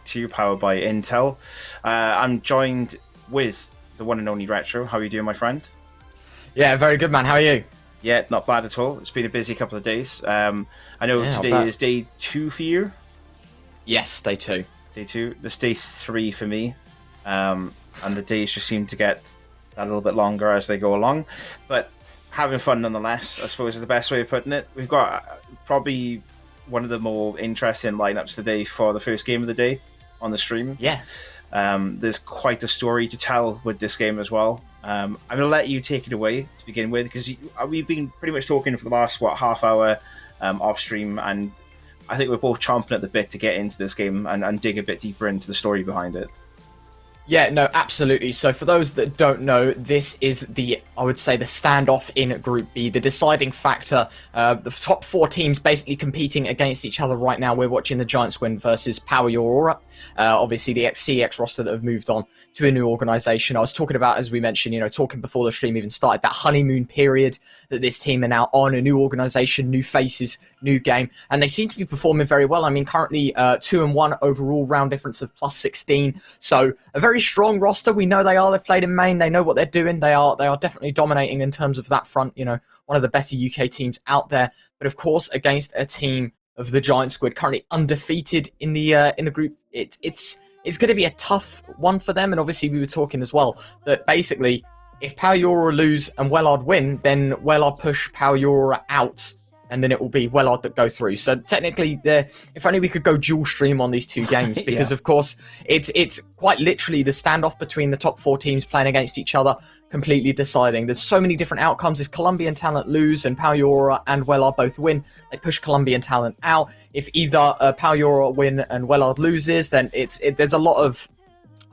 Epic32, powered by Intel. I'm joined with the one and only Retro. How are you doing, my friend? Yeah, very good, man. How are you? Yeah, not bad at all. It's been a busy couple of days. I know today is day 2 for you. Yes, day 2. Day 2. This day 3 for me. And the days just seem to get a little bit longer as they go along. But having fun nonetheless, I suppose, is the best way of putting it. We've got probably one of the more interesting lineups today for the first game of the day on the stream. Yeah. There's quite a story to tell with this game as well. I'm going to let you take it away to begin with, because we've been pretty much talking for the last, half hour off stream, and I think we're both chomping at the bit to get into this game and dig a bit deeper into the story behind it. Yeah, no, absolutely. So for those that don't know, this is I would say, the standoff in Group B, the deciding factor. The top 4 teams basically competing against each other right now. We're watching the Giant Squid versus Power Your Aura. Obviously, the CEX roster that have moved on to a new organization. I was talking about, as we mentioned, talking before the stream even started, that honeymoon period that this team are now on, a new organization, new faces, new game, and they seem to be performing very well. I mean, currently 2-1 overall, round difference of plus 16. So a very strong roster. We know they are. They've played in main. They know what they're doing. They are definitely dominating in terms of that front. One of the better UK teams out there. But of course, against a team of the Giant Squid, currently undefeated in the group, it's going to be a tough one for them. And obviously, we were talking as well that basically, if Power Your Aura lose and Wellard win, then Wellard push Power Your Aura out, and then it will be Wellard that go through. So technically, if only we could go dual stream on these 2 games, because of course it's quite literally the standoff between the top 4 teams playing against each other, completely deciding. There's so many different outcomes. If Colombian Talent lose and Power Your Aura and Wellard both win, they push Colombian Talent out. If either Power Your Aura win and Wellard loses, then there's a lot of,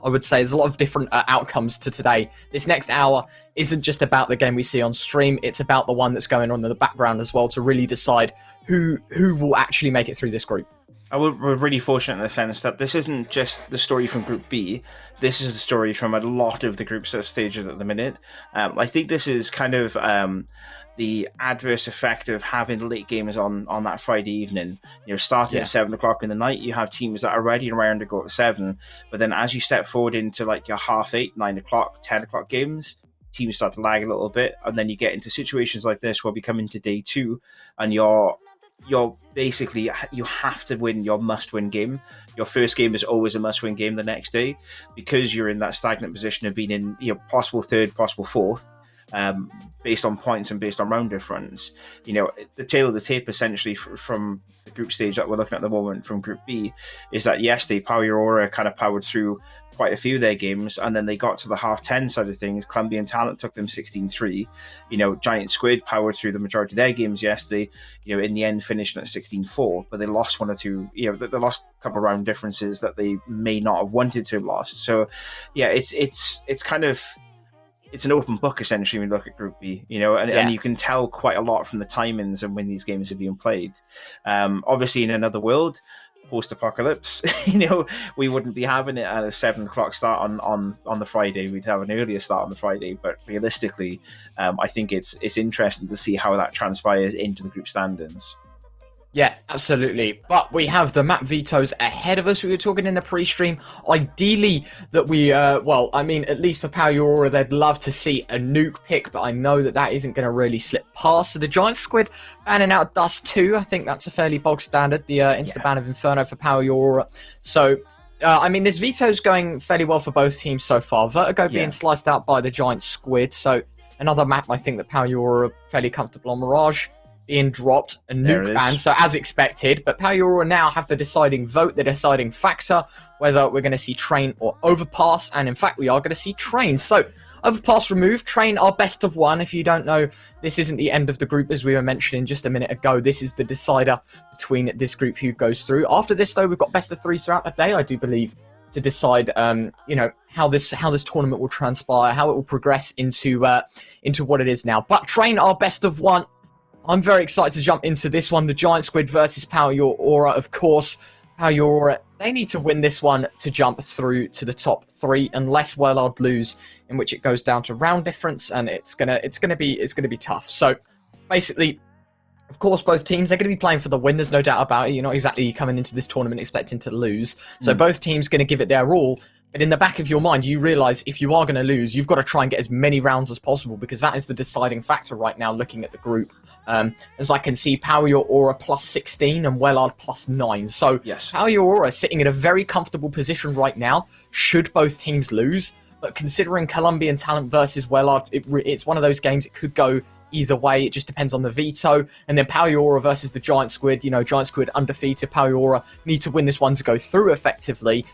I would say, there's a lot of different outcomes to today. This next hour isn't just about the game we see on stream, it's about the one that's going on in the background as well, to really decide who will actually make it through this group. We're really fortunate in the sense that this isn't just the story from Group B, this is the story from a lot of the group stages at the minute. I think this is kind of the adverse effect of having late games on that Friday evening. Starting at 7 o'clock in the night, you have teams that are ready and round to go at 7, but then as you step forward into like your 8:30, 9 o'clock, 10 o'clock games, teams start to lag a little bit, and then you get into situations like this where we come into day 2 and you're basically, you have to win your must-win game. Your first game is always a must-win game the next day, because you're in that stagnant position of being in possible 3rd, possible 4th, based on points and based on round difference. The tail of the tape essentially from the group stage that we're looking at the moment from Group B is that yesterday Power Your Aura kind of powered through quite a few of their games, and then they got to the half-10 side of things. Colombian Talent took them 16-3. Giant Squid powered through the majority of their games yesterday, in the end finishing at 16-4, but they lost one or two, they lost a couple of round differences that they may not have wanted to have lost. So it's kind of, it's an open book essentially when you look at Group B, and you can tell quite a lot from the timings and when these games are being played. Obviously, in another world, post-apocalypse, we wouldn't be having it at a 7 o'clock start on the Friday. We'd have an earlier start on the Friday, but realistically, I think it's interesting to see how that transpires into the group standings. Yeah, absolutely. But we have the map vetoes ahead of us. We were talking in the pre-stream. Ideally, that we, at least for Power Your Aura, they'd love to see a nuke pick, but I know that isn't going to really slip past. So the Giant Squid banning out Dust 2. I think that's a fairly bog standard, the insta-ban of Inferno for Power Your Aura. So, this veto's going fairly well for both teams so far. Vertigo being sliced out by the Giant Squid. So another map I think that Power Your Aura are fairly comfortable on. Mirage being dropped, a nuke ban, so as expected, but Power Your Aura now have the deciding vote, the deciding factor, whether we're going to see Train or Overpass, and in fact we are going to see Train. So Overpass removed, Train are best of 1. If you don't know, this isn't the end of the group, as we were mentioning just a minute ago. This is the decider between this group who goes through. After this though, we've got best of 3 throughout the day, I do believe, to decide how this tournament will transpire, how it will progress into what it is now. But Train are best of 1. I'm very excited to jump into this one. The Giant Squid versus Power Your Aura, of course. Power Your Aura, they need to win this one to jump through to the top 3, unless Wellard lose, in which it goes down to round difference, and it's gonna be tough. So basically, Of course, both teams, they're going to be playing for the win. There's no doubt about it. You're not exactly coming into this tournament expecting to lose. So both teams going to give it their all. But in the back of your mind, you realise if you are going to lose, you've got to try and get as many rounds as possible, because that is the deciding factor right now looking at the group. As I can see, Power Your Aura plus 16 and Wellard plus 9. So yes. Power Your Aura is sitting in a very comfortable position right now, should both teams lose. But considering Colombian talent versus Wellard, it's one of those games, it could go either way. It just depends on the veto. And then Power Your Aura versus the Giant Squid. You know, Giant Squid undefeated. Power Your Aura need to win this one to go through effectively.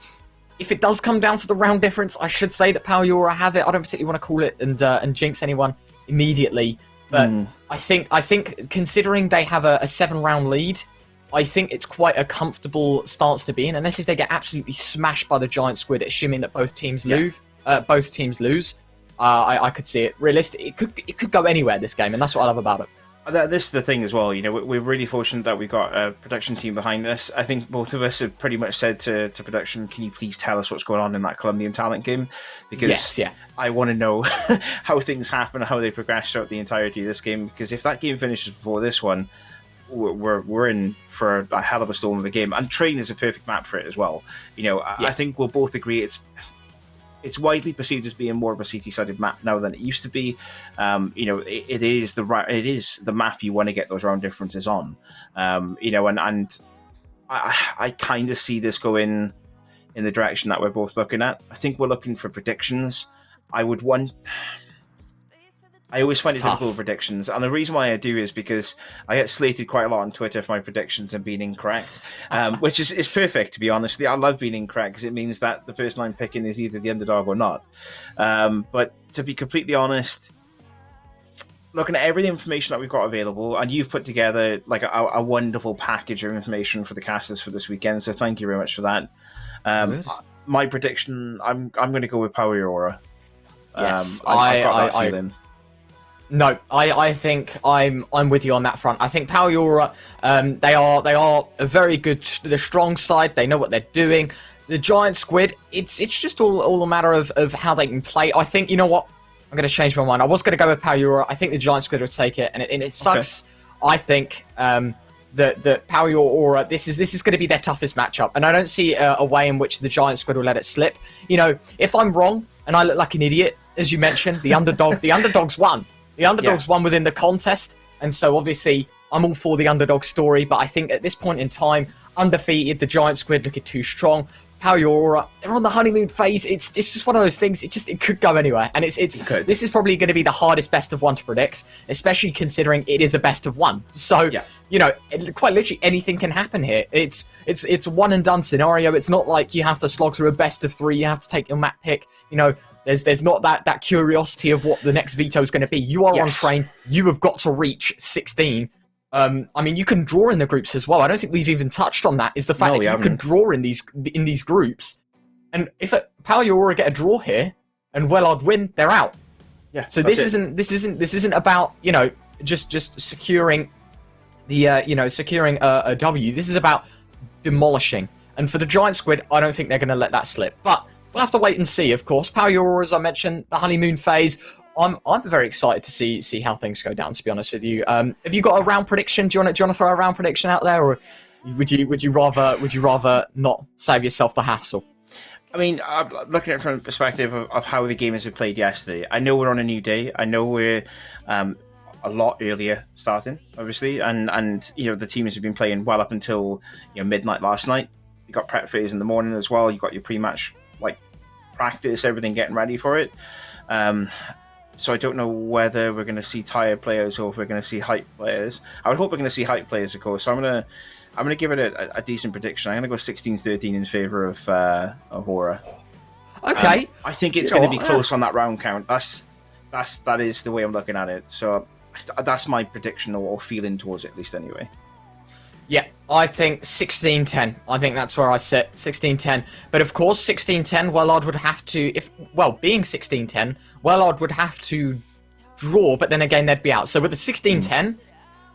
If it does come down to the round difference, I should say that Power Your Aura have it. I don't particularly want to call it and jinx anyone immediately. But I think considering they have a 7-round lead, I think it's quite a comfortable stance to be in. Unless if they get absolutely smashed by the Giant Squid, assuming that both teams lose. I could see it. Realistic, it could go anywhere, this game, and that's what I love about it. This is the thing as well. You know, we're really fortunate that we got a production team behind us. I think both of us have pretty much said to production, "Can you please tell us what's going on in that Colombian talent game?" Because I want to know how things happen, how they progress throughout the entirety of this game. Because if that game finishes before this one, we're in for a hell of a storm of a game. And Train is a perfect map for it as well. You know, I think we'll both agree it's widely perceived as being more of a CT-sided map now than it used to be. You know, it is the map you want to get those round differences on. You know, and I kind of see this going in the direction that we're both looking at. I think we're looking for predictions. I always find it difficult with predictions, and the reason why I do is because I get slated quite a lot on Twitter for my predictions and being incorrect, which is perfect, to be honest. I love being incorrect because it means that the person I'm picking is either the underdog or not. But to be completely honest, looking at every information that we've got available, and you've put together like a wonderful package of information for the casters for this weekend, so thank you very much for that. My prediction, I'm going to go with Power Your Aura. Yes, I've got that feeling. No, I think I'm with you on that front. I think Power Your Aura, they are a very good, the strong side. They know what they're doing. The Giant Squid, it's just all a matter of how they can play. I think, you know what, I'm going to change my mind. I was going to go with Power Your Aura. I think the Giant Squid will take it, and it sucks. Okay. I think that Power Your Aura, this is going to be their toughest matchup, and I don't see a way in which the Giant Squid will let it slip. You know, if I'm wrong and I look like an idiot, as you mentioned, the underdogs won. The underdogs won within the contest, and so obviously I'm all for the underdog story, but I think at this point in time, undefeated, the Giant Squid looking too strong. Power Your Aura, they're on the honeymoon phase. It's just one of those things. It could go anywhere, and this is probably going to be the hardest best of one to predict, especially considering it is a best of one. So you know, quite literally anything can happen here. It's a one and done scenario. It's not like you have to slog through a best of 3. You have to take your map pick. You know, there's not that curiosity of what the next veto is going to be. You are on train. You have got to reach 16. I mean, you can draw in the groups as well. I don't think we've even touched on that. Is the fact that you can draw in these groups, and if Power Your Aura get a draw here and Wellard win, they're out. Yeah. So this isn't about, you know, just securing the securing a W. This is about demolishing. And for the Giant Squid, I don't think they're going to let that slip. But we'll have to wait and see, of course. Power Your Aura, as I mentioned, the honeymoon phase. I'm very excited to see how things go down, to be honest with you. Have you got a round prediction? Do you want to throw a round prediction out there, or would you rather not save yourself the hassle? I mean, looking at it from the perspective of how the game has been played yesterday, I know we're on a new day. I know we're a lot earlier starting, obviously, and you know, the teams have been playing well up until, you know, midnight last night. You got prep phase in the morning as well. You got your pre-match practice, everything getting ready for it. So I don't know whether we're going to see tired players or if we're going to see hype players. I would hope we're going to see hype players, of course. So I'm going to give it a decent prediction. I'm going to go 16-13 in favour of Aura. Okay. I think it's going to be close on that round count. That is the way I'm looking at it. So that's my prediction or feeling towards it, at least anyway. Yeah, I think 16-10. I think that's where I sit, 16-10. But of course, 16-10, Wellard would have to, being 16-10, Wellard would have to draw, but then again, they'd be out. So with the 16-10,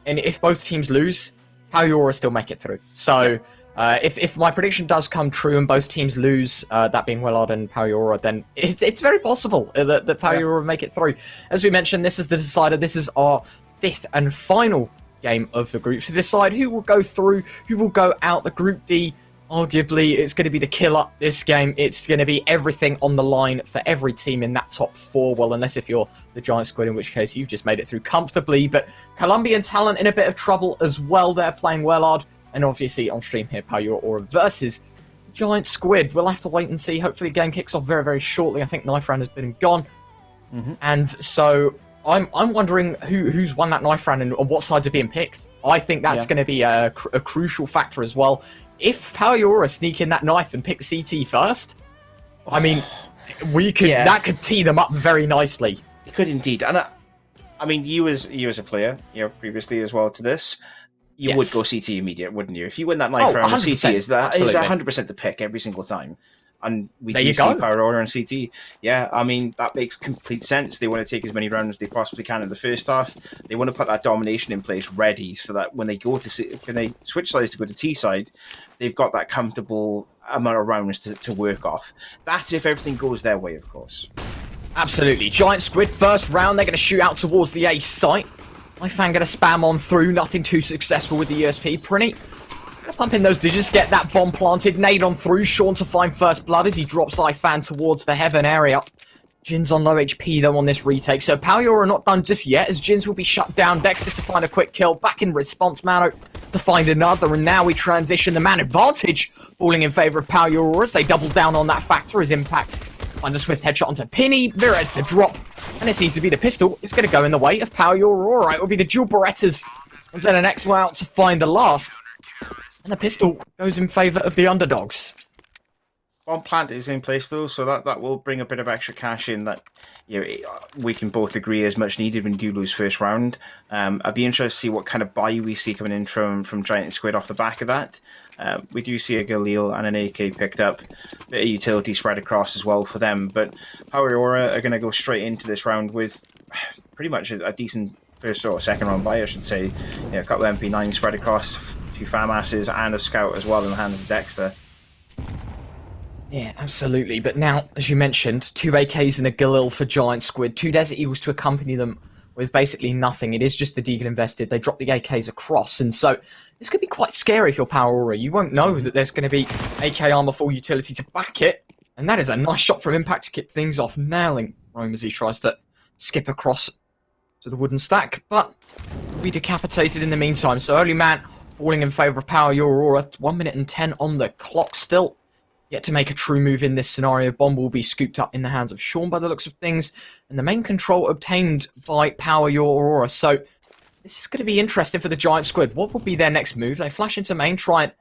and if both teams lose, Power Your Aura still make it through. So if my prediction does come true and both teams lose, that being Wellard and Power Your Aura, then it's very possible that Power Your Aura make it through. As we mentioned, this is the decider. This is our 5th and final game of the group to decide who will go through, who will go out. The Group D, arguably, it's going to be the killer this game. It's going to be everything on the line for every team in that top 4. Well, unless if you're the Giant Squid, in which case you've just made it through comfortably. But Colombian Talent in a bit of trouble as well. They're playing well hard. And obviously on stream here, Power versus Giant Squid. We'll have to wait and see. Hopefully the game kicks off very, very shortly. I think Knife Round has been and gone. And so I'm wondering who's won that Knife Round and what sides are being picked. I think that's going to be a crucial factor as well. If Power sneak in that knife and pick CT first, I mean, we could that could tee them up very nicely. It could indeed. And I mean, you as a player, previously as well to this, you would go CT immediate, wouldn't you? If you win that knife round, CT is 100% the pick every single time. And we do see Power Order and CT. Yeah, I mean, that makes complete sense. They want to take as many rounds as they possibly can in the first half. They want to put that domination in place ready so that when they go to when they switch sides to go to T side, they've got that comfortable amount of rounds to work off. That's if everything goes their way, of course. Absolutely. Giant Squid, first round, they're going to shoot out towards the A site. iFan going to spam on through, nothing too successful with the USP. Prinny pump in those digits, get that bomb planted, nade on through, Sean to find first blood as he drops iFan towards the heaven area. Jin's on low HP though on this retake, so Power not done just yet as Jins will be shut down. Dexter to find a quick kill, back in response, Mano to find another, and now we transition the man advantage, falling in favour of Power as they double down on that factor as Impact finds a swift headshot onto Penny, Mirez to drop, and it seems to be the pistol. It's going to go in the way of Power. Alright, it will be the dual Berettas, and then an X out to find the last. And the pistol goes in favour of the underdogs. Bomb plant is in place though, so that will bring a bit of extra cash in that we can both agree is much needed when you do lose first round. I'd be interested to see what kind of buy we see coming in from Giant Squid off the back of that. We do see a Galil and an AK picked up, bit of utility spread across as well for them, but Power Aura are going to go straight into this round with pretty much a decent first or second round buy, I should say. A couple of MP9 spread across, a few FAMASs and a scout as well in the hands of Dexter. Yeah, absolutely. But now, as you mentioned, 2 AKs and a Galil for Giant Squid, 2 Desert Eagles to accompany them with basically nothing. It is just the Deagle invested. They drop the AKs across, and so this could be quite scary if you're Power Aura. You won't know that there's going to be AK armor full utility to back it, and that is a nice shot from Impact to kick things off, nailing Rome as he tries to skip across to the wooden stack, but will be decapitated in the meantime. So early man falling in favour of Power Aura. 1 minute and 10 on the clock still. Yet to make a true move in this scenario. Bomb will be scooped up in the hands of Sean by the looks of things. And the main control obtained by Power Aura. So this is going to be interesting for the Giant Squid. What will be their next move? They flash into main, try and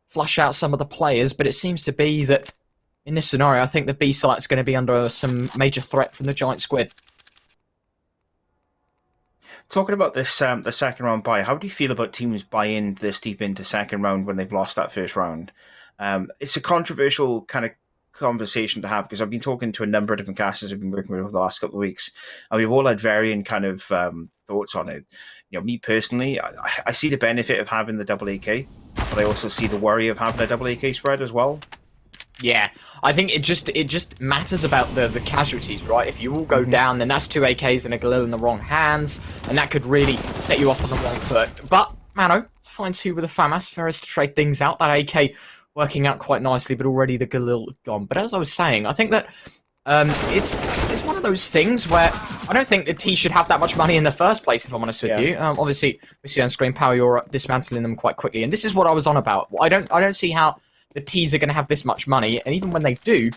flush out some of the players. But it seems to be that in this scenario, I think the B site is going to be under some major threat from the Giant Squid. Talking about this, the second round buy, how do you feel about teams buying this deep into second round when they've lost that first round? It's a controversial kind of conversation to have because I've been talking to a number of different casters I've been working with over the last couple of weeks, and we've all had varying kind of thoughts on it. Me personally, I see the benefit of having the double AK, but I also see the worry of having a double AK spread as well. Yeah, I think it just matters about the casualties, right? If you all go down, then that's 2 AKs and a Galil in the wrong hands, and that could really set you off on the wrong foot. But Mano finds 2 with a FAMAS, Ferris to trade things out. That AK working out quite nicely, but already the Galil gone. But as I was saying, I think that it's one of those things where I don't think the T should have that much money in the first place, if I'm honest with you. Obviously, we see on screen Power Aura dismantling them quite quickly, and this is what I was on about. I don't see how the T's are going to have this much money, and even when they do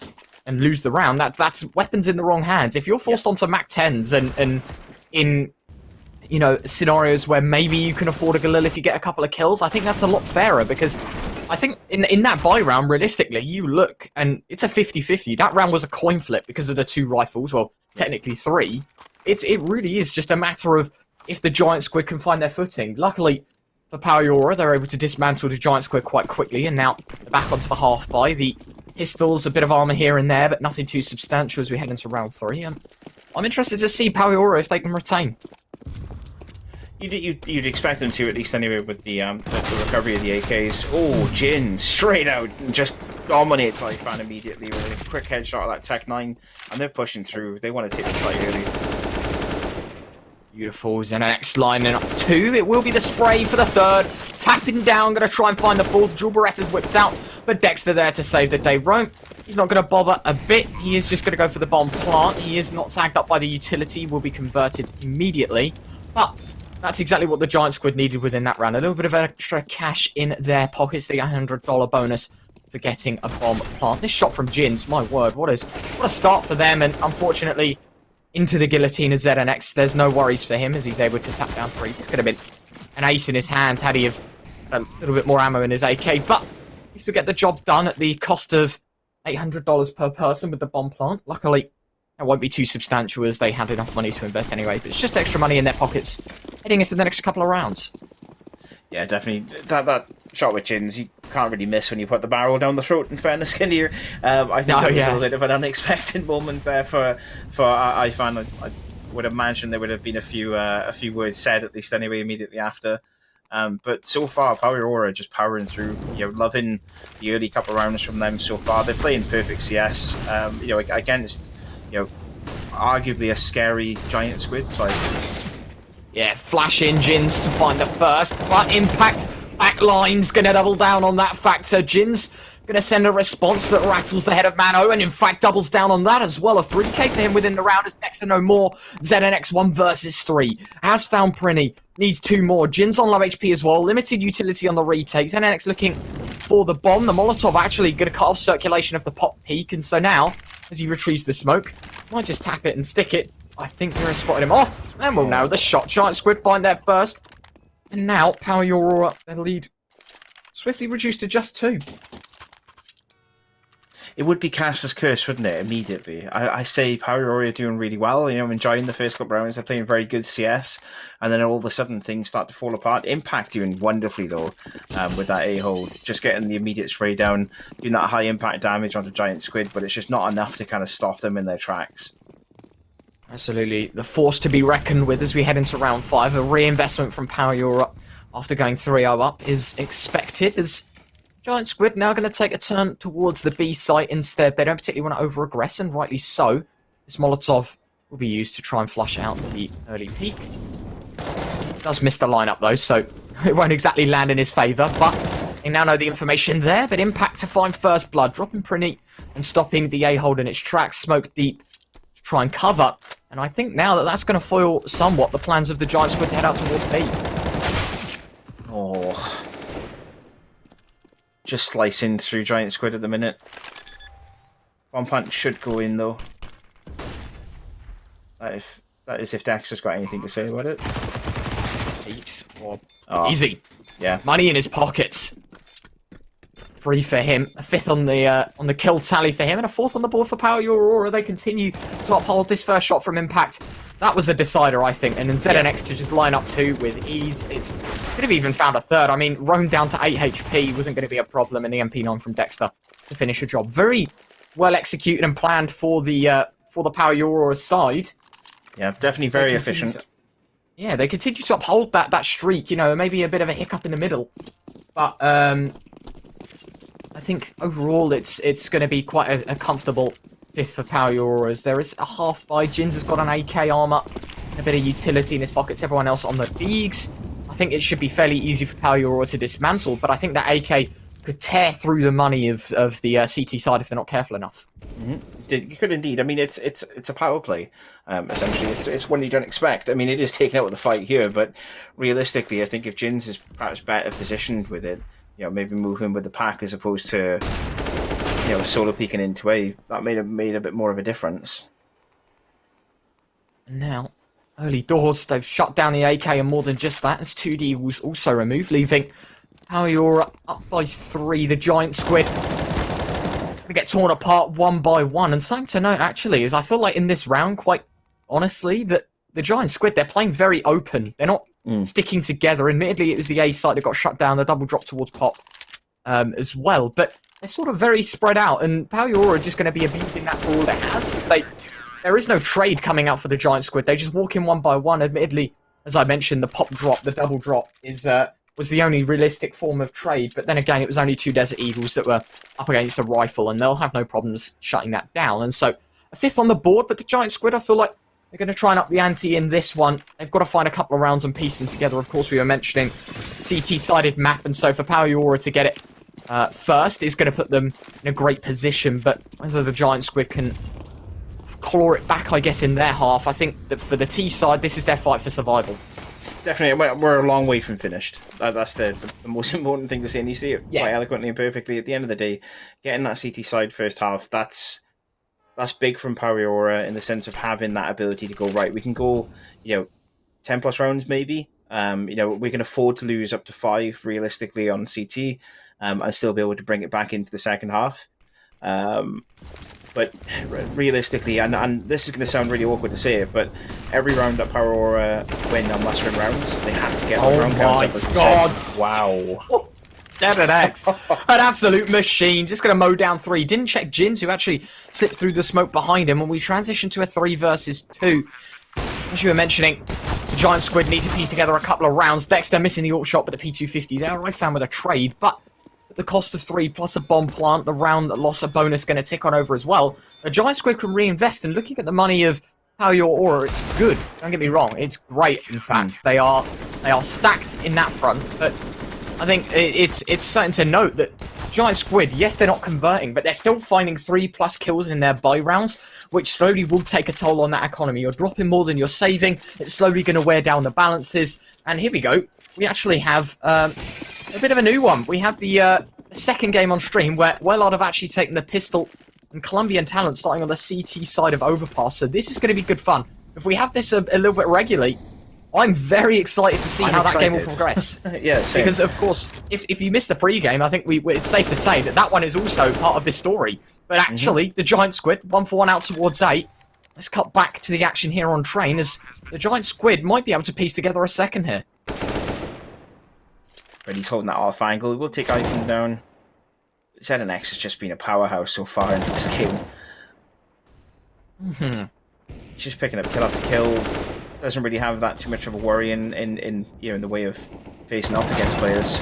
and lose the round, that's weapons in the wrong hands. If you're forced onto Mac 10s and in scenarios where maybe you can afford a Galil if you get a couple of kills, I think that's a lot fairer, because I think in that buy round, realistically, you look and it's a 50-50. That round was a coin flip because of the 2 rifles, well, technically 3. It really is just a matter of if the Giant Squid can find their footing. Luckily for Power Aura, they're able to dismantle the Giant Squid quite quickly, and now they're back onto the half buy. The pistols, a bit of armor here and there, but nothing too substantial as we head into round 3. And I'm interested to see Power Aura if they can retain. You'd expect them to, at least anyway, with the recovery of the AKs. Oh, Jin, straight out, just dominates iFan immediately with a quick headshot of that Tech 9, and they're pushing through. They want to take the site early. Beautiful. ZNX lining up 2. It will be the spray for the 3rd. Tapping down, going to try and find the 4th. Jewel Beretta's whipped out, but Dexter there to save the day. Rome, he's not going to bother a bit. He is just going to go for the bomb plant. He is not tagged up by the utility. Will be converted immediately. But that's exactly what the Giant Squid needed within that round. A little bit of extra cash in their pockets. The $100 bonus for getting a bomb plant. This shot from Jins, my word, what a start for them. And unfortunately, into the guillotine of ZNX. There's no worries for him as he's able to tap down 3. This could have been an ace in his hands had he have a little bit more ammo in his AK, but he still get the job done at the cost of $800 per person with the bomb plant. Luckily, it won't be too substantial as they had enough money to invest anyway, but it's just extra money in their pockets heading into the next couple of rounds. Yeah, definitely. That shot with Jins, you can't really miss when you put the barrel down the throat, in fairness, can you? I think it was a little bit of an unexpected moment there for iFan. I would imagine there would have been a few words said, at least anyway, immediately after. But so far, Power Aurora just powering through. Loving the early couple of rounds from them so far. They're playing perfect CS. Against arguably a scary Giant Squid. So yeah, flash engines to find the first, but Impact backline's gonna double down on that factor. Jins gonna send a response that rattles the head of Mano, and in fact doubles down on that as well. A 3k for him within the round as Dexter no more. ZNX 1 versus 3. Has found Prinny. Needs 2 more. Jin's on low HP as well. Limited utility on the retake. ZNX looking for the bomb. The Molotov actually gonna cut off circulation of the pop peak, and so now, as he retrieves the smoke, might just tap it and stick it. I think Vera spotted him off, and we'll know the shot. Giant Squid find their first, and now Power Aurora, their lead, swiftly reduced to just 2. It would be Caster's curse, wouldn't it? Immediately, I say Power Aurora are doing really well. I'm enjoying the first couple of rounds. They're playing very good CS, and then all of a sudden things start to fall apart. Impact doing wonderfully though, with that A-hole, just getting the immediate spray down, doing that high impact damage onto Giant Squid, but it's just not enough to kind of stop them in their tracks. Absolutely, the force to be reckoned with as we head into round 5. A reinvestment from Power Europe after going 3-0 up is expected, as Giant Squid now going to take a turn towards the B site instead. They don't particularly want to over-aggress, and rightly so. This Molotov will be used to try and flush out the early peak. Does miss the lineup though, so it won't exactly land in his favour, but they now know the information there. But Impact to find first blood, dropping Prinny and stopping the A-hold in its tracks. Smoke deep to try and cover. And I think now that that's going to foil somewhat the plans of the Giant Squid to head out towards B. Oh. Just slicing through Giant Squid at the minute. Bomb plant should go in though. That is if Dexter's got anything to say about it. Easy. Yeah. Money in his pockets. 3 for him, a 5th on the kill tally for him, and a 4th on the board for Power Aurora. They continue to uphold this first shot from Impact. That was a decider, I think, and then ZNX to just line up 2 with ease. It's could have even found a 3rd. I mean, roamed down to 8 HP wasn't going to be a problem, and the MP9 from Dexter to finish the job. Very well executed and planned for the Power Aurora side. Yeah, definitely very efficient. Yeah, they continue to uphold that streak. Maybe a bit of a hiccup in the middle, but I think overall it's going to be quite a comfortable 5th for Power Auroras. There is a half buy. Jins has got an AK armor, and a bit of utility in his pockets. Everyone else on the Deegs. I think it should be fairly easy for Power Aurora to dismantle, but I think that AK could tear through the money of the CT side if they're not careful enough. You could indeed. I mean, it's a power play. Essentially, it's one you don't expect. I mean, it is taken out with the fight here, but realistically, I think if Jins is perhaps better positioned with it, maybe moving with the pack as opposed to, solo peeking into A, that may have made a bit more of a difference. And now, early doors, they've shut down the AK, and more than just that, as 2 Deagles also removed, leaving Power Aurora up by 3. The Giant Squid going to get torn apart one by one. And something to note, actually, is I feel like in this round, quite honestly, that the Giant Squid, they're playing very open. They're not sticking together. Admittedly, it was the A site that got shut down, the double drop towards Pop as well. But they're sort of very spread out, and Power Aurora are just going to be abusing that for all it has. There is no trade coming out for the Giant Squid. They just walk in one by one. Admittedly, as I mentioned, the Pop drop, the double drop, was the only realistic form of trade. But then again, it was only 2 Desert Eagles that were up against a rifle, and they'll have no problems shutting that down. And so, a 5th on the board, but the Giant Squid, I feel like, They're going to try and up the ante in this one. They've got to find a couple of rounds and piece them together. Of course, we were mentioning CT-sided map, and so for Power Aura to get it first is going to put them in a great position, but whether the Giant Squid can claw it back, I guess, in their half, I think that for the T side, this is their fight for survival. Definitely, we're a long way from finished. That's the most important thing to say, and you see it quite eloquently and perfectly. At the end of the day, getting that CT side first half, that's big from Power Aura in the sense of having that ability to go, right, we can go, 10 plus rounds maybe. We can afford to lose up to 5 realistically on CT, and still be able to bring it back into the second half. But realistically, and this is going to sound really awkward to say it, but every round that Power Aura win on must-win rounds, they have to get those round counts up. God. Wow. 7x. An absolute machine. Just going to mow down 3. Didn't check Jins, who actually slipped through the smoke behind him, and we transition to a 3 versus 2. As you were mentioning, the Giant Squid need to piece together a couple of rounds. Dexter missing the ult shot, but the P250 there, I found with a trade, but at the cost of 3 plus a bomb plant, the round loss a bonus going to tick on over as well. The Giant Squid can reinvest, and looking at the money of Power Your Aura, it's good. Don't get me wrong, it's great. In fact, they are stacked in that front. But I think it's certain to note that Giant Squid, yes, they're not converting, but they're still finding 3 plus kills in their buy rounds, which slowly will take a toll on that economy. You're dropping more than you're saving. It's slowly going to wear down the balances. And here we go. We actually have a bit of a new one. We have the second game on stream where Wellard have actually taken the pistol and Colombian talent starting on the CT side of Overpass. So this is going to be good fun. If we have this a little bit regularly, I'm very excited to see how that game will progress. Yeah, same. Because, of course, if you missed the pre-game, I think it's safe to say that one is also part of this story. But actually, the Giant Squid, 1-for-1 out towards 8. Let's cut back to the action here on train, as the Giant Squid might be able to piece together a second here. But he's holding that off angle. He will take Icon down. ZNX has just been a powerhouse so far into this game. He's just picking up kill after kill. Doesn't really have that too much of a worry in the way of facing off against players.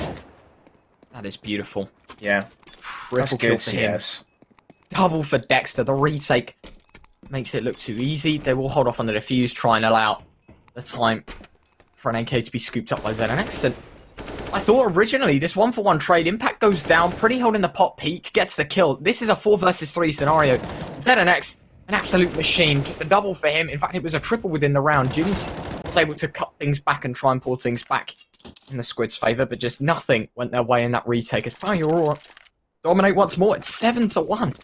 That is beautiful. Yeah. Triple kill for him. Double for Dexter. The retake makes it look too easy. They will hold off on the defuse, try and allow the time for an NK to be scooped up by ZNX. And I thought originally this 1-for-1 trade, Impact goes down, pretty holding the pot peak, gets the kill. This is a 4 versus 3 scenario. ZNX, an absolute machine, just a double for him. In fact, it was a triple within the round. Jins was able to cut things back and try and pull things back in the Squid's favour, but just nothing went their way in that retake. As Power Aura dominate once more. It's 7-1.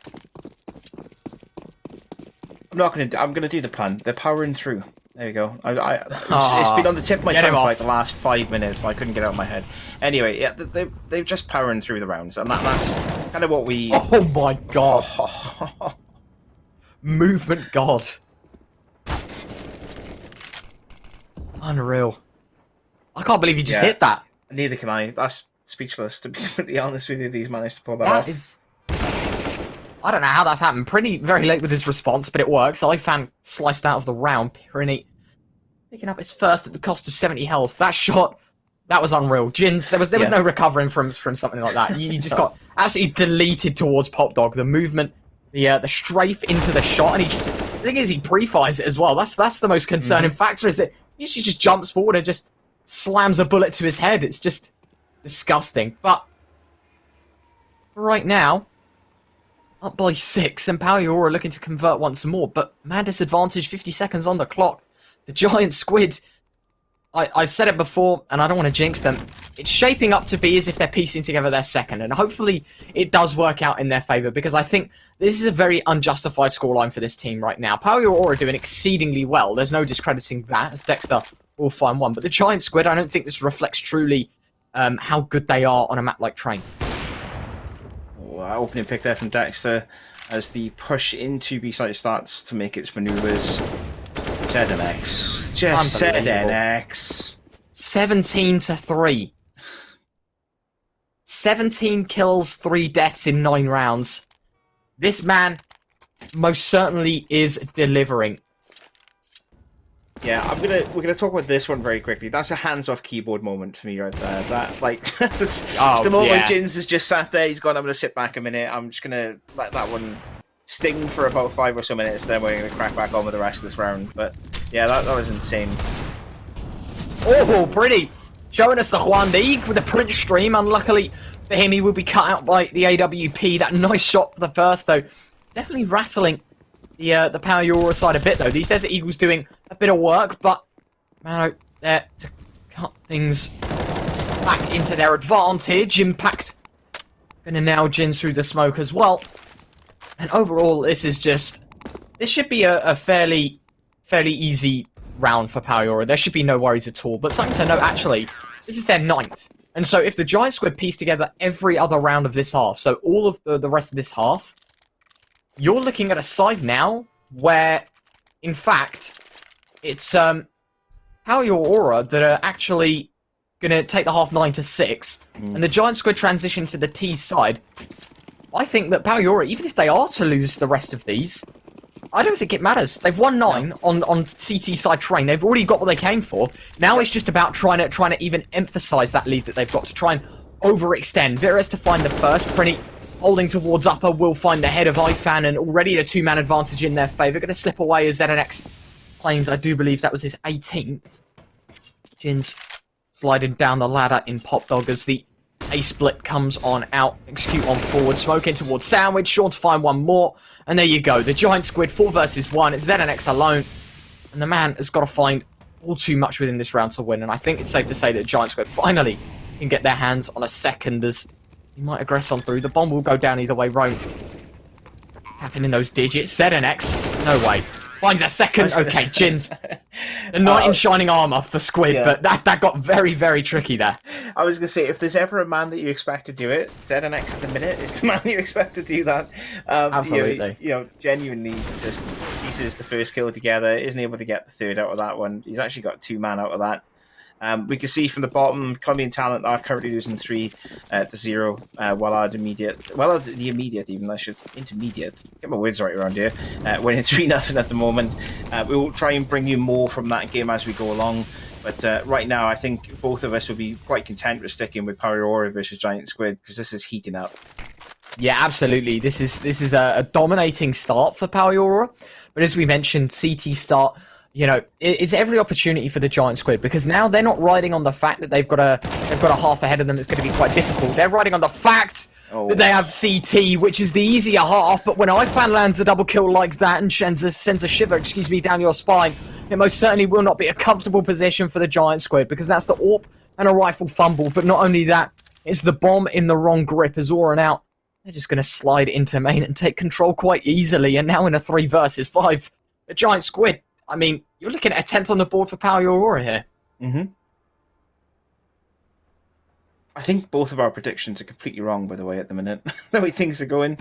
I'm gonna do the plan. They're powering through. There you go. It's been on the tip of my tongue for like the last 5 minutes. I couldn't get it out of my head. Anyway, yeah, they're just powering through the rounds, and that's kind of what we. Oh my god! Movement god. Unreal. I can't believe you just hit that. Neither can I. That's speechless, to be completely honest with you. He's managed to pull that off. I don't know how that's happened. Very late with his response, but it works. Ifan sliced out of the round. Pyrenees picking up his first at the cost of 70 health. That shot, that was unreal. Jins, there was no recovering from something like that. You just got absolutely deleted towards Pop Dog. The movement, the strafe into the shot, and the thing is, he pre-fires it as well. That's the most concerning factor. Is that he usually just jumps forward and just slams a bullet to his head. It's just disgusting. But right now, up by 6, and Power Aura looking to convert once more, but man disadvantage, 50 seconds on the clock. The Giant Squid, I said it before, and I don't want to jinx them. It's shaping up to be as if they're piecing together their second, and hopefully it does work out in their favour, because I think this is a very unjustified scoreline for this team right now. Power Aura doing exceedingly well. There's no discrediting that, as Dexter will find one, but the Giant Squid, I don't think this reflects truly how good they are on a map like Train. Opening pick there from Dexter as the push into B-site starts to make its maneuvers. ZNX. Just ZNX. 17-3. 17 kills, 3 deaths in 9 rounds. This man most certainly is delivering. Yeah, we're gonna talk about this one very quickly. That's a hands-off keyboard moment for me right there. That it's the moment Jins has just sat there. He's gone. I'm gonna sit back a minute. I'm just gonna let that one sting for about 5 or so minutes, then we're going to crack back on with the rest of this round. But yeah, that was insane. Oh, pretty. Showing us the Juan League with the Prince stream. Unluckily for him, he will be cut out by the AWP. That nice shot for the first, though. Definitely rattling the Power Euro side a bit, though. These Desert Eagles doing a bit of work, but Mano there to cut things back into their advantage. Impact gonna nail Jin through the smoke as well. And overall, this should be a fairly easy round for Power Euro. There should be no worries at all. But something to note, actually, this is their 9th. And so if the Giant Squid piece together every other round of this half, so all of the rest of this half, you're looking at a side now where, in fact, it's Power Your Aura that are actually going to take the half 9 to 6, and the Giant Squid transition to the T side. I think that Power Your Aura, even if they are to lose the rest of these, I don't think it matters. They've won 9 on CT side train. They've already got what they came for. Now it's just about trying to even emphasize that lead that they've got, to try and overextend. Virus to find the first. Prinny holding towards upper will find the head of Ifan, and already a 2-man advantage in their favor. Going to slip away as ZNX claims, I do believe that was his 18th. Jin's sliding down the ladder in Pop Dog as the A split comes on out. Execute on forward. Smoking towards Sandwich. Sean to find one more. And there you go. The Giant Squid 4 versus 1. It's ZNX alone. And the man has got to find all too much within this round to win. And I think it's safe to say that Giant Squid finally can get their hands on a second, as he might aggress on through. The bomb will go down either way. Roan tapping in those digits. ZNX. No way. Finds a second. Okay, Jin's. The knight in shining armor for Squid, yeah. But that got very, very tricky there. I was going to say, if there's ever a man that you expect to do it, ZNX at the minute is the man you expect to do that. Absolutely. Genuinely just pieces the first kill together, isn't able to get the third out of that one. He's actually got 2 man out of that. We can see from the bottom, Colombian Talent are currently losing 3 to 0, while the immediate even, I should, intermediate, get my words right around here, winning 3-0 at the moment. We will try and bring you more from that game as we go along, but right now I think both of us will be quite content with sticking with Power Aura versus Giant Squid, because this is heating up. Yeah, absolutely. This is a dominating start for Power Aura, but as we mentioned, CT start, it's every opportunity for the Giant Squid, because now they're not riding on the fact that they've got a half ahead of them that's going to be quite difficult. They're riding on the fact that they have CT, which is the easier half. But when Ifan lands a double kill like that and sends a shiver, down your spine, it most certainly will not be a comfortable position for the Giant Squid, because that's the AWP and a rifle fumble. But not only that, it's the bomb in the wrong grip as Oran out. They're just going to slide into main and take control quite easily. And now in a 3 versus 5, the Giant Squid, I mean, you're looking at a 10th on the board for Power Your Aura here. I think both of our predictions are completely wrong, by the way, at the minute. The way things are going.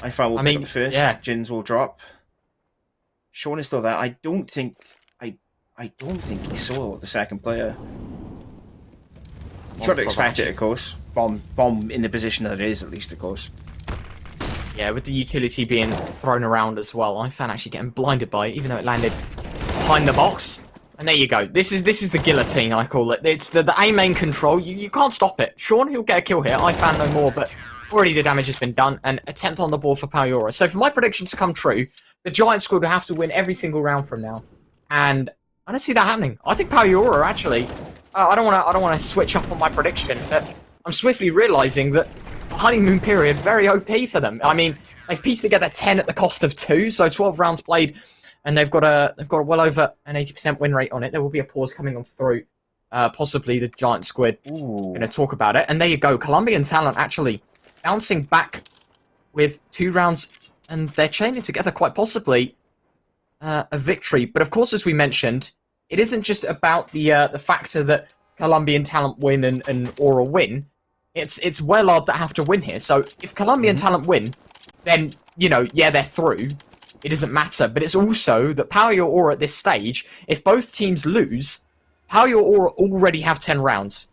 I find we'll pick up first. Yeah. Jins will drop. Sean is still there. I don't think he saw the second player. You've got to expect it, of course. Bomb in the position that it is, at least, of course. Yeah, with the utility being thrown around as well, I found actually getting blinded by it, even though it landed behind the box. And there you go. This is the guillotine, I call it. It's the A main control. You can't stop it. Sean, he'll get a kill here. I found no more, but already the damage has been done. And attempt on the board for Power Aura. So for my predictions to come true, the Giant Squid will have to win every single round from now. And I don't see that happening. I think Power Aura actually. I don't want to switch up on my prediction, but I'm swiftly realizing that the honeymoon period, very OP for them. I mean, they've pieced together 10 at the cost of 2, so 12 rounds played, and they've got a well over an 80% win rate on it. There will be a pause coming on through, possibly the Giant Squid. Going to talk about it, and there you go. Colombian Talent actually bouncing back with 2 rounds, and they're chaining together quite possibly a victory. But of course, as we mentioned, it isn't just about the factor that Colombian Talent win and Aura win. It's Wellard that have to win here. So if Colombian Talent win, then, they're through. It doesn't matter. But it's also that Power Your Aura at this stage, if both teams lose, Power Your Aura already have 10 rounds.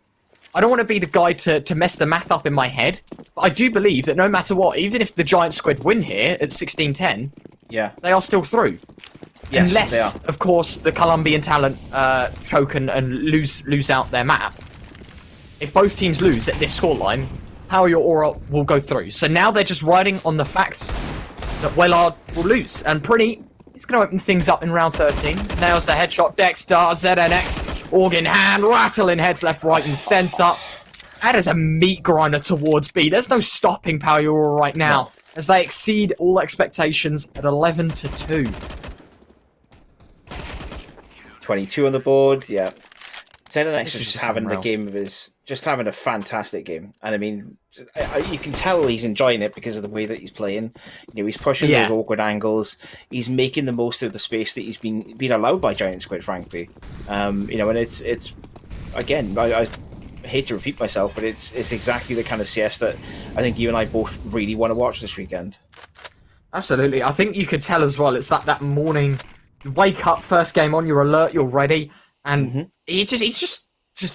I don't want to be the guy to mess the math up in my head, but I do believe that no matter what, even if the Giant Squid win here at 16-10, they are still through. Yes, unless, of course, the Colombian Talent choke and lose out their map. If both teams lose at this scoreline, Power Your Aura will go through. So now they're just riding on the fact that Wellard will lose. And Pretty is going to open things up in round 13. Nails the headshot. Dexter, ZNX, organ hand, rattling heads left, right, and centre. That is a meat grinder towards B. There's no stopping Power Your Aura right now. No. As they exceed all expectations at 11-2. 22 on the board, yeah. ZNX is just having the game of his, just having a fantastic game. And I mean, you can tell he's enjoying it because of the way that he's playing. You know, he's pushing those awkward angles. He's making the most of the space that he's been allowed by Giant Squid, frankly. You know, and it's again, I hate to repeat myself, but it's exactly the kind of CS that I think you and I both really want to watch this weekend. Absolutely. I think you could tell as well, it's that morning, you wake up, first game on, you're alert, you're ready, and he's just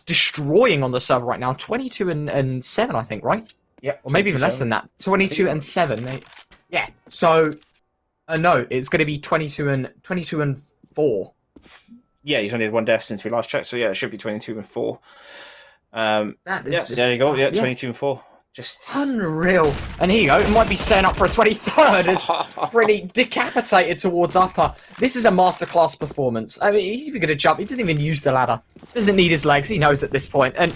destroying on the server right now. 22 and 7, I think, right? Yeah. Or maybe even less than that. 22 and 7. Yeah. So no, it's going to be 22 and 4. Yeah, he's only had one death since we last checked, so yeah, it should be 22 and 4. Just, there you go. Yeah, 22 and 4. Just unreal. And here you go. It might be setting up for a 23rd. It's pretty decapitated towards upper. This is a masterclass performance. I mean, he's even going to jump. He doesn't even use the ladder. Doesn't need his legs. He knows at this point. And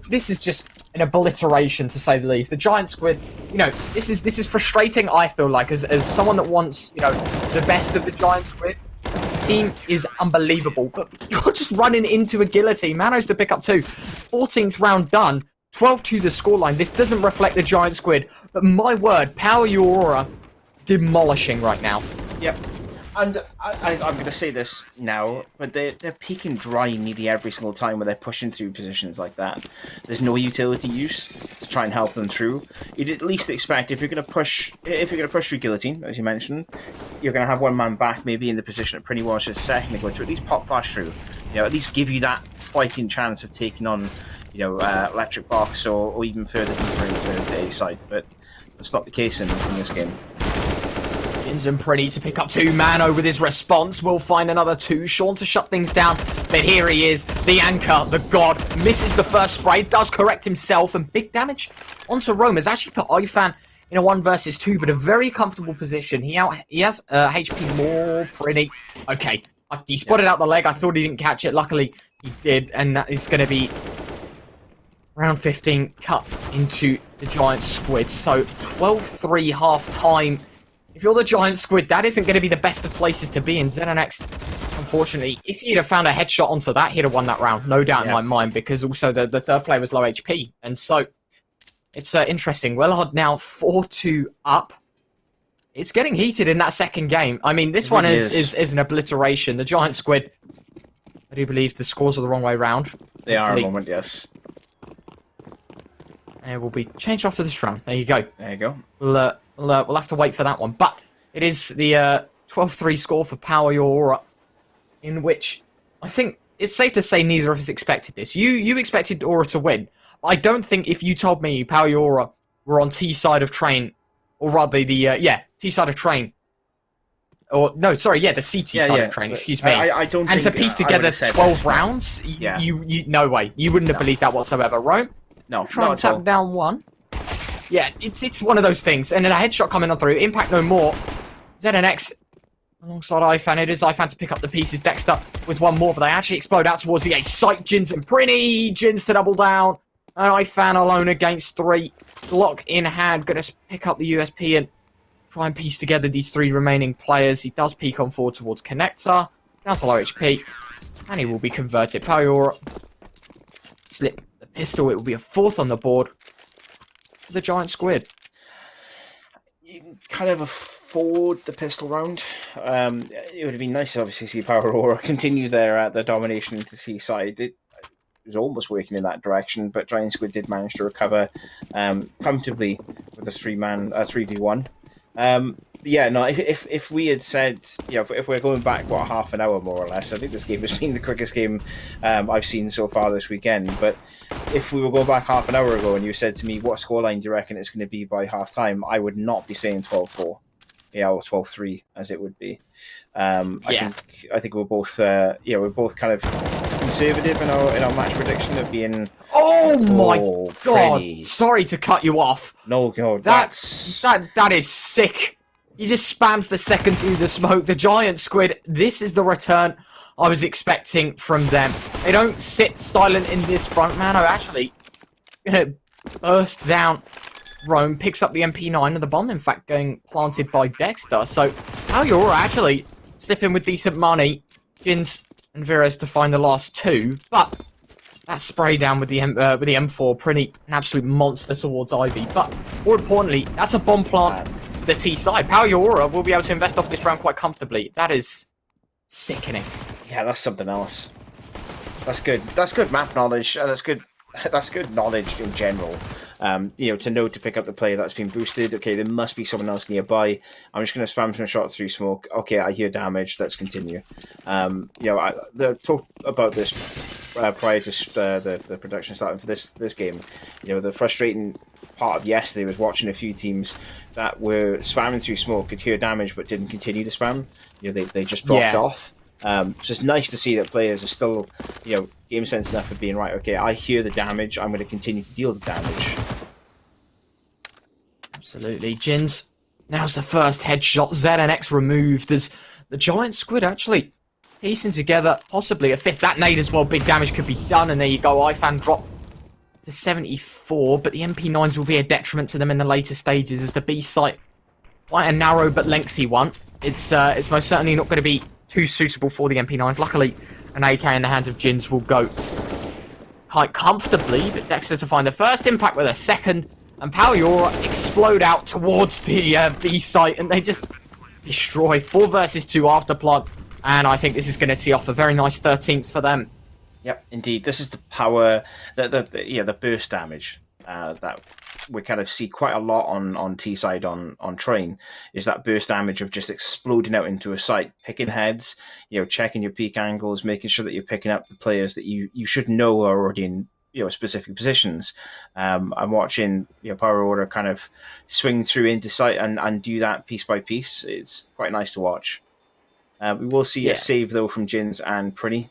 this is just an obliteration, to say the least. The Giant Squid, you know, this is frustrating, I feel like, as someone that wants, you know, the best of the Giant Squid. This team is unbelievable, but you're just running into a guillotine. Manos to pick up 2. 14th round done. 12-2 the scoreline. This doesn't reflect the Giant Squid, but my word, Power Your Aura demolishing right now. Yep. And I'm going to say this now, but they're peeking dry nearly every single time when they're pushing through positions like that. There's no utility use to try and help them through. You'd at least expect if you're going to push through guillotine, as you mentioned, you're going to have one man back, maybe in the position that Pretty was just a second ago, to at least pop flash through. You know, at least give you that fighting chance of taking on, you know, electric box or even further deeper into the A side. But that's not the case in this game. And Pretty to pick up 2. Mano with his response will find another 2. Sean to shut things down, but here he is, the anchor, the god, misses the first spray, does correct himself, and big damage onto Rome. Has actually put iFan in a 1 versus 2, but a very comfortable position. He has HP more. Pretty. Okay, he spotted out the leg. I thought he didn't catch it. Luckily, he did, and that is going to be round 15 cut into the Giant Squid. So 12-3 half time. If you're the Giant Squid, that isn't going to be the best of places to be in. ZNX, unfortunately, if he'd have found a headshot onto that, he'd have won that round. No doubt in my mind, because also the third player was low HP. And so, it's interesting. Wellard now 4-2 up. It's getting heated in that second game. I mean, this one is an obliteration. The Giant Squid, I do believe the scores are the wrong way round. They are at the moment, yes. And will be changed after this round. There you go. There you go. We'll have to wait for that one. But it is the 12-3 score for Power Your Aura, in which I think it's safe to say neither of us expected this. You expected Aura to win. I don't think if you told me Power Your Aura were on T side of train, or rather the T side of train, or no, sorry, the CT side of train. Excuse me. I don't. And think, to piece together 12 rounds, you no way, you wouldn't have believed that whatsoever, right? No, try and tap down 1. Yeah, it's one of those things. And then a headshot coming on through. Impact no more. ZNX alongside iFan. It is iFan to pick up the pieces. Dexter with 1 more, but they actually explode out towards the A. Sight, Jins and Pretty. Jins to double down. And iFan alone against 3. Glock in hand. Gonna pick up the USP and try and piece together these 3 remaining players. He does peek on forward towards Connector. Down to low HP. And he will be converted. Power Your Aura. Slip the pistol. It will be a 4th on the board. The Giant Squid. You kind of afford the pistol round. It would have been nice to obviously see Power Aura continue their domination into C side. It was almost working in that direction, but Giant Squid did manage to recover comfortably with a 3v1. Yeah, no. If we had said, if we're going back half an hour more or less, I think this game has been the quickest game I've seen so far this weekend. But if we were going back half an hour ago and you said to me, what scoreline do you reckon it's going to be by half time, I would not be saying 12-4, or 12-3 as it would be. I think we're both kind of conservative in our match prediction of being. Oh my god! Pretty. Sorry to cut you off. No, God, that is sick. He just spams the second through the smoke. The giant squid. This is the return I was expecting from them. They don't sit silent in this front. Mano actually gonna burst down. Rome picks up the MP9 and the bomb, in fact, going planted by Dexter. So Aurora actually slipping with decent money. Jins and Virez to find the last two, but that spray down with the M4, pretty an absolute monster towards Ivy. But more importantly, that's a bomb plant the T side. Aurora will be able to invest off this round quite comfortably. That is sickening. Yeah, that's something else. That's good. That's good map knowledge. That's good. That's good knowledge in general. You know, to know to pick up the player that's been boosted. Okay, there must be someone else nearby. I'm just going to spam some shots through smoke. Okay, I hear damage. Let's continue. You know, the talk about this prior to the production starting for this game. You know, the frustrating part of yesterday was watching a few teams that were spamming through smoke, could hear damage, but didn't continue to spam. You know, they just dropped off. It's just nice to see that players are still, you know, game sense enough of being right. Okay, I hear the damage. I'm going to continue to deal the damage. Absolutely, Jins. Now's the first headshot. ZNX removed as the giant squid actually piecing together possibly a fifth. That nade as well. Big damage could be done, and there you go. IFAN drop to 74, but the MP9s will be a detriment to them in the later stages as the B site, quite a narrow but lengthy one. It's most certainly not going to be too suitable for the MP9s. Luckily, an AK in the hands of Jins will go quite comfortably, but Dexter to find the first impact with a second, and Aurora explode out towards the B site, and they just destroy 4 versus 2 after plant, and I think this is going to tee off a very nice 13th for them. Yep, indeed. This is the power, the burst damage that we kind of see quite a lot on T side on train, is that burst damage of just exploding out into a site, picking heads, you know, checking your peak angles, making sure that you're picking up the players that you should know are already in, you know, specific positions. I'm watching, you know, Power Order kind of swing through into site and do that piece by piece. It's quite nice to watch. We will see a save though from Jins and Prinny.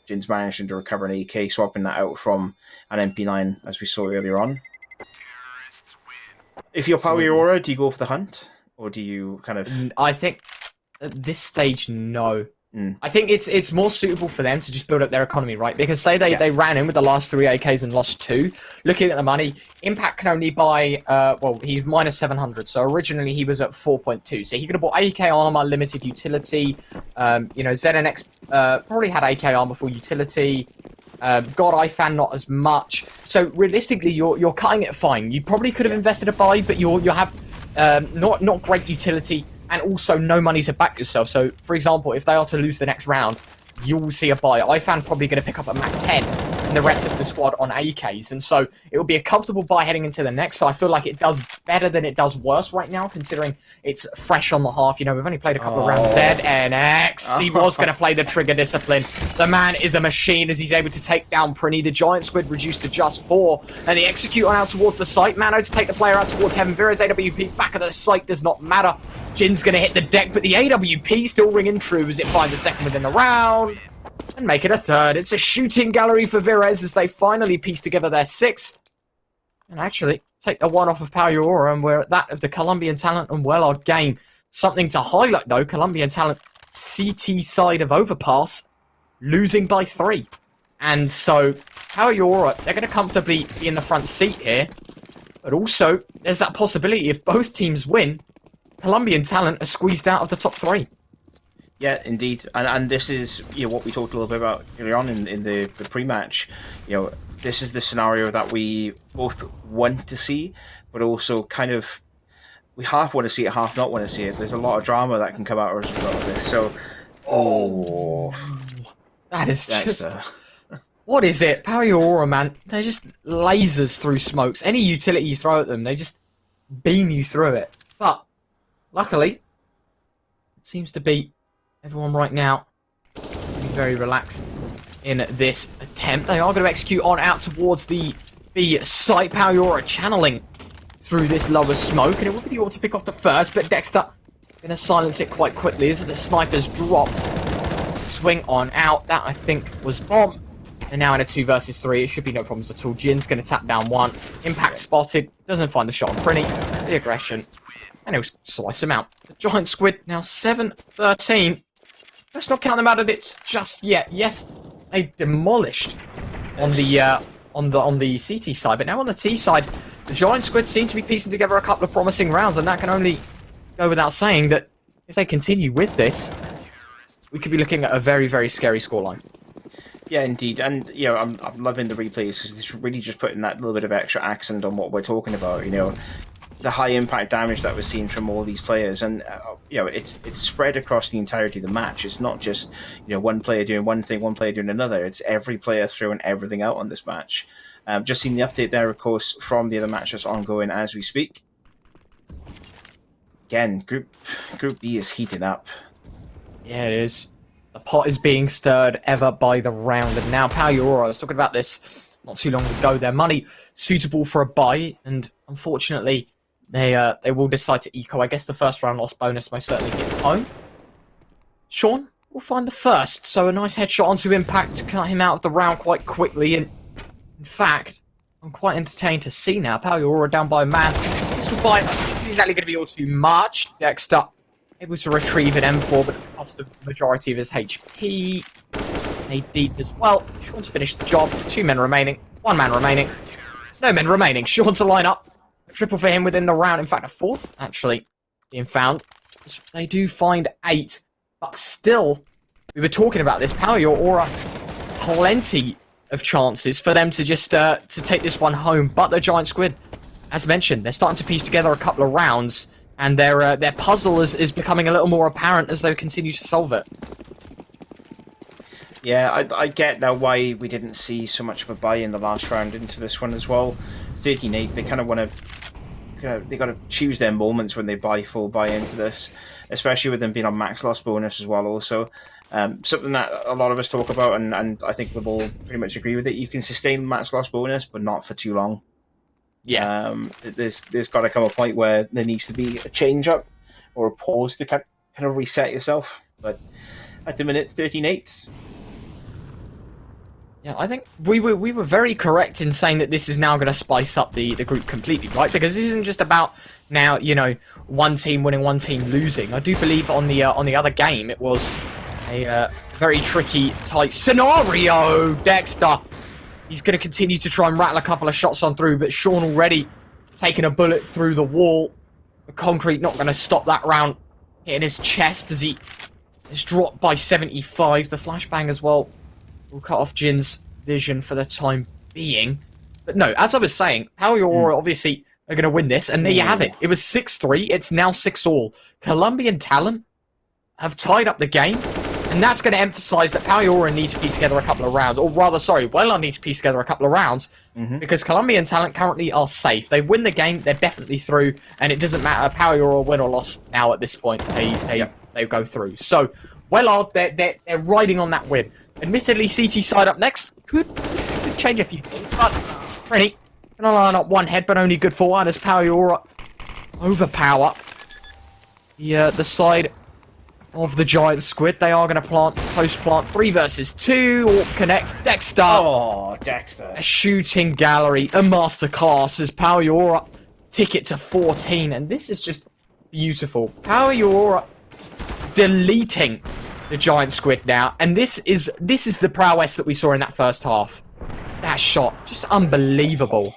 Jins managing to recover an AK, swapping that out from an MP9 as we saw earlier on. If you're Power Aurora, do you go for the hunt, or do you kind of? I think at this stage, no. I think it's more suitable for them to just build up their economy, right? Because say they ran in with the last 3 AKs and lost 2. Looking at the money, Impact can only buy, well, he's minus 700. So originally he was at 4.2. So he could have bought AK armor, limited utility. You know, ZNX probably had AK armor for utility. God, IFAN not as much. So realistically, you're cutting it fine. You probably could have invested a buy, but you have not great utility. And also no money to back yourself. So, for example, if they are to lose the next round, you will see a buy. IFAN probably going to pick up a Mac 10 and the rest of the squad on AKs. And so it will be a comfortable buy heading into the next. So I feel like it does better than it does worse right now, considering it's fresh on the half. You know, we've only played a couple of rounds. ZNX. He was going to play the trigger discipline. The man is a machine as he's able to take down Prinny. The giant squid reduced to just 4. And they execute on out towards the site. Mano to take the player out towards Heaven. Vera's AWP back at the site does not matter. Jin's going to hit the deck, but the AWP still ringing true as it finds a second within the round. And make it a third. It's a shooting gallery for Virez as they finally piece together their 6th. And actually, take the one off of Power Aurora, and we're at that of the Colombian Talent and Wellard game. Something to highlight, though, Colombian Talent CT side of Overpass, losing by 3. And so, Power Aurora, they're going to comfortably be in the front seat here. But also, there's that possibility if both teams win, Colombian Talent are squeezed out of the top 3. Yeah, indeed, and this is, you know, what we talked a little bit about earlier on in the pre-match. You know, this is the scenario that we both want to see, but also kind of we half want to see it, half not want to see it. There's a lot of drama that can come out as a result of this. So, that is just what is it? Power Aurora, man, they're just lasers through smokes. Any utility you throw at them, they just beam you through it. But luckily, it seems to be everyone right now very relaxed in this attempt. They are going to execute on out towards the B site. Power Aurora channeling through this lower smoke, and it would be the order to pick off the first, but Dexter going to silence it quite quickly as the snipers dropped. Swing on out. That, I think, was bomb. They're now in a 2 versus 3. It should be no problems at all. Jin's going to tap down one. Impact spotted. Doesn't find the shot on Prinny. The aggression. And he'll slice him out. The Giant Squid now 7-13. Let's not count them out of it just yet. Yes, they demolished on the CT side. But now on the T side, the Giant Squid seem to be piecing together a couple of promising rounds. And that can only go without saying that if they continue with this, we could be looking at a very, very scary scoreline. Yeah, indeed, and you know, I'm loving the replays because it's really just putting that little bit of extra accent on what we're talking about. You know, the high impact damage that we're seeing from all these players, and you know, it's spread across the entirety of the match. It's not just, you know, one player doing one thing, one player doing another. It's every player throwing everything out on this match. Just seen the update there, of course, from the other match that's ongoing as we speak. Again, Group B is heating up. Yeah, it is. The pot is being stirred ever by the round, and now Power Aurora, I was talking about this not too long ago, their money suitable for a buy, and unfortunately they will decide to eco. I guess the first round loss bonus most certainly hits home. Sean will find the first, so a nice headshot onto Impact to cut him out of the round quite quickly, and in fact, I'm quite entertained to see now. Power Aurora down by a man. This will buy, it's exactly going to be all too much. Dexter able to retrieve an M4, but at the cost of the majority of his HP. A deep as well. Sean's finished the job. 2 men remaining. 1 man remaining. No men remaining. Sean to line up. A triple for him within the round. In fact, a 4th, actually, being found. They do find 8. But still, we were talking about this. Power Aurora, plenty of chances for them to just to take this one home. But the Giant Squid, as mentioned, they're starting to piece together a couple of rounds. And their puzzle is becoming a little more apparent as they continue to solve it. Yeah, I get now why we didn't see so much of a buy in the last round into this one as well. 13-8, they kind of want to, they got to choose their moments when they full buy into this, especially with them being on max loss bonus as well. Also, something that a lot of us talk about, and I think we'll all pretty much agree with it. You can sustain max loss bonus, but not for too long. Yeah, there's got to come a point where there needs to be a change up or a pause to kind of reset yourself. But at the minute, 13-8. Yeah, I think we were very correct in saying that this is now going to spice up the group completely, right? Because this isn't just about now, you know, one team winning, one team losing. I do believe on the other game it was a very tricky, tight scenario. Dexter. He's going to continue to try and rattle a couple of shots on through, but Sean already taking a bullet through the wall. The concrete not going to stop that round. Hitting his chest as he is dropped by 75. The flashbang as well will cut off Jin's vision for the time being. But no, as I was saying, Power Aurora obviously are going to win this, and there you have it. It was 6-3. It's now 6-all. Colombian Talent have tied up the game. And that's going to emphasize that Power Aurora needs to piece together a couple of rounds. Or rather, sorry, Wellard needs to piece together a couple of rounds. Because Colombian Talent currently are safe. They win the game, they're definitely through. And it doesn't matter, Power Aurora win or loss now at this point. They go through. So, Wellard, they're riding on that win. Admittedly, CT side up next could change a few things. But, Rennie, gonna line up one head, but only good for one as Power Aurora overpower the side of the Giant Squid. They are going to post-plant 3 versus 2. Orc connects. Dexter. Oh, Dexter. A shooting gallery. A masterclass as Power Aurora ticket to 14. And this is just beautiful. Power Aurora deleting the Giant Squid now. And this is the prowess that we saw in that first half. That shot. Just unbelievable.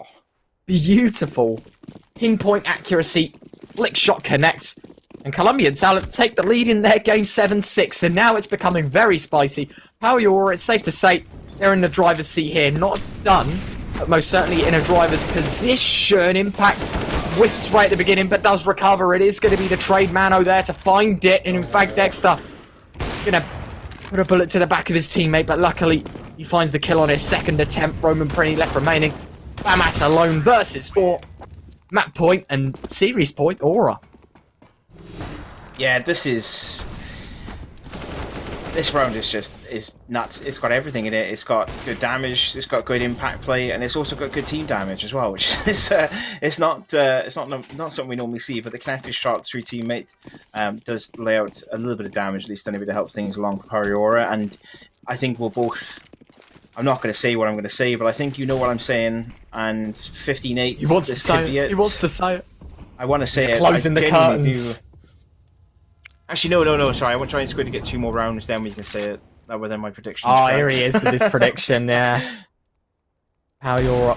Beautiful. Pinpoint accuracy. Flick shot connects. And Colombian Talent take the lead in their game 7-6, and now it's becoming very spicy. Power Aurora, it's safe to say, they're in the driver's seat here. Not done, but most certainly in a driver's position. Impact whiffs right at the beginning, but does recover. It is going to be the trade Mano there to find it, and in fact, Dexter going to put a bullet to the back of his teammate, but luckily he finds the kill on his second attempt. Roman Prinny left remaining. Bamas alone versus 4. Map point and series point, Aura. Yeah, this round is nuts. It's got everything in it. It's got good damage. It's got good impact play, and it's also got good team damage as well. Which is it's not something we normally see. But the connected shot through teammate does lay out a little bit of damage, at least anyway, to help things along for Power Aurora. And I think we'll both I'm not going to say what I'm going to say, but I think you know what I'm saying. And 15-8. He wants to this say could be it. He wants to say it. I want to say He's it. closing the curtains. Actually, no. Sorry, I want Giant Squid to get 2 more rounds. Then we can say it. That were then my predictions. Oh, here he is with this prediction. Yeah. How you're.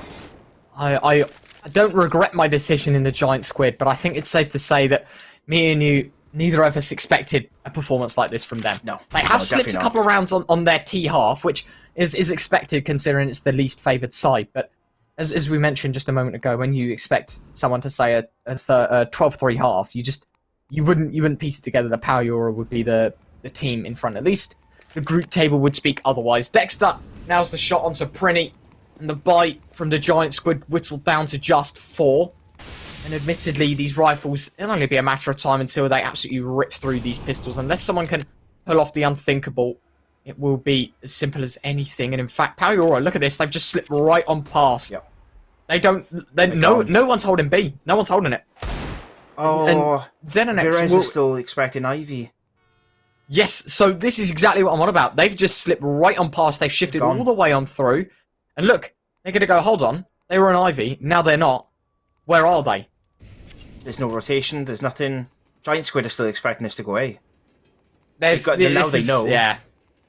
I don't regret my decision in the Giant Squid, but I think it's safe to say that me and you, neither of us expected a performance like this from them. No. They have slipped a couple of rounds on their T half, which is expected considering it's the least favoured side. But as we mentioned just a moment ago, when you expect someone to say a 12-3 half, you wouldn't piece it together that Power Euro would be the team in front. At least the group table would speak otherwise. Dexter, now's the shot onto Prinny, and the bite from the Giant Squid whittled down to just 4. And admittedly, these rifles, it'll only be a matter of time until they absolutely rip through these pistols. Unless someone can pull off the unthinkable, it will be as simple as anything. And in fact, Power Euro, look at this. They've just slipped right on past. Yep. No one's holding B. No one's holding it. Oh, Xenonex is still expecting Ivy. Yes, so this is exactly what I'm on about. They've just slipped right on past. They've shifted all the way on through. And look, they're going to go, hold on. They were an Ivy. Now they're not. Where are they? There's no rotation. There's nothing. Giant Squid are still expecting us to go A. Now they know. Yeah.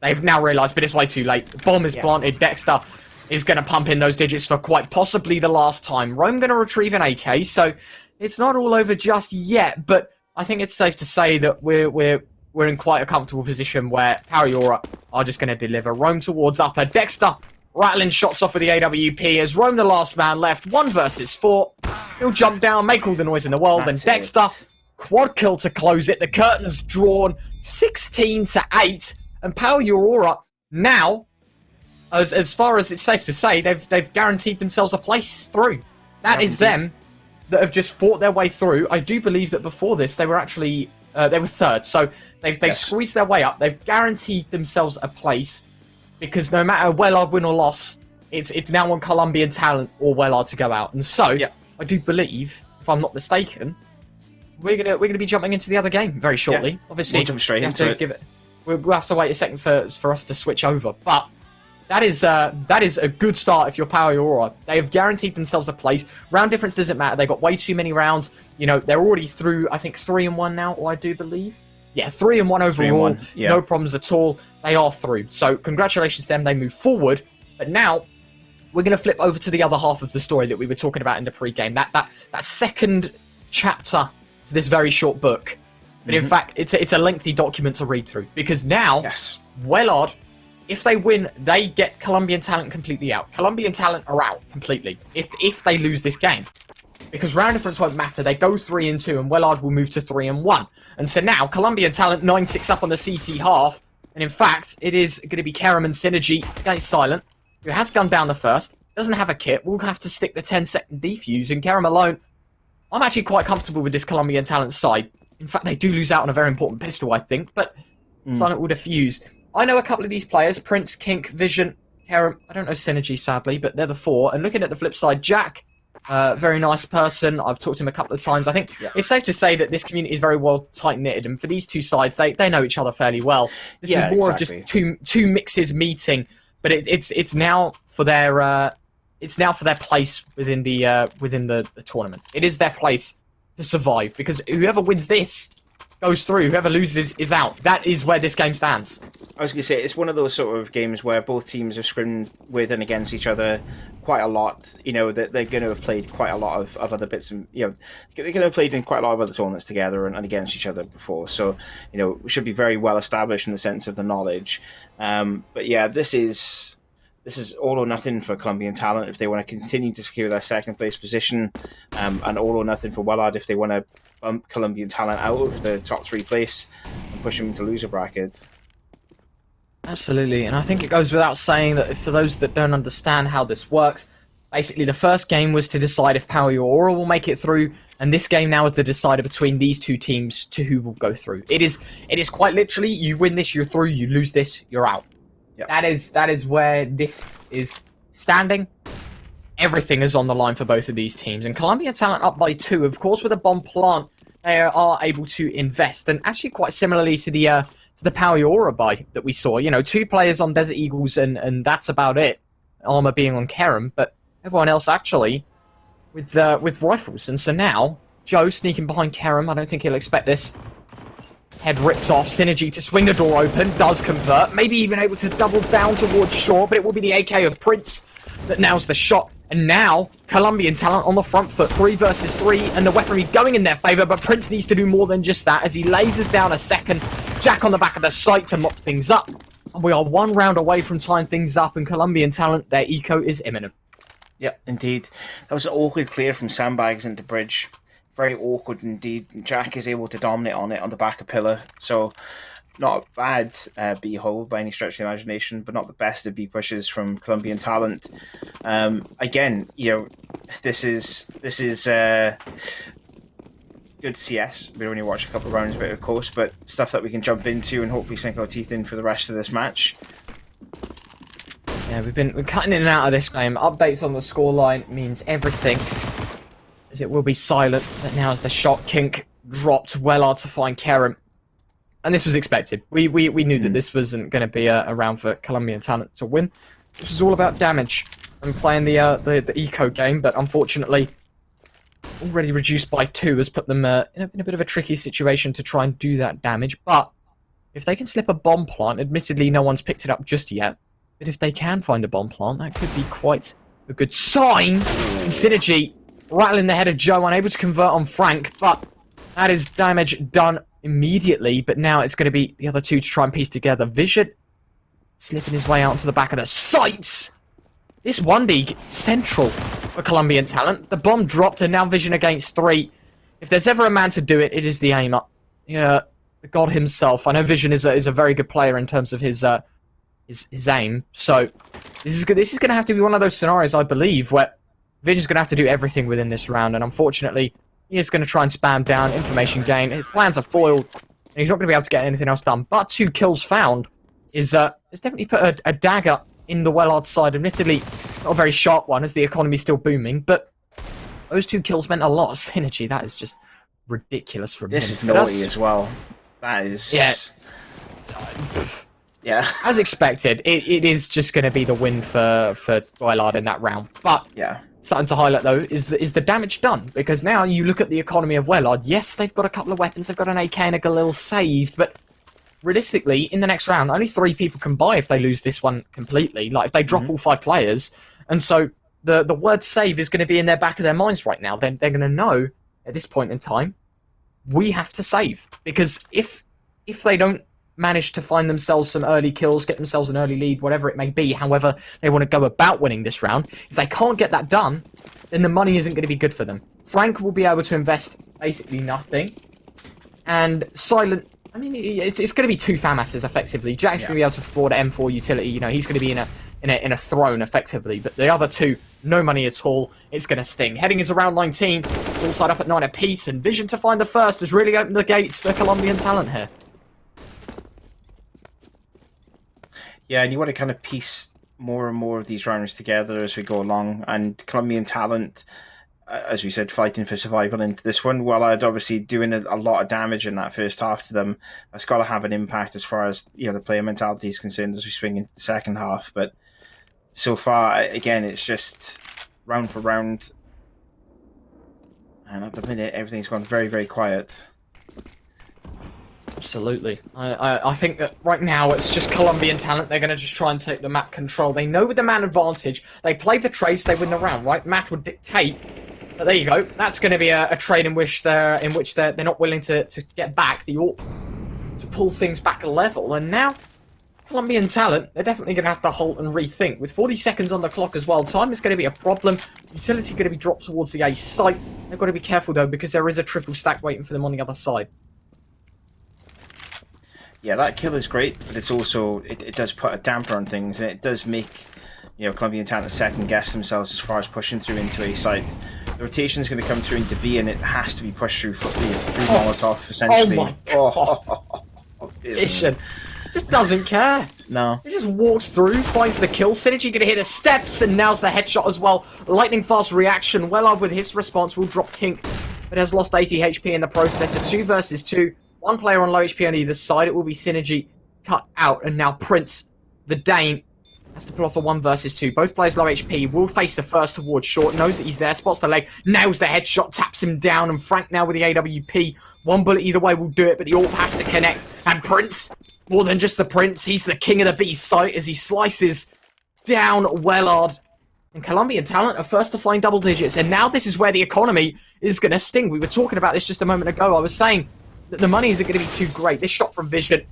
They've now realised, but it's way too late. The bomb is planted. Dexter is going to pump in those digits for quite possibly the last time. Rome going to retrieve an AK, so it's not all over just yet, but I think it's safe to say that we're in quite a comfortable position where Power Euro are just going to deliver. Rome towards upper. Dexter rattling shots off of the AWP as Rome, the last man left. 1 versus 4. He'll jump down, make all the noise in the world, and Dexter, quad kill to close it. The curtain's drawn 16-8, and Power Euro now, as far as it's safe to say, they've guaranteed themselves a place through. That is them that have just fought their way through. I do believe that before this they were actually they were third, so they've squeezed their way up. They've guaranteed themselves a place because no matter Wellard win or loss, it's now on Colombian Talent or Wellard to go out. And so I do believe, if I'm not mistaken, we're gonna be jumping into the other game very shortly. Obviously, we'll jump straight into it. We'll have to wait a second for us to switch over, but. That is a good start if you're Power Euro. They have guaranteed themselves a place. Round difference doesn't matter. They got way too many rounds. You know, they're already through, I think, 3-1 now, or I do believe. Yeah, 3-1 overall. 3-1, yeah. No problems at all. They are through. So congratulations to them. They move forward. But now we're going to flip over to the other half of the story that we were talking about in the pre-game. That second chapter to this very short book. But in fact, it's a lengthy document to read through. Because now, Wellard, if they win, they get Colombian Talent completely out. Colombian Talent are out completely if they lose this game. Because round difference won't matter. They go 3-2 and Wellard will move to 3-1. And so now, Colombian Talent 9-6 up on the CT half. And in fact, it is going to be Kerem and Synergy against Silent, who has gunned down the first. Doesn't have a kit. We'll have to stick the 10-second defuse. And Kerem alone, I'm actually quite comfortable with this Colombian Talent side. In fact, they do lose out on a very important pistol, I think. But Silent will defuse. I know a couple of these players, Prince, Kink, Vision, Kerem. I don't know Synergy, sadly, but they're the 4. And looking at the flip side, Jack, very nice person. I've talked to him a couple of times. I think it's safe to say that this community is very well tight-knitted. And for these two sides, they know each other fairly well. This is more of just two mixes meeting. But it's now for their place within the tournament. It is their place to survive. Because whoever wins this goes through. Whoever loses is out. That is where this game stands. I was going to say, it's one of those sort of games where both teams have scrimmed with and against each other quite a lot. You know, that they're going to have played quite a lot of other bits, and they're going to have played in quite a lot of other tournaments together and against each other before. So, we should be very well established in the sense of the knowledge. But yeah, this is all or nothing for Colombian Talent if they want to continue to secure their second place position, and all or nothing for Wellard if they want to bump Colombian Talent out of the top 3 place and push them into loser bracket. Absolutely, and I think it goes without saying that for those that don't understand how this works, basically the first game was to decide if Power Euro will make it through, and this game now is the decider between these two teams to who will go through. It is quite literally, you win this, you're through, you lose this, you're out. Yep. That is where this is standing. Everything is on the line for both of these teams, and Colombian Talent up by 2. Of course, with a bomb plant, they are able to invest, and actually quite similarly to to the Power Aura buy that we saw. You know, 2 players on Desert Eagles, and that's about it. Armor being on Kerem, but everyone else actually with rifles. And so now, Joe sneaking behind Kerem. I don't think he'll expect this. Head ripped off. Synergy to swing the door open. Does convert. Maybe even able to double down towards Shaw, but it will be the AK of Prince that nails the shot. And now, Colombian talent on the front foot. 3 versus 3, and the weaponry going in their favour, but Prince needs to do more than just that as he lasers down a second. Jack on the back of the site to mop things up. And we are 1 round away from tying things up, and Colombian talent, their eco is imminent. Yeah, indeed. That was an awkward clear from Sandbags into Bridge. Very awkward indeed. Jack is able to dominate on it on the back of Pillar. So, not a bad B hole by any stretch of the imagination, but not the best of B pushes from Colombian talent. Again, you know, this is good CS. We only watched a couple of rounds of it, of course, but stuff that we can jump into and hopefully sink our teeth in for the rest of this match. Yeah, we're cutting in and out of this game. Updates on the scoreline means everything, as it will be silent. But now as the shot kink dropped, Wellard to find Kerem. And this was expected. We knew that this wasn't going to be a round for Colombian talent to win. This is all about damage and playing the eco game, but unfortunately, already reduced by 2 has put them in a bit of a tricky situation to try and do that damage. But if they can slip a bomb plant, admittedly no one's picked it up just yet, but if they can find a bomb plant, that could be quite a good sign. And Synergy rattling the head of Joe, unable to convert on Frank, but that is damage done immediately. But now it's going to be the other 2 to try and piece together. Vision slipping his way out onto the back of the sights. This 1D central for Colombian talent. The bomb dropped, and now Vision against 3. If there's ever a man to do it, it is the aimer. Yeah, the god himself. I know Vision is a very good player in terms of his aim. So this is going to have to be one of those scenarios, I believe, where Vision's going to have to do everything within this round. And unfortunately, he is going to try and spam down information gain. His plans are foiled, and he's not going to be able to get anything else done. But 2 kills found is definitely put a dagger in the Wellard side. Admittedly, not a very sharp one, as the economy's still booming, but those 2 kills meant a lot of synergy. That is just ridiculous from him. This is naughty as well. That is... Yeah. As expected, it is just going to be the win for Wellard in that round. But yeah, something to highlight, though, is the damage done. Because now you look at the economy of Wellard. Yes, they've got a couple of weapons. They've got an AK and a Galil saved, but realistically, in the next round, only 3 people can buy if they lose this one completely. Like, if they drop all 5 players. And so the word save is going to be in their back of their minds right now. They're going to know, at this point in time, we have to save. Because if they don't manage to find themselves some early kills, get themselves an early lead, whatever it may be, however they want to go about winning this round, if they can't get that done, then the money isn't going to be good for them. Frank will be able to invest basically nothing. And Silent... I mean, it's going to be 2 FAMASs effectively. Jack's going to be able to afford an M4 utility. You know, he's going to be in a throne effectively. But the other 2, no money at all. It's going to sting. Heading into round 19, it's all tied up at 9 apiece. And Vision to find the first has really opened the gates for Colombian talent here. Yeah, and you want to kind of piece more and more of these rounds together as we go along. And Colombian talent, as we said, fighting for survival into this one. While I'd obviously doing a lot of damage in that first half to them, that's got to have an impact as far as the player mentality is concerned as we swing into the second half. But so far, again, it's just round for round. And at the minute, everything's gone very, very quiet. Absolutely. I think that right now it's just Colombian talent. They're going to just try and take the map control. They know with the man advantage, they play the trades, they win the round, right? Math would dictate. But there you go. That's going to be a trade in which they're not willing to get back the AWP, to pull things back a level. And now, Colombian talent, they're definitely going to have to halt and rethink. With 40 seconds on the clock as well, time is going to be a problem. Utility going to be dropped towards the A site. They've got to be careful though, because there is a triple stack waiting for them on the other side. Yeah, that kill is great, but it's also it does put a damper on things, and it does make Colombian talent second guess themselves as far as pushing through into A site. The rotation is going to come through into B, and it has to be pushed through Molotov essentially. Oh my god! Vision just doesn't care. No, he just walks through, finds the kill. Synergy going to hit the steps, and now's the headshot as well. Lightning fast reaction. Wellard with his response will drop Kink, but has lost 80 HP in the process. A 2 versus 2. One player on low HP on either side. It will be Synergy cut out. And now Prince, the Dane, has to pull off a 1 versus 2. Both players low HP. Will face the first towards short. Knows that he's there. Spots the leg. Nails the headshot. Taps him down. And Frank now with the AWP. One bullet either way will do it. But the AWP has to connect. And Prince, more than just the Prince, he's the king of the B site as he slices down Wellard. And Colombian Talent are first to find double digits. And now this is where the economy is going to sting. We were talking about this just a moment ago. I was saying that the money isn't going to be too great. This shot from Vision,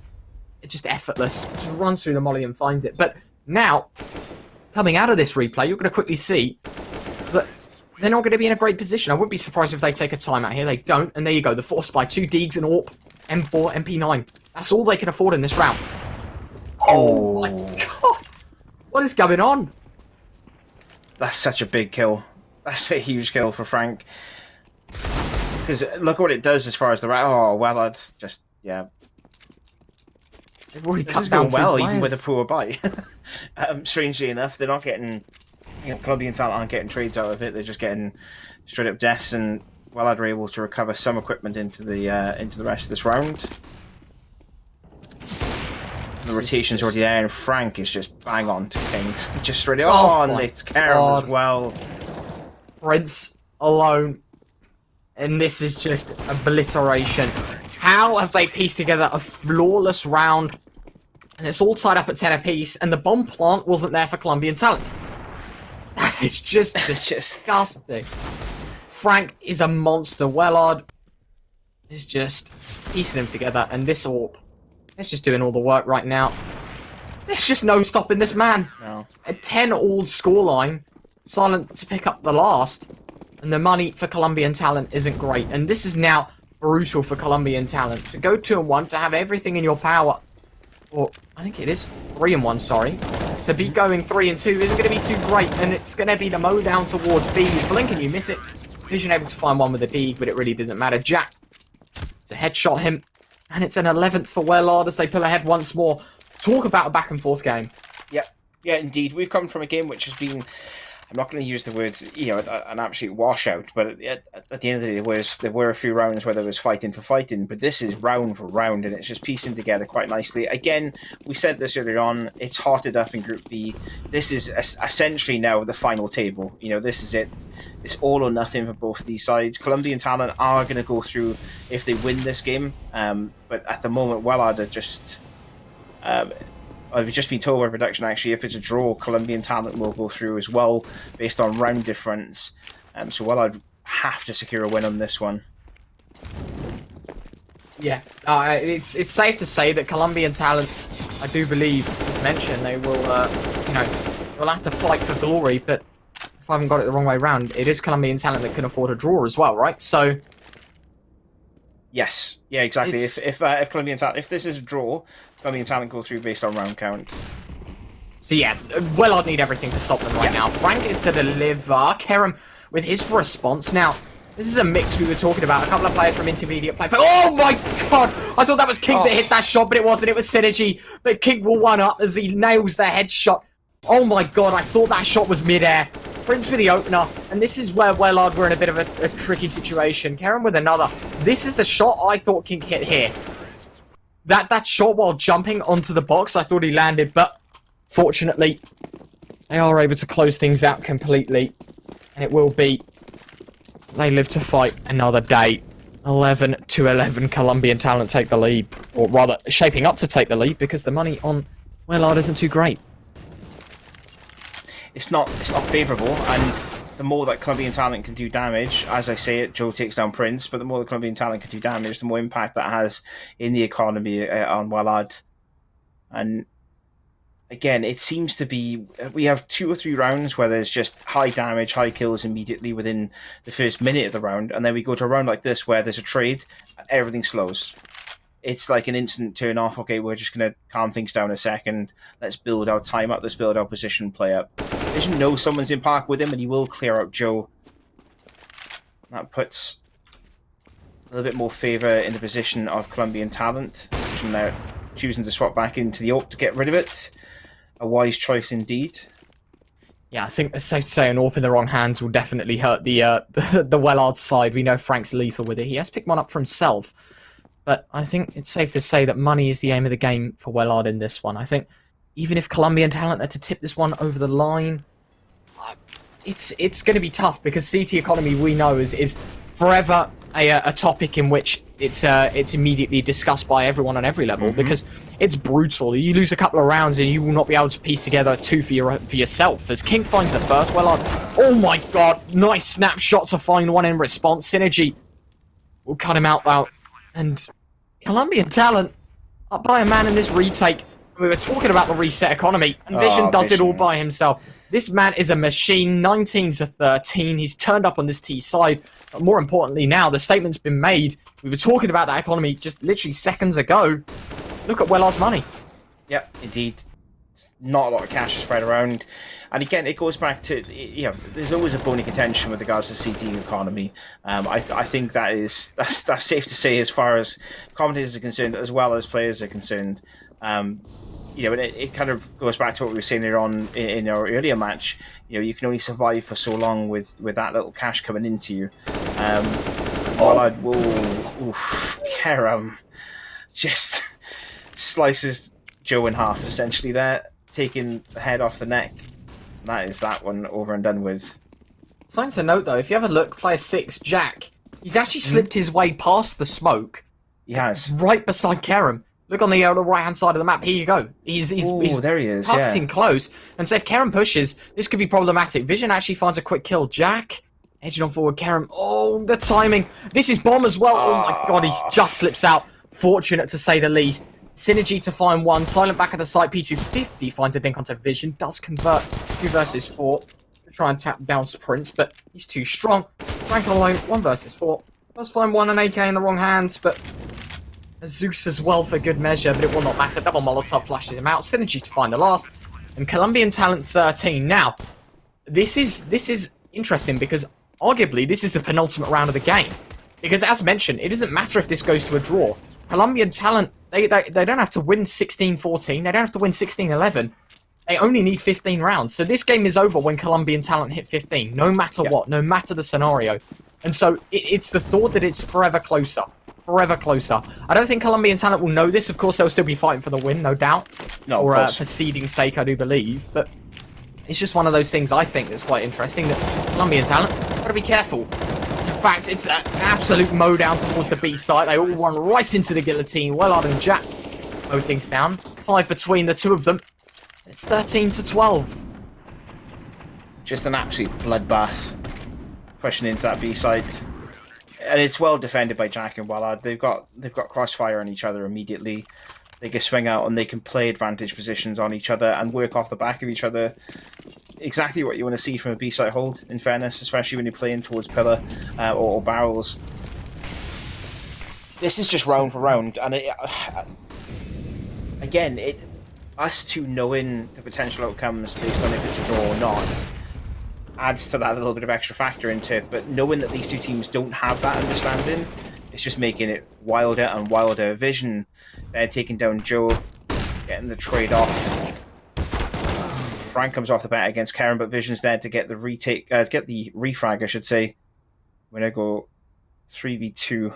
it's just effortless. Just runs through the molly and finds it. But now, coming out of this replay, you're going to quickly see that they're not going to be in a great position. I wouldn't be surprised if they take a timeout here. They don't. And there you go. The force by 2 Deegs and AWP, M4, MP9. That's all they can afford in this round. Oh my god. What is going on? That's such a big kill. That's a huge kill for Frank. Because look what it does as far as the right. Oh, well, just, yeah. They've already This cut is down going well, players. even with a poor buy. Strangely enough, they're not getting. Colombian Talent aren't getting trades out of it. They're just getting straight up deaths, and Wellard are able to recover some equipment into the rest of this round. The rotation's already there, and Frank is just bang on to Kings. Just straight on, it's Karam as well. Prince alone. And this is just obliteration. How have they pieced together a flawless round? And it's all tied up at 10 apiece, and the bomb plant wasn't there for Colombian Talent. It's just disgusting. Frank is a monster. Wellard is just piecing them together, and this AWP, it's just doing all the work right now. There's just no stopping this man. No. A 10-all scoreline. Silent to pick up the last. And the money for Colombian Talent isn't great. And this is now brutal for Colombian Talent. To go 2-1, to have everything in your power. Or, I think it is 3-1, sorry. To be going 3-2 isn't going to be too great. And it's going to be the mow down towards B. You blink and you miss it. Vision able to find one with a D, but it really doesn't matter. Jack to headshot him. And it's an 11th for Wellard as they pull ahead once more. Talk about a back and forth game. Yeah, indeed. We've come from a game which has been, I'm not going to use the words, an absolute washout, but at the end of the day, there were a few rounds where there was fighting for fighting, but this is round for round, and it's just piecing together quite nicely. Again, we said this earlier on, it's hotted up in Group B. This is essentially now the final table. This is it. It's all or nothing for both these sides. Colombian Talent are going to go through if they win this game, but at the moment, Wellard are just... I've just been told by production, actually, if it's a draw, Colombian Talent will go through as well, based on round difference. So Wellard have to secure a win on this one. Yeah, it's safe to say that Colombian Talent, I do believe, as mentioned, they will, will have to fight for glory, but if I haven't got it the wrong way around, it is Colombian Talent that can afford a draw as well, right? So... Yes, yeah, exactly. If Colombian Talent, if this is a draw, Colombian Talent go through based on round count. So yeah, Wellard need everything to stop them right now. Frank is to deliver. Kerem with his response. Now, this is a mix we were talking about. A couple of players from intermediate play. Oh my god! I thought that was King that hit that shot, but it wasn't. It was Synergy. But King will one up as he nails the headshot. Oh my god, I thought that shot was mid-air. Prince with the opener, and this is where Wellard were in a bit of a tricky situation. Kerem with another. This is the shot I thought King hit here. That shot while jumping onto the box, I thought he landed, but fortunately, they are able to close things out completely. And it will be, they live to fight another day. 11-11, Colombian Talent take the lead. Or rather, shaping up to take the lead, because the money on Wellard isn't too great. It's not favourable, and the more that Colombian Talent can do damage, as I say it, Joe takes down Prince, but the more the Colombian Talent can do damage, the more impact that has in the economy on Wellard. And again, it seems to be, we have 2 or 3 rounds where there's just high damage, high kills immediately within the first minute of the round, and then we go to a round like this where there's a trade, and everything slows. It's like an instant turn off. Okay, we're just going to calm things down a second. Let's build our time up. Let's build our position play up. Vision knows someone's in park with him, and he will clear out Joe. That puts a little bit more favour in the position of Colombian Talent. Vision now choosing to swap back into the AWP to get rid of it. A wise choice indeed. Yeah, I think it's safe to say an AWP in the wrong hands will definitely hurt the Wellard side. We know Frank's lethal with it. He has picked one up for himself. but I think it's safe to say that money is the aim of the game for Wellard in this one. I think even if Colombian Talent are to tip this one over the line, it's going to be tough because CT economy we know is forever a topic in which it's immediately discussed by everyone on every level because it's brutal. You lose a couple of rounds and you will not be able to piece together two for yourself. As King finds the first, Wellard, oh my god, nice snapshot to find one in response. Synergy will cut him out, and Colombian Talent up by a man in this retake. We were talking about the reset economy, and Vision does it all by himself. This man is a machine, 19 to 13. He's turned up on this T side. But more importantly now, the statement's been made. We were talking about that economy just literally seconds ago. Look at Wellard's money. Yep, indeed. Not a lot of cash spread around. And again, it goes back to, there's always a bone of contention with regards to CT economy. I think that's safe to say as far as commentators are concerned, as well as players are concerned. And it kind of goes back to what we were saying there on in our earlier match. You can only survive for so long with that little cash coming into you. Karam just slices Joe in half, essentially there, taking the head off the neck. That is that one over and done with. Something to note though, if you have a look, player 6, Jack, he's actually slipped his way past the smoke. He has. Right beside Karam. Look on the right-hand side of the map. Here you go. He's there he is, tucked in close. And so if Karam pushes, this could be problematic. Vision actually finds a quick kill. Jack, edging on forward. Karam, oh, the timing. This is Bomb as well. Oh my god, he just slips out. Fortunate to say the least. Synergy to find one. Silent back at the site. P250 finds a dink onto Vision. Does convert 2 versus 4. Try and tap down Sprints, but he's too strong. Frank alone, 1 versus 4. Does find one an AK in the wrong hands, but Zeus as well for good measure, but it will not matter. Double Molotov flashes him out. Synergy to find the last. And Colombian Talent 13. Now, this is interesting because arguably this is the penultimate round of the game. Because as mentioned, it doesn't matter if this goes to a draw. Colombian Talent, they don't have to win 16-14. They don't have to win 16-11. They only need 15 rounds. So this game is over when Colombian Talent hit 15, no matter what, no matter the scenario. And so it's the thought that it's forever closer. Forever closer. I don't think Colombian Talent will know this. Of course, they'll still be fighting for the win, no doubt. No, or for seeding's sake, I do believe. But it's just one of those things I think that's quite interesting. That Colombian Talent, got to be careful. In fact, it's an absolute mow down towards the B site. They all run right into the guillotine. Wellard and Jack mow things down. 5 between the two of them. It's 13 to 12. Just an absolute bloodbath. Pushing into that B site. And it's well defended by Jack and Wellard. They've got crossfire on each other immediately. They can swing out and they can play advantage positions on each other and work off the back of each other. Exactly what you want to see from a B-site hold, in fairness, especially when you're playing towards pillar or barrels. This is just round for round, and us two knowing the potential outcomes based on if it's a draw or not adds to that a little bit of extra factor into it, but knowing that these two teams don't have that understanding, it's just making it wilder and wilder. Vision taking down Joe, getting the trade off. Frank comes off the bat against Karen, but Vision's there to get the get the refrag, I should say. We're gonna go 3v2.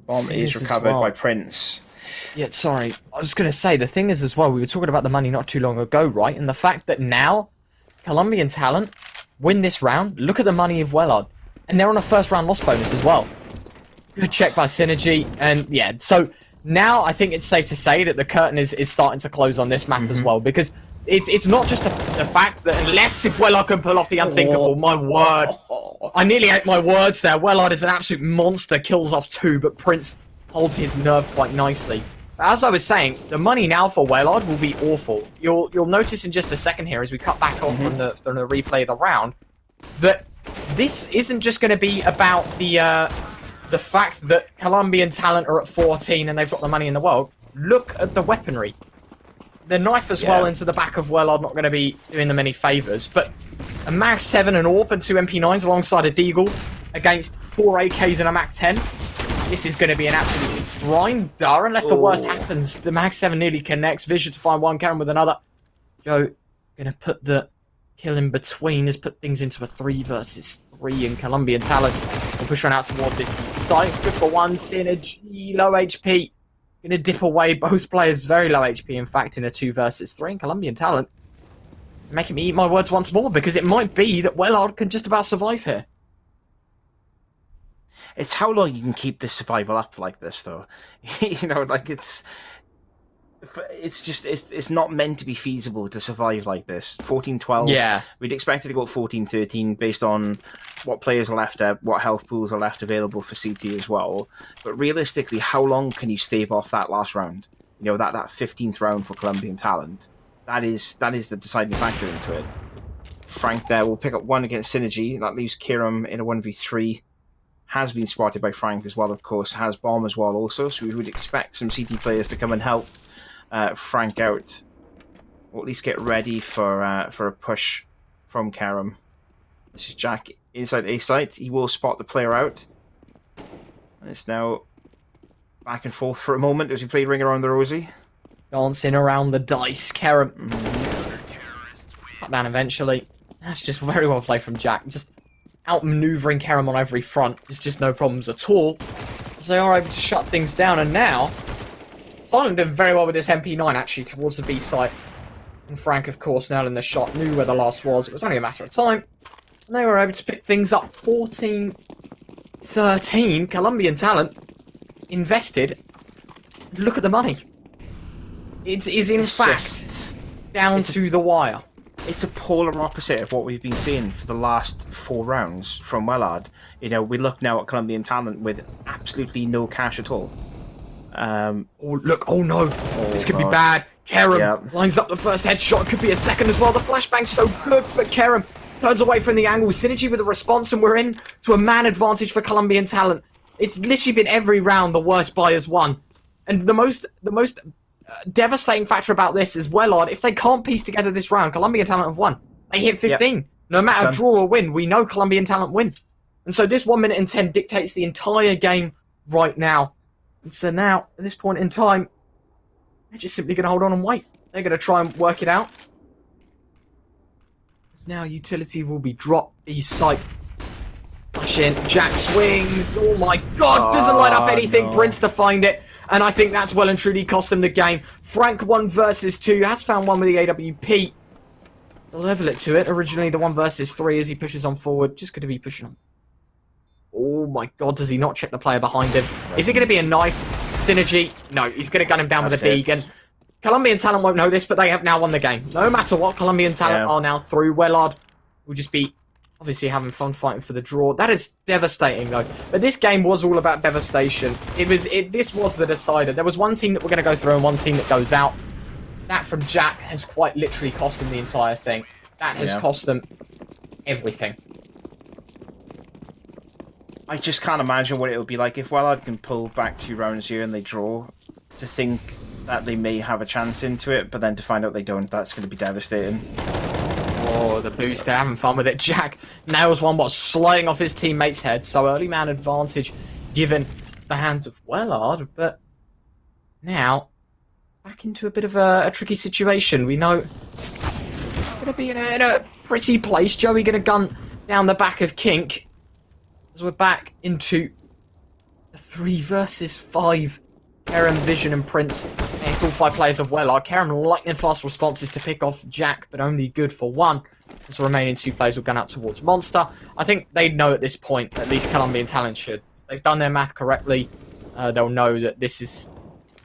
Bomb is recovered by Prince. Yeah, sorry. I was gonna say, the thing is as well, we were talking about the money not too long ago, right? And the fact that now Colombian Talent win this round. Look at the money of Wellard. And they're on a first round loss bonus as well. Good check by Synergy. And yeah, so now I think it's safe to say that the curtain is starting to close on this map as well. Because it's not just the fact that unless if Wellard can pull off the unthinkable, my word. I nearly ate my words there. Wellard is an absolute monster, kills off 2, but Prince holds his nerve quite nicely. But as I was saying, the money now for Wellard will be awful. You'll notice in just a second here as we cut back off from the replay of the round that this isn't just going to be about the fact that Colombian Talent are at 14 and they've got the money in the world. Look at the weaponry. The knife as well into the back of Wellard not going to be doing them any favours. But a Mag 7 and AWP and 2 MP9s alongside a Deagle against 4 AKs and a Mag 10. This is going to be an absolute grinder unless the worst happens. The Mag 7 nearly connects. Vision to find one, Karen with another. Joe going to put the kill in between has put things into a 3 versus 3, and Colombian Talent will push on out towards it. Side good for 1, Synergy, low HP. Gonna dip away, both players very low HP, in fact, in a 2 versus 3, and Colombian Talent making me eat my words once more, because it might be that Wellard can just about survive here. It's how long you can keep this survival up like this, though. You know, like it's just it's not meant to be feasible to survive like this. 14-12. Yeah. We'd expect it to go 14-13 based on what players are left at, what health pools are left available for CT as well. But realistically, how long can you stave off that last round? You know, that 15th round for Colombian Talent. That is the deciding factor into it. Frank there will pick up 1 against Synergy. That leaves Kiram in a 1v3. Has been spotted by Frank as well, of course. Has bomb as well also, so we would expect some CT players to come and help Frank out. Or at least get ready for a push from Karam. This is Jack inside A site. He will spot the player out. And it's now back and forth for a moment as we play Ring Around the Rosie. Dancing around the dice, Karam. Cut down eventually. That's just very well played from Jack. Just outmaneuvering Karam on every front. There's just no problems at all, as they are able to shut things down. And now, Silent doing very well with this MP9 actually towards the B site. And Frank, of course, nailing the shot, knew where the last was. It was only a matter of time. And they were able to pick things up 14-13. Colombian Talent invested. Look at the money. It is in fact down to the wire. It's a polar opposite of what we've been seeing for the last 4 rounds from Wellard. You know, we look now at Colombian Talent with absolutely no cash at all. Oh, look, oh no, this could be bad. Karam lines up the first headshot, could be a second as well. The flashbang's so good, but Karam turns away from the angle. Synergy with a response, and we're in to a man advantage for Colombian Talent. It's literally been every round the worst buyers won. And the most devastating factor about this is Wellard, if they can't piece together this round, Colombian Talent have won. They hit 15. Yep. No matter draw or win, we know Colombian Talent win. And so this 1 minute and 10 dictates the entire game right now. And so now, at this point in time, they're just simply going to hold on and wait. They're going to try and work it out. Because now utility will be dropped. East site. Push in. Jack swings. Oh my god, doesn't light up anything. No. Prince to find it. And I think that's well and truly cost them the game. Frank 1 versus 2 has found one with the AWP. They'll level it to it. Originally the 1 versus 3 as he pushes on forward. Just going to be pushing on. Oh my god, does he not check the player behind him? Is it going to be a knife? Synergy? No, he's going to gun him down with a Deegan. Colombian Talent won't know this, but they have now won the game. No matter what, Colombian Talent are now through. Wellard will just be obviously having fun fighting for the draw. That is devastating, though. But this game was all about devastation. This was the decider. There was one team that we're going to go through and one team that goes out. That from Jack has quite literally cost them the entire thing. That has cost them everything. I just can't imagine what it would be like if Wellard can pull back 2 rounds here and they draw. To think that they may have a chance into it, but then to find out they don't, that's going to be devastating. Oh, the boost, they're having fun with it. Jack nails one while sliding off his teammate's head. So early man advantage given the hands of Wellard, but now back into a bit of a tricky situation. We know we're going to be in a pretty place. Joey going to gun down the back of Kink as we're back into a 3 versus 5. Karam, Vision, and Prince against all 5 players of Wellard. Karam lightning fast responses to pick off Jack, but only good for 1. As the remaining 2 players will gun out towards Monster. I think they know at this point, at least Colombian Talent should. They've done their math correctly. They'll know that this is,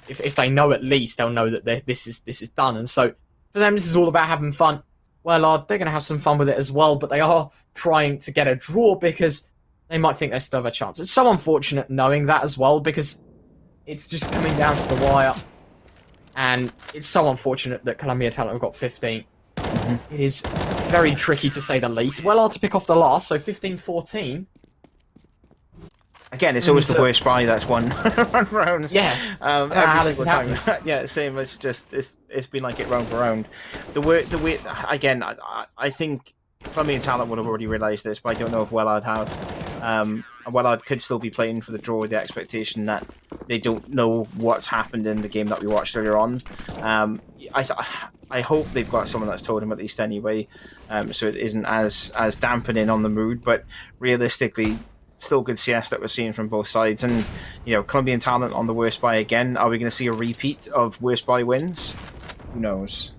if they know at least, they'll know that this is done. And so for them, this is all about having fun. Wellard, they're going to have some fun with it as well, but they are trying to get a draw because they might think they still have a chance. It's so unfortunate knowing that as well, because it's just coming down to the wire. And it's so unfortunate that Colombian Talent have got 15. It is very tricky to say the least. Wellard to pick off the last, so 15-14. Again, it's always the worst buy that's won rounds. Yeah. Every single time. Yeah, same. It's just it's been like it round for round. The way again, I think Colombian Talent would have already realised this, but I don't know if Wellard have. Wellard could still be playing for the draw with the expectation that they don't know what's happened in the game that we watched earlier on. I hope they've got someone that's told him at least anyway, so it isn't as dampening on the mood. But realistically, still good CS that we're seeing from both sides. And Colombian talent on the worst buy again. Are we going to see a repeat of worst buy wins? Who knows?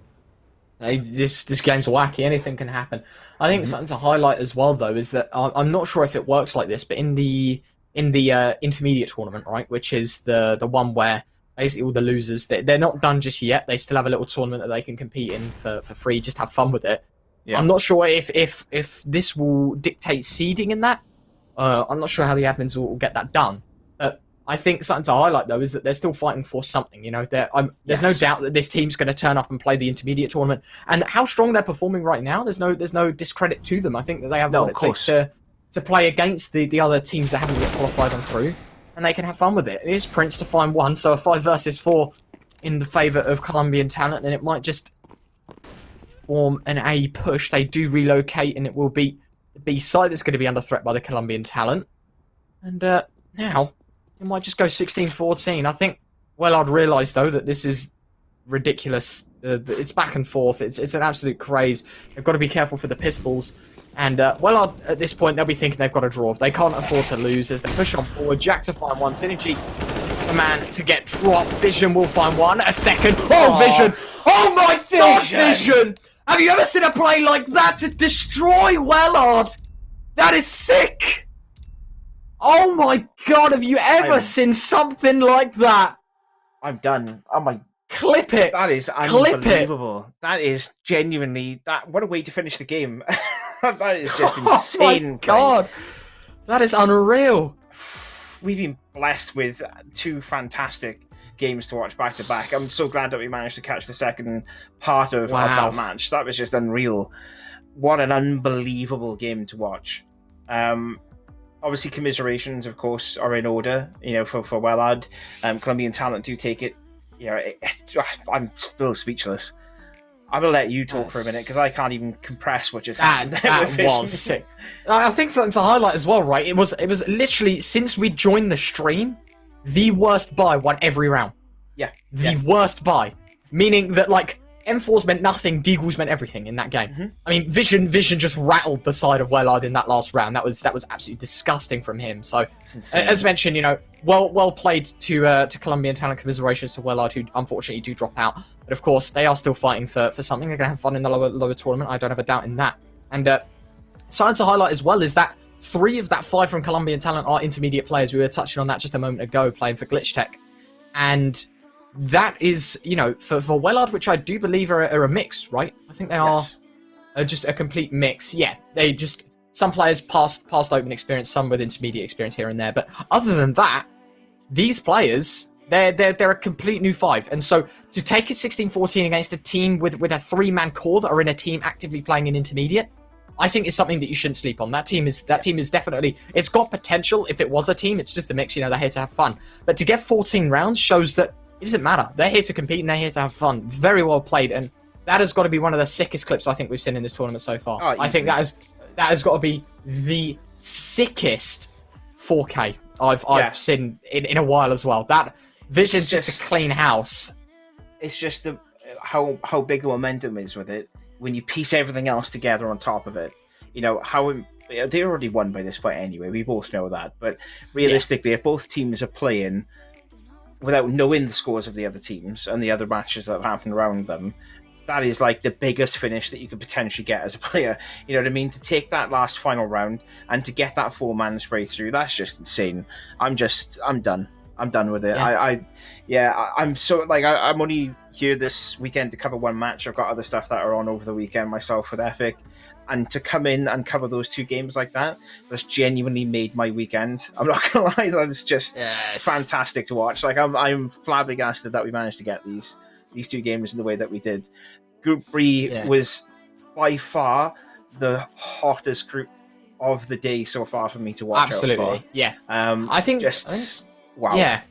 This game's wacky. Anything can happen. I think something to highlight as well, though, is that I'm not sure if it works like this, but in the intermediate tournament, right, which is the one where basically all the losers, they're not done just yet. They still have a little tournament that they can compete in for free. Just have fun with it. Yeah. I'm not sure if this will dictate seeding in that. I'm not sure how the admins will get that done. But I think something to highlight, though, is that they're still fighting for something. There's no doubt that this team's going to turn up and play the intermediate tournament. And how strong they're performing right now, there's no discredit to them. I think that they have what it takes to play against the other teams that haven't yet qualified on through. And they can have fun with it. It is Prince to find one, so a 5 versus 4 in the favour of Colombian talent, and it might just form an A push. They do relocate, and it will be the B side that's going to be under threat by the Colombian talent. And now, it might just go 16-14. I think Wellard realised, though, that this is ridiculous. It's back and forth. It's an absolute craze. They've got to be careful for the pistols. And Wellard, at this point, they'll be thinking they've got to draw. They can't afford to lose as they push on forward. Jack to find one. Synergy, the man to get dropped. Vision will find one. A second. Oh, Vision. Oh, my God, Vision. Have you ever seen a play like that to destroy Wellard? That is sick. Oh, my God. Have you ever seen something like that? I'm done. Oh, my. Clip it. That is unbelievable. That is genuinely... What a way to finish the game. That is just insane. Oh my God. That is unreal. We've been blessed with 2 fantastic games to watch back to back. I'm so glad that we managed to catch the second part of that match. That was just unreal. What an unbelievable game to watch. Obviously, commiserations, of course, are in order, for Wellard. Colombian talent do take it. I'm still speechless. I'm going to let you talk for a minute because I can't even compress what just happened. That was sick. I think something to highlight as well, right? It was literally, since we joined the stream, the worst buy won every round. Yeah. The worst buy. Meaning that, M4s meant nothing, Deagles meant everything in that game. Mm-hmm. I mean, Vision just rattled the side of Wellard in that last round. That was absolutely disgusting from him. So, as mentioned, well played to Colombian talent. Commiserations to Wellard, who unfortunately do drop out. But of course, they are still fighting for something. They're going to have fun in the lower tournament. I don't have a doubt in that. And something to highlight as well is that 3 of that 5 from Colombian talent are intermediate players. We were touching on that just a moment ago, playing for Glitch Tech. And that is, for Wellard, which I do believe are a mix, right? I think they are just a complete mix. Yeah, they just... Some players past open experience, some with intermediate experience here and there. But other than that, these players, they're a complete new 5. And so to take a 16-14 against a team with a 3-man core that are in a team actively playing in intermediate, I think is something that you shouldn't sleep on. That team is definitely... It's got potential. If it was a team, it's just a mix. They're here to have fun. But to get 14 rounds shows that it doesn't matter. They're here to compete and they're here to have fun. Very well played. And that has got to be one of the sickest clips I think we've seen in this tournament so far. I think that has got to be the sickest 4K I've seen in a while as well. That Vision's just a clean house. It's just how big the momentum is with it when you piece everything else together on top of it. They already won by this point anyway. We both know that. But realistically, if both teams are playing without knowing the scores of the other teams and the other matches that have happened around them, that is the biggest finish that you could potentially get as a player. You know what I mean? To take that last final round and to get that 4-man spray through, that's just insane. I'm done. I'm done with it. I'm so I'm only here this weekend to cover one match. I've got other stuff that are on over the weekend myself with Epic. And to come in and cover those 2 games like that's genuinely made my weekend. I'm not gonna lie, that's just fantastic to watch. I'm flabbergasted that we managed to get these 2 games in the way that we did. Group B was by far the hottest group of the day so far for me to watch. Absolutely, yeah. I think wow. Yeah.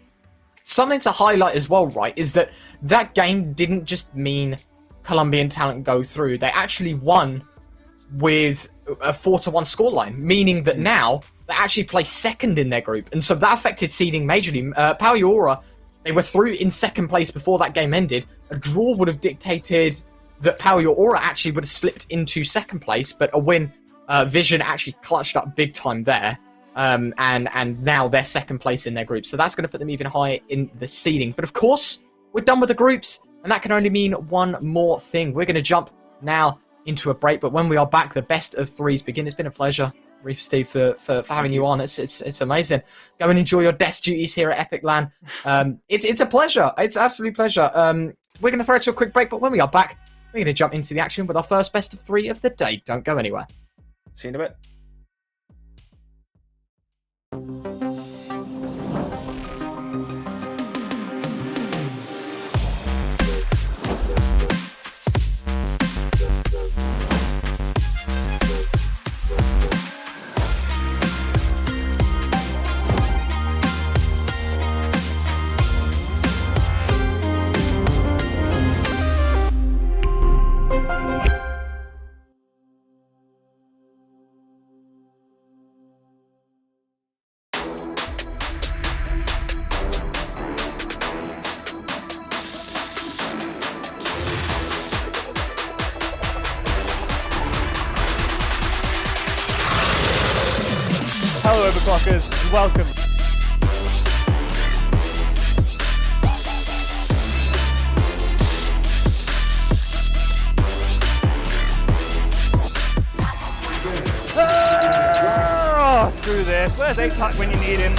Something to highlight as well, right, is that game didn't just mean Colombian talent go through. They actually won with a 4-1 scoreline, meaning that now that actually placed second in their group, and so that affected seeding majorly. Power Aura, they were through in second place before that game ended. A draw would have dictated that Power Aura actually would have slipped into second place, but a win, Vision actually clutched up big time there. And now they're second place in their group. So that's going to put them even higher in the seeding. But of course, we're done with the groups, and that can only mean one more thing. We're going to jump now into a break, but when we are back, the best of threes begin. It's been a pleasure, Reef Steve, for having you on. It's amazing. Go and enjoy your desk duties here at Epic.LAN. It's a pleasure. It's an absolute pleasure. We're going to throw it to a quick break, but when we are back, we're going to jump into the action with our first best of three of the day. Don't go anywhere. See you in a bit. Hello, Overclockers, and welcome. Oh, screw this. Where's ATAC when you need him?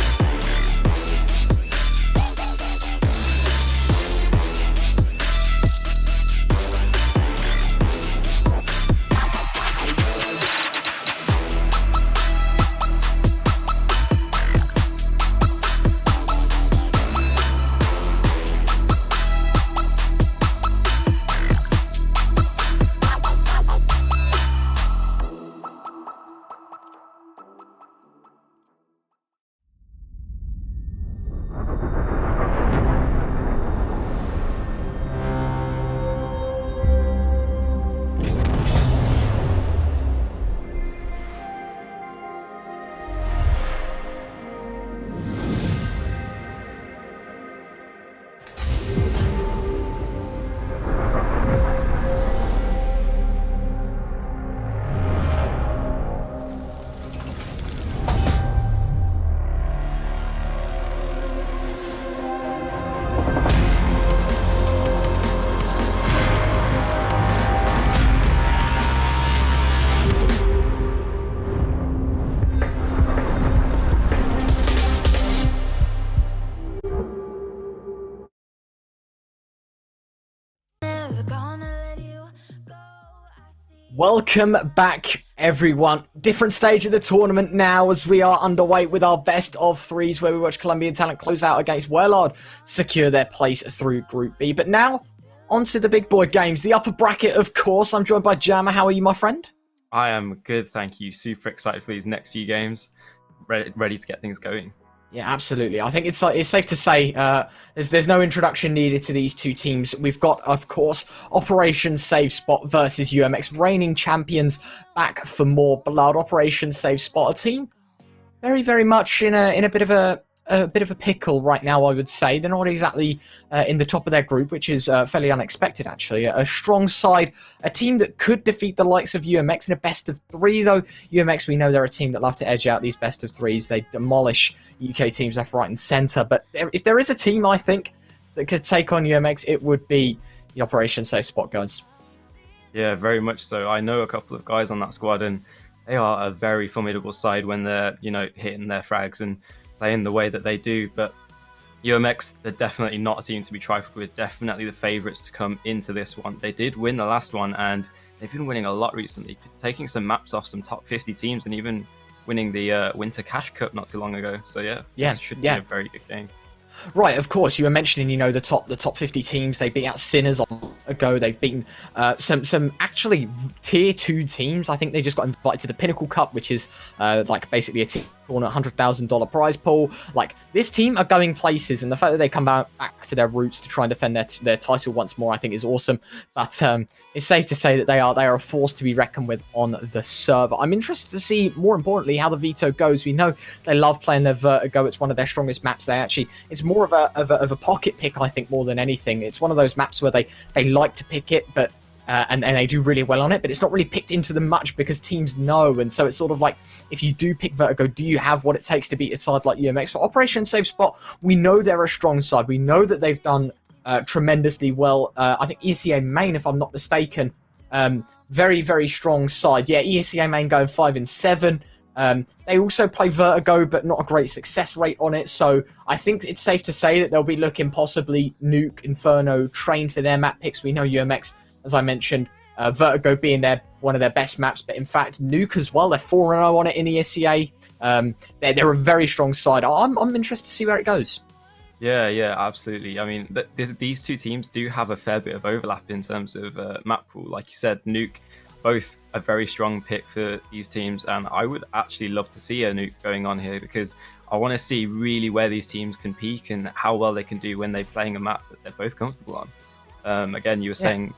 Welcome back, everyone. Different stage of the tournament now as we are underway with our best of threes, where we watch Colombian talent close out against Wellard, secure their place through Group B. But now, on to the big boy games. The upper bracket, of course. I'm joined by Jammer. How are you, my friend? I am good, thank you. Super excited for these next few games. Ready to get things going. Yeah, absolutely. I think it's safe to say there's no introduction needed to these two teams. We've got, of course, Operation Save Spot versus UMX, reigning champions, back for more blood. Operation Save Spot, a team very, very much in a bit of a pickle right now, I would say. They're not exactly in the top of their group, which is fairly unexpected, actually. A strong side, a team that could defeat the likes of UMX in a best of three, though. UMX, we know they're a team that love to edge out these best of threes. They demolish UK teams left, right, and centre. But if there is a team, I think, that could take on UMX, it would be the Operation Safe Spot guys. Yeah, very much so. I know a couple of guys on that squad, and they are a very formidable side when they're, hitting their frags and playing the way that they do. But UMX, they're definitely not a team to be trifled with. Definitely the favourites to come into this one. They did win the last one, and they've been winning a lot recently, taking some maps off some top 50 teams and even winning the Winter Cash Cup not too long ago. So this should be a very good game. Right, of course. You were mentioning, the top 50 teams. They beat out Sinners on ago. They've beaten some actually tier 2 teams. I think they just got invited to the Pinnacle Cup, which is basically a team corner, $100,000 prize pool. Like, this team are going places, and the fact that they come back to their roots to try and defend their title once more, I think is awesome. But it's safe to say that they are a force to be reckoned with on the server. I'm interested to see, more importantly, how the veto goes. We know they love playing their Vertigo. It's one of their strongest maps. It's more of a pocket pick, I think, more than anything. It's one of those maps where they like to pick it, but and they do really well on it, but it's not really picked into them much because teams know. And so it's sort of like, if you do pick Vertigo, do you have what it takes to beat a side like UMX? For Operation Safe Spot, we know they're a strong side. We know that they've done tremendously well. I think ESEA main, if I'm not mistaken, very, very strong side. Yeah, ESEA main going 5-7. They also play Vertigo, but not a great success rate on it. So I think it's safe to say that they'll be looking possibly Nuke, Inferno, Train for their map picks. We know UMX, as I mentioned, Vertigo being one of their best maps, but in fact Nuke as well. They're 4-0 on it in ESEA. They're a very strong side. I'm interested to see where it goes. Yeah, absolutely. I mean, these two teams do have a fair bit of overlap in terms of map pool. Like you said, Nuke, both a very strong pick for these teams, and I would actually love to see a Nuke going on here because I want to see really where these teams can peak and how well they can do when they're playing a map that they're both comfortable on. Again, you were saying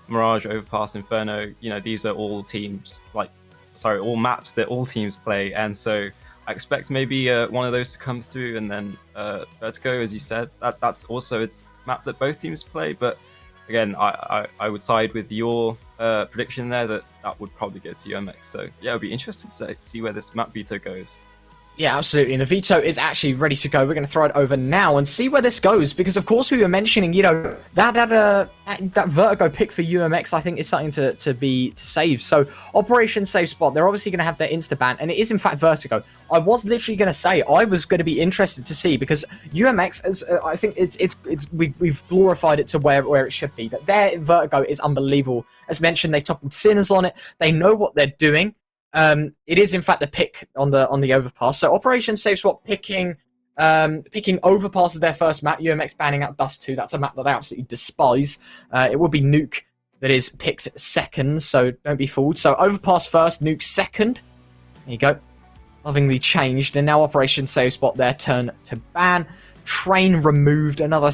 Mirage, Overpass, Inferno, these are all all maps that all teams play, and so I expect maybe one of those to come through, and then Vertigo, as you said, that's also a map that both teams play, but again, I would side with your prediction there that would probably go to UMX, so yeah, it'll be interesting to see where this map veto goes. Yeah, absolutely. And the veto is actually ready to go. We're going to throw it over now and see where this goes. Because, of course, we were mentioning, that Vertigo pick for UMX, I think, is something to save. So, Operation Safe Spot, they're obviously going to have their insta-ban. And it is, in fact, Vertigo. I was literally going to say, I was going to be interested to see. Because UMX, I think we've glorified it to where it should be. That their Vertigo is unbelievable. As mentioned, they toppled Sinners on it. They know what they're doing. It is in fact the pick on the Overpass. So Operation Safe Spot picking Overpass as their first map. UMX banning out Dust 2. That's a map that I absolutely despise. It will be Nuke that is picked second, so don't be fooled. So Overpass first, Nuke second. There you go. Lovingly changed. And now Operation Safe Spot, their turn to ban. Train removed, another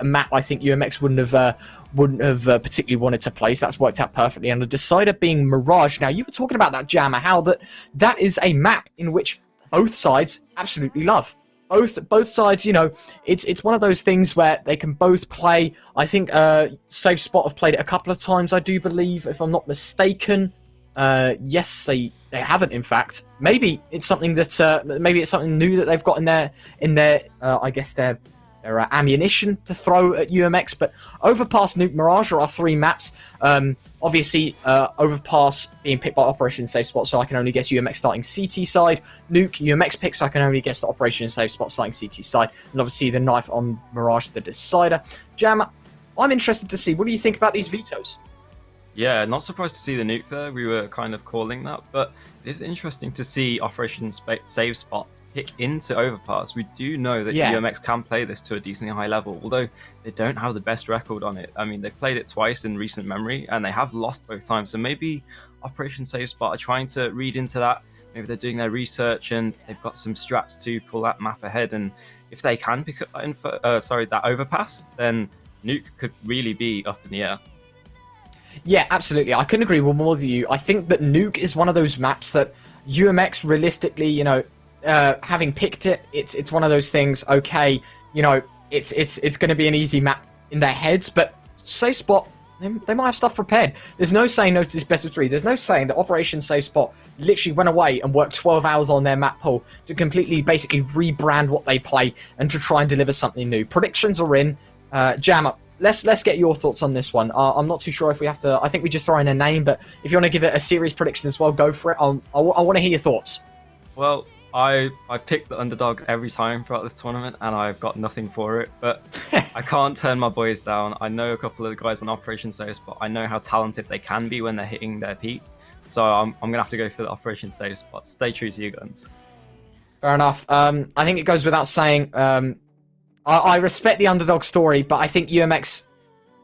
map I think UMX wouldn't have particularly wanted to play, so that's worked out perfectly. And the decider being Mirage. Now, you were talking about that, Jammer, how that is a map in which both sides absolutely love. Both sides, it's one of those things where they can both play. I think Safe Spot have played it a couple of times, I do believe, if I'm not mistaken. Yes, they haven't, in fact. Maybe it's something new that they've got in their I guess their ammunition to throw at UMX. But Overpass, Nuke, Mirage are our three maps. Obviously, Overpass being picked by Operation Safe Spot, so I can only guess UMX starting CT side. Nuke, UMX pick, so I can only guess the Operation Safe Spot starting CT side. And obviously the knife on Mirage, the decider. Jam, I'm interested to see, what do you think about these vetoes? Yeah, not surprised to see the Nuke there. We were kind of calling that, but it is interesting to see Operation Save Spot pick into Overpass. We do know that UMX can play this to a decently high level, although they don't have the best record on it. I mean, they've played it twice in recent memory, and they have lost both times. So maybe Operation Save Spot are trying to read into that. Maybe they're doing their research, and they've got some strats to pull that map ahead. And if they can pick up that Overpass, then Nuke could really be up in the air. Yeah, absolutely. I couldn't agree more with you. I think that Nuke is one of those maps that UMX realistically, having picked it, it's one of those things. Okay, it's going to be an easy map in their heads, but Safe Spot, they might have stuff prepared. There's no saying no to this best of three. There's no saying that Operation Safe Spot literally went away and worked 12 hours on their map pool to completely basically rebrand what they play and to try and deliver something new. Predictions are in. Jam up. Let's get your thoughts on this one. I'm not too sure if we have to. I think we just throw in a name, but if you want to give it a series prediction as well, go for it. I want to hear your thoughts. Well, I picked the underdog every time throughout this tournament, and I've got nothing for it. But I can't turn my boys down. I know a couple of the guys on Operation Safe Spot. I know how talented they can be when they're hitting their peak. So I'm gonna have to go for the Operation Safe Spot. Stay true to your guns. Fair enough. I think it goes without saying. I respect the underdog story, but I think UMX,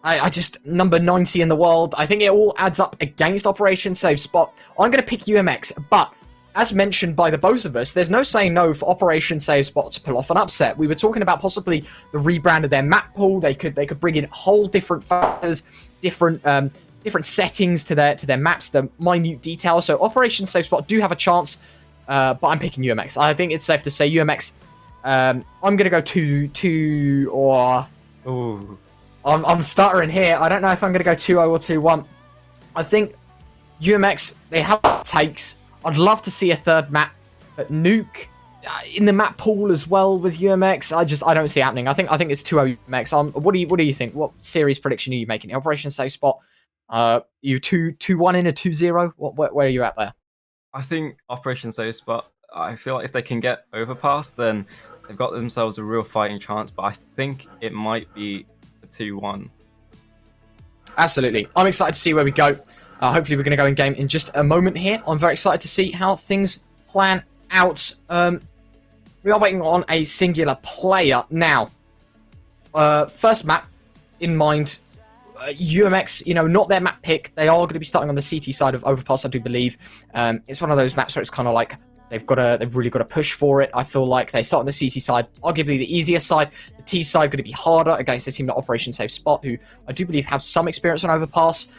I just, number 90 in the world, I think it all adds up against Operation Safe Spot. I'm going to pick UMX, but as mentioned by the both of us, there's no saying no for Operation Save Spot to pull off an upset. We were talking about possibly the rebrand of their map pool. They could bring in whole different factors, different settings to their maps, the minute details. So Operation Save Spot do have a chance, but I'm picking UMX. I think it's safe to say UMX. I'm gonna go 2 or. Ooh. I'm stuttering here. I don't know if I'm gonna go 2-0 or 2-1. I think UMX, they have what it takes. I'd love to see a third map, but Nuke in the map pool as well with UMX. I don't see it happening. I think it's 2-0 UMX. What do you think? What series prediction are you making? Operation Safe Spot. You 2-1 in a 2-0. Where are you at there? I think Operation Safe Spot. I feel like if they can get Overpass, then they've got themselves a real fighting chance. But I think it might be a 2-1. Absolutely. I'm excited to see where we go. Hopefully we're going to go in game in just a moment here. I'm very excited to see how things plan out. We are waiting on a singular player now. First map in mind, UMX, not their map pick. They are going to be starting on the CT side of Overpass, I do believe. It's one of those maps where it's kind of like they've really got to push for it. I feel like they start on the CT side, arguably the easier side. The T side going to be harder against a team like Operation Safe Spot, who I do believe have some experience on Overpass.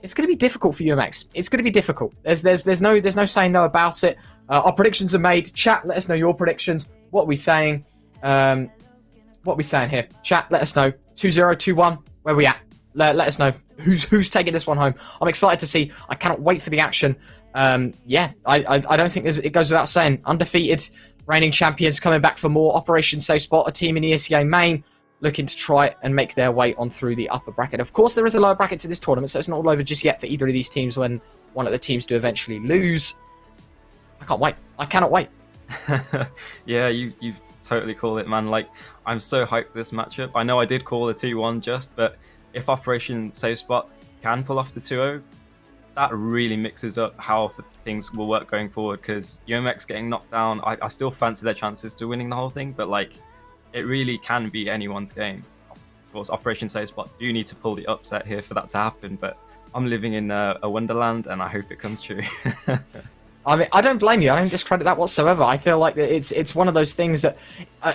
It's going to be difficult for UMX. It's going to be difficult. There's no saying no about it. Our predictions are made. Chat, let us know your predictions. What are we saying? What are we saying here? Chat, let us know. 2-0, 2-1. Where are we at? Let us know who's taking this one home. I'm excited to see. I cannot wait for the action. Yeah, I don't think it goes without saying. Undefeated, reigning champions coming back for more. Operation Safe Spot, a team in the ESEA main, looking to try and make their way on through the upper bracket. Of course, there is a lower bracket to this tournament, so it's not all over just yet for either of these teams when one of the teams do eventually lose. I can't wait. I cannot wait. Yeah, you've totally called it, man. Like, I'm so hyped for this matchup. I know I did call a 2-1 just, but if Operation Safe Spot can pull off the 2-0, that really mixes up how things will work going forward, because UMX getting knocked down, I still fancy their chances to winning the whole thing, but like, it really can be anyone's game. Of course, Operation Safe Spot do need to pull the upset here for that to happen, but I'm living in a wonderland, and I hope it comes true. I mean, I don't blame you. I don't discredit that whatsoever. I feel like that it's one of those things that,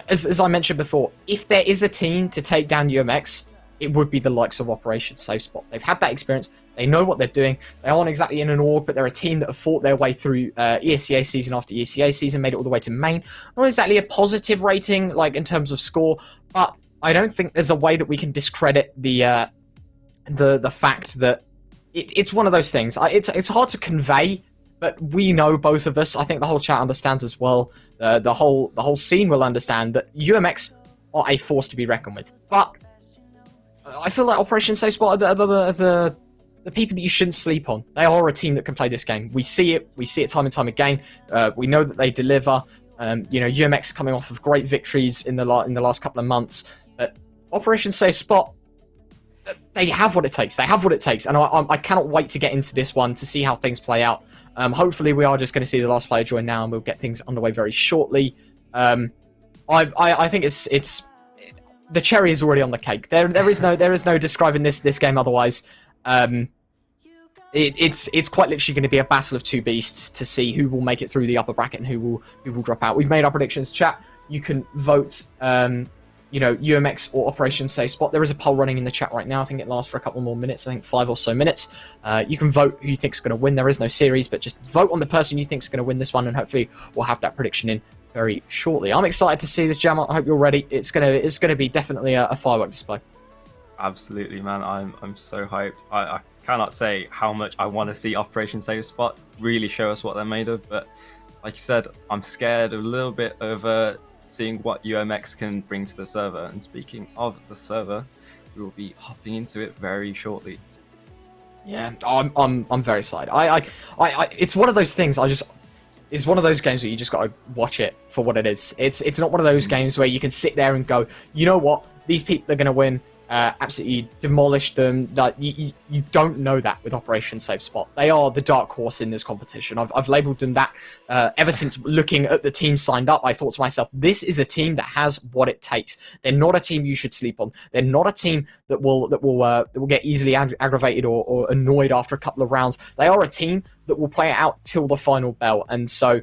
as I mentioned before, if there is a team to take down UMX, it would be the likes of Operation Safe Spot. They've had that experience. They know what they're doing. They aren't exactly in an org, but they're a team that have fought their way through ESEA season after ESEA season, made it all the way to main. Not exactly a positive rating, like in terms of score, but I don't think there's a way that we can discredit the fact that it's one of those things. It's hard to convey, but we know, both of us. I think the whole chat understands as well. The whole scene will understand that UMX are a force to be reckoned with. But I feel like Operation Safe Spot are the people that you shouldn't sleep on. They are a team that can play this game. We see it time and time again. We know that they deliver. UMX coming off of great victories in the last couple of months. But Operation Safe Spot, they have what it takes. They have what it takes, and I cannot wait to get into this one to see how things play out. Hopefully, we are just going to see the last player join now, and we'll get things underway very shortly. I think it's the cherry is already on the cake. There is no describing this game otherwise. It's quite literally going to be a battle of two beasts to see who will make it through the upper bracket and who will drop out. We've made our predictions. Chat, you can vote. UMX or Operation Safe Spot. There is a poll running in the chat right now. I think it lasts for a couple more minutes. I think 5 or so minutes. You can vote who you think is going to win. There is no series, but just vote on the person you think is going to win this one, and hopefully we'll have that prediction in very shortly. I'm excited to see this jam. I hope you're ready. It's gonna be definitely a firework display. Absolutely, man. I'm so hyped. I cannot say how much I want to see Operation Safe Spot really show us what they're made of, but like you said, I'm scared a little bit of seeing what UMX can bring to the server. And speaking of the server, we will be hopping into it very shortly. Yeah, I'm very excited. It's one of those things. It's one of those games where you just got to watch it for what it is. It's not one of those games where you can sit there and go, you know what, these people are going to win. absolutely demolished them. Like, you don't know that with Operation Safe Spot. They are the dark horse in this competition. I've labelled them that ever since looking at the team signed up. I thought to myself, this is a team that has what it takes. They're not a team you should sleep on. They're not a team that will get easily aggravated or annoyed after a couple of rounds. They are a team that will play it out till the final bell. And so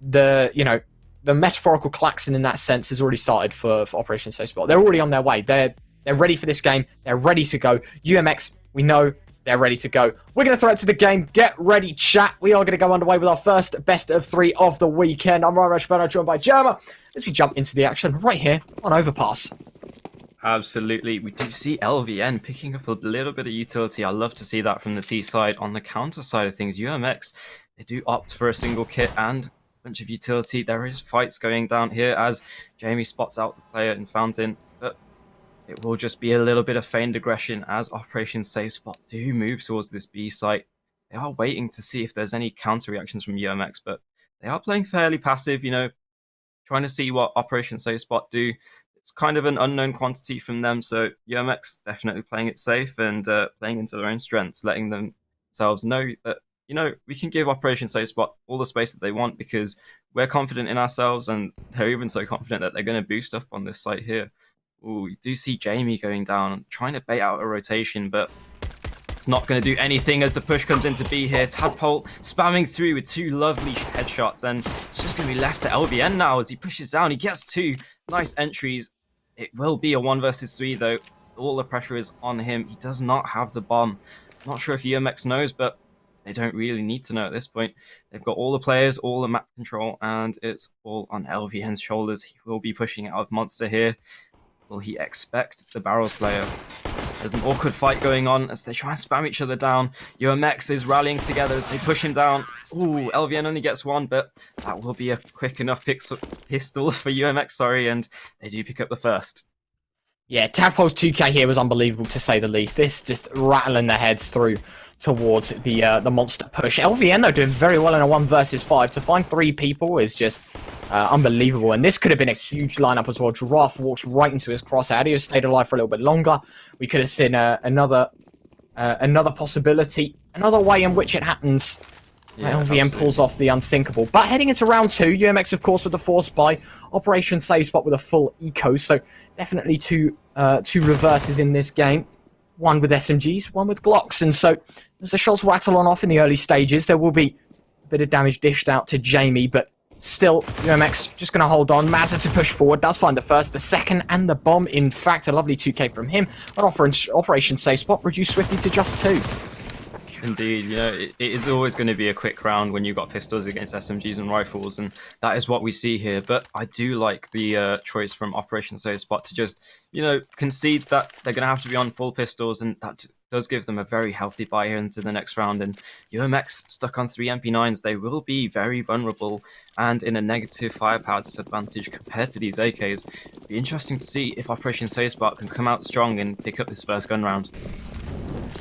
the metaphorical klaxon in that sense has already started for Operation Safe Spot. They're already on their way. They're ready for this game. They're ready to go. UMX, we know they're ready to go. We're going to throw it to the game. Get ready, chat. We are going to go underway with our first best of 3 of the weekend. I'm Ryan Rushburn, joined by Germa. As we jump into the action right here on Overpass. Absolutely. We do see LVN picking up a little bit of utility. I love to see that from the T side. On the counter side of things, UMX, they do opt for a single kit and a bunch of utility. There is fights going down here as Jamie spots out the player in Fountain, but it will just be a little bit of feigned aggression as Operation Safe Spot do move towards this B site. They are waiting to see if there's any counter reactions from UMX, but they are playing fairly passive, trying to see what Operation Safe Spot do. It's kind of an unknown quantity from them, so UMX definitely playing it safe and playing into their own strengths, letting themselves know that, we can give Operation Safe Spot all the space that they want because we're confident in ourselves, and they're even so confident that they're going to boost up on this site here. Ooh, you do see Jamie going down, trying to bait out a rotation, but it's not going to do anything as the push comes into B here. Tadpole spamming through with 2 lovely headshots, and it's just going to be left to LVN now as he pushes down. He gets 2 nice entries. It will be a 1 versus 3 though. All the pressure is on him. He does not have the bomb. Not sure if UMX knows, but they don't really need to know at this point. They've got all the players, all the map control, and it's all on LVN's shoulders. He will be pushing out of Monster here. Will he expect the Barrels player? There's an awkward fight going on as they try and spam each other down. UMX is rallying together as they push him down. Ooh, LVN only gets 1, but that will be a quick enough pistol for UMX, and they do pick up the first. Yeah, Tadpole's 2k here was unbelievable to say the least. This just rattling their heads through towards the monster push. LVN though doing very well in a 1 versus 5. To find 3 people is just unbelievable, and this could have been a huge lineup as well. Giraffe walks right into his crosshair. He has stayed alive for a little bit longer. We could have seen another possibility, another way in which it happens. Yeah, LVN absolutely pulls off the unthinkable. But heading into round 2, UMX of course with the force buy, Operation Safe Spot with a full eco. So definitely two reverses in this game. One with SMGs, one with Glocks. And so as the shots rattle on off in the early stages, there will be a bit of damage dished out to Jamie, but still, UMX just going to hold on. Mazza to push forward, does find the first, the second, and the bomb. In fact, a lovely 2k from him. An Operation Safe Spot reduced swiftly to just 2. Indeed, it is always going to be a quick round when you've got pistols against SMGs and rifles, and that is what we see here. But I do like the choice from Operation Safe Spot to just, concede that they're going to have to be on full pistols, and that does give them a very healthy buy here into the next round. And UMX stuck on 3 MP9s, they will be very vulnerable and in a negative firepower disadvantage compared to these AKs. It'll be interesting to see if Operation Safe Spot can come out strong and pick up this first gun round.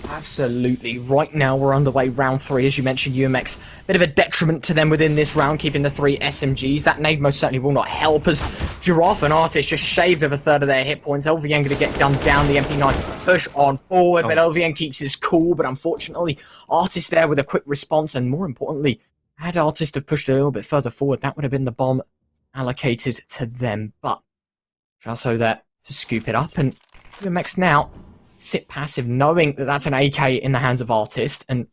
Absolutely. Right now we're underway round 3. As you mentioned, UMX, bit of a detriment to them within this round, keeping the 3 SMGs. That nade most certainly will not help as Giraffe and Artist just shaved of a third of their hit points. LVN going to get gunned down. The MP9 push on forward, but LVN keeps his cool. But unfortunately, Artist there with a quick response, and more importantly, had Artist have pushed a little bit further forward, that would have been the bomb allocated to them. But Jasso there to scoop it up, and UMX now sit passive, knowing that that's an AK in the hands of Artist, and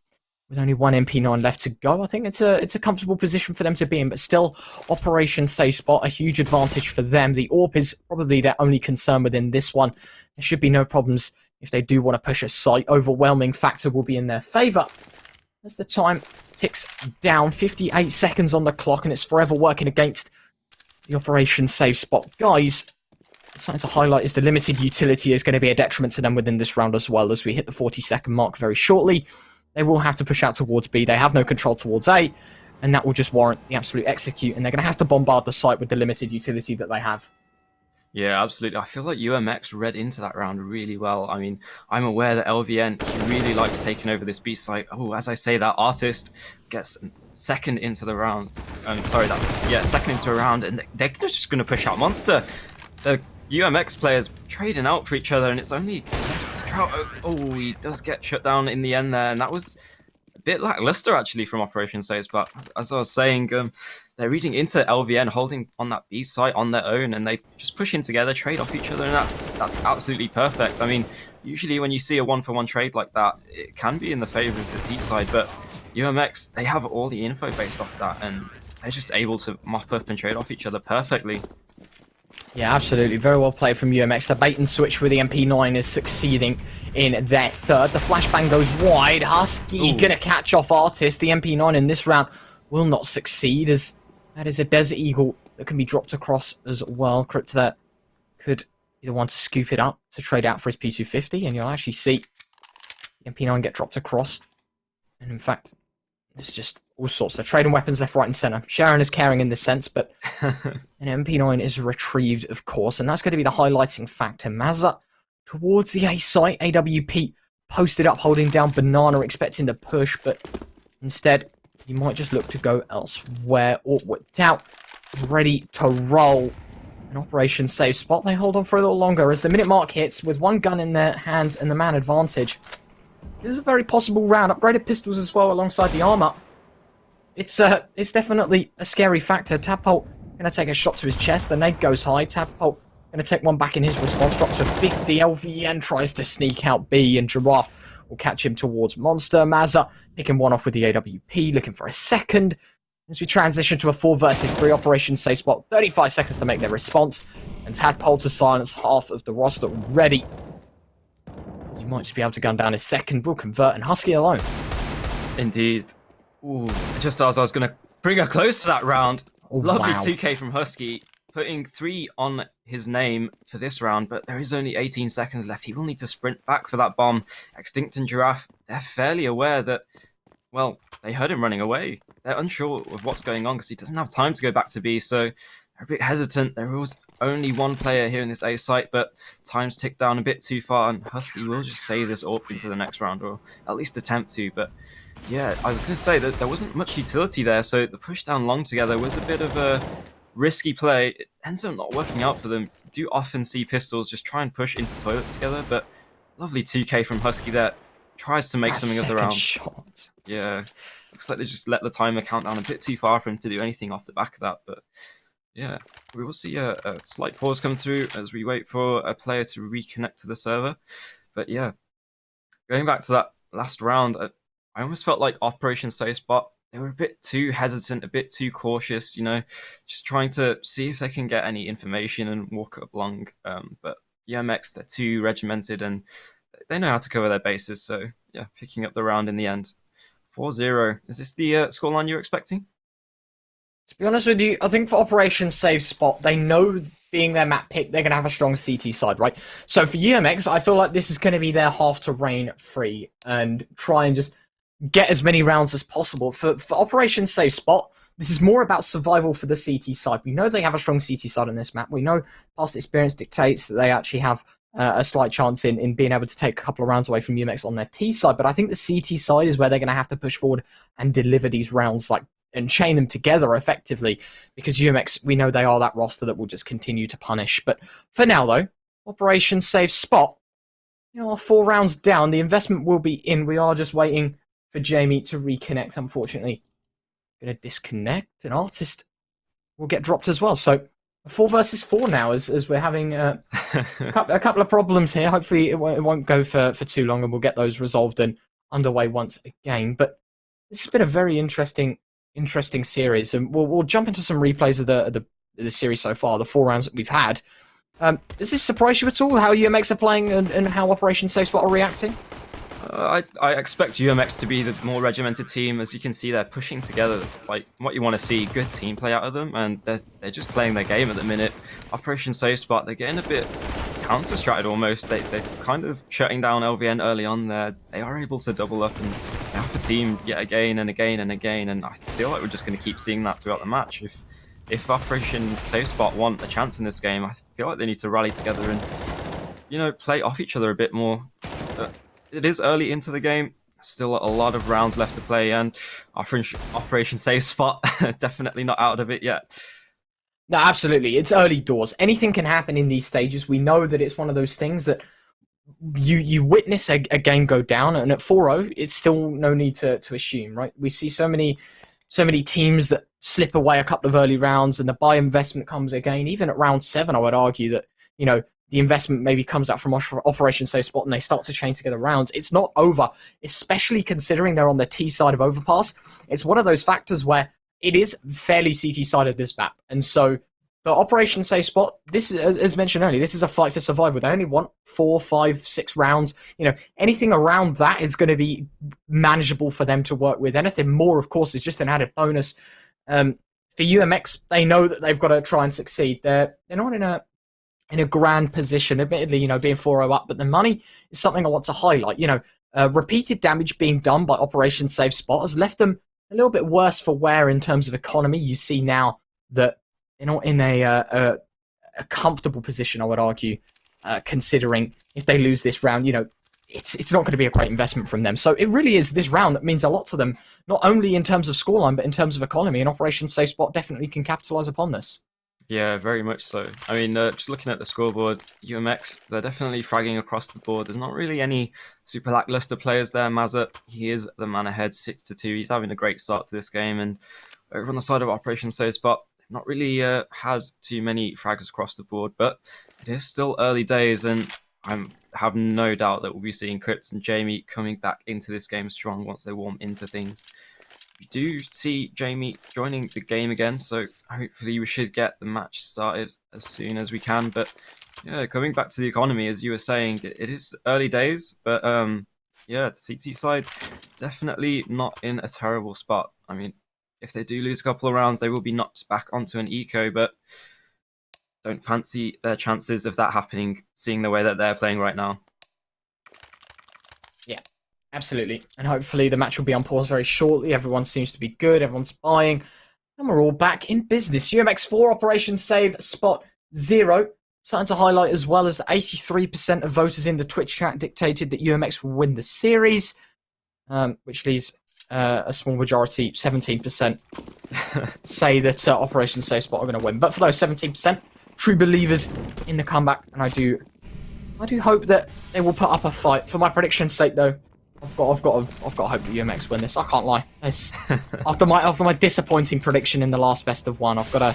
with only 1 MP9 left to go, I think it's a comfortable position for them to be in. But still, Operation Safe Spot, a huge advantage for them. The AWP is probably their only concern within this one. There should be no problems if they do want to push a site. Overwhelming factor will be in their favour. As the time ticks down, 58 seconds on the clock, and it's forever working against the Operation Safe Spot guys. Something to highlight is the limited utility is going to be a detriment to them within this round as well. As we hit the 40-second mark very shortly, they will have to push out towards B. They have no control towards A, and that will just warrant the absolute execute, and they're going to have to bombard the site with the limited utility that they have. Yeah, absolutely. I feel like UMX read into that round really well. I mean, I'm aware that LVN really likes taking over this B site. Oh, as I say that, Artist gets second into the round. Second into a round, and they're just going to push out Monster. The UMX players trading out for each other, and it's only Trout. Oh, he does get shut down in the end there, and that was a bit lackluster actually from Operation Saves. But as I was saying, they're reading into LVN, holding on that B site on their own, and they just push in together, trade off each other, and that's absolutely perfect. I mean, usually when you see a 1-for-1 trade like that, it can be in the favor of the T side, but UMX, they have all the info based off that, and they're just able to mop up and trade off each other perfectly. Yeah, absolutely. Very well played from UMX. The bait and switch with the MP9 is succeeding in their third. The flashbang goes wide. Husky gonna catch off Artist. The MP9 in this round will not succeed, as that is a Desert Eagle that can be dropped across as well. Crypt there could be the one to scoop it up to trade out for his P250, and you'll actually see the MP9 get dropped across. And in fact, there's just all sorts of trading weapons left, right, and center. Sharon is caring in this sense, but an MP9 is retrieved, of course, and that's going to be the highlighting factor. Mazza towards the A site. AWP posted up, holding down Banana, expecting the push, but instead, he might just look to go elsewhere. Awkward out, ready to roll. An Operation Save spot. They hold on for a little longer as the minute mark hits with one gun in their hands and the man advantage. This is a very possible round. Upgraded pistols as well alongside the armor. It's definitely a scary factor. Tadpole going to take a shot to his chest. The nade goes high. Tadpole going to take one back in his response. Drops to 50. LVN tries to sneak out B, and Giraffe will catch him towards Monster. Mazza picking one off with the AWP, looking for a second. As we transition to a 4 versus 3 Operation Safe Spot. 35 seconds to make their response. And Tadpole to silence half of the roster already. He might just be able to gun down his second. Will convert, and Husky alone. Indeed. Ooh, just as I was going to bring her close to that round. Oh, Lovely wow. 2K from Husky, putting 3 on his name for this round, but there is only 18 seconds left. He will need to sprint back for that bomb. Extinct and Giraffe, they're fairly aware that, well, they heard him running away. They're unsure of what's going on because he doesn't have time to go back to B, so they're a bit hesitant. There was only one player here in this A site, but time's ticked down a bit too far, and Husky will just save this AWP into the next round, or at least attempt to, but yeah, I was going to say that there wasn't much utility there, so the push down long together was a bit of a risky play. It ends up not working out for them. You do often see pistols just try and push into toilets together, but lovely 2K from Husky there. Tries to make something of the round. Shot. Yeah, looks like they just let the timer count down a bit too far for him to do anything off the back of that, but yeah, we will see a slight pause come through as we wait for a player to reconnect to the server. But yeah, going back to that last round, I almost felt like Operation Safe Spot, they were a bit too hesitant, a bit too cautious, you know, just trying to see if they can get any information and walk up along. But UMX, they're too regimented and they know how to cover their bases. So yeah, picking up the round in the end. 4-0. Is this the scoreline you're expecting? To be honest with you, I think for Operation Save Spot, they know being their map pick, they're going to have a strong CT side, right? So for UMX, I feel like this is going to be their half to rain free and try and just get as many rounds as possible. For Operation Save Spot, this is more about survival for the CT side. We know they have a strong CT side on this map. We know past experience dictates that they actually have a slight chance in being able to take a couple of rounds away from UMX on their T side. But I think the CT side is where they're going to have to push forward and deliver these rounds and chain them together effectively, because UMX, we know they are that roster that will just continue to punish. But for now, though, Operation Save Spot, 4 rounds down, the investment will be in. We are just waiting for Jamie to reconnect, unfortunately. Going to disconnect. An Artist will get dropped as well. So 4 versus 4 now, as we're having a couple of problems here. Hopefully it won't go for too long, and we'll get those resolved and underway once again. But this has been a very interesting series, and we'll jump into some replays of the series so far, the 4 rounds that we've had. Does this surprise you at all, how UMX are playing and how Operation Safe Spot are reacting? I expect UMX to be the more regimented team. As you can see, they're pushing together. That's like what you want to see, good team play out of them, and they're just playing their game at the minute. Operation Safe Spot, they're getting a bit counter-stratted almost. They're kind of shutting down LVN early on there. They are able to double up and half the team yet again and again and again, and I feel like we're just going to keep seeing that throughout the match. If Operation Safe Spot want a chance in this game, I feel like they need to rally together and, play off each other a bit more. It is early into the game, still a lot of rounds left to play, and Operation Safe Spot definitely not out of it yet. No, absolutely. It's early doors. Anything can happen in these stages. We know that it's one of those things that you witness a game go down, and at 4-0, it's still no need to assume, right? We see so many teams that slip away a couple of early rounds, and the buy investment comes again. Even at round 7, I would argue that, you know, the investment maybe comes out from Operation Safe Spot and they start to chain together rounds. It's not over, especially considering they're on the T side of Overpass. It's one of those factors where it is fairly CT-sided, this map. And so the Operation Safe Spot, this is, as mentioned earlier, this is a fight for survival. They only want 4, 5, 6 rounds. You know, anything around that is going to be manageable for them to work with. Anything more, of course, is just an added bonus. For UMX, they know that they've got to try and succeed. They're not in a grand position, admittedly, you know, being 4-0 up, but the money is something I want to highlight. You know, repeated damage being done by Operation Safe Spot has left them a little bit worse for wear in terms of economy. You see now that they're not in a comfortable position, I would argue, considering if they lose this round, you know, it's not going to be a great investment from them. So it really is this round that means a lot to them, not only in terms of scoreline, but in terms of economy, and Operation Safe Spot definitely can capitalize upon this. Yeah, very much so. I mean, just looking at the scoreboard, UMX, they're definitely fragging across the board. There's not really any super lackluster players there. Mazza, he is the man ahead, 6-2. He's having a great start to this game. And over on the side of Operation Safe Spot, not really had too many frags across the board, but it is still early days, and I have no doubt that we'll be seeing Crypt and Jamie coming back into this game strong once they warm into things. We do see Jamie joining the game again, so hopefully we should get the match started as soon as we can. But yeah, coming back to the economy, as you were saying, it is early days, but yeah, the CT side definitely not in a terrible spot. I mean, if they do lose a couple of rounds, they will be knocked back onto an eco, but don't fancy their chances of that happening, seeing the way that they're playing right now. Yeah, absolutely. And hopefully the match will be on pause very shortly. Everyone seems to be good. Everyone's buying. And we're all back in business. UMX 4, Operation Save Spot 0. Something to highlight as well as the 83% of voters in the Twitch chat dictated that UMX will win the series, which leaves a small majority, 17%, say that Operation Safe Spot are going to win. But for those 17%, true believers in the comeback, and I do hope that they will put up a fight. For my prediction's sake, though, I've got to hope that UMX win this. I can't lie. After my disappointing prediction in the last best of one, I've got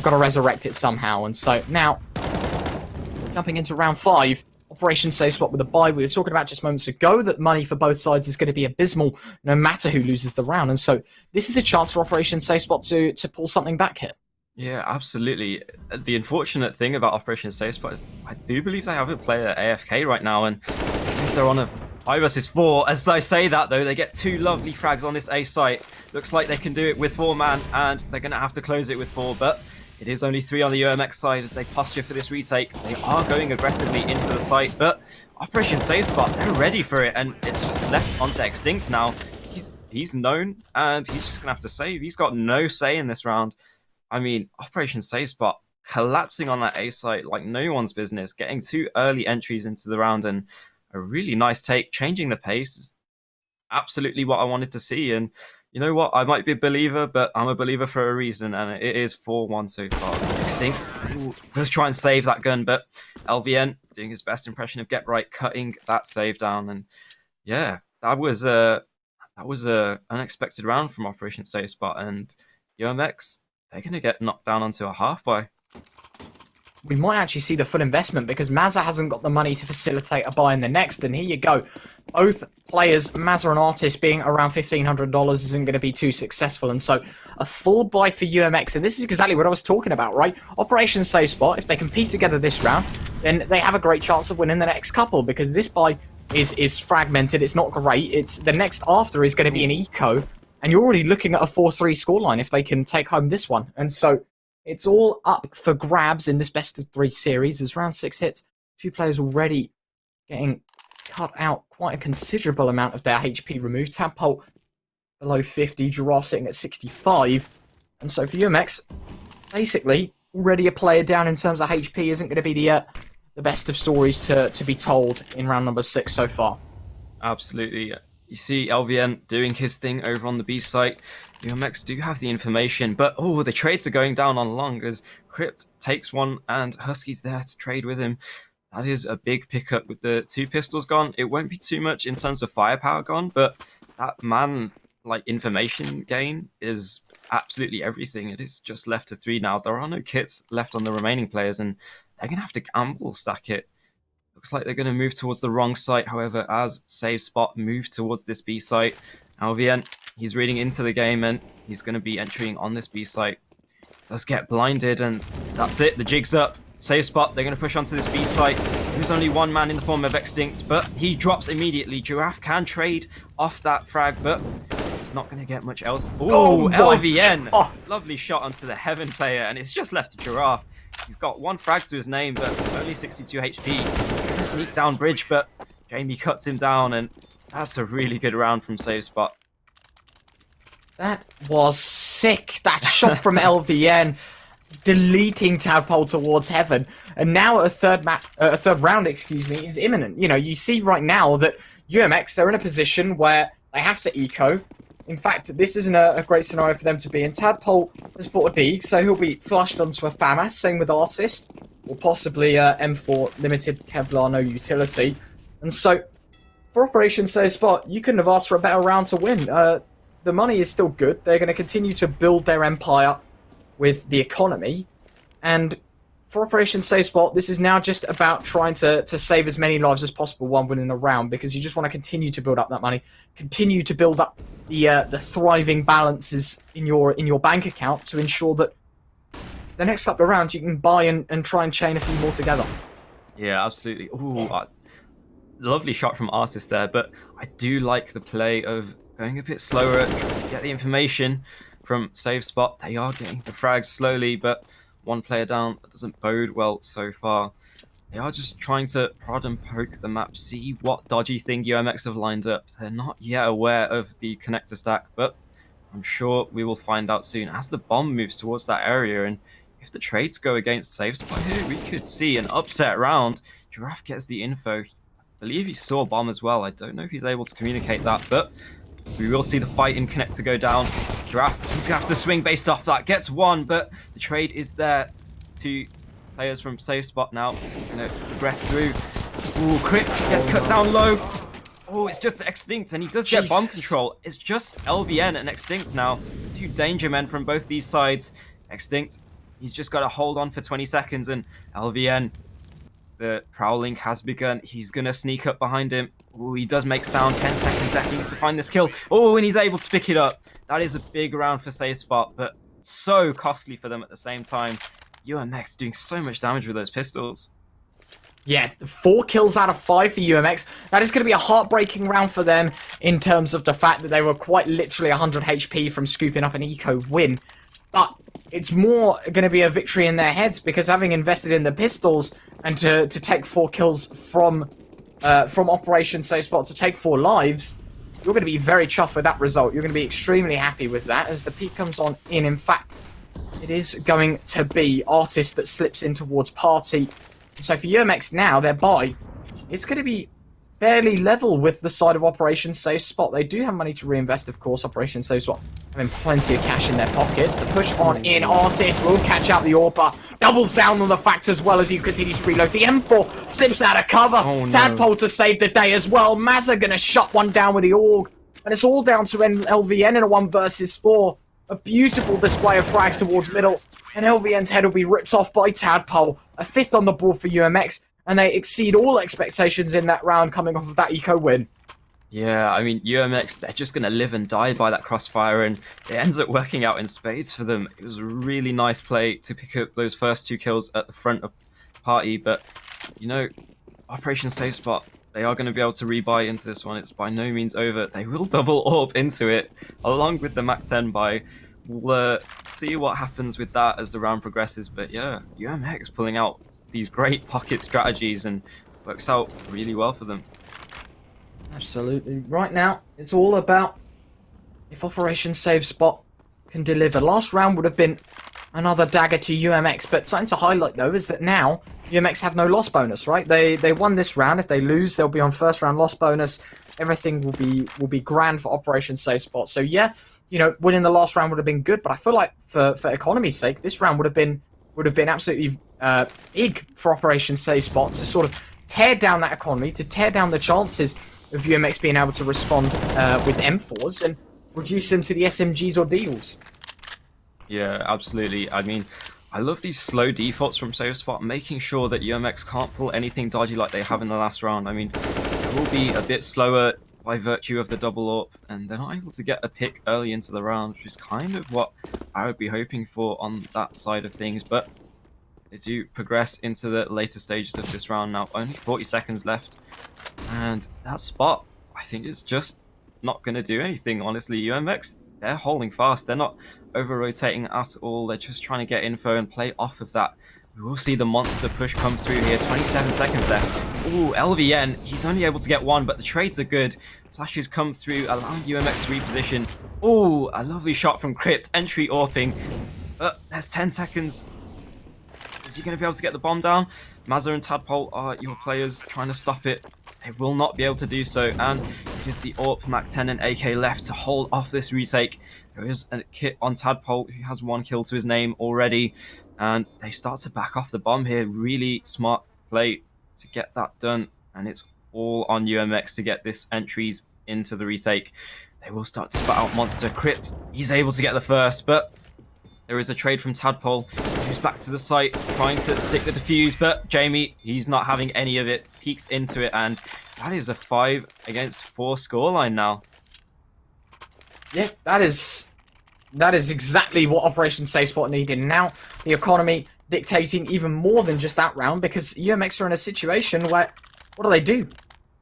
to resurrect it somehow. And so now, jumping into round 5. Operation Safe Spot with a bye. We were talking about just moments ago that money for both sides is going to be abysmal no matter who loses the round. And so this is a chance for Operation Safe Spot to pull something back here. Yeah, absolutely. The unfortunate thing about Operation Safe Spot is I do believe they have a player AFK right now, and they're on a 5 versus 4. As I say that, though, they get 2 lovely frags on this A site. Looks like they can do it with 4 man, and they're going to have to close it with 4, but it is only 3 on the UMX side as they posture for this retake. They are going aggressively into the site, but Operation Safe Spot, they're ready for it, and it's just left onto Extinct now. He's known, and he's just going to have to save. He's got no say in this round. I mean, Operation Safe Spot collapsing on that A site like no one's business, getting 2 early entries into the round, and a really nice take, changing the pace is absolutely what I wanted to see. And you know what? I might be a believer, but I'm a believer for a reason, and it is 4-1 so far. Extinct does try and save that gun, but LVN doing his best impression of Get Right, cutting that save down. And yeah, that was a unexpected round from Operation Safe Spot, and UMX, they're going to get knocked down onto a half buy. We might actually see the full investment because Mazza hasn't got the money to facilitate a buy in the next. And here you go. Both players, Mazza and Artist, being around $1,500 isn't going to be too successful. And so a full buy for UMX. And this is exactly what I was talking about, right? Operation Safe Spot, if they can piece together this round, then they have a great chance of winning the next couple because this buy is fragmented. It's not great. It's the next after is going to be an eco. And you're already looking at a 4-3 scoreline if they can take home this one. And so it's all up for grabs in this best of 3 series. As round 6 hits, 2 players already getting cut out quite a considerable amount of their HP removed. Tadpole below 50, Giraffe sitting at 65. And so for UMX, basically, already a player down in terms of HP isn't going to be the best of stories to be told in round number 6 so far. Absolutely. You see LVN doing his thing over on the B site. UMX do have the information, but oh, the trades are going down on long as Crypt takes one and Husky's there to trade with him. That is a big pickup with the 2 pistols gone. It won't be too much in terms of firepower gone, but that man, like, information gain is absolutely everything. It is just left to 3 now. There are no kits left on the remaining players, and they're going to have to gamble stack it. Looks like they're going to move towards the wrong site, however, as Save Spot move towards this B site. LVN, he's reading into the game, and he's going to be entering on this B site. Does get blinded, and that's it. The jig's up. Save Spot, they're going to push onto this B site. There's only one man in the form of Extinct, but he drops immediately. Giraffe can trade off that frag, but it's not going to get much else. Ooh, LVN. Lovely shot onto the Heaven player, and it's just left to Giraffe. He's got 1 frag to his name, but only 62 HP. He's going to sneak down bridge, but Jamie cuts him down, and that's a really good round from Save Spot. That was sick. That shot from LVN, deleting Tadpole towards Heaven, and now a third round, is imminent. You know, you see right now that UMX, they're in a position where they have to eco. In fact, this isn't a great scenario for them to be in. Tadpole has bought a Deeg, so he'll be flushed onto a FAMAS. Same with Artist, or possibly M4 limited Kevlar, no utility. And so, for Operation Save Spot, you couldn't have asked for a better round to win. The money is still good. They're going to continue to build their empire with the economy. And for Operation Save Spot, this is now just about trying to save as many lives as possible while winning the round, because you just want to continue to build up that money, continue to build up the thriving balances in your bank account to ensure that the next couple of rounds you can buy and try and chain a few more together. Yeah, absolutely. Ooh, lovely shot from Artist there, but I do like the play of going a bit slower, get the information from Save Spot. They are getting the frags slowly, but 1 player down. That doesn't bode well so far. They are just trying to prod and poke the map, see what dodgy thing UMX have lined up. They're not yet aware of the connector stack, but I'm sure we will find out soon as the bomb moves towards that area. And if the trades go against Save Spot here, we could see an upset round. Giraffe gets the info. I believe he saw bomb as well. I don't know if he's able to communicate that, but we will see the fight in connector go down. Giraffe, he's going to have to swing based off that. Gets 1, but the trade is there. 2 players from Save Spot now going to progress through. Ooh, Crypt gets cut down low. Oh, it's just Extinct, and he does get bomb control. It's just LVN and Extinct now. 2 danger men from both these sides. Extinct, he's just got to hold on for 20 seconds, and LVN, the prowling has begun. He's going to sneak up behind him. Oh, he does make sound. 10 seconds left. He needs to find this kill. Oh, and he's able to pick it up. That is a big round for Save Spot, but so costly for them at the same time. UMX doing so much damage with those pistols. Yeah, 4 kills out of 5 for UMX. That is going to be a heartbreaking round for them in terms of the fact that they were quite literally 100 HP from scooping up an eco win. But it's more going to be a victory in their heads, because having invested in the pistols and to take 4 kills from Operation Save Spot, to take 4 lives, you're going to be very chuffed with that result. You're going to be extremely happy with that as the peak comes on in. In fact, it is going to be Artist that slips in towards Party. So for UMX now, their buy, it's going to be fairly level with the side of Operation Save Spot. They do have money to reinvest, of course. Operation Save Spot having plenty of cash in their pockets. The push on in. Artist will catch out the AWPer. Doubles down on the fact as well as he continues to reload. The M4 slips out of cover. Oh, no. Tadpole to save the day as well. Mazza going to shut one down with the AUG. And it's all down to LVN in a 1 versus 4. A beautiful display of frags towards middle. And LVN's head will be ripped off by Tadpole. A 5th on the board for UMX. And they exceed all expectations in that round coming off of that eco win. Yeah, I mean, UMX, they're just going to live and die by that crossfire, and it ends up working out in spades for them. It was a really nice play to pick up those first 2 kills at the front of Party, but, you know, Operation Save Spot, they are going to be able to rebuy into this one. It's by no means over. They will double AWP into it, along with the Mac 10 buy. We'll see what happens with that as the round progresses, but yeah, UMX pulling out these great pocket strategies and works out really well for them. Absolutely. Right now, it's all about if Operation Save Spot can deliver. Last round would have been another dagger to UMX. But something to highlight though is that now UMX have no loss bonus, right? They won this round. If they lose, they'll be on first round loss bonus. Everything will be grand for Operation Safe Spot. So yeah, winning the last round would have been good, but I feel like for economy's sake, this round would have been absolutely big for Operation Safe Spot to sort of tear down that economy, to tear down the chances of UMX being able to respond with M4s and reduce them to the SMGs or Deagles. Yeah, absolutely. I mean, I love these slow defaults from Safe Spot, making sure that UMX can't pull anything dodgy like they have in the last round. I mean, it will be a bit slower by virtue of the double AWP, and they're not able to get a pick early into the round, which is kind of what I would be hoping for on that side of things. But they do progress into the later stages of this round now. Only 40 seconds left, and that spot, I think, is just not going to do anything, honestly. UMX, they're holding fast. They're not over-rotating at all. They're just trying to get info and play off of that. We will see the monster push come through here. 27 seconds left. Ooh, LVN, he's only able to get one, but the trades are good. Flashes come through, allowing UMX to reposition. Ooh, a lovely shot from Crypt. Entry AWPing. There's 10 seconds. Is he going to be able to get the bomb down? Mazza and Tadpole are your players trying to stop it. They will not be able to do so, and it is the AWP, MAC-10 and AK left to hold off this retake. There is a kit on Tadpole who has 1 kill to his name already, and they start to back off the bomb here. Really smart play to get that done, and it's all on UMX to get this entries into the retake. They will start to spot out Monster. Crypt, he's able to get the first, but there is a trade from Tadpole, who's back to the site, trying to stick the defuse, but Jamie, he's not having any of it, peeks into it, and that is a 5 against 4 scoreline now. Yeah, that is exactly what Operation Safe Spot needed. Now, the economy dictating even more than just that round, because UMX are in a situation where, what do?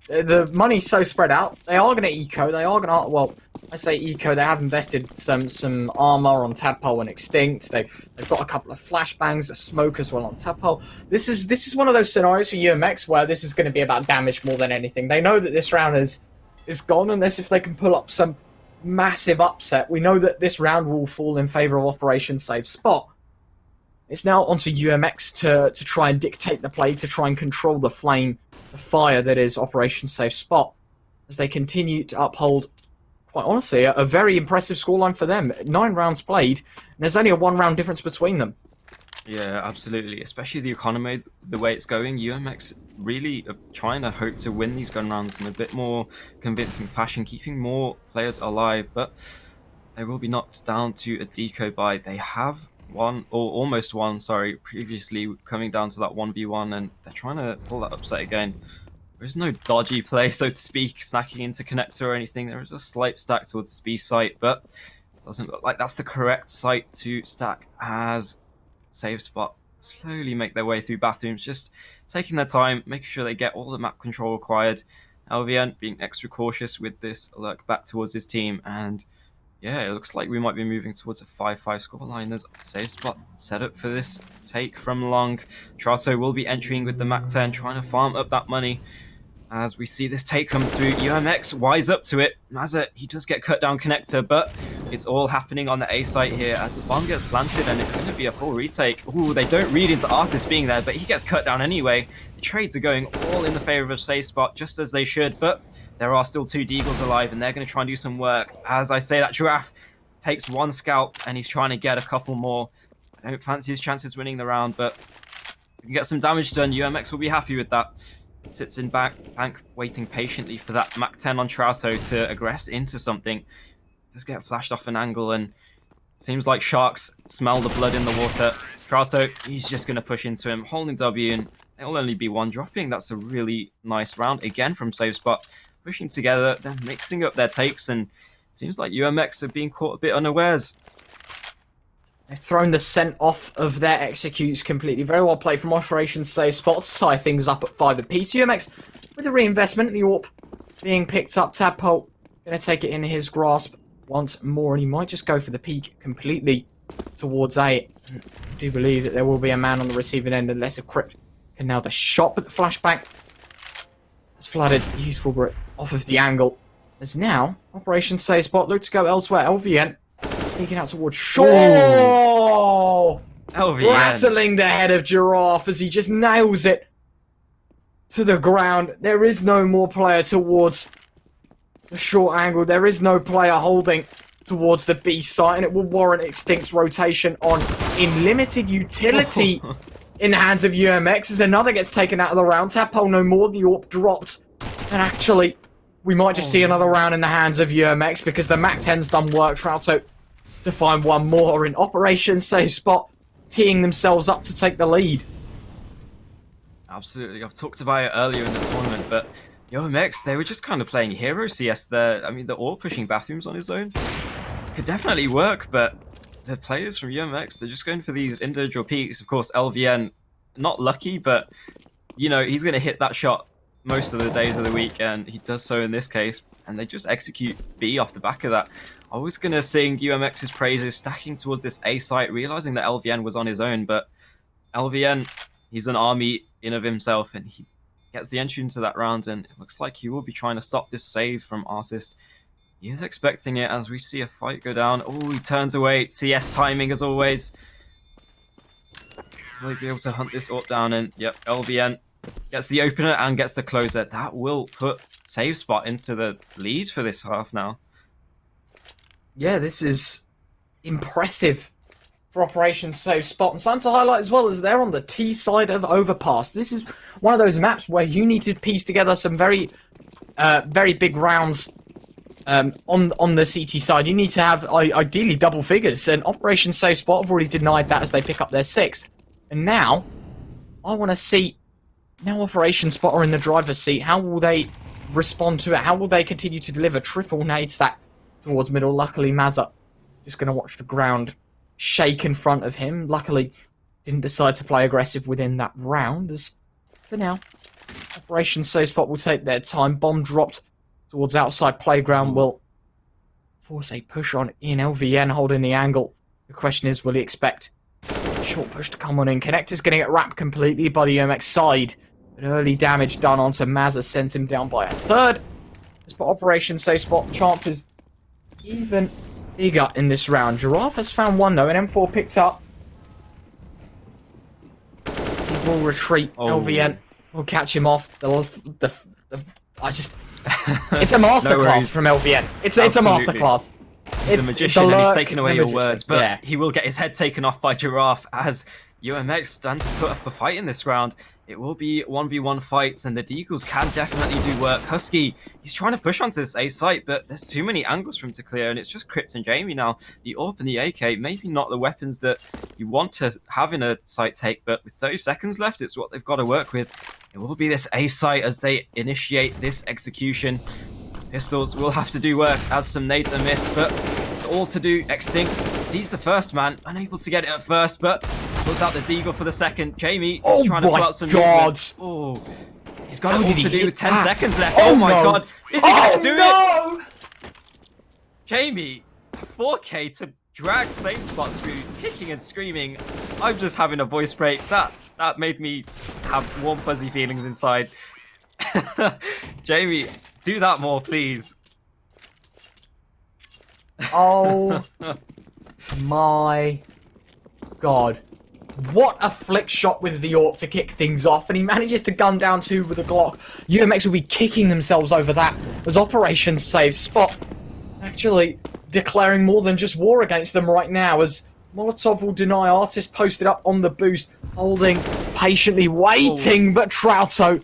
The money's so spread out. They are going to eco. They are going to, well, I say eco. They have invested some armor on Tadpole and Extinct. They've got a couple of flashbangs, a smoke as well on Tadpole. This is one of those scenarios for UMX where this is going to be about damage more than anything. They know that this round is gone, unless if they can pull up some massive upset. We know that this round will fall in favor of Operation Safe Spot. It's now onto UMX to try and dictate the play, to try and control the flame, the fire that is Operation Safe Spot, as they continue to uphold, quite honestly, a very impressive scoreline for them. 9 rounds played, and there's only a 1 round difference between them. Yeah, absolutely. Especially the economy, the way it's going. UMX really are trying to hope to win these gun rounds in a bit more convincing fashion, keeping more players alive, but they will be knocked down to a deco buy. They have won, or almost won, sorry, previously, coming down to that 1v1, and they're trying to pull that upset again. There is no dodgy play, so to speak, snacking into connector or anything. There is a slight stack towards the B site, but it doesn't look like that's the correct site to stack, as Safe Spot slowly make their way through bathrooms, just taking their time, making sure they get all the map control required. LVN being extra cautious with this lurk back towards his team, and yeah, it looks like we might be moving towards a 5-5 scoreline as Safe Spot set up for this take from Long. Trato will be entering with the MAC-10, trying to farm up that money. As we see this take come through, UMX wise up to it. Mazza, he does get cut down connector, but it's all happening on the A site here as the bomb gets planted, and it's going to be a full retake. Ooh, they don't read into Artist being there, but he gets cut down anyway. The trades are going all in the favor of Safe Spot, just as they should, but there are still 2 Deagles alive, and they're going to try and do some work. As I say, that Giraffe takes 1 scalp, and he's trying to get a couple more. I don't fancy his chances winning the round, but if we can get some damage done, UMX will be happy with that. Sits in bank, waiting patiently for that MAC-10 on Trato to aggress into something. Does get flashed off an angle, and seems like sharks smell the blood in the water. Trato, he's just going to push into him, holding W, and it'll only be 1 dropping. That's a really nice round, again from Safe Spot. Pushing together, they're mixing up their takes, and it seems like UMX are being caught a bit unawares. They've thrown the scent off of their executes completely. Very well played from Operation Safe Spot to tie things up at 5 apiece. UMX with a reinvestment, the AWP being picked up. Tadpole going to take it in his grasp once more, and he might just go for the peak completely towards A. I do believe that there will be a man on the receiving end unless a Crypt can now the shot, but the flashback has flooded useful Brit off of the angle. As now, Operation Safe Spot look to go elsewhere. LVN Sneaking out towards Shaw. LVN. Rattling the head of Giraffe as he just nails it to the ground. There is no more player towards the short angle. There is no player holding towards the B site, and it will warrant Extinct's rotation on in limited utility in the hands of UMX as another gets taken out of the round. Tadpole no more. The AWP dropped. And actually, we might just see another round in the hands of UMX because the MAC-10's done work. Trouto to find one more in Operation Safe Spot, teeing themselves up to take the lead. Absolutely. I've talked about it earlier in the tournament, but UMX, they were just kind of playing hero CS there. I mean, the AWP pushing bathrooms on his own could definitely work, but the players from UMX, they're just going for these individual peaks. Of course, LVN, not lucky, but, you know, he's going to hit that shot most of the days of the week, and he does so in this case, and they just execute B off the back of that. I was going to sing UMX's praises, stacking towards this A site, realizing that LVN was on his own, but LVN, he's an army in of himself, and he gets the entry into that round, and it looks like he will be trying to stop this save from Artist. He is expecting it as we see a fight go down. Oh, he turns away. CS timing as always. Will he be able to hunt this AWP down? And yep, LVN gets the opener and gets the closer. That will put Save Spot into the lead for this half now. Yeah, this is impressive for Operation Safe Spot. And something to highlight as well is they're on the T side of Overpass. This is one of those maps where you need to piece together some very big rounds on the CT side. You need to have ideally double figures, and Operation Safe Spot have already denied that as they pick up their 6th. And now, I want to see, now Operation Spot are in the driver's seat, how will they respond to it? How will they continue to deliver triple nades that towards middle? Luckily, Mazza just going to watch the ground shake in front of him. Luckily, didn't decide to play aggressive within that round, as for now, Operation Safe Spot will take their time. Bomb dropped towards outside playground will force a push on in. LVN holding the angle. The question is, will he expect a short push to come on in? Connector's going to get wrapped completely by the UMX side. But early damage done onto Mazza sends him down by a 3rd. As for Operation Safe Spot, chances even bigger in this round. Giraffe has found one though, and M4 picked up. He will retreat. LVN will catch him off. It's a masterclass from LVN. It's a masterclass. The magician, and he's taken away your words, but he will get his head taken off by Giraffe as UMX stand to put up a fight in this round. It will be 1v1 fights, and the Deagles can definitely do work. Husky, he's trying to push onto this A site, but there's too many angles for him to clear, and it's just Crypt and Jamie now. The AWP and the AK, maybe not the weapons that you want to have in a site take, but with 30 seconds left, it's what they've got to work with. It will be this A site as they initiate this execution. Pistols will have to do work as some nades are missed, but all to do. Extinct sees the first man, unable to get it at first, but pulls out the Deagle for the second. Jamie is trying to pull out some movement. Oh, he's got it all to do with 10 seconds left. Oh my god, is he going to do it? Jamie, 4K to drag Safe Spot through, kicking and screaming. I'm just having a voice break. That made me have warm fuzzy feelings inside. Jamie, do that more, please. Oh my god. What a flick shot with the AWP to kick things off, and he manages to gun down 2 with a Glock. UMX will be kicking themselves over that as Operation Safe Spot actually declaring more than just war against them right now, as Molotov will deny. Artist posted up on the boost, holding, patiently waiting, but Trouto,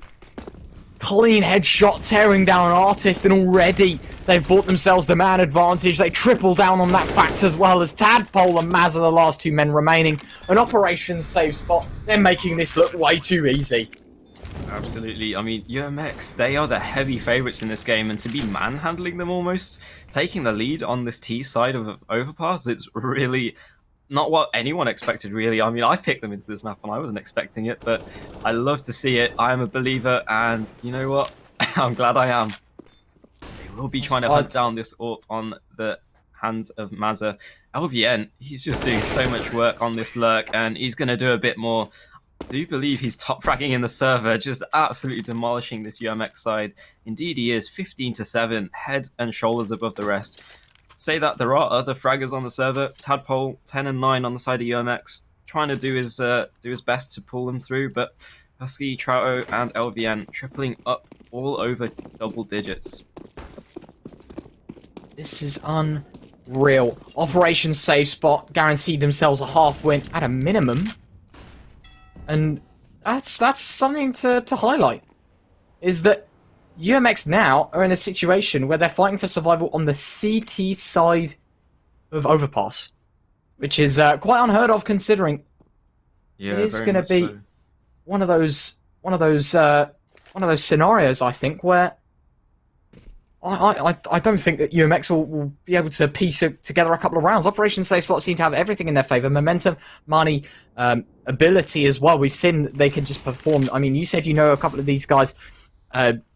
clean headshot, tearing down an Artist, and already they've bought themselves the man advantage. They triple down on that fact as well, as Tadpole and Maz are the last 2 men remaining. An Operation Safe Spot, they're making this look way too easy. Absolutely. I mean, UMX, they are the heavy favourites in this game, and to be manhandling them almost, taking the lead on this T side of Overpass, it's really not what anyone expected, really. I mean, I picked them into this map and I wasn't expecting it, but I love to see it. I am a believer, and you know what? I'm glad I am. They will be trying to hunt down this AWP on the hands of Mazza. LVN, he's just doing so much work on this lurk, and he's going to do a bit more. I do believe he's top fragging in the server, just absolutely demolishing this UMX side. Indeed he is, 15-7, head and shoulders above the rest. say that there are other fraggers on the server. Tadpole 10 and 9 on the side of UMX, trying to do his best to pull them through, but Husky, Trouto, and LVN tripling up all over double digits. This is unreal. Operation Safe Spot guaranteed themselves a half win at a minimum. And that's something to highlight. Is that UMX now are in a situation where they're fighting for survival on the CT side of Overpass. Which is quite unheard of considering it is going to be one of those scenarios, I think, where I don't think that UMX will be able to piece together a couple of rounds. Operation Safe Spot seem to have everything in their favour. Momentum, money, ability as well. We've seen they can just perform. I mean, you said you know a couple of these guys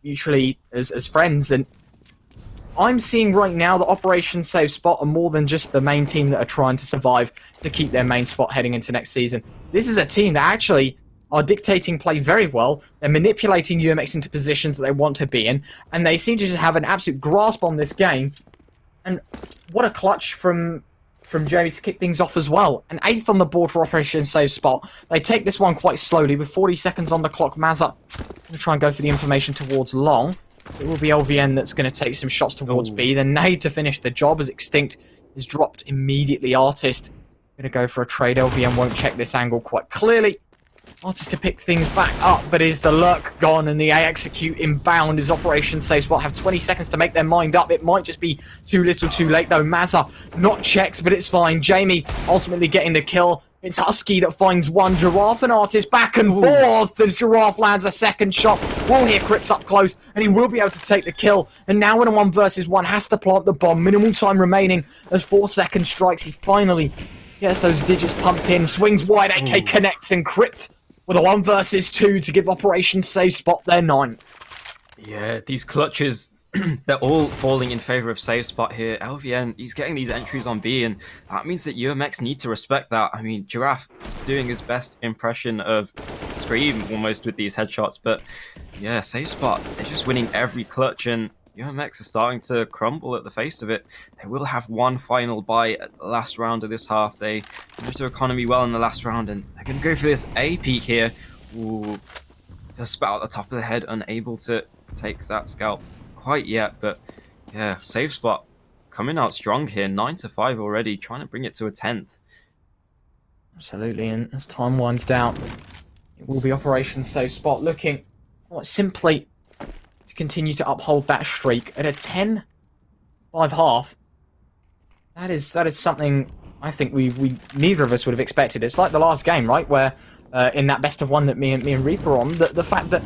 mutually as friends, and I'm seeing right now that Operation Safe Spot are more than just the main team that are trying to survive to keep their main spot heading into next season. This is a team that actually are dictating play very well. They're manipulating UMX into positions that they want to be in, and they seem to just have an absolute grasp on this game. And what a clutch from Jamie to kick things off as well. An 8th on the board for Operation Safe Spot. They take this one quite slowly with 40 seconds on the clock. Mazza going to try and go for the information towards long. It will be LVN that's going to take some shots towards B. Then Nade to finish the job as Extinct is dropped immediately. Artist going to go for a trade. LVN won't check this angle quite clearly. Artist to pick things back up, but is the lurk gone and the execute inbound is Operation Safe Spot have 20 seconds to make their mind up. It might just be too little too late though. Mazza not checked, but it's fine. Jamie ultimately getting the kill. It's Husky that finds one. Giraffe and Artist back and forth as Giraffe lands a second shot. Will hear Crips up close and he will be able to take the kill. And now in a 1 versus 1 has to plant the bomb. Minimal time remaining as 4 seconds strikes. He finally gets those digits pumped in. Swings wide, AK connects and Crypt with a 1 versus 2 to give Operation Safe Spot their 9th. Yeah, these clutches, they're all falling in favor of Safe Spot here. LVN, he's getting these entries on B, and that means that UMX need to respect that. I mean, Giraffe is doing his best impression of Scream almost with these headshots, but yeah, Safe Spot, they're just winning every clutch, and UMX is starting to crumble at the face of it. They will have one final buy at the last round of this half. They used their economy well in the last round, and they're going to go for this A peek here. Ooh, just spat out the top of the head, unable to take that scalp quite yet. But yeah, Safe Spot coming out strong here, 9-5 already, trying to bring it to a 10th. Absolutely, and as time winds down, it will be Operation Safe Spot looking quite simply to continue to uphold that streak at a 10-5 half. That is something I think we neither of us would have expected. It's like the last game, right, where in that best of one that me and Reaper on, the fact that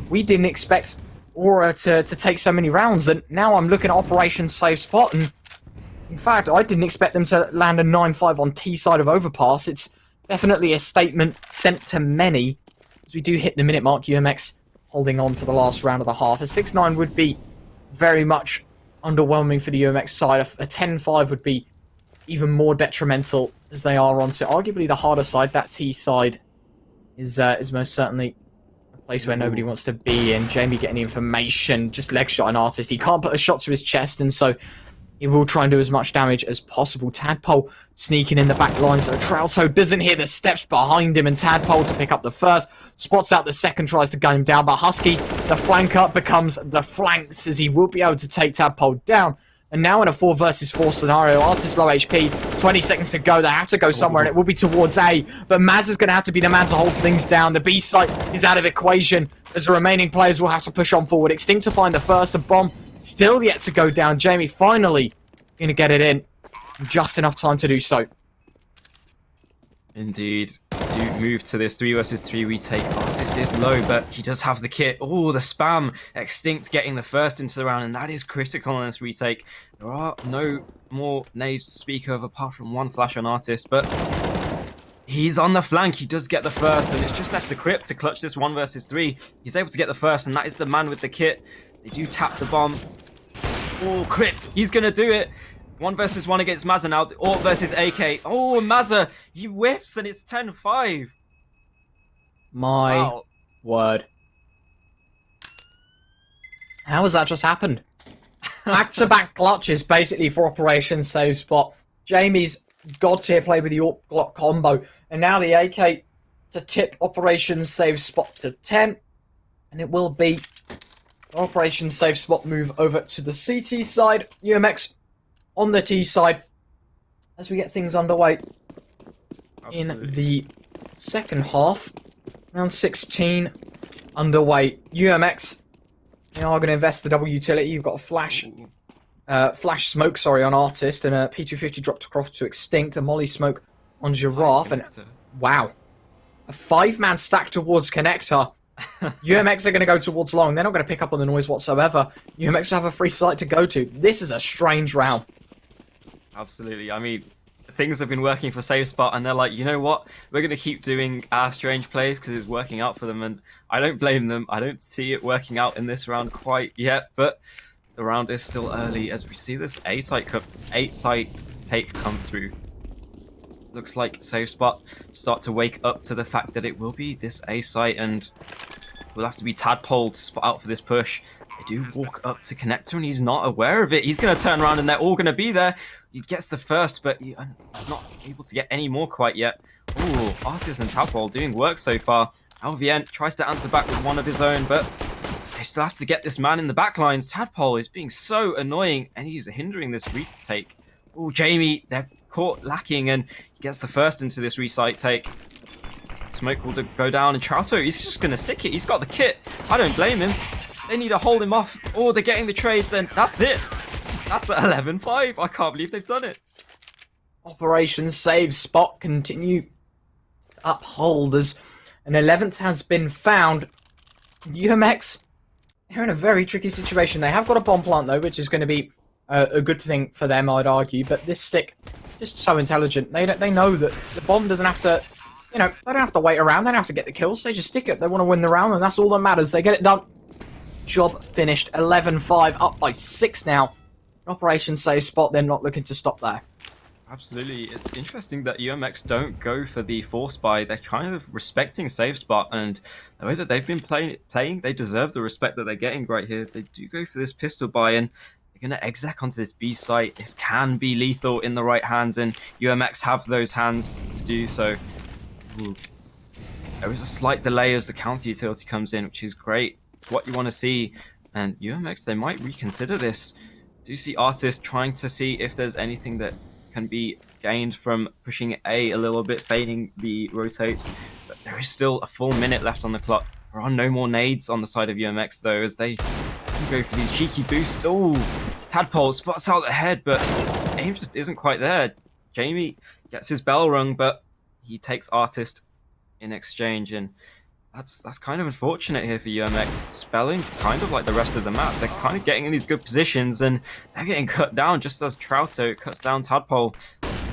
we didn't expect Aura to take so many rounds, and now I'm looking at Operation Safe Spot, and in fact I didn't expect them to land a 9-5 on T side of Overpass. It's definitely a statement sent to many as we do hit the minute mark. UMX holding on for the last round of the half. A 6-9 would be very much underwhelming for the UMX side. A 10-5 would be even more detrimental, as they are onto arguably the harder side. That T side is most certainly a place where nobody wants to be in. Jamie getting the information, just leg shot an Artist. He can't put a shot to his chest, and so he will try and do as much damage as possible. Tadpole sneaking in the back lines. So Trouto doesn't hear the steps behind him, and Tadpole to pick up the first. Spots out the second, tries to gun him down, but Husky, the flanker, becomes the flanked, as he will be able to take Tadpole down. And now in a 4 versus 4 scenario, Artist low HP, 20 seconds to go. They have to go somewhere, and it will be towards A. But Maz is going to have to be the man to hold things down. The B site is out of equation, as the remaining players will have to push on forward. Extinct to find the first. The bomb still yet to go down. Jamie finally going to get it in. Just enough time to do so. Indeed. Do move to this 3 versus 3 retake. Artist is low, but he does have the kit. Oh, the spam. Extinct getting the first into the round, and that is critical on this retake. There are no more nades to speak of apart from one flash on Artist, but he's on the flank. He does get the first, and it's just left to Crypt to clutch this 1 versus 3. He's able to get the first, and that is the man with the kit. They do tap the bomb. Oh, Crypt. He's going to do it. 1 versus 1 against Mazza now. Ort versus AK. Oh, Mazza. He whiffs, and it's 10-5. My word. How has that just happened? Back-to-back clutches, basically, for Operation Save Spot. Jamie's god tier play with the Orc Glock combo. And now the AK to tip Operation Save Spot to 10. And it will be Operation Save Spot move over to the CT side. UMX on the T side as we get things underway. Absolutely. In the second half. Round 16 underway. UMX, they are going to invest the double utility. You've got a flash smoke, on Artist, and a P250 dropped across to Extinct, a molly smoke on Giraffe, and wow, a 5-man stack towards Connector. UMX are going to go towards Long. They're not going to pick up on the noise whatsoever. UMX have a free site to go to. This is a strange round. Absolutely. I mean, things have been working for Save Spot, and they're like, you know what? We're going to keep doing our strange plays because it's working out for them, and I don't blame them. I don't see it working out in this round quite yet, but the round is still early as we see this A-site take come through. Looks like Save Spot start to wake up to the fact that it will be this A-site, and we'll have to be tadpole to spot out for this push. They do walk up to Connector, and he's not aware of it. He's going to turn around, and they're all going to be there. He gets the first, but he's not able to get any more quite yet. Ooh, Artist and Tadpole doing work so far. LVN tries to answer back with one of his own, but they still have to get this man in the backlines. Tadpole is being so annoying, and he's hindering this retake. Ooh, Jamie, they're caught lacking, and he gets the first into this resite take. Smoke will go down, and Trouto, he's just going to stick it. He's got the kit. I don't blame him. They need to hold him off. Oh, they're getting the trades, and that's it. That's at 11-5. I can't believe they've done it. Operation Save Spot continue to uphold as an 11th has been found. UMX, they're in a very tricky situation. They have got a bomb plant, though, which is going to be a good thing for them, I'd argue. But this stick, just so intelligent. They know that the bomb doesn't have to, they don't have to wait around. They don't have to get the kills. They just stick it. They want to win the round, and that's all that matters. They get it done. Job finished. 11-5, up by 6 now. Operation Save Spot, they're not looking to stop there. Absolutely. It's interesting that UMX don't go for the force buy. They're kind of respecting Save Spot, and the way that they've been playing, they deserve the respect that they're getting right here. They do go for this pistol buy, and they're going to exec onto this B site. This can be lethal in the right hands, and UMX have those hands to do so. Ooh. There is a slight delay as the counter utility comes in, which is great. What you want to see, and UMX, they might reconsider this. Do see Artist trying to see if there's anything that can be gained from pushing A little bit, fading the rotates, but there is still a full minute left on the clock. There are no more nades on the side of UMX though, as they go for these cheeky boosts. Oh, Tadpole spots out the head, but aim just isn't quite there. Jamie gets his bell rung, but he takes Artist in exchange, and that's kind of unfortunate here for UMX. Spelling kind of like the rest of the map. They're kind of getting in these good positions, and they're getting cut down just as Trouto cuts down Tadpole.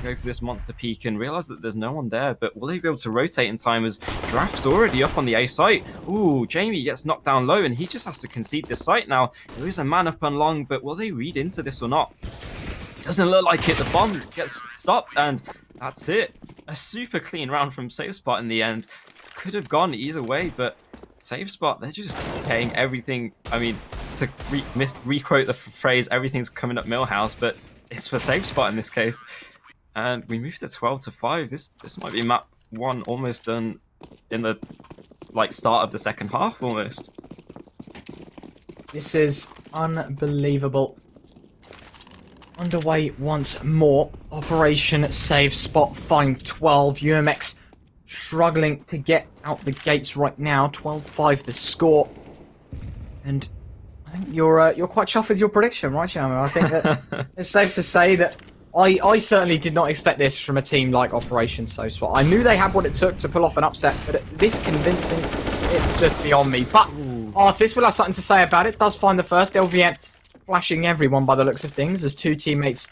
Go for this monster peek and realize that there's no one there, but will they be able to rotate in time as Giraffe's already up on the A site? Ooh, Jamie gets knocked down low, and he just has to concede this site now. There is a man up on long, but will they read into this or not? Doesn't look like it. The bomb gets stopped, and that's it. A super clean round from Save Spot in the end. Could have gone either way, but Save Spot, they're just paying everything. I mean, to re-quote the phrase, everything's coming up Millhouse, but it's for Save Spot in this case. And we moved to 12-5. This might be map 1 almost done in the start of the second half almost. This is unbelievable. Underway once more. Operation Save Spot, find 12. UMX struggling to get out the gates right now. 12-5 the score. And I think you're quite chuffed with your prediction, right, Shamo? I think that it's safe to say that I certainly did not expect this from a team like Operation Save Spot. I knew they had what it took to pull off an upset, but this convincing, it's just beyond me. But Artist will have something to say about it. Does find the first. LVN flashing everyone by the looks of things as 2 teammates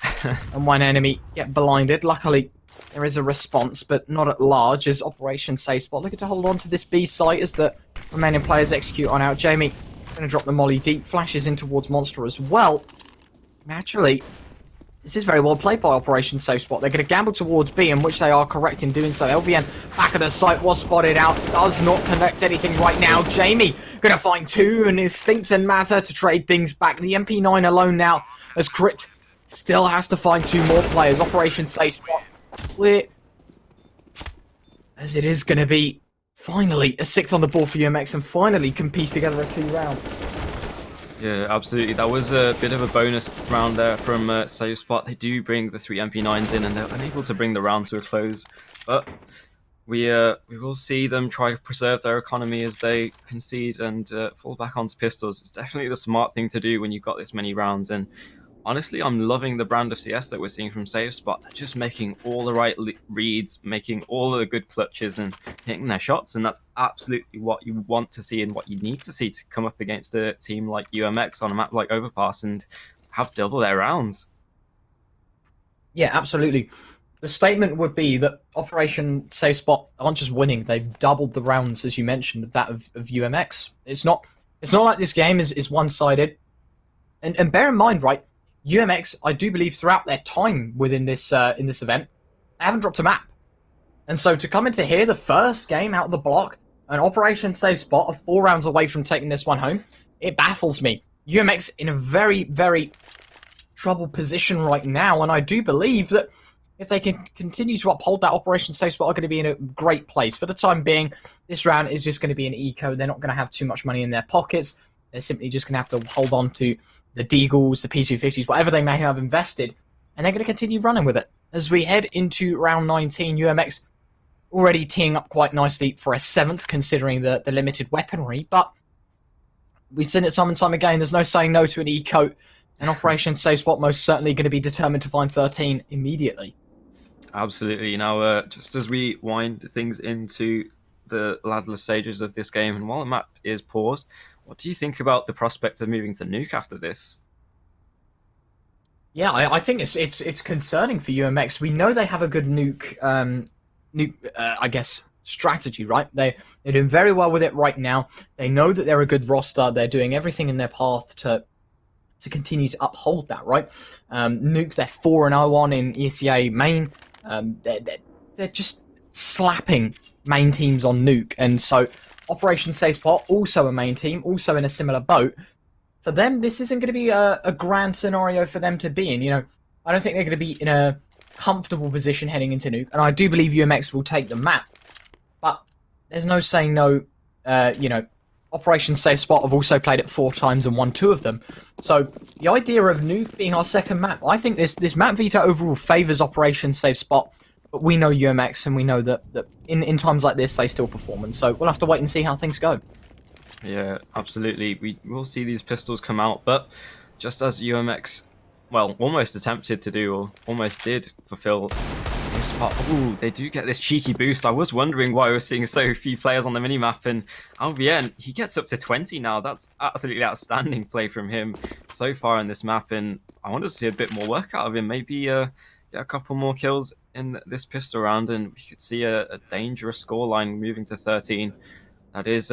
and 1 enemy get blinded. Luckily, there is a response, but not at large, as Operation Save Spot looking to hold on to this B site as the remaining players execute on out. Jamie going to drop the molly deep, flashes in towards Monster as well. Naturally, this is very well played by Operation Save Spot. They're going to gamble towards B, in which they are correct in doing so. LVN back of the site was spotted out, does not connect anything right now. Jamie Gonna find two, and Instinct and Mazza to trade things back. The MP9 alone now, as Crypt still has to find two more players. Operation Safe Spot clear, as it is gonna be finally a 6 on the board for UMX, and finally can piece together a 2-round. Yeah, absolutely. That was a bit of a bonus round there from Save Spot. They do bring the 3 MP9s in, and they're unable to bring the round to a close. But we will see them try to preserve their economy as they concede and fall back onto pistols. It's definitely the smart thing to do when you've got this many rounds. And honestly, I'm loving the brand of CS that we're seeing from Save Spot. They're just making all the right reads, making all the good clutches and hitting their shots, and that's absolutely what you want to see and what you need to see to come up against a team like UMX on a map like Overpass and have double their rounds. Yeah, absolutely. The statement would be that Operation Safe Spot aren't just winning; they've doubled the rounds, as you mentioned, of that of UMX. It's not like this game is one-sided. And bear in mind, right? UMX, I do believe, throughout their time within this event, they haven't dropped a map. And so to come into here, the first game out of the block, an Operation Safe Spot of 4 rounds away from taking this one home, it baffles me. UMX in a very, very troubled position right now, and I do believe that if they can continue to uphold that Operation Safe Spot, are going to be in a great place. For the time being, this round is just going to be an eco. They're not going to have too much money in their pockets. They're simply just going to have to hold on to the Deagles, the P250s, whatever they may have invested, and they're going to continue running with it. As we head into round 19, UMX already teeing up quite nicely for a 7th, considering the limited weaponry, but we've seen it time and time again, there's no saying no to an eco, and Operation Safe Spot most certainly going to be determined to find 13 immediately. Absolutely. Now, just as we wind things into the ladder stages of this game, and while the map is paused, what do you think about the prospect of moving to Nuke after this? Yeah, I think it's concerning for UMX. We know they have a good nuke, I guess, strategy, right? They're doing very well with it right now. They know that they're a good roster. They're doing everything in their path to continue to uphold that, right? Nuke, they're 4-0 on in ECA main. They're just slapping main teams on Nuke, and so Operation Safe Spot, also a main team, also in a similar boat. For them, this isn't going to be a grand scenario for them to be in. You know, I don't think they're going to be in a comfortable position heading into Nuke, and I do believe UMX will take the map. But there's no saying no. You know, Operation Safe Spot have also played it 4 times and won 2 of them. So the idea of Nuke being our second map, I think this map veto overall favours Operation Safe Spot. But we know UMX, and we know that in times like this, they still perform. And so we'll have to wait and see how things go. Yeah, absolutely. We will see these pistols come out, but just as UMX, well, almost attempted to do, or almost did fulfill Safe Spot, ooh, they do get this cheeky boost. I was wondering why we were seeing so few players on the minimap, and Albion, he gets up to 20 now. That's absolutely outstanding play from him so far in this map, and I want to see a bit more work out of him. Maybe get a couple more kills in this pistol round, and we could see a dangerous scoreline moving to 13. That is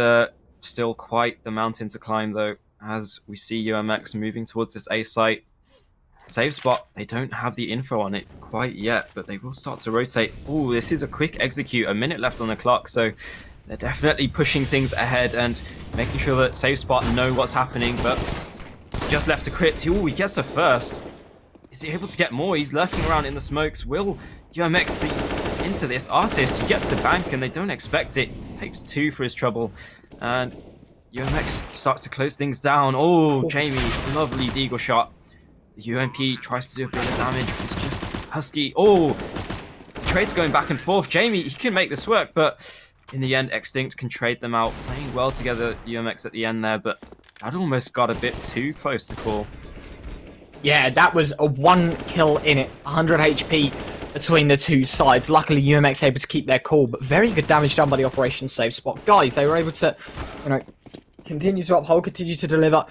still quite the mountain to climb, though, as we see UMX moving towards this A site. Safe Spot, they don't have the info on it quite yet, but they will start to rotate. Oh, this is a quick execute, a minute left on the clock, so they're definitely pushing things ahead and making sure that Safe Spot know what's happening, but it's just left to Crypt. Oh, he gets a first. Is he able to get more? He's lurking around in the smokes. Will UMX see into this Artist? He gets to bank, and they don't expect it. Takes 2 for his trouble, and UMX starts to close things down. Oh, Jamie, lovely deagle shot. The UMP tries to do a bit of damage, but it's just Husky. Oh, the trade's going back and forth. Jamie, he can make this work, but in the end, Extinct can trade them out. Playing well together, UMX at the end there, but that almost got a bit too close to call. Yeah, that was a 1 kill in it, 100 HP between the two sides. Luckily, UMX able to keep their cool, but very good damage done by the Operation Safe Spot. Guys, they were able to, you know, continue to uphold, continue to deliver,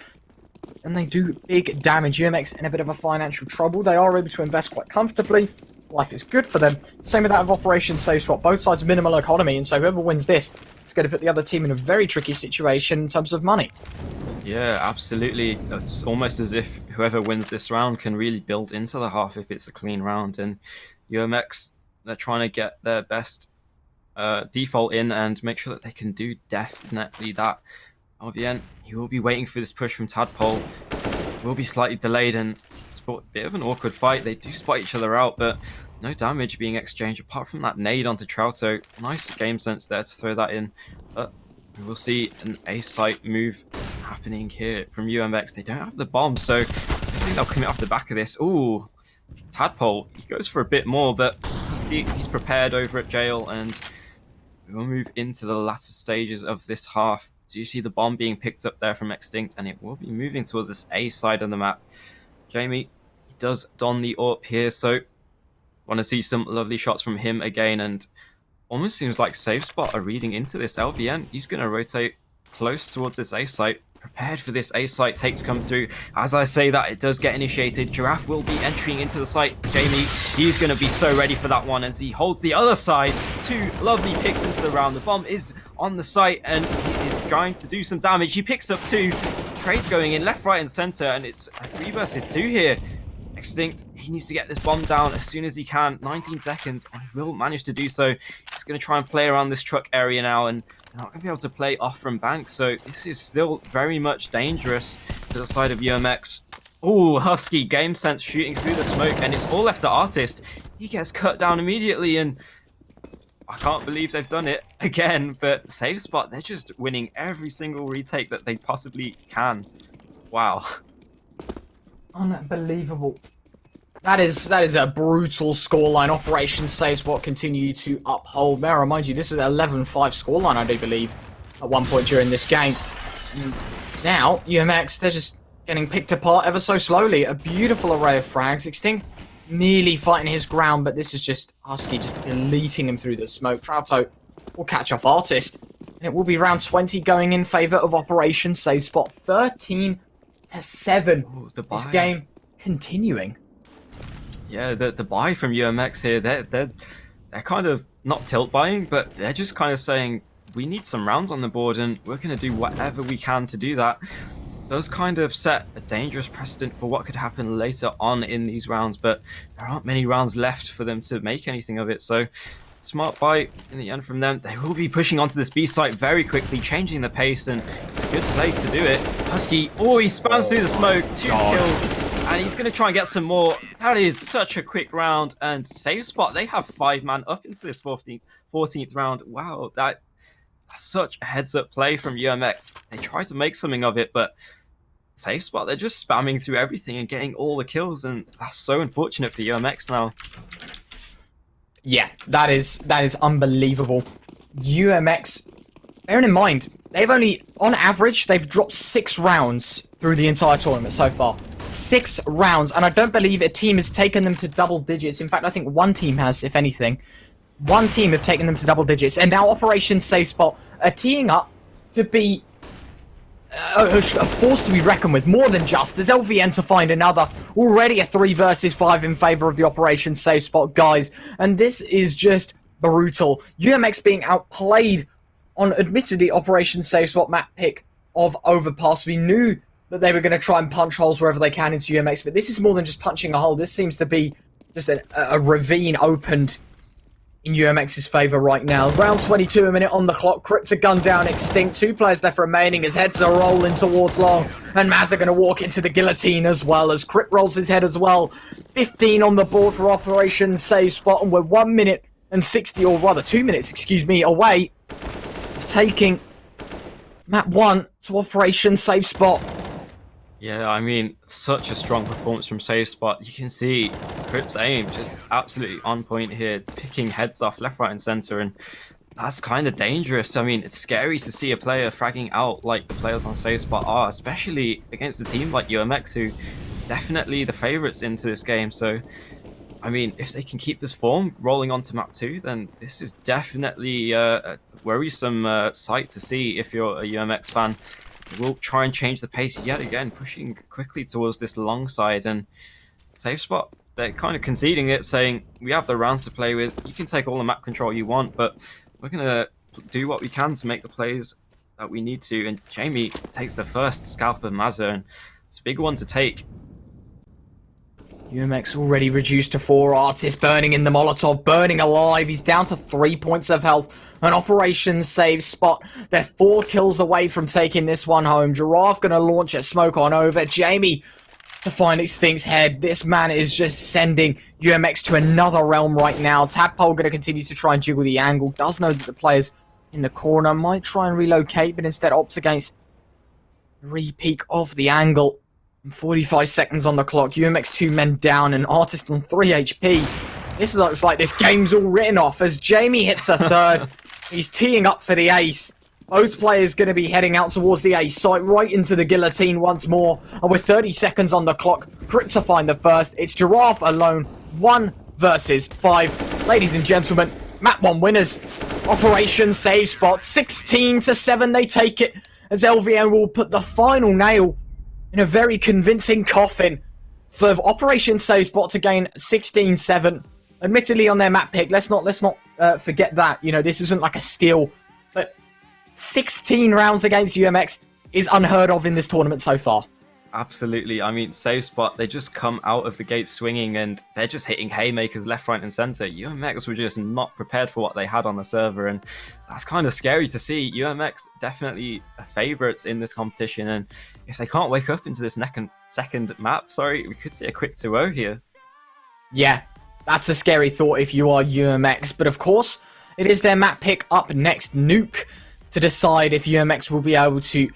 and they do big damage. UMX in a bit of a financial trouble. They are able to invest quite comfortably. Life is good for them. Same with that of Operation Safe Spot. Both sides minimal economy, and so whoever wins this is going to put the other team in a very tricky situation in terms of money. Yeah, absolutely. It's almost as if whoever wins this round can really build into the half if it's a clean round. And UMX, they're trying to get their best default in and make sure that they can do definitely that. LVN, he will be waiting for this push from Tadpole. Will be slightly delayed, and it's a bit of an awkward fight. They do spot each other out, but no damage being exchanged apart from that nade onto Trouto. Nice game sense there to throw that in. But we will see an A site move happening here from UMX. They don't have the bomb, so I think they'll commit off the back of this. Ooh, Tadpole, he goes for a bit more, but he's prepared over at jail, and we'll move into the latter stages of this half. Do you see the bomb being picked up there from Extinct, and it will be moving towards this A side of the map. Jamie, he does don the AWP here, so want to see some lovely shots from him again, and almost seems like Safe Spot are reading into this. LVN, he's going to rotate close towards this A site, prepared for this A site take to come through. As I say that, it does get initiated. Giraffe will be entering into the site. Jamie, he's going to be so ready for that one as he holds the other side. 2 lovely picks into the round. The bomb is on the site, and he is trying to do some damage. He picks up 2. Trades going in left, right, and center, and it's a 3 versus 2 here. Extinct, he needs to get this bomb down as soon as he can. 19 seconds, and he will manage to do so. He's going to try and play around this truck area now, and they're not going to be able to play off from bank, so this is still very much dangerous to the side of UMX. Oh, Husky game sense shooting through the smoke, and it's all left to Artist. He gets cut down immediately, and I can't believe they've done it again, but Safe Spot, they're just winning every single retake that they possibly can. Wow. Unbelievable. That is a brutal scoreline. Operation Safe Spot continue to uphold. May I remind you, this was an 11-5 scoreline, I do believe, at one point during this game. Now, UMX, they're just getting picked apart ever so slowly. A beautiful array of frags. Extinct nearly fighting his ground, but this is just Husky just deleting him through the smoke. Trouto will catch off Artist. And it will be round 20 going in favour of Operation Safe Spot. 13-7. Ooh, this game continuing. Yeah, the buy from UMX here, they're kind of not tilt buying, but they're just kind of saying, we need some rounds on the board, and we're going to do whatever we can to do that. Does kind of set a dangerous precedent for what could happen later on in these rounds, but there aren't many rounds left for them to make anything of it, so smart buy in the end from them. They will be pushing onto this B site very quickly, changing the pace, and it's a good play to do it. Husky, oh, he spans through the smoke, 2 kills. And he's going to try and get some more. That is such a quick round. And Safe Spot, they have 5-man up into this 14th round. Wow, that's such a heads-up play from UMX. They try to make something of it, but Safe Spot, they're just spamming through everything and getting all the kills. And that's so unfortunate for UMX now. Yeah, that is unbelievable. UMX, bearing in mind, they've only, on average, they've dropped 6 rounds through the entire tournament so far. 6 rounds, and I don't believe a team has taken them to double digits. In fact, I think one team has, if anything. One team have taken them to double digits, and now Operation Safe Spot are teeing up to be a force to be reckoned with, more than just. As LVN to find another, already a 3 versus 5 in favour of the Operation Safe Spot guys, and this is just brutal. UMX being outplayed on, admittedly, Operation Safe Spot map pick of Overpass. We knew that they were going to try and punch holes wherever they can into UMX, but this is more than just punching a hole. This seems to be just a ravine opened in UMX's favour right now. Round 22, a minute on the clock. Crypt a gun down, Extinct. 2 players left remaining as heads are rolling towards long, and Maz are going to walk into the guillotine as well as Crypt rolls his head as well. 15 on the board for Operation Safe Spot, and we're 1 minute and 60, or rather 2 minutes, excuse me, away from taking map 1 to Operation Safe Spot. Yeah, I mean, such a strong performance from Safe Spot. You can see Crypt's aim just absolutely on point here, picking heads off left, right, and center, and that's kind of dangerous. I mean, it's scary to see a player fragging out like the players on Safe Spot are, especially against a team like UMX, who definitely the favorites into this game. So, I mean, if they can keep this form rolling onto map 2, then this is definitely a worrisome sight to see if you're a UMX fan. We'll try and change the pace yet again, pushing quickly towards this long side, and Safe Spot, they're kind of conceding it, saying, we have the rounds to play with, you can take all the map control you want, but we're going to do what we can to make the plays that we need to, and Jamie takes the first scalp of Mazza, and it's a big one to take. UMX already reduced to 4. Artist burning in the Molotov, burning alive. He's down to 3 points of health. An operation save spot. They're 4 kills away from taking this one home. Giraffe gonna launch a smoke on over. Jamie to find Extinct's head. This man is just sending UMX to another realm right now. Tadpole gonna continue to try and jiggle the angle. Does know that the players in the corner might try and relocate, but instead opts against repeat of the angle. 45 seconds on the clock. UMX 2 men down, and Artist on 3 HP. This looks like this game's all written off as Jamie hits a third. He's teeing up for the ace. Both players going to be heading out towards the ace site, right into the guillotine once more. And with 30 seconds on the clock, Crip to find the first. It's Giraffe alone. 1 versus 5. Ladies and gentlemen, map 1 winners. Operation save spot. 16-7 they take it, as LVN will put the final nail in a very convincing coffin for Operation Save Spot to gain 16-7. Admittedly on their map pick, let's not forget that. You know, this isn't like a steal, but 16 rounds against UMX is unheard of in this tournament so far. Absolutely. I mean, Save Spot, they just come out of the gate swinging and they're just hitting haymakers left, right, and center. UMX were just not prepared for what they had on the server, and that's kind of scary to see. UMX definitely favourites in this competition, and if they can't wake up into this second map, we could see a quick 2-0 here. Yeah, that's a scary thought if you are UMX, but of course, it is their map pick up next, Nuke, to decide if UMX will be able to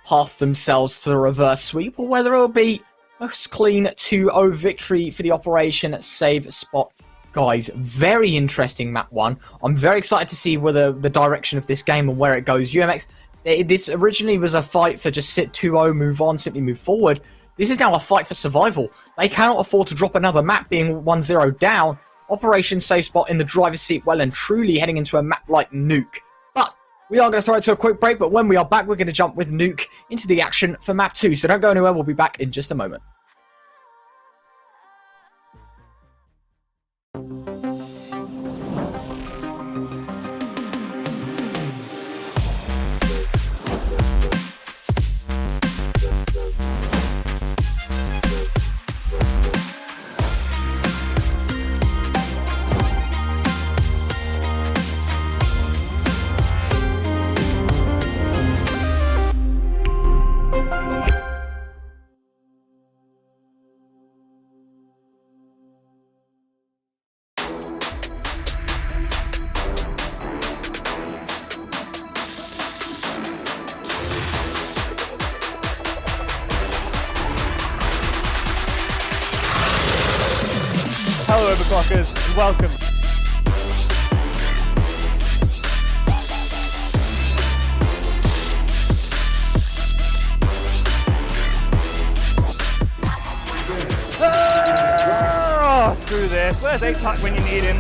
path themselves to the reverse sweep, or whether it'll be a clean 2-0 victory for the Operation Save Spot guys. Very interesting map 1. I'm very excited to see whether the direction of this game and where it goes. UMX, this originally was a fight for just sit 2-0, move on, simply move forward. This is now a fight for survival. They cannot afford to drop another map, being 1-0 down. Operation Save Spot in the driver's seat, well and truly heading into a map like Nuke. We are going to throw it to a quick break, but when we are back, we're going to jump with Nuke into the action for map 2. So don't go anywhere, we'll be back in just a moment. Hello, overclockers, and welcome. Oh, screw this. Where's A-Tuck when you need him?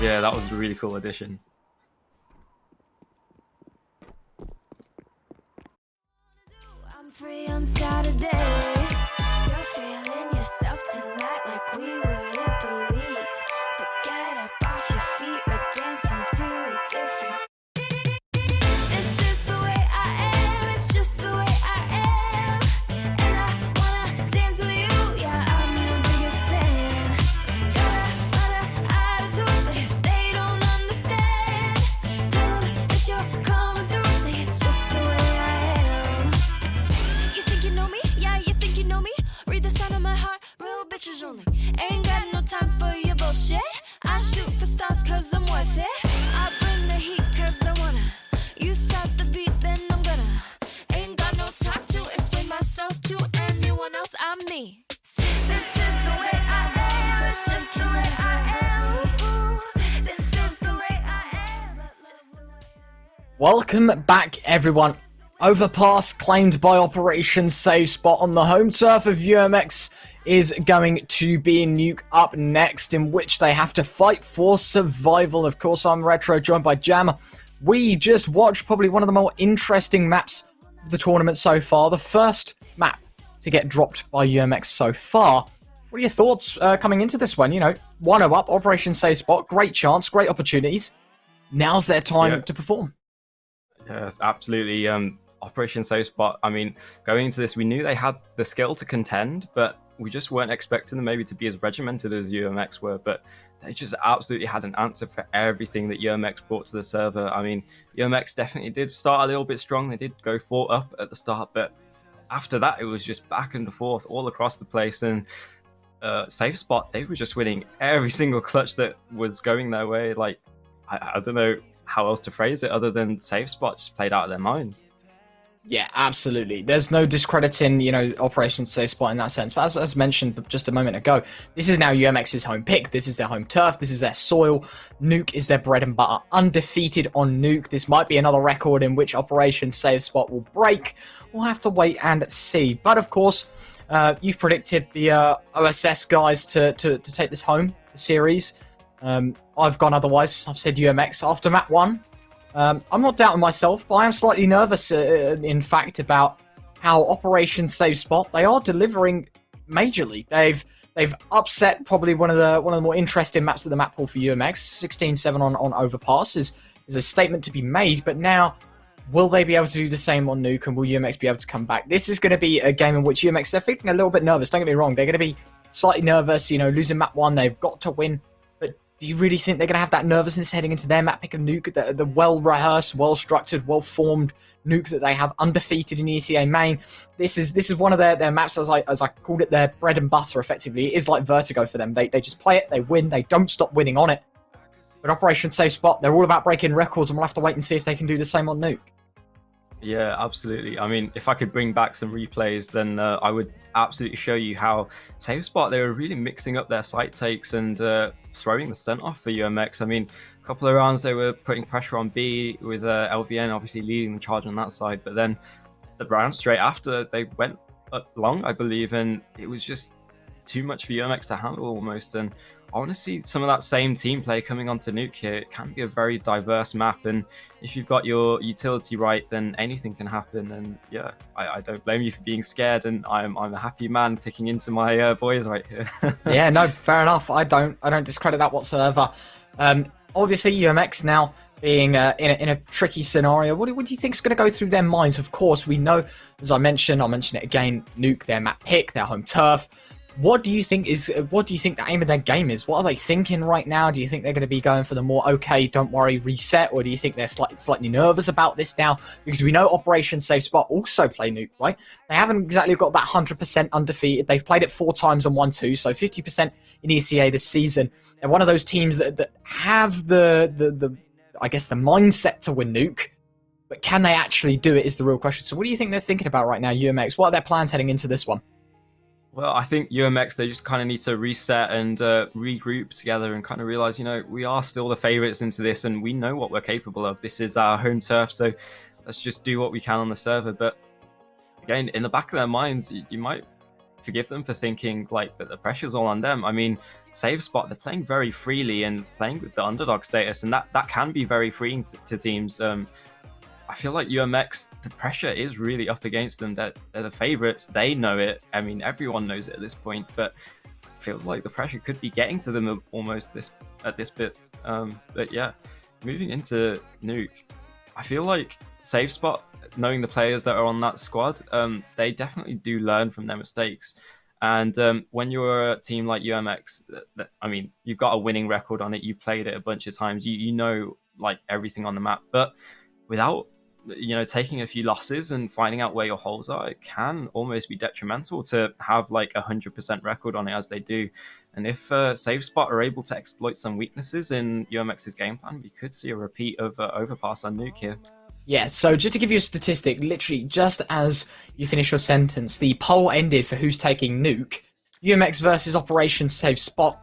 Yeah, that was a really cool addition. I'm free on Saturday. You're feeling yourself tonight like we wouldn't believe. So get up off your feet, we're dancing to a different. This is the way I am, it's just the way I am. And I wanna dance with you, yeah, I'm your biggest fan. Got a attitude, but if they don't understand, tell them that you're coming through, say it's just the way I am. You think you know me? Yeah, you think you know me? Read the sign of my heart, real bitches only. Ain't got no time for your bullshit. I shoot for stars cause I'm worth it. I bring the heat cause I wanna. You start the beat, then I'm gonna. Ain't got no time to explain myself to anyone else, I'm me. Six and six the way I am, but she can never hurt me. Six and six the way I am, but love will not desert. Welcome back, everyone. Overpass claimed by Operation Save Spot on the home turf of UMX is going to be Nuke up next, in which they have to fight for survival. Of course, I'm Retro, joined by Jam. We just watched probably one of the more interesting maps of the tournament so far. The first map to get dropped by UMX so far. What are your thoughts coming into this one? You know, 1-0 up, Operation Save Spot, great chance, great opportunities. Now's their time to perform. Yes, absolutely. Operation Save Spot, I mean, going into this, we knew they had the skill to contend, but we just weren't expecting them maybe to be as regimented as UMX were, but they just absolutely had an answer for everything that UMX brought to the server. I mean, UMX definitely did start a little bit strong. They did go 4 up at the start, but after that, it was just back and forth all across the place, and Save Spot, they were just winning every single clutch that was going their way. Like, I don't know how else to phrase it other than Save Spot just played out of their minds. Yeah, absolutely. There's no discrediting, you know, Operation Save Spot in that sense. But as mentioned just a moment ago, this is now UMX's home pick. This is their home turf. This is their soil. Nuke is their bread and butter. Undefeated on Nuke. This might be another record in which Operation Save Spot will break. We'll have to wait and see. But of course, you've predicted the OSS guys to take this home, the series. I've gone otherwise. I've said UMX after map 1. I'm not doubting myself, but I am slightly nervous, in fact, about how Operation Save Spot, they are delivering majorly. They've upset probably one of the more interesting maps of the map pool for UMX. 16-7 on Overpass is a statement to be made, but now will they be able to do the same on Nuke, and will UMX be able to come back? This is going to be a game in which UMX, they're feeling a little bit nervous, don't get me wrong. They're going to be slightly nervous, you know, losing map 1, they've got to win. Do you really think they're going to have that nervousness heading into their map pick of Nuke, the well-rehearsed, well-structured, well-formed Nuke that they have undefeated in ECA main? This is one of their maps, as I called it, their bread and butter, effectively. It is like Vertigo for them. They just play it, they win, they don't stop winning on it. But Operation Save Spot, they're all about breaking records, and we'll have to wait and see if they can do the same on Nuke. Yeah, absolutely. I mean, if I could bring back some replays, then I would absolutely show you how Save Spot, they were really mixing up their site takes and throwing the scent off for UMX. I mean, a couple of rounds they were putting pressure on B with LVN obviously leading the charge on that side, but then the round straight after, they went up long, I believe, and it was just too much for UMX to handle almost. And I want to see some of that same team play coming onto Nuke here. It can be a very diverse map, and if you've got your utility right, then anything can happen. And yeah, I don't blame you for being scared, and I'm a happy man picking into my boys right here. Yeah, no, fair enough. I don't discredit that whatsoever. Obviously, UMX now being in a tricky scenario. What do you think is going to go through their minds? Of course, we know, as I mentioned, I'll mention it again, Nuke, their map pick, their home turf. What do you think the aim of their game is? What are they thinking right now? Do you think they're going to be going for the more, okay, don't worry, reset? Or do you think they're slightly nervous about this now? Because we know Operation Save Spot also play Nuke, right? They haven't exactly got that 100% undefeated. They've played it 4 times and won 2, so 50% in ECA this season. They're one of those teams that have the I guess, the mindset to win Nuke. But can they actually do it is the real question. So what do you think they're thinking about right now, UMX? What are their plans heading into this one? Well, I think UMX, they just kind of need to reset and regroup together and kind of realize, you know, we are still the favorites into this and we know what we're capable of. This is our home turf, so let's just do what we can on the server. But again, in the back of their minds, you might forgive them for thinking like that the pressure's all on them. I mean, Save Spot, they're playing very freely and playing with the underdog status, and that can be very freeing to teams. I feel like UMX, the pressure is really up against them. They're the favorites. They know it. I mean, everyone knows it at this point, but it feels like the pressure could be getting to them almost at this bit. But yeah, moving into Nuke, I feel like Save Spot, knowing the players that are on that squad, they definitely do learn from their mistakes. And when you're a team like UMX, I mean, you've got a winning record on it. You've played it a bunch of times. You know, like everything on the map. But without, you know, taking a few losses and finding out where your holes are, it can almost be detrimental to have like 100% record on it as they do. And if Save Spot are able to exploit some weaknesses in UMX's game plan, we could see a repeat of Overpass on Nuke here. Yeah, so just to give you a statistic, literally just as you finish your sentence, the poll ended for who's taking Nuke. UMX versus Operation Save Spot.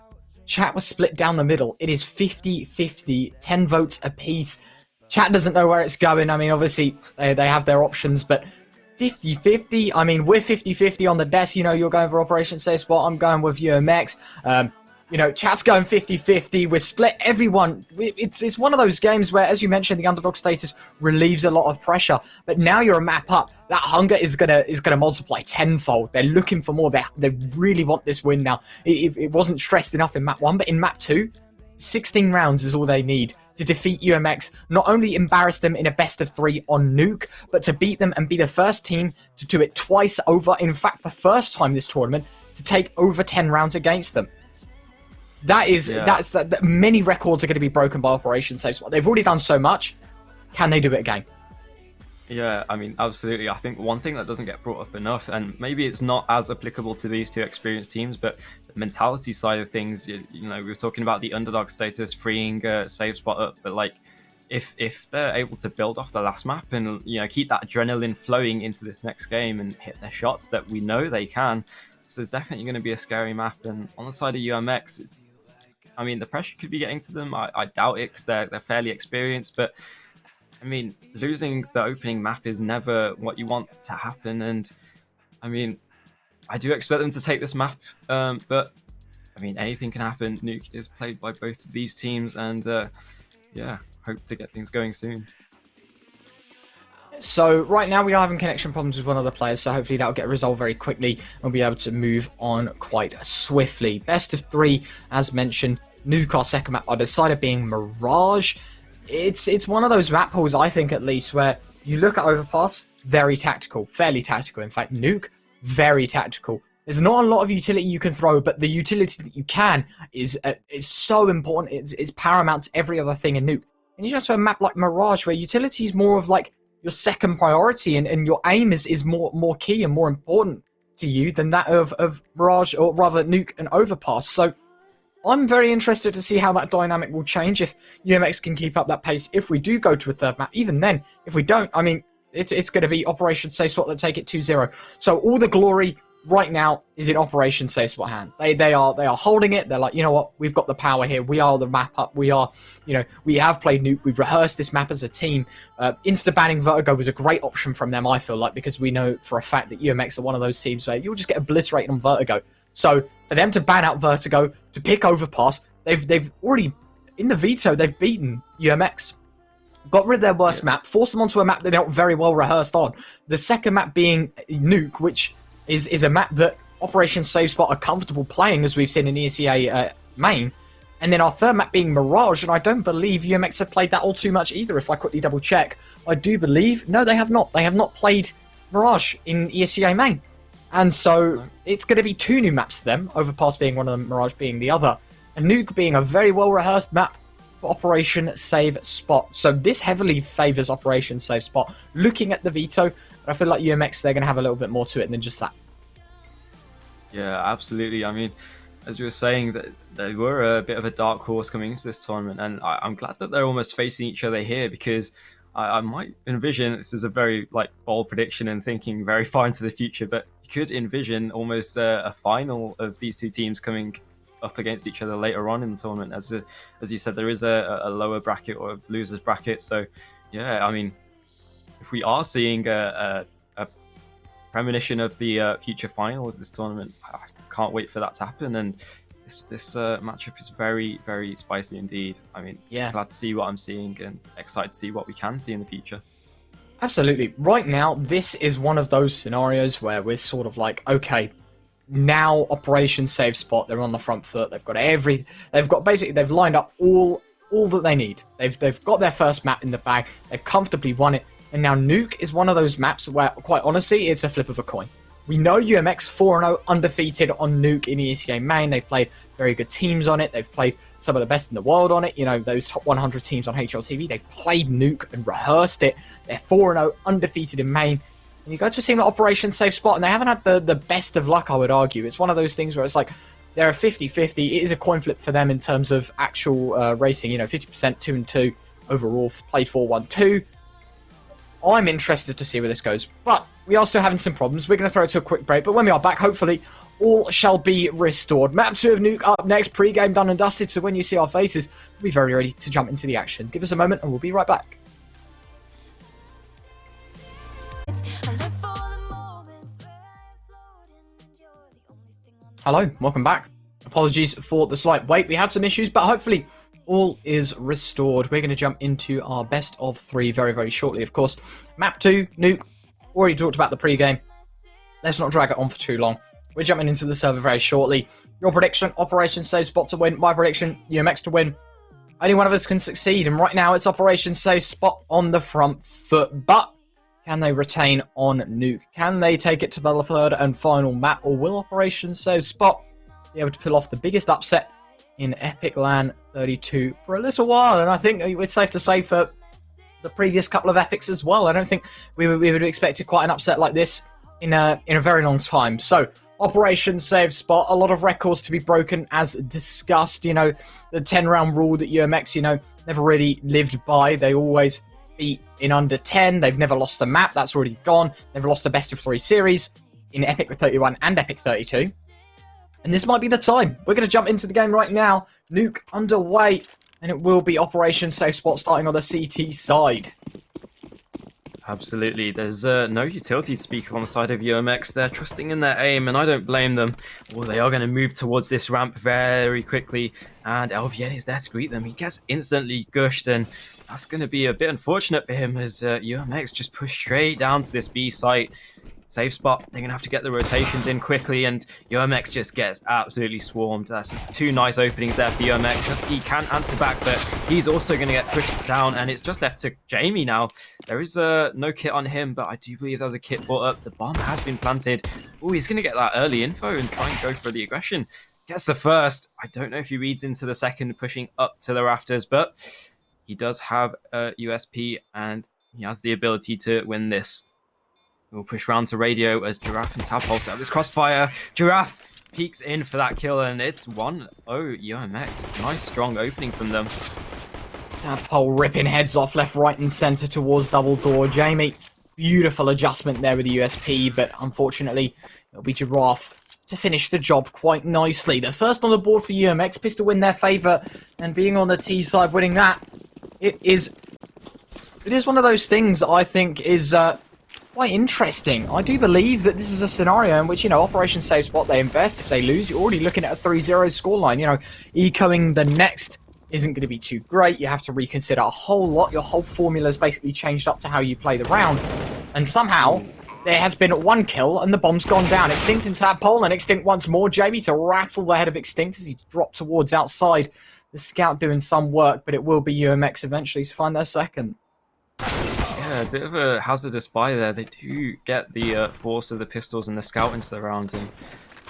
Chat was split down the middle. It is 50-50, 10 votes apiece. Chat doesn't know where it's going. I mean, obviously, they have their options, but 50-50. I mean, we're 50-50 on the desk. You know, you're going for Operation Safe Spot. I'm going with UMX. You know, chat's going 50-50. We're split. Everyone, it's one of those games where, as you mentioned, the underdog status relieves a lot of pressure. But now you're a map up. That hunger is gonna multiply tenfold. They're looking for more. They really want this win now. It wasn't stressed enough in map 1, but in map 2, 16 rounds is all they need to defeat UMX, not only embarrass them in a best of 3 on Nuke, but to beat them and be the first team to do it twice over. In fact, the first time this tournament to take over 10 rounds against them. That many records are going to be broken by Operation Safe Spot. They've already done so much. Can they do it again? Yeah, I mean, absolutely. I think one thing that doesn't get brought up enough, and maybe it's not as applicable to these two experienced teams, but the mentality side of things, you know, we were talking about the underdog status freeing Save Spot up, but like, if they're able to build off the last map and, you know, keep that adrenaline flowing into this next game and hit their shots that we know they can, so it's definitely going to be a scary map. And on the side of UMX, I mean, the pressure could be getting to them. I doubt it because they're fairly experienced, but I mean, losing the opening map is never what you want to happen. And I mean, I do expect them to take this map, but I mean, anything can happen. Nuke is played by both of these teams, and yeah, hope to get things going soon. So right now we are having connection problems with one of the players, so hopefully that'll get resolved very quickly and we'll be able to move on quite swiftly. Best of 3, as mentioned. Nuke, our second map, I decided being Mirage. It's one of those map pools, I think at least, where you look at Overpass, very tactical, fairly tactical. In fact, Nuke, very tactical. There's not a lot of utility you can throw, but the utility that you can is so important. It's paramount to every other thing in Nuke. And you just have a map like Mirage, where utility is more of like your second priority, and your aim is more key and more important to you than that of Mirage, or rather Nuke and Overpass. So I'm very interested to see how that dynamic will change if UMX can keep up that pace if we do go to a third map. Even then, if we don't, I mean, it's going to be Operation Safe Spot that take it 2-0. So all the glory right now is in Operation Safe Spot hand. They are holding it. They're like, you know what, we've got the power here. We are the map up. We are, you know, we have played Nuke. We've rehearsed this map as a team. Insta-banning Vertigo was a great option from them, I feel like, because we know for a fact that UMX are one of those teams where you'll just get obliterated on Vertigo. So for them to ban out Vertigo, to pick Overpass, they've already, in the veto, they've beaten UMX. Got rid of their worst map, forced them onto a map they're not very well rehearsed on. The second map being Nuke, which is a map that Operation Save Spot are comfortable playing, as we've seen in ESEA main. And then our third map being Mirage, and I don't believe UMX have played that all too much either, if I quickly double check. I do believe, no, they have not. They have not played Mirage in ESEA main. And so it's going to be 2 new maps to them, Overpass being one of them, Mirage being the other. And Nuke being a very well-rehearsed map for Operation Save Spot. So this heavily favours Operation Save Spot. Looking at the veto, I feel like UMX, they're going to have a little bit more to it than just that. Yeah, absolutely. I mean, as you were saying, that they were a bit of a dark horse coming into this tournament, and I'm glad that they're almost facing each other here, because I might envision, this is a very like bold prediction and thinking very far into the future, but you could envision almost a final of these two teams coming up against each other later on in the tournament. As you said, there is a lower bracket or a losers bracket. So yeah, I mean, if we are seeing a premonition of the future final of this tournament. I can't wait for that to happen, and this matchup is very, very spicy indeed. I mean, Yeah. glad to see what I'm seeing and excited to see what we can see in the future. Absolutely. Right now, this is one of those scenarios where we're sort of like, okay, now Operation Save Spot, they're on the front foot. They've lined up all that they need. They've got their first map in the bag. They've comfortably won it. And now Nuke is one of those maps where, quite honestly, it's a flip of a coin. We know UMX 4-0 undefeated on Nuke in ECA main. They've played very good teams on it. They've played some of the best in the world on it. You know, those top 100 teams on HLTV. They've played Nuke and rehearsed it. They're 4-0 undefeated in main. And you go to a team like Operation Safe Spot, and they haven't had the best of luck, I would argue. It's one of those things where it's like, they're a 50-50. It is a coin flip for them in terms of actual racing. You know, 50% 2-2 overall, played 4-1-2. I'm interested to see where this goes, but we are still having some problems. We're going to throw it to a quick break, but when we are back, hopefully, all shall be restored. Map 2 of Nuke up next, pre-game done and dusted, so when you see our faces, we'll be very ready to jump into the action. Give us a moment and we'll be right back. Hello, welcome back. Apologies for the slight wait. We had some issues, but hopefully all is restored. We're going to jump into our best of 3 very, very shortly, of course. Map 2, Nuke. Already talked about the pre-game. Let's not drag it on for too long. We're jumping into the server very shortly. Your prediction, Operation Save Spot to win. My prediction, UMX to win. Only one of us can succeed, and right now it's Operation Save Spot on the front foot. But can they retain on Nuke? Can they take it to the third and final map, or will Operation Save Spot be able to pull off the biggest upset in Epic.LAN 32 for a little while? And I think it's safe to say for the previous couple of Epics as well. I don't think we would have expected quite an upset like this in a very long time. So, Operation Save Spot, a lot of records to be broken as discussed. You know, the 10-round rule that UMX, you know, never really lived by. They always beat in under 10. They've never lost a map. That's already gone. Never lost a best of 3 series in Epic 31 and Epic 32. And this might be the time. We're going to jump into the game right now. Nuke underway. And it will be Operation Safe Spot starting on the CT side. Absolutely. There's no utility speaker on the side of UMX. They're trusting in their aim, and I don't blame them. Well, they are going to move towards this ramp very quickly, and Elvien is there to greet them. He gets instantly gushed, and that's going to be a bit unfortunate for him as UMX just push straight down to this B site. Safe spot. They're going to have to get the rotations in quickly, and UMX just gets absolutely swarmed. That's 2 nice openings there for UMX. Husky can answer back, but he's also going to get pushed down, and it's just left to Jamie now. There is no kit on him, but I do believe there was a kit brought up. The bomb has been planted. Oh, he's going to get that early info and try and go for the aggression. Gets the first. I don't know if he reads into the second, pushing up to the rafters, but he does have a USP, and he has the ability to win this. We'll push round to radio as Giraffe and Tadpole set up this crossfire. Giraffe peeks in for that kill, and it's 1-0 UMX. Nice strong opening from them. Tadpole ripping heads off left, right and centre towards double door. Jamie, beautiful adjustment there with the USP, but unfortunately it'll be Giraffe to finish the job quite nicely. The first on the board for UMX, pistol win their favour, and being on the T side winning that, it is one of those things that I think is quite interesting. I do believe that this is a scenario in which, you know, Operation Save Spot, they invest. If they lose, you're already looking at a 3-0 scoreline. You know, ecoing the next isn't going to be too great. You have to reconsider a whole lot. Your whole formula is basically changed up to how you play the round. And somehow, there has been 1 kill and the bomb's gone down. Extinct and Tadpole, and Extinct once more. Jamie to rattle the head of Extinct as he dropped towards outside. The scout doing some work, but it will be UMX eventually to find their second. Yeah, a bit of a hazardous buy there. They do get the force of the pistols and the scout into the round, and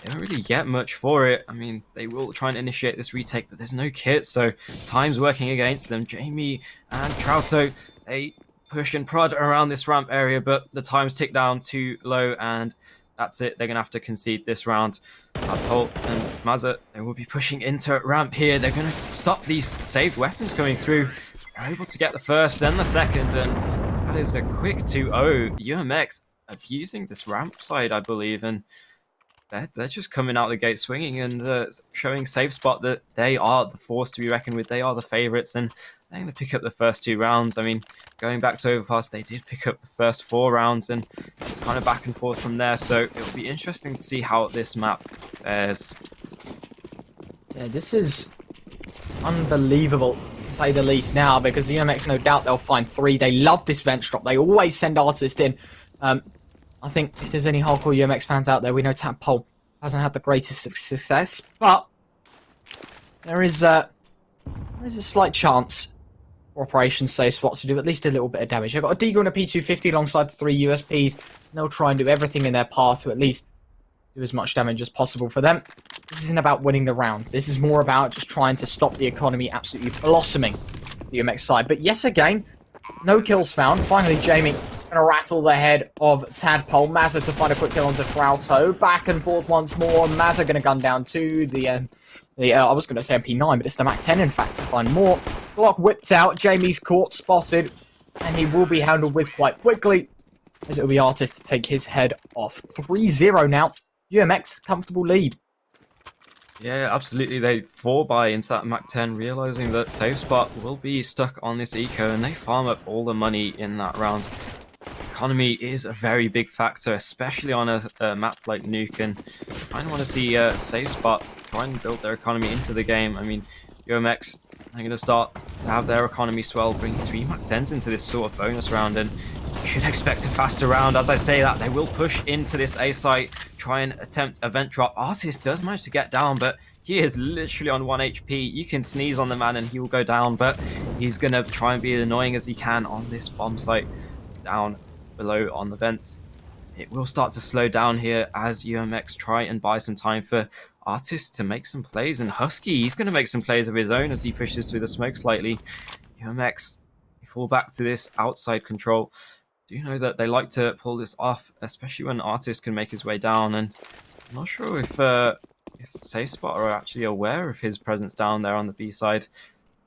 they don't really get much for it. I mean, they will try and initiate this retake, but there's no kit, so time's working against them. Jamie and Trouto, they push and prod around this ramp area, but the time's ticked down too low, and that's it. They're going to have to concede this round. Tadpole and Mazza, they will be pushing into ramp here. They're going to stop these saved weapons coming through. They're able to get the first and the second, and that is a quick 2-0. UMX abusing this ramp side, I believe, and they're just coming out the gate swinging and showing Safe Spot that they are the force to be reckoned with. They are the favourites, and they're going to pick up the first 2 rounds. I mean, going back to Overpass, they did pick up the first 4 rounds, and it's kind of back and forth from there. So it'll be interesting to see how this map fares. Yeah, this is unbelievable, to say the least, now, because UMX, no doubt they'll find 3. They love this vent drop. They always send Artist in. I think if there's any hardcore UMX fans out there, we know Tadpole hasn't had the greatest success, but there is a slight chance for Operation Safe Spot to do at least a little bit of damage. They've got a Deagle and a P250 alongside the 3 USPs, and they'll try and do everything in their power to at least do as much damage as possible for them. This isn't about winning the round. This is more about just trying to stop the economy absolutely blossoming the UMX side. But yes, again, no kills found. Finally, Jamie going to rattle the head of Tadpole. Mazza to find a quick kill onto Trauto. Back and forth once more. Mazza going to gun down to the I was going to say MP9, but it's the Mac 10, in fact, to find more. Glock whipped out. Jamie's caught, spotted, and he will be handled with quite quickly, as it will be Artist to take his head off. 3-0 now. UMX, comfortable lead. Yeah, absolutely. They 4-buy into that Mac 10, realizing that Safe Spot will be stuck on this eco, and they farm up all the money in that round. Economy is a very big factor, especially on a map like Nuke, and I kind of want to see Safe Spot try and build their economy into the game. I mean, UMX are going to start to have their economy swell, bring 3 Mac 10s into this sort of bonus round, and you should expect a faster round. As I say that, they will push into this A site, try and attempt a vent drop. Artist does manage to get down, but he is literally on 1 HP. You can sneeze on the man and he will go down, but he's going to try and be as annoying as he can on this bomb site down below on the vents. It will start to slow down here as UMX try and buy some time for Artist to make some plays, and Husky, he's going to make some plays of his own as he pushes through the smoke slightly. UMX, they fall back to this outside control. Do you know that they like to pull this off, especially when Artist can make his way down, and I'm not sure if Safe Spot are actually aware of his presence down there on the B side.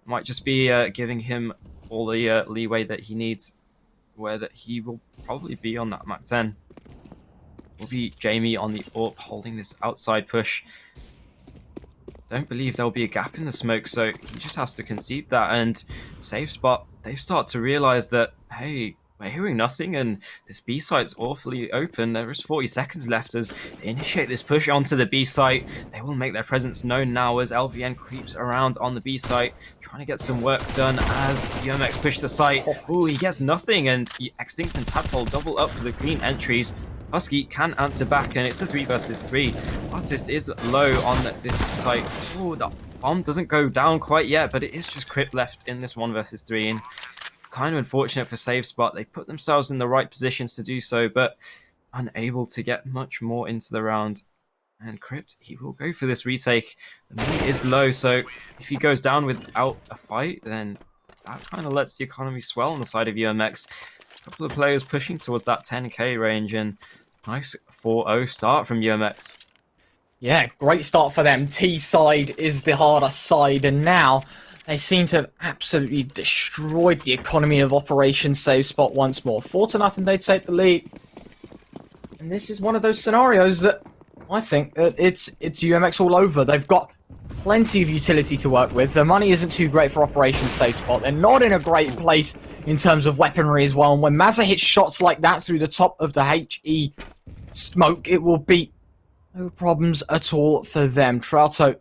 Might just be giving him all the leeway that he needs, where that he will probably be on that Mac 10. Will be Jamie on the AWP holding this outside push. Don't believe there'll be a gap in the smoke, so he just has to concede that, and Safe Spot, they start to realize that, hey, we're hearing nothing, and this B site's awfully open. There is 40 seconds left as they initiate this push onto the B site. They will make their presence known now as LVN creeps around on the B site, trying to get some work done as UMX push the site. Ooh, he gets nothing, and Extinct and Tadpole double up for the clean entries. Husky can answer back, and it's a 3 versus 3. Artist is low on this site. Ooh, the bomb doesn't go down quite yet, but it is just Crip left in this 1 versus 3. And kind of unfortunate for Safe Spot. They put themselves in the right positions to do so, but unable to get much more into the round. And Crypt, he will go for this retake. The money is low, so if he goes down without a fight, then that kind of lets the economy swell on the side of UMX. A couple of players pushing towards that 10k range, and nice 4-0 start from UMX. Yeah, great start for them. T side is the harder side, and now they seem to have absolutely destroyed the economy of Operation Safe Spot once more. 4-0, they take the lead. And this is one of those scenarios that I think that it's UMX all over. They've got plenty of utility to work with. The money isn't too great for Operation Safe Spot. They're not in a great place in terms of weaponry as well. And when Mazza hits shots like that through the top of the HE smoke, it will be no problems at all for them. Trauto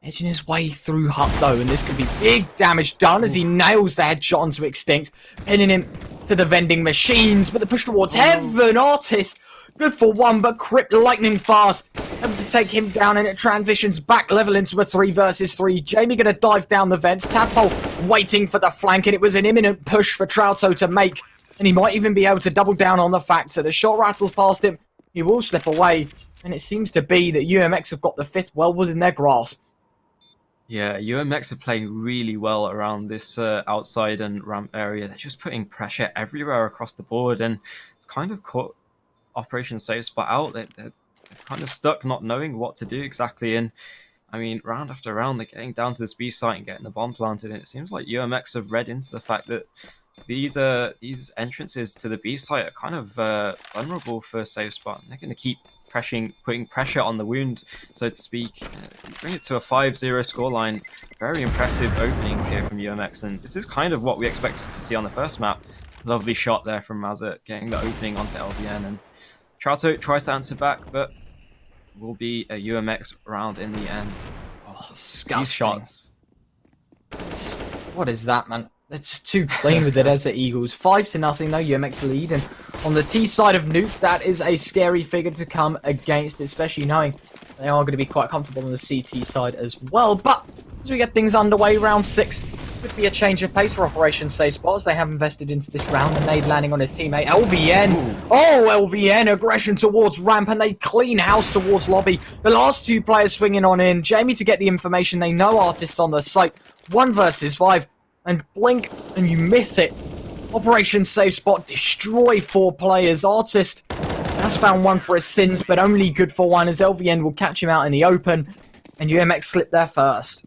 edging his way through Hut though, and this could be big damage done as he nails the headshot onto Extinct, pinning him to the vending machines. But the push towards heaven, Artist, good for 1, but Crypt lightning fast, able to take him down, and it transitions back level into a 3 versus 3. Jamie gonna dive down the vents, Tadpole waiting for the flank, and it was an imminent push for Trauto to make, and he might even be able to double down on the factor. The shot rattles past him, he will slip away, and it seems to be that UMX have got the 5th well within their grasp. Yeah, UMX are playing really well around this outside and ramp area. They're just putting pressure everywhere across the board, and it's kind of caught Operation Safe Spot out. They're kind of stuck not knowing what to do exactly, and I mean, round after round, they're getting down to this B site and getting the bomb planted, and it seems like UMX have read into the fact that these entrances to the B site are kind of vulnerable for Safe Spot. They're going to keep putting pressure on the wound, so to speak. Bring it to a 5-0 scoreline. Very impressive opening here from UMX, and this is kind of what we expected to see on the first map. Lovely shot there from Mazza, getting the opening onto LVN, and Trouto tries to answer back, but will be a UMX round in the end. Oh, Disgusting. these shots. What is that, man? They're just too plain with the Desert Eagles. 5-0 though, UMX lead. And on the T side of Nuke, that is a scary figure to come against, especially knowing they are going to be quite comfortable on the CT side as well. But as we get things underway, round 6 could be a change of pace for Operation Safe Spot as they have invested into this round. And nade landing on his teammate, LVN. Ooh. Oh, LVN, aggression towards ramp, and they clean house towards lobby. The last 2 players swinging on in. Jamie to get the information. They know Artists on the site. 1 versus 5. And blink, and you miss it. Operation Safe Spot, destroy 4 players. Artist has found 1 for his sins, but only good for 1, as LVN will catch him out in the open, and UMX slip there first.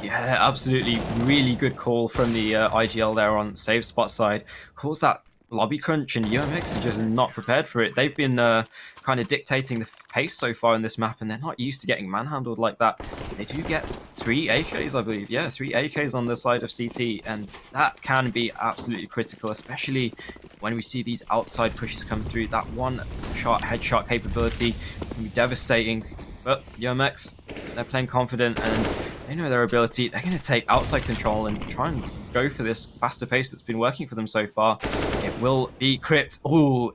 Yeah, absolutely. Really good call from the IGL there on Safe Spot side. Calls that lobby crunch, and UMX are just not prepared for it. They've been kind of dictating the pace so far in this map, and they're not used to getting manhandled like that. They do get 3 AKs, I believe. Yeah, 3 AKs on the side of CT, and that can be absolutely critical, especially when we see these outside pushes come through. That one-shot headshot capability can be devastating. But UMX, they're playing confident, and they know their ability. They're going to take outside control and try and go for this faster pace that's been working for them so far. It will be Crypt. Ooh,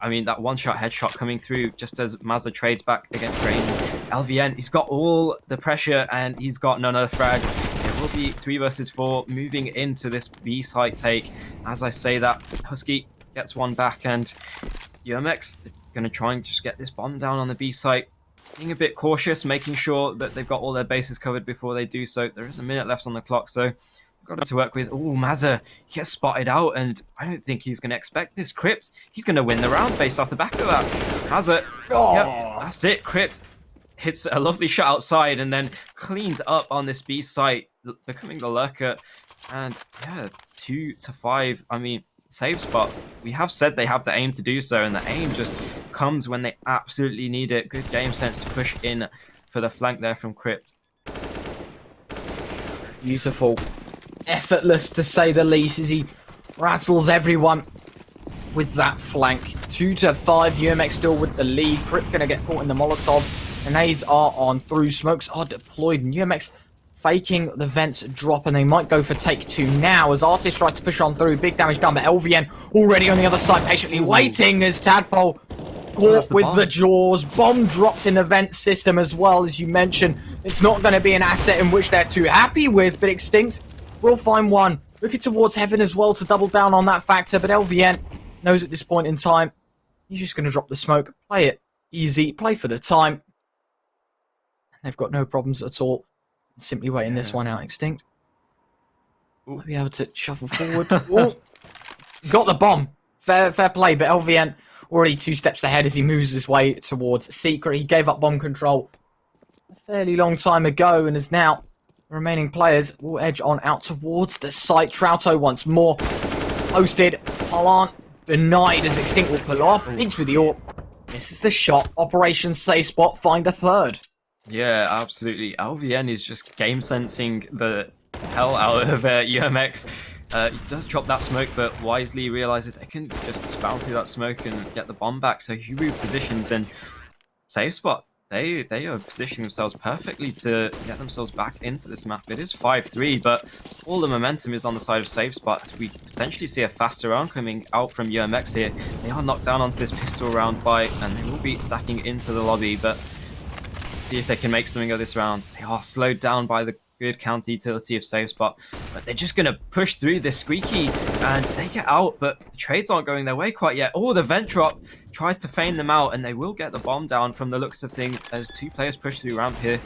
I mean, that one-shot headshot coming through just as Mazza trades back against Rain. LVN, he's got all the pressure, and he's got none of the frags. It will be 3 versus 4, moving into this B site take. As I say that, Husky gets 1 back, and UMX, they're going to try and just get this bomb down on the B site. Being a bit cautious, making sure that they've got all their bases covered before they do so. There is a minute left on the clock, so got to work with. Oh, Mazza, he gets spotted out, and I don't think he's going to expect this. Crypt, he's going to win the round based off the back of that. Mazza, yep, that's it. Crypt hits a lovely shot outside and then cleans up on this B site, becoming the lurker. And yeah, 2-5. I mean, Safe Spot, we have said they have the aim to do so, and the aim just comes when they absolutely need it. Good game sense to push in for the flank there from Crypt. Beautiful. Effortless, to say the least, as he rattles everyone with that flank. 2-5, UMX still with the lead. Crypt going to get caught in the Molotov. Grenades are on through. Smokes are deployed, and UMX faking the vents drop, and they might go for take 2 now as Artist tries to push on through. Big damage done, but LVN already on the other side, patiently waiting as Tadpole caught with the jaws. Bomb dropped in the vent system as well, as you mentioned. It's not going to be an asset in which they're too happy with, but Extinct will find 1. Looking towards Heaven as well to double down on that factor, but LVN knows at this point in time he's just going to drop the smoke, play it easy, play for the time. They've got no problems at all. Simply waiting this one out. Extinct. Might be able to shuffle forward. Got the bomb. Fair play, but LVN already 2 steps ahead as he moves his way towards Secret. He gave up bomb control a fairly long time ago, and is now the remaining players will edge on out towards the site. Trouto once more posted. Palan denied as Extinct will pull off. Hits with the AWP. Misses the shot. Operation Safe Spot find a 3rd. Yeah, absolutely. LVN is just game sensing the hell out of UMX. He does drop that smoke, but wisely realizes they can just spam through that smoke and get the bomb back. So he repositions, and Safe Spot, they are positioning themselves perfectly to get themselves back into this map. It is 5-3, but all the momentum is on the side of Safe Spot as we potentially see a faster round coming out from UMX here. They are knocked down onto this pistol round by, and they will be sacking into the lobby, but see if they can make something of this round. They are slowed down by the good counter utility of Safe Spot, but they're just going to push through this squeaky, and they get out, but the trades aren't going their way quite yet. Oh, the vent drop tries to feign them out, and they will get the bomb down from the looks of things as 2 players push through ramp here.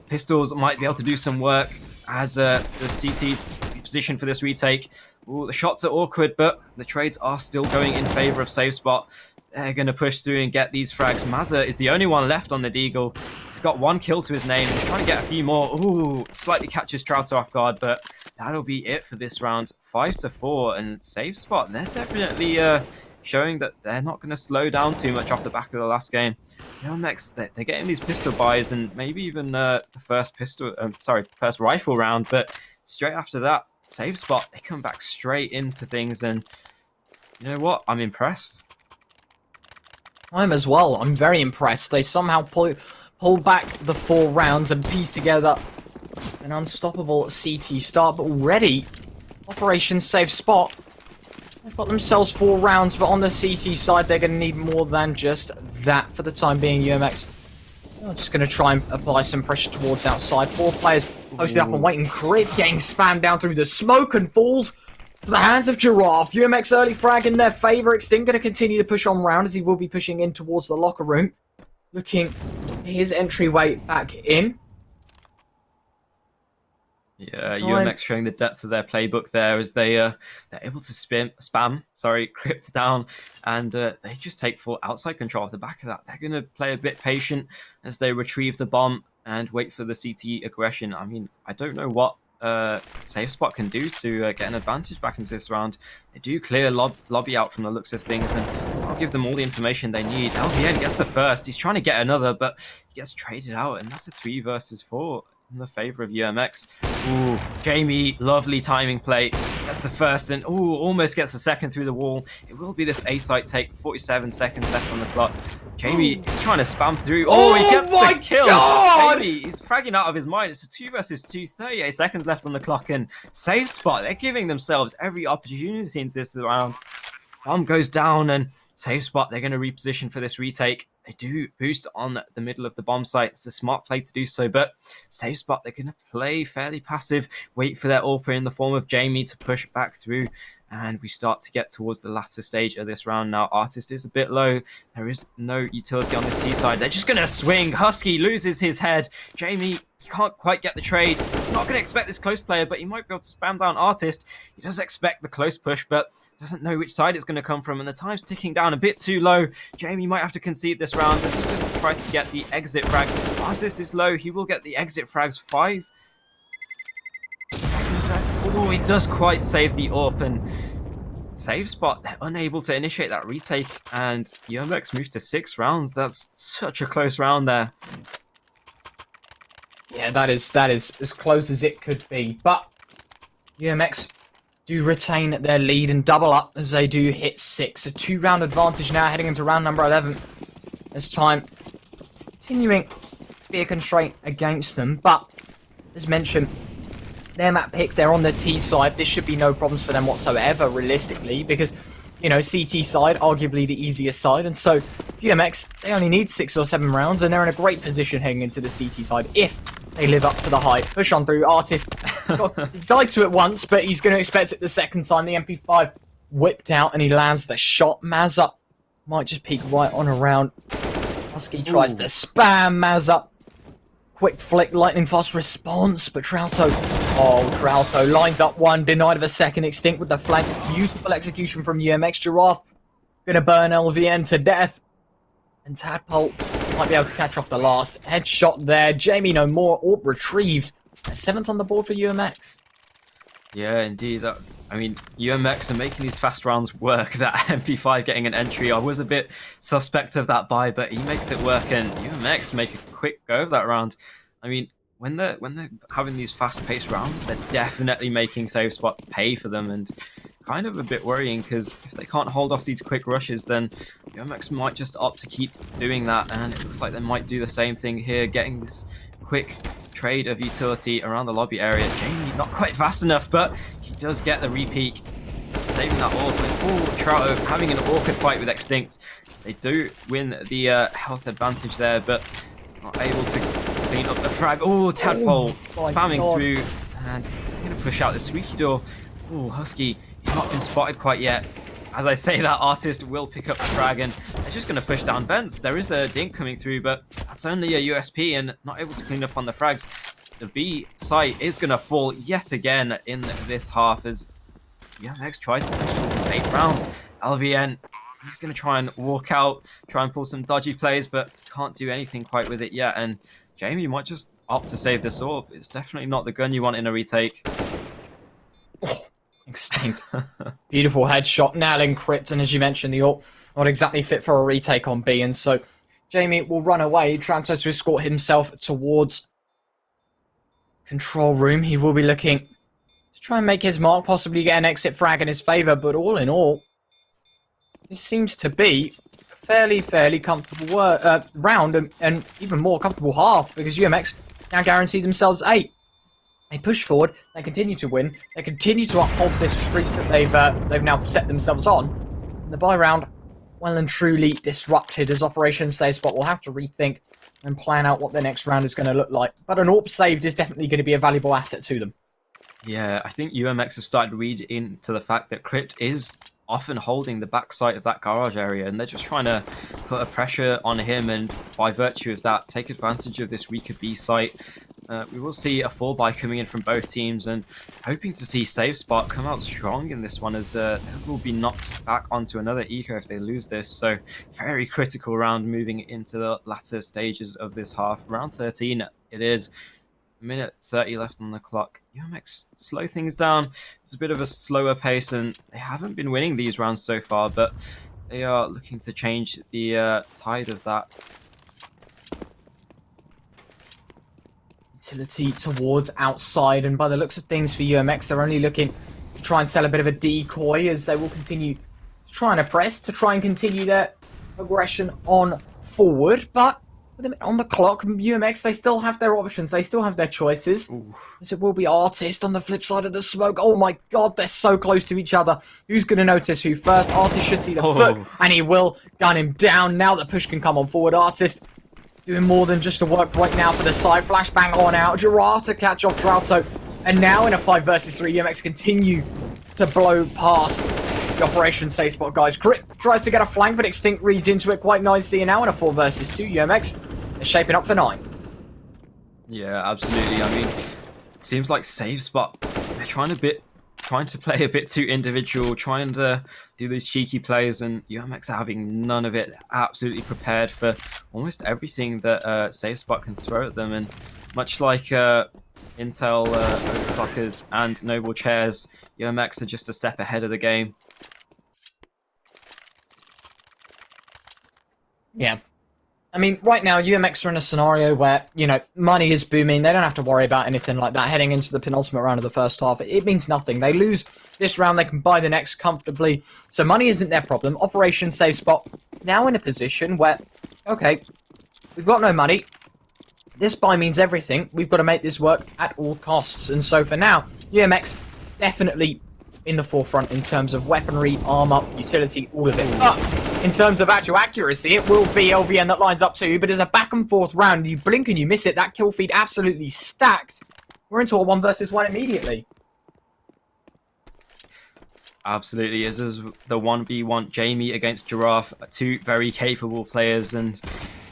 Pistols might be able to do some work as the CT's positioned for this retake. Oh, the shots are awkward, but the trades are still going in favor of Safe Spot. They're going to push through and get these frags. Mazza is the only one left on the Deagle. He's got 1 kill to his name. He's trying to get a few more. Ooh, slightly catches Trouto off guard, but that'll be it for this round. 5-4, and Safe Spot, they're definitely showing that they're not going to slow down too much off the back of the last game. UMX, they're getting these pistol buys and maybe even the first first rifle round, but straight after that, save spot, they come back straight into things, and you know what? I'm impressed. I'm as well. I'm very impressed. They somehow pull back the 4 rounds and piece together an unstoppable CT start, but already Operation Safe Spot, they've got themselves 4 rounds, but on the CT side they're going to need more than just that for the time being. UMX are just going to try and apply some pressure towards outside. 4 players posted up and waiting. Crit getting spammed down through the smoke and falls to the hands of Giraffe. UMX early frag in their favour. Extinct going to continue to push on round as he will be pushing in towards the locker room, looking at his entryway back in. Yeah, UMX showing the depth of their playbook there as they're able to spam Crypt down, and they just take full outside control off the back of that. They're going to play a bit patient as they retrieve the bomb and wait for the CT aggression. I mean, I don't know what Safe Spot can do to get an advantage back into this round. They do clear lobby out from the looks of things, and I'll give them all the information they need. LVN gets the first. He's trying to get another, but he gets traded out, and that's a 3 versus 4 in the favor of UMX. Ooh, Jamie, lovely timing play. Gets the first and almost gets the second through the wall. It will be this A-site take. 47 seconds left on the clock. Jamie is trying to spam through. Oh, he gets the kill. Jamie is fragging out of his mind. It's a 2 versus 2. 38 seconds left on the clock, and Safe Spot, they're giving themselves every opportunity into this round. Bomb goes down, and Safe Spot, they're going to reposition for this retake. They do boost on the middle of the bomb site. It's a smart play to do so, but Safe Spot, they're going to play fairly passive, wait for their AWP in the form of Jamie to push back through, and we start to get towards the latter stage of this round now. Artist is a bit low. There is no utility on this T side. They're just going to swing. Husky loses his head. Jamie, he can't quite get the trade. He's not going to expect this close player, but he might be able to spam down Artist. He does expect the close push, but doesn't know which side it's going to come from, and the time's ticking down a bit too low. Jamie might have to concede this round as he just tries to get the exit frags. Artist is low. He will get the exit frags. 5 seconds left. Oh, he does quite save the AWP, and Safe Spot, they're unable to initiate that retake, and UMX moved to 6 rounds. That's such a close round there. Yeah, that is as close as it could be, but UMX do retain their lead and double up as they do hit 6. A 2-round advantage now heading into round number 11. This time continuing to be a constraint against them, but as mentioned, their map pick, they're on the T side. This should be no problems for them whatsoever, realistically, because, you know, CT side, arguably the easiest side, and so UMX, they only need 6 or 7 rounds, and they're in a great position heading into the CT side if they live up to the hype. Push on through. Artist he died to it once, but he's going to expect it the second time. The MP5 whipped out, and he lands the shot. Mazza might just peek right on around. Husky tries to spam Mazza. Quick flick, lightning fast response, but Trouto lines up one, denied of a second. Extinct with the flank. Beautiful execution from UMX. Giraffe gonna burn LVN to death, and Tadpole might be able to catch off the last headshot there. Jamie no more. AWP retrieved. A 7th on the board for UMX. Yeah, indeed. I mean, UMX are making these fast rounds work. That MP5 getting an entry, I was a bit suspect of that buy, but he makes it work, and UMX make a quick go of that round. I mean, when they're having these fast-paced rounds, they're definitely making Safe Spot pay for them, and kind of a bit worrying, because if they can't hold off these quick rushes, then UMX might just opt to keep doing that, and it looks like they might do the same thing here, getting this quick trade of utility around the lobby area. Jamie not quite fast enough, but he does get the repeat, saving that AWP. Oh, Trouto having an awkward fight with Extinct. They do win the health advantage there, but not able to clean up the frag. Oh, Tadpole spamming through, and going to push out the squeaky door. Oh, Husky, he's not been spotted quite yet. As I say that, Artist will pick up the frag, and they're just going to push down vents. There is a dink coming through, but that's only a USP and not able to clean up on the frags. The B site is going to fall yet again in this half as UMX tries to push to this 8th round. LVN, he's going to try and walk out, try and pull some dodgy plays, but can't do anything quite with it yet. And Jamie might just opt to save this AWP. It's definitely not the gun you want in a retake. Extinct. Beautiful headshot, nailing Crypt, and as you mentioned, the ult not exactly fit for a retake on B, and so Jamie will run away, trying to escort himself towards control room. He will be looking to try and make his mark, possibly get an exit frag in his favour, but all in all, this seems to be a fairly comfortable round, and even more comfortable half, because UMX now guarantee themselves 8. They push forward, they continue to win, they continue to uphold this streak that they've now set themselves on. And the bye round, well and truly disrupted, as Operation Save Spot will have to rethink and plan out what their next round is going to look like. But an AWP saved is definitely going to be a valuable asset to them. Yeah, I think UMX have started to read into the fact that Crypt is often holding the backside of that garage area, and they're just trying to put a pressure on him, and by virtue of that, take advantage of this weaker B site. We will see a 4-buy coming in from both teams, and hoping to see Save Spot come out strong in this one, as they will be knocked back onto another eco if they lose this. So very critical round moving into the latter stages of this half. Round 13 it is. Minute 30 left on the clock. UMX slow things down. It's a bit of a slower pace, and they haven't been winning these rounds so far, but they are looking to change the tide of that. Utility towards outside, and by the looks of things for UMX, they're only looking to try and sell a bit of a decoy, as they will continue trying to press to try and continue their aggression on forward. But with a minute on the clock, UMX, they still have their options, they still have their choices. As it will be Artist on the flip side of the smoke. Oh my god, they're so close to each other. Who's going to notice who first? Artist should see the foot, and he will gun him down. Now the push can come on forward. Artist doing more than just a work right now for the side. Flashbang on out. Giraffe to catch off Trouto. And now in a 5 versus 3, UMX continue to blow past the Operation Safe Spot guys. Crit tries to get a flank, but Extinct reads into it quite nicely. And now in a 4 versus 2, UMX is shaping up for 9. Yeah, absolutely. I mean, it seems like Save Spot, they're trying to play a bit too individual, trying to do these cheeky plays, and UMX are having none of it. Absolutely prepared for almost everything that Save Spot can throw at them, and much like Intel Overclockers and Noble Chairs, UMX are just a step ahead of the game. Yeah. I mean, right now, UMX are in a scenario where, you know, money is booming. They don't have to worry about anything like that heading into the penultimate round of the first half. It means nothing. They lose this round, they can buy the next comfortably. So money isn't their problem. Operation Save Spot now in a position where, okay, we've got no money. This buy means everything. We've got to make this work at all costs. And so for now, UMX definitely in the forefront in terms of weaponry, armor, utility, all of it. But in terms of actual accuracy, it will be LVN that lines up too, but as a back and forth round, you blink and you miss it, that kill feed absolutely stacked. We're into a 1 versus 1 immediately. Absolutely, as is the 1v1 Jamie against Giraffe, 2 very capable players, and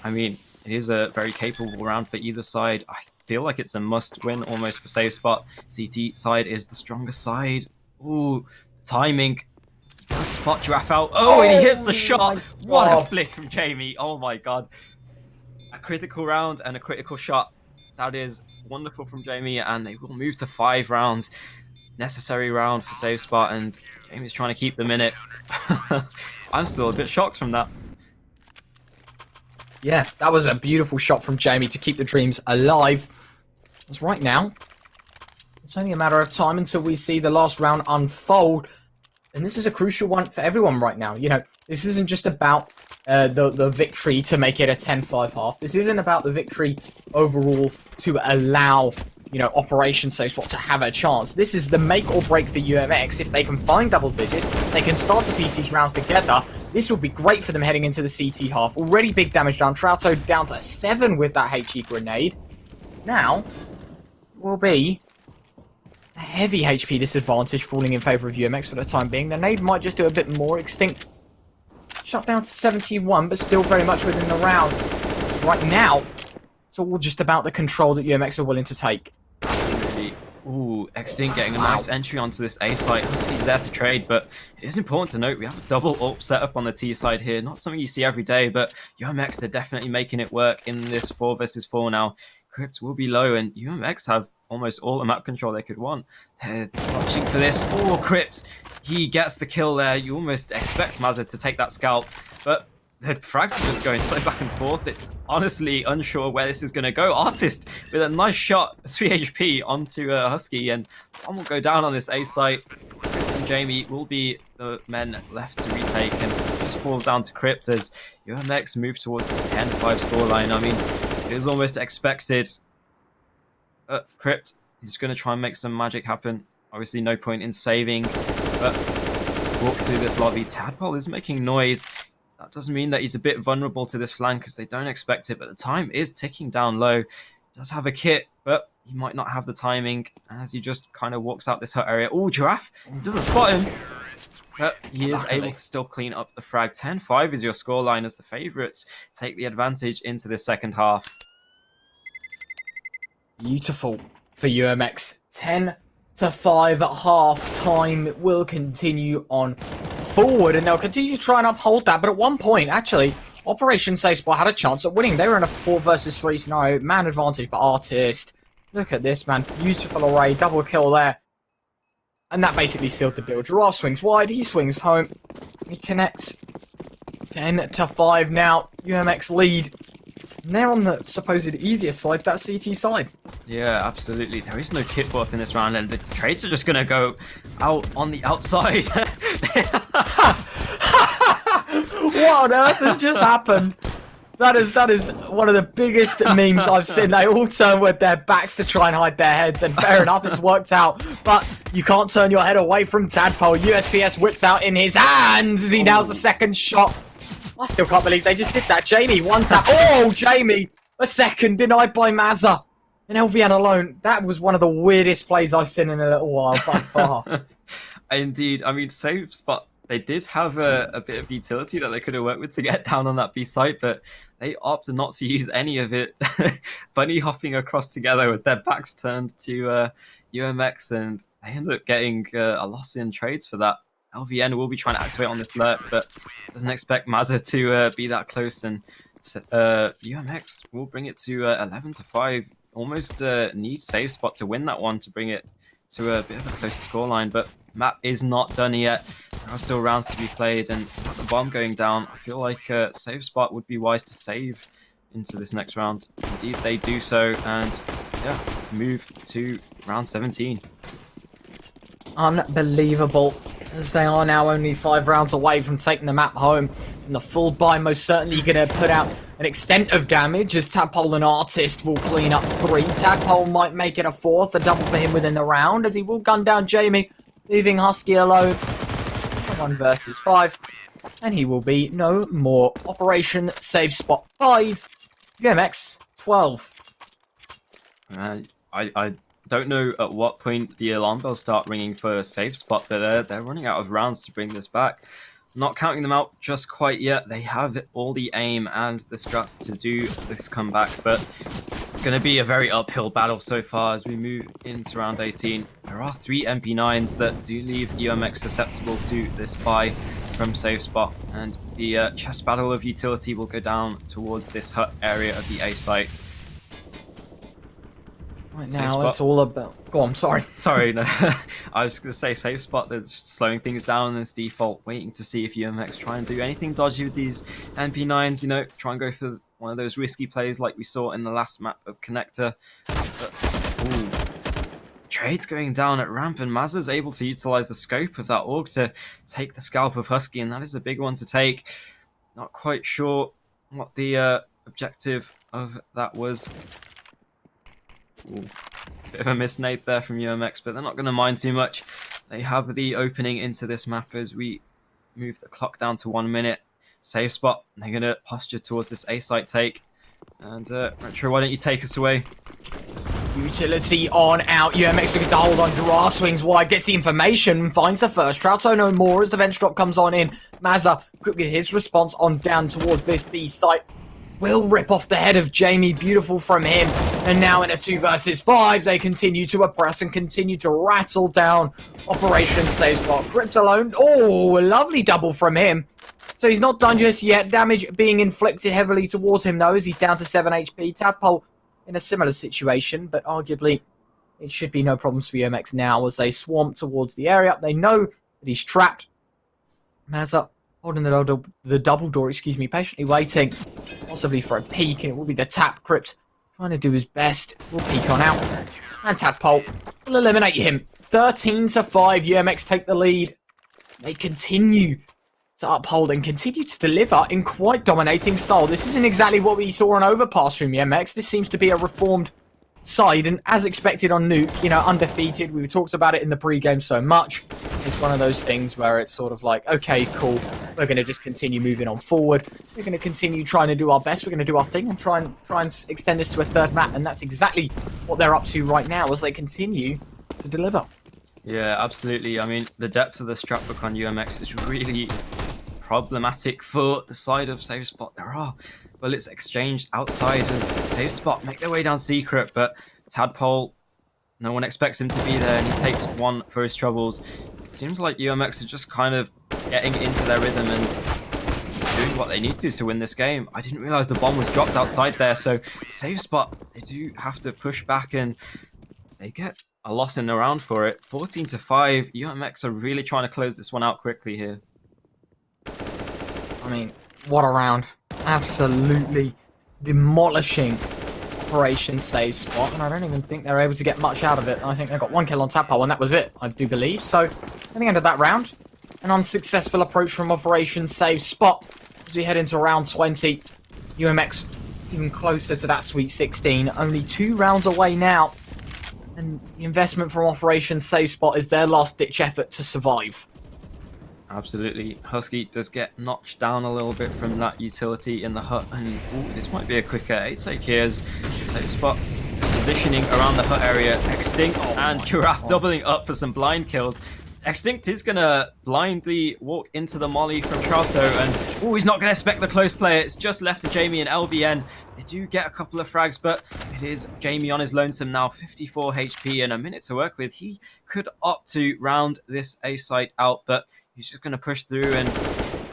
I mean, it is a very capable round for either side. I feel like it's a must-win almost for Save Spot. CT side is the stronger side. Ooh, timing. Spot Giraffe out. Oh, and he hits the shot. What a flick from Jamie. Oh my god. A critical round and a critical shot. That is wonderful from Jamie, and they will move to 5 rounds. Necessary round for Save Spot, and Jamie's trying to keep them in it. I'm still a bit shocked from that. Yeah, that was a beautiful shot from Jamie to keep the dreams alive. Because right now, it's only a matter of time until we see the last round unfold. And this is a crucial one for everyone right now. You know, this isn't just about the victory to make it a 10-5 half. This isn't about the victory overall to allow, you know, Operation Save Spot to have a chance. This is the make or break for UMX. If they can find double digits, they can start to piece these rounds together. This will be great for them heading into the CT half. Already big damage down. Trouto down to 7 with that HE grenade. Now, will be a heavy HP disadvantage falling in favour of UMX for the time being. The nade might just do a bit more. Extinct shut down to 71, but still very much within the round. Right now, it's all just about the control that UMX are willing to take. Ooh, Extinct getting a nice entry onto this A site. He's there to trade, but it is important to note we have a double AWP setup on the T side here. Not something you see every day, but UMX, they're definitely making it work in this 4 versus 4 now. Crypt will be low, and UMX have almost all the map control they could want. They're watching for this. Oh, Crypt, he gets the kill there. You almost expect Mazza to take that scalp, but the frags are just going so back and forth. It's honestly unsure where this is going to go. Artist with a nice shot, 3 HP onto Husky, and one will go down on this A site. Crypt and Jamie will be the men left to retake, and just falls down to Crypt as UMX move towards this 10-5 scoreline. I mean, it was almost expected. Crypt, he's going to try and make some magic happen. Obviously, no point in saving, but walks through this lobby. Tadpole is making noise. That doesn't mean that he's a bit vulnerable to this flank because they don't expect it, but the time is ticking down low. He does have a kit, but he might not have the timing as he just kind of walks out this hut area. Oh, Giraffe doesn't spot him, but he is able to still clean up the frag. 10-5 is your scoreline as the favourites take the advantage into the second half. Beautiful for UMX. 10-5 at half time will continue on forward, and they'll continue to try and uphold that. But at one point, actually, Operation Safe Spot had a chance at winning. They were in a 4 versus 3 scenario, man advantage, but Artist. Look at this, man. Beautiful array, double kill there. And that basically sealed the deal. Giraffe swings wide, he swings home. He connects. 10-5 now. UMX lead. And they're on the supposed easier side, that CT side. Yeah, absolutely. There is no kit buff in this round, and the trades are just going to go out on the outside. What on earth has just happened? That is one of the biggest memes I've seen. They all turn with their backs to try and hide their heads, and fair enough, it's worked out. But you can't turn your head away from Tadpole. USPS whips out in his hands as he nails the second shot. I still can't believe they just did that. Jamie, one tap. Oh, Jamie! A second denied by Mazza. And LVN alone. That was one of the weirdest plays I've seen in a little while, by far. Indeed. I mean, Safe Spot, they did have a bit of utility that they could have worked with to get down on that B site, but they opted not to use any of it. Bunny hopping across together with their backs turned to UMX, and they ended up getting a loss in trades for that. LVN will be trying to activate on this alert, but doesn't expect Mazza to be that close, and UMX will bring it to 11-5. Almost needs Safe Spot to win that one to bring it to a bit of a closer scoreline, but map is not done yet. There are still rounds to be played, and with the bomb going down, I feel like Safe Spot would be wise to save into this next round. Indeed, they do so, and yeah, move to round 17. Unbelievable, as they are now only 5 rounds away from taking the map home. And the full buy most certainly going to put out an extent of damage, as Tadpole and Artist will clean up 3. Tadpole might make it a 4th, a double for him within the round, as he will gun down Jamie, leaving Husky alone. 1 versus 5, and he will be no more. Operation Safe Spot 5, UMX 12. I don't know at what point the alarm bells start ringing for a Safe Spot, but they're running out of rounds to bring this back. Not counting them out just quite yet. They have all the aim and the struts to do this comeback, but it's going to be a very uphill battle so far as we move into round 18. There are 3 MP9s that do leave UMX susceptible to this buy from Safe Spot, and the chess battle of utility will go down towards this hut area of the A site. Right now, it's all about... Go on, sorry. Sorry, no. I was going to say Safe Spot, they're just slowing things down in this default, waiting to see if UMX try and do anything dodgy with these MP9s, you know, try and go for one of those risky plays like we saw in the last map of Connector. But, ooh. Trade's going down at ramp, and Mazza's able to utilize the scope of that AUG to take the scalp of Husky, and that is a big one to take. Not quite sure what the objective of that was. Ooh, bit of a miss nade there from UMX, but they're not going to mind too much. They have the opening into this map as we move the clock down to 1 minute. Safe Spot, they're going to posture towards this A site take. And Retro, why don't you take us away? Utility on out. UMX looking to hold on. Giraffe swings wide, gets the information, finds the first. Trouto no more as the vent drop comes on in. Mazza quickly his response on down towards this B site. Will rip off the head of Jamie. Beautiful from him. And now in a 2 versus 5, they continue to oppress and continue to rattle down Operation Safe Spot. Crypt alone. Oh, a lovely double from him. So he's not done just yet. Damage being inflicted heavily towards him, though, as he's down to 7 HP. Tadpole in a similar situation, but arguably it should be no problems for UMX now as they swarm towards the area. They know that he's trapped. Mazza holding the double door, patiently waiting, possibly for a peek, and it will be the tap crypt trying to do his best. We'll peek on out, and Tadpole will eliminate him. 13-5, UMX take the lead. They continue to uphold and continue to deliver in quite dominating style. This isn't exactly what we saw on Overpass from UMX. This seems to be a reformed side, and as expected on Nuke, undefeated. We talked about it in the pre-game so much. It's one of those things where it's sort of like, okay, cool, we're going to just continue moving on forward. We're going to continue trying to do our best. We're going to do our thing and try and extend this to a third map, and that's exactly what they're up to right now as they continue to deliver. Yeah, absolutely. I mean, the depth of the strat book on UMX is really problematic for the side of Safe Spot. There are bullets exchanged outside as Safe Spot make their way down Secret, but Tadpole, no one expects him to be there, and he takes one for his troubles. It seems like UMX are just kind of getting into their rhythm and doing what they need to win this game. I didn't realize the bomb was dropped outside there, so Safe Spot, they do have to push back, and they get a loss in the round for it. 14-5, UMX are really trying to close this one out quickly here. I mean, what a round. Absolutely demolishing Operation Safe Spot, and I don't even think they're able to get much out of it. I think they got one kill on Tadpole, and that was it, I do believe. So, at the end of that round, an unsuccessful approach from Operation Safe Spot. As we head into round 20, UMX even closer to that Sweet 16, only 2 rounds away now. And the investment from Operation Safe Spot is their last-ditch effort to survive. Absolutely. Husky does get notched down a little bit from that utility in the hut, and this might be a quicker 8-take here as Safe Spot positioning around the hut area. Extinct and Giraffe doubling up for some blind kills. Extinct is going to blindly walk into the molly from Trasso, and he's not going to expect the close play. It's just left to Jamie and LBN. They do get a couple of frags, but it is Jamie on his lonesome now, 54 HP and a minute to work with. He could opt to round this A site out, but he's just going to push through and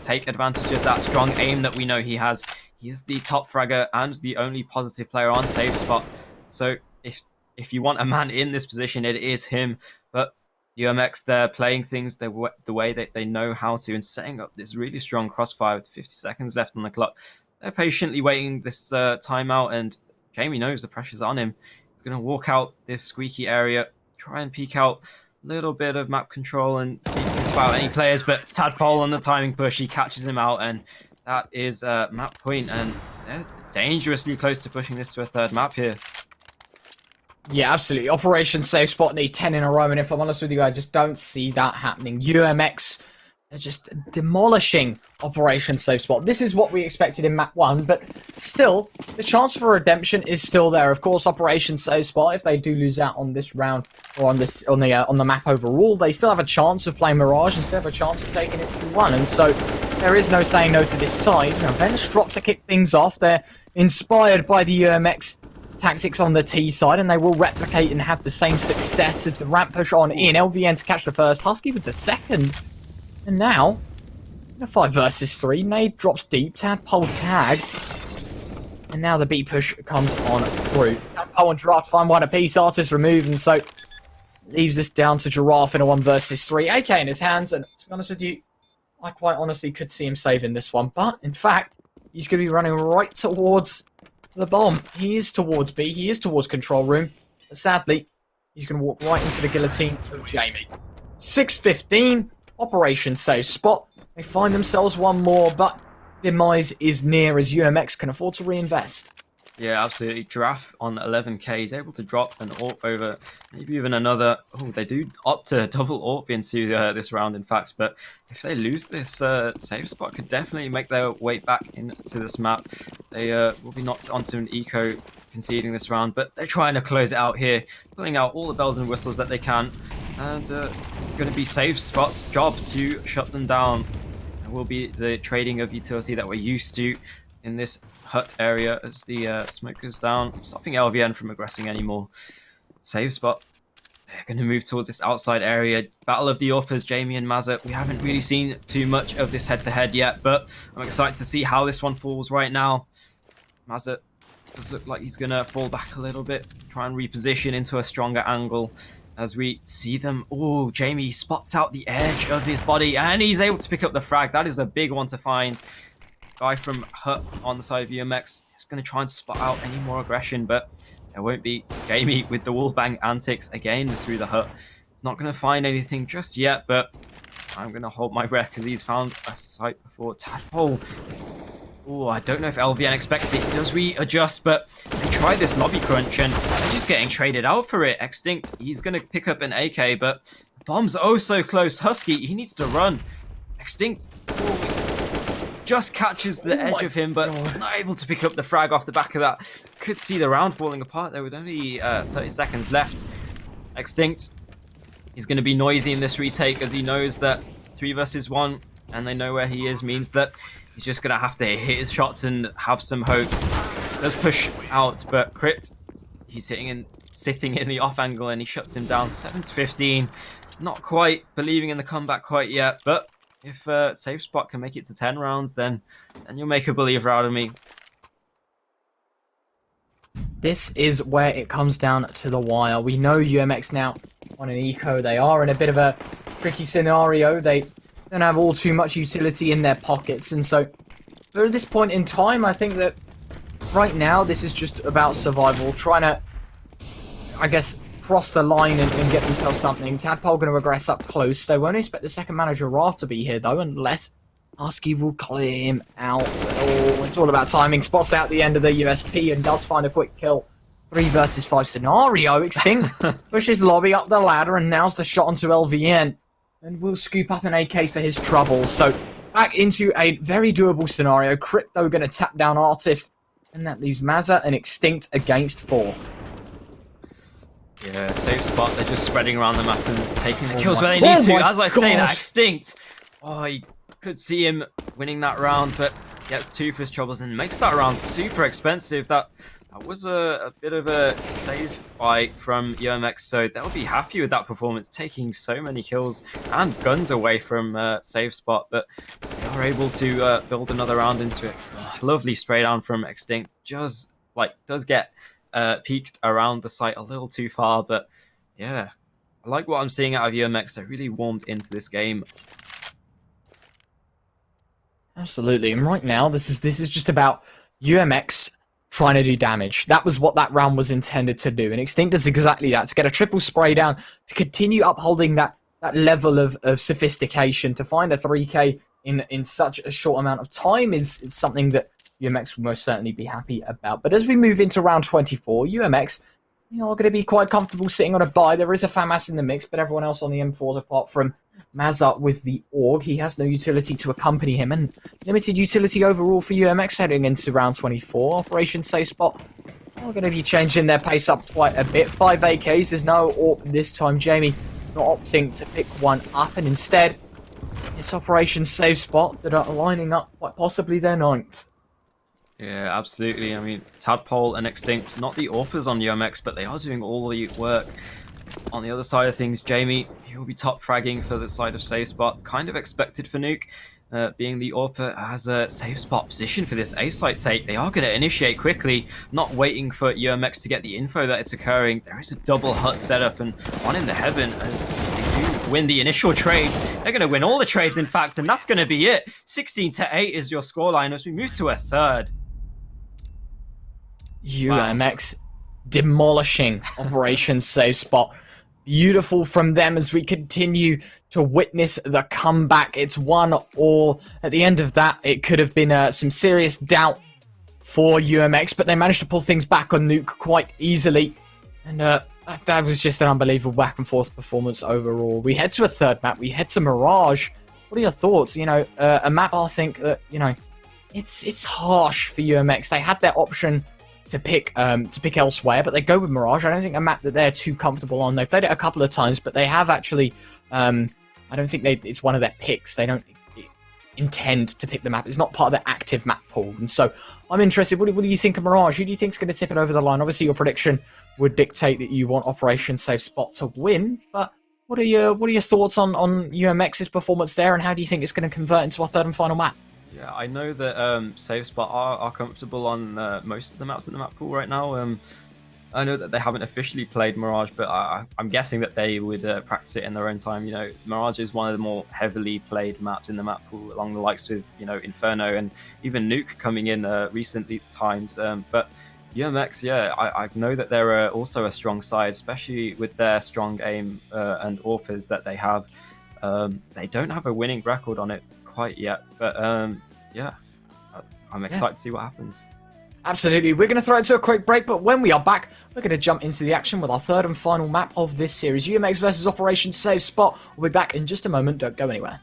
take advantage of that strong aim that we know he has. He is the top fragger and the only positive player on Safe Spot. So if you want a man in this position, it is him. But UMX, they're playing things the way that they know how to, and setting up this really strong crossfire with 50 seconds left on the clock. They're patiently waiting this timeout, and Jamie knows the pressure's on him. He's going to walk out this squeaky area, try and peek out a little bit of map control and see if he can spot any players, but Tadpole on the timing push, he catches him out, and that is a map point, and they're dangerously close to pushing this to a third map here. Yeah, absolutely. Operation Safe Spot need 10 in a row, and if I'm honest with you, I just don't see that happening. UMX are just demolishing Operation Safe Spot. This is what we expected in map 1, but still, the chance for redemption is still there. Of course, Operation Safe Spot, if they do lose out on this round or on the map overall, they still have a chance of playing Mirage and still have a chance of taking it 2-1. And so there is no saying no to this side. Now, Venice drop to kick things off. They're inspired by the UMX tactics on the T side, and they will replicate and have the same success as the ramp push on in. LVN to catch the first, Husky with the second. And now, in a 5 versus 3, Nade drops deep, Tadpole tagged. And now the B push comes on through. Tadpole and Giraffe find one apiece, Artist removed, and so leaves this down to Giraffe in a 1 versus 3. AK in his hands, and to be honest with you, I quite honestly could see him saving this one. But, in fact, he's going to be running right towards the bomb. He is towards B, he is towards control room. But sadly, he's going to walk right into the guillotine of Jamie. 6:15. Operation Safe Spot. They find themselves one more, but demise is near as UMX can afford to reinvest. Yeah, absolutely. Giraffe on 11k is able to drop an AWP over, maybe even another. Oh, they do opt to double AWP into this round, in fact. But if they lose this, Safe Spot could definitely make their way back into this map. They will be knocked onto an eco, conceding this round, but they're trying to close it out here, pulling out all the bells and whistles that they can. And it's going to be Safe Spot's job to shut them down. It will be the trading of utility that we're used to in this hut area as the smoke goes down, stopping LVN from aggressing anymore. Safe Spot, they're going to move towards this outside area. Battle of the AWPers, Jamie and Mazza. We haven't really seen too much of this head-to-head yet, but I'm excited to see how this one falls right now. Mazza Does look like he's going to fall back a little bit, try and reposition into a stronger angle as we see them. Oh, Jamie spots out the edge of his body, and he's able to pick up the frag. That is a big one to find. Guy from Hut on the side of UMX is going to try and spot out any more aggression, but there won't be. Jamie with the wallbang antics again through the Hut. He's not going to find anything just yet, but I'm going to hold my breath because he's found a site before. Tadpole. Oh, I don't know if LVN expects it. Does readjust, but they try this lobby crunch and they're just getting traded out for it. Extinct, he's going to pick up an AK, but the bomb's oh so close. Husky, he needs to run. Extinct just catches the edge of him, but not able to pick up the frag off the back of that. Could see the round falling apart there with only 30 seconds left. Extinct, he's going to be noisy in this retake as he knows that 3 versus 1, and they know where he is, means that he's just going to have to hit his shots and have some hope. Does push out, but Crypt, he's sitting in the off angle and he shuts him down 7-15. Not quite believing in the comeback quite yet, but if Safe Spot can make it to 10 rounds, then you'll make a believer out of me. This is where it comes down to the wire. We know UMX now on an eco. They are in a bit of a tricky scenario. They don't have all too much utility in their pockets, and so at this point in time, I think that right now this is just about survival, trying to, I guess, cross the line and get themselves something. Tadpole going to regress up close. They won't expect the second manager Ra to be here though, unless Husky will clear him out. Oh, it's all about timing. Spots out the end of the USP and does find a quick kill. 3 versus 5 scenario. Extinct pushes Lobby up the ladder, and now's the shot onto LVN. And we'll scoop up an AK for his trouble. So back into a very doable scenario. Crypto going to tap down Artist. And that leaves Mazza and Extinct against 4. Yeah, Safe Spot. They're just spreading around the map and taking the kills where they need to. As I say, that Extinct. Oh, you could see him winning that round, but gets 2 for his troubles and makes that round super expensive. That was a bit of a save fight from UMX, so they'll be happy with that performance, taking so many kills and guns away from Save Spot, but they are able to build another round into it. Oh, lovely spray down from Extinct. Does get peeked around the site a little too far, but yeah, I like what I'm seeing out of UMX. They really warmed into this game. Absolutely, and right now this is just about UMX trying to do damage. That was what that round was intended to do, and Extinct does exactly that, to get a triple spray down, to continue upholding that level of sophistication. To find a 3k in such a short amount of time is something that UMX will most certainly be happy about. But as we move into round 24, UMX are going to be quite comfortable sitting on a bye. There is a FAMAS in the mix, but everyone else on the M4s, apart from Mazza with the AUG, he has no utility to accompany him, and limited utility overall for UMX heading into round 24. Operation Safe Spot are going to be changing their pace up quite a bit. 5 AKs, there's no AWP this time. Jamie not opting to pick one up, and instead it's Operation Safe Spot that are lining up quite possibly their 9th. Yeah, absolutely. I mean, Tadpole and Extinct, not the AWPers on UMX, but they are doing all the work. On the other side of things, Jamie, he will be top fragging for the side of Safe Spot. Kind of expected for Nuke, being the AWPer, has a Safe Spot position for this A site take. They are going to initiate quickly, not waiting for UMX to get the info that it's occurring. There is a double hut setup and one in the heaven as they do win the initial trades. They're going to win all the trades, in fact, and that's going to be it. 16-8 is your scoreline as we move to a third. UMX demolishing Operation Safe Spot. Beautiful from them as we continue to witness the comeback. It's 1-all. At the end of that, it could have been some serious doubt for UMX, but they managed to pull things back on Nuke quite easily. And that was just an unbelievable back and forth performance overall. We head to a third map. We head to Mirage. What are your thoughts? You know, a map I think that, you know, it's harsh for UMX. They had their option to pick elsewhere, but they go with Mirage. I don't think a map that they're too comfortable on. They've played it a couple of times, but they have actually, I don't think it's one of their picks. They don't intend to pick the map. It's not part of their active map pool. And so I'm interested. What do you think of Mirage? Who do you think is going to tip it over the line? Obviously, your prediction would dictate that you want Operation Safe Spot to win, but what are your thoughts on UMX's performance there, and how do you think it's going to convert into our third and final map? Yeah, I know that Save Spot are comfortable on most of the maps in the map pool right now. I know that they haven't officially played Mirage, but I'm guessing that they would practice it in their own time. You know, Mirage is one of the more heavily played maps in the map pool, along the likes with, you know, Inferno and even Nuke coming in recently times. But UMX, yeah, I know that they're also a strong side, especially with their strong aim and AWPers that they have. They don't have a winning record on it quite yet, but yeah, I'm excited to see what happens. Absolutely. We're going to throw it to a quick break, but when we are back, we're going to jump into the action with our third and final map of this series, UMX versus Operation Save Spot. We'll be back in just a moment. Don't go anywhere.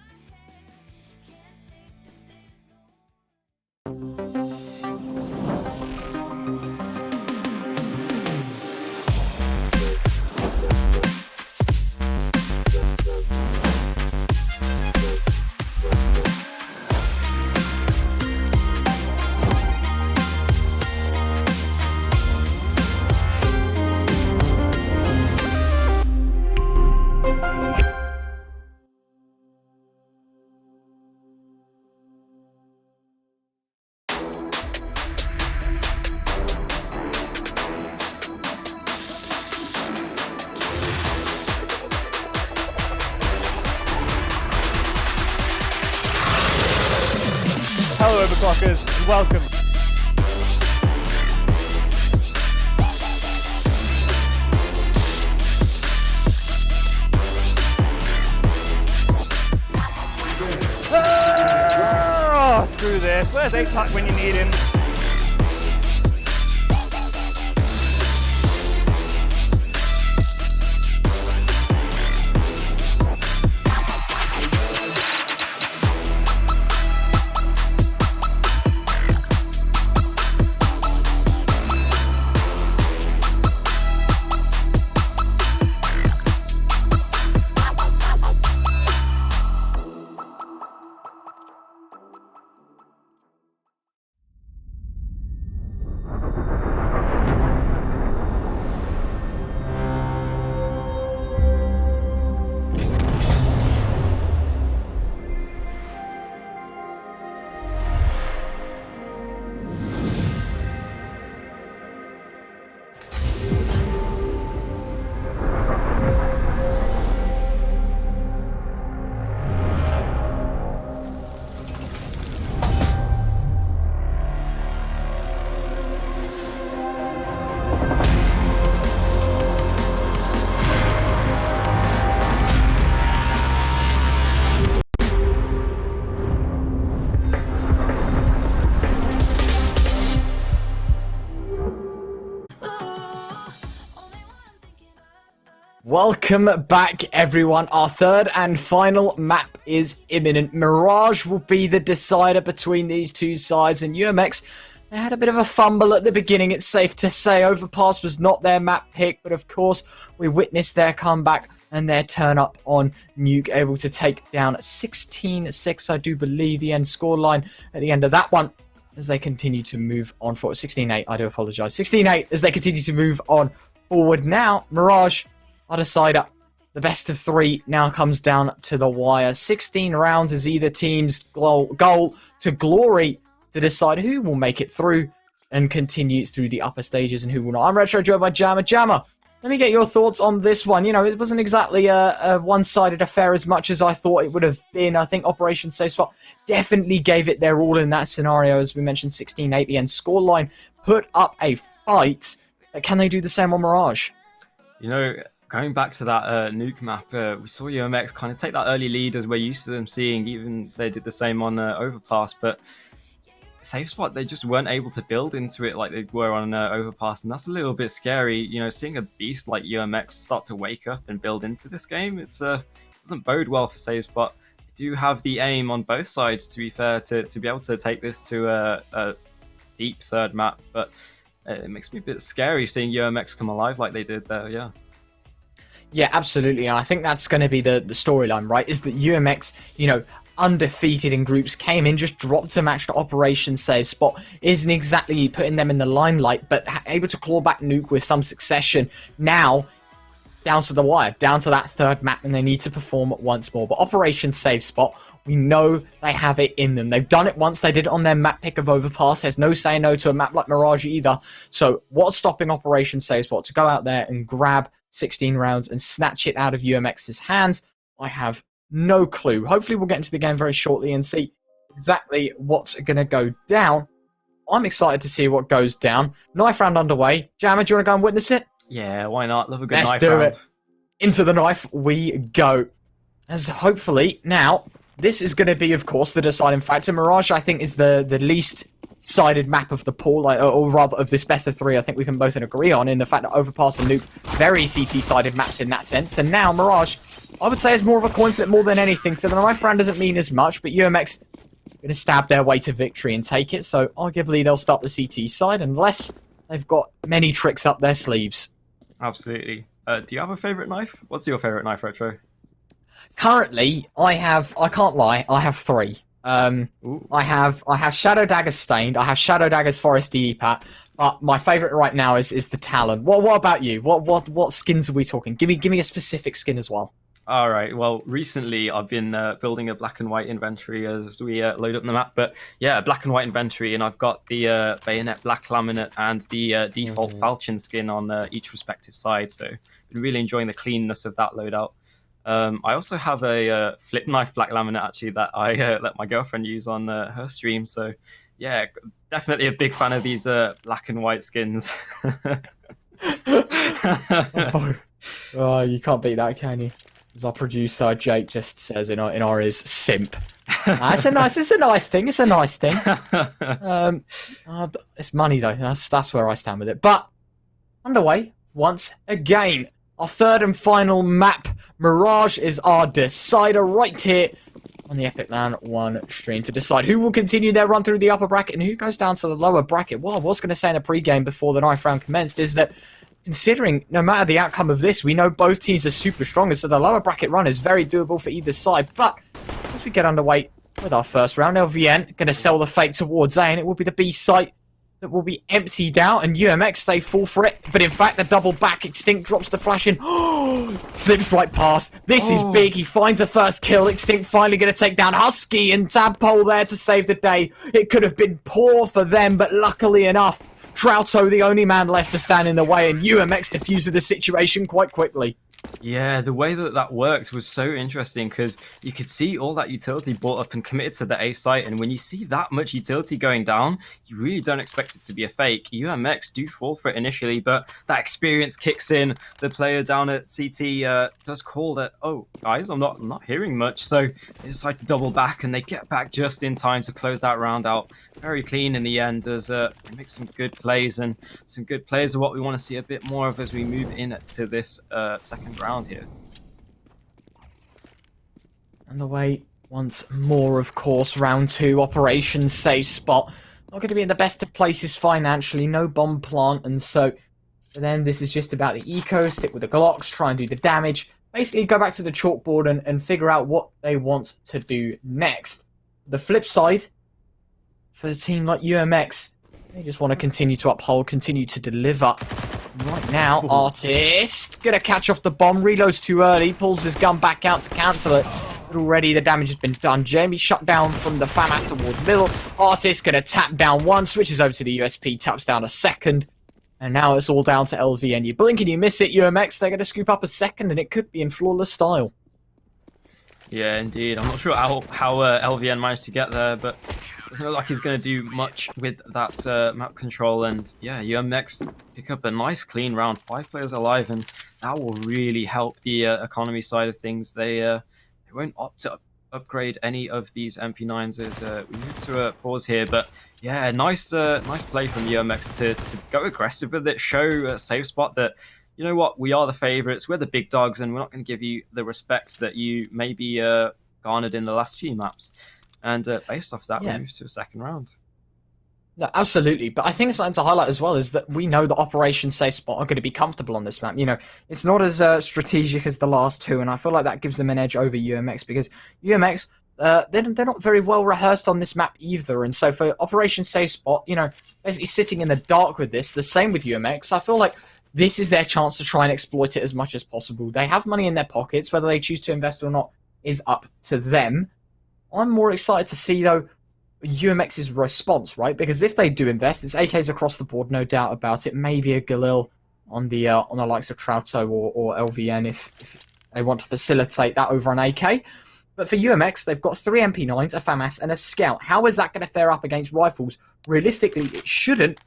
Hello, overclockers, and welcome. Oh, screw this. Where's A-Tuck when you need him? Welcome back, everyone. Our third and final map is imminent. Mirage will be the decider between these two sides, and UMX, they had a bit of a fumble at the beginning, it's safe to say. Overpass was not their map pick, but of course, we witnessed their comeback and their turn up on Nuke, able to take down 16-6, I do believe, the end scoreline at the end of that one, as they continue to move on forward. 16-8, I do apologize. 16-8 as they continue to move on forward. Now, Mirage, our decider, the best of three now comes down to the wire. 16 rounds is either team's goal to glory to decide who will make it through and continue through the upper stages and who will not. I'm Retro, joined by Jammer. Jammer, let me get your thoughts on this one. You know, it wasn't exactly a one-sided affair as much as I thought it would have been. I think Operation Safe Spot definitely gave it their all in that scenario. As we mentioned, 16-8, the end scoreline put up a fight. But can they do the same on Mirage? You know, going back to that Nuke map, we saw UMX kind of take that early lead as we're used to them seeing. Even they did the same on Overpass, but Safe Spot, they just weren't able to build into it like they were on Overpass, and that's a little bit scary. You know, seeing a beast like UMX start to wake up and build into this game, it doesn't bode well for Safe Spot. They do have the aim on both sides, to be fair, to be able to take this to a deep third map, but it makes me a bit scary seeing UMX come alive like they did there, yeah. Yeah, absolutely. And I think that's going to be the storyline, right? Is that UMX, you know, undefeated in groups, came in, just dropped a match to Operation Save Spot, isn't exactly putting them in the limelight, but able to claw back Nuke with some succession. Now, down to the wire, down to that third map, and they need to perform once more. But Operation Save Spot, We know they have it in them. They've done it once. They did it on their map pick of Overpass. There's no saying no to a map like Mirage either. So what's stopping Operation SafeSpot to go out there and grab 16 rounds and snatch it out of UMX's hands? I have no clue. Hopefully we'll get into the game very shortly and see exactly what's going to go down. I'm excited to see what goes down. Knife round underway. Jammer, do you want to go and witness it? Yeah, why not? Love a good Let's knife do round. it. Into the knife we go. As hopefully, now, this is going to be, of course, the deciding factor. Mirage, I think, is the least sided map of the pool, or rather of this best of three. I think we can both agree on in the fact that Overpass and Nuke, very CT-sided maps in that sense. And now Mirage, I would say, is more of a coin flip more than anything. So the knife round doesn't mean as much, but UMX going to stab their way to victory and take it. So arguably they'll start the CT side unless they've got many tricks up their sleeves. Absolutely. Do you have a favourite knife? What's your favourite knife, Retro? Currently, I can't lie, I have three. I have Shadow Dagger Stained, I have Shadow Dagger's Forest DEPAT, but my favourite right now is the Talon. What about you? What skins are we talking? Give me a specific skin as well. All right. Well, recently I've been building a black and white inventory as we load up the map. But yeah, black and white inventory, and I've got the bayonet black laminate and the default falchion skin on each respective side. So been really enjoying the cleanness of that loadout. I also have a flip knife black laminate actually that I let my girlfriend use on her stream. So yeah, definitely a big fan of these black and white skins. Oh, you can't beat that, can you? As our producer Jake just says in our ears, simp. It's a nice thing. It's a nice thing. It's money though. That's where I stand with it. But underway once again. Our third and final map. Mirage is our decider right here on the epic.LAN 1 stream to decide who will continue their run through the upper bracket and who goes down to the lower bracket. What I was going to say in a pre-game before the knife round commenced is that considering no matter the outcome of this, we know both teams are super strong, and so the lower bracket run is very doable for either side. But as we get underway with our first round, LVN going to sell the fake towards A, and it will be the B site that will be emptied out, and UMX they fall for it. But in fact, the double back Extinct drops the flash in. Slips right past. This is big. He finds a first kill. Extinct finally going to take down Husky, and Tadpole there to save the day. It could have been poor for them, but luckily enough, Trouto, the only man left to stand in the way, and UMX diffused the situation quite quickly. Yeah, the way that worked was so interesting because you could see all that utility brought up and committed to the A site, and when you see that much utility going down, you really don't expect it to be a fake. UMX do fall for it initially, but that experience kicks in. The player down at CT does call that, oh, guys, I'm not hearing much, so they decide to double back, and they get back just in time to close that round out. Very clean in the end as they make some good plays, and some good plays are what we want to see a bit more of as we move into this second round here. Underway once more, of course. Round 2, Operation Safe Spot. Not going to be in the best of places financially, no bomb plant, and so for them this is just about the eco, stick with the Glocks, try and do the damage, basically go back to the chalkboard and figure out what they want to do next. The flip side, for a team like UMX, they just want to continue to uphold, continue to deliver. Right now, Artist gonna catch off the bomb, reloads too early, pulls his gun back out to cancel it. But already the damage has been done. Jamie shut down from the FAMAS towards middle. Artist gonna tap down one, switches over to the USP, taps down a second. And now it's all down to LVN. You blink and you miss it, UMX, they're gonna scoop up a second, and it could be in flawless style. Yeah, indeed. I'm not sure how LVN managed to get there, but it doesn't look like he's going to do much with that map control. And yeah, UMX pick up a nice clean round, 5 players alive, and that will really help the economy side of things. They won't opt to upgrade any of these MP9s as we move to a pause here. But yeah, nice play from UMX to go aggressive with it, show a safe spot that, you know what, we are the favourites, we're the big dogs, and we're not going to give you the respect that you maybe garnered in the last few maps. And based off that, we move to a second round. No, absolutely, but I think something to highlight as well is that we know that Operation Safe Spot are going to be comfortable on this map. You know, it's not as strategic as the last two, and I feel like that gives them an edge over UMX, because UMX, they're not very well rehearsed on this map either, and so for Operation Safe Spot, you know, basically sitting in the dark with this, the same with UMX, I feel like this is their chance to try and exploit it as much as possible. They have money in their pockets, whether they choose to invest or not is up to them. I'm more excited to see, though, UMX's response, right? Because if they do invest, it's AKs across the board, no doubt about it. Maybe a Galil on the likes of Trauto or LVN if they want to facilitate that over an AK. But for UMX, they've got 3 MP9s, a FAMAS, and a Scout. How is that going to fare up against rifles? Realistically, it shouldn't.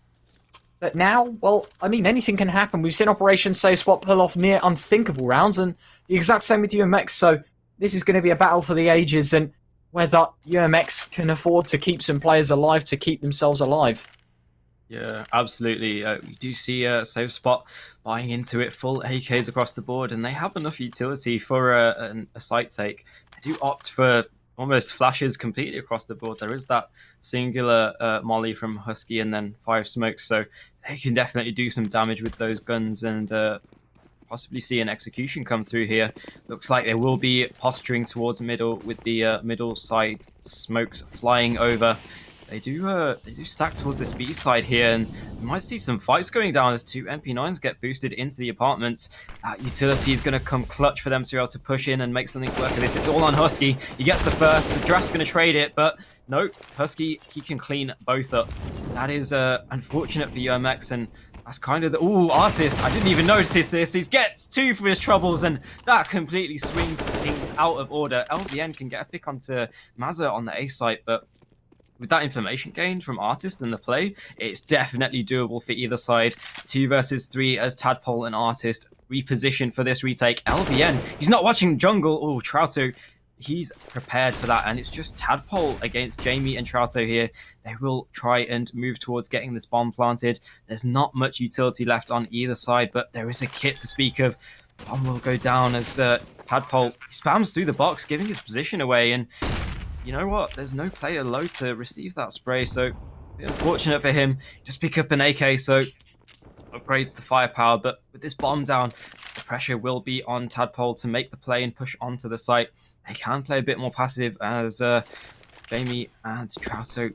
But now, well, I mean, anything can happen. We've seen Operation Save Spot pull off near unthinkable rounds, and the exact same with UMX. So this is going to be a battle for the ages, and whether UMX can afford to keep some players alive to keep themselves alive. Yeah, absolutely. We do see Save Spot buying into it, full AKs across the board, and they have enough utility for a site take. They do opt for almost flashes completely across the board. There is that singular molly from Husky and then 5 smokes, so they can definitely do some damage with those guns and possibly see an execution come through here. Looks like they will be posturing towards middle with the middle side smokes flying over. They do stack towards this B side here, and we might see some fights going down as 2 MP9s get boosted into the apartments. That utility is going to come clutch for them to be able to push in and make something work of this. It's all on Husky. He gets the first. The draft's going to trade it, but no, Husky, he can clean both up. That is unfortunate for UMX, and that's kind of the... Ooh, Artist, I didn't even notice this. He gets 2 for his troubles, and that completely swings things out of order. LVN can get a pick onto Mazza on the A site, but with that information gained from Artist and the play, it's definitely doable for either side. 2 versus 3 as Tadpole and Artist reposition for this retake. LVN, he's not watching jungle. Oh, Trauto, he's prepared for that, and it's just Tadpole against Jamie and Trauto here. They will try and move towards getting this bomb planted. There's not much utility left on either side, but there is a kit to speak of. Bomb will go down as Tadpole spams through the box, giving his position away, and you know what? There's no player low to receive that spray, so unfortunate for him. Just pick up an AK, so upgrades the firepower, but with this bomb down, the pressure will be on Tadpole to make the play and push onto the site. They can play a bit more passive as Jamie and Trauto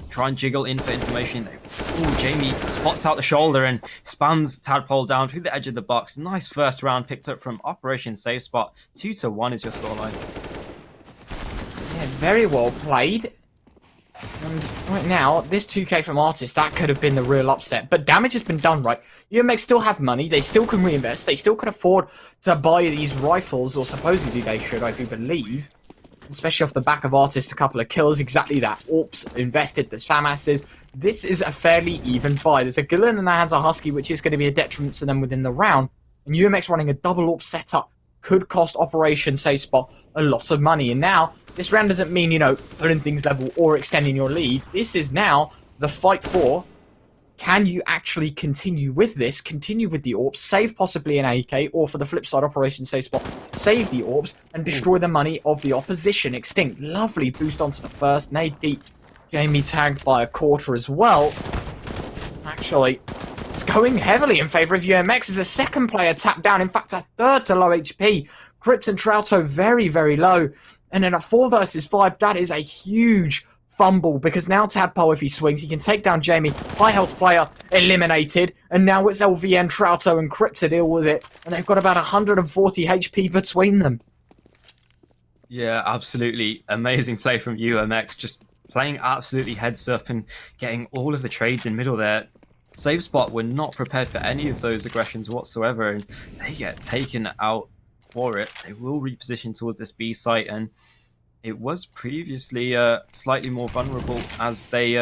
try and jiggle in for information. Ooh, Jamie spots out the shoulder and spams Tadpole down through the edge of the box. Nice first round picked up from Operation Save Spot. 2-1 is your scoreline. Yeah, very well played. And right now, this 2k from Artist, that could have been the real upset. But damage has been done, right? UMX still have money. They still can reinvest. They still can afford to buy these rifles, or supposedly they should, I do believe. Especially off the back of Artist, a couple of kills. Exactly that. Orps invested. There's FAMASs. This is a fairly even buy. There's a Gillen and the hands of Husky, which is going to be a detriment to them within the round. And UMX running a double Orp setup could cost Operation Save Spot a lot of money. And now, this round doesn't mean, you know, putting things level or extending your lead. This is now the fight for, can you actually continue with this, continue with the AWPs, save possibly an AK, or for the flip side, Operation Save Spot, save the AWPs and destroy the money of the opposition. Extinct, lovely boost onto the first, nade deep. Jamie tagged by a quarter as well. Actually, it's going heavily in favour of UMX as a second player tapped down, in fact a third to low HP. Crips and Trauto very, very low. And then a 4 versus 5, that is a huge fumble, because now Tadpole, if he swings, he can take down Jamie. High health player eliminated, and now it's LVN, Trauto, and Crips to deal with it. And they've got about 140 HP between them. Yeah, absolutely. Amazing play from UMX, just playing absolutely heads up and getting all of the trades in middle there. Save Spot were not prepared for any of those aggressions whatsoever, and they get taken out for it. They will reposition towards this B site, and it was previously slightly more vulnerable as they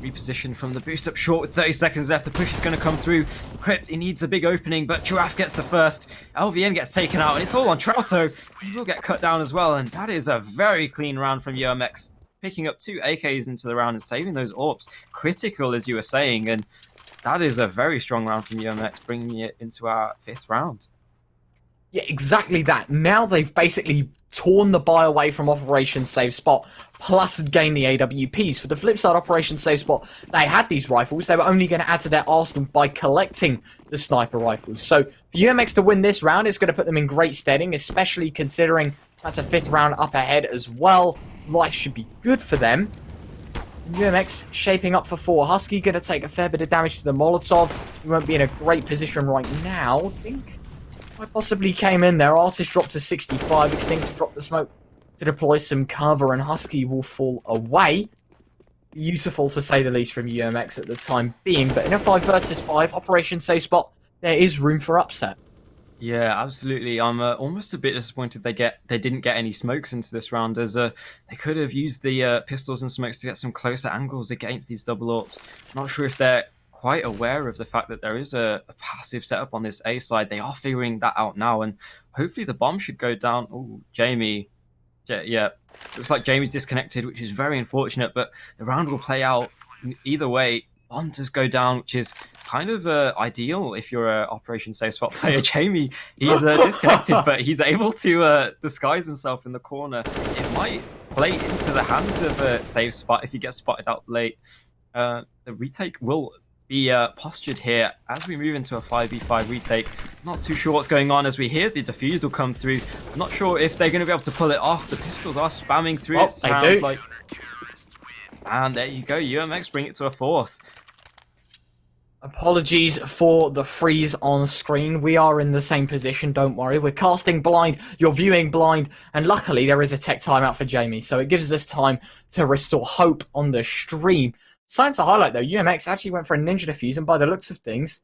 reposition from the boost up short with 30 seconds left. The push is going to come through. Crypt, he needs a big opening, but Giraffe gets the first. LVN gets taken out, and it's all on Trauto. He will get cut down as well, and that is a very clean round from UMX. Picking up 2 AKs into the round and saving those AWPs. Critical, as you were saying, and that is a very strong round from UMX, bringing it into our 5th round. Yeah, exactly that. Now they've basically torn the buy away from Operation Save Spot, plus gained the AWPs. For the flip side, Operation Save Spot, they had these rifles. They were only going to add to their arsenal by collecting the sniper rifles. So for UMX to win this round, it's going to put them in great steading, especially considering that's a 5th round up ahead as well. Life should be good for them. UMX shaping up for 4. Husky going to take a fair bit of damage to the Molotov. He won't be in a great position right now, I think. I possibly came in there. Artist dropped to 65. Extinct dropped the smoke to deploy some cover, and Husky will fall away. Beautiful to say the least from UMX at the time being, but in a 5 versus 5 Operation Safe Spot, there is room for upset. Yeah, absolutely. I'm almost a bit disappointed they didn't get any smokes into this round, as they could have used the pistols and smokes to get some closer angles against these double ops. Not sure if they're quite aware of the fact that there is a passive setup on this A side. They are figuring that out now, and hopefully the bomb should go down. Oh, Jamie. Yeah, looks like Jamie's disconnected, which is very unfortunate, but the round will play out either way. Bomb does go down, which is kind of ideal if you're an Operation Safe Spot player. Jamie, he's disconnected, but he's able to disguise himself in the corner. It might play into the hands of a Safe Spot if he gets spotted out late. The retake will be postured here as we move into a 5v5 retake. Not too sure what's going on as we hear the defusal come through. I'm not sure if they're going to be able to pull it off. The pistols are spamming through. It sounds like... And there you go, UMX bring it to a 4th. Apologies for the freeze on screen. We are in the same position, don't worry. We're casting blind, you're viewing blind, and luckily there is a tech timeout for Jamie, so it gives us time to restore hope on the stream. Something to highlight though, UMX actually went for a ninja defuse, and by the looks of things,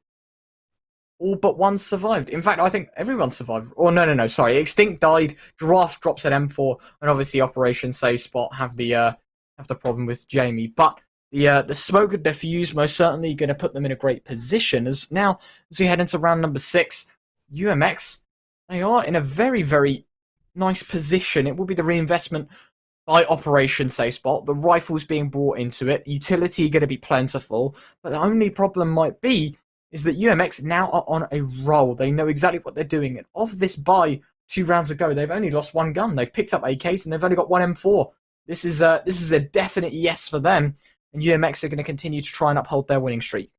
all but one survived. In fact, I think everyone survived. Or no, sorry. Extinct died, Giraffe drops at M4, and obviously Operation Safe Spot have the problem with Jamie, but the smoke defuse most certainly going to put them in a great position. As we head into round number 6, UMX, they are in a very, very nice position. It will be the reinvestment by Operation Safe Spot. The rifles being brought into it, utility going to be plentiful, but the only problem might be is that UMX now are on a roll. They know exactly what they're doing, and of this buy 2 rounds ago, they've only lost 1 gun. They've picked up AKs and they've only got 1 M4. This is a definite yes for them. And UMX are going to continue to try and uphold their winning streak.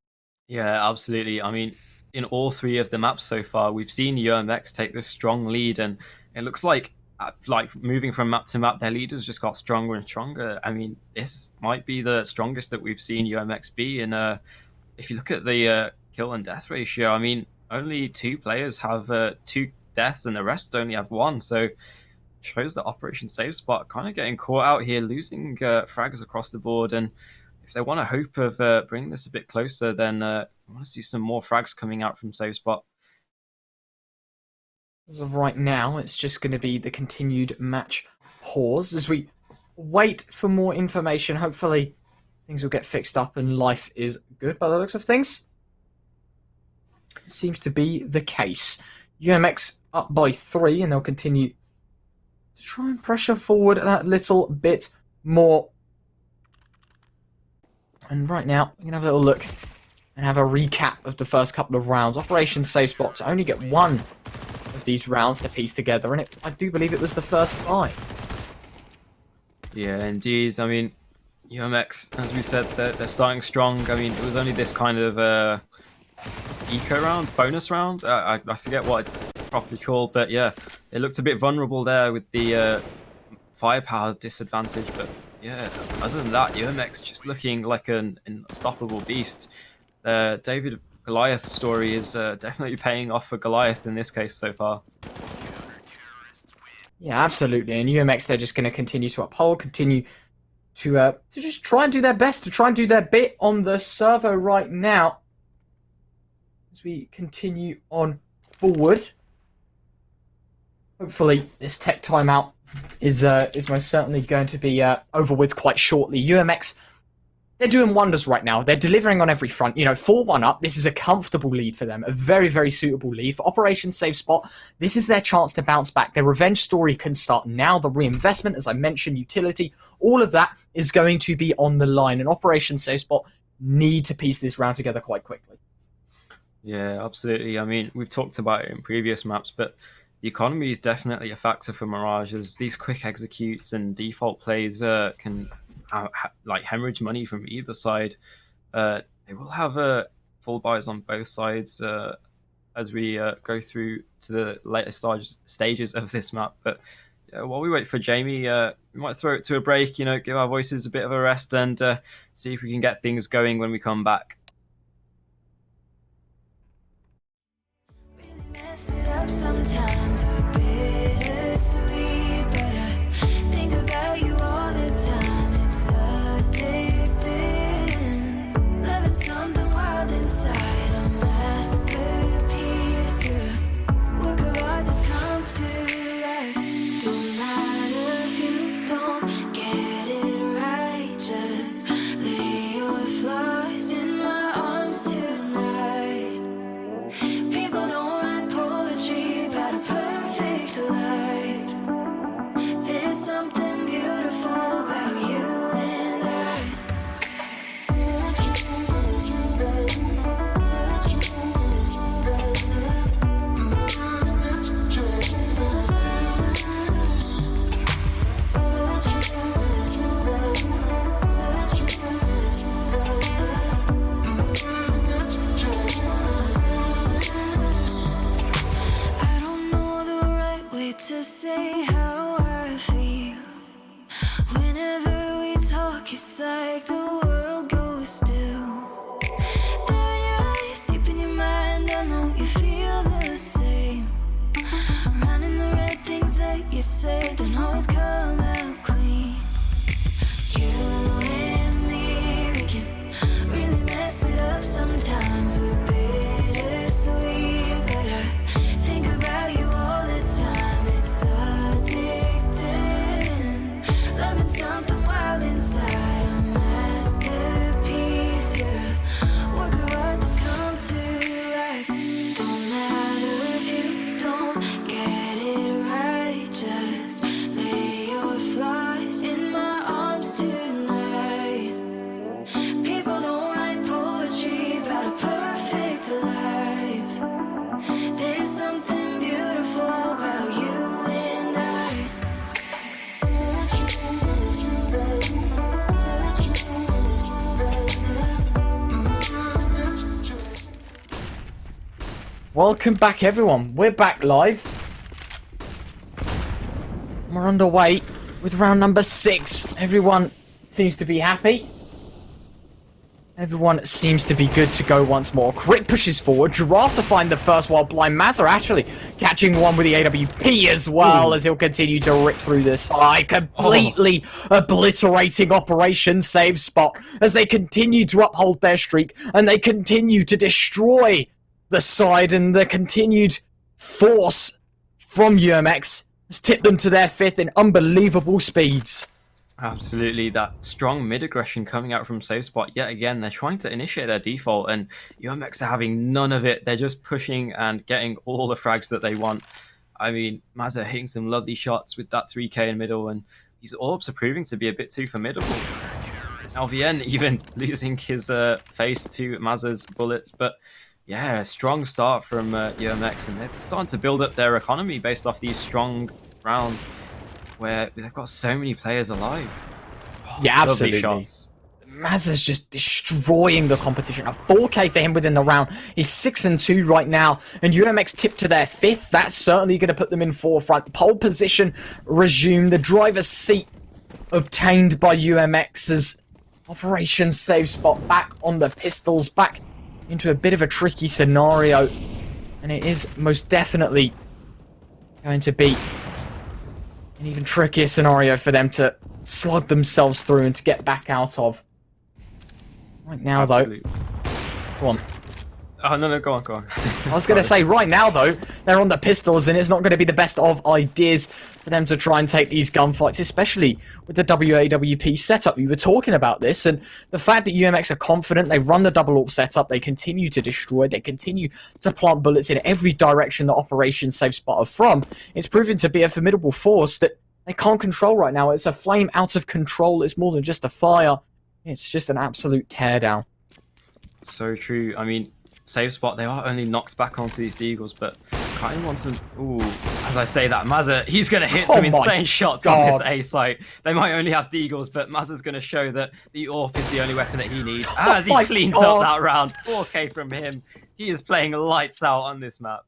Yeah, absolutely. I mean, in all 3 of the maps so far, we've seen UMX take this strong lead, and it looks like moving from map to map, their leaders just got stronger and stronger. I mean, this might be the strongest that we've seen UMX be. And if you look at the kill and death ratio, I mean, only 2 players have 2 deaths, and the rest only have 1. So shows that Operation Safe Spot kind of getting caught out here, losing frags across the board. And if they want a hope of bringing this a bit closer, then I want to see some more frags coming out from Safe Spot. As of right now, it's just going to be the continued match pause as we wait for more information. Hopefully things will get fixed up and life is good by the looks of things. It seems to be the case. UMX up by 3, and they'll continue to try and pressure forward that little bit more. And right now, we're going to have a little look and have a recap of the first couple of rounds. Operation Safe Spot to only get 1 of these rounds to piece together, and I do believe it was the first buy. Yeah, indeed. I mean, UMX, as we said, they're starting strong. I mean, it was only this kind of eco round, bonus round. I forget what it's properly called, but yeah, it looked a bit vulnerable there with the firepower disadvantage. But yeah, other than that, UMX just looking like an unstoppable beast. David Goliath's story is definitely paying off for Goliath in this case so far. Yeah, absolutely. And UMX, they're just going to continue to uphold, continue to just try and do their best, to try and do their bit on the servo right now. As we continue on forward. Hopefully, this tech timeout is most certainly going to be over with quite shortly. UMX, they're doing wonders right now. They're delivering on every front. You know, 4-1 up. This is a comfortable lead for them. A very, very suitable lead. For Operation Safe Spot, this is their chance to bounce back. Their revenge story can start now. The reinvestment, as I mentioned, utility, all of that is going to be on the line. And Operation Safe Spot need to piece this round together quite quickly. Yeah, absolutely. I mean, we've talked about it in previous maps, but the economy is definitely a factor for Mirage, as these quick executes and default plays can like hemorrhage money from either side. They will have full buys on both sides as we go through to the later stages of this map. But while we wait for Jamie, we might throw it to a break, you know, give our voices a bit of a rest, and see if we can get things going when we come back. Mess it up sometimes, we're bittersweet, but It's like the world goes still. There in your eyes, deep in your mind, I know you feel the same. Running the red things that you say don't always come out clean. You and me, we can really mess it up sometimes. We're bittersweet, but I think about you all the time. It's addicting, loving something wild inside. A masterpiece, yeah, work of art that's come to life. Don't matter if you don't get it right, just lay your flaws in my arms tonight. People don't write poetry about a perfect life. There's something beautiful about you and I. Welcome back, everyone. We're back live. We're underway with round number 6. Everyone seems to be happy. Everyone seems to be good to go once more. Crit pushes forward. Giraffe to find the first, while Blind Mazza actually catching one with the AWP as well. As he'll continue to rip through the side, completely obliterating Operation Save Spot as they continue to uphold their streak and they continue to destroy the side, and the continued force from UMX has tipped them to their 5th in unbelievable speeds. Absolutely, that strong mid-aggression coming out from Safe Spot. Yet again, they're trying to initiate their default, and UMX are having none of it. They're just pushing and getting all the frags that they want. I mean, Mazza hitting some lovely shots with that 3k in middle, and these orbs are proving to be a bit too formidable. LVN even losing his face to Mazza's bullets, but yeah, a strong start from UMX, and they're starting to build up their economy based off these strong rounds where they've got so many players alive. Yeah, absolutely. Shots. Mazza's just destroying the competition. A 4k for him within the round. He's 6-2 right now, and UMX tipped to their 5th. That's certainly going to put them in forefront. Pole position resumed. The driver's seat obtained by UMX's Operation Save Spot back on the pistols, back into a bit of a tricky scenario, and it is most definitely going to be an even trickier scenario for them to slug themselves through and to get back out of. Right now, Absolutely. though, go on. Oh, no, go on. I was going to say, right now, though, they're on the pistols, and it's not going to be the best of ideas for them to try and take these gunfights, especially with the WAWP setup. We were talking about this, and the fact that UMX are confident, they run the double AWP setup, they continue to destroy, they continue to plant bullets in every direction that Operation Safe Spot are from. It's proven to be a formidable force that they can't control right now. It's a flame out of control. It's more than just a fire. It's just an absolute teardown. So true. I mean, Save Spot, they are only knocked back onto these Deagles, but kind of wants some... Ooh, as I say that, Mazza, he's going to hit some insane shots on this A site. They might only have Deagles, but Mazza's going to show that the AWP is the only weapon that he needs. As he cleans up that round, 4k from him. He is playing lights out on this map.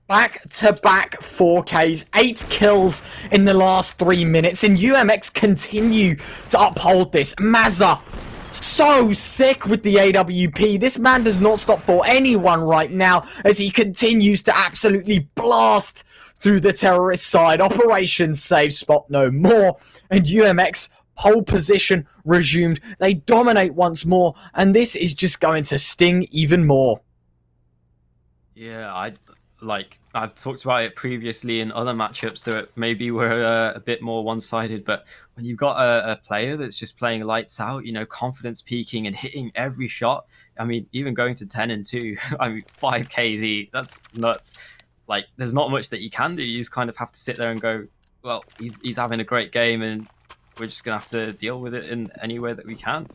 Back-to-back 4Ks, 8 kills in the last 3 minutes, and UMX continue to uphold this. Mazza, so sick with the AWP. This man does not stop for anyone right now as he continues to absolutely blast through the terrorist side. Operation Save Spot no more, and UMX pole position resumed. They dominate once more, and this is just going to sting even more. Yeah, I've talked about it previously in other matchups that maybe were a bit more one-sided, but when you've got a player that's just playing lights out, confidence peaking and hitting every shot, I mean, even going to 10-2, I mean, 5 KD, that's nuts. Like, there's not much that you can do. You just kind of have to sit there and go, well, he's having a great game, and we're just going to have to deal with it in any way that we can.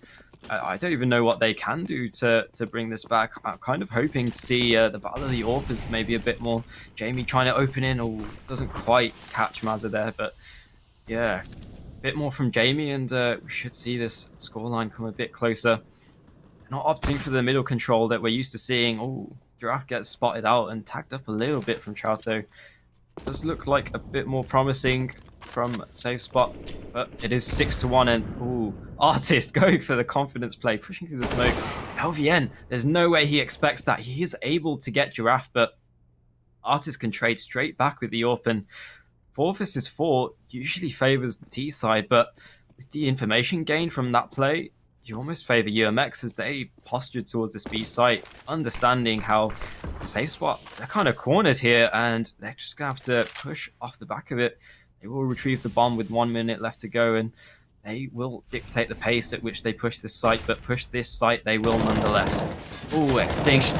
I don't even know what they can do to bring this back. I'm kind of hoping to see the Battle of the AWP is maybe a bit more Jamie trying to open in, or doesn't quite catch Mazza there, but yeah, a bit more from Jamie, and we should see this scoreline come a bit closer. Not opting for the middle control that we're used to seeing. Oh, Giraffe gets spotted out and tagged up a little bit from Chato. Does look like a bit more promising. from safe spot, but it is 6-1, and ooh, Artist going for the confidence play, pushing through the smoke. LVN, there's no way he expects that. He is able to get Giraffe, but Artist can trade straight back with the AWP, and 4 versus 4 usually favors the T side, but with the information gained from that play, you almost favor UMX as they postured towards this B site, understanding how safe spot, they're kind of cornered here, and they're just going to have to push off the back of it. They will retrieve the bomb with 1 minute left to go, and they will dictate the pace at which they push this site, but push this site they will nonetheless. Ooh, Extinct.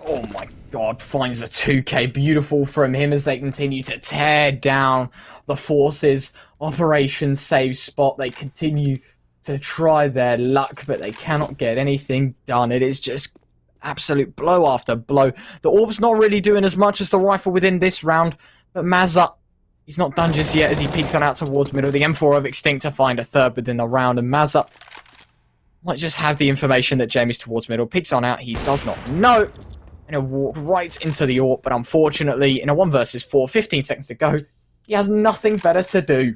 Oh my god, finds a 2k. Beautiful from him as they continue to tear down the forces. Operation Save Spot. They continue to try their luck, but they cannot get anything done. It is just absolute blow after blow. The Orb's not really doing as much as the rifle within this round, but Mazza, he's not done just yet as he peeks on out towards middle. The M4 of Extinct to find a third within the round, and Mazza might just have the information that Jamie's towards middle. Peeks on out, he does not know, and he'll walk right into the AWP, but unfortunately, in a 1 versus 4, 15 seconds to go, he has nothing better to do.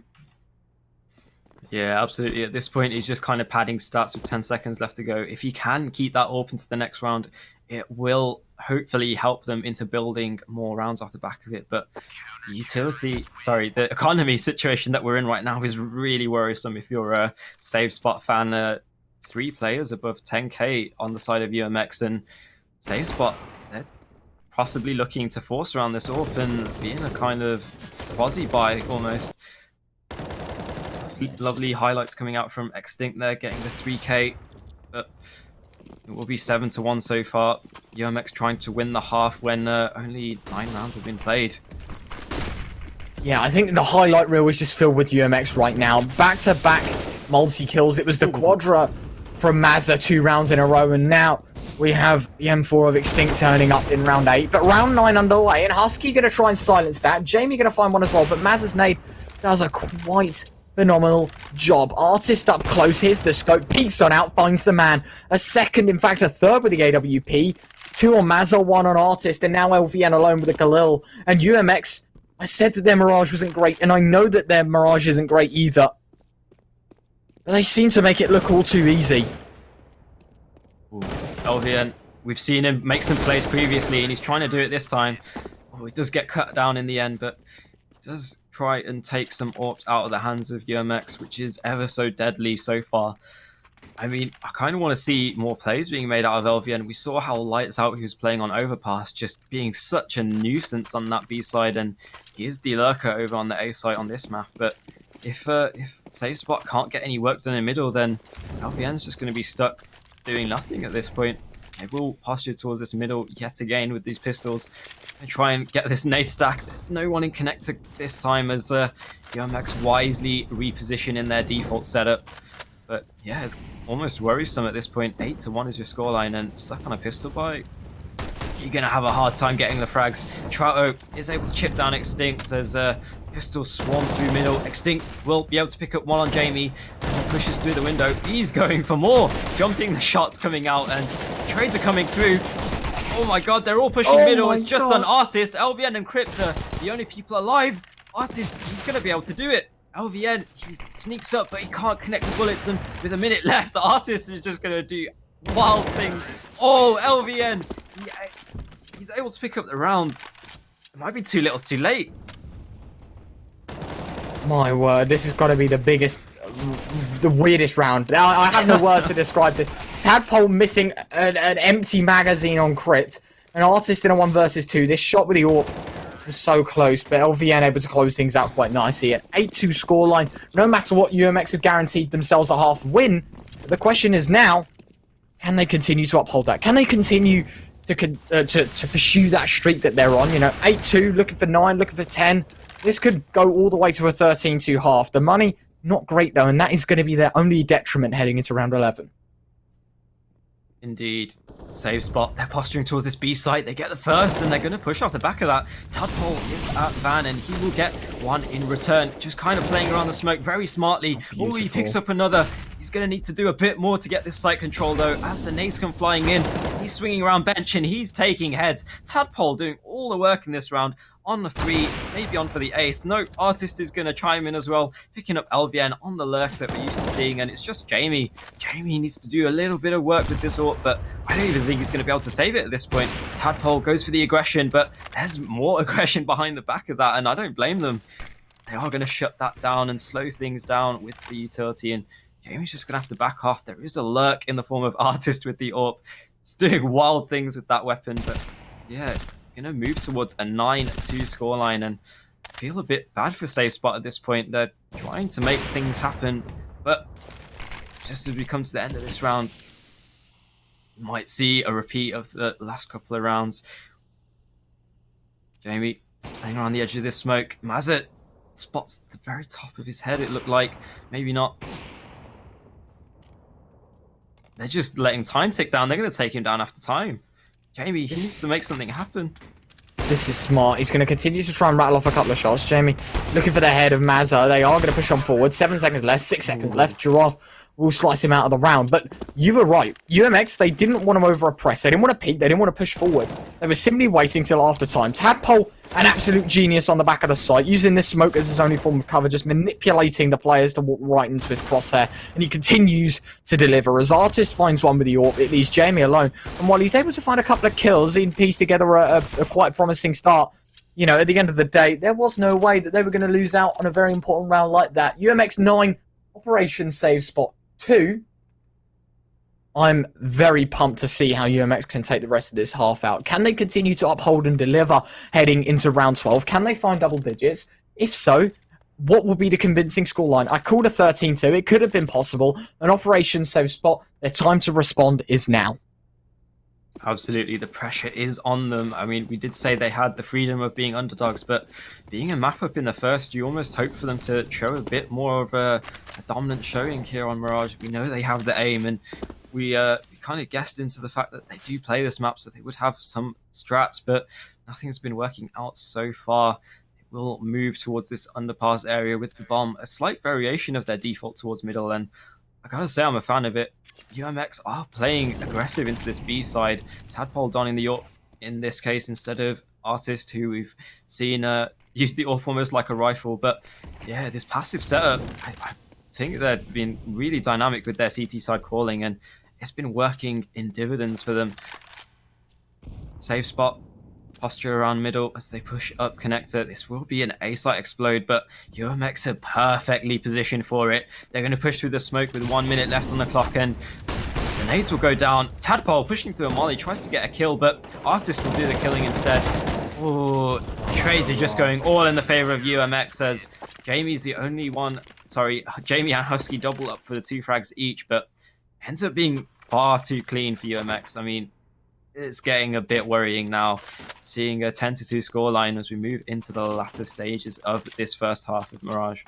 Yeah, absolutely. At this point, he's just kind of padding stats with 10 seconds left to go. If he can keep that open to the next round, it will hopefully help them into building more rounds off the back of it. But the economy situation that we're in right now is really worrisome if you're a Save Spot fan. 3 players above 10k on the side of UMX, and Save Spot, they're possibly looking to force around this open, being a kind of quasi-buy almost. Lovely highlights coming out from Extinct there, getting the 3k, but it will be 7-1 so far. UMX trying to win the half when only 9 rounds have been played. Yeah, I think the highlight reel is just filled with UMX right now. Back-to-back multi-kills. It was the quadra from Mazza 2 rounds in a row, and now we have the M4 of Extinct turning up in round 8. But round 9 underway, and Husky going to try and silence that. Jamie going to find one as well, but Mazza's nade does a quite phenomenal job. Artist up close, here's the scope, peeks on out, finds the man. A second, in fact a third with the AWP. 2 on Mazza, 1 on Artist, and now LVN alone with the Khalil. And UMX, I said that their Mirage wasn't great, and I know that their Mirage isn't great either. But they seem to make it look all too easy. Ooh, LVN, we've seen him make some plays previously, and he's trying to do it this time. Oh, it does get cut down in the end, but he does try and take some AWPs out of the hands of UMX, which is ever so deadly so far. I mean, I kind of want to see more plays being made out of LVN. We saw how lights out he was playing on Overpass, just being such a nuisance on that B side, and he is the lurker over on the A side on this map. But if Safe Spot can't get any work done in middle, then LVN's just going to be stuck doing nothing at this point. They will posture towards this middle yet again with these pistols and try and get this nade stack. There's no one in connector this time as UMX wisely reposition in their default setup. But yeah, it's almost worrisome at this point. 8-1 is your scoreline, and stuck on a pistol buy, you're going to have a hard time getting the frags. Trouto is able to chip down Extinct as pistols swarm through middle. Extinct will be able to pick up 1 on Jamie as he pushes through the window. He's going for more, jumping the shots coming out, and trades are coming through. Oh my god, they're all pushing middle. It's just on Artist, LVN and Crypta, the only people alive. Artist, he's going to be able to do it. LVN, he sneaks up, but he can't connect the bullets, and with a minute left, Artist is just going to do wild things. Oh, LVN, he's able to pick up the round. It might be too little, too late. My word, this has got to be the biggest, the weirdest round. I have no words to describe it. Tadpole missing an empty magazine on Crypt. An Artist in a 1 versus 2. This shot with the AWP was so close, but LVN able to close things out quite nicely. An 8-2 scoreline. No matter what, UMX have guaranteed themselves a half win. But the question is now, can they continue to uphold that? Can they continue to pursue that streak that they're on? You know, 8-2, looking for 9, looking for 10. This could go all the way to a 13-2 half. The money, not great though, and that is going to be their only detriment heading into round 11. Indeed. Save Spot, they're posturing towards this B site. They get the first, and they're going to push off the back of that. Tadpole is at Van, and he will get 1 in return. Just kind of playing around the smoke very smartly. Oh, he picks up another. He's going to need to do a bit more to get this site control, though, as the nades come flying in. He's swinging around bench, and he's taking heads. Tadpole doing all the work in this round. on the 3, maybe on for the ace. No, Artist is going to chime in as well, picking up LVN on the lurk that we're used to seeing, and it's just Jamie. Jamie needs to do a little bit of work with this AWP, but I don't even think he's going to be able to save it at this point. Tadpole goes for the aggression, but there's more aggression behind the back of that, and I don't blame them. They are going to shut that down and slow things down with the utility, and Jamie's just going to have to back off. There is a lurk in the form of Artist with the AWP. It's doing wild things with that weapon, but yeah, going to move towards a 9-2 scoreline, and I feel a bit bad for Safe Spot at this point. They're trying to make things happen, but just as we come to the end of this round, we might see a repeat of the last couple of rounds. Jamie playing around the edge of this smoke. Mazza spots the very top of his head, it looked like. Maybe not. They're just letting time tick down. They're going to take him down after time. Jamie, he needs to make something happen. This is smart. He's going to continue to try and rattle off a couple of shots. Jamie looking for the head of Mazza. They are going to push on forward. 7 seconds left, 6 seconds left. Giraffe will slice him out of the round. But you were right. UMX, they didn't want to over-oppress. They didn't want to peek. They didn't want to push forward. They were simply waiting till after time. Tadpole, an absolute genius on the back of the site, using this smoke as his only form of cover, just manipulating the players to walk right into his crosshair. And he continues to deliver. As Artist finds one with the AWP, it leaves Jamie alone. And while he's able to find a couple of kills, he pieced together a quite promising start. You know, at the end of the day, there was no way that they were going to lose out on a very important round like that. UMX 9, Operation Save Spot 2. I'm very pumped to see how UMX can take the rest of this half out. Can they continue to uphold and deliver heading into round 12? Can they find double digits? If so, what will be the convincing scoreline? I called a 13-2. It could have been possible. An Operation Save Spot. Their time to respond is now. Absolutely, the pressure is on them. I mean, we did say they had the freedom of being underdogs, but being a map up in the first, you almost hope for them to show a bit more of a dominant showing here on Mirage. We know they have the aim, and we kind of guessed into the fact that they do play this map, so they would have some strats, but nothing's been working out so far. They will move towards this underpass area with the bomb, a slight variation of their default towards middle, and I gotta say I'm a fan of it. UMX are playing aggressive into this B side. Tadpole donning the AWP in this case instead of Artist, who we've seen use the AWP almost like a rifle. But yeah, this passive setup, I think they've been really dynamic with their CT side calling, and it's been working in dividends for them. Safe spot. Posture around middle as they push up connector. This will be an A site explode, but UMX are perfectly positioned for it. They're going to push through the smoke with 1 minute left on the clock, and the nades will go down. Tadpole pushing through a molly, tries to get a kill, but Artist will do the killing instead. Oh, trades are just going all in the favor of UMX as Jamie's the only one. Sorry, Jamie and Husky double up for the 2 frags each, but ends up being far too clean for UMX. I mean, it's getting a bit worrying now, seeing a 10-2 scoreline as we move into the latter stages of this first half of Mirage.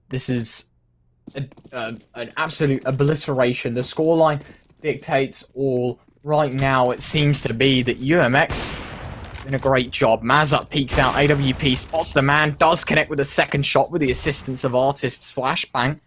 This is an absolute obliteration. The scoreline dictates all. Right now, it seems to be that UMX doing a great job. Mazza peeks out, AWP spots the man, does connect with a second shot with the assistance of Artist's flashbang.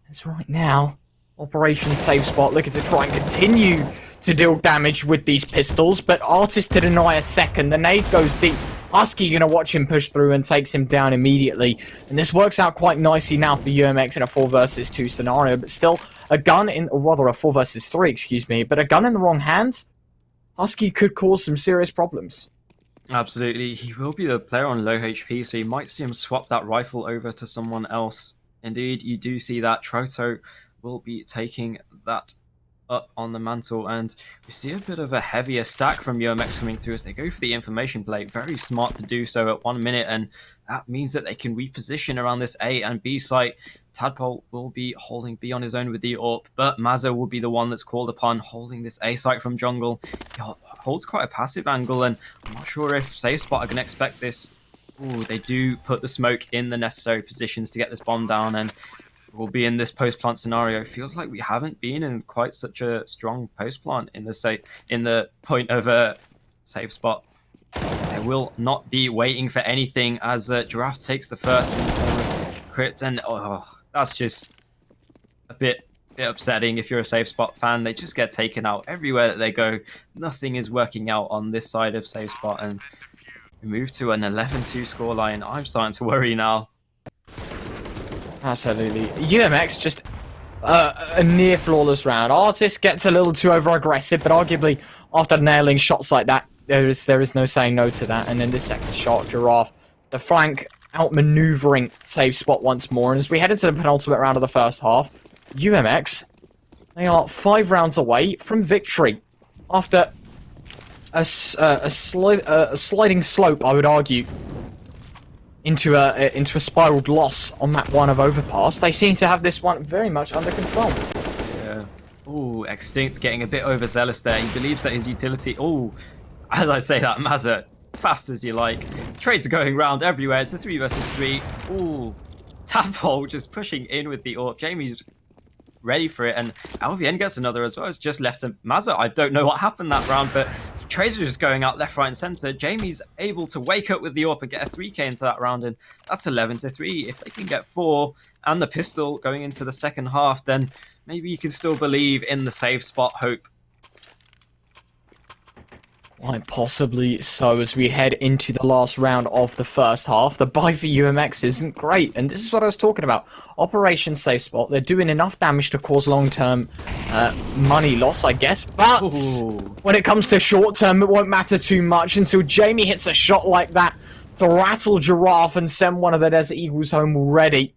It's right now. Operation Save Spot looking to try and continue to deal damage with these pistols, but Artist to deny a second. The nade goes deep. Husky going to watch him push through and takes him down immediately. And this works out quite nicely now for UMX in a 4 versus 2 scenario, but still a gun in, or rather a 4 versus 3, excuse me, but a gun in the wrong hands, Husky could cause some serious problems. Absolutely. He will be the player on low HP, so you might see him swap that rifle over to someone else. Indeed, you do see that. Troto will be taking that up on the mantle, and we see a bit of a heavier stack from UMX coming through as they go for the information play. Very smart to do so at 1 minute, and that means that they can reposition around this A and B site. Tadpole will be holding B on his own with the AWP, but Mazza will be the one that's called upon holding this A site from jungle. He holds quite a passive angle, and I'm not sure if Safe Spot are going to expect this. Ooh, they do put the smoke in the necessary positions to get this bomb down, and we'll be in this post-plant scenario. Feels like we haven't been in quite such a strong post-plant in the point of a Safe Spot. They will not be waiting for anything as Giraffe takes the first in the crit, and oh, that's just a bit bit upsetting if you're a Safe Spot fan. They just get taken out everywhere that they go. Nothing is working out on this side of Safe Spot, and we move to an 11-2 scoreline. I'm starting to worry now. Absolutely. UMX just a near flawless round. Artist gets a little too over aggressive, but arguably after nailing shots like that, there is no saying no to that. And then this second shot, Giraffe, the flank outmaneuvering Safe Spot once more. And as we head into the penultimate round of the first half, UMX, they are 5 rounds away from victory after a sliding slope, I would argue, into a spiraled loss on map 1 of Overpass. They seem to have this one very much under control. Yeah. Ooh, Extinct's getting a bit overzealous there. He believes that his utility... Ooh, as I say that, Mazza, fast as you like. Trades are going round everywhere. It's a 3 versus 3. Ooh, Tadpole just pushing in with the AWP. Jamie's ready for it, and LVN gets another as well. It's just left to Mazza. I don't know what happened that round, but trades are just going out left, right, and center. Jamie's able to wake up with the AWP and get a 3k into that round, and that's 11-3. If they can get 4 and the pistol going into the second half, then maybe you can still believe in the Safe Spot hope. Quite possibly so. As we head into the last round of the first half, the buy for UMX isn't great, and this is what I was talking about. Operation Safe Spot, they're doing enough damage to cause long-term money loss, I guess, but when it comes to short-term, it won't matter too much until Jamie hits a shot like that to rattle Giraffe and send one of the Desert Eagles home already.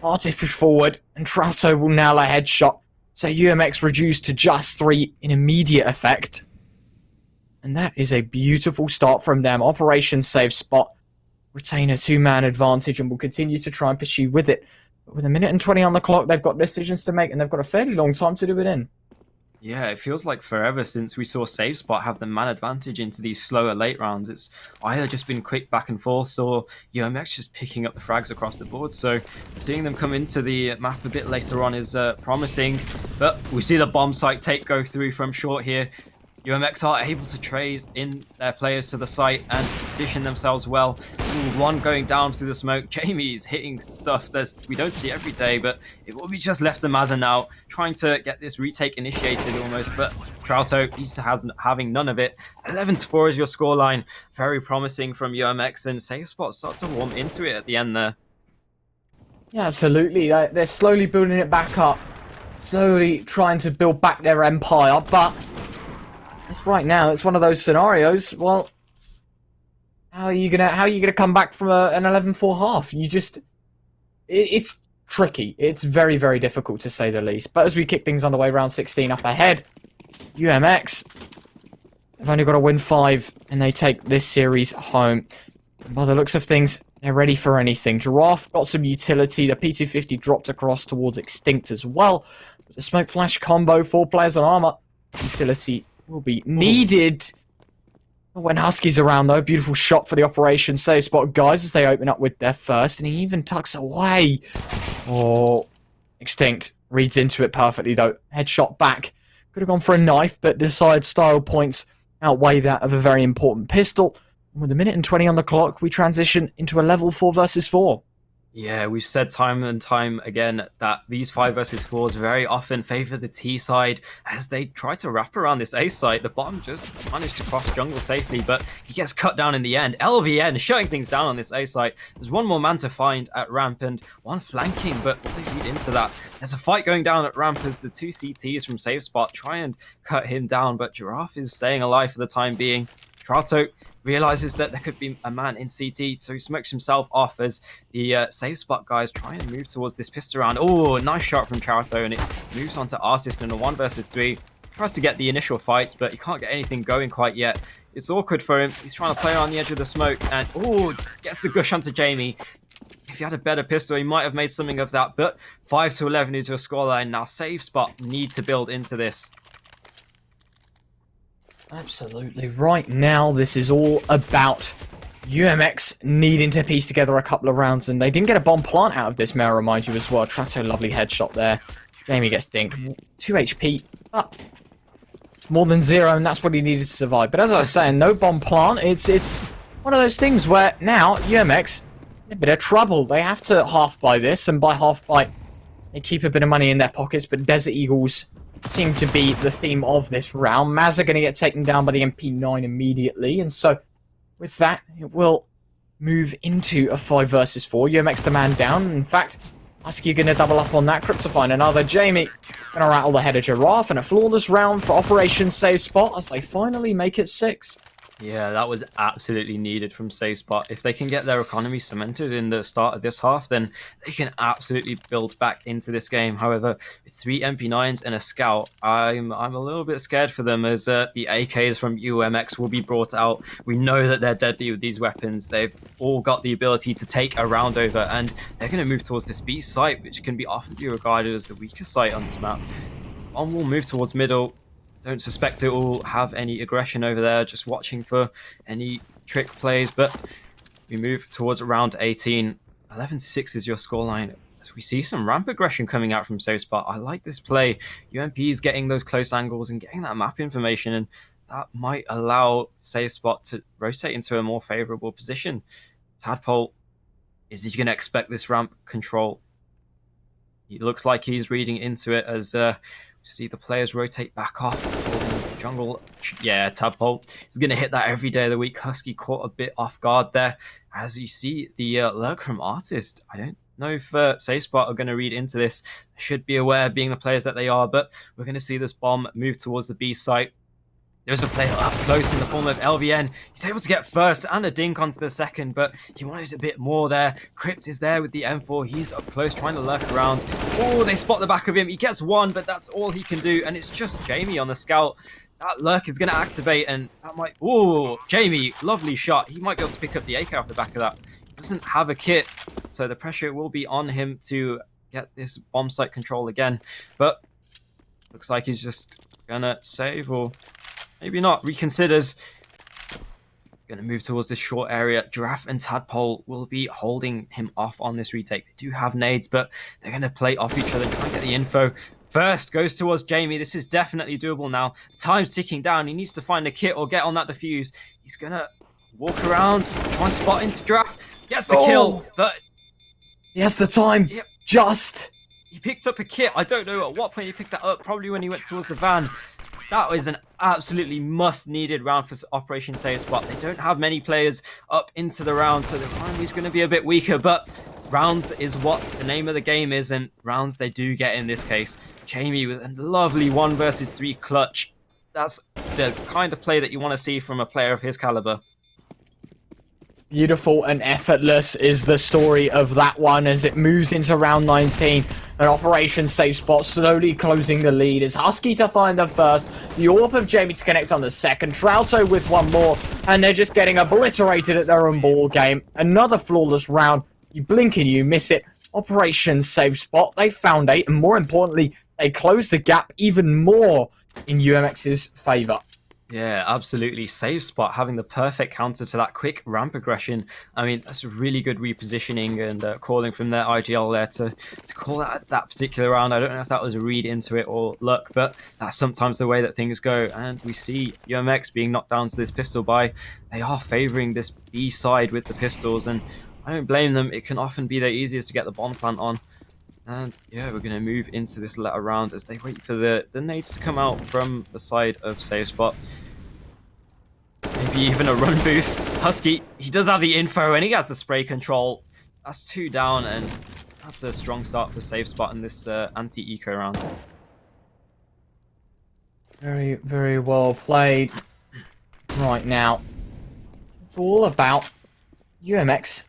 Artist push forward, and Trouto will nail a headshot, so UMX reduced to just 3 in immediate effect. And that is a beautiful start from them. Operation Safe Spot retain a 2-man advantage and will continue to try and pursue with it. But with 1 minute and 20 on the clock, they've got decisions to make, and they've got a fairly long time to do it in. Yeah, it feels like forever since we saw Safe Spot have the man advantage into these slower late rounds. It's either just been quick back and forth, or UMX just picking up the frags across the board. So seeing them come into the map a bit later on is promising. But we see the bomb site take go through from short here. UMX are able to trade in their players to the site and position themselves well. Ooh, one going down through the smoke. Jamie's hitting stuff that we don't see every day, but it will be just left to Mazza now, trying to get this retake initiated almost, but Trouto, he's having none of it. 11-4 is your scoreline. Very promising from UMX, and Safe Spot start to warm into it at the end there. Yeah, absolutely. They're slowly building it back up. Slowly trying to build back their empire, but it's right now, it's one of those scenarios. Well, how are you gonna come back from an 11-4 half? It's tricky. It's very, very difficult to say the least. But as we kick things underway, round 16 up ahead, UMX, they've only got to win 5, and they take this series home. And by the looks of things, they're ready for anything. Giraffe got some utility. The P250 dropped across towards Extinct as well. The smoke flash combo, 4 players on armor. Utility will be needed when Husky's around, though. Beautiful shot for the Operation Safe Spot guys as they open up with their first, and he even tucks away. Oh, Extinct reads into it perfectly, though. Headshot back. Could have gone for a knife, but desired style points outweigh that of a very important pistol. And with 1 minute and 20 on the clock, we transition into a level 4 versus 4. Yeah, we've said time and time again that these 5 versus 4s very often favour the T side as they try to wrap around this A side. The bomb just managed to cross jungle safely, but he gets cut down in the end. LVN shutting things down on this A side. There's one more man to find at ramp and one flanking, but what they read into that, there's a fight going down at ramp as the 2 CTs from Safe Spot try and cut him down, but Giraffe is staying alive for the time being. Trouto realizes that there could be a man in CT, so he smokes himself off as the Safe Spot guys try and move towards this pistol round. Oh, nice shot from Trouto, and it moves on to Artist in a 1 versus 3. Tries to get the initial fight, but he can't get anything going quite yet. It's awkward for him. He's trying to play on the edge of the smoke, and gets the gush onto Jamie. If he had a better pistol, he might have made something of that, but 5-11 is your scoreline. Now Safe Spot need to build into this. Absolutely. Right now, this is all about UMX needing to piece together a couple of rounds, and they didn't get a bomb plant out of this, may I remind you as well. Trouto, lovely headshot there. Jamie gets dinked. 2 HP, but more than 0, and that's what he needed to survive. But as I was saying, no bomb plant. It's one of those things where now UMX in a bit of trouble. They have to half buy this, and by half buy, They keep a bit of money in their pockets, but Desert Eagles seem to be the theme of this round. Maz are going to get taken down by the MP9 immediately, and so with that, it will move into a 5 versus 4. UMX the man down. In fact, Husky going to double up on that. Cryptofine another. Jamie going to rattle the head of Giraffe, and a flawless round for Operation Save Spot as they finally make it 6. Yeah, that was absolutely needed from Save Spot. If they can get their economy cemented in the start of this half, then they can absolutely build back into this game. However, with 3 MP9s and a scout, I'm a little bit scared for them, as the AKs from UMX will be brought out. We know that they're deadly with these weapons. They've all got the ability to take a round over, and they're going to move towards this B site, which can be often be regarded as the weaker site on this map. Bomb will move towards middle. Don't suspect it will have any aggression over there, just watching for any trick plays. But we move towards round 18. 11-6 is your scoreline. As we see some ramp aggression coming out from Save Spot. I like this play. UMP is getting those close angles and getting that map information, and that might allow Save Spot to rotate into a more favorable position. Tadpole, is he going to expect this ramp control? He looks like he's reading into it as see the players rotate back off. Jungle, yeah, Tadpole is going to hit that every day of the week. Husky caught a bit off guard there. As you see the lurk from Artist. I don't know if Save Spot are going to read into this. They should be aware, being the players that they are, but we're going to see this bomb move towards the B site. There's a player up close in the form of LVN. He's able to get first and a dink onto the second, but he wanted a bit more there. Crypt is there with the M4. He's up close trying to lurk around. Oh, they spot the back of him. He gets one, but that's all he can do, and it's just Jamie on the scout. That lurk is going to activate, and that might... Oh, Jamie, lovely shot. He might be able to pick up the AK off the back of that. He doesn't have a kit, so the pressure will be on him to get this bomb site control again, but looks like he's just going to save, or... maybe not. Reconsiders. Going to move towards this short area. Giraffe and Tadpole will be holding him off on this retake. They do have nades, but they're going to play off each other and try and get the info. First goes towards Jamie. This is definitely doable now. The time's ticking down. He needs to find a kit or get on that defuse. He's going to walk around, try and spot into Giraffe. Gets the kill, but... he has the time. Yep. Just. He picked up a kit. I don't know at what point he picked that up. Probably when he went towards the van. That was an absolutely must-needed round for Operation Save Spot. They don't have many players up into the round, so the economy is going to be a bit weaker, but rounds is what the name of the game is, and rounds they do get in this case. Jamie with a lovely 1 versus 3 clutch. That's the kind of play that you want to see from a player of his caliber. Beautiful and effortless is the story of that one as it moves into round 19. An Operation Save Spot slowly closing the lead as Husky to find the first, the AWP of Jamie to connect on the second, Trouto with one more, and they're just getting obliterated at their own ball game. Another flawless round. You blink and you miss it. Operation Save Spot, they found 8, and more importantly, they closed the gap even more in UMX's favour. Yeah, absolutely. Save Spot having the perfect counter to that quick ramp aggression. I mean, that's a really good repositioning and calling from their IGL there to call that particular round. I don't know if that was a read into it or luck, but that's sometimes the way that things go. And we see UMX being knocked down to this pistol buy. They are favouring this B side with the pistols, and I don't blame them. It can often be the easiest to get the bomb plant on. And yeah, we're going to move into this latter round as they wait for the nades to come out from the side of Save Spot. Maybe even a run boost. Husky, he does have the info and he has the spray control. That's 2 down, and that's a strong start for Save Spot in this anti-eco round. Very, very well played. Right now, it's all about UMX.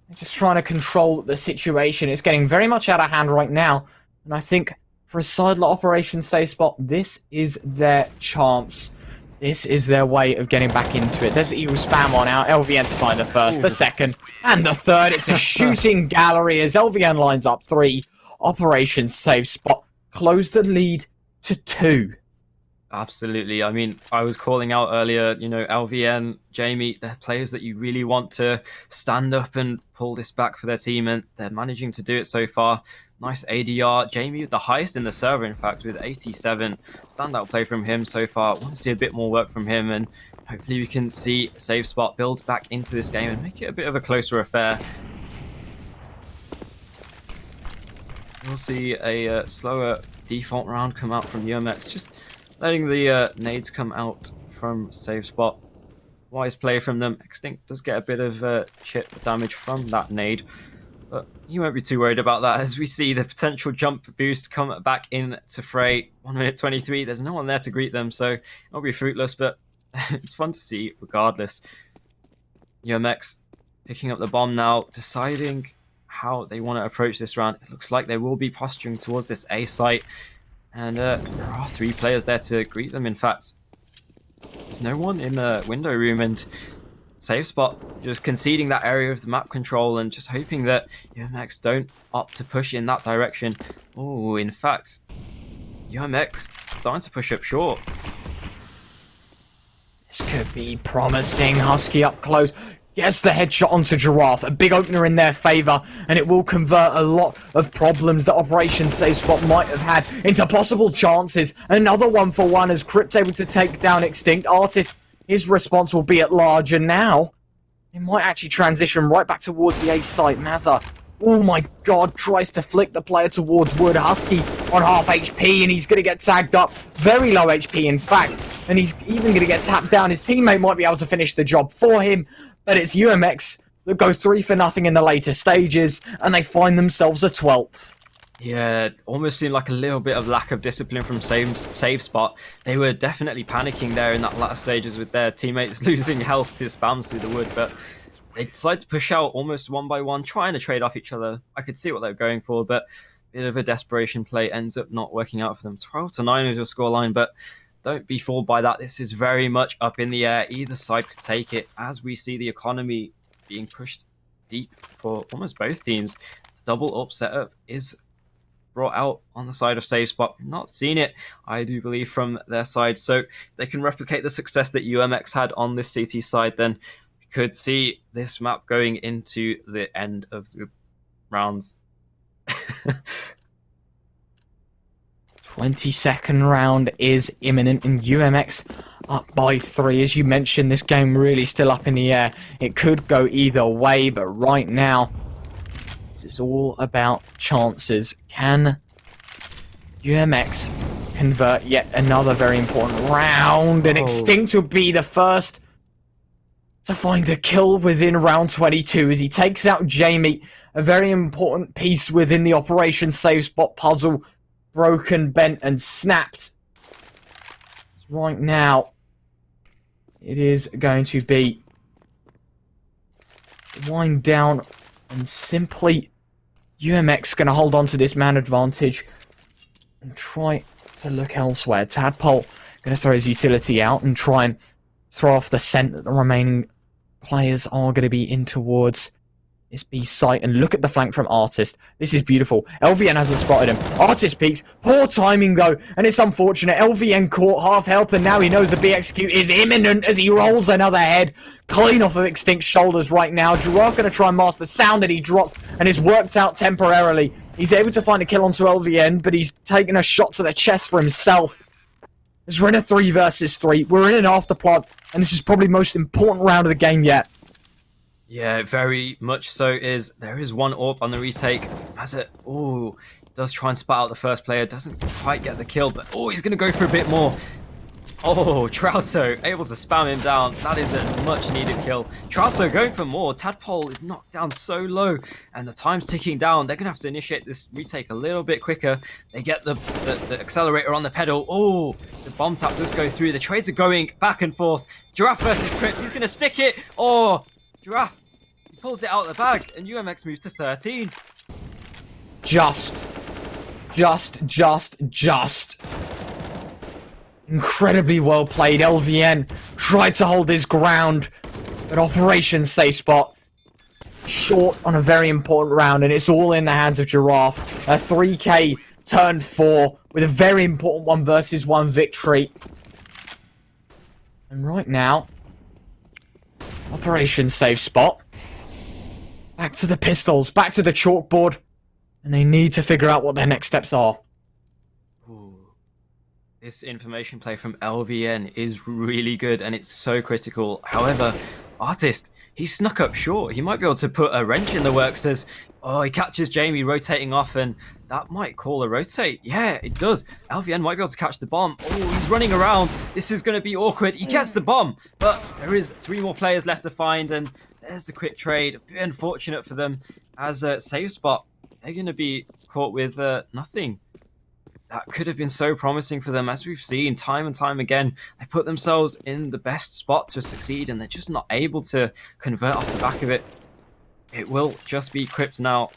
They're just trying to control the situation. It's getting very much out of hand right now. And I think for a side like Operation Save Spot, this is their chance. This is their way of getting back into it. There's Eagle spam on out. LVN to find the first, the second, and the third. It's a shooting gallery as LVN lines up 3. Operation Save Spot close the lead to 2. Absolutely. I mean, I was calling out earlier, you know, LVN, Jamie, they're players that you really want to stand up and pull this back for their team, and they're managing to do it so far. Nice ADR. Jamie with the highest in the server, in fact, with 87. Standout play from him so far. I want to see a bit more work from him, and hopefully we can see Save Spot build back into this game and make it a bit of a closer affair. We'll see a slower default round come out from UMX, just letting the nades come out from safe spot. Wise play from them. Extinct does get a bit of chip damage from that nade, but you won't be too worried about that as we see the potential jump boost come back in to Frey. 1 minute 23, there's no one there to greet them, so it'll be fruitless, but it's fun to see regardless. UMX picking up the bomb now, deciding how they want to approach this round. It looks like they will be posturing towards this A site, and there are 3 players there to greet them. In fact, there's no one in the window room, and safe spot just conceding that area of the map control and just hoping that UMX don't opt to push in that direction. Oh, in fact, UMX starting to push up short. This could be promising. Husky up close. Gets the headshot onto Giraffe. A big opener in their favour, and it will convert a lot of problems that Operation Safe Spot might have had into possible chances. Another 1-for-1 as Crypt's able to take down Extinct. Artist, his response will be at large, and now it might actually transition right back towards the A site. Mazza, oh my god, tries to flick the player towards Wood. Husky on half HP, and he's going to get tagged up. Very low HP, in fact, and he's even going to get tapped down. His teammate might be able to finish the job for him, but it's UMX that go 3-for-0 in the later stages, and they find themselves a 12th. Yeah, almost seemed like a little bit of lack of discipline from save spot. They were definitely panicking there in that latter stages with their teammates losing health to spams through the wood, but they decided to push out almost 1 by 1, trying to trade off each other. I could see what they were going for, but a bit of a desperation play ends up not working out for them. 12-9 is your scoreline, but don't be fooled by that. This is very much up in the air. Either side could take it, as we see the economy being pushed deep for almost both teams. The double up setup is brought out on the side of Save Spot. We've not seen it, I do believe, from their side. So if they can replicate the success that UMX had on this CT side, then we could see this map going into the end of the rounds. 22nd round is imminent, and UMX up by 3. As you mentioned, this game really still up in the air. It could go either way, but right now, this is all about chances. Can UMX convert yet another very important round? And Extinct will be the first to find a kill within round 22 as he takes out Jamie, a very important piece within the Operation Save Spot puzzle. Broken, bent, and snapped. Right now, it is going to be wind down, and simply UMX going to hold on to this man advantage and try to look elsewhere. Tadpole going to throw his utility out and try and throw off the scent that the remaining players are going to be in towards this B site. And look at the flank from Artist. This is beautiful. LVN hasn't spotted him. Artist peeks. Poor timing though, and it's unfortunate. LVN caught half health, and now he knows the B execute is imminent as he rolls another head clean off of Extinct's shoulders right now. Giraffe going to try and mask the sound that he dropped, and it's worked out temporarily. He's able to find a kill onto LVN, but he's taken a shot to the chest for himself. As we're in a 3 versus 3. We're in an afterplot, and this is probably the most important round of the game yet. Yeah, very much so is. There is one AWP on the retake. As it, does try and spot out the first player. Doesn't quite get the kill, but he's going to go for a bit more. Trauso able to spam him down. That is a much needed kill. Trauso going for more. Tadpole is knocked down so low, and the time's ticking down. They're going to have to initiate this retake a little bit quicker. They get the accelerator on the pedal. The bomb tap does go through. The trades are going back and forth. Giraffe versus Crypt. He's going to stick it. Giraffe, he pulls it out of the bag, and UMX moves to 13. Just. Incredibly well played. LVN tried to hold his ground, but Operation Safe Spot short on a very important round, and it's all in the hands of Giraffe. A 3K turned 4 with a very important 1 versus 1 victory. And right now, Operation Safe Spot. Back to the pistols, back to the chalkboard, and they need to figure out what their next steps are. This information play from LVN is really good, and it's so critical. However, Artist, he snuck up short. He might be able to put a wrench in the works as, oh, he catches Jamie rotating off, and that might call a rotate. Yeah, it does. LVN might be able to catch the bomb. Oh, he's running around. This is going to be awkward. He gets the bomb, but there is 3 more players left to find, and there's the quick trade. A bit unfortunate for them as a save spot. They're going to be caught with nothing. That could have been so promising for them. As we've seen time and time again, they put themselves in the best spot to succeed, and they're just not able to convert off the back of it. It will just be Crypt now,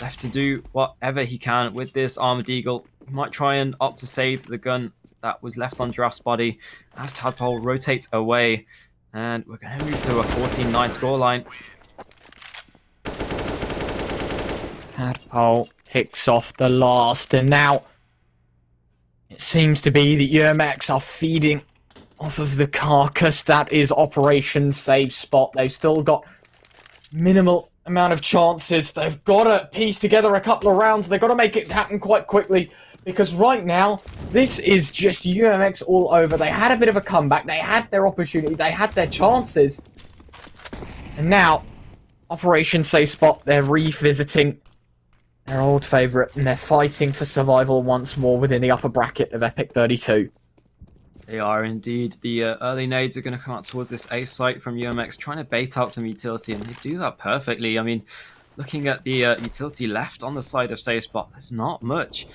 left to do whatever he can with this Armored Eagle. He might try and opt to save the gun that was left on Giraffe's body as Tadpole rotates away. And we're going to move to a 14-9 scoreline. Tadpole picks off the last, and now it seems to be that UMX are feeding off of the carcass that is Operation Save Spot. They've still got minimal amount of chances. They've got to piece together a couple of rounds. They've got to make it happen quite quickly, because right now, this is just UMX all over. They had a bit of a comeback. They had their opportunity. They had their chances. And now, Operation Save Spot, they're revisiting their old favourite, and they're fighting for survival once more within the upper bracket of Epic32. They are indeed. The early nades are going to come out towards this A site from UMX, trying to bait out some utility, and they do that perfectly. I mean, looking at the utility left on the side of Save Spot, there's not much.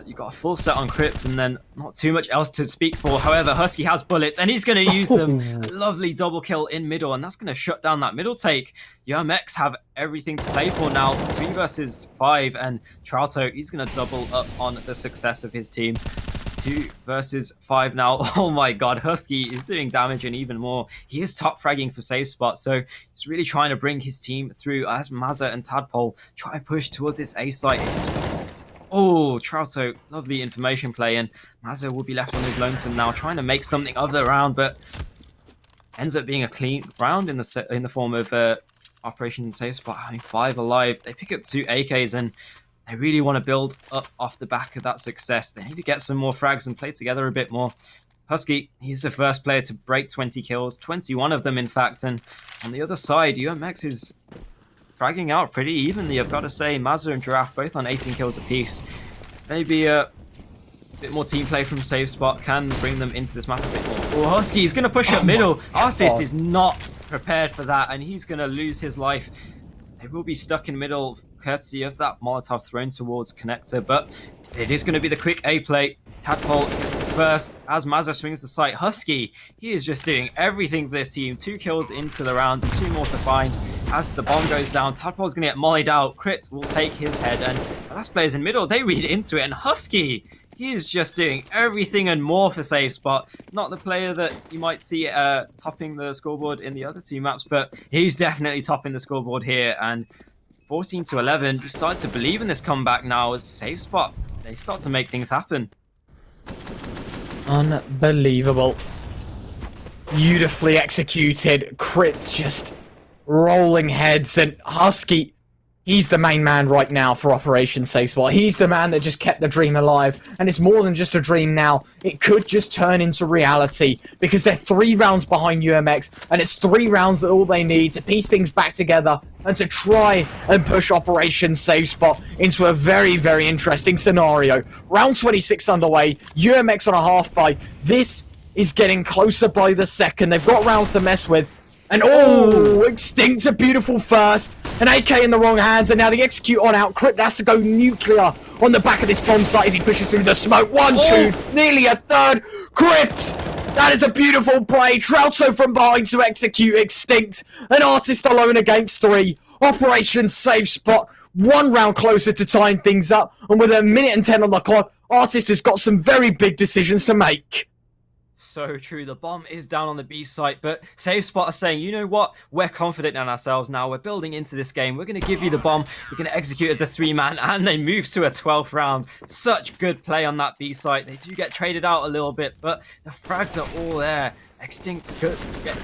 You've got a full set on Crypt, and then not too much else to speak for. However, Husky has bullets, and he's going to use them. Lovely double kill in middle, and that's going to shut down that middle take. UMX have everything to play for now. 3 versus 5, and Trouto, he's going to double up on the success of his team. 2 versus 5 now. Oh my god, Husky is doing damage and even more. He is top fragging for Save Spot, so he's really trying to bring his team through as Mazza and Tadpole try and push towards this A site. Oh, Trouto, lovely information play, and Mazza will be left on his lonesome now, trying to make something of the round, but ends up being a clean round in the form of Operation Save Spot having 5 alive. They pick up 2 AKs, and they really want to build up off the back of that success. They need to get some more frags and play together a bit more. Husky, he's the first player to break 20 kills, 21 of them in fact, and on the other side, UMX is fragging out pretty evenly, I've got to say. Mazza and Giraffe both on 18 kills apiece. Maybe a bit more team play from Save Spot can bring them into this map a bit more. Oh, Husky is going to push up middle. Artist is not prepared for that, and he's going to lose his life. They will be stuck in middle, courtesy of that Molotov thrown towards Connector, but it is going to be the quick A play. Tadpole gets the first as Mazza swings the sight. Husky, he is just doing everything for this team. 2 kills into the round and 2 more to find. As the bomb goes down, Tadpole's going to get mollied out. Crit will take his head, and the last players in middle, they read into it, and Husky, he is just doing everything and more for Save Spot. Not the player that you might see topping the scoreboard in the other 2 maps, but he's definitely topping the scoreboard here, and 14-11, you start to believe in this comeback now as Save Spot. They start to make things happen. Unbelievable. Beautifully executed. Crit just rolling heads, and Husky, he's the main man right now for Operation Save Spot. He's the man that just kept the dream alive, and it's more than just a dream now. It could just turn into reality, because they're 3 rounds behind UMX, and it's 3 rounds that all they need to piece things back together and to try and push Operation Save Spot into a very, very interesting scenario. Round 26 underway, UMX on a half buy. This is getting closer by the second. They've got rounds to mess with. And oh, Extinct, a beautiful first. An AK in the wrong hands, and now the execute on out. Crypt has to go nuclear on the back of this bomb site as he pushes through the smoke. 1, 2, nearly a third. Crypt, that is a beautiful play. Trouto from behind to execute Extinct. An Artist alone against 3. Operation Save Spot, 1 round closer to tying things up. And with 1:10 on the clock, Artist has got some very big decisions to make. So true. The bomb is down on the B site, but Save Spot are saying, you know what? We're confident in ourselves now. We're building into this game. We're going to give you the bomb. We're going to execute as a 3-man, and they move to a 12th round. Such good play on that B site. They do get traded out a little bit, but the frags are all there. Extinct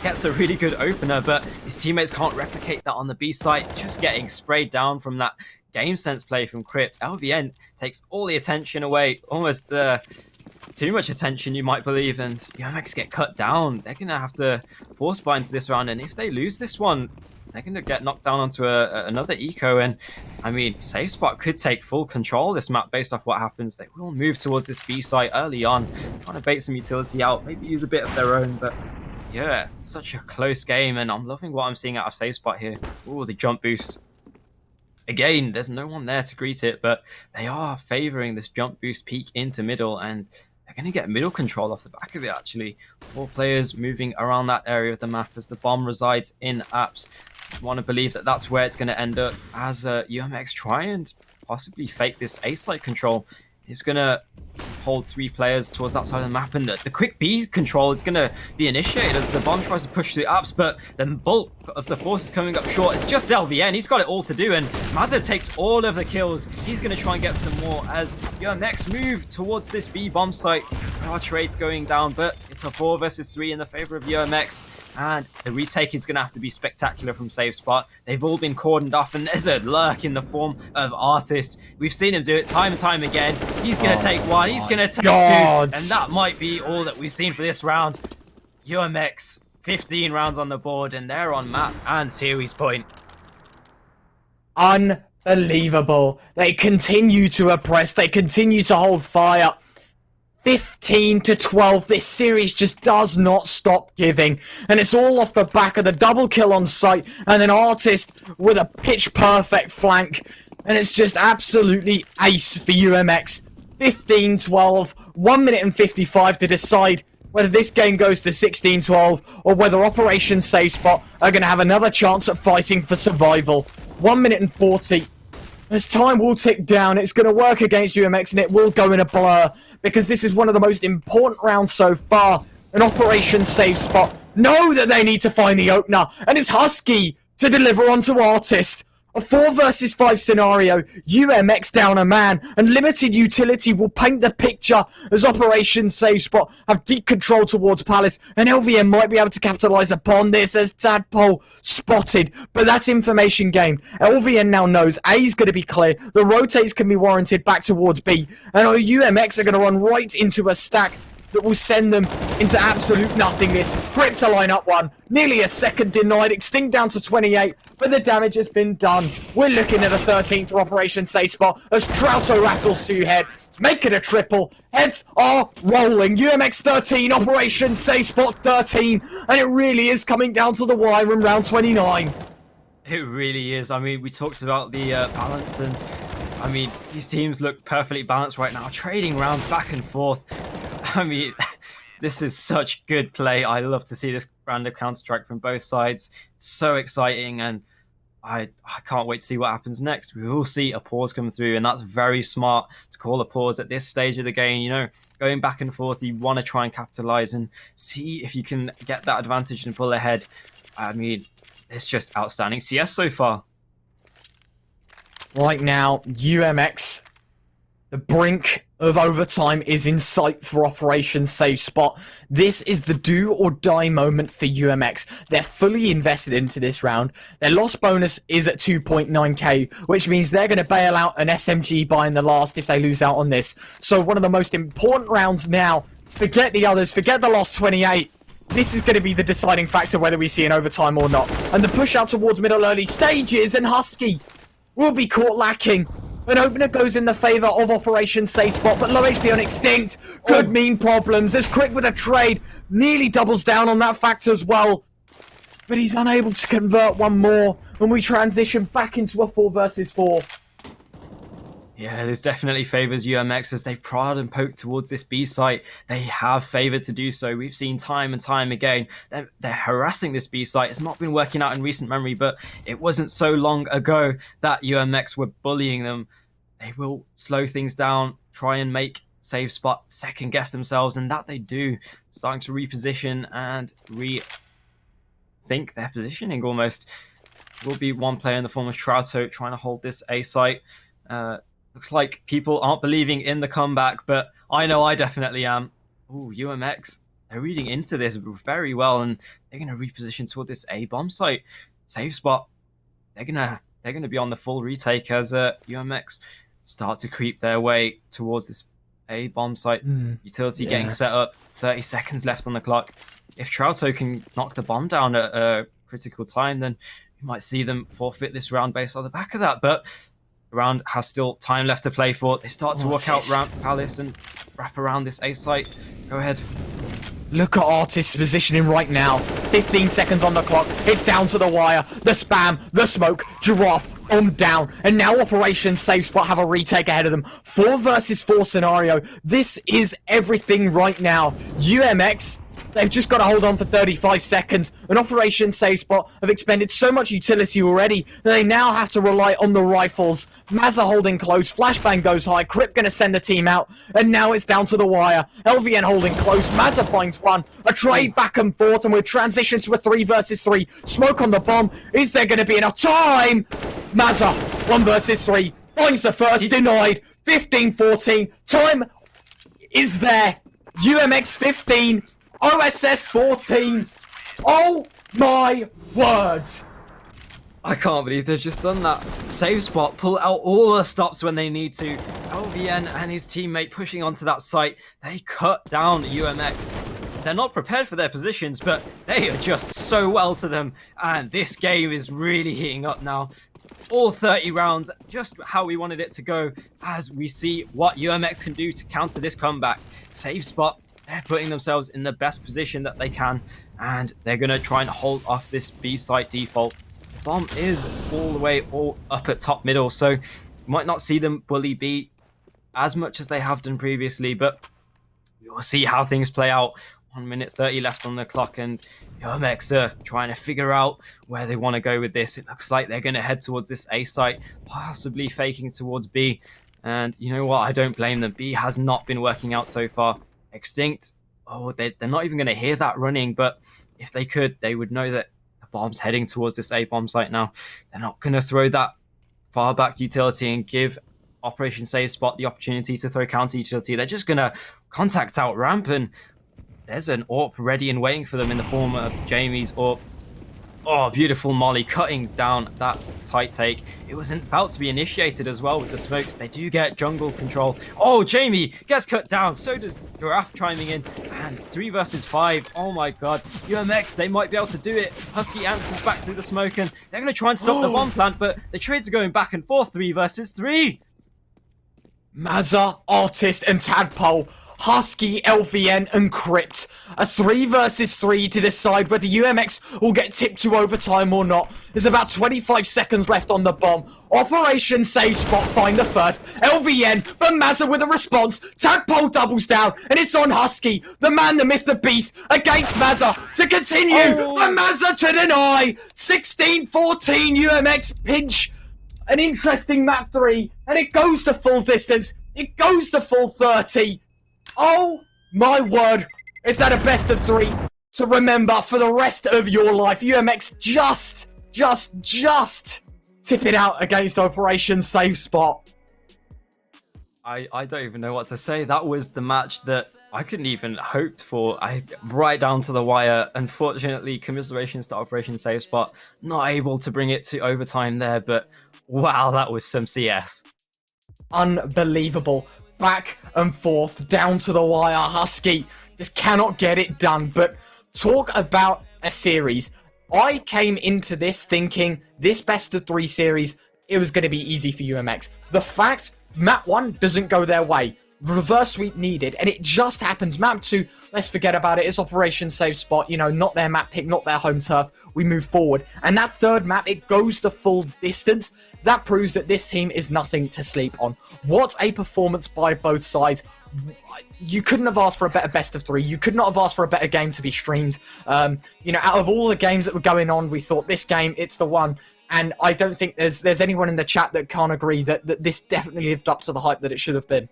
gets a really good opener, but his teammates can't replicate that on the B site. Just getting sprayed down from that game sense play from Crypt. LVN takes all the attention away. Almost too much attention, you might believe, and UMX get cut down. They're going to have to force buy into this round, and if they lose this one, they're going to get knocked down onto another eco. And I mean, SafeSpot could take full control of this map based off what happens. They will move towards this B site early on, trying to bait some utility out, maybe use a bit of their own, but yeah, such a close game, and I'm loving what I'm seeing out of SafeSpot here. Ooh, the jump boost. Again, there's no one there to greet it, but they are favoring this jump boost peek into middle, and they're going to get middle control off the back of it, actually. 4 players moving around that area of the map as the bomb resides in apps. I want to believe that that's where it's going to end up as UMX try and possibly fake this A site control. It's going to hold 3 players towards that side of the map, and the quick B control is going to be initiated as the bomb tries to push through apps, but the bulk of the force is coming up short. It's just LVN. He's got it all to do, and Mazza takes all of the kills. He's going to try and get some more as UMX move towards this B bomb site. There are trades going down, but it's a 4 versus 3 in the favor of UMX, and the retake is going to have to be spectacular from SafeSpot. They've all been cordoned off, and there's a lurk in the form of Artist. We've seen him do it time and time again. He's going to take 1, he's going to take 2, and that might be all that we've seen for this round. UMX, 15 rounds on the board, and they're on map and series point. Unbelievable. They continue to oppress, they continue to hold fire. 15-12, this series just does not stop giving, and it's all off the back of the double kill on site and an Artist with a pitch perfect flank, and it's just absolutely ace for UMX. 15-12, 1 minute and 55 to decide whether this game goes to 16-12 or whether Operation SafeSpot are going to have another chance at fighting for survival. 1 minute and 40. As time will tick down, it's going to work against UMX, and it will go in a blur, because this is one of the most important rounds so far. An Operation SafeSpot know that they need to find the opener, and it's Husky to deliver onto Artist. A 4 versus 5 scenario, UMX down a man, and limited utility will paint the picture as Operation SafeSpot have deep control towards Palace, and LVM might be able to capitalise upon this as Tadpole spotted, but that's information gained. LVM now knows A is going to be clear, the rotates can be warranted back towards B, and UMX are going to run right into a stack that will send them into absolute nothingness. Crypto line up 1, nearly a second denied, extinct down to 28, but the damage has been done. We're looking at a 13th for Operation SafeSpot as Trouto rattles 2 head, make it a triple. Heads are rolling. UMX 13, Operation SafeSpot 13, and it really is coming down to the wire in round 29. It really is. I mean, we talked about the balance, and I mean, these teams look perfectly balanced right now, trading rounds back and forth. I mean, this is such good play. I love to see this brand of Counter-Strike from both sides. So exciting, and I can't wait to see what happens next. We will see a pause come through, and that's very smart to call a pause at this stage of the game. You know, going back and forth, you want to try and capitalize and see if you can get that advantage and pull ahead. I mean, it's just outstanding CS so far. Right now, UMX, the brink of overtime is in sight for Operation SafeSpot. This is the do or die moment for UMX. They're fully invested into this round. Their loss bonus is at 2.9k, which means they're going to bail out an SMG buy in the last if they lose out on this. So one of the most important rounds now. Forget the others, forget the last 28. This is going to be the deciding factor whether we see an overtime or not. And the push out towards middle early stages, and Husky will be caught lacking. An opener goes in the favour of Operation SafeSpot, but low HP on Extinct could mean problems. As Quick with a trade nearly doubles down on that fact as well. But he's unable to convert one more, and we transition back into a 4 versus 4. Yeah, this definitely favours UMX as they prod and poke towards this B site. They have favoured to do so. We've seen time and time again. They're harassing this B site. It's not been working out in recent memory, but it wasn't so long ago that UMX were bullying them. They will slow things down, try and make SafeSpot second guess themselves, and that they do. Starting to reposition and rethink their positioning almost. Will be one player in the form of Trouto trying to hold this A site. Looks like people aren't believing in the comeback, but I know I definitely am. Ooh, UMX, they're reading into this very well, and they're going to reposition toward this A bomb site. SafeSpot, they're gonna be on the full retake as UMX start to creep their way towards this A bomb site. Utility getting set up. 30 seconds left on the clock. If Trouto can knock the bomb down at a critical time, then we might see them forfeit this round based on the back of that. But the round has still time left to play for. They start to walk out Ramp Palace and wrap around this A site. Go ahead. Look at Artist's positioning right now. 15 seconds on the clock. It's down to the wire. The spam, the smoke, Giraffe, down. And now Operation Safe Spot have a retake ahead of them. 4 versus 4 scenario. This is everything right now. UMX, they've just got to hold on for 35 seconds. And Operation Safe Spot have expended so much utility already that they now have to rely on the rifles. Mazza holding close. Flashbang goes high. Crip going to send the team out. And now it's down to the wire. LVN holding close. Mazza finds one. A trade back and forth. And we're transitioned to a 3 versus 3. Smoke on the bomb. Is there going to be enough time? Mazza, 1 versus 3. Finds the first. Denied. 15-14. Time is there. UMX 15. OSS 14. Oh my words. I can't believe they've just done that. Save Spot, pull out all the stops when they need to. LVN and his teammate pushing onto that site. They cut down UMX. They're not prepared for their positions, but they adjust so well to them. And this game is really heating up now. All 30 rounds, just how we wanted it to go, as we see what UMX can do to counter this comeback. Save Spot, they're putting themselves in the best position that they can, and they're going to try and hold off this B site default. The bomb is all the way all up at top middle, so you might not see them bully B as much as they have done previously, but we will see how things play out. 1 minute 30 left on the clock, and UMX are trying to figure out where they want to go with this. It looks like they're going to head towards this A site, possibly faking towards B. And you know what? I don't blame them. B has not been working out so far. Extinct, they're not even going to hear that running, but if they could, they would know that the bomb's heading towards this A bomb site now. They're not going to throw that far back utility and give Operation Save Spot the opportunity to throw counter utility. They're just going to contact out ramp, and there's an AWP ready and waiting for them in the form of Jamie's AWP. Oh, beautiful molly, cutting down that tight take. It was about to be initiated as well with the smokes. They do get jungle control. Oh, Jamie gets cut down. So does Giraffe chiming in. And 3 versus 5. Oh my god. UMX, they might be able to do it. Husky answers back through the smoke, and they're going to try and stop the bomb plant, but the trades are going back and forth. 3 versus 3. Mazza, Artist, and Tadpole. Husky, LVN, and Crypt. A 3 versus 3 to decide whether UMX will get tipped to overtime or not. There's about 25 seconds left on the bomb. Operation Save Spot find the first. LVN, but Mazza with a response. Tadpole doubles down, and it's on Husky, the man, the myth, the beast, against Mazza to continue, but Mazza to deny. 16-14 UMX pinch. An interesting map 3, and it goes to full distance. It goes to full 30. Oh my word, is that a best of 3 to remember for the rest of your life? UMX just tip it out against Operation Save Spot. I don't even know what to say. That was the match that I couldn't even hoped for. Right down to the wire. Unfortunately, commiserations to Operation Save Spot. Not able to bring it to overtime there, but wow, that was some CS. Unbelievable. Back and forth, down to the wire. Husky just cannot get it done. But talk about a series. I came into this thinking this best of 3 series, it was going to be easy for UMX. The fact map 1 doesn't go their way. Reverse sweep needed, and it just happens. Map 2, let's forget about it. It's Operation Save Spot, not their map pick, not their home turf. We move forward. And that third map, it goes the full distance. That proves that this team is nothing to sleep on. What a performance by both sides. You couldn't have asked for a better best of 3. You could not have asked for a better game to be streamed. Out of all the games that were going on, we thought this game, it's the one. And I don't think there's anyone in the chat that can't agree that this definitely lived up to the hype that it should have been.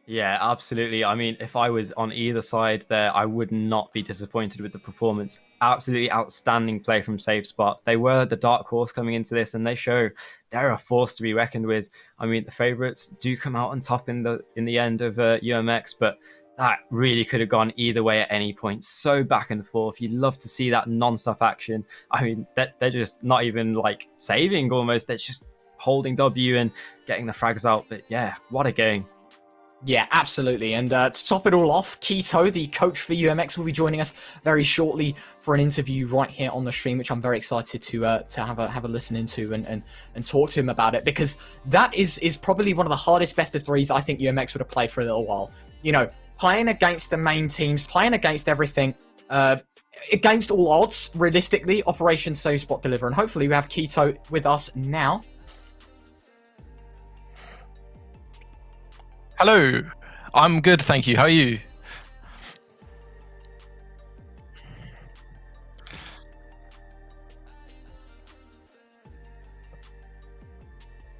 Yeah, absolutely. I mean, if I was on either side there, I would not be disappointed with the performance. Absolutely outstanding play from Save Spot. They were the dark horse coming into this, and they show they're a force to be reckoned with. I mean, the favourites do come out on top in the end of UMX, but that really could have gone either way at any point. So back and forth. You'd love to see that non-stop action. I mean, they're just not even like saving almost. They're just holding W and getting the frags out. But yeah, what a game. Yeah, absolutely. And to top it all off, Keto, the coach for UMX, will be joining us very shortly for an interview right here on the stream, which I'm very excited to have a listen into and talk to him about it, because that is probably one of the hardest best of threes I think UMX would have played for a little while. You know, playing against the main teams, playing against everything, against all odds, realistically, Operation Save Spot Deliver. And hopefully we have Keto with us now. Hello, I'm good, thank you. How are you?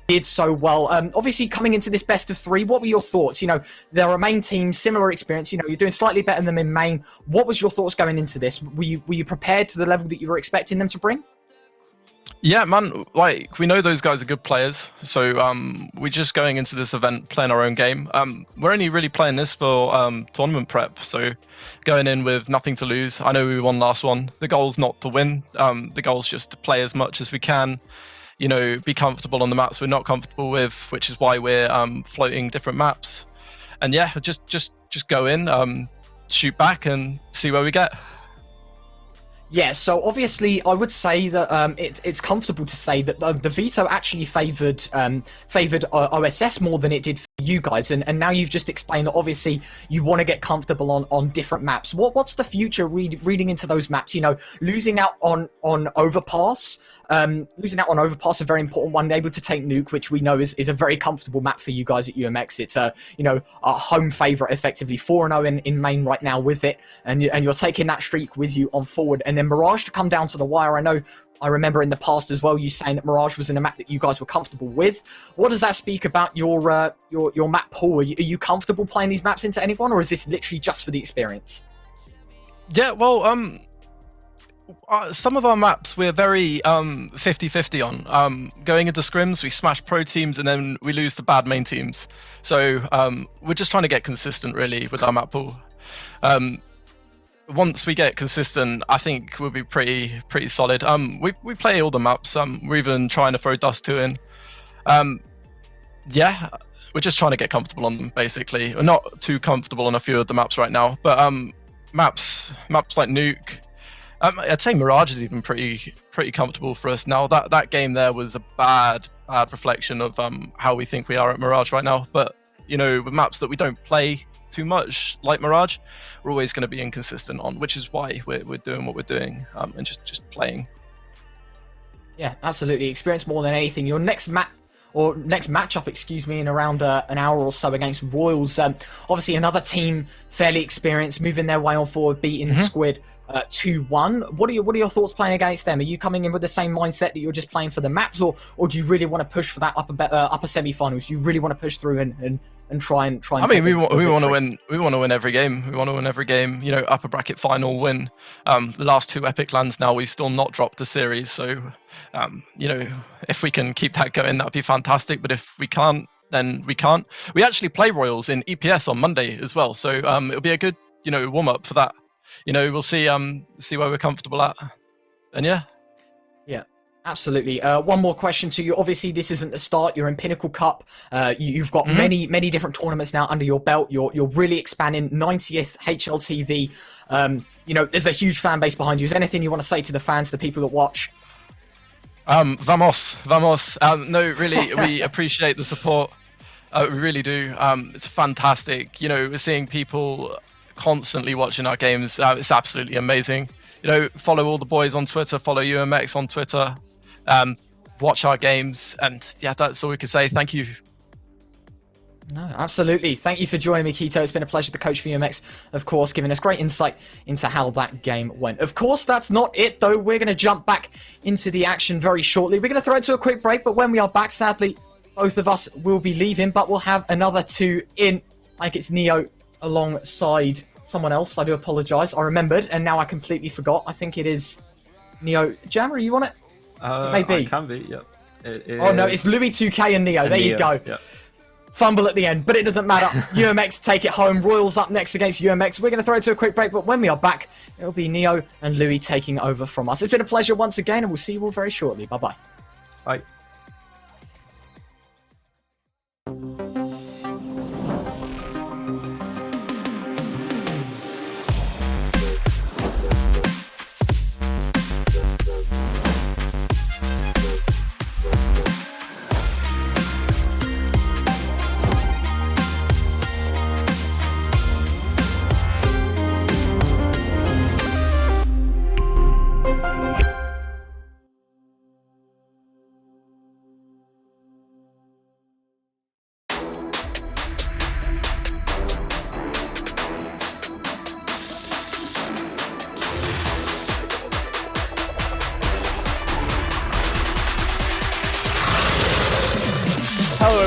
Did so well. Obviously, coming into this best of three, what were your thoughts? You know, they're a main team, similar experience. You know, you're doing slightly better than them in main. What was your thoughts going into this? Were you prepared to the level that you were expecting them to bring? Yeah, man, like, we know those guys are good players, so we're just going into this event playing our own game. We're only really playing this for tournament prep, so going in with nothing to lose. I know we won last one. The goal's not to win. The goal's just to play as much as we can, you know, be comfortable on the maps we're not comfortable with, which is why we're floating different maps. And yeah, just go in, shoot back and see where we get. Yeah, so obviously I would say that it's comfortable to say that the veto actually favoured OSS more than it did for you guys, and now you've just explained that obviously you want to get comfortable on different maps. What's the future reading into those maps? You know, losing out on Overpass. Losing out on Overpass, a very important one, able to take Nuke, which we know is a very comfortable map for you guys at UMX. It's a home favourite, effectively 4-0 in main right now with it, and you're taking that streak with you on forward. And then Mirage to come down to the wire. I remember in the past as well you saying that Mirage was in a map that you guys were comfortable with. What does that speak about your map pool? Are you comfortable playing these maps into anyone, or is this literally just for the experience? Yeah, well, some of our maps we're very 50-50 on. Going into scrims, we smash pro teams and then we lose to bad main teams. So we're just trying to get consistent really with our map pool. Once we get consistent, I think we'll be pretty solid. We play all the maps. We're even trying to throw Dust 2 in. Yeah, we're just trying to get comfortable on them basically. We're not too comfortable on a few of the maps right now, but maps like Nuke. I'd say Mirage is even pretty comfortable for us now. That game there was a bad reflection of how we think we are at Mirage right now. But you know, with maps that we don't play too much, like Mirage, we're always going to be inconsistent on, which is why we're doing what we're doing and just playing. Yeah, absolutely. Experience more than anything. Your next matchup, excuse me, in around an hour or so against Royals. Obviously, another team fairly experienced, moving their way on forward, beating Squid 2-1. What are your thoughts playing against them? Are you coming in with the same mindset that you're just playing for the maps, or do you really want to push for that upper semi-finals? Do you really want to push through and try and I mean, we want to win. We want to win every game. We want to win every game. You know, upper bracket final win. The last two epic.LANs now, we've still not dropped the series. So, you know, if we can keep that going, that'd be fantastic. But if we can't, then we can't. We actually play Royals in EPS on Monday as well. So it'll be a good, you know, warm up for that. You know, we'll see where we're comfortable at. And yeah. Absolutely. One more question to you. Obviously, this isn't the start. You're in Pinnacle Cup. You've got many different tournaments now under your belt. You're really expanding. 90th HLTV. You know, there's a huge fan base behind you. Is there anything you want to say to the fans, the people that watch? Vamos. No, really, we appreciate the support. We really do. It's fantastic. You know, we're seeing people constantly watching our games. It's absolutely amazing. You know, follow all the boys on Twitter. Follow UMX on Twitter. Watch our games, and yeah, that's all we can say. Thank you. No, absolutely. Thank you for joining me, Keto. It's been a pleasure to coach for UMX, of course, giving us great insight into how that game went. Of course, that's not it, though. We're going to jump back into the action very shortly. We're going to throw it to a quick break, but when we are back, sadly, both of us will be leaving, but we'll have another two in, like it's Neo alongside someone else. I do apologise. I remembered, and now I completely forgot. I think it is Neo. Jammer, are you on it? Maybe. I can be, yep. Oh, no, it's Louis 2K and Neo. There you go. Yep. Fumble at the end, but it doesn't matter. UMX take it home. Royals up next against UMX. We're going to throw it to a quick break, but when we are back, it'll be Neo and Louis taking over from us. It's been a pleasure once again, and we'll see you all very shortly. Bye-bye. Bye.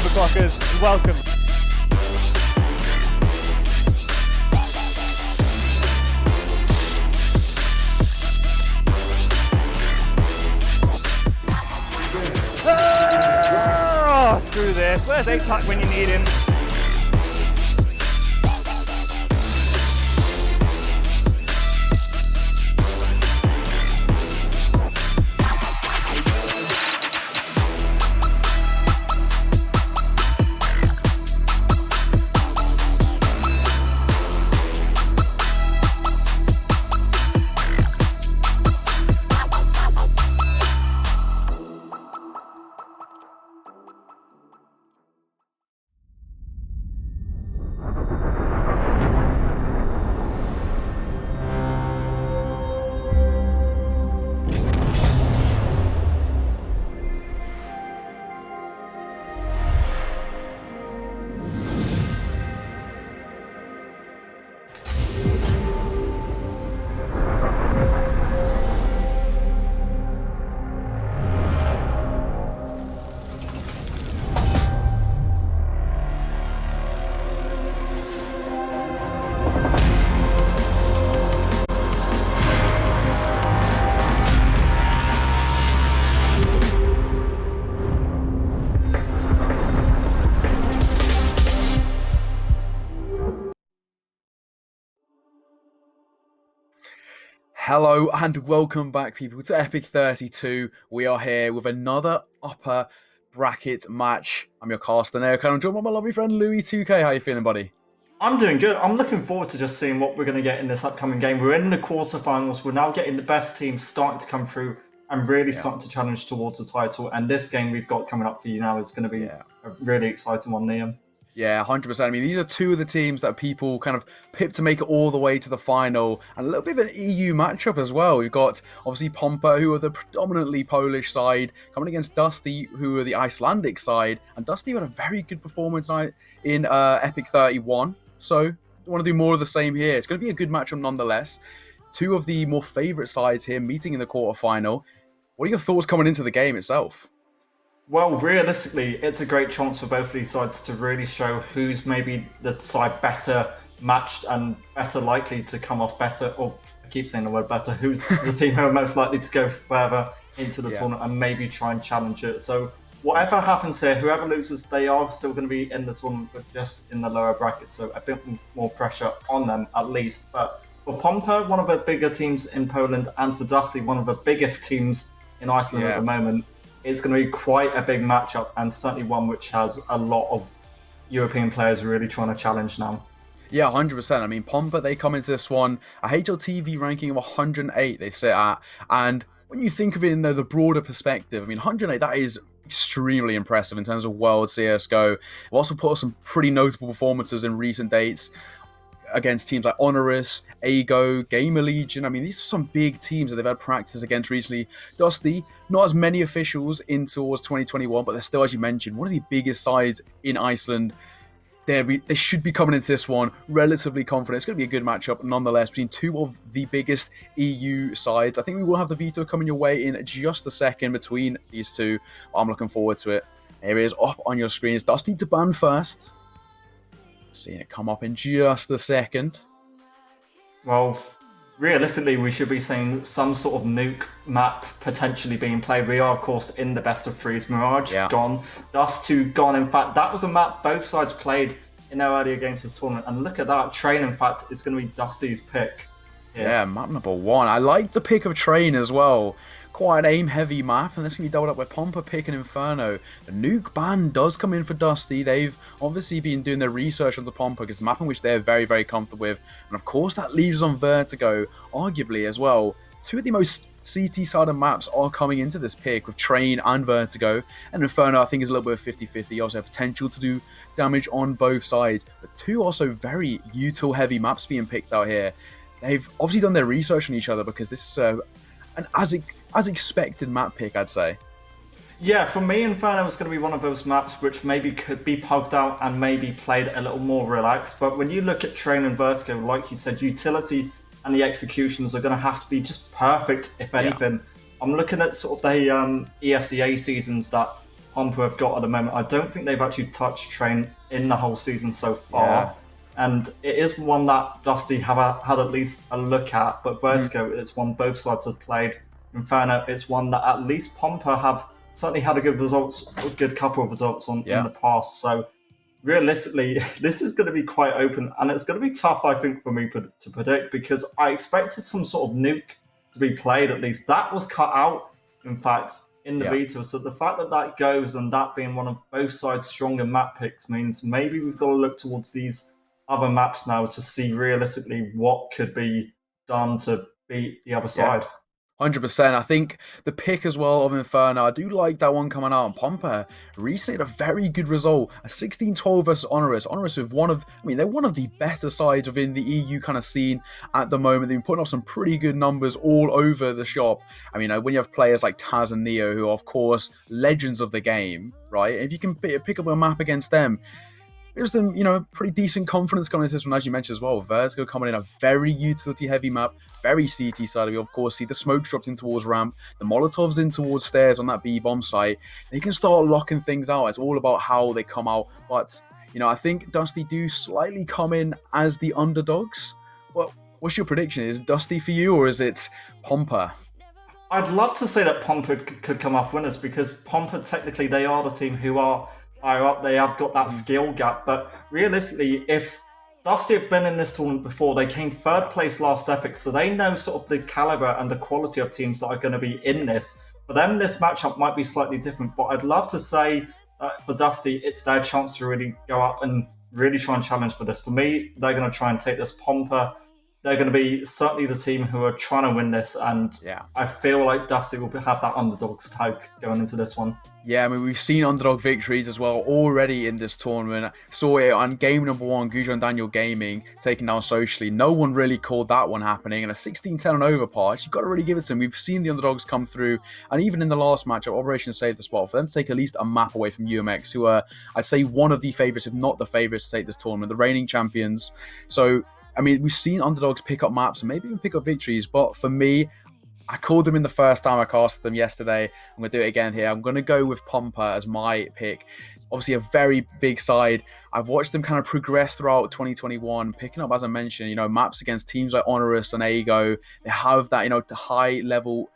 overclockers. Welcome. Oh, screw this. Where's ATAC when you need him? Hello and welcome back, people, to Epic32. We are here with another upper bracket match. I'm your caster, Eric, and I'm joined by my lovely friend Louis2K. How you feeling, buddy? I'm doing good. I'm looking forward to just seeing what we're going to get in this upcoming game. We're in the quarterfinals. We're now getting the best teams starting to come through and really starting to challenge towards the title. And this game we've got coming up for you now is going to be a really exciting one, Liam. Yeah, 100%. I mean, these are two of the teams that people kind of pipped to make it all the way to the final, and a little bit of an EU matchup as well. We've got, obviously, Pompa, who are the predominantly Polish side, coming against Dusty, who are the Icelandic side, and Dusty had a very good performance in Epic31, so I want to do more of the same here. It's going to be a good matchup nonetheless. Two of the more favourite sides here meeting in the quarterfinal. What are your thoughts coming into the game itself? Well, realistically, it's a great chance for both of these sides to really show who's maybe the side better matched and better likely to come off better, or I keep saying the word better, who's the team who are most likely to go further into the tournament and maybe try and challenge it. So whatever happens here, whoever loses, they are still going to be in the tournament, but just in the lower bracket, so a bit more pressure on them at least. But for Pompa, one of the bigger teams in Poland, and for Dusty, one of the biggest teams in Iceland at the moment, it's going to be quite a big matchup, and certainly one which has a lot of European players really trying to challenge now. Yeah, 100%. I mean, Pompa, they come into this one, a HLTV ranking of 108 they sit at, and when you think of it in the broader perspective, I mean, 108, that is extremely impressive in terms of world CSGO. We've also put some pretty notable performances in recent dates against teams like Honorous, Ago, Gamer Legion. I mean, these are some big teams that they've had practice against recently. Dusty, not as many officials in towards 2021, but they're still, as you mentioned, one of the biggest sides in Iceland. They should be coming into this one relatively confident. It's going to be a good matchup nonetheless between two of the biggest EU sides. I think we will have the veto coming your way in just a second between these two. I'm looking forward to it. Here it is up on your screen. It's Dusty to ban first. Seeing it come up in just a second. Well, realistically, we should be seeing some sort of nuke map potentially being played. We are, of course, in the best of threes. Mirage gone, Dust 2 gone. In fact, that was a map both sides played in their earlier games this tournament. And look at that. Train, in fact, is going to be Dusty's pick here. Yeah, map number 1. I like the pick of Train as well. Quite an aim-heavy map, and this can be doubled up with Pompa pick and Inferno. The nuke ban does come in for Dusty. They've obviously been doing their research onto Pompa because it's a map in which they're very, very comfortable with. And of course, that leaves on Vertigo, arguably as well. Two of the most CT-sided maps are coming into this pick with Train and Vertigo. And Inferno, I think, is a little bit of 50-50. Also have potential to do damage on both sides. But two also very util-heavy maps being picked out here. They've obviously done their research on each other because this is an as expected map pick, I'd say. Yeah, for me, Inferno is going to be one of those maps which maybe could be pugged out and maybe played a little more relaxed. But when you look at Train and Vertigo, like you said, utility and the executions are going to have to be just perfect, if anything. I'm looking at sort of the ESEA seasons that Pompa have got at the moment. I don't think they've actually touched Train in the whole season so far. Yeah. And it is one that Dusty have had at least a look at, but Vertigo, it's one both sides have played. Inferno, it's one that at least Pompa have certainly had a good couple of results on in the past. So realistically, this is going to be quite open, and it's going to be tough, I think, for me to predict, because I expected some sort of nuke to be played at least. That was cut out, in fact, in the beta. So the fact that that goes, and that being one of both sides' stronger map picks, means maybe we've got to look towards these other maps now to see realistically what could be done to beat the other side. 100%. I think the pick as well of Inferno, I do like that one coming out. And Pompa recently had a very good result. A 16-12 versus Honorous. Honorous with they're one of the better sides within the EU kind of scene at the moment. They've been putting up some pretty good numbers all over the shop. I mean, when you have players like Taz and Neo, who are, of course, legends of the game, right? If you can pick up a map against them, it was them, pretty decent confidence coming into this one, as you mentioned as well. Vertigo coming in a very utility-heavy map, very CT side. We, of course, see the smoke dropped in towards ramp, the Molotovs in towards stairs on that B-bomb site. They can start locking things out. It's all about how they come out. But, I think Dusty do slightly come in as the underdogs. Well, what's your prediction? Is it Dusty for you, or is it Pompa? I'd love to say that Pompa could come off winners, because Pompa, technically, they are the team who are higher up. They have got that skill gap, but realistically, if Dusty have been in this tournament before, they came third place last Epic, so they know sort of the caliber and the quality of teams that are going to be in this. For them, this matchup might be slightly different, but I'd love to say for Dusty, it's their chance to really go up and really try and challenge for this. For me, they're going to try and take this. Pompa, they're going to be certainly the team who are trying to win this, and I feel like Dusty will have that underdog's tag going into this one. Yeah, we've seen underdog victories as well already in this tournament. Saw it on game number 1, Gujo and Daniel Gaming, taking down Socially. No one really called that one happening, and a 16-10 on Overpass. You've got to really give it to them. We've seen the underdogs come through, and even in the last matchup, Operation saved the spot. For them to take at least a map away from UMX, who are, I'd say, one of the favourites, if not the favourites, to take this tournament, the reigning champions. So, we've seen underdogs pick up maps and maybe even pick up victories, but for me, I called them in the first time I casted them yesterday. I'm going to do it again here. I'm going to go with Pompa as my pick. Obviously, a very big side. I've watched them kind of progress throughout 2021, picking up, as I mentioned, maps against teams like Honorous and Ago. They have that, the high-level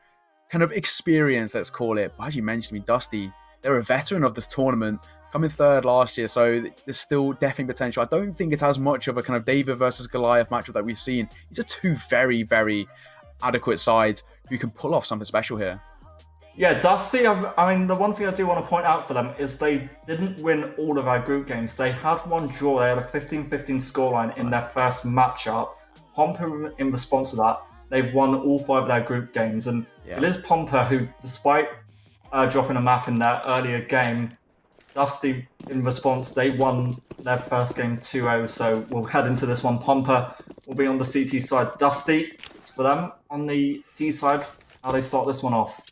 kind of experience, let's call it. But as you mentioned, Dusty, they're a veteran of this tournament, coming third last year, so there's still definitely potential. I don't think it's as much of a kind of David versus Goliath matchup that we've seen. These are two very, very adequate sides who can pull off something special here. Yeah, Dusty, the one thing I do want to point out for them is they didn't win all of our group games. They had one draw. They had a 15-15 scoreline in their first matchup. Pompa, in response to that, they've won all 5 of their group games. And it is Pompa who, despite dropping a map in their earlier game, Dusty, in response, they won their first game 2-0, so we'll head into this one. Pompa will be on the CT side. Dusty, it's for them on the T side, how they start this one off.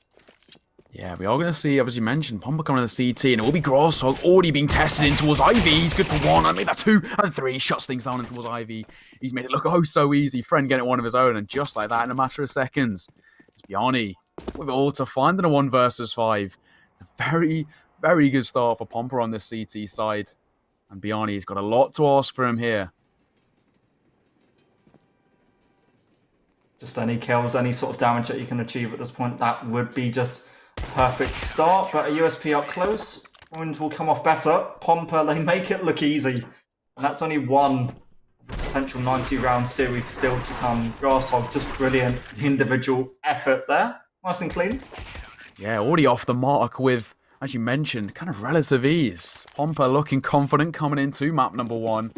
Yeah, we are going to see, as you mentioned, Pompa coming on the CT, and it will be Grosshog already being tested in towards Ivy. He's good for 1, and maybe that 2 and 3. Shuts things down in towards Ivy. He's made it look so easy. Friend getting one of his own, and just like that, in a matter of seconds, it's Bjarni with all to find in a 1 versus 5. It's a very, very good start for Pompa on this CT side. And Bjarni's got a lot to ask for him here. Just any kills, any sort of damage that you can achieve at this point, that would be just a perfect start. But a USP up close, and will come off better. Pompa, they make it look easy. And that's only one potential 90-round series still to come. Grasshog, just brilliant individual effort there. Nice and clean. Yeah, already off the mark with, as you mentioned, kind of relative ease. Pompa looking confident coming into map number 1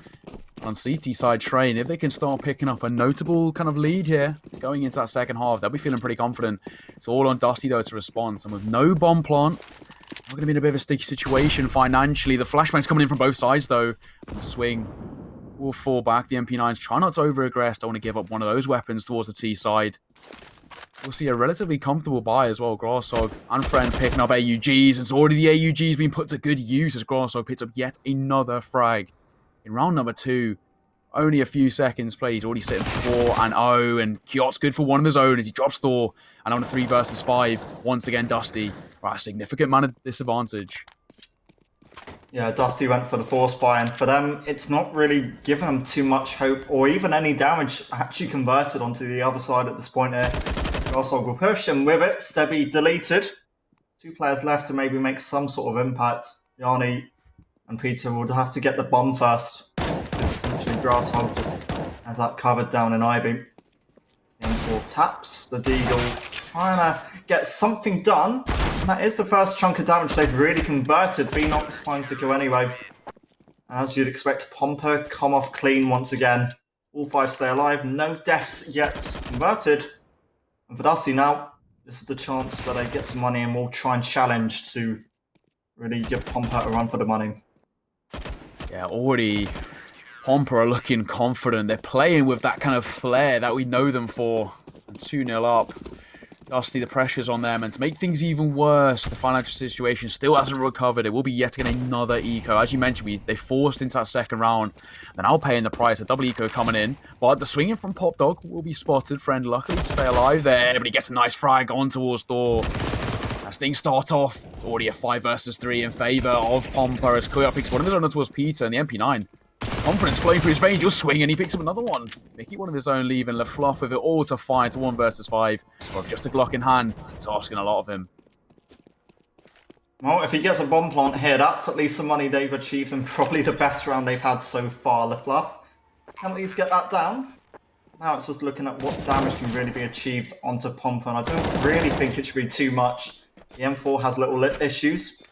on CT side Train. If they can start picking up a notable kind of lead here going into that second half, they'll be feeling pretty confident. It's all on Dusty though to respond. And with no bomb plant, we're going to be in a bit of a sticky situation financially. The flashbang's coming in from both sides though. And the swing will fall back. The MP9s try not to over-aggress. Don't want to give up one of those weapons towards the T side. We'll see a relatively comfortable buy as well. Grosshog and Friend picking up AUGs. And it's already the AUGs being put to good use as Grosshog picks up yet another frag. In round number 2, only a few seconds played. He's already sitting 4-0. And Kyot's good for one of his own as he drops Thor. And on a 3 versus 5, once again Dusty. Right, a significant amount of disadvantage. Yeah, Dusty went for the force buy, and for them, it's not really giving them too much hope or even any damage actually converted onto the other side at this point here. Grasshog will push, and with it, Stebby deleted. 2 players left to maybe make some sort of impact. Yanni and Peter will have to get the bomb first. Essentially, Grasshog just has that covered down in Ivy. M4 taps, the Deagle trying to get something done. And that is the first chunk of damage they've really converted. Beanox finds to go anyway. As you'd expect, Pomper come off clean once again. All 5 stay alive, no deaths yet converted. And for Dusty now, this is the chance where they get some money and we'll try and challenge to really give Pomper a run for the money. Yeah, already Pomper are looking confident. They're playing with that kind of flair that we know them for. 2-0 up. Dusty, the pressure's on them, and to make things even worse, the financial situation still hasn't recovered. It will be yet again another eco. As you mentioned, they forced into that second round. They're now paying the price. A double eco coming in, but the swinging from Pop Dog will be spotted. Friend luckily to stay alive there, but he gets a nice frag on towards door. As things start off, already a 5 versus 3 in favour of Pomper as Koyot picks one of his own towards Peter and the MP9. Confidence flowing through his veins, he'll swing and he picks up another one. Mickey, one of his own, leaving LeFluff with it all to fight. 1 versus 5. With just a Glock in hand, it's asking a lot of him. Well, if he gets a bomb plant here, that's at least some money they've achieved and probably the best round they've had so far, LeFluff. Can at least get that down. Now it's just looking at what damage can really be achieved onto Pomper, and I don't really think it should be too much. The M4 has little issues.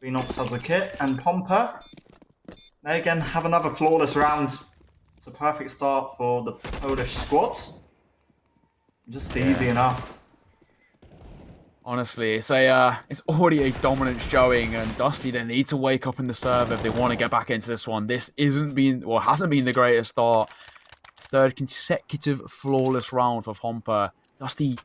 Beanox has a kit, and Pomper, they again have another flawless round. It's a perfect start for the Polish squad. Just easy enough. Honestly, it's already a dominant showing, and Dusty, they need to wake up in the server if they want to get back into this one. This hasn't been the greatest start. 3rd consecutive flawless round for Pomper. Dusty,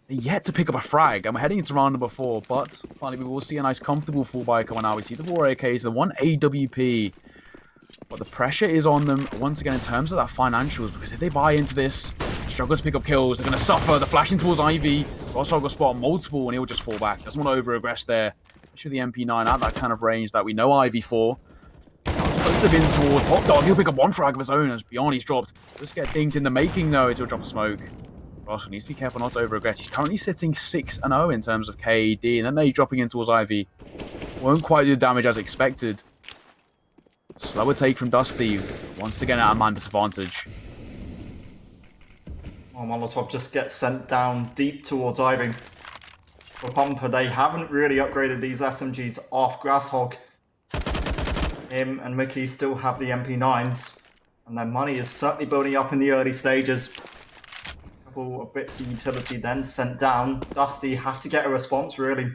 they're yet to pick up a frag, and we're heading into round number 4, but finally we will see a nice comfortable full buy coming out. We see the 4 AKs, the 1 AWP, but the pressure is on them once again in terms of that financials, because if they buy into this, struggle to pick up kills, they're going to suffer. The flashing towards Ivy, Rossog will spot multiple and he'll just fall back. Doesn't want to over-aggress there, especially the MP9 at that kind of range that we know Ivy for. Supposed to have been towards Hot Dog. He'll pick up 1 frag of his own as Bjarni's dropped. Just get dinked in the making though. It'll drop a smoke. Rossog needs to be careful not to over-aggress. He's currently sitting 6-0 in terms of KD, and then they're dropping in towards Ivy. Won't quite do the damage as expected. Slower take from Dusty. Wants to get out of man disadvantage. Oh, Molotov just gets sent down deep towards Ivy. For Pomper, they haven't really upgraded these SMGs off Grasshog. Him and Mickey still have the MP9s, and their money is certainly building up in the early stages. A couple of bits of utility then sent down. Dusty have to get a response, really.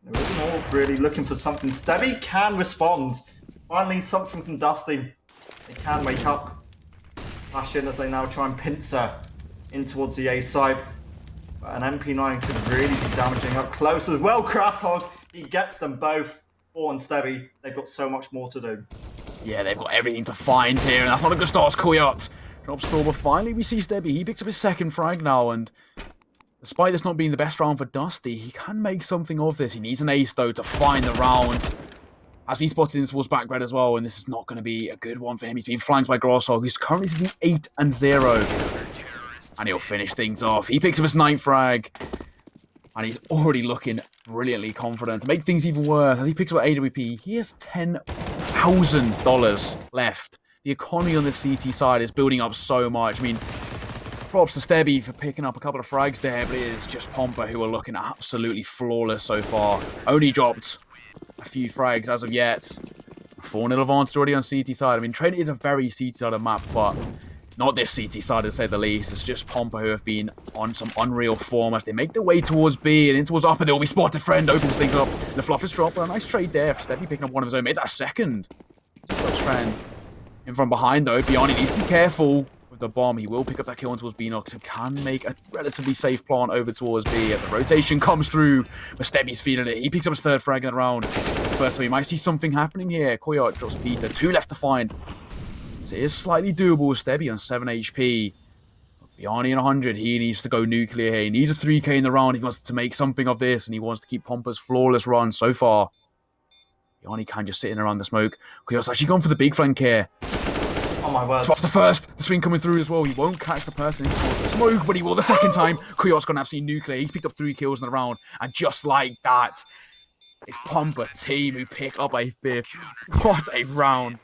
There isn't all really looking for something. Stebby can respond. Finally, something from Dusty. They can wake up. Flash in as they now try and pincer in towards the A side. But an MP9 could really be damaging up close as well. Grasshog, he gets them both. 4 and Stebby, they've got so much more to do. Yeah, they've got everything to find here, and that's not a good start as Koyot drops Thor, but finally we see Stebby. He picks up his 2nd frag now, and despite this not being the best round for Dusty, he can make something of this. He needs an ace, though, to find the round. As we spotted in towards back red as well, and this is not going to be a good one for him. He's being flanked by Grasshog, who's currently sitting 8-0. And he'll finish things off. He picks up his 9th frag. And he's already looking brilliantly confident. To make things even worse, as he picks up AWP, he has $10,000 left. The economy on the CT side is building up so much. I mean, props to Stebby for picking up a couple of frags there, but it is just Pomper who are looking absolutely flawless so far. Only dropped a few frags as of yet. 4-0 advantage already on CT side. I mean, Trinity is a very CT side of map, but not this CT side, to say the least. It's just Pomper who have been on some unreal form as they make their way towards B and in towards upper. They'll be spotted. Friend opens things up. The fluff is dropped, but a nice trade there for Stebby picking up one of his own. Made that 2nd. Friend in from behind though. Bjarni needs to be careful with the bomb. He will pick up that kill on towards Beanox and can make a relatively safe plant over towards B as the rotation comes through. But Stebby's feeling it. He picks up his 3rd frag in the round. First we might see something happening here. Koyot drops Peter. 2 left to find. So it is slightly doable with Stebby on 7 HP. Bjarni in 100. He needs to go nuclear here. He needs a 3k in the round. He wants to make something of this, and he wants to keep Pomper's flawless run so far. Biani can just sitting around the smoke. Kuyot's actually gone for the big flank here. Oh my word. Spots the first. The swing coming through as well. He won't catch the person in the smoke, but he will the second time. Kuyot's gone absolutely nuclear. He's picked up 3 kills in the round. And just like that, it's Pompa team who pick up a 5th. What a round.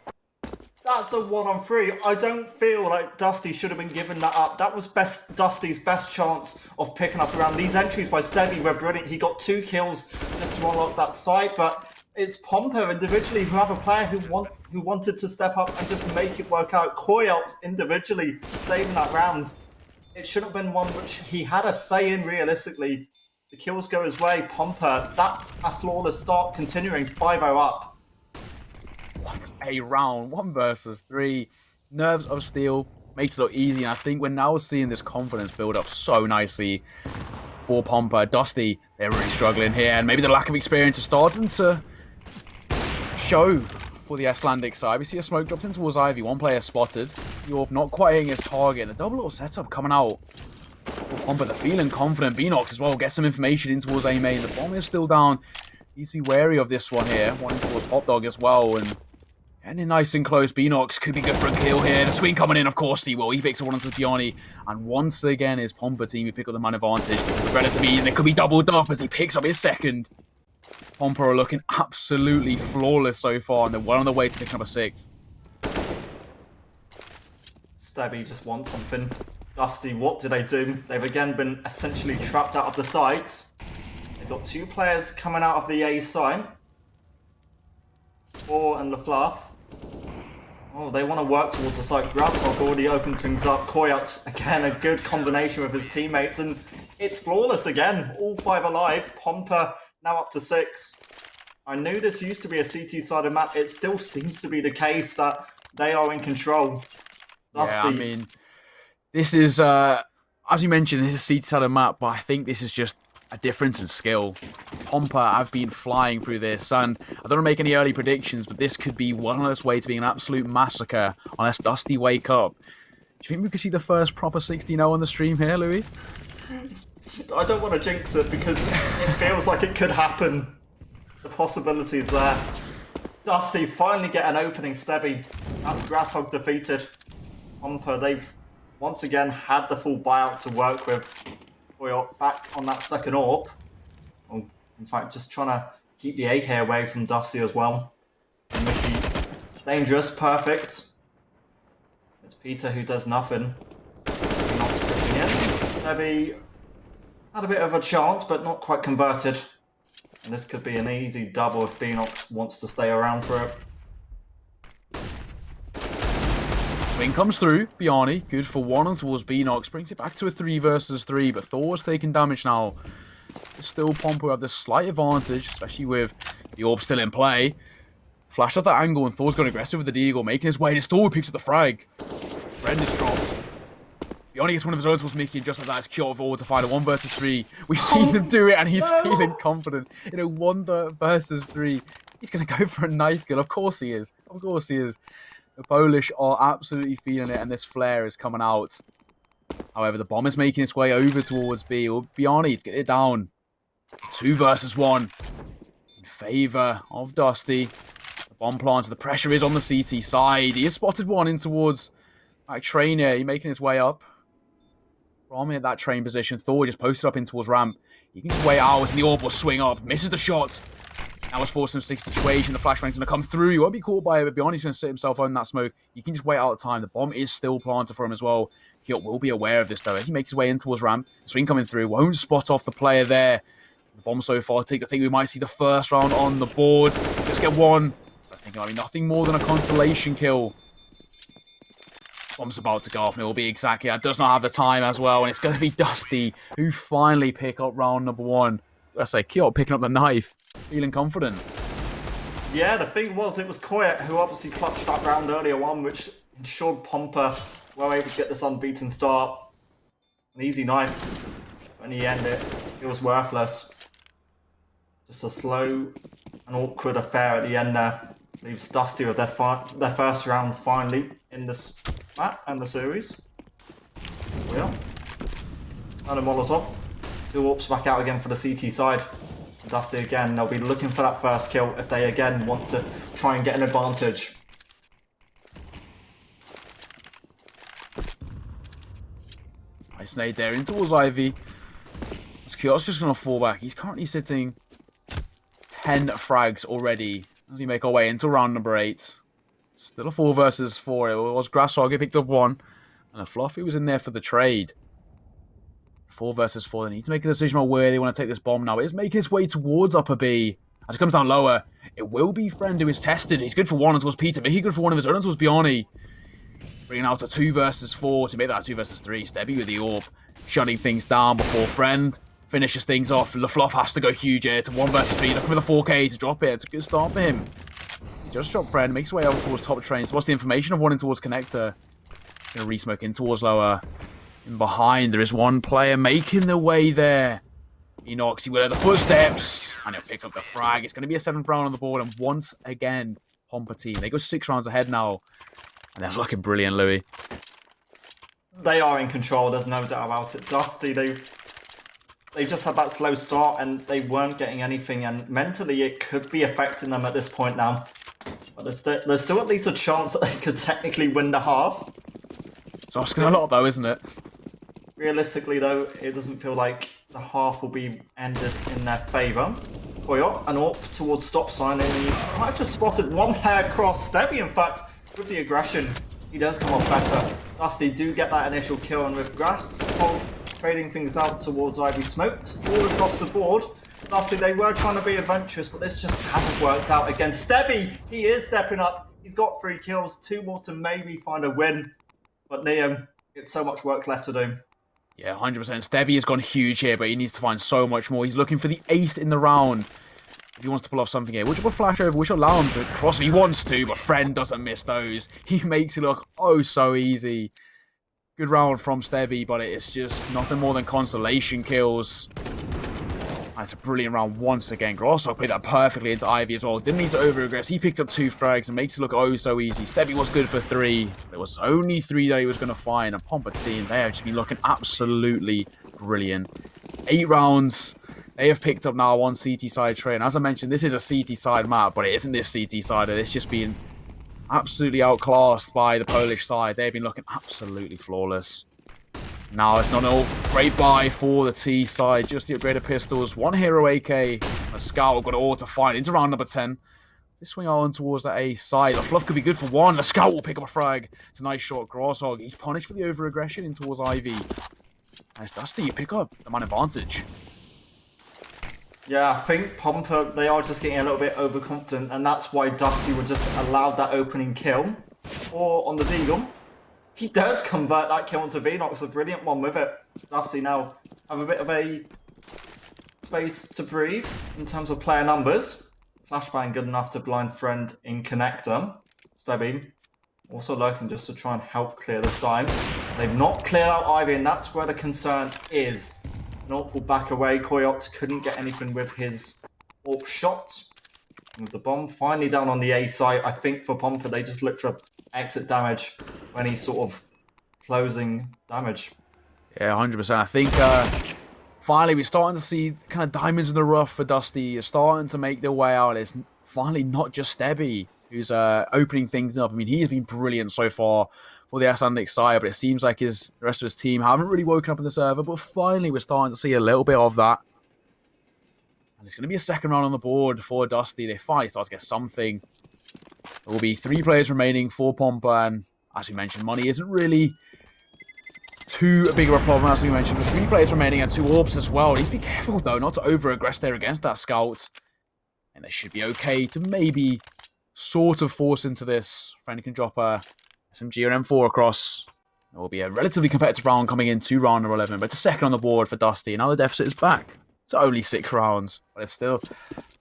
That's a 1-on-3. I don't feel like Dusty should have been given that up. That was Dusty's best chance of picking up around. These entries by Stevie were brilliant. He got 2 kills just to unlock that side, but it's Pompa individually who have a player who wanted to step up and just make it work out. Koyot individually saving that round. It should have been one which he had a say in realistically. The kills go his way. Pompa, that's a flawless start, continuing 5-0 up. What a round. 1 versus 3. Nerves of steel. Makes it look easy. And I think we're now seeing this confidence build up so nicely for Pompa. Dusty, they're really struggling here. And maybe the lack of experience is starting to show for the Icelandic side. We see a smoke dropped in towards Ivy. 1 player spotted. Yorp not quite hitting his target. And a double little setup coming out. Pompa, they're feeling confident. Beanox as well. Get some information in towards A main. The bomb is still down. Needs to be wary of this one here. One in towards Hot Dog as well. And getting nice and close. Beanox could be good for a kill here. The swing coming in, of course he will. He picks up one onto Biani. And once again, is Pompa team who pick up the man advantage. Relatively, and it could be doubled up as he picks up his second. Pompa are looking absolutely flawless so far. And they're well on their way to picking up a 6th. Stabby just wants something. Dusty, what do they do? They've again been essentially trapped out of the sides. They've got 2 players coming out of the A side. 4 and LaFluff. Oh, they want to work towards the site. Grasshawk already opened things up. Koyot, again, a good combination with his teammates. And it's flawless again. All 5 alive. Pompa now up to 6. I knew this used to be a CT-sided map. It still seems to be the case that they are in control. Dusty. Yeah, I mean, this is, as you mentioned, this is a CT-sided map, but I think this is just a difference in skill. Pompa have been flying through this, and I don't want to make any early predictions, but this could be one on its way to being an absolute massacre unless Dusty wake up. Do you think we could see the first proper 16-0 on the stream here, Louis? I don't want to jinx it because it feels like it could happen. The possibilities there. Dusty finally get an opening Stebby. That's Grasshog defeated. Pompa, they've once again had the full buyout to work with. Koyot back on that second AWP. Oh, in fact, just trying to keep the AK away from Dusty as well. And Mickey, dangerous, perfect. It's Peter who does nothing. Not pushing in. Debbie had a bit of a chance, but not quite converted. And this could be an easy double if Beanox wants to stay around for it. Wing comes through. Biani, good for 1 and towards Beanox. Brings it back to a 3 versus 3, but Thor's taking damage now. Still, Pompa have the slight advantage, especially with the orb still in play. Flashed off that angle, and Thor's going aggressive with the Deagle, making his way. And Thor picks up the frag. Friend is dropped. Biani gets one of his own towards Mickey, and just like that, it's Kyoto forward to find a 1 versus 3. We see them do it, and he's feeling confident. In a 1 versus 3, he's going to go for a knife kill. Of course he is. Of course he is. The Polish are absolutely feeling it, and this flare is coming out. However, the bomb is making its way over towards B. Well, Biani to get it down. 2 versus 1 in favour of Dusty. The bomb planter. The pressure is on the CT side. He has spotted one in towards that train here. He's making his way up from that train position. Thor just posted up in towards ramp. He can just wait hours, and the orb will swing up. Misses the shot. Now it's forced him to a situation. The flashbang's going to come through. He won't be caught by it, but Biani's going to sit himself on that smoke. You can just wait out of time. The bomb is still planted for him as well. Kyot will be aware of this, though, as he makes his way in towards ramp. Swing coming through. Won't spot off the player there. The bomb so far ticked. I think we might see the first round on the board. Let's get 1. I think it might be nothing more than a consolation kill. Bomb's about to go off, and it will be exactly that. Does not have the time as well, and it's going to be Dusty who finally pick up round number 1. Let's say Kyot picking up the knife, feeling confident. Yeah, the thing was, it was Koyot who obviously clutched that round earlier on, which ensured Pompa were able to get this unbeaten start. An easy knife. But in the end, it was worthless. Just a slow and awkward affair at the end there. Leaves Dusty with their first round finally in this map and the series. Here we are. And a Molotov. 2 AWPs back out again for the CT side. Dusty again, they'll be looking for that first kill if they again want to try and get an advantage. Nice nade there in towards Ivy. Kio's just going to fall back. He's currently sitting 10 frags already as we make our way into round number 8. Still a 4 versus 4. It was Grasshog, he picked up 1. And a Fluffy was in there for the trade. 4 versus 4. They need to make a decision on where they want to take this bomb now. It's making its way towards upper B. As it comes down lower, it will be Friend who is tested. He's good for 1 towards Peter, but he's good for 1 of his own towards Bjarni. Bringing out a 2 versus 4 to make that 2 versus 3. Stebby with the orb, shutting things down before Friend finishes things off. LaFluff has to go huge here to 1 versus 3. Looking for the 4K to drop it. It's a good start for him. He just dropped Friend, makes his way over towards top train. So what's the information of 1 in towards connector? Gonna re-smoke in towards lower. In behind, there is 1 player making the way there. Enox, he will hear the footsteps. And he'll pick up the frag. It's going to be a 7th round on the board. And once again, Pompa team. They go 6 rounds ahead now. And they're looking brilliant, Louis. They are in control, there's no doubt about it. Dusty, they just had that slow start and they weren't getting anything. And mentally, it could be affecting them at this point now. But there's still at least a chance that they could technically win the half. It's asking a lot, though, isn't it? Realistically, though, it doesn't feel like the half will be ended in their favour. Koyot, an AWP towards stop sign, and he might have just spotted 1 player cross. Stebby, in fact, with the aggression, he does come off better. Dusty do get that initial kill, and with Grass trading things out towards Ivy Smoked all across the board. Dusty, they were trying to be adventurous, but this just hasn't worked out against Stebby. He is stepping up. He's got 3 kills, 2 more to maybe find a win. But Liam, it's so much work left to do. Yeah, 100%. Stebby has gone huge here, but he needs to find so much more. He's looking for the ace in the round. If he wants to pull off something here, which will flash over, which will allow him to cross if he wants to, but Friend doesn't miss those. He makes it look oh so easy. Good round from Stebby, but it's just nothing more than consolation kills. That's a brilliant round once again. Grosso played that perfectly into Ivy as well. Didn't need to over-aggress. He picked up 2 frags and makes it look oh so easy. Stebby was good for 3. There was only 3 that he was going to find. And Pompa team, they have just been looking absolutely brilliant. 8 rounds. They have picked up now 1 CT side trade. And as I mentioned, this is a CT side map, but it isn't this CT side. It's just been absolutely outclassed by the Polish side. They've been looking absolutely flawless. Now it's not an all great buy for the T side. Just the upgraded pistols. 1 hero AK. A scout got all to find into round number 10. Let's swing on towards the A side. The Fluff could be good for 1. The scout will pick up a frag. It's a nice shot. Grosshog. He's punished for the over-aggression in towards Ivy. Nice Dusty. You pick up the man advantage. Yeah, I think Pompa, they are just getting a little bit overconfident, and that's why Dusty would just allow that opening kill. Or on the Deagle. He does convert that kill into Venox, a brilliant one with it. Dusty now have a bit of a space to breathe in terms of player numbers. Flashbang good enough to blind Friend in connector. Stebby also lurking just to try and help clear the side. They've not cleared out Ivy, and that's where the concern is. Not pulled back away. Koyot couldn't get anything with his AWP shot. And with the bomb finally down on the A site, I think for Pompa, they just look for exit damage when he's sort of closing damage. Yeah, 100%. I think finally we're starting to see kind of diamonds in the rough for Dusty. It's starting to make their way out. It's finally not just Stebby who's opening things up. I mean, he has been brilliant so far for the Icelandic side, but it seems like the rest of his team haven't really woken up in the server, but finally we're starting to see a little bit of that. And it's going to be a 2nd round on the board for Dusty. They finally start to get something. There will be 3 players remaining for Pompa, and as we mentioned, money isn't really too big of a problem, as we mentioned. With 3 players remaining and 2 orbs as well. Needs to be careful, though, not to over-aggress there against that scout. And they should be okay to maybe sort of force into this. Friend can drop a SMG or M4 across. It will be a relatively competitive round coming into round number 11, but it's a 2nd on the board for Dusty. Now the deficit is back to only 6 rounds, but it's still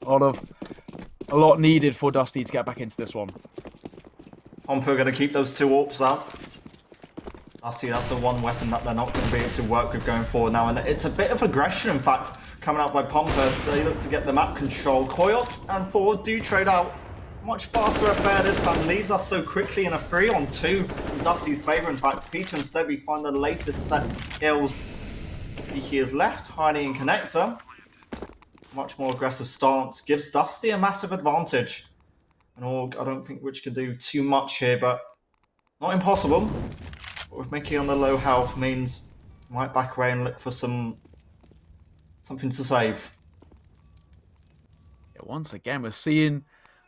a lot needed for Dusty to get back into this one. Pompa are going to keep those 2 AWPs out. Dusty, that's the one weapon that they're not going to be able to work with going forward now, and it's a bit of aggression, in fact, coming out by Pompa. So they look to get the map control. Koyot and Ford do trade out. Much faster affair this time, leaves us so quickly in a 3-on-2 in Dusty's favour. In fact, Peter and Stebby find the latest set of kills. He is left, hiding in connector. much more aggressive stance gives Dusty a massive advantage. And Org, I don't think Rich can do too much here, but not impossible. But with Mickey on the low health means he might back away and look for something to save. Yeah, once again, we're seeing,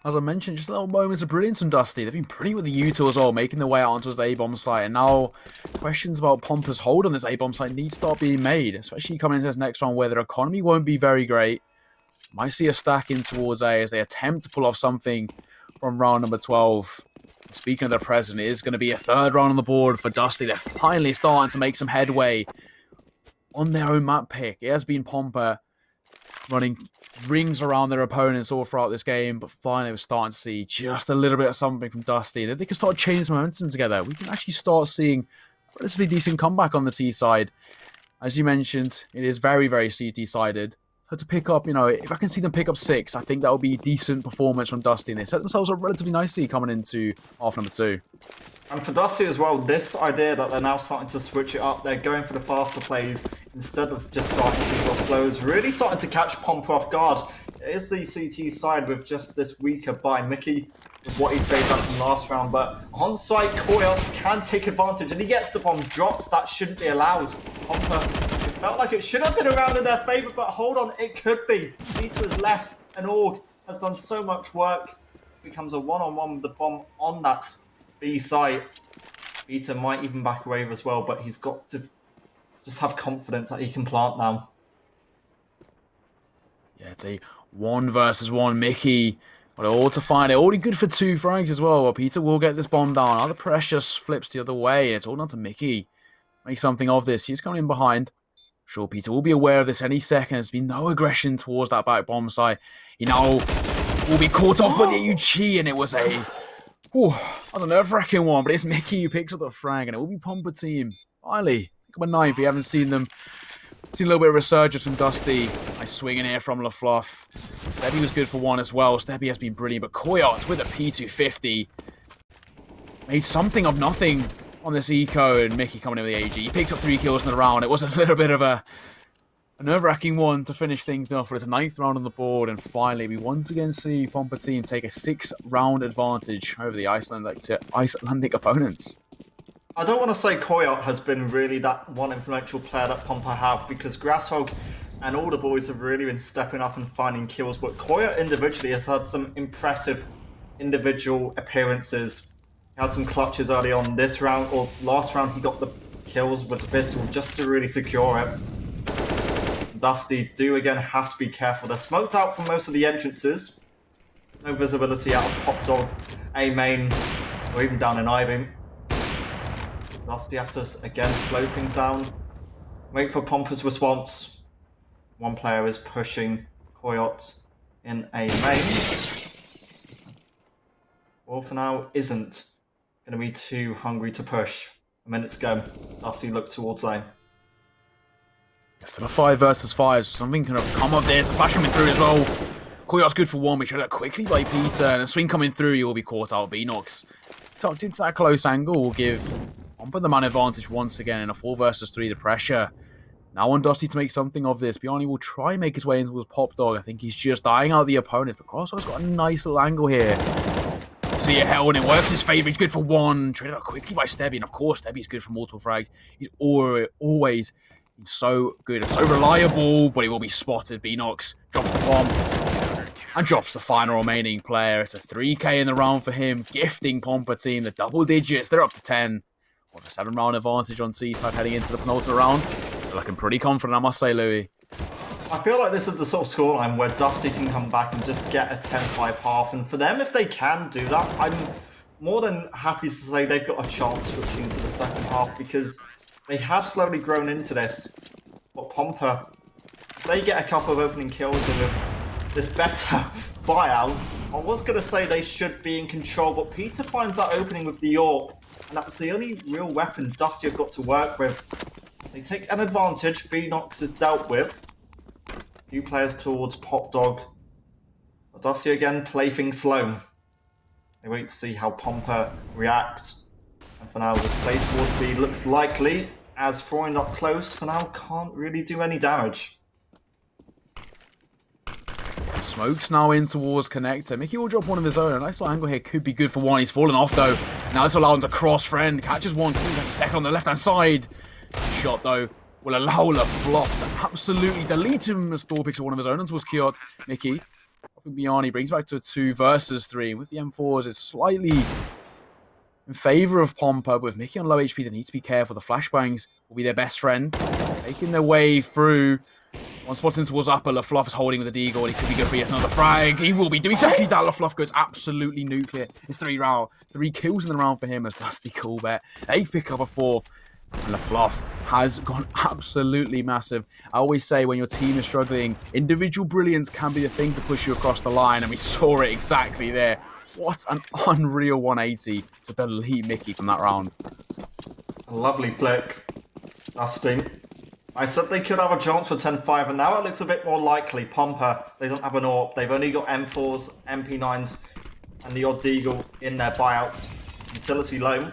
as I mentioned, just little moments of brilliance from Dusty. They've been pretty with the U2 as well, making their way out onto his A-bomb site. And now questions about Pompa's hold on this A-bomb site need to start being made, especially coming into this next round where their economy won't be very great. Might see a stack in towards A as they attempt to pull off something from round number 12. Speaking of their president, it is going to be a third round on the board for Dusty. They're finally starting to make some headway on their own map pick. It has been Pompa running rings around their opponents all throughout this game, but finally we're starting to see just a little bit of something from Dusty. And if they can start changing some momentum together, we can actually start seeing a relatively decent comeback on the T side. As you mentioned, it is very, very CT-sided. So to pick up, if I can see them pick up 6, I think that would be decent performance from Dusty. And they set themselves up relatively nicely coming into half number 2. And for Dusty as well, this idea that they're now starting to switch it up, they're going for the faster plays instead of just starting things off slow, is really starting to catch Pompa off guard. It is the CT side with just this weaker by Mickey, with what he saved up from last round, but on site, Koyos can take advantage, and he gets the bomb drops. That shouldn't be allowed. Pompa, it felt like it should have been around in their favour, but hold on, it could be. Vita is left, and Org has done so much work. It becomes a one-on-one with the bomb on that B site. Vita might even back away as well, but he's got to just have confidence that he can plant now. Yeah, it's a 1 versus 1. Mickey got it all to find it. Already good for 2 frags as well. Well, Peter will get this bomb down. Now the pressure flips the other way, and it's all down to Mickey. Make something of this. He's coming in behind. Sure, Peter will be aware of this any second. There's been no aggression towards that back bomb site. He now will be caught off by the AUG, and it was a nerve-wracking one, but it's Mickey who picks up the frag, and it will be Pompa team. Finally, pick up a 9th. We haven't seen them. Seen a little bit of resurgence from Dusty. Nice swing in here from LaFluff. Stebby was good for 1 as well. Stebby has been brilliant, but Koyot with a P250 made something of nothing on this eco, and Mickey coming in with the AG. He picks up 3 kills in the round. It was a little bit of a nerve-wracking one to finish things off, but it's a 9th round on the board, and finally we once again see Pompa team take a 6-round advantage over the Icelandic opponents. I don't want to say Koyot has been really that one influential player that Pompa have, because Grasshog and all the boys have really been stepping up and finding kills, but Koyot individually has had some impressive individual appearances. He had some clutches early on this round, or last round he got the kills with the pistol just to really secure it. Dusty do again have to be careful. They're smoked out from most of the entrances. No visibility out of Pop Dog, A main, or even down in Ivy. Dusty have to again slow things down. Wait for Pompa's response. One player is pushing Koyot in A main. Or for now isn't going to be too hungry to push. A minute to go. Dusty look towards lane. Still a 5 versus 5. Something can have come up there. The flash coming through as well. Koyot's good for 1. We showed that quickly by Peter. And a swing coming through. You will be caught out. Beanox tucked into that close angle will give Pompa the man advantage once again in a 4 versus 3. The pressure now on Dusty to make something of this. Bjarni will try and make his way into his Pop Dog. I think he's just dying out the opponent. But Crosshair's got a nice little angle here. See it held, and it works his favour. He's good for 1. Traded out quickly by Stebby. And of course, Stebby's good for multiple frags. He's always so good and so reliable, but he will be spotted. Beanox drops the bomb and drops the final remaining player. It's a 3k in the round for him, gifting Pompa team the double digits. They're up to 10. With a 7-round advantage on C-side heading into the penultimate round. They're looking pretty confident, I must say, Louis. I feel like this is the sort of scoreline where Dusty can come back and just get a 10-5 half, and for them, if they can do that, I'm more than happy to say they've got a chance switching to the second half, because they have slowly grown into this. But Pompa, if they get a couple of opening kills and with this better buyout, I was going to say they should be in control, but Peter finds that opening with the York, and that's the only real weapon Dusty have got to work with. They take an advantage. Beanox is dealt with. A few players towards Pop Dog. But Dusty again play things slow. They wait to see how Pompa reacts. And for now, this play towards B looks likely, as throwing up close for now can't really do any damage. Smokes now in towards Connector. Mickey will drop one of his own. A nice little angle here could be good for one. He's fallen off though. Now this will allow him to cross friend. Catches one. Catches a second on the left-hand side. Shot though will allow LaFluff to absolutely delete him. A store picks one of his own towards Kiot. Mickey. Beyond, brings back to a 2 versus 3. With the M4s, it's slightly in favour of Pompa, but with Mickey on low HP, they need to be careful. The flashbangs will be their best friend. Making their way through. One spotting towards upper. LaFluff is holding with the Deagle. He could be good for yet another frag. He will be doing exactly that. LaFluff goes absolutely nuclear. It's 3 kills in the round for him as Dusty Coolbet. They pick up a 4th. And LaFluff has gone absolutely massive. I always say when your team is struggling, individual brilliance can be the thing to push you across the line, and we saw it exactly there. What an unreal 180 to delete Mickey from that round. A lovely flick. Dusty. I said they could have a chance for 10-5, and now it looks a bit more likely. Pompa, they don't have an AWP. They've only got M4s, MP9s, and the odd Deagle in their buyout. Utility low.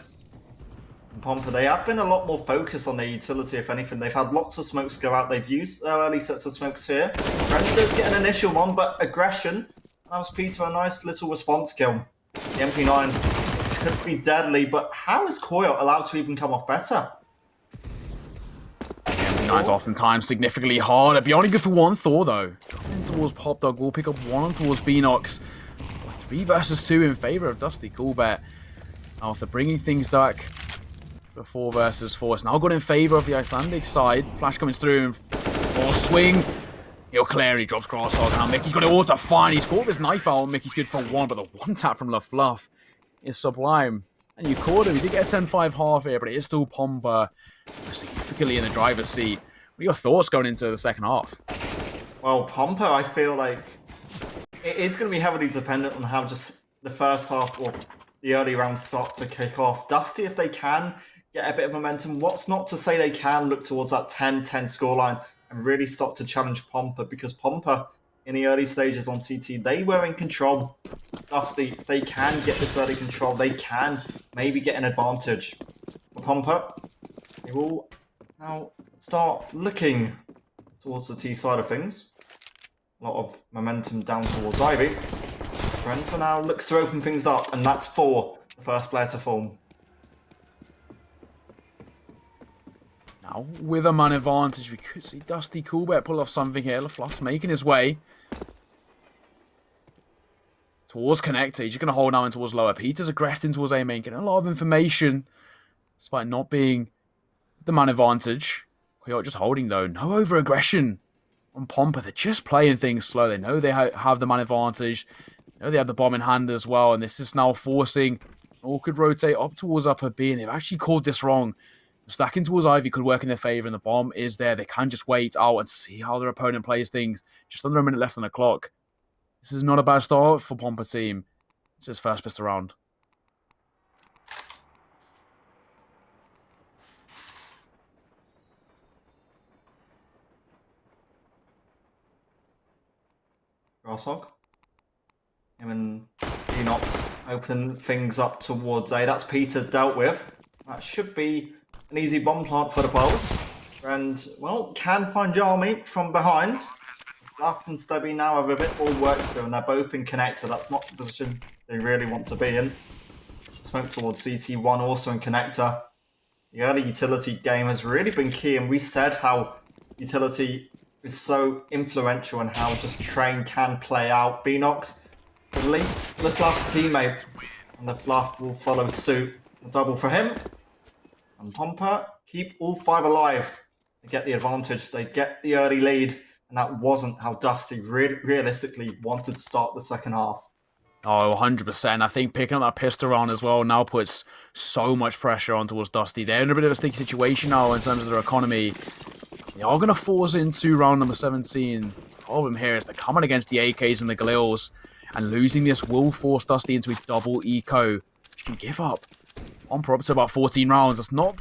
Pompa, they have been a lot more focused on their utility, if anything. They've had lots of smokes go out. They've used their early sets of smokes here. Brenda does get an initial one, but aggression allows Peter a nice little response kill. The MP9 could be deadly, but how is Coil allowed to even come off better? MP9's oftentimes significantly harder. Beyond good for 1 Thor, though. In towards Pop Dog. We'll pick up 1 towards Beanox. 3 versus 2 in favour of Dusty Coolbet. After bringing things back. 4 versus 4. It's now got in favour of the Icelandic side. Flash coming through or swing. He'll clear. He drops Crosshog. Now Mickey's got it all to find. He's caught his knife out. Mickey's good for 1, but the 1 tap from LaFluff is sublime. And you caught him. He did get a 10-5 half here, but it is still Pompa significantly in the driver's seat. What are your thoughts going into the second half? Well, Pompa, I feel like it is going to be heavily dependent on how just the first half or the early rounds start to kick off. Dusty, if they can get a bit of momentum, what's not to say they can look towards that 10-10 scoreline and really start to challenge Pompa, because Pompa in the early stages on CT, they were in control. Dusty, if they can get this early control, they can maybe get an advantage. For Pompa, they will now start looking towards the T side of things. A lot of momentum down towards Ivy. Brent for now looks to open things up, and that's for the first player to fall. Now, with a man advantage, we could see Dusty Coolbet pull off something here. LaFluff's making his way towards Connector. He's just going to hold now in towards lower. Peter's aggressing towards A main, getting a lot of information, despite not being the man advantage. Coyote just holding, though. No over-aggression on Pompa. They're just playing things slow. They know they have the man advantage. They know they have the bomb in hand as well, and this is now forcing all could rotate up towards upper B, and they've actually called this wrong. Stacking towards Ivy could work in their favour, and the bomb is there. They can just wait out and see how their opponent plays things. Just under a minute left on the clock. This is not a bad start for Pompa team. It's his first pistol round. Grosshog. Him and Enox open things up towards A. That's Peter dealt with. That should be an easy bomb plant for the Poles. And, well, can find Jarmy from behind. Laugh and Stubby now have a bit more work to do, and they're both in connector. That's not the position they really want to be in. Smoke towards CT1, also in connector. The early utility game has really been key, and we said how utility is so influential and how just Train can play out. Beanox deletes LaFluff's teammate, and LaFluff will follow suit. A double for him. And Pompa keep all 5 alive. They get the advantage, they get the early lead, and that wasn't how Dusty realistically wanted to start the second half. Oh, 100%. I think picking up that pistol round as well now puts so much pressure on towards Dusty. They're in a bit of a sticky situation now in terms of their economy. They are going to force into round number 17. The problem here is they're coming against the AKs and the Glils, and losing this will force Dusty into a double eco. You can give up. Pompa up to about 14 rounds. That's not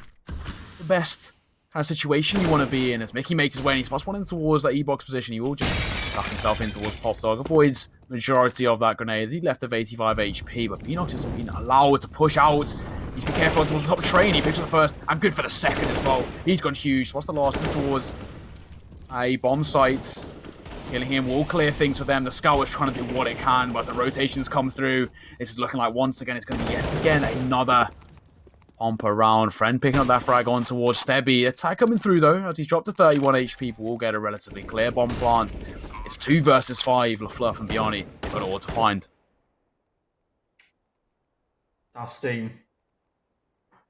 the best kind of situation you want to be in. As Mickey makes his way and he spots one in towards that E-box position, he will just tuck himself in towards Pop Dog. Avoids majority of that grenade. He left with 85 HP, but Beanox has been allowed to push out. He's be careful towards the top train. He picks up the first and good for the second as well. He's gone huge. What's the last one towards a bomb site? Killing him will clear things for them. The Scout is trying to do what it can, but the rotations come through. This is looking like once again it's going to be yet again another Pompa round. Friend picking up that frag on towards Stebby. Attack coming through though, as he's dropped to 31 HP, but will get a relatively clear bomb plant. It's 2 versus 5. LaFluff and Biani, they've got all to find. Dusty.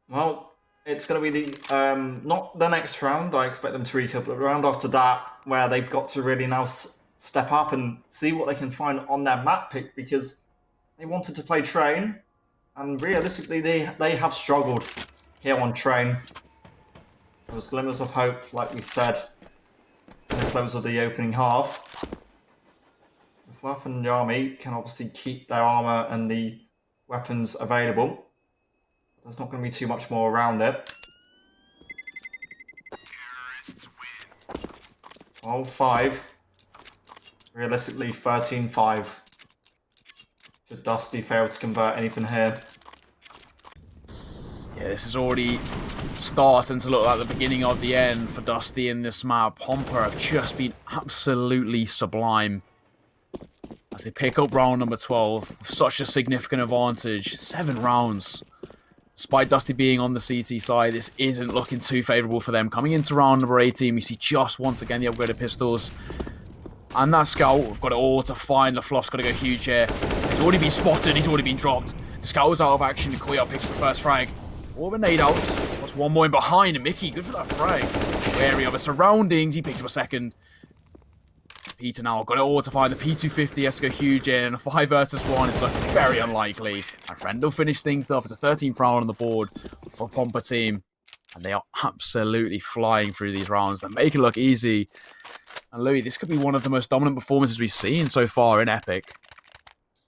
Well, it's going to be the not the next round. I expect them to recap, but the round after that, where they've got to really now step up and see what they can find on their map pick, because they wanted to play Train, and realistically, they have struggled here on Train. There was glimmers of hope, like we said, in the close of the opening half. Fluff and Yami can obviously keep their armor and the weapons available. There's not going to be too much more around it. 12-5. Realistically, 13-5. Should Dusty fail to convert anything here? Yeah, this is already starting to look like the beginning of the end for Dusty in this map. Pompa have just been absolutely sublime as they pick up round number 12 with such a significant advantage. 7 rounds. Despite Dusty being on the CT side, this isn't looking too favourable for them. Coming into round number 18, we see just once again the upgraded pistols. And that Scout, we've got it all to find. LaFluff's got to go huge here. He's already been spotted, he's already been dropped. The Scout was out of action, and Koya picks the first frag. All the nade outs. What's one more in behind, and Mickey, good for that frag. Wary of his surroundings, he picks up a second. Peter now got it all to find the P250 has to go huge in, and a 5 versus 1 is looking very unlikely. And Friend will finish things off. It's a 13th round on the board for Pompa team, and they are absolutely flying through these rounds. They make it look easy. And Louis, this could be one of the most dominant performances we've seen so far in Epic.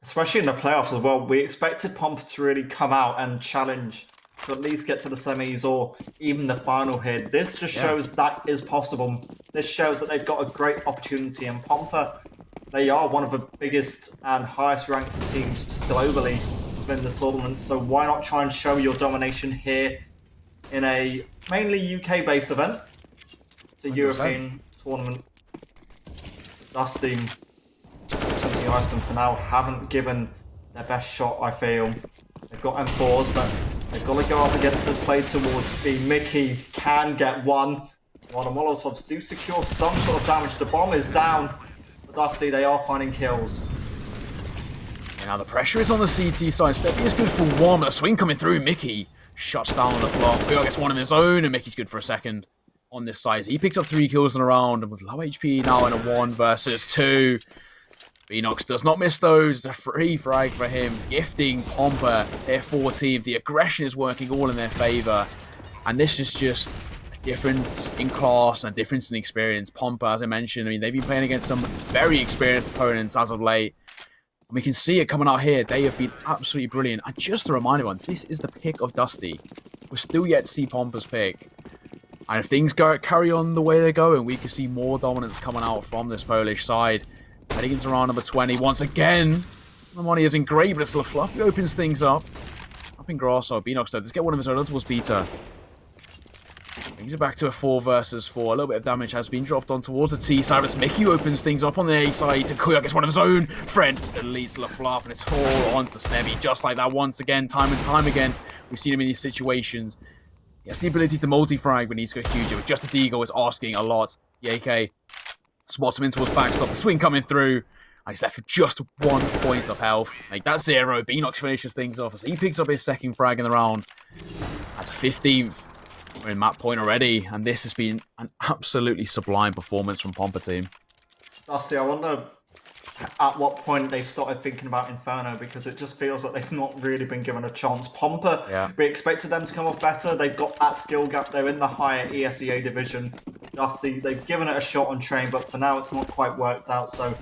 Especially in the playoffs as well. We expected Pompa to really come out and challenge to at least get to the semis or even the final here. This just shows that is possible. This shows that they've got a great opportunity, and Pompa, they are one of the biggest and highest ranked teams just globally within the tournament, so why not try and show your domination here in a mainly UK based event? It's a 100%. European tournament. Dusty, Central Iceland for now haven't given their best shot, I feel. They've got M4s, but they've got to go up against this play towards B. Mickey can get one, while the Molotovs do secure some sort of damage. The bomb is down. But Dusty, they are finding kills. And now the pressure is on the CT side. Steppy is good for 1, but a swing coming through. Mickey shuts down the block. Bill gets 1 of his own, and Mickey's good for a second on this side. He picks up 3 kills in a round, and with low HP now in a 1 versus 2. Beanox does not miss those. It's a free frag for him, gifting Pompa their 14th. The aggression is working all in their favour. And this is just a difference in class and a difference in experience. Pompa, as I mentioned, I mean, they've been playing against some very experienced opponents as of late. And we can see it coming out here. They have been absolutely brilliant. And just to remind everyone, this is the pick of Dusty. We're still yet to see Pompa's pick. And if things carry on the way they're going, we can see more dominance coming out from this Polish side. Heading into round number 20 once again. The money isn't great, but it's LaFluff who opens things up. Up in Grasso, Beanox does get one of his own towards Peter. Brings it back to a 4 versus 4. A little bit of damage has been dropped on towards the T side. As Mickey opens things up on the A side. Takuya gets one of his own. Friend deletes LaFluff, and it's all onto Snebby. Just like that once again, time and time again. We've seen him in these situations. He has the ability to multi-frag when he's got huge. But just the Deagle is asking a lot. Yake spots him in towards backstop. The swing coming through. And he's left with just 1 point of health. Make that 0. Beanox finishes things off as he picks up his second frag in the round. That's a 15th. We're in map point already. And this has been an absolutely sublime performance from Pompa team. Dusty, I wonder at what point they've started thinking about Inferno, because it just feels like they've not really been given a chance. Pompa, we expected them to come off better. They've got that skill gap. They're in the higher ESEA division. Dusty, they've given it a shot on Train, but for now it's not quite worked out. So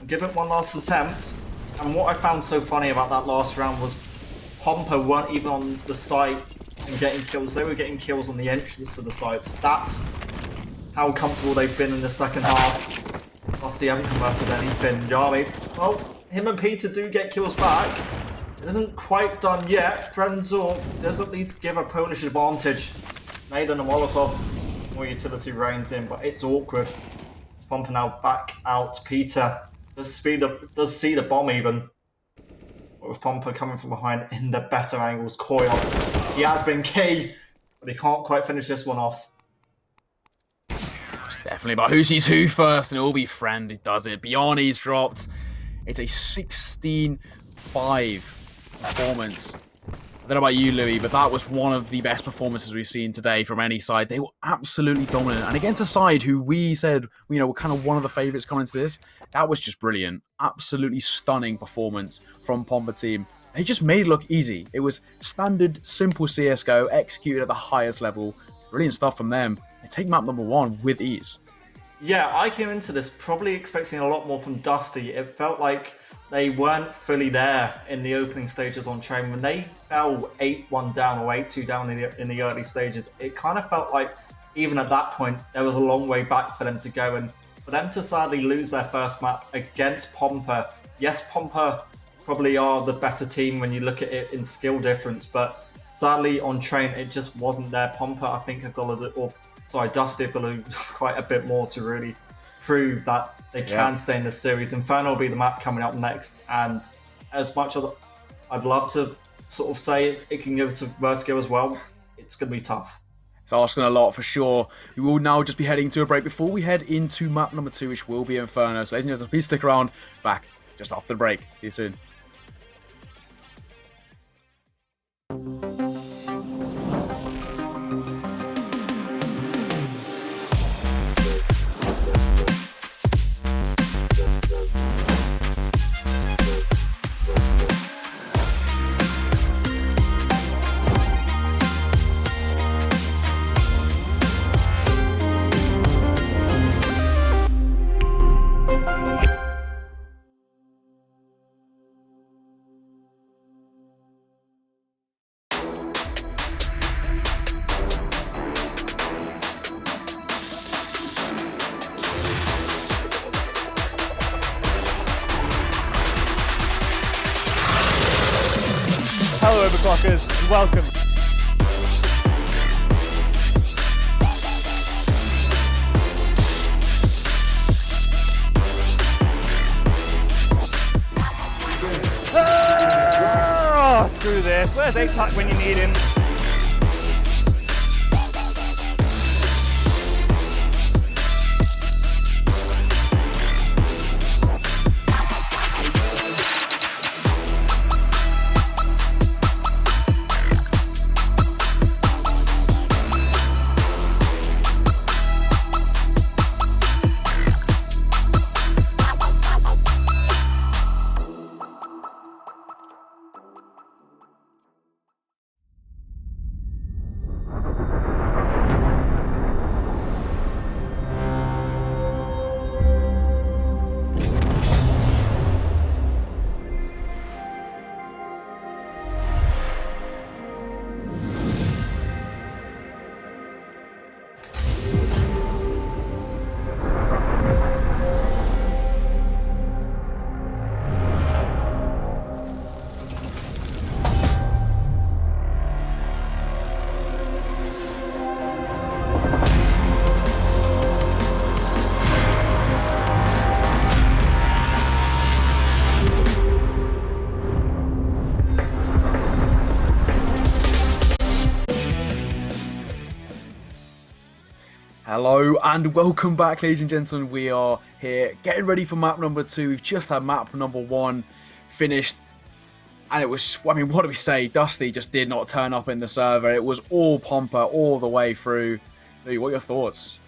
I'll give it one last attempt. And what I found so funny about that last round was Pompa weren't even on the site and getting kills. They were getting kills on the entrance to the sites. That's how comfortable they've been in the second half. Dusty haven't converted anything. Yami, well, him and Peter do get kills back. It isn't quite done yet. Frenzor does at least give a Polish advantage. Made on a Molotov. More utility reigns in, but it's awkward. Pomper now back out. Peter does see the bomb even. But with Pomper coming from behind in the better angles, Koyot, he has been key, but he can't quite finish this one off. It's definitely about who sees who first, and it will be Friend who does it. Biani's dropped. It's a 16-5 performance. I don't know about you, Louis, but that was one of the best performances we've seen today from any side. They were absolutely dominant. And against a side who we said, were kind of one of the favourites coming into this, that was just brilliant. Absolutely stunning performance from Pomper team. They just made it look easy. It was standard, simple CSGO, executed at the highest level. Brilliant stuff from them. They take map number 1 with ease. Yeah, I came into this probably expecting a lot more from Dusty. It felt like they weren't fully there in the opening stages on Train. When they fell 8-1 down or 8-2 down in the early stages, it kind of felt like even at that point there was a long way back for them to go, and for them to sadly lose their first map against Pomper. Yes, Pomper probably are the better team when you look at it in skill difference, but sadly on Train it just wasn't there. Pomper, I think, Dusty have got to do quite a bit more to really prove that they can stay in the series. Inferno will be the map coming up next, and as much as I'd love to sort of say it can go to Vertigo as well, it's going to be tough. It's asking a lot for sure. We will now just be heading to a break before we head into map number 2, which will be Inferno. So ladies and gentlemen, please stick around. Back just after the break. See you soon. Hello, Overclockers, and welcome. Oh, screw this. Where's A-Tuck when you need him? Hello and welcome back, ladies and gentlemen. We are here getting ready for map number 2. We've just had map number 1 finished, and it was, what do we say? Dusty just did not turn up in the server. It was all Pomper all the way through. Louis, what are your thoughts?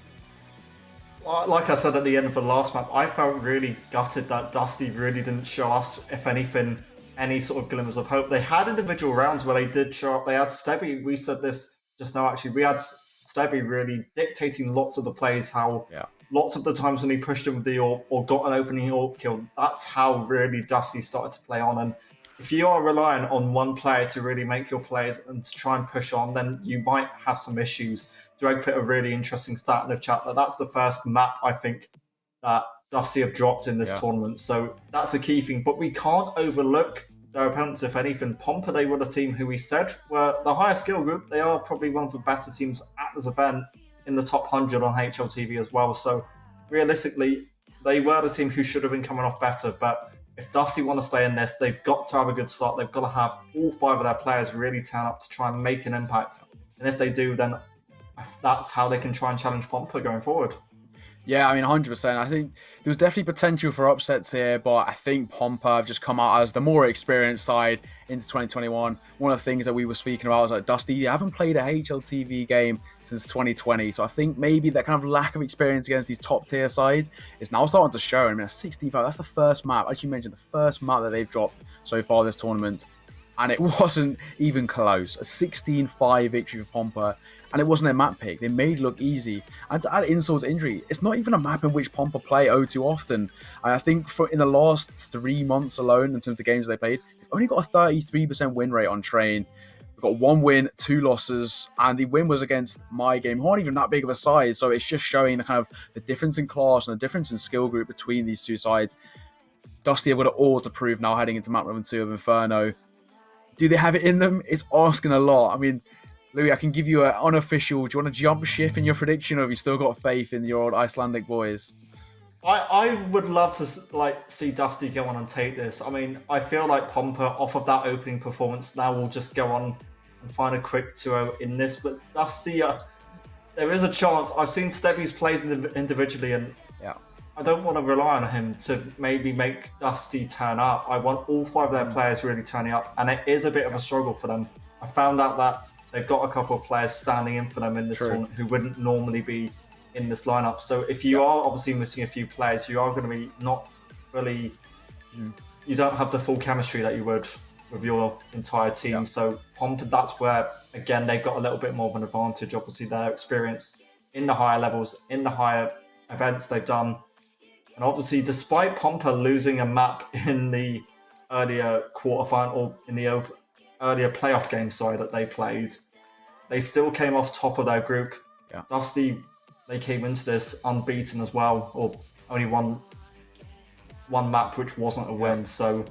Like I said at the end of the last map, I felt really gutted that Dusty really didn't show us, if anything, any sort of glimmers of hope. They had individual rounds where they did show up. They had Stebby, we said this just now actually, we had Stebby really dictating lots of the plays, how lots of the times when he pushed him with the AWP or got an opening AWP kill, that's how really Dusty started to play on. And if you are relying on one player to really make your plays and to try and push on, then you might have some issues. Drake put a really interesting stat in the chat that that's the first map, I think, that Dusty have dropped in this tournament. So that's a key thing. But we can't overlook their opponents, if anything. Pomper, they were the team who we said were the highest skill group. They are probably one of the better teams at this event, in the top 100 on HLTV as well. So realistically, they were the team who should have been coming off better. But if Dusty want to stay in this, they've got to have a good start. They've got to have all 5 of their players really turn up to try and make an impact. And if they do, then that's how they can try and challenge Pompa going forward. Yeah, I mean, 100%. I think there's definitely potential for upsets here, but I think Pompa have just come out as the more experienced side into 2021. One of the things that we were speaking about was like, Dusty, you haven't played a HLTV game since 2020, so I think maybe that kind of lack of experience against these top tier sides is now starting to show. I mean, a 65, that's the first map, as you mentioned, the first map that they've dropped so far this tournament, and it wasn't even close. A 16-5 victory for Pompa. And it wasn't a map pick. They made it look easy. And to add insult to injury, it's not even a map in which Pompa play O2 often. And I think in the last 3 months alone, in terms of games they played, they've only got a 33% win rate on Train. We've got 1 win, 2 losses, and the win was against my game, who aren't even that big of a side. So it's just showing the kind of the difference in class and the difference in skill group between these two sides. Dusty have got it all to prove now heading into map number 2 of Inferno. Do they have it in them? It's asking a lot. I mean, Louis, I can give you an unofficial. Do you want to jump ship in your prediction, or have you still got faith in your old Icelandic boys? I would love to see Dusty go on and take this. I mean, I feel like Pompa, off of that opening performance, now will just go on and find a quick 2-0 in this. But Dusty, there is a chance. I've seen Stebby's plays individually, and I don't want to rely on him to maybe make Dusty turn up. I want all 5 of their players really turning up, and it is a bit of a struggle for them. I found out that they've got a couple of players standing in for them in this tournament who wouldn't normally be in this lineup. So if you are obviously missing a few players, you are going to be not really... You don't have the full chemistry that you would with your entire team. So Pompa, that's where, again, they've got a little bit more of an advantage. Obviously, their experience in the higher levels, in the higher events they've done. And obviously, despite Pompa losing a map in the earlier quarterfinal, or in the earlier playoff game, that they played, they still came off top of their group. Dusty, they came into this unbeaten as well, or only one map which wasn't a win. So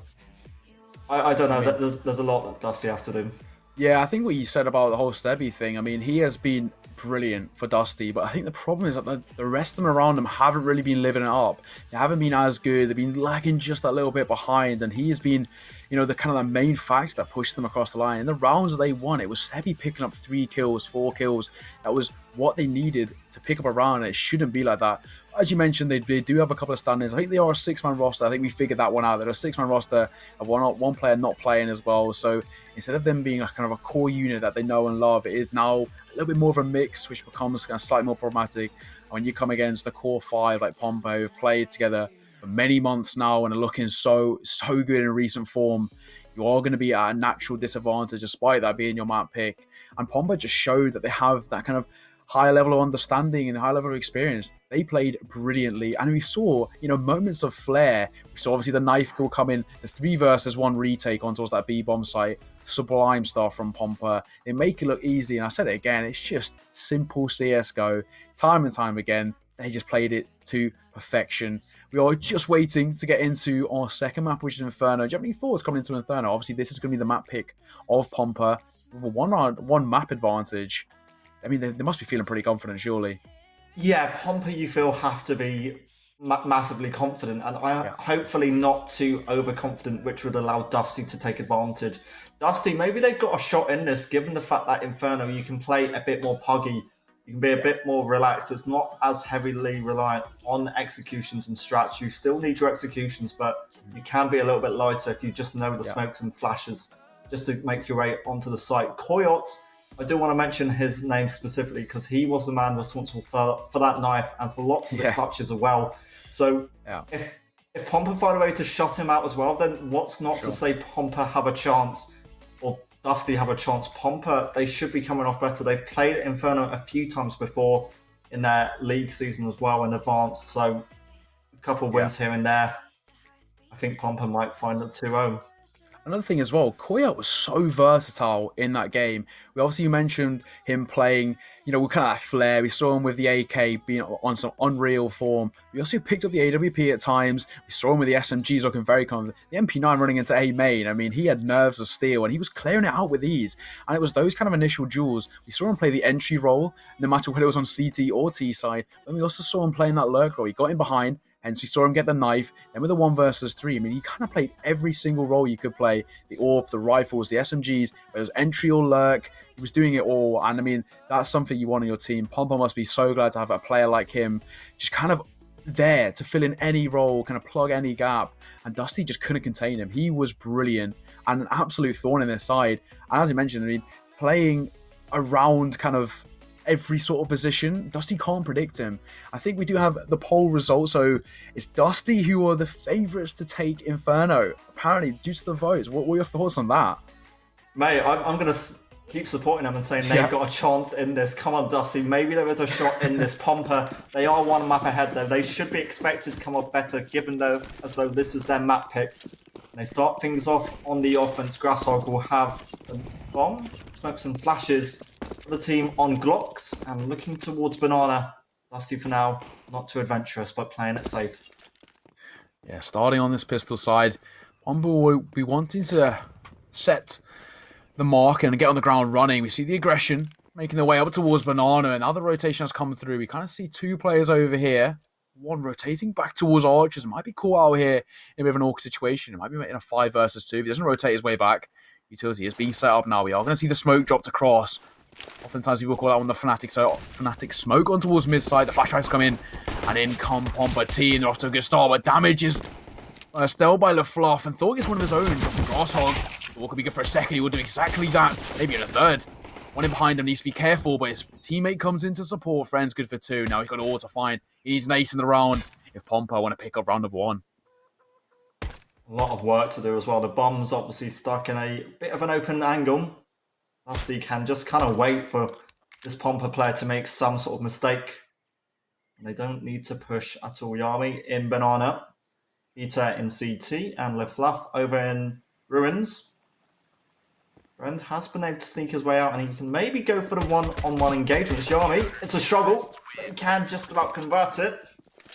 I don't know. I mean, there's a lot that Dusty have to do. Yeah, I think what you said about the whole Stebby thing, I mean, he has been brilliant for Dusty, but I think the problem is that the rest of them around him haven't really been living it up. They haven't been as good. They've been lagging just a little bit behind, and he has been, the kind of the main factor that pushed them across the line. In the rounds that they won, it was Stebby picking up 3 kills, 4 kills. That was what they needed to pick up a round, and it shouldn't be like that. As you mentioned, they do have a couple of stand-ins. I think they are a 6-man roster. I think we figured that one out. They're a 6-man roster of one player not playing as well. So instead of them being a kind of a core unit that they know and love, it is now a little bit more of a mix, which becomes kind of slightly more problematic. And when you come against the core 5 like Pompa, who've played together for many months now and are looking so good in recent form, you are going to be at a natural disadvantage despite that being your map pick. And Pompa just showed that they have that kind of higher level of understanding and high level of experience. They played brilliantly, and we saw, moments of flair. We saw obviously the knife kill come in, the 3 versus 1 retake on towards that B bomb site. Sublime stuff from Pompa. They make it look easy, and I said it again, it's just simple CS:GO. Time and time again, they just played it to perfection. We are just waiting to get into our second map, which is Inferno. Do you have any thoughts coming into Inferno? Obviously, this is going to be the map pick of Pompa with a one map advantage. I mean, they must be feeling pretty confident, surely. Yeah, Pompa, you feel, have to be massively confident, and hopefully not too overconfident, which would allow Dusty to take advantage. Dusty, maybe they've got a shot in this, given the fact that Inferno, you can play a bit more puggy, you can be a bit more relaxed. It's not as heavily reliant on executions and strats. You still need your executions, but you can be a little bit lighter if you just know the smokes and flashes, just to make your way onto the site. Coyote, I do want to mention his name specifically because he was the man responsible for that knife and for lots of the clutches as well. So if Pompa find a way to shut him out as well, then what's not to say Pompa have a chance, or Dusty have a chance? Pompa, they should be coming off better. They've played Inferno a few times before in their league season as well in advanced, so a couple of wins here and there. I think Pompa might find a 2-0. Another thing as well, Koya was so versatile in that game. We obviously mentioned him playing, with kind of that flair. We saw him with the AK being on some unreal form. We also picked up the AWP at times. We saw him with the SMGs looking very confident. The MP9 running into A main. I mean, he had nerves of steel and he was clearing it out with ease. And it was those kind of initial duels. We saw him play the entry role, no matter whether it was on CT or T side. But we also saw him playing that lurk role. He got in behind. Hence, we saw him get the knife. Then with the 1 versus 3, I mean, he kind of played every single role you could play. The AWP, the rifles, the SMGs, whether it was entry or lurk. He was doing it all. And I mean, that's something you want on your team. Pompa must be so glad to have a player like him, just kind of there to fill in any role, kind of plug any gap. And Dusty just couldn't contain him. He was brilliant and an absolute thorn in their side. And as you mentioned, I mean, playing around kind of every sort of position, Dusty can't predict him. I think we do have the poll results, so it's Dusty who are the favourites to take Inferno, apparently due to the votes. What were your thoughts on that? Mate, I'm going to keep supporting them and saying they've got a chance in this. Come on, Dusty, maybe there is a shot in this. Pompa, they are one map ahead though. They should be expected to come off better, given though as though this is their map pick. They start things off on the offense. Grasshog will have a bomb, smokes and flashes for the team on Glocks and looking towards Banana. Dusty for now, not too adventurous, but playing it safe. Yeah, starting on this pistol side, Pompa will be wanting to set the mark and get on the ground running. We see the aggression making their way up towards Banana, and now the rotation has come through. We kind of see 2 players over here. One rotating back towards Archers. It might be caught out here in a bit of an awkward situation. It might be in a 5 versus 2. If he doesn't rotate his way back, Utility is being set up now. We are going to see the smoke dropped across. Oftentimes people call that one the Fnatic. So Fnatic smoke on towards mid side. The flashbacks come in. And in come Pompa T. And they're off to a good start. But damage is still by LaFluff. And thought it's one of his own. Grasshog. What could be good for a second? He will do exactly that. Maybe in a third. One in behind him needs to be careful, but his teammate comes in to support. Friend's good for 2. Now he's got all to find. He needs an ace in the round if Pompa want to pick up round of 1. A lot of work to do as well. The bomb's obviously stuck in a bit of an open angle. Dusty can just kind of wait for this Pompa player to make some sort of mistake. And they don't need to push at all. Yami in Banana. Peter in CT and LeFluff over in Ruins. Friend has been able to sneak his way out and he can maybe go for the one-on-one engagement. It's Yami. It's a struggle, but he can just about convert it.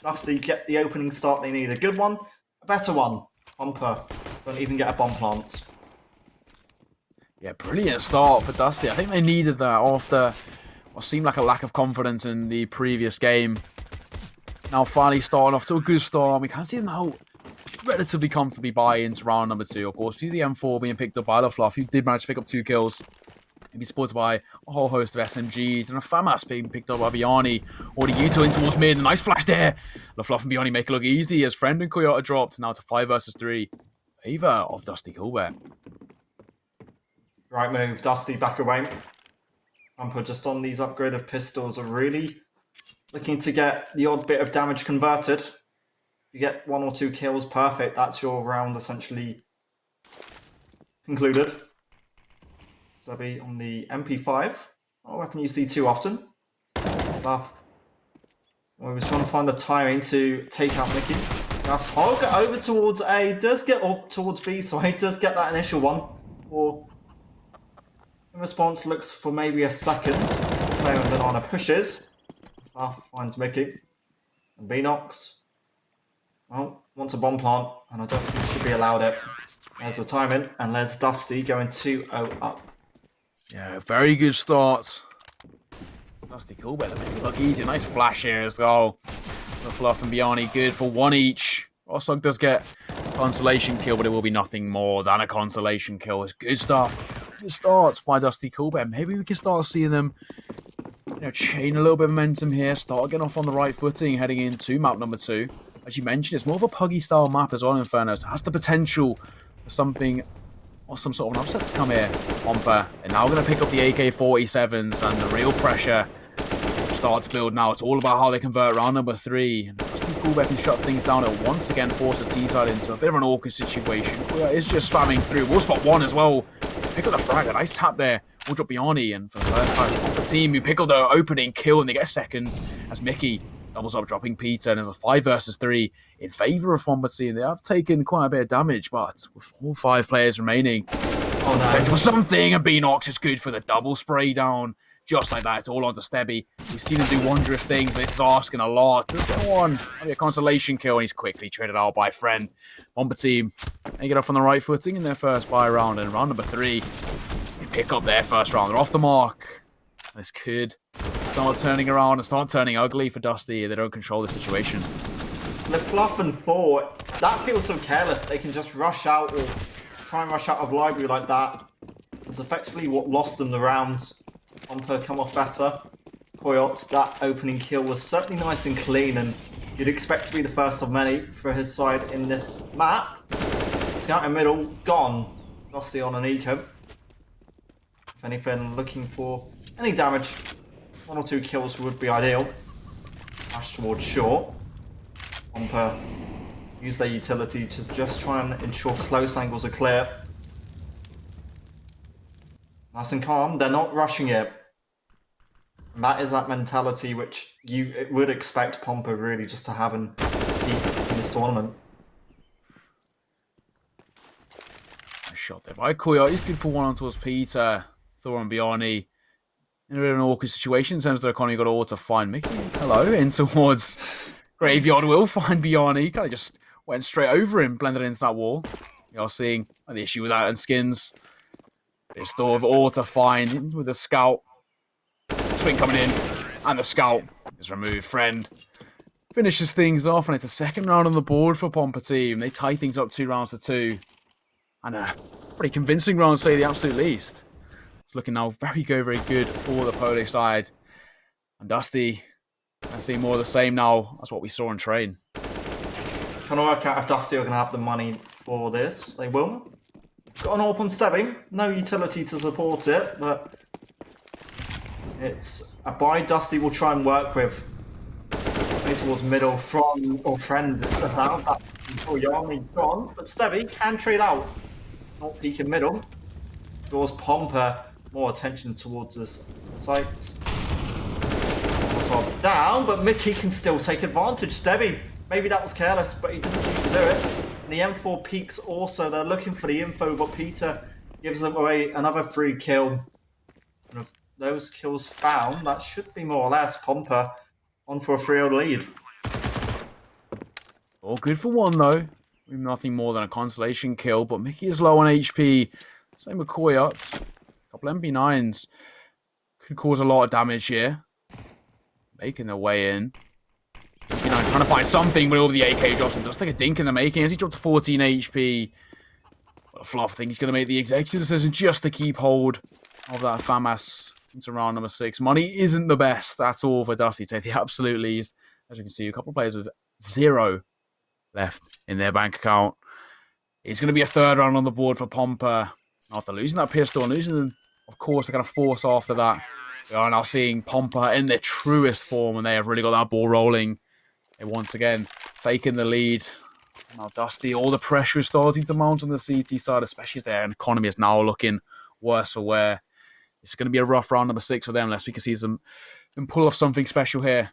Dusty get the opening start they need. A good one, a better one. Pompa don't even get a bomb plant. Yeah, brilliant start for Dusty. I think they needed that after what seemed like a lack of confidence in the previous game. Now finally starting off to a good start. We can see them now relatively comfortably buy into round number 2. Of course, the M4 being picked up by LaFluff, who did manage to pick up 2 kills. He'll be supported by a whole host of SMGs and a FAMAS being picked up by Biani. Already Yuto in towards mid. Nice flash there. LaFluff and Biani make it look easy as Friend and Coyote dropped. Now to 5 versus 3. Favor of Dusty Colbert. Right move, Dusty back away. Pompa just on these upgraded pistols are really looking to get the odd bit of damage converted. You get 1 or 2 kills, perfect. That's your round essentially concluded. Zebby on the MP5. Not a weapon you see too often. Buff. We was trying to find the timing to take out Mickey. Hog over towards A, does get up towards B, so he does get that initial one. Or in response, looks for maybe a second. Player with Banana pushes. Buff finds Mickey. And B knocks. Well, wants a bomb plant, and I don't think he should be allowed it. There's the timing, and there's Dusty going 2-0 up. Yeah, very good start. Dusty Colbert to make it look easy. Nice flash here as well. LaFluff and Biani good for 1 each. Rossog does get a consolation kill, but it will be nothing more than a consolation kill. It's good stuff. Good starts by Dusty Colbert. Maybe we can start seeing them chain a little bit of momentum here. Start getting off on the right footing heading into map number 2. As you mentioned, it's more of a puggy style map as well, Inferno. So it has the potential for something or some sort of an upset to come here. Pompa, and now we're going to pick up the AK-47s and the real pressure starts to build now. It's all about how they convert round number 3. And Dusty Colbert can shut things down and once again force the T-side into a bit of an awkward situation. It's just spamming through. We'll spot 1 as well. Pick up the frag. A nice tap there. We'll drop Biani, and for the first time, the team who pick up the opening kill and they get a second as Mickey doubles up, dropping Peter, and there's a 5 versus 3 in favour of Pompa team. They have taken quite a bit of damage, but with all 5 players remaining, potential for something, and Beanox is good for the double spray down. Just like that, it's all onto Stebby. We've seen him do wondrous things, but this is asking a lot. Just get one. Maybe a consolation kill, and he's quickly traded out by Friend. Pompa team, they get off on the right footing in their first buy round, and round number 3, they pick up their first round. They're off the mark. This could start turning around and start turning ugly for Dusty. They don't control the situation. The fluff and 4, that feels so careless. They can just rush out or try and rush out of library like that. It's effectively what lost them the round. Pompa come off better. Coyote, that opening kill was certainly nice and clean, and you'd expect to be the first of many for his side in this map. Scout in middle, gone. Dusty on an eco. If anything, looking for any damage. 1 or 2 kills would be ideal. Flash towards short. Pompa use their utility to just try and ensure close angles are clear. Nice and calm, they're not rushing it. And that is that mentality which you would expect Pompa really just to have and keep in this tournament. Nice shot there by Coyote. He's good for one on towards Peter. Thor and Bjarni in a bit of an awkward situation in terms of their economy. Got all to find Mickey. Hello, in towards Graveyard. Will find Bjarni. Kind of just went straight over him, blended into that wall. You're seeing the issue with that and Skins. It's Thor of all to find with the scout. Swing coming in, and the scout is removed. Friend finishes things off, and it's a second round on the board for Pompa team. They tie things up 2 rounds to 2. And a pretty convincing round, to say the absolute least. It's looking now very good for the Polish side. And Dusty, I see more of the same now. That's what we saw on Train. Trying to work out if Dusty are going to have the money for this. They will. Got an AWP on Stebbing. No utility to support it, but it's a buy Dusty will try and work with. Maybe towards middle from or Friend. It's about that before Yarmy gone, but Stebby can trade out. Not peek in middle. Draws Pompa more attention towards this site. Top down, but Mickey can still take advantage. Stebby, maybe that was careless, but he didn't need to do it. And the M4 peaks also. They're looking for the info, but Peter gives them away another free kill. And if those kills found, that should be more or less Pompa on for a 3-0 lead. All good for one, though. Nothing more than a consolation kill, but Mickey is low on HP. Same with Coyote. A couple MP9s could cause a lot of damage here. Making their way in. You know, trying to find something with all the AK drops and just take a dink in the making. As he dropped to 14 HP. But Fluff, I think he's going to make the executive decision just to keep hold of that FAMAS into round number 6. Money isn't the best at all for Dusty. Take the absolute least. As you can see, a couple of players with 0 left in their bank account. It's going to be a 3rd round on the board for Pompa. After losing that pistol and losing, of course, they're going to force after that. We are now seeing Pompa in their truest form, and they have really got that ball rolling. They once again taking the lead. Now Dusty, all the pressure is starting to mount on the CT side, especially as their economy is now looking worse for wear. It's going to be a rough round number 6 for them, unless we can see them pull off something special here.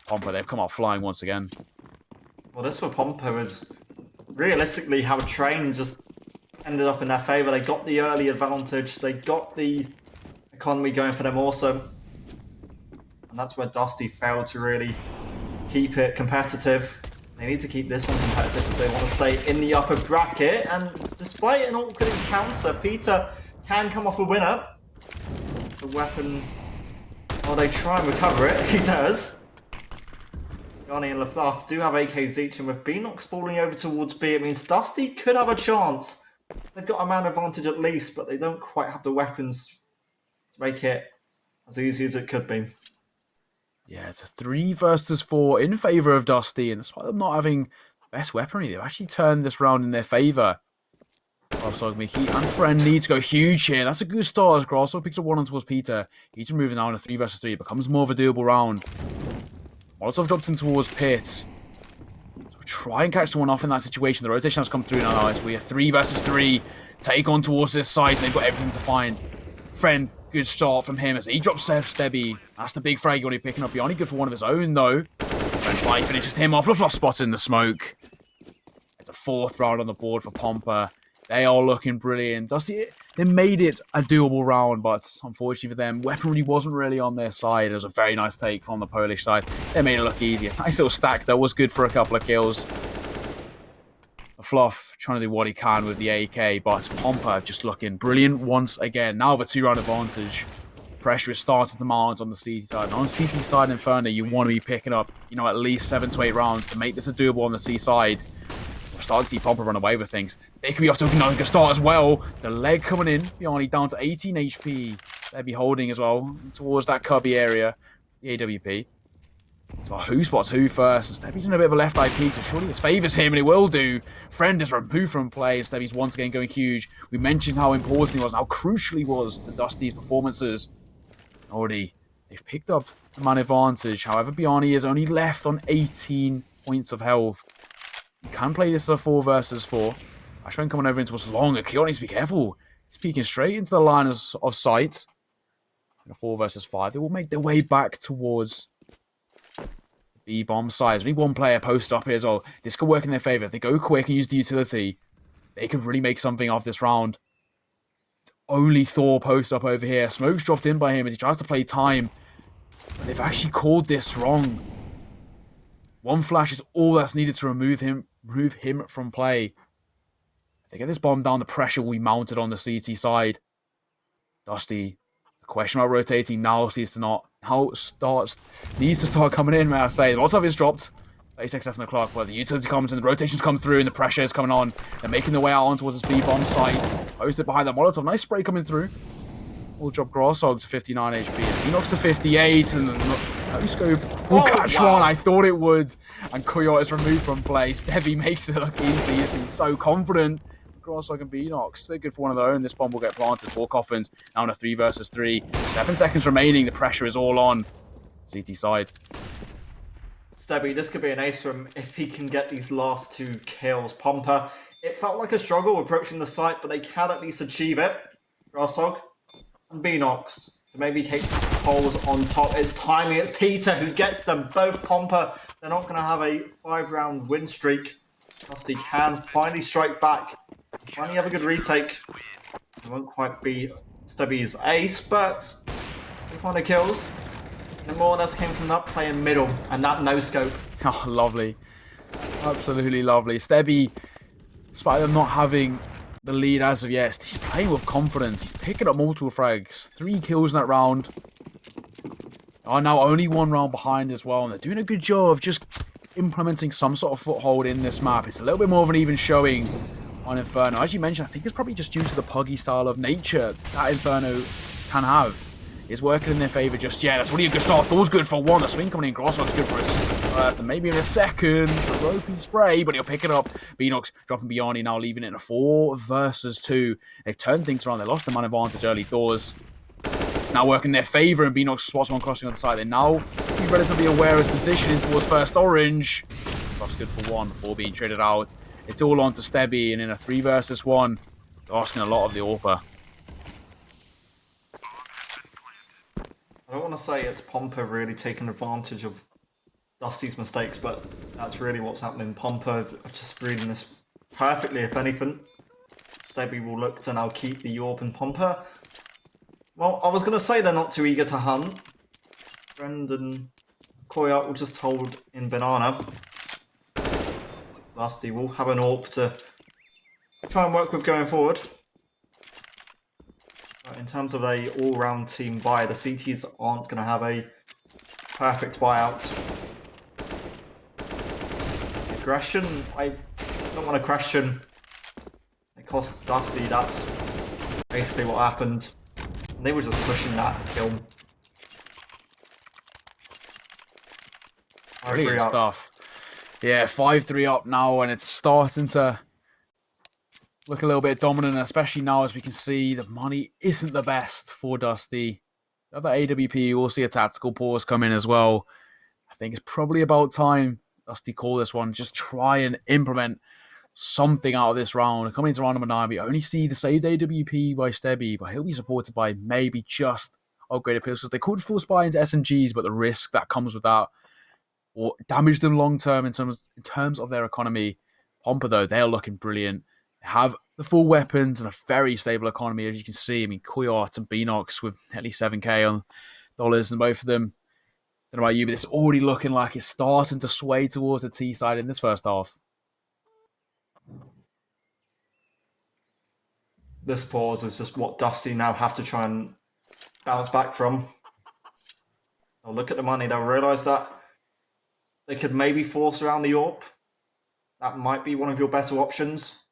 Pompa, they've come out flying once again. Well, this for Pompa is realistically how Train just ended up in their favour. They got the early advantage. They got the economy going for them also. And that's where Dusty failed to really keep it competitive. They need to keep this one competitive if they want to stay in the upper bracket. And despite an awkward encounter, Peter can come off a winner. The weapon, well, they try and recover it. He does. Johnny and LaFluff do have AKs each, and with Beanox falling over towards B, it means Dusty could have a chance. They've got a man advantage at least, but they don't quite have the weapons to make it as easy as it could be. Yeah, it's a 3 versus 4 in favour of Dusty, and despite them not having the best weaponry, they've actually turned this round in their favour. Grosog, Mickey, and Friend need to go huge here. That's a good start as Grosog picks up 1 on towards Peter. He's moving now in a 3 versus 3. It becomes more of a doable round. Molotov drops in towards Pit. So try and catch someone off in that situation. The rotation has come through now. It's we a 3 versus 3. Take on towards this side. They've got everything to find. Friend, good start from him as he drops Stebby. That's the big frag you want to be picking up. Bjarni good for one of his own, though. French Fly finishes him off. Fluff spots in the smoke. It's a 4th round on the board for Pompa. They are looking brilliant. Dusty, they made it a doable round, but unfortunately for them, weaponry wasn't really on their side. It was a very nice take from the Polish side. They made it look easier. Nice little stack that was good for a couple of kills. Fluff trying to do what he can with the AK, but Pompa just looking brilliant once again. Now with a 2-round advantage. Pressure is starting to mount on the CT side. And on CT side Inferno, you want to be picking up, at least 7 to 8 rounds to make this a doable on the C side. We're starting to see Pompa run away with things. They could be off to a good start as well. The leg coming in, Bjarni down to 18 HP. They'll be holding as well towards that cubby area, the AWP. It's about who spots who first. And Stebby's in a bit of a left eye peek, so surely this favours him, and it will do. Friend is removed from play, and Stebby's once again going huge. We mentioned how important he was, and how crucial he was to Dusty's performances. Already, they've picked up the man advantage. However, Bjarni is only left on 18 points of health. You can play this as a 4 versus 4. Ashman coming over into what's longer. Keon needs to be careful. He's peeking straight into the line of sight. In a 4 versus 5, they will make their way back towards the B-bomb side. Only one player posted up here as well. This could work in their favour. If they go quick and use the utility, they could really make something off this round. It's only Thor post up over here. Smoke's dropped in by him as he tries to play time. But they've actually called this wrong. One flash is all that's needed to remove him from play. If they get this bomb down, the pressure will be mounted on the CT side. Dusty, the question about rotating now needs to start coming in, may I say. The Molotov is dropped. 36 left on the clock, but the utility comes and the rotations come through and the pressure is coming on. They're making their way out on towards the speed bomb site. Posted behind that Molotov. Nice spray coming through. We'll drop Grosshog to 59 HP. Enox to 58, and no scope will catch one. I thought it would. And Koyot is removed from play. Stevie makes it look easy. He's so confident. Grosshog and Beanox, they're good for one of their own. This bomb will get planted. 4 coffins. Now in a 3 versus 3. 7 seconds remaining. The pressure is all on CT side. Stebby, this could be an ace for him if he can get these last 2 kills. Pompa, it felt like a struggle approaching the site, but they can at least achieve it. Grosshog and Beanox to maybe take holes on top. It's timing. It's Peter who gets them both. Pompa, they're not going to have a 5-round win streak. Dusty can finally strike back. Finally have a good retake. It won't quite be Stebby's ace, but they find the kills. And more or less came from that play in middle and that no-scope. Oh, lovely. Absolutely lovely. Stebby, despite them not having the lead as of yet, he's playing with confidence. He's picking up multiple frags. 3 kills in that round. Are now only 1 round behind as well, and they're doing a good job of just implementing some sort of foothold in this map. It's a little bit more of an even showing on Inferno. As you mentioned, I think it's probably just due to the puggy style of nature that Inferno can have. It's working in their favour just yet. That's really a good start. Thor's good for 1. The swing coming in. Grosshog's good for his first. And maybe in a second. A ropey spray, but he'll pick it up. Beanox dropping Bjarni now, leaving it in a 4 versus 2. They've turned things around. They lost the man advantage early. Thor's now working in their favour, and Beanox spots one crossing on the side. They're now relatively aware of his positioning towards first orange. Buff's good for 1 before being traded out. It's all on to Stebby, and in a 3 versus 1, they're asking a lot of the AWPer. I don't want to say it's Pompa really taking advantage of Dusty's mistakes, but that's really what's happening. Pompa just reading this perfectly, if anything. Stebby will look to now keep the AWP and Pompa. Well, I was going to say they're not too eager to hunt. Friend and Koyat will just hold in banana. Dusty will have an AWP to try and work with going forward. But in terms of a all-round team buy, the CTs aren't going to have a perfect buyout. Aggression, I don't want to question. It cost Dusty, that's basically what happened. And they were just pushing that kill. Brilliant stuff. Yeah, 5-3 up now, and it's starting to look a little bit dominant, especially now as we can see the money isn't the best for Dusty. The other AWP, we'll see a tactical pause come in as well. I think it's probably about time Dusty call this one. Just try and implement something out of this round. Coming into round number 9, we only see the saved AWP by Stebby, but he'll be supported by maybe just upgraded pistols. They could force buy into SMGs, but the risk that comes with that or damage them long term in terms of their economy. Pompa, though, they are looking brilliant. They have the full weapons and a very stable economy, as you can see. I mean, Koyot and Beanox with nearly 7k on dollars in both of them. Don't know about you, but it's already looking like it's starting to sway towards the T side in this first half. This pause is just what Dusty now have to try and bounce back from. They'll look at the money, they'll realise that they could maybe force around the AWP. That might be one of your better options.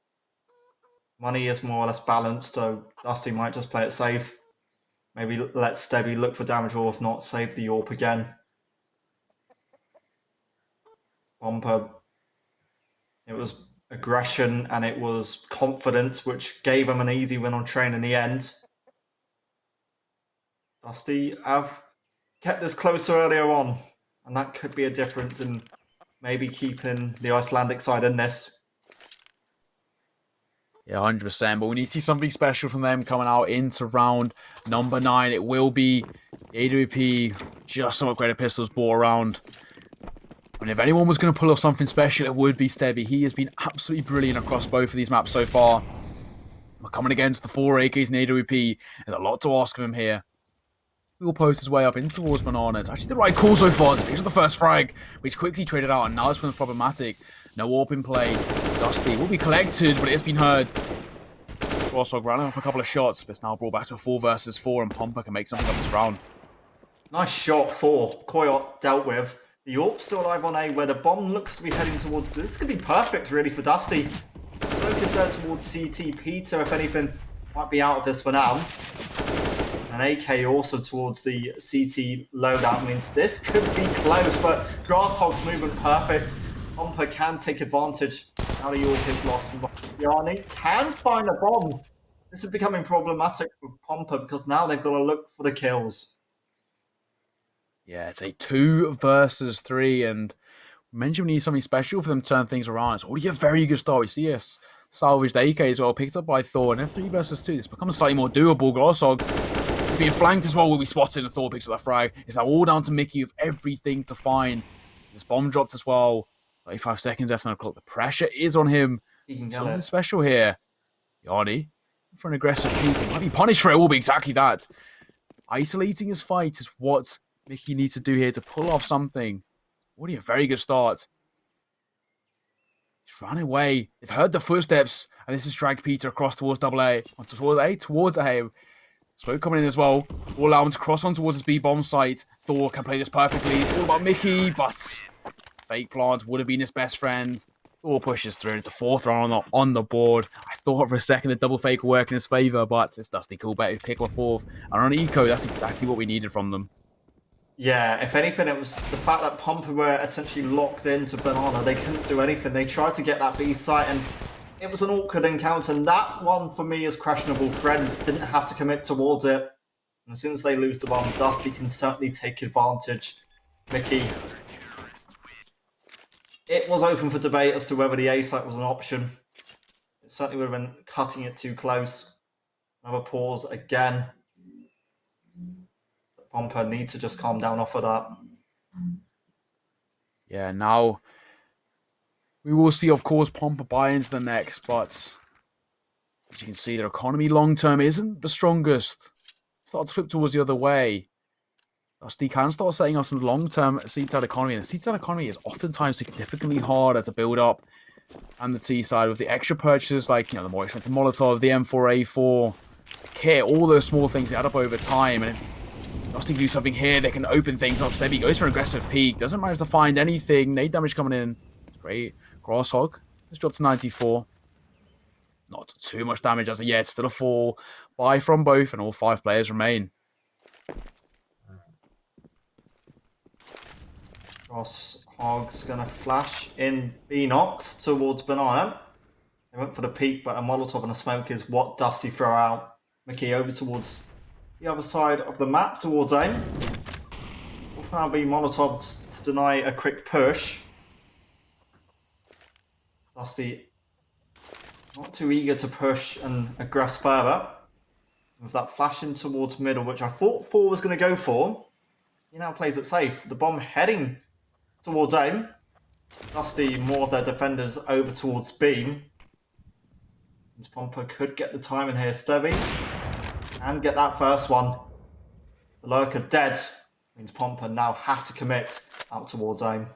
Money is more or less balanced, so Dusty might just play it safe. Maybe let Stebby look for damage, or if not, save the AWP again. Pompa, it was aggression and it was confidence, which gave him an easy win on train in the end. Dusty have kept this closer earlier on, and that could be a difference in maybe keeping the Icelandic side in this. Yeah, 100%. But we need to see something special from them coming out into round number 9. It will be the AWP, just some upgraded pistols brought around. And if anyone was going to pull off something special, it would be Stebby. He has been absolutely brilliant across both of these maps so far. We're coming against the 4 AKs and AWP. There's a lot to ask of him here. He will post his way up in towards Banana. It's actually the right call so far. He's the first frag, but he's quickly traded out, and now this one's problematic. No AWP in play. Dusty will be collected, but it has been heard. Rossog ran off a couple of shots, but it's now brought back to a 4 versus 4, and Pompa can make something of this round. Nice shot for Koyot dealt with. The AWP's still alive on A, where the bomb looks to be heading towards... This could be perfect, really, for Dusty. Focus there towards CT. Peter, if anything, might be out of this for now. And AK also towards the CT loadout means this could be close, but Grasshog's movement perfect. Pompa can take advantage. Now the AWP is lost. Yanni can find a bomb. This is becoming problematic for Pompa because now they've got to look for the kills. Yeah, it's a 2 versus 3, and we mentioned we need something special for them to turn things around. It's already a very good start. We see a salvaged AK as well, picked up by Thor, and then 3 versus 2. This becomes slightly more doable. Grossog is being flanked as well, will be spotted, and Thor picks up that frag. It's now all down to Mickey with everything to find. This bomb dropped as well. 35 seconds left on the clock. The pressure is on him. Something special here. Yanni, for an aggressive peek. He might be punished for it. It will be exactly that. Isolating his fight is what Mickey needs to do here to pull off something. Already a very good start. He's ran away. They've heard the footsteps, and this has dragged Peter across towards AA. Towards A. Smoke coming in as well. Will allow him to cross on towards his B-bomb site. Thor can play this perfectly. It's all about Mickey, but fake plant would have been his best friend. Thor pushes through. It's a 4th round on the board. I thought for a second the double fake would work in his favour, but it's Dusty Coolback who pick a 4th. And on Eco, that's exactly what we needed from them. Yeah, if anything, it was the fact that Pompa were essentially locked into Banana. They couldn't do anything. They tried to get that B site, and it was an awkward encounter. And that one, for me, is questionable. Friends didn't have to commit towards it. And since they lose the bomb, Dusty can certainly take advantage. Mickey. It was open for debate as to whether the A site was an option. It certainly would have been cutting it too close. Another pause again. Pompa need to just calm down off of that. Yeah, now we will see, of course, Pompa buy into the next, but as you can see, their economy long-term isn't the strongest. Start to flip towards the other way. Dusty can start setting up some long-term C-side economy, and the C-side economy is oftentimes significantly harder to build up than the T-side with the extra purchases like, the more expensive Molotov, the M4A4, kit, all those small things add up over time, and if Dusty can do something here, they can open things up. Stebby goes for an aggressive peek, doesn't manage to find anything. Nade damage coming in. Great. Grasshog has dropped to 94. Not too much damage as of yet. Still a 4 buy from both, and all 5 players remain. Grasshog's going to flash in Beanox towards Banana. They went for the peek, but a Molotov and a smoke is what Dusty throw out. Mickey over towards the other side of the map towards A. Will now be Molotov to deny a quick push. Dusty not too eager to push and aggress further. With that flashing towards middle, which I thought 4 was going to go for. He now plays it safe. The bomb heading towards aim. Dusty, more of their defenders over towards Beam. And Pomper could get the time in here, Stubby, and get that first one. The lurker dead means Pomper now have to commit out towards aim.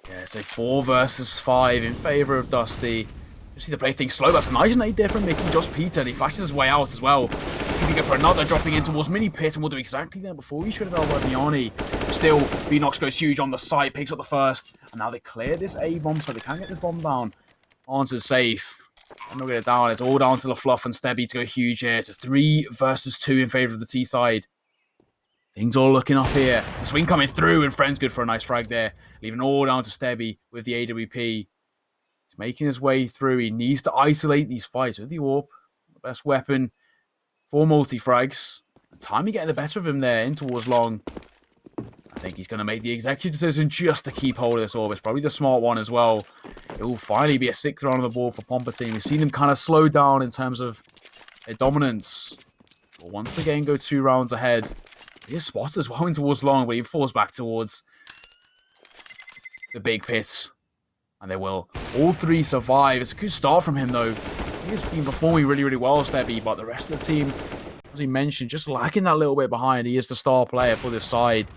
Yeah, it's a 4 versus 5 in favour of Dusty. Just see the play things slow. That's a nice nade there from Mickey. Just Peter, and he flashes his way out as well. He can go for another, dropping in towards Mini Pit, and we'll do exactly that before we shredded out by Biani. Still, Beanox goes huge on the site, picks up the first, and now they clear this A-bomb, so they can get this bomb down. Answer's safe. I'm not get it down. It's all down to LaFluff and Stebby to go huge here. It's a 3 versus 2 in favour of the T side. Things all looking up here. The swing coming through, and Friend's good for a nice frag there. Leaving all down to Stebby with the AWP. He's making his way through. He needs to isolate these fights with the AWP. The best weapon for multi-frags. The timing getting the better of him there in towards long. I think he's going to make the executive decision just to keep hold of this AWP. It's probably the smart one as well. It will finally be a 6th round on the board for Pomper team. We've seen them kind of slow down in terms of their dominance. But once again, go 2 rounds ahead. He is spotted as well in towards long, but he falls back towards the big pit. And they will. All 3 survive. It's a good start from him, though. He has been performing really, really well, Stebby, but the rest of the team, as he mentioned, just lacking that little bit behind. He is the star player for this side.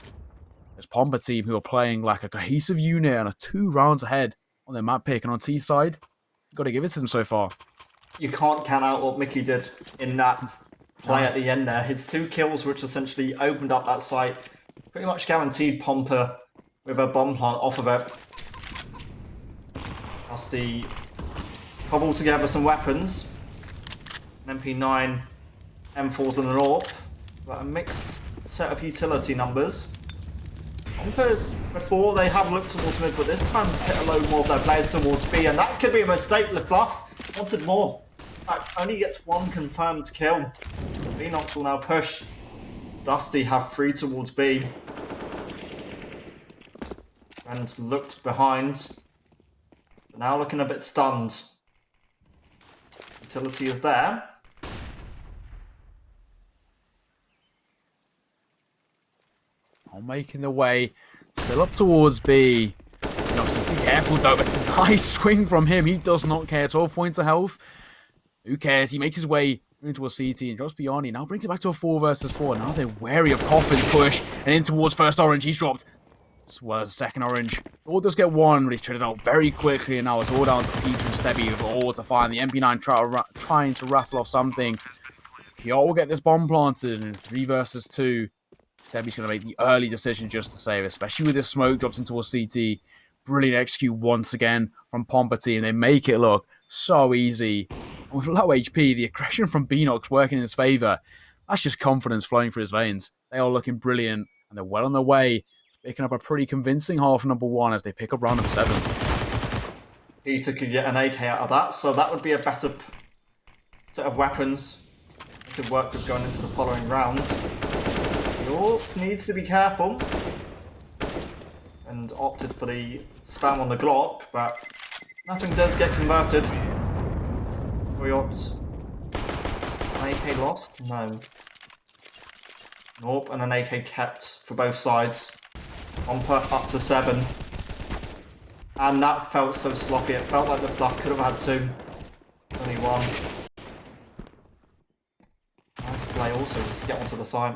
This Pomper team who are playing like a cohesive unit and are 2 rounds ahead on their map pick. And on T side, you've got to give it to them so far. You can't count out what Mickey did in that play at the end there. His 2 kills, which essentially opened up that site, pretty much guaranteed Pomper with a bomb plant off of it. Dusty cobbled together some weapons. An MP9, M4s and an AWP, but a mixed set of utility numbers. Pomper, before they have looked towards mid, but this time hit a load more of their players towards B, and that could be a mistake. LaFluff wanted more. In fact, only gets 1 confirmed kill. Beanox will now push. Dusty have 3 towards B. And looked behind. But now looking a bit stunned. Utility is there. All making the way. Still up towards B. Just be careful though, but it's a nice swing from him. He does not care. 12 points of health. Who cares? He makes his way into a CT and drops Biani. Now brings it back to a 4 versus 4. Now they're wary of Coffin's push. And in towards first orange. He's dropped as well as second orange. All does get 1, but he's traded out very quickly. And now it's all down to Peter and Stebby with all to find. The MP9 trying to rattle off something. Kiot will get this bomb planted in 3 versus 2. Stebby's going to make the early decision just to save, especially with this smoke drops into a CT. Brilliant execute once again from Pomper team. They make it look so easy. And with low HP, the aggression from Beanox working in his favour. That's just confidence flowing through his veins. They are looking brilliant, and they're well on their way to picking up a pretty convincing half number 1 as they pick up round number 7. Peter could get an AK out of that, so that would be a better set of weapons that could work with going into the following rounds. York needs to be careful and opted for the spam on the Glock, but nothing does get converted. Coyote. An AK lost? No. Nope, and an AK kept for both sides. Pomper up to 7. And that felt so sloppy. It felt like the Fluff could have had 2. Only 1. Nice play also just to get onto the site.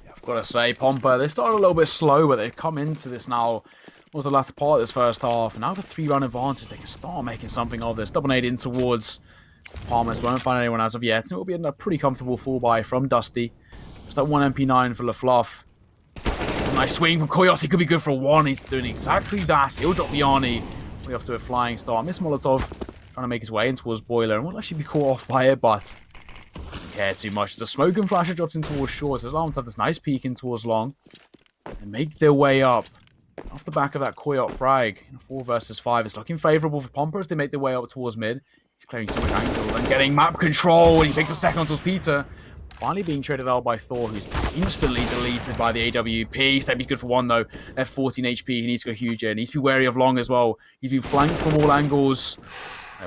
I've got to say, Pomper, they started a little bit slow, but they've come into this now. Was the latter part of this first half, and now with a 3-run advantage, they can start making something of this. Double nade in towards Palmer's. Won't find anyone as of yet, and it will be a pretty comfortable full buy from Dusty. Just that 1 MP9 for LaFluff. It's a nice swing from Coyote. Could be good for 1. He's doing exactly that. He'll drop Biani. Way off to a flying start. Miss Molotov trying to make his way in towards Boiler, and won't actually be caught off by it, but doesn't care too much. The smoke and flasher drops in towards short, so it's allowed to have this nice peek in towards long and make their way up. Off the back of that Coyote frag, in a 4 versus 5, it's looking favourable for Pomper as they make their way up towards mid. He's clearing so much angle and getting map control, and he picks up second towards Peter. Finally being traded out by Thor, who's instantly deleted by the AWP. Stebby's good for 1 though. At 14 HP, he needs to go huge here. He needs to be wary of long as well. He's been flanked from all angles.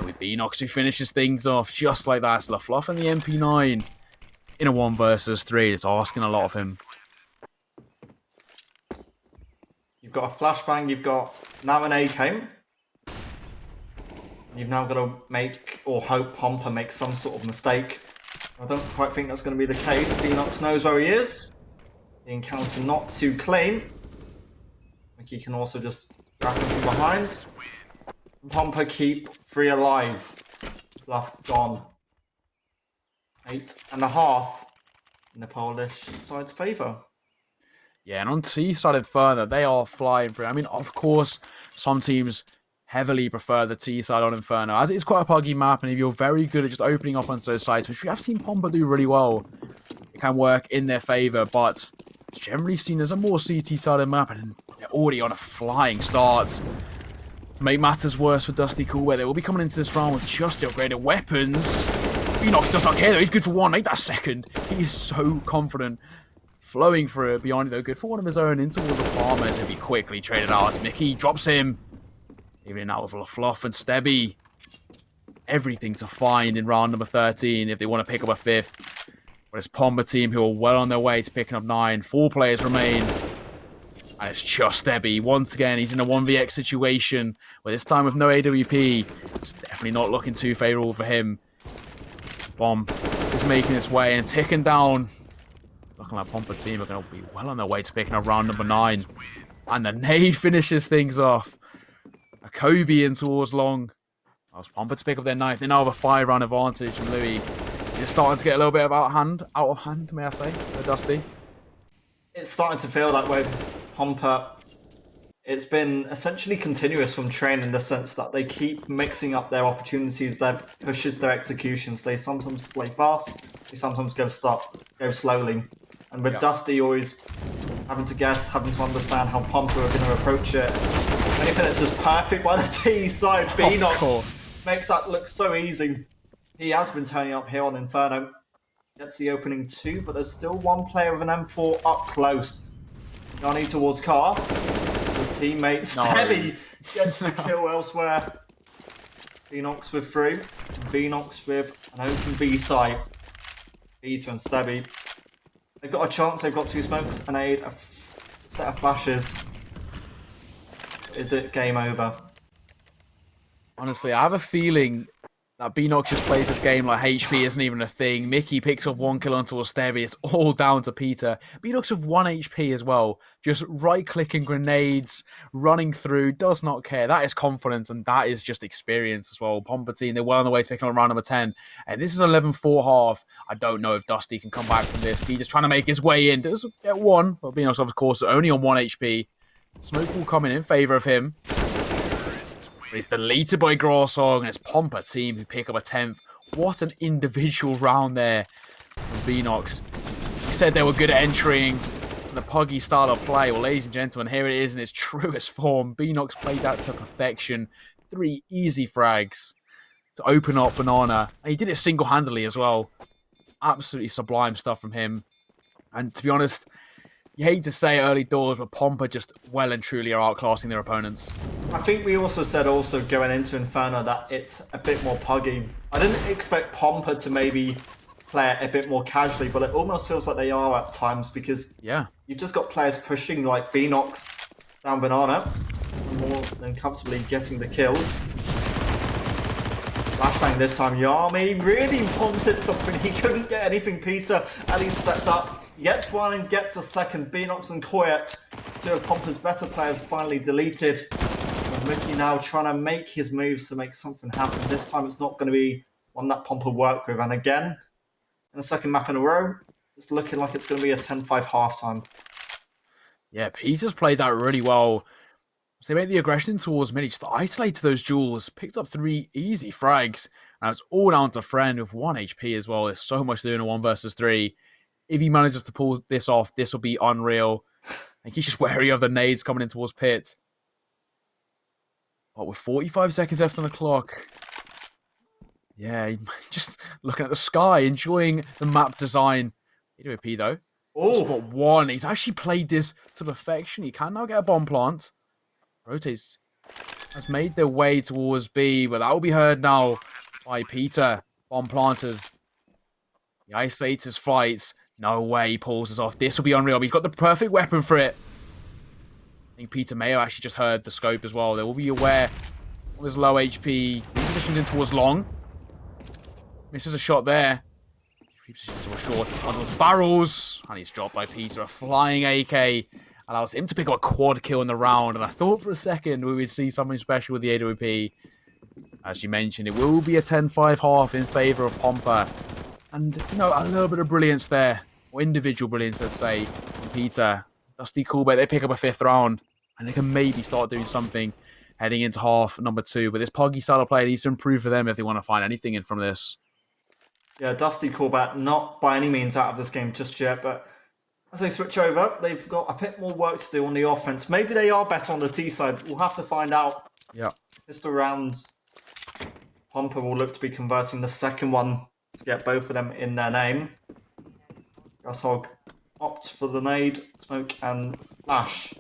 With Beanox who finishes things off just like that. So LaFluff and the MP9 in a 1 versus 3. It's asking a lot of him. got a flashbang, you've got now an A-came. You've now got to make, or hope Pomper makes some sort of mistake. I don't quite think that's going to be the case. Beanox knows where he is. The encounter not too clean. Mickey can also just grab him from behind. Pomper keep 3 alive. Bluff gone. 8.5 in the Polish side's favour. Yeah, and on T-side Inferno, they are flying through. I mean, of course, some teams heavily prefer the T-side on Inferno, as it's quite a puggy map, and if you're very good at just opening up onto those sides, which we have seen Pompa do really well, it can work in their favour, but it's generally seen as a more CT-sided map, and they're already on a flying start. To make matters worse for Dusty Coolware, they will be coming into this round with just the upgraded weapons. Beanox does not care though, he's good for 1, make that second. He is so confident. Flowing through it, beyond though, good for one of his own in towards the farmers, who be quickly traded out as Mickey drops him. Even out with Fluff and Stebby. Everything to find in round number 13 if they want to pick up a 5th. But it's Pompa team who are well on their way to picking up 9. 4 players remain. And it's just Stebby. Once again, he's in a 1vx situation, but this time with no AWP. It's definitely not looking too favourable for him. Bomb is making its way and ticking down. Looking like Pompa team are going to be well on their way to picking up round number 9. And the nade finishes things off. A Kobe in towards long. I was Pompa to pick up their 9th. They now have a 5-round advantage. And Louis is starting to get a little bit of out of hand, may I say, for Dusty. It's starting to feel that way. Pompa, it's been essentially continuous from training in the sense that they keep mixing up their opportunities, their pushes, their executions. They sometimes play fast, they sometimes go slowly. And with Dusty always having to guess, having to understand how Pompa are going to approach it. Anything that's just perfect by the T side, Beanox makes that look so easy. He has been turning up here on Inferno. Gets the opening 2, but there's still 1 player with an M4 up close. Johnny towards Car. His teammate Stebby gets the kill elsewhere. Beanox with 3. Beanox with an open B site. Peter and Stebby. They've got a chance, they've got 2 smokes, an aid, a set of flashes. Is it game over? Honestly, I have a feeling that Beanox just plays this game like HP isn't even a thing. Mickey picks up 1 kill onto a Stebby. It's all down to Peter. Beanox with 1 HP as well. Just right-clicking grenades, running through, does not care. That is confidence, and that is just experience as well. Pompa team, they're well on the way to picking up round number 10. And this is 11-4 half. I don't know if Dusty can come back from this. Peter's trying to make his way in. Does get 1, but Beanox, of course, only on 1 HP. Smoke will come in favour of him. He's deleted by Grossog, and it's Pompa team who pick up a 10th. What an individual round there from Beanox. He said they were good at entering the puggy style of play. Well, ladies and gentlemen, here it is in its truest form. Beanox played that to perfection. 3 easy frags to open up Banana. And he did it single-handedly as well. Absolutely sublime stuff from him. And to be honest, you hate to say early doors, but Pompa just well and truly are outclassing their opponents. I think we also said going into Inferno that it's a bit more puggy. I didn't expect Pompa to maybe play it a bit more casually, but it almost feels like they are at times because you've just got players pushing like Beanox down Banana and more than comfortably getting the kills. Flashbang this time, Yami really wanted something. He couldn't get anything. Peter at least stepped up. Gets 1 and gets a 2nd. Beanox and Koyet, 2 of Pompa's better players, finally deleted. And Mickey now trying to make his moves to make something happen. This time it's not going to be one that Pompa work with. And again, in the 2nd map in a row, it's looking like it's going to be a 10-5 halftime. Yeah, Peter's played that really well. So they made the aggression towards mid. He just isolated those duels, picked up 3 easy frags. Now it's all down to Friend with 1 HP as well. There's so much to do in a 1 versus 3. If he manages to pull this off, this will be unreal. And he's just wary of the nades coming in towards Pit. But with 45 seconds left on the clock. Yeah, just looking at the sky, enjoying the map design. AWP though. Spot 1. He's actually played this to perfection. He can now get a bomb plant. Rotates. Has made their way towards B, but that will be heard now by Peter. Bomb planted. He isolates his flights. No way he pulls us off. This will be unreal. He's got the perfect weapon for it. I think Peter may have actually just heard the scope as well. They will be aware of his low HP. Repositioned in towards long. Misses a shot there. Repositions to a short. Under the barrels. And he's dropped by Peter. A flying AK allows him to pick up a quad kill in the round. And I thought for a second we would see something special with the AWP. As you mentioned, it will be a 10-5 half in favour of Pompa. And, you know, a little bit of brilliance there. Or individual brilliance, let's say, from Peter. Dusty Coolbet, they pick up a 5th round. And they can maybe start doing something heading into half number 2. But this Poggy style of play needs to improve for them if they want to find anything in from this. Yeah, Dusty Coolbet, not by any means out of this game just yet, but as they switch over, they've got a bit more work to do on the offense. Maybe they are better on the T side. We'll have to find out. Yeah. Pistol rounds. Pompa will look to be converting the second one to get both of them in their name. Gasshog opts for the nade, smoke, and flash.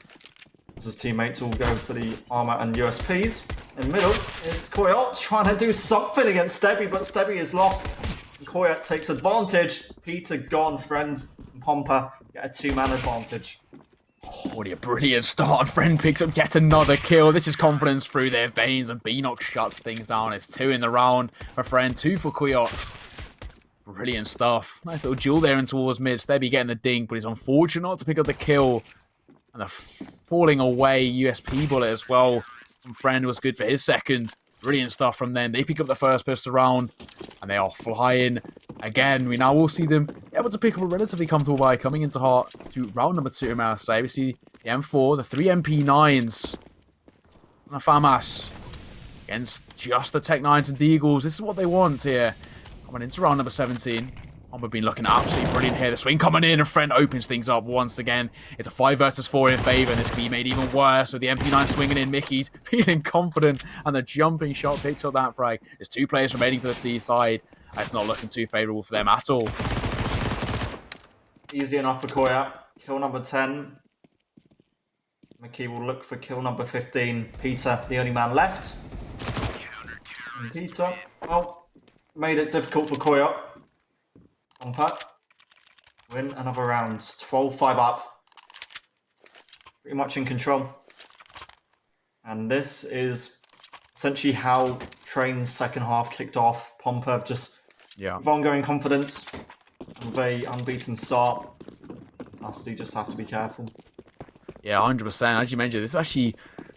As his teammates will go for the armor and USPs. In the middle, it's Koyot trying to do something against Stebby, but Stebby is lost. And Koyot takes advantage. Peter gone, friend, and Pompa get a 2-man advantage. What a brilliant start. Friend picks up yet another kill. This is confidence through their veins, and Beanox shuts things down. It's 2 in the round for Friend, 2 for Koyot. Brilliant stuff. Nice little duel there in towards mid. Stebby getting the dink, but he's unfortunate not to pick up the kill. And the falling away USP bullet as well. And Friend was good for his second. Brilliant stuff from them. They pick up the first pistol round, and they are flying again. We now will see them able to pick up a relatively comfortable buy coming into round number 2, may I say. We see the M4, the 3 MP9s, and a FAMAS against just the Tech 9s and Deagles. This is what they want here. Coming into round number 17. We've been looking absolutely brilliant here. The swing coming in, and Friend opens things up once again. It's a 5 versus 4 in favour, and this could be made even worse with the MP9 swinging in. Mickey's feeling confident, and the jumping shot picks up that frag. There's 2 players remaining for the T side. It's not looking too favourable for them at all. Easy enough for Koya. Kill number 10. Mickey will look for kill number 15. Peter, the only man left. And Peter, well, made it difficult for Koya. Pompa win another round. 12-5 up. Pretty much in control. And this is essentially how Train's second half kicked off. Pompa just with ongoing confidence and very unbeaten start. Dusty just have to be careful. Yeah, 100%. As you mentioned, this is actually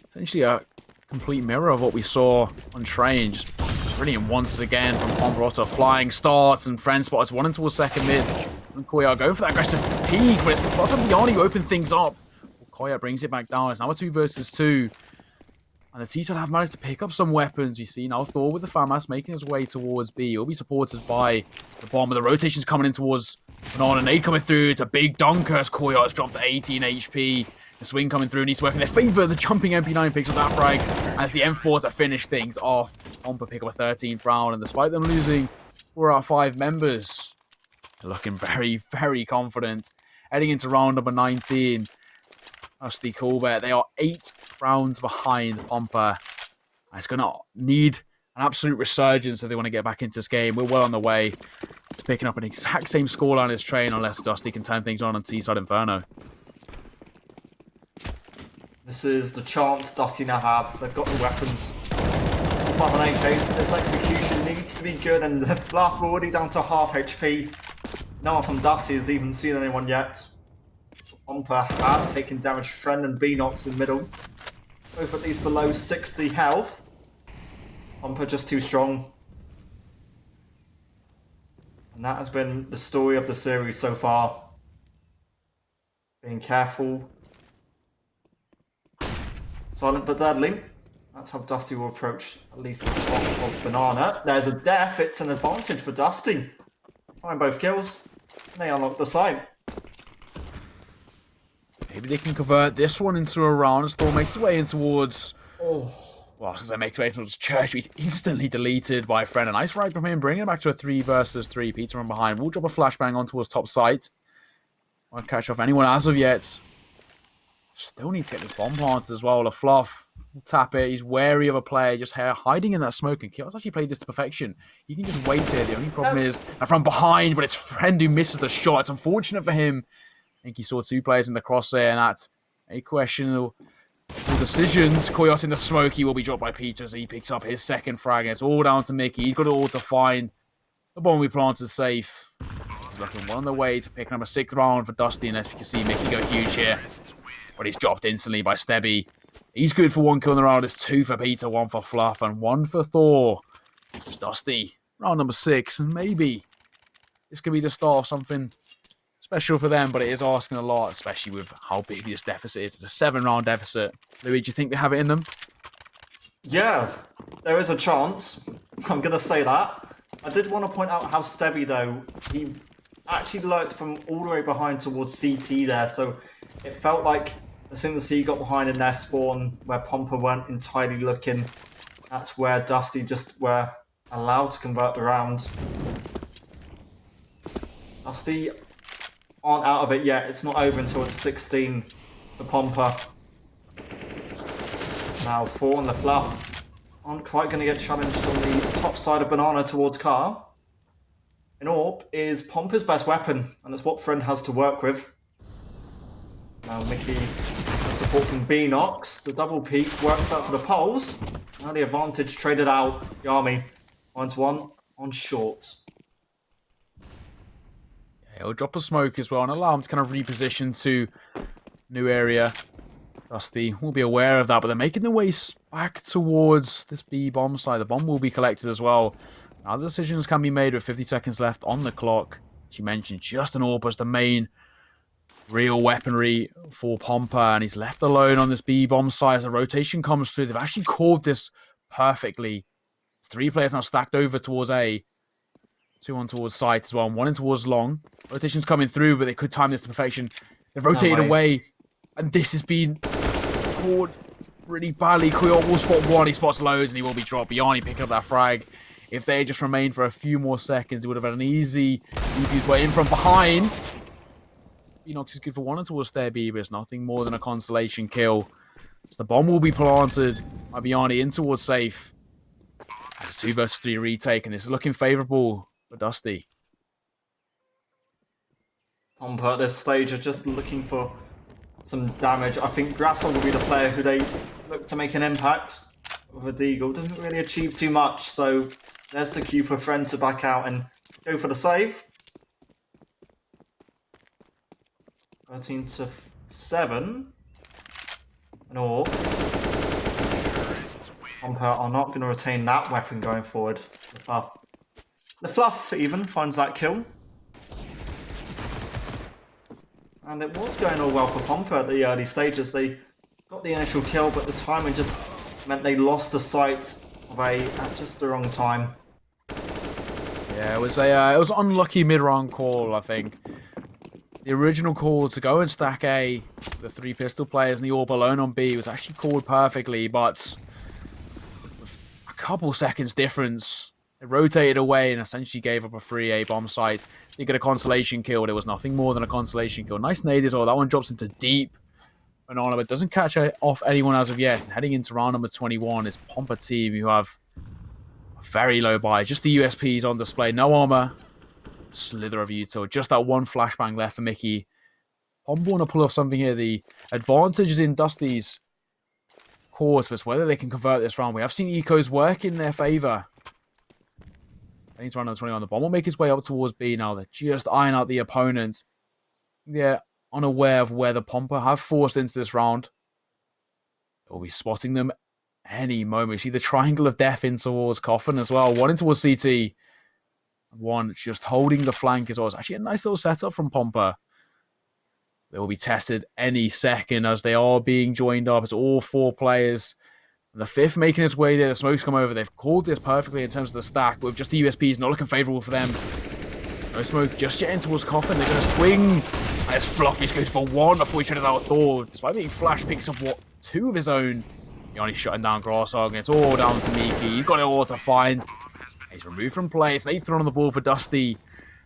essentially a complete mirror of what we saw on Train. Just brilliant once again from Pompa. Flying starts, and Friend spots 1 towards second mid. And Koya go for that aggressive peek, but it's the bottom of the Arnie who open things up. Koya brings it back down. It's now a 2 versus 2. And the T-side have managed to pick up some weapons. You see now Thor with the FAMAS making his way towards B. He'll be supported by the bomb. The rotation's coming in towards Banana. Nade coming through. It's a big dunker as Koya has dropped to 18 HP. The swing coming through needs to work in their favour. The jumping MP9 picks up that frag as the M4 to finish things off. Pompa pick up a 13th round, and despite them losing 4 out of 5 members, they're looking very, very confident. Heading into round number 19. Dusty Coolbet, they are 8 rounds behind Pompa. It's going to need an absolute resurgence if they want to get back into this game. We're well on the way to picking up an exact same scoreline as Train, unless Dusty can turn things on T-side Inferno. This is the chance Dusty now have. They've got the weapons. This execution needs to be good, and the Bluff already down to half HP. No one from Dusty has even seen anyone yet. Pompa have taken damage. Friend and Beanox in the middle. Both at least below 60 health. Pompa just too strong. And that has been the story of the series so far. Being careful. Silent but deadly. That's how Dusty will approach at least the top of Banana. There's a death. It's an advantage for Dusty. Find both kills. And they unlock the site. Maybe they can convert this one into a round as Thor makes his way in towards... Well, as they make his way towards Church, he's instantly deleted by Friend. A nice frag from him, bringing it back to a 3 versus 3. Peter from behind will drop a flashbang on towards top site. Won't catch off anyone as of yet. Still needs to get this bomb planted as well. LaFluff will tap it. He's wary of a player just hiding in that smoke. And Kio's actually played this to perfection. You can just wait here. The only problem is that from behind, but it's Friend who misses the shot. It's unfortunate for him. I think he saw 2 players in the crosshair, and that's a questionable All decisions. Koyos in the smoke. He will be dropped by Peter as he picks up his second frag. And it's all down to Mickey. He's got it all to find. The bomb we planted safe. He's looking on the way to pick number 6 round for Dusty. And as you can see, Mickey go huge here. But he's dropped instantly by Stebby. He's good for 1 kill in the round. It's 2 for Peter, 1 for Fluff, and 1 for Thor. It's Dusty. Round number 6. And maybe this could be the start of something special for them, but it is asking a lot, especially with how big this deficit is. It's a 7-round deficit. Louis, do you think they have it in them? Yeah, there is a chance. I'm going to say that. I did want to point out how Stebby, though, he actually lurked from all the way behind towards CT there, so it felt like as soon as he got behind in their spawn, where Pompa weren't entirely looking, that's where Dusty just were allowed to convert the round. Dusty aren't out of it yet. It's not over until it's 16 for Pompa. Now 4 on the Fluff. Aren't quite going to get challenged on the top side of Banana towards Car. An AWP is Pompa's best weapon, and it's what Friend has to work with. Now Mickey has support from Beanox. The double peak works out for the poles. Now the advantage traded out. The Army finds 1 on short. He'll drop a smoke as well, and allow him to kind of reposition to new area. Dusty will be aware of that, but they're making their way back towards this B bomb side. The bomb will be collected as well. Now the decisions can be made with 50 seconds left on the clock. She mentioned just an AWP as the main real weaponry for Pompa, and he's left alone on this B bomb side as the rotation comes through. They've actually called this perfectly. It's 3 players now stacked over towards A. 2 on towards site as well, and 1 in towards long. Rotation's coming through, but they could time this to perfection. They've rotated away, and this has been caught really badly. Koyot will spot 1, he spots loads, and he will be dropped. Beyond, he picked up that frag. If they had just remained for a few more seconds, it would have had an easy defuse way in from behind. Enox is good for 1 towards their B, but it's nothing more than a consolation kill. So the bomb will be planted by Bjarni in towards safe. It's 2 versus 3 retake, and this is looking favourable for Dusty. Pompa at this stage are just looking for some damage. I think Grassel will be the player who they look to make an impact with a Deagle. Doesn't really achieve too much, so there's the cue for Friend to back out and go for the save. 13 to 7. And all. Pompa are not going to retain that weapon going forward. The Fluff even finds that kill. And it was going all well for Pompa at the early stages. They got the initial kill, but the timing just meant they lost the sight of A at just the wrong time. Yeah, it was an unlucky mid-round call, I think. The original call to go and stack A, the 3 pistol players and the AWP alone on B was actually called perfectly, but with a couple seconds difference, it rotated away and essentially gave up a free A bomb site. They get a consolation kill. It was nothing more than a consolation kill. Nice nade as well. That one drops into deep. Banana, but doesn't catch off anyone as of yet. And heading into round number 21 is Pompa team, who have a very low buy. Just the USPs on display. No armor. Slither of util. Just that 1 flashbang left for Mickey. Pompa want to pull off something here. The advantage is in Dusty's course, but it's whether they can convert this round. We have seen ecos work in their favour. I need to run on 21. The bomb will make his way up towards B now. They're just eyeing out the opponent. They're unaware of where the Pompa have forced into this round. They'll be spotting them any moment. You see the triangle of death in towards Coffin as well. 1 in towards CT. 1 just holding the flank as well. It's actually a nice little setup from Pompa. They will be tested any second as they are being joined up. It's all 4 players. And the 5th making its way there. The smoke's come over. They've called this perfectly in terms of the stack, but with just the USPs not looking favourable for them. No smoke just yet in towards Coffin. They're going to swing. As Fluffy's goes for 1 before he traded out Thor. Despite being flashed, picks up 2 of his own. He only shutting down Grasshog, and it's all down to Miki. He's got it all to find. He's removed from play. It's 8th run on the ball for Dusty.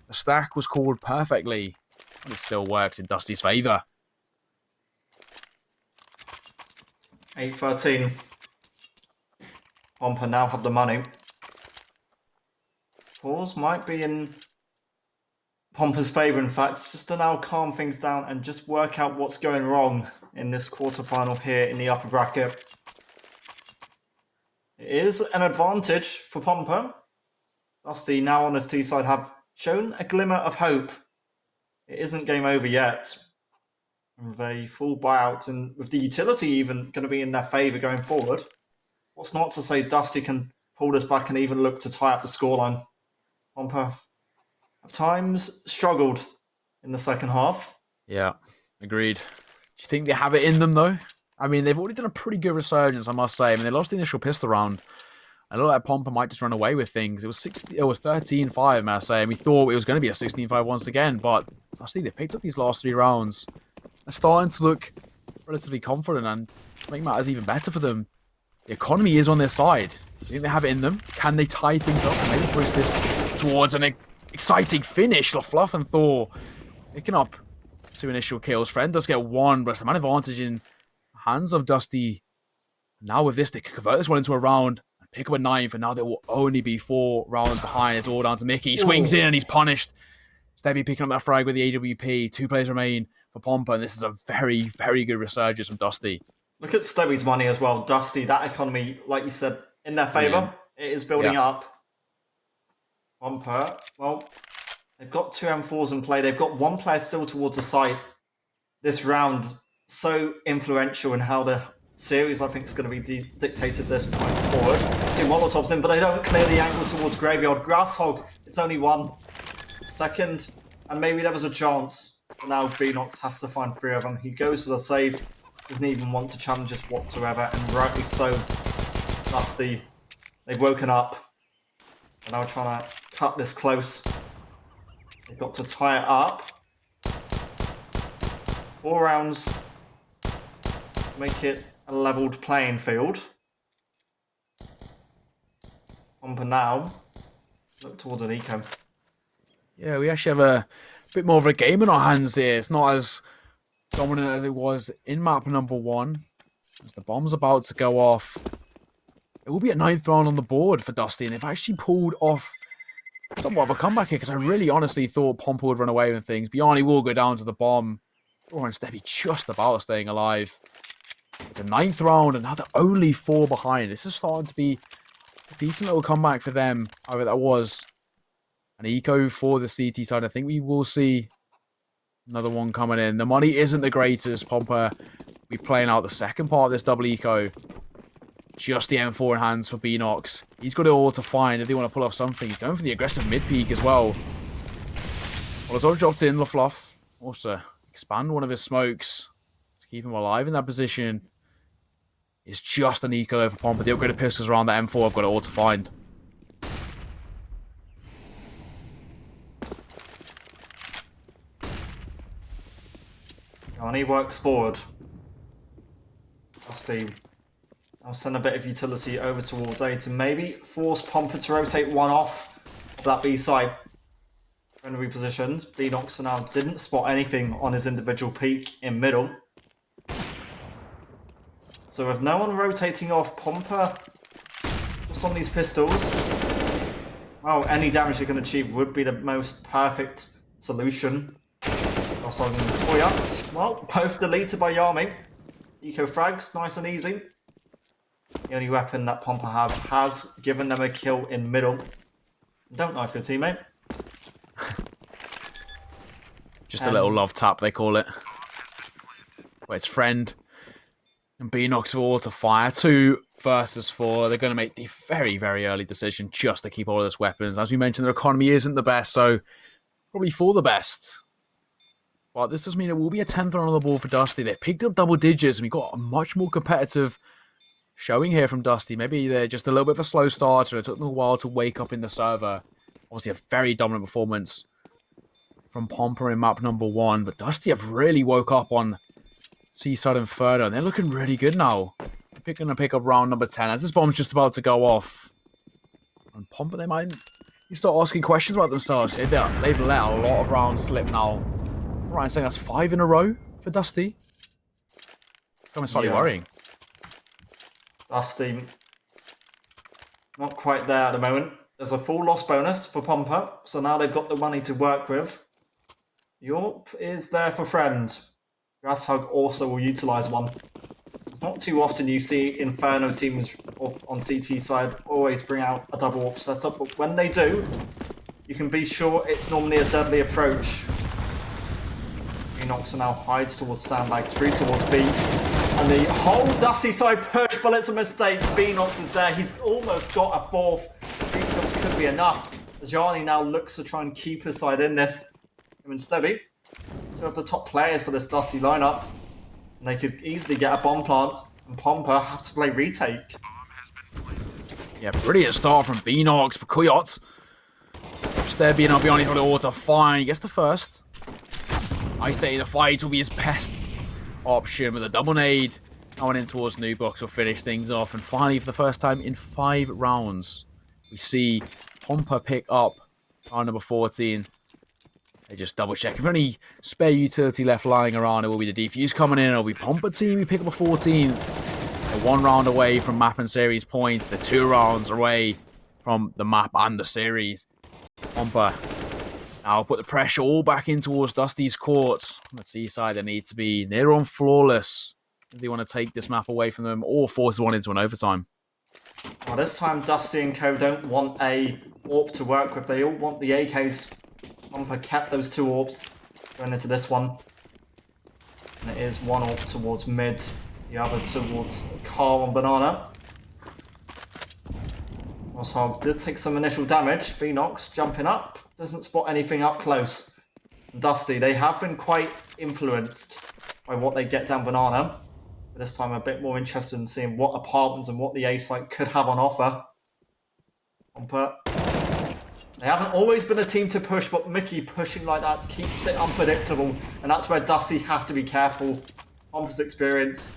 The stack was called perfectly. And it still works in Dusty's favour. 8-13. Pompa now have the money. Pause might be in Pompa's favour, in fact, just to now calm things down and just work out what's going wrong in this quarterfinal here in the upper bracket. It is an advantage for Pompa. Dusty, now on his T side, have shown a glimmer of hope. It isn't game over yet. With a full buyout and with the utility even going to be in their favour going forward, what's not to say Dusty can pull this back and even look to tie up the scoreline. Pompa have times struggled in the second half. Yeah, agreed. Do you think they have it in them, though? I mean, they've already done a pretty good resurgence, I must say. I mean, they lost the initial pistol round. I look like Pompa might just run away with things. It was 13-5, may I say. And we thought it was going to be a 16-5 once again, but I see they picked up these last 3 rounds. They're starting to look relatively confident, and to make matters even better for them, the economy is on their side. Do you think they have it in them? Can they tie things up and maybe push this towards an exciting finish? Fluff and Thor picking up 2 initial kills. Friend does get 1, but it's a man advantage in hands of Dusty. Now with this, they can convert this one into a round and pick up a 9th, and now there will only be 4 rounds behind. It's all down to Mickey. He swings in and he's punished. Stebby picking up that frag with the AWP. 2 players remain for Pompa, and this is a very, very good resurgence from Dusty. Look at Stebby's money as well. Dusty, that economy, like you said, in their favour. It is building up. Pompa, well, they've got 2 M4s in play. They've got 1 player still towards the site. This round, so influential in how the series, I think, is going to be dictated this point forward. 2 Molotovs in, but they don't clear the angle towards Graveyard. Grasshog, it's only 1 second, and maybe there was a chance. But now Beanox has to find 3 of them. He goes to the save, doesn't even want to challenge this whatsoever, and rightly so. Dusty, they've woken up. They're now trying to cut this close. They've got to tie it up. 4 rounds. Make it a levelled playing field. Pompa now look towards an eco. Yeah, we actually have a bit more of a game in our hands here. It's not as dominant as it was in map number 1. As the bomb's about to go off. It will be a 9th round on the board for Dusty, and they've actually pulled off somewhat of a comeback here, because I really honestly thought Pompa would run away with things. Bjarni will go down to the bomb. Oh, and Stebby just about staying alive. It's a 9th round, and now they're only 4 behind. This is starting to be a decent little comeback for them. However, that was an eco for the CT side. I think we will see another one coming in. The money isn't the greatest. Pompa be playing out the second part of this double eco. Just the M4 in hands for Beanox. He's got it all to find if they want to pull off something. He's going for the aggressive mid-peak as well. Molotov dropped in, LaFluff. Also, expand one of his smokes to keep him alive in that position. It's just an eco for Pompa. The upgraded pistols around that M4 have got it all to find. Bjarni works forward. Dusty, I'll send a bit of utility over towards A to maybe force Pompa to rotate 1 off of that B side. Friendly positions. Beanox for now didn't spot anything on his individual peak in middle. So with no one rotating off, Pompa just on these pistols, well, any damage you can achieve would be the most perfect solution. Also, well, both deleted by Yami. Eco frags, nice and easy. The only weapon that Pompa have has given them a kill in middle. Don't knife your teammate. Just a little love tap, they call it. Where it's friend and Beanox all to fire. 2 versus 4. They're going to make the very, very early decision just to keep all of this weapons. As we mentioned, their economy isn't the best, so probably for the best. But this does mean it will be a 10th round on the board for Dusty. They've picked up double digits, and we've got a much more competitive showing here from Dusty. Maybe they're just a little bit of a slow starter. It took them a while to wake up in the server. Obviously, a very dominant performance from Pompa in map number 1. But Dusty have really woke up on Seaside Inferno, and they're looking really good now. They're going to pick up round number 10 as this bomb's just about to go off. And Pompa, they might start asking questions about themselves. They've let a lot of rounds slip now. Right, saying that's 5 in a row for Dusty. Becoming slightly worrying. Dusty, not quite there at the moment. There's a full loss bonus for Pompa, so now they've got the money to work with. Yorp is there for friend. Grasshug also will utilise one. It's not too often you see Inferno teams on CT side always bring out a double AWP setup, but when they do, you can be sure it's normally a deadly approach. Enox now hides towards sandbags, through towards B. And the whole Dusty side push, but it's a mistake. Beanox is there. He's almost got a fourth. 3 kills could be enough. Ajani now looks to try and keep his side in this. Him and Stebby, two of the top players for this Dusty lineup. And they could easily get a bomb plant. And Pompa have to play retake. Yeah, brilliant start from Beanox for Kuyot. Stebby and Albioni for the order. Fine, he gets the first. I say the fight will be his best option with a double nade. Going in towards Nubox will finish things off. And finally, for the first time in 5 rounds, we see Pompa pick up round number 14. They just double check. If any spare utility left lying around, it will be the defuse coming in. It'll be Pompa team. We pick up a 14. They're 1 round away from map and series points. They're 2 rounds away from the map and the series. Pompa now put the pressure all back in towards Dusty's court. On the C side, they need to be near on flawless if they want to take this map away from them or force one into an overtime. Well, this time Dusty and Co don't want a AWP to work with. They all want the AKs. Pompa kept those 2 AWPs going into this one. And it is 1 AWP towards mid, the other towards Carl and Banana. Crosshog did take some initial damage. Beanox jumping up, doesn't spot anything up close. And Dusty, they have been quite influenced by what they get down Banana. But this time, a bit more interested in seeing what apartments and what the A site could have on offer. Pompa. They haven't always been a team to push, but Mickey pushing like that keeps it unpredictable. And that's where Dusty have to be careful. Pompa's experience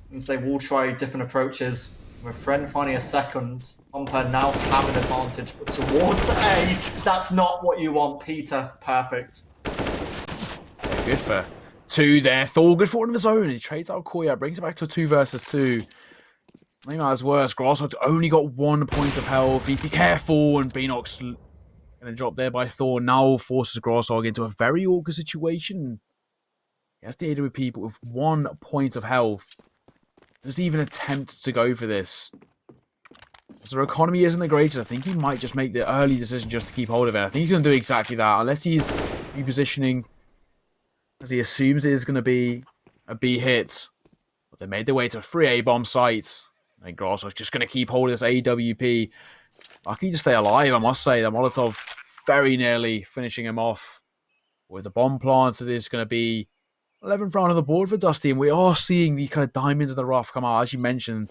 means they will try different approaches. With Friend finding a second, Pompa now have an advantage, but towards A, that's not what you want. Peter, perfect. Good for 2 there. Thor, good for one of his own. He trades out Koya, brings it back to a 2 versus 2. Maybe not as worse. Grasshog only got 1 point of health. Needs to be careful, and Beanox going to drop there by Thor. Now forces Grasshog into a very awkward situation. He has to deal with people with 1 point of health. Doesn't even attempt to go for this. As their economy isn't the greatest, I think he might just make the early decision just to keep hold of it. I think he's going to do exactly that, unless he's repositioning, as he assumes it is going to be a B hit. But they made their way to a 3A bomb site. And Grasshog's just going to keep hold of this AWP. Lucky to stay alive, I must say. The Molotov very nearly finishing him off. With a bomb plant, it is going to be 11th round on the board for Dusty, and we are seeing the kind of diamonds in the rough come out. As you mentioned,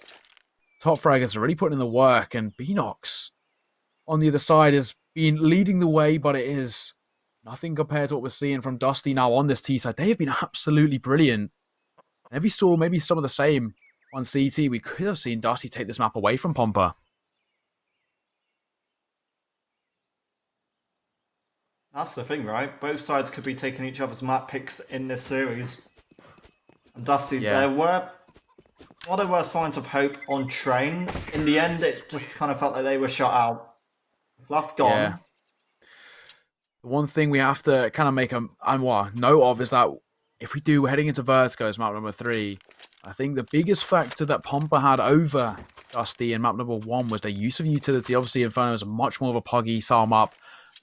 top fraggers are really putting in the work, and Beanox on the other side has been leading the way, but it is nothing compared to what we're seeing from Dusty now on this T side. They have been absolutely brilliant. And if we saw maybe some of the same on CT, we could have seen Dusty take this map away from Pompa. That's the thing, right? Both sides could be taking each other's map picks in this series. And Dusty, there were signs of hope on Train. In the end, it just kind of felt like they were shut out. Fluff gone. Yeah. The one thing we have to kind of make a note of is that if we do, heading into Vertigo as map number 3, I think the biggest factor that Pompa had over Dusty in map number 1 was their use of utility. Obviously, Inferno is much more of a puggy style map.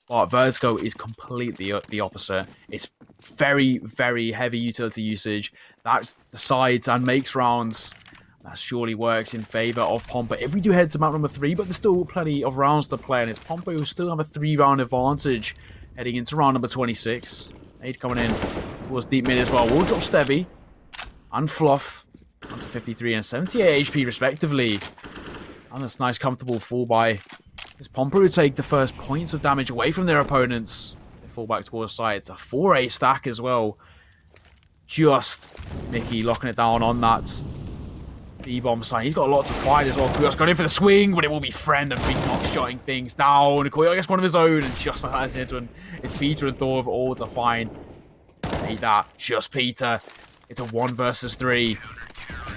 But Vertigo is completely the opposite. It's very, very heavy utility usage. That's the sides and makes rounds. That surely works in favour of Pompa. If we do head to map number 3, but there's still plenty of rounds to play, and it's Pompa who still have a 3-round advantage heading into round number 26. Aid coming in towards deep mid as well. We'll drop Stebby and Fluff onto 53 and 78 HP respectively. And this nice comfortable fall by this Pompa who take the first points of damage away from their opponents. They fall back towards side. It's a 4A stack as well. Just Mickey locking it down on that B-bomb side. He's got a lot to fight as well. Kuyok's got in for the swing, but it will be Friend and Beanox shutting things down. Kuyok gets one of his own, and just like that as into it's Peter and Thor with all to find. Hate that. Just Peter. It's a 1 versus 3.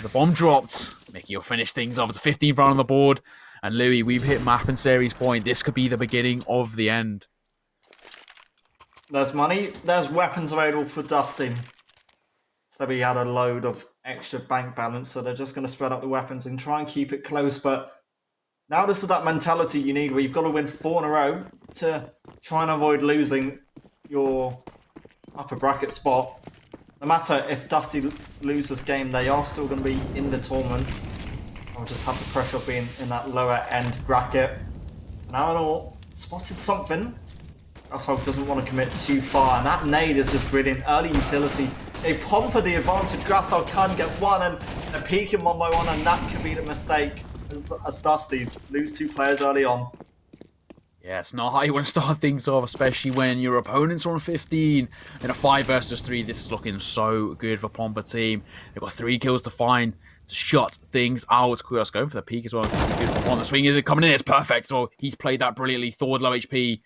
The bomb dropped. Mickey will finish things off. It's a 15th round on the board. And Louis, we've hit map and series point. This could be the beginning of the end. There's money. There's weapons available for Dusty. So he had a load of extra bank balance, so they're just going to spread out the weapons and try and keep it close. But now this is that mentality you need where you've got to win 4 in a row to try and avoid losing your upper bracket spot. No matter if Dusty loses this game, they are still going to be in the tournament. I'll just have the pressure of being in that lower end bracket. Now Alanor spotted something. Grasshog doesn't want to commit too far, and that nade is just brilliant. Early utility. They pomper the advantage. Grasshog can get one, and they're peeking one by one, and that could be the mistake as Dusty lose 2 players early on. Yeah, it's not how you want to start things off, especially when your opponents are on 15 in a 5 versus 3. This is looking so good for Pompa team. They've got 3 kills to find to shut things out. Kudos going for the peak as well. Beautiful on the swing. Is it coming in? It's perfect. So he's played that brilliantly. Thor low HP.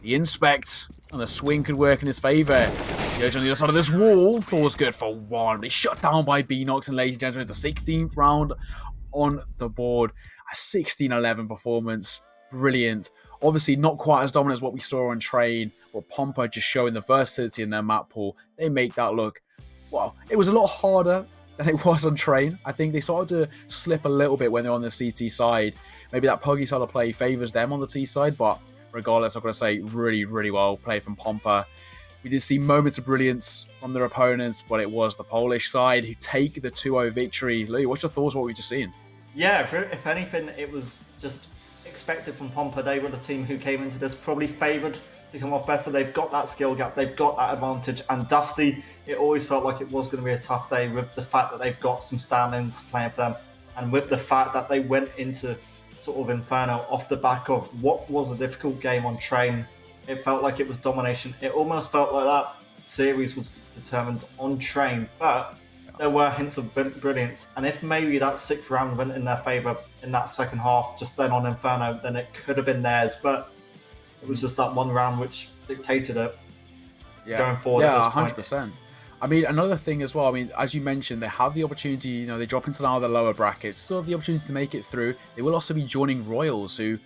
The inspect and the swing could work in his favour. He goes on the other side of this wall. Thor's good for 1. But he's shut down by Beanox, and ladies and gentlemen, it's the 16th round on the board. A 16-11 performance. Brilliant. Obviously, not quite as dominant as what we saw on Train, but Pompa just showing the versatility in their map pool. They make that look, well, it was a lot harder than it was on Train. I think they started to slip a little bit when they're on the CT side. Maybe that puggy style of play favours them on the T side, but regardless, I've got to say, really, really well played from Pompa. We did see moments of brilliance from their opponents, but it was the Polish side who take the 2-0 victory. Louis, what's your thoughts on what we've just seen? Yeah, if anything, it was just expected from Pompa. They were the team who came into this probably favoured to come off better. They've got that skill gap, they've got that advantage, and Dusty, it always felt like it was going to be a tough day with the fact that they've got some stand-ins playing for them, and with the fact that they went into sort of Inferno off the back of what was a difficult game on Train. It felt like it was domination. It almost felt like that series was determined on Train, but there were hints of brilliance, and if maybe that 6th round went in their favour in that second half, just then on Inferno, then it could have been theirs, but it was just that one round which dictated it going forward at this point. 100%. I mean, another thing as well, I mean, as you mentioned, they have the opportunity, they drop into now the lower brackets, still have the opportunity to make it through. They will also be joining Royals, who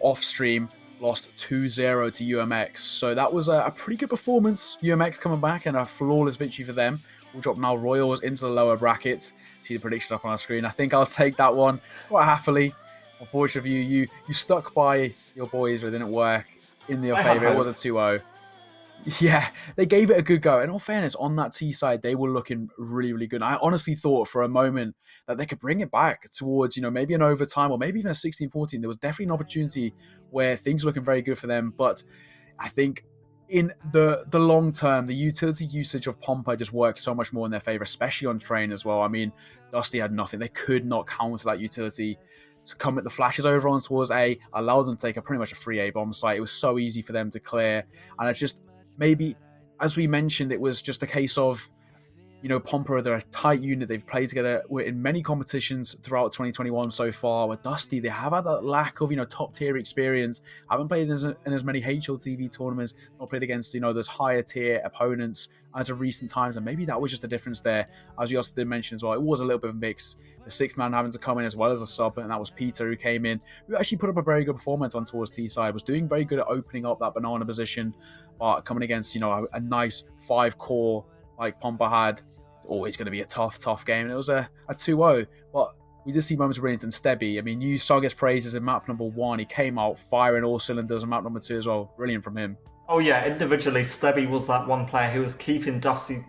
off stream lost 2-0 to UMX, so that was a pretty good performance. UMX coming back, and a flawless victory for them. We'll drop now Royals into the lower brackets. See the prediction up on our screen. I think I'll take that one quite happily. Unfortunately for you stuck by your boys, but it didn't work in their favour. It was a 2-0. Yeah, they gave it a good go. In all fairness, on that T side, they were looking really, really good. I honestly thought for a moment that they could bring it back towards, maybe an overtime or maybe even a 16-14. There was definitely an opportunity where things were looking very good for them. But I think in the long term, the utility usage of Pompa just works so much more in their favour, especially on Train as well. I mean, Dusty had nothing. They could not counter that utility. To come at the flashes over on towards A, allowed them to take pretty much a free A bomb site. It was so easy for them to clear. And it's just, maybe, as we mentioned, it was just a case of, Pompa, they're a tight unit. They've played together in many competitions throughout 2021 so far. With Dusty, they have had that lack of, top tier experience. Haven't played in as many HLTV tournaments, not played against, those higher tier opponents as of recent times. And maybe that was just the difference there. As you also did mention as well, it was a little bit of a mix. The 6th man having to come in as well as a sub, and that was Peter, who came in, who actually put up a very good performance on towards T side, was doing very good at opening up that banana position, but coming against, a nice 5 core like Pompa had, it's always going to be a tough game, and it was a 2-0, but we did see moments of brilliance. And Stebby, I mean, you sung his praises in map number 1, he came out firing all cylinders in map number 2 as well, brilliant from him. Oh yeah, individually, Stebby was that one player who was keeping Dusty,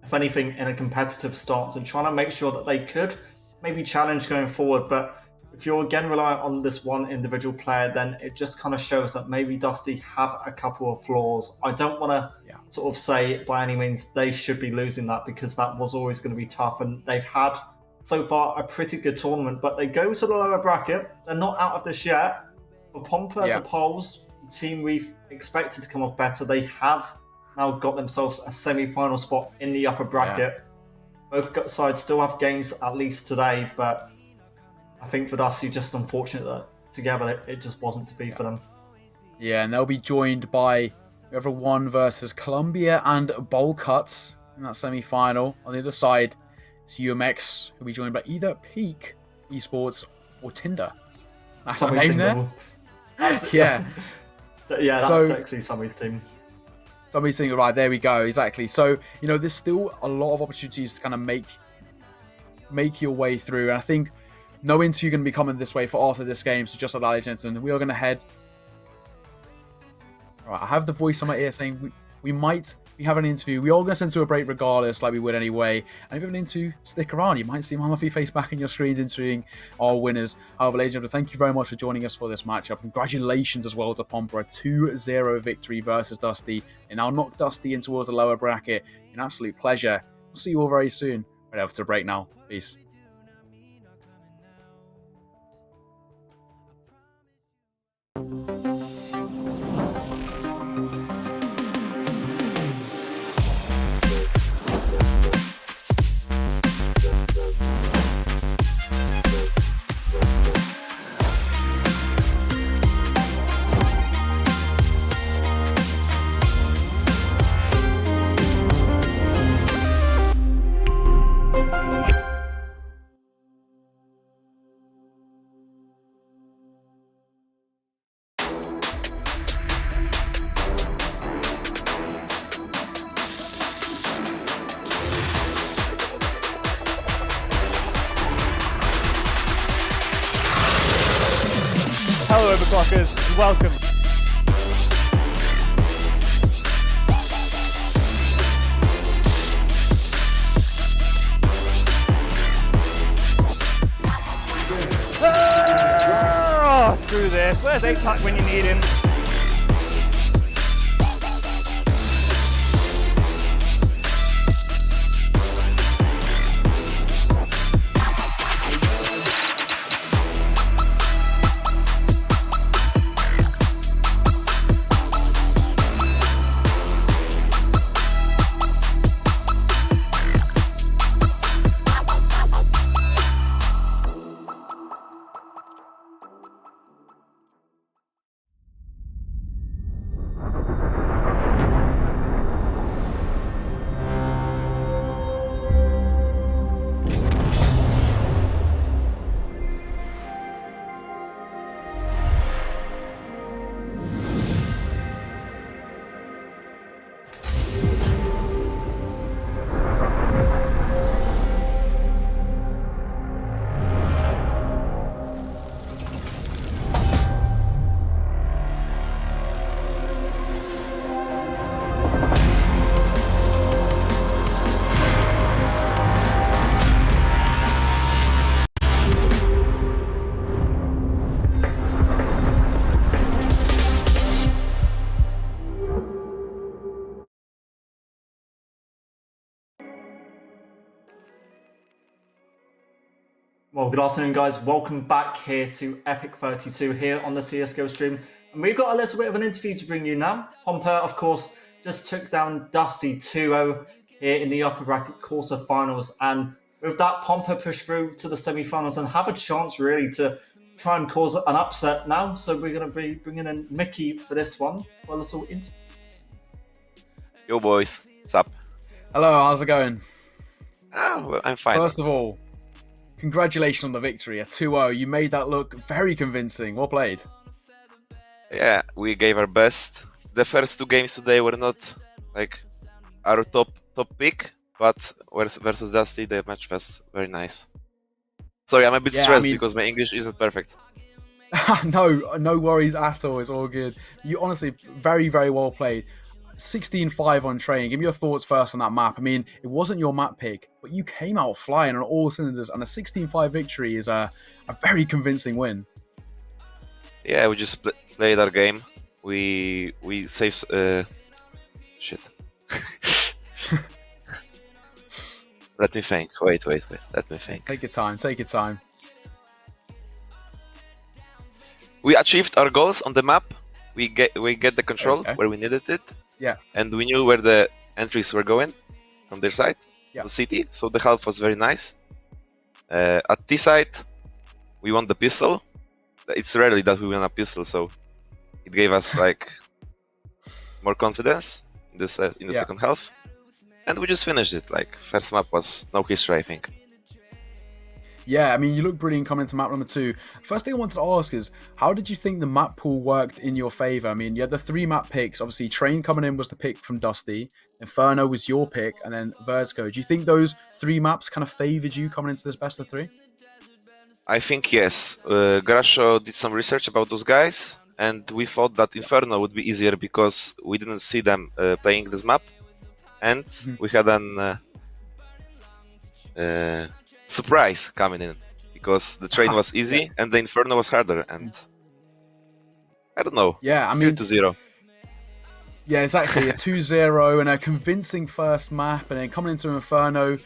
if anything, in a competitive stance and trying to make sure that they could maybe challenge going forward. But if you're again reliant on this one individual player, then it just kind of shows that maybe Dusty have a couple of flaws. I don't want to sort of say by any means they should be losing that, because that was always going to be tough, and they've had so far a pretty good tournament, but they go to the lower bracket. They're not out of this yet. For Pompa, the Poles, the team we've expected to come off better, they have now got themselves a semi-final spot in the upper bracket. Both sides still have games at least today, but I think for Dusty, just unfortunate that together it just wasn't to be for them. Yeah, and they'll be joined by whoever won versus Colombia and Bowl Cuts in that semi-final. On the other side, it's UMX, who'll be joined by either Peak Esports or Tinder. That's our name there. That's yeah. Yeah, that's so, sexy, Sammy's team. Don't be thinking, right, there we go, exactly. So, you know, there's still a lot of opportunities to kind of make your way through. And I think no interview going to be coming this way for after this game. So just like that, ladies and gentlemen, we are going to head. All right, I have the voice on my ear saying we might be having an interview. We are going to send to a break regardless, like we would anyway. And if you have an interview, stick around. You might see my lovely face back in your screens interviewing our winners. However, ladies and gentlemen, thank you very much for joining us for this matchup. Congratulations as well to Pomper, a 2-0 victory versus Dusty. And now knock Dusty in towards the lower bracket. An absolute pleasure. We'll see you all very soon. Right over to the break now. Peace. Hello, Overclockers. Welcome. Oh, screw this. Where's A-Tuck when you need him? Well, good afternoon, guys. Welcome back here to Epic32 here on the CSGO stream. And we've got a little bit of an interview to bring you now. Pomper, of course, just took down Dusty 2-0 here in the upper bracket quarterfinals. And with that, Pomper pushed through to the semi-finals and have a chance really to try and cause an upset now. So we're going to be bringing in Mickey for this one for a little interview. Yo, boys. What's up? Hello, how's it going? Well, I'm fine. First of all, congratulations on the victory, a 2-0. You made that look very convincing. Well played. Yeah, we gave our best. The first two games today were not like our top pick, but versus Dusty, the match was very nice. Sorry, I'm a bit stressed because my English isn't perfect. No worries at all. It's all good. You honestly, very, very well played. 16-5 on training. Give me your thoughts first on that map. I mean, it wasn't your map pick, but you came out flying on all cylinders, and a 16-5 victory is a very convincing win. Yeah, we just played our game. We saved... shit. Let me think. Wait. Let me think. Take your time. We achieved our goals on the map. We get the control where we needed it. Yeah. And we knew where the entries were going from their side, the city. So the half was very nice. At T side, we won the pistol. It's rarely that we win a pistol, so it gave us like more confidence in the second half. And we just finished it. Like first map was no history, I think. Yeah, I mean, you look brilliant coming into map number 2. First thing I wanted to ask is, how did you think the map pool worked in your favor? I mean, you had the 3 map picks. Obviously, Train coming in was the pick from Dusty. Inferno was your pick, and then Vertigo. Do you think those 3 maps kind of favored you coming into this best of 3? I think yes. Grasho did some research about those guys, and we thought that Inferno would be easier because we didn't see them playing this map, and we had an surprise coming in because the Train was easy and the Inferno was harder, and I don't know. Yeah, I Still mean 2-0. Yeah, it's actually a 2-0 and a convincing first map, and then coming into Inferno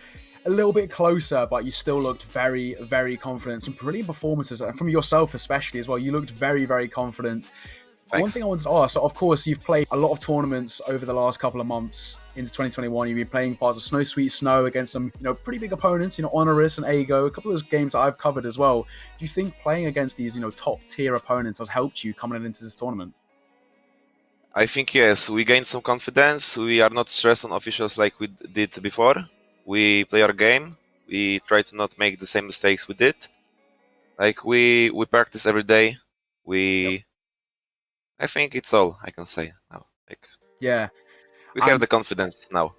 a little bit closer, but you still looked very, very confident. Some brilliant performances, and from yourself especially as well. You looked very, very confident. Thanks. One thing I wanted to ask, so of course, you've played a lot of tournaments over the last couple of months into 2021. You've been playing parts of Snow Sweet Snow against some, pretty big opponents, Honoris and Ago, a couple of those games that I've covered as well. Do you think playing against these, top tier opponents has helped you coming into this tournament? I think yes, we gained some confidence. We are not stressed on officials like we did before. We play our game. We try to not make the same mistakes we did. Like we practice every day. I think it's all I can say now. Yeah. We have the confidence now.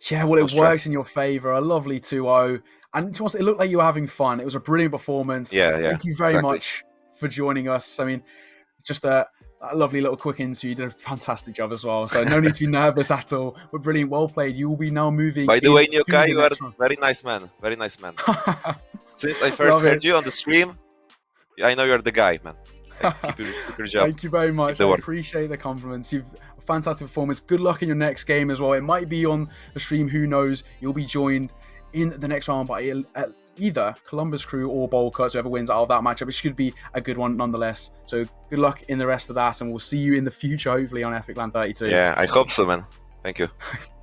Yeah, well, No it works stress. in your favor. A lovely 2-0. And to us, it looked like you were having fun. It was a brilliant performance. Yeah. Thank you very exactly. much for joining us. I mean, just a lovely little quick interview. You did a fantastic job as well. So no need to be nervous at all. But brilliant, well played. You will be now moving. By the way, into Nyoka, the you are next round. very nice man. Very nice man. Since I first Love heard it. you on the stream, I know you're the guy, man. Keep your job. Thank you very much. the I work. appreciate the compliments. You've a fantastic performance. Good luck in your next game as well. It might be on the stream. Who knows? You'll be joined in the next round by either Columbus Crew or Bowl Cuts. Whoever wins out of that matchup. It should be a good one nonetheless. So good luck in the rest of that, and we'll see you in the future, hopefully on Epic LAN 32. Yeah, I hope so, man. Thank you.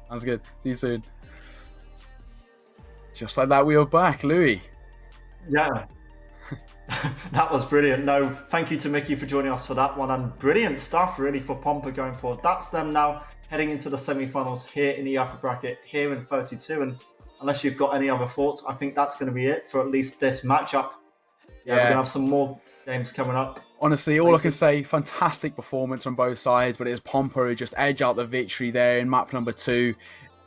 Sounds good. See you soon. Just like that, we are back, Louis. Yeah. That was brilliant. No, thank you to Mickey for joining us for that one, and brilliant stuff really for Pompa going forward. That's them now heading into the semi-finals here in the upper bracket here in 32, and unless you've got any other thoughts, I think that's going to be it for at least this matchup. Yeah, we're going to have some more games coming up. Honestly, all I can say, fantastic performance on both sides, but it is Pompa who just edged out the victory there in map number 2.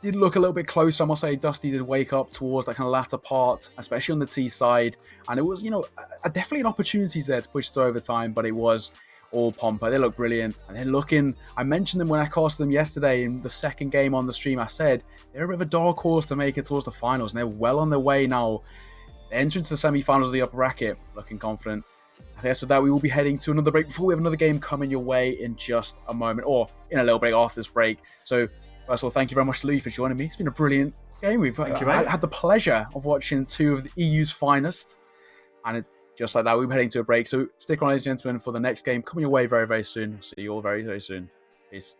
Did look a little bit closer, I must say. Dusty did wake up towards that kind of latter part, especially on the T side. And it was, definitely an opportunity there to push to overtime, but it was all Pompa. They look brilliant. And they're looking, I mentioned them when I cast them yesterday in the second game on the stream. I said, they're a bit of a dark horse to make it towards the finals, and they're well on their way now. The entrance to the semi-finals of the upper bracket, looking confident. I guess with that, we will be heading to another break before we have another game coming your way in just a moment, or in a little break after this break. So, first of all, thank you very much to Louis for joining me. It's been a brilliant game. I had the pleasure of watching 2 of the EU's finest. And just like that, we'll be heading to a break. So stick on, ladies and gentlemen, for the next game coming your way very, very soon. See you all very, very soon. Peace.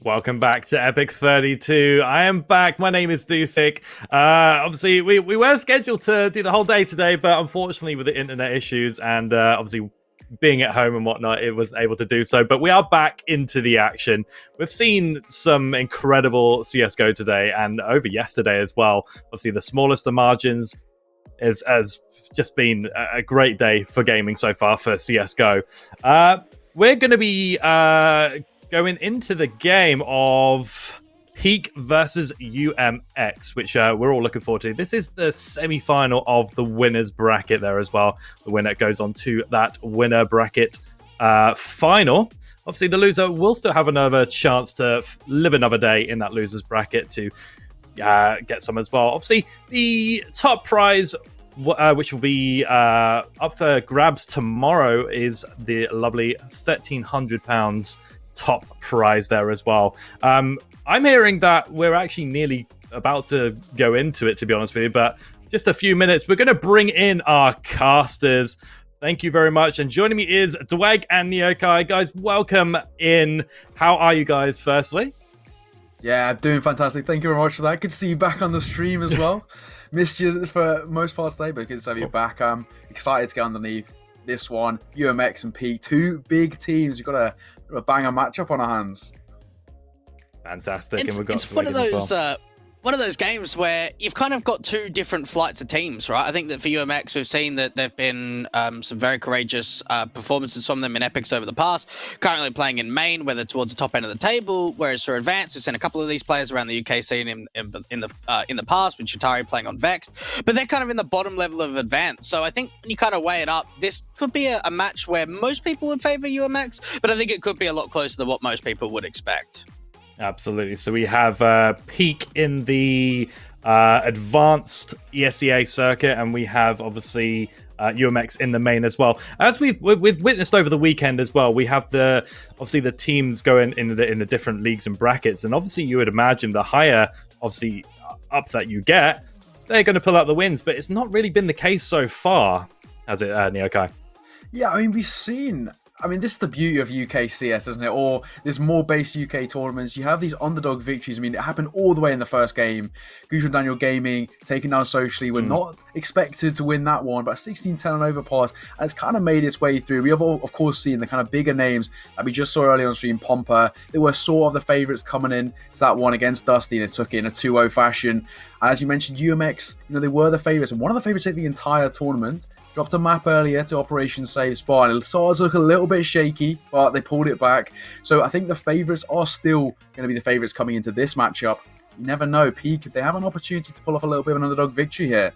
Welcome back to Epic32. I am back. My name is Dusik. Obviously, we were scheduled to do the whole day today, but unfortunately with the internet issues and obviously being at home and whatnot, it was able to do so. But we are back into the action. We've seen some incredible CSGO today and over yesterday as well. Obviously, the smallest of margins has just been a great day for gaming so far for CSGO. We're going to be going into the game of Peak versus UMX, which we're all looking forward to. This is the semi-final of the winners bracket there as well. The winner goes on to that winner bracket final. Obviously, the loser will still have another chance to live another day in that losers bracket to get some as well. Obviously, the top prize, which will be up for grabs tomorrow, is the lovely £1,300 top prize there as well. I'm hearing that we're actually nearly about to go into it, to be honest with you, but just a few minutes. We're going to bring in our casters. Thank you very much. And joining me is Dweg and Nyokai. Guys, welcome in. How are you guys, firstly? Yeah, doing fantastic. Thank you very much for that. Good to see you back on the stream as well. Missed you for most parts today, but good to have you back. I'm excited to get underneath this one. UMX and P, 2 big teams. You've got a banger matchup on our hands. Fantastic. It's, and we've got it's one of Fleggen as those well. one of those games where you've kind of got two different flights of teams, right? I think that for UMX, we've seen that there've been some very courageous performances from them in Epics over the past. Currently playing in main, where they're towards the top end of the table. Whereas for Advanced, we've seen a couple of these players around the UK scene in the past, with Chitari playing on Vexed. But they're kind of in the bottom level of Advanced. So I think when you kind of weigh it up, this could be a match where most people would favor UMX, but I think it could be a lot closer than what most people would expect. Absolutely. So we have Peak in the advanced ESEA circuit, and we have obviously UMX in the main as well. As we've witnessed over the weekend as well, we have the teams going in the different leagues and brackets, and obviously you would imagine the higher obviously up that you get, they're going to pull out the wins, but it's not really been the case so far, has it, Neokai? Yeah, I mean, we've seen... I mean, this is the beauty of UK CS, isn't it? Or there's more base UK tournaments. You have these underdog victories. I mean, it happened all the way in the first game. Gushon Daniel Gaming taken down socially. We're not expected to win that one, but 16-10 on Overpass, and it's kind of made its way through. We have, of course, seen the kind of bigger names that we just saw earlier on stream. Pompa, they were sort of the favourites coming in to that one against Dusty, and it took it in a 2-0 fashion. And as you mentioned, UMX, they were the favourites, and one of the favourites to take the entire tournament. Dropped a map earlier to Operation Save Spot, and it started to look a little bit shaky, but they pulled it back. So I think the favourites are still going to be the favourites coming into this matchup. You never know. Peak, if they have an opportunity to pull off a little bit of an underdog victory here.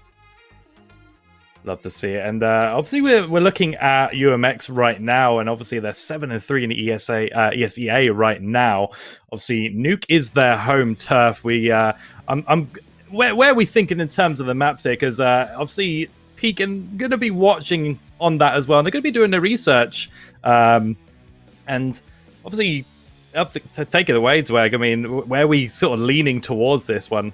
Love to see it. And obviously we're looking at UMX right now, and obviously they're 7-3 in the ESEA right now. Obviously Nuke is their home turf. Where are we thinking in terms of the maps here? Because obviously Peak and going to be watching on that as well, and they're going to be doing the research. And obviously to take it away, Dweg, I mean, where are we sort of leaning towards this one?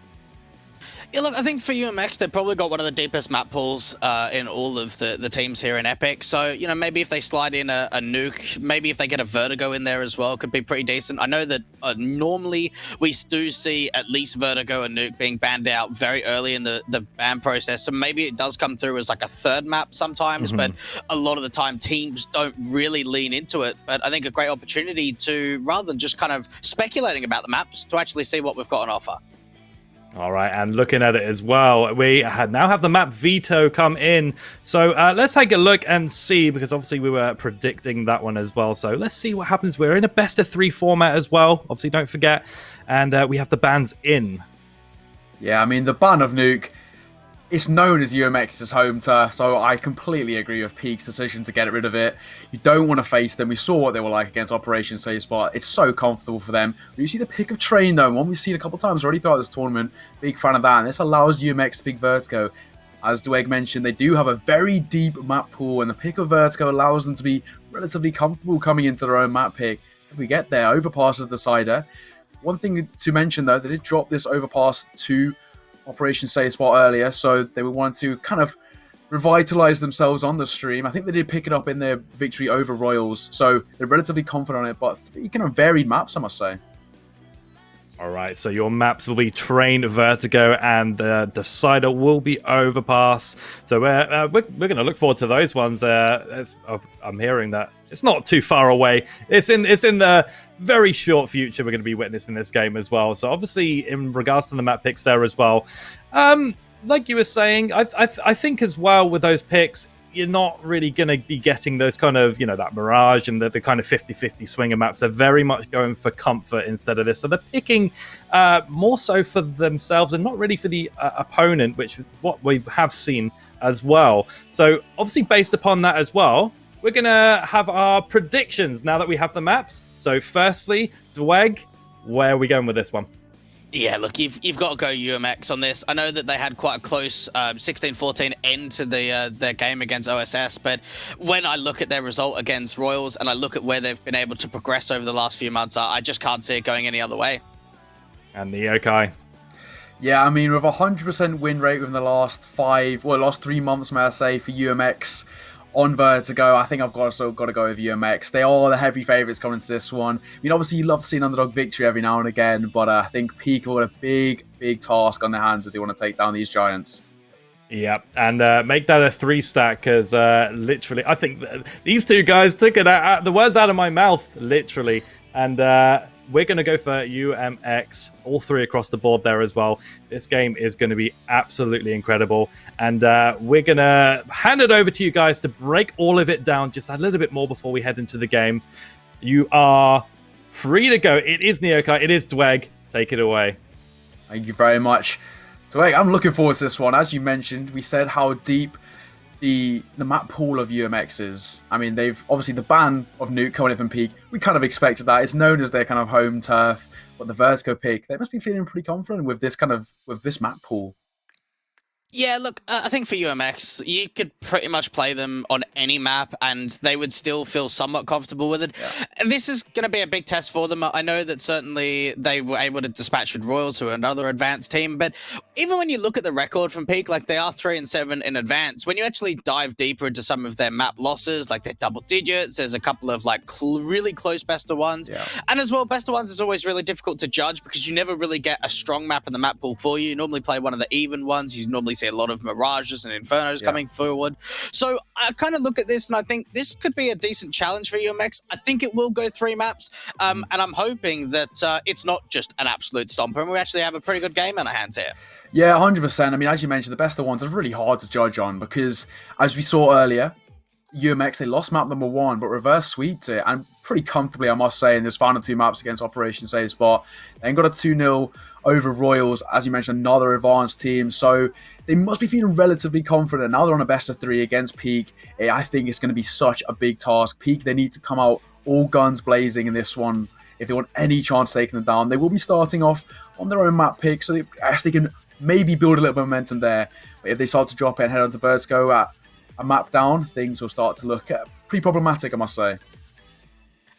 Yeah, look, I think for UMX, they've probably got one of the deepest map pools in all of the teams here in Epic. So, maybe if they slide in a nuke, maybe if they get a Vertigo in there as well, could be pretty decent. I know that normally we do see at least Vertigo and nuke being banned out very early in the ban process. So maybe it does come through as like a third map sometimes, but a lot of the time teams don't really lean into it. But I think a great opportunity to, rather than just kind of speculating about the maps, to actually see what we've got on offer. All right, and looking at it as well, we now have the map Veto come in. So let's take a look and see, because obviously we were predicting that one as well. So let's see what happens. We're in a best-of-3 format as well. Obviously, don't forget. And we have the bans in. Yeah, I mean, the ban of Nuke, it's known as UMX's home turf, so I completely agree with Peak's decision to get rid of it. You don't want to face them. We saw what they were like against Operation Save Spot. It's so comfortable for them. But you see the pick of Train, though, one we've seen a couple of times already throughout this tournament. Big fan of that, and this allows UMX to pick Vertigo. As Dweg mentioned, they do have a very deep map pool, and the pick of Vertigo allows them to be relatively comfortable coming into their own map pick. If we get there, Overpass is the decider. One thing to mention, though, they did drop this Overpass to Operation Save Spot earlier, so they would want to kind of revitalize themselves on the stream. I think they did pick it up in their victory over Royals, so they're relatively confident on it, but three kind of varied maps, I must say. All right, so your maps will be Train, Vertigo, and the decider will be Overpass. So we're going to look forward to those ones. I'm hearing that it's not too far away. It's in the very short future we're going to be witnessing this game as well. So obviously, in regards to the map picks there as well, like you were saying, I think as well with those picks, you're not really going to be getting those kind of, that Mirage and the kind of 50-50 swinger maps. They're very much going for comfort instead of this. So they're picking more so for themselves and not really for the opponent, which is what we have seen as well. So obviously based upon that as well, we're going to have our predictions now that we have the maps. So firstly, Dweg, where are we going with this one? Yeah, look, you've got to go UMX on this. I know that they had quite a close 16-14 end to their game against OSS, but when I look at their result against Royals and I look at where they've been able to progress over the last few months, I just can't see it going any other way. And the Yokai. Yeah, I mean, with a 100% win rate within the last 3 months, may I say, for UMX on Vertigo, I think I've got to go with UMX. They are the heavy favourites coming into this one. I mean, obviously, you love to see an underdog victory every now and again, but I think Peak have got a big task on their hands if they want to take down these giants. Yeah, and make that a 3-stack, because literally, I think these two guys took the words out of my mouth, literally. And we're going to go for UMX, all three across the board there as well. This game is going to be absolutely incredible. And we're going to hand it over to you guys to break all of it down just a little bit more before we head into the game. You are free to go. It is Neokai, it is Dweg. Take it away. Thank you very much. Dweg, I'm looking forward to this one. As you mentioned, we said how deep the map pool of UMX is. I mean, they've obviously the ban of Nuke coming in from Peak. We kind of expected that. It's known as their kind of home turf. But the Vertigo pick, they must be feeling pretty confident with this map pool. Yeah, look, I think for UMX, you could pretty much play them on any map and they would still feel somewhat comfortable with it. Yeah. And this is going to be a big test for them. I know that certainly they were able to dispatch with Royals, who are another advanced team, but even when you look at the record from Peak, like they are 3-7 in advance, when you actually dive deeper into some of their map losses, like they're double digits, there's a couple of like really close best of ones. Yeah. And as well, best of ones is always really difficult to judge because you never really get a strong map in the map pool for you. You normally play one of the even ones. You normally see a lot of Mirages and Infernos coming forward. So I kind of look at this and I think this could be a decent challenge for UMX. I think it will go 3 maps. And I'm hoping that it's not just an absolute stomper and we actually have a pretty good game on our hands here. Yeah, 100%. I mean, as you mentioned, the best of ones are really hard to judge on because, as we saw earlier, UMX, they lost map number 1, but reverse sweeped it, and pretty comfortably, I must say, in this final 2 maps against Operation Save Spot. Then got a 2-0 over Royals, as you mentioned, another advanced team. So they must be feeling relatively confident. Now they're on a best of 3 against Peak. I think it's going to be such a big task. Peak, they need to come out all guns blazing in this one if they want any chance of taking them down. They will be starting off on their own map pick, so they can maybe build a little bit of momentum there. But if they start to drop it and head on to Vertigo at a map down, things will start to look pretty problematic, I must say.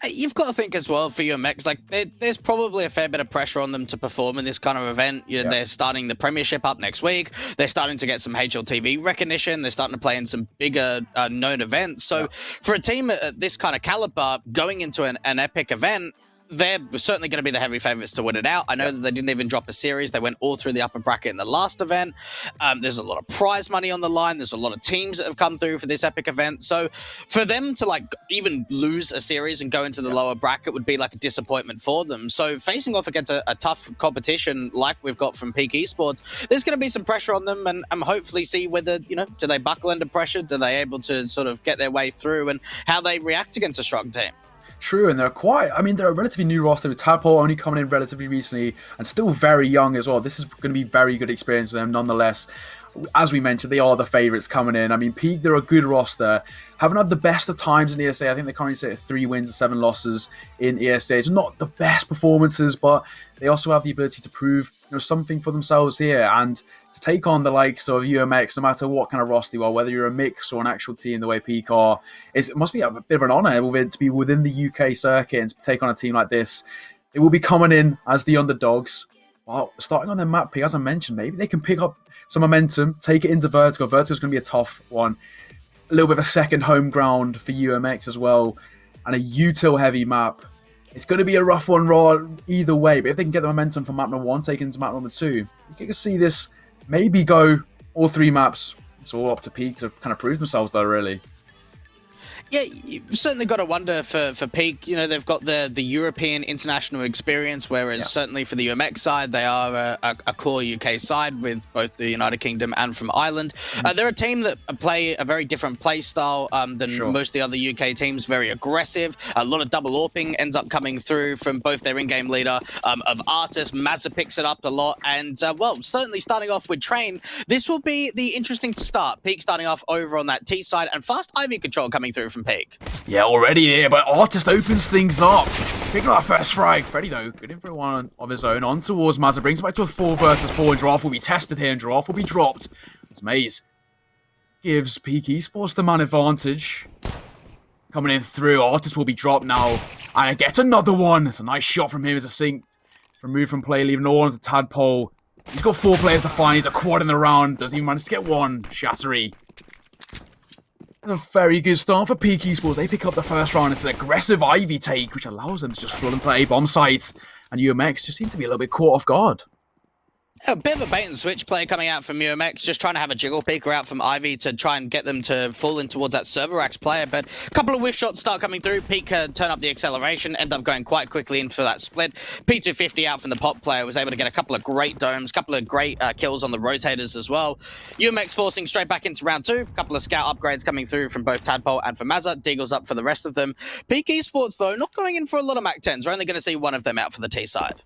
You've got to think as well for UMX, like there's probably a fair bit of pressure on them to perform in this kind of event. They're starting the Premiership up next week. They're starting to get some HLTV recognition. They're starting to play in some bigger known events. So for a team at this kind of caliber going into an Epic event, they're certainly going to be the heavy favorites to win it out. I know that they didn't even drop a series. They went all through the upper bracket in the last event. There's a lot of prize money on the line. There's a lot of teams that have come through for this Epic event. So for them to like even lose a series and go into the lower bracket would be like a disappointment for them. So facing off against a tough competition like we've got from Peak Esports, there's going to be some pressure on them and hopefully see whether, do they buckle under pressure? Do they able to sort of get their way through and how they react against a strong team? True, and they're a relatively new roster with Tadpole only coming in relatively recently and still very young as well. This is going to be very good experience for them nonetheless. As we mentioned, they are the favourites coming in. I mean, Peak, they're a good roster. Haven't had the best of times in ESA. I think they currently sit at 3 wins and 7 losses in ESA. It's not the best performances, but they also have the ability to prove something for themselves here and to take on the likes of UMX, no matter what kind of roster you are, whether you're a mix or an actual team the way Peak are. It must be a bit of an honour to be within the UK circuit and to take on a team like this. They will be coming in as the underdogs. Well, starting on their map pick, as I mentioned, maybe they can pick up some momentum, take it into Vertigo. Vertigo's going to be a tough one. A little bit of a second home ground for UMX as well, and a util heavy map. It's going to be a rough one raw either way, but if they can get the momentum from map number 1, take it into map number 2, you can see this maybe go all 3 maps. It's all up to Peak to kind of prove themselves though, really. Yeah, you've certainly got to wonder for Peak. They've got the European international experience, whereas certainly for the UMX side, they are a core UK side with both the United Kingdom and from Ireland. They're a team that play a very different play style than most of the other UK teams, very aggressive. A lot of double AWPing ends up coming through from both their in-game leader of Artis. Mazza picks it up a lot. And, certainly starting off with Train, this will be the interesting to start. Peak starting off over on that T side and fast Ivy control coming through from Peak. Yeah, already here, but Artist opens things up. Picking up that first frag. Freddy, though, good in for one of his own. On towards Mazza, brings it back to a 4 versus 4, and Giraffe will be tested here, and Giraffe will be dropped. As Maze gives Peak Esports the man advantage. Coming in through, Artist will be dropped now, and it gets another one. It's a nice shot from him as a sink. Removed from play, leaving all onto Tadpole. He's got 4 players to find. He's a quad in the round. Doesn't even manage to get one. Shattery. A very good start for Peak Esports. They pick up the first round. It's an aggressive Ivy take, which allows them to just flood into that A-bomb site. And UMX just seems to be a little bit caught off guard. A bit of a bait and switch play coming out from UMX, just trying to have a jiggle peeker out from Ivy to try and get them to fall in towards that Serverax player, but a couple of whiff shots start coming through. Peak turn up the acceleration, end up going quite quickly in for that split. P250 out from the pop player was able to get a couple of great domes, a couple of great kills on the rotators as well. UMX forcing straight back into round 2, a couple of scout upgrades coming through from both Tadpole and for Mazza. Deagle's up for the rest of them. Peak Esports, though, not going in for a lot of Mac 10s. We're only going to see one of them out for the T side.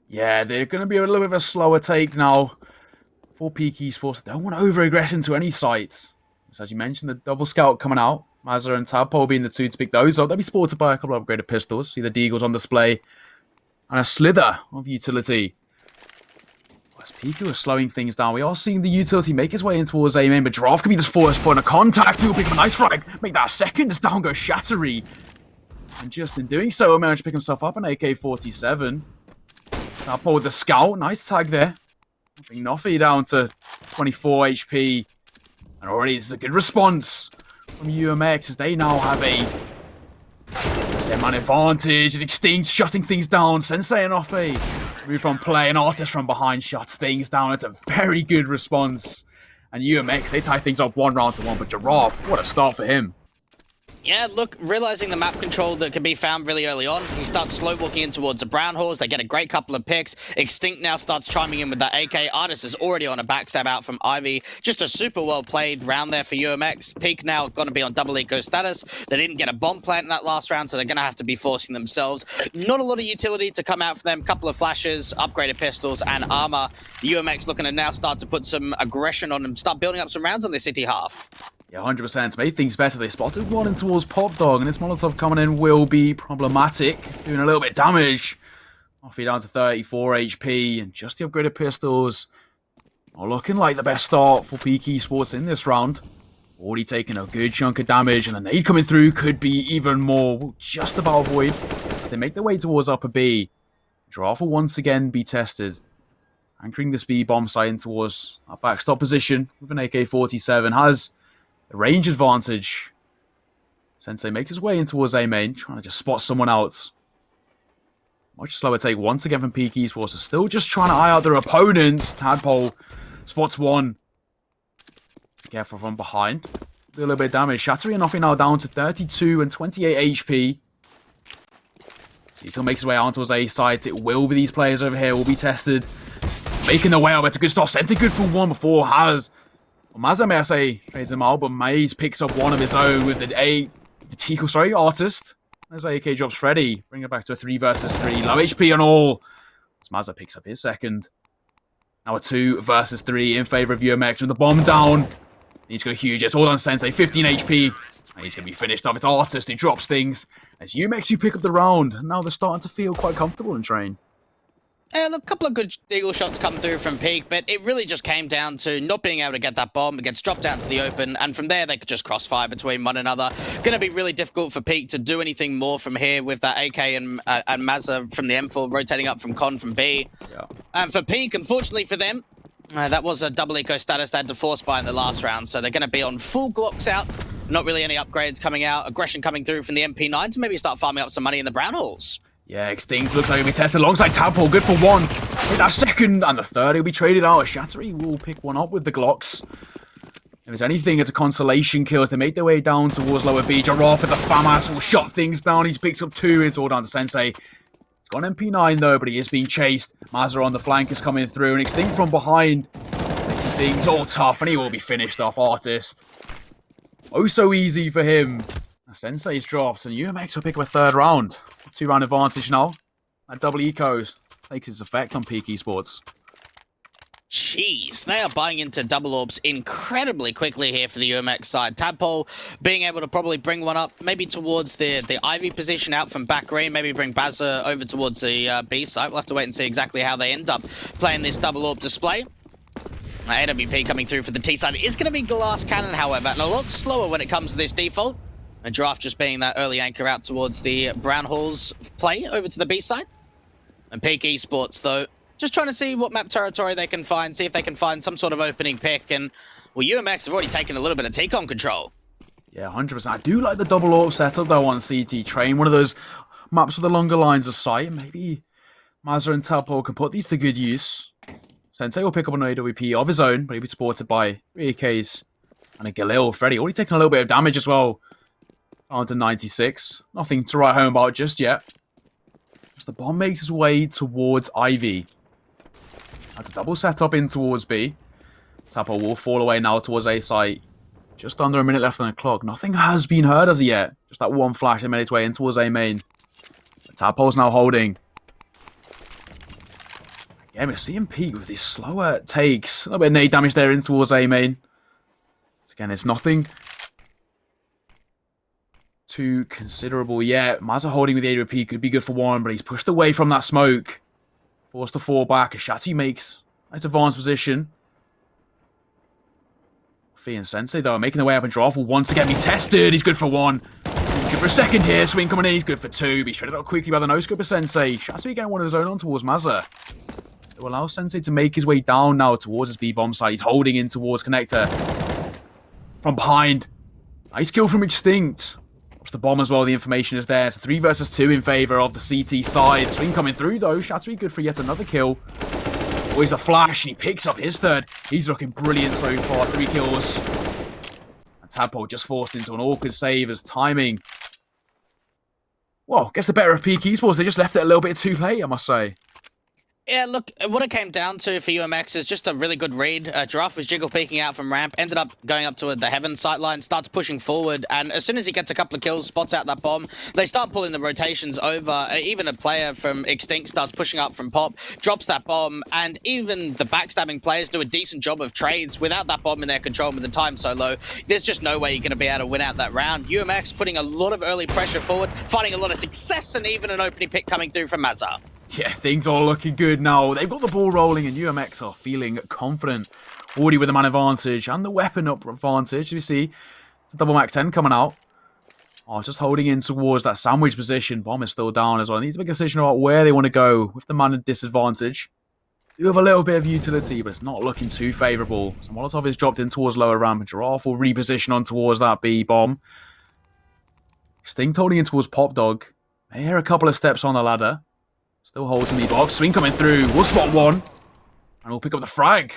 Yeah, they're going to be a little bit of a slower take now for Peak Esports. They don't want to over-aggress into any sites. So as you mentioned, the double scout coming out. Mazza and Tadpole being the two to pick those up. They'll be supported by a couple of upgraded pistols. See the Deagles on display. And a slither of utility. As Piku are slowing things down, we are seeing the utility make his way in towards A main, but Giraffe could be the first point of contact. He'll pick up a nice frag. Make that a second as down goes Shattery. And just in doing so, he'll manage to pick himself up an AK-47. Tadpole with the scout. Nice tag there. Bring Noffy down to 24 HP. And already this is a good response from UMX as they now have a man advantage. Extinct shutting things down. Sensei and Noffy move on play. An Artist from behind shuts things down. It's a very good response. And UMX, they tie things up 1 round to 1. But Giraffe, what a start for him. Yeah, look, realizing the map control that can be found really early on, he starts slow walking in towards the Brown Halls. They get a great couple of picks. Extinct now starts chiming in with that AK. Artist is already on a backstab out from Ivy. Just a super well played round there for UMX. Peak now going to be on double eco status. They didn't get a bomb plant in that last round, so they're going to have to be forcing themselves. Not a lot of utility to come out for them. Couple of flashes, upgraded pistols, and armor. UMX looking to now start to put some aggression on them, start building up some rounds on the city half. Yeah, 100%. To make things better, they spotted one in towards Pop Dog, and this Molotov coming in will be problematic, doing a little bit of damage. Noffy down to 34 HP, and just the upgraded pistols are looking like the best start for Peak Esports in this round. Already taking a good chunk of damage, and the nade coming through could be even more. We'll just about avoid. They make their way towards upper B. Giraffe will once again be tested. Anchoring this B bomb site in towards our backstop position with an AK-47 has the range advantage. Sensei makes his way in towards A main, trying to just spot someone out. Much slower take once again from Peak Esports. Still just trying to eye out their opponents. Tadpole spots one. Careful from behind. A little bit of damage. Shattery and Noffy now down to 32 and 28 HP. Zito makes his way out towards A site. It will be these players over here will be tested. Making their way out. It's a good start. Sensei good for one before has. Well, Mazza, may I say, trades him out, but Maze picks up one of his own with the Artist. As AK drops Freddy, bring it back to a 3 versus 3. Low HP on all. As Mazza picks up his second. Now a 2 versus 3 in favor of UMX with the bomb down. He's got a huge hit. All on Sensei, 15 HP. And he's going to be finished off. It's Artist who drops things. As UMX, you pick up the round. Now they're starting to feel quite comfortable in train. A couple of good Deagle shots come through from Peak, but it really just came down to not being able to get that bomb. It gets dropped out to the open, and from there they could just crossfire between one another. Going to be really difficult for Peak to do anything more from here with that AK and Mazza from the M4 rotating up from Con from B. Yeah. And for Peak, unfortunately for them, that was a double eco status they had to force buy in the last round, so they're going to be on full Glocks out. Not really any upgrades coming out. Aggression coming through from the MP9 to maybe start farming up some money in the Brown Halls. Yeah, Extinct looks like he'll be tested alongside Tadpole. Good for one. Hit that second, and the third he'll be traded out. Shattery will pick one up with the Glocks. If there's anything, it's a consolation kill as they make their way down towards lower B. Giraffe with the FAMAS will shut things down. He's picked up 2. It's all down to Sensei. He's got an MP9 though, but he is being chased. Mazza on the flank is coming through, and Extinct from behind. Making things all tough, and he will be finished off. Artist. Oh, so easy for him. Sensei's drops, and UMX will pick up a third round. 2-round advantage now. That double eco takes its effect on Peak Esports. Jeez, they are buying into double orbs incredibly quickly here for the UMX side. Tadpole being able to probably bring one up, maybe towards the Ivy position out from back green, maybe bring Bazza over towards the B side. We'll have to wait and see exactly how they end up playing this double orb display. AWP coming through for the T side. It is going to be Glass Cannon, however, and a lot slower when it comes to this default. And Giraffe just being that early anchor out towards the Brown Halls play over to the B side. And Peak Esports, though, just trying to see what map territory they can find, see if they can find some sort of opening pick. And, well, UMX have already taken a little bit of T-Con control. Yeah, 100%. I do like the double AWP setup, though, on CT Train. One of those maps with the longer lines of sight. Maybe Mazza and Tadpole can put these to good use. Sensei will pick up an AWP of his own, but he'll be supported by 3 AKs and a Galil. Freddy already taking a little bit of damage as well. On to 96. Nothing to write home about just yet. As the bomb makes its way towards Ivy. That's a double setup in towards B. Tapo will fall away now towards A site. Just under a minute left on the clock. Nothing has been heard as of yet. Just that one flash that made its way in towards A main. Tapo's now holding. Again, we're seeing Peak with these slower takes. A little bit of nade damage there in towards A main. So again, it's nothing too considerable yet. Mazza holding with the AWP could be good for one, but he's pushed away from that smoke. Forced to fall back. Shatu makes nice advanced position. Fee and Sensei, though, making their way up and draw for once to get me tested. He's good for one. Good for a second here. Swing coming in. He's good for two. Be shredded up quickly by the no-scope of Sensei. Shatu getting one of his own on towards Mazza. It will allow Sensei to make his way down now towards his B-bomb side. He's holding in towards Connector. From behind. Nice kill from Extinct. Watch the bomb as well. The information is there. It's 3 versus 2 in favor of the CT side. Swing coming through, though. Shatu good for yet another kill. Always a flash, and he picks up his third. He's looking brilliant so far. 3 kills. And Tadpole just forced into an awkward save as timing. Well, gets the better of Peak Esports. They just left it a little bit too late, I must say. Yeah, look, what it came down to for UMX is just a really good read. Giraffe was jiggle peeking out from ramp, ended up going up to the Heaven sight line, starts pushing forward, and as soon as he gets a couple of kills, spots out that bomb, they start pulling the rotations over. Even a player from Extinct starts pushing up from Pop, drops that bomb, and even the backstabbing players do a decent job of trades. Without that bomb in their control with the time so low, there's just no way you're going to be able to win out that round. UMX putting a lot of early pressure forward, finding a lot of success, and even an opening pick coming through from Mazza. Yeah, things are looking good now. They've got the ball rolling and UMX are feeling confident. Already with the man advantage and the weapon up advantage. We see the double max 10 coming out. Oh, just holding in towards that sandwich position. Bomb is still down as well. Needs to make a decision about where they want to go with the man at disadvantage. You have a little bit of utility, but it's not looking too favourable. So Molotov is dropped in towards lower ramp. And Giraffe will reposition on towards that B bomb. Sting holding in towards Pop Dog. May hear a couple of steps on the ladder. Still holds in the box. Swing coming through. We'll spot one. And we'll pick up the frag.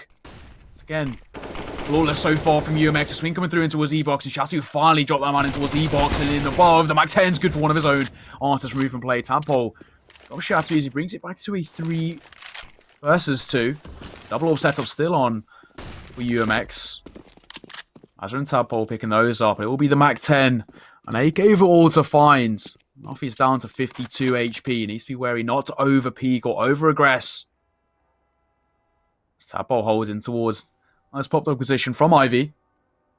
Once again, flawless so far from UMX. Swing coming through into his E-box. And Shatu finally dropped that man into his E-box. And in above, the Mac 10's good for one of his own. Artist removed from play. Tadpole. Got Shatu as he brings it back to a 3 versus 2. Double up setup still on for UMX. Azure and Tadpole picking those up. It will be the Mac 10. And they gave it all to find. Nuffy's down to 52 HP. He needs to be wary not to over-peak or over-aggress. Tadpole holds in towards nice pop dog position from Ivy.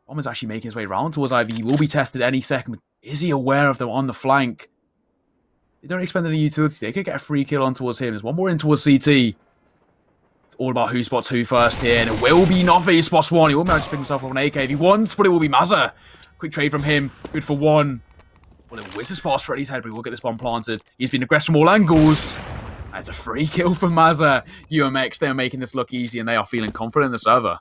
Bomb is actually making his way around towards Ivy. He will be tested any second. But is he aware of them on the flank? They don't expend any utility. They could get a free kill on towards him. There's one more in towards CT. It's all about who spots who first here. And it will be Nuffy who spots one. He will manage to pick himself up an AK if he wants, but it will be Mazza. Quick trade from him. Good for one. Well, it whizzes past Freddy's head, but he will get this bomb planted. He's been aggressive from all angles. That's a free kill for Mazza. UMX, they're making this look easy, and they are feeling confident in the server.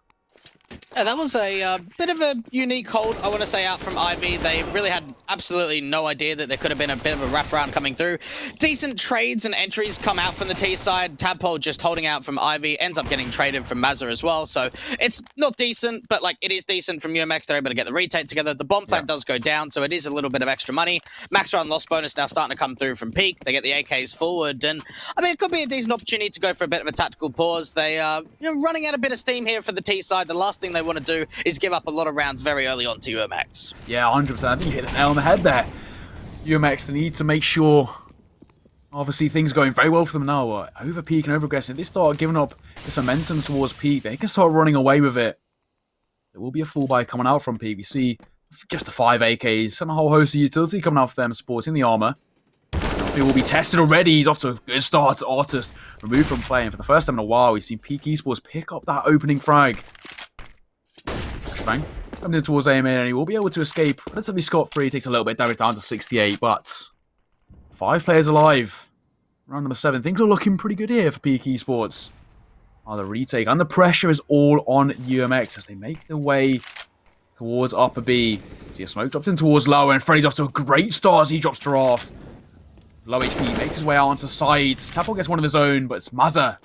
That was a bit of a unique hold, I want to say, out from Ivy. They really had absolutely no idea that there could have been a bit of a wraparound coming through. Decent trades and entries come out from the T side. Tadpole just holding out from Ivy, ends up getting traded from Mazza as well. So it's not decent, but like it is decent from UMX. They're able to get the retake together. The bomb plant does go down, so it is a little bit of extra money. Max round loss bonus now starting to come through from Peak. They get the AKs forward, and I mean, it could be a decent opportunity to go for a bit of a tactical pause. They are running out a bit of steam here for the T side. The last thing they want to do is give up a lot of rounds very early on to UMX. Yeah, 100%. I think you hit the nail on the head there. UMX, they need to make sure, obviously things are going very well for them now. Over peak and over aggressive. If they start giving up this momentum towards peak, they can start running away with it. There will be a full buy coming out from peak. We see just the 5 AKs and a whole host of utility coming out for them, supporting the armor. He will be tested already. He's off to a good start. Artist removed from playing for the first time in a while. We've seen Peak Esports pick up that opening frag. Bang. Coming in towards AMA, and he will be able to escape relatively scot-free. Takes a little bit of damage down to 68, but 5 players alive. Round number 7. Things are looking pretty good here for Peak Esports. The retake and the pressure is all on UMX as they make their way towards upper B. See a smoke drops in towards lower, and Freddy's off to a great start as he drops Giraffe. Low HP, makes his way out onto sides. Tadpole gets one of his own, but it's Mazza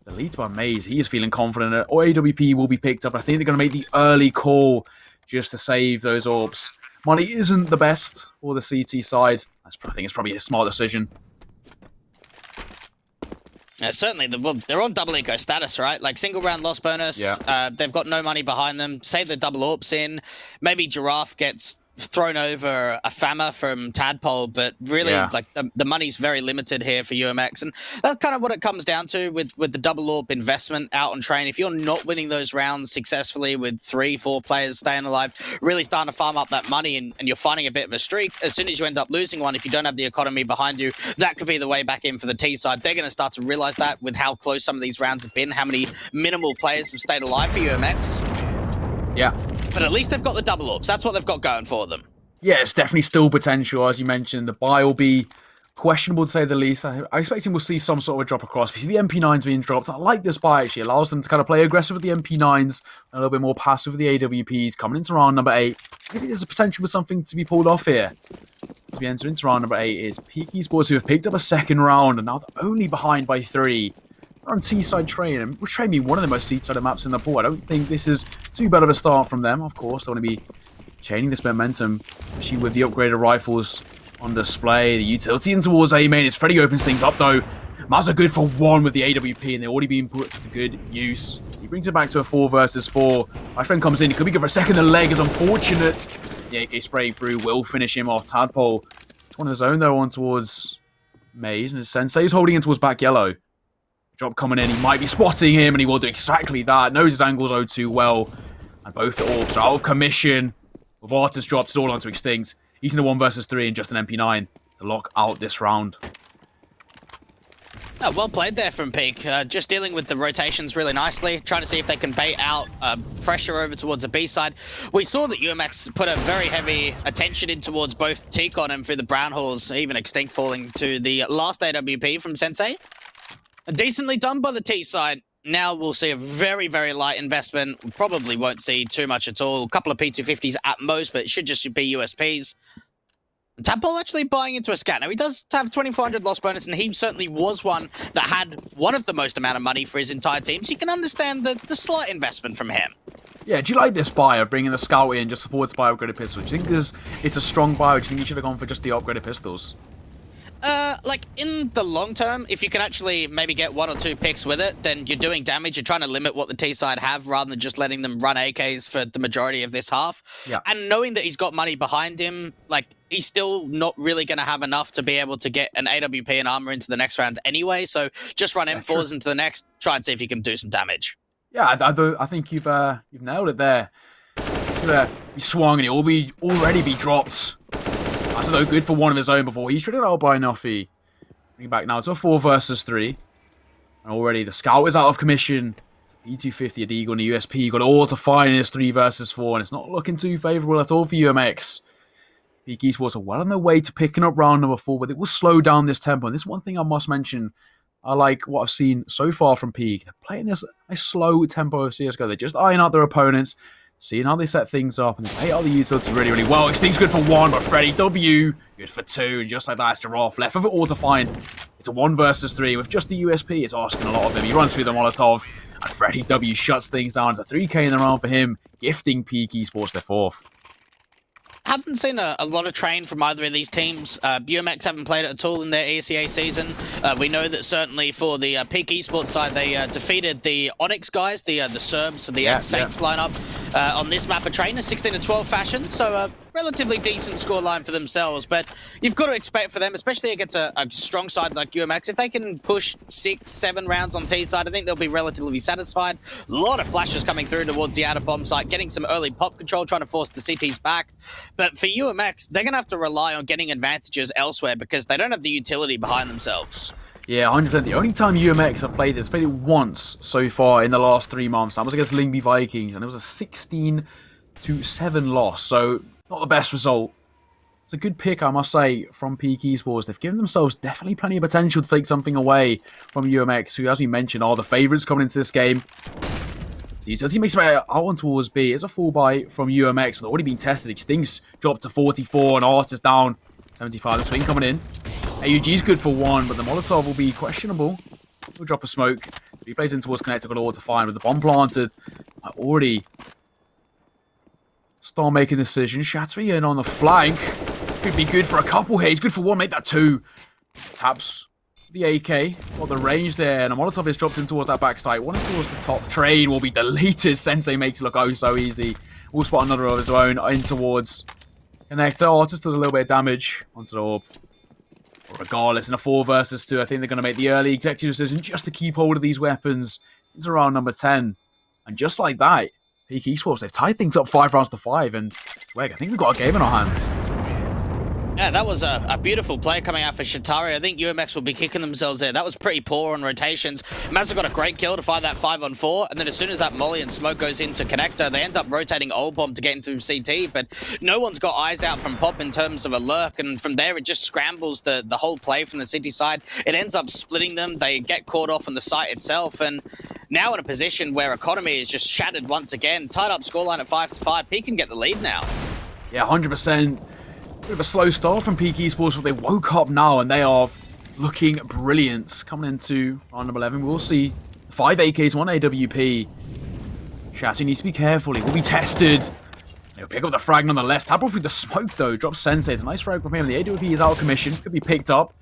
The lead by Maze, he is feeling confident that AWP will be picked up. I think they're going to make the early call just to save those orbs. Money isn't the best for the CT side. I think it's probably a smart decision. Certainly, they're on double eco status, right? Like single round loss bonus. Yeah. They've got no money behind them. Save the double AWPs in. Maybe Giraffe gets thrown over a Fama from Tadpole, but really, like the money's very limited here for UMX, and that's kind of what it comes down to with the double AWP investment out on train. If you're not winning those rounds successfully with 3-4 players staying alive, really starting to farm up that money, and you're finding a bit of a streak, as soon as you end up losing one, if you don't have the economy behind you, that could be the way back in for the T side. They're going to start to realize that with how close some of these rounds have been, how many minimal players have stayed alive for UMX. Yeah. But at least they've got the double AWPs. That's what they've got going for them. Yeah, it's definitely still potential. As you mentioned, the buy will be questionable to say the least. I expect we'll see some sort of a drop across. We see the MP9s being dropped. I like this buy, actually. It allows them to kind of play aggressive with the MP9s, a little bit more passive with the AWPs. Coming into round number 8, maybe there's a potential for something to be pulled off here. As we enter into round number 8 is Peak Esports, who have picked up a second round, and now they're only behind by 3. They're on T-side train, and with train being one of the most T-sided maps in the pool, I don't think this is too bad of a start from them. Of course, they want to be chaining this momentum, especially with the upgraded rifles on display. The utility in towards A main. As Freddy opens things up though. Maz are good for 1 with the AWP, and they're already being put to good use. He brings it back to a 4 versus 4. Flashbang comes in. He could be good for a second. The leg is unfortunate. The AK spray through will finish him off. Tadpole, it's one of his own though, on towards Maze, and his Sensei's holding in towards back yellow. Drop coming in. He might be spotting him, and he will do exactly that. Knows his angles oh too well. And both the orbs are out of commission. With Artis dropped, it's all onto Extinct. He's in a 1 versus 3 and just an MP9 to lock out this round. Oh, well played there from Peak. Just dealing with the rotations really nicely, trying to see if they can bait out pressure over towards the B side. We saw that UMX put a very heavy attention in towards both T-Con and through the Brown Halls, even Extinct falling to the last AWP from Sensei. Decently done by the T side. Now we'll see a very, very light investment. We probably won't see too much at all. A couple of P250s at most, but it should just be USPs. Tadpole actually buying into a scat. Now, he does have 2,400 loss bonus, and he certainly was one that had one of the most amount of money for his entire team, so you can understand the slight investment from him. Yeah, do you like this buy of bringing the scout in just supported by upgraded pistols? Do you think it's a strong buy, or do you think you should have gone for just the upgraded pistols? Like, in the long term, if you can actually maybe get 1 or 2 picks with it, then you're doing damage. You're trying to limit what the T-side have rather than just letting them run AKs for the majority of this half. Yeah. And knowing that he's got money behind him, like, he's still not really going to have enough to be able to get an AWP and armor into the next round anyway, so just run M4s into the next, try and see if you can do some damage. Yeah, I think you've nailed it there. He swung and it will already be dropped. That's though good for 1 of his own before he's shredded out by Nuffy. Bring back now to a 4 versus 3. And already the scout is out of commission. P250, a Deagle and a USP. Got all to find in this 3 versus 4, and it's not looking too favourable at all for UMX. Peak Esports are well on their way to picking up round number 4, but it will slow down this tempo. And this is one thing I must mention. I like what I've seen so far from Peak. They're playing this a slow tempo of CSGO. They're just eyeing out their opponents, seeing how they set things up, and they play out the utility really, really well. Extinct's good for 1, but Freddy W good for 2, and just like that, it's Giraffe left of it all to find. It's a 1 versus 3 with just the USP. It's asking a lot of him. He runs through the Molotov, and Freddy W shuts things down. It's a 3k in the round for him, gifting Peak Esports their 4th. Haven't seen a lot of train from either of these teams. UMX haven't played it at all in their ECA season. We know that certainly for the Peak Esports side, they defeated the Onyx guys, the Serbs, so the ex-Saints lineup on this map of train, a 16-12 fashion. So a relatively decent scoreline for themselves. But you've got to expect for them, especially against a strong side like UMX, if they can push 6-7 rounds on T side, I think they'll be relatively satisfied. A lot of flashes coming through towards the outer bomb site, getting some early pop control, trying to force the CTs back. But for UMX, they're going to have to rely on getting advantages elsewhere because they don't have the utility behind themselves. Yeah, 100%. The only time UMX have played this, played it once so far in the last 3 months. That was against Lingby Vikings, and it was a 16-7 loss. So, not the best result. It's a good pick, I must say, from Peak Esports. They've given themselves definitely plenty of potential to take something away from UMX, who, as we mentioned, are the favourites coming into this game. The utility makes it out on towards B. It's a full buy from UMX, but already been tested. Extinct's dropped to 44, and Artis down 75. The swing coming in. AUG's good for 1, but the Molotov will be questionable. We'll drop a smoke. He plays in towards Connector, got all to find with the bomb planted. Already start making decisions. Shattery in on the flank. Could be good for a couple here. He's good for one, make that two. Taps the AK. Got the range there, and a Molotov is dropped in towards that backside. One towards the top. Train will be deleted. Sensei makes it look oh so easy. We'll spot another of his own in towards Connector. Artist does a little bit of damage onto the orb. Regardless, in a 4 versus 2, I think they're going to make the early executive decision just to keep hold of these weapons into round number 10. And just like that, Peak Esports, they've tied things up 5 rounds to 5. And, Weg, I think we've got a game in our hands. Yeah, that was a beautiful play coming out for Shatari. I think UMX will be kicking themselves there. That was pretty poor on rotations. Mazza got a great kill to find that 5-on-4, and then as soon as that molly and smoke goes into Connector, they end up rotating Old Bomb to get into CT, but no one's got eyes out from Pop in terms of a lurk, and from there it just scrambles the whole play from the City side. It ends up splitting them. They get caught off on the site itself, and now in a position where Economy is just shattered once again. Tied up scoreline at 5-5. Peak can get the lead now. Yeah, 100%. Bit of a slow start from Peak Esports, but they woke up now and they are looking brilliant. Coming into round number 11, we'll see 5 AKs, 1 AWP. Shatty needs to be careful, he will be tested. They'll pick up the frag nonetheless. Tap off through the smoke though, drops Sensei. It's a nice frag from him. The AWP is out of commission, could be picked up.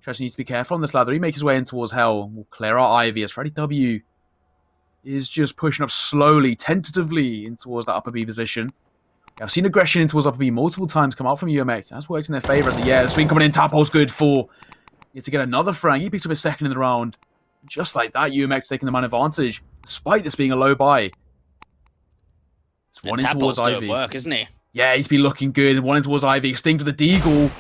Shatty needs to be careful on this ladder. He makes his way in towards Hell. We'll clear out Ivy as Freddy W is just pushing up slowly, tentatively in towards that upper B position. I've seen aggression in towards upper B multiple times come out from UMX. That's worked in their favour. Yeah, the swing coming in. Tap hole's good for to get another frag. He picks up his second in the round. Just like that, UMX taking the man advantage, despite this being a low buy. It's one in towards Ivy. Work, isn't he? Yeah, he's been looking good. One in towards Ivy. Extinct with the Deagle.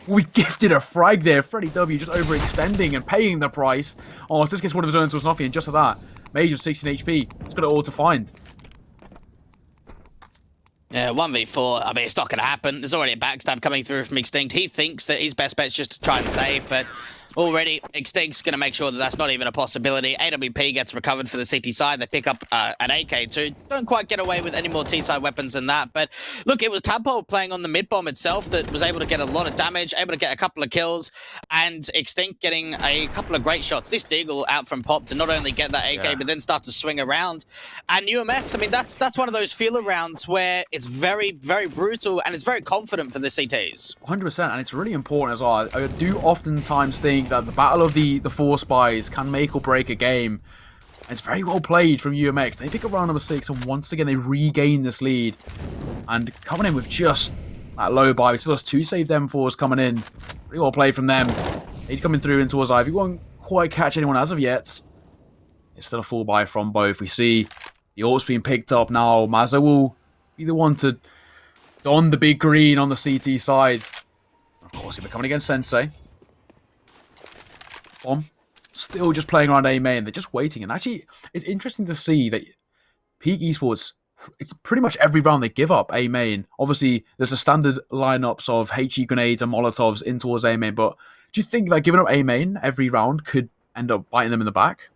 We gifted a frag there. Freddy W just overextending and paying the price. Oh, just gets one of his own towards nothing. And just like that, Major 16 HP. It's got it all to find. Yeah, 1v4, I mean, it's not going to happen. There's already a backstab coming through from Extinct. He thinks that his best bet is just to try and save, but already Extinct's going to make sure that that's not even a possibility. AWP gets recovered for the CT side. They pick up an AK-2. Don't quite get away with any more T-side weapons than that, but look, it was Tadpole playing on the mid-bomb itself that was able to get a lot of damage, able to get a couple of kills, and Extinct getting a couple of great shots. This Deagle out from Pop to not only get that AK, but then start to swing around. And UMX, I mean, that's one of those feeler rounds where it's very, very brutal, and it's very confident for the CTs. 100%, and it's really important as well. I do oftentimes think that the battle of the 4 spies can make or break a game. And it's very well played from UMX. They pick up round number 6, and once again they regain this lead. And coming in with just that low buy. We still has 2 saved M4s coming in. Pretty well played from them. They'd coming through in towards Ivy. Won't quite catch anyone as of yet. It's still a full buy from both. We see the ult's being picked up now. Mazza will be the one to don the big green on the CT side. Of course, he'll be coming against Sensei. Bomb. Still just playing around A main. They're just waiting. And actually, it's interesting to see that Peak Esports, pretty much every round they give up A main. Obviously, there's a standard lineups of HE grenades and Molotovs in towards A main. But do you think that giving up A main every round could end up biting them in the back?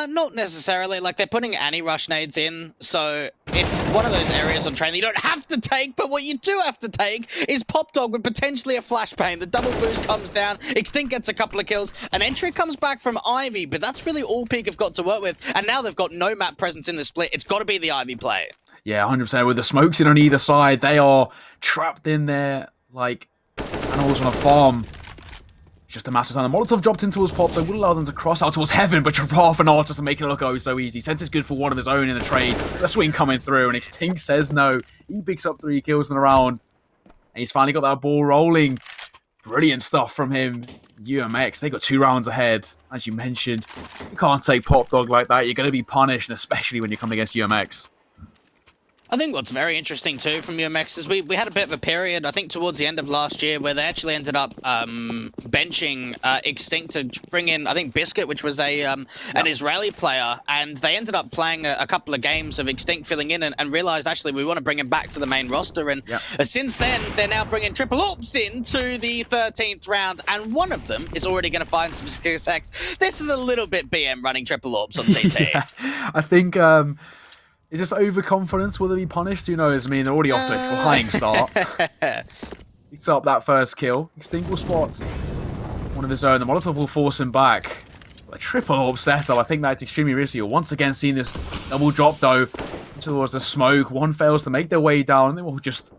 Not necessarily. Like, they're putting anti-rush nades in, so it's one of those areas on train that you don't have to take, but what you do have to take is Pop Dog with potentially a flashbang. The double boost comes down, Extinct gets a couple of kills, an entry comes back from Ivy, but that's really all Peak have got to work with, and now they've got no map presence in the split. It's got to be the Ivy play. Yeah, 100%. With the smokes in on either side, they are trapped in there like animals on a farm. Just a matter of time. The Molotov dropped in towards Pop. They would allow them to cross out towards Heaven, but Giraffe and Artist are making it look oh so easy. Sense is good for one of his own in the trade. The swing coming through, and Extinct says no. He picks up 3 kills in a round, and he's finally got that ball rolling. Brilliant stuff from him. UMX, they got 2 rounds ahead. As you mentioned, you can't take Pop Dog like that. You're going to be punished, and especially when you come against UMX. I think what's very interesting too from UMX is we had a bit of a period, I think towards the end of last year, where they actually ended up benching Extinct to bring in, I think, Biscuit, which was an Israeli player, and they ended up playing a couple of games of Extinct filling in and realized actually we want to bring him back to the main roster, and since then they're now bringing Triple Ops into the 13th round, and one of them is already going to find some success. This is a little bit BM running Triple Ops on CT. I think is this overconfidence? Will they be punished? Who knows? I mean, they're already off to a flying start. Picks up that first kill. Extinct will spot one of his own. The Molotov will force him back. A triple orb setup. I think that's extremely risky. Once again, seeing this double drop though towards the smoke. One fails to make their way down, and then we'll just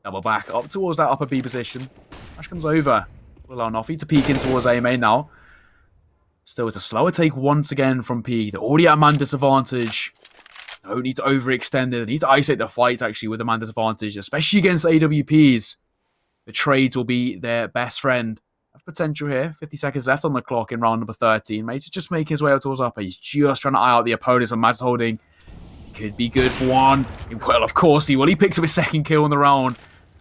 double back up towards that upper B position. Flash comes over. Will allow Noffy to peek in towards A main now. Still, it's a slower take once again from P. They're already at man disadvantage. No need to overextend it. They need to isolate the fight actually with a man disadvantage, especially against AWPs. The trades will be their best friend. Potential here. 50 seconds left on the clock in round number 13. Mates is just making his way out towards upper. He's just trying to eye out the opponents on Maz holding. Could be good for one. Well, of course he will. He picks up his second kill in the round.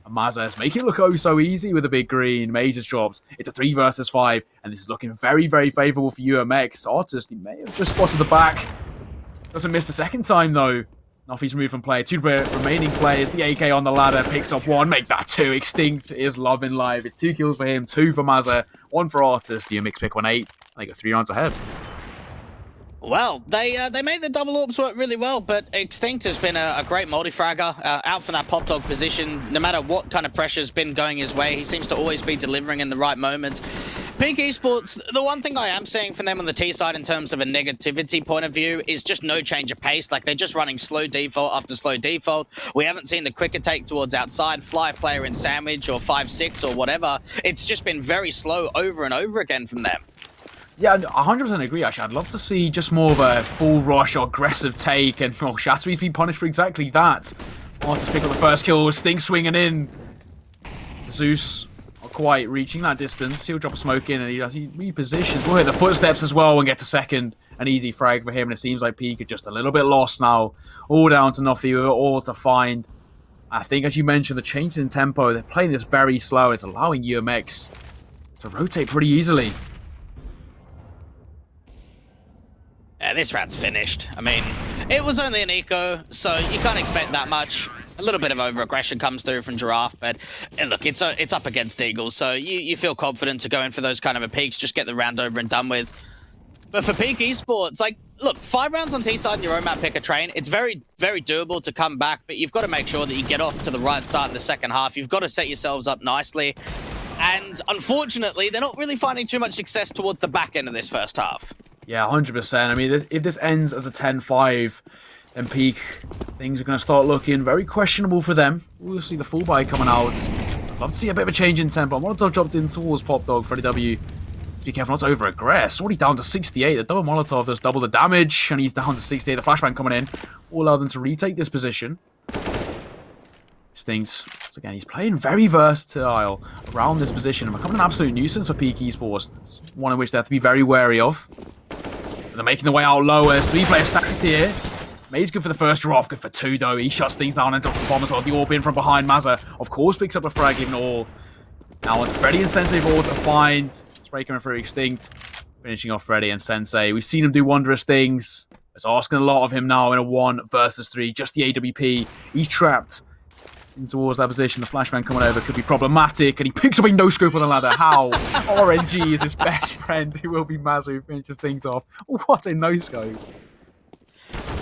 And Mazza making it look oh so easy with a big green. Maze has dropped. It's a 3 versus 5. And this is looking very, very favourable for UMX. Artist, he may have just spotted the back. Doesn't miss the second time though. Noffy's removed from play. 2 remaining players. The AK on the ladder picks up 1. Make that 2. Extinct is loving live. It's 2 kills for him, 2 for Mazza, 1 for Artist. The UMX pick 1-8. They go 3 rounds ahead. Well, they made the double orbs work really well, but Extinct has been a great multi-fragger out from that pop dog position. No matter what kind of pressure's been going his way, he seems to always be delivering in the right moments. Peak Esports, the one thing I am seeing from them on the T side in terms of a negativity point of view is just no change of pace. Like, they're just running slow default after slow default. We haven't seen the quicker take towards outside, fly a player in sandwich or 5-6 or whatever. It's just been very slow over and over again from them. Yeah, I 100% agree, actually. I'd love to see just more of a full rush or aggressive take, and well, Shattery's been punished for exactly that. Artist pick up the first kill, Sting swinging in. Zeus not quite reaching that distance. He'll drop a smoke in, and he repositions. We'll hit the footsteps as well and get to second. An easy frag for him, and it seems like Peak are just a little bit lost now. All down to Noffy, all to find. I think, as you mentioned, the changes in tempo, they're playing this very slow. It's allowing UMX to rotate pretty easily. Yeah, this round's finished. I mean, it was only an eco, so you can't expect that much. A little bit of over-aggression comes through from Giraffe, but look, it's up against Eagles, so you feel confident to go in for those kind of a peaks, just get the round over and done with. But for Peak Esports, like, look, 5 rounds on T-side in your own map pick a train, it's very, very doable to come back, but you've got to make sure that you get off to the right start in the second half. You've got to set yourselves up nicely. And unfortunately, they're not really finding too much success towards the back end of this first half. Yeah, 100%. I mean, if this ends as a 10-5, then Peak, things are going to start looking very questionable for them. We'll see the full buy coming out. I'd love to see a bit of a change in tempo. Molotov dropped in towards Pop Dog, Freddy W. Be careful not to over-aggress. Already down to 68. The double Molotov does double the damage, and he's down to 68. The flashbang coming in will allow them to retake this position. Stinks. So again, he's playing very versatile around this position and becoming an absolute nuisance for Peak Esports. It's one in which they have to be very wary of. They're making their way out lower. 3-player stacked here. Made's good for the first drop, good for 2 though. He shuts things down and drops the bomb as well. The orb in from behind. Mazza, of course, picks up the frag even all. Now it's Freddy and Sensei all to find. Spray coming through Extinct. Finishing off Freddy and Sensei. We've seen him do wondrous things. It's asking a lot of him now in a 1 versus 3. Just the AWP. He's trapped in towards that position. The flashbang coming over could be problematic, and he picks up a no-scope on the ladder. How? RNG is his best friend, who will be Mazu, who finishes things off. What a no-scope.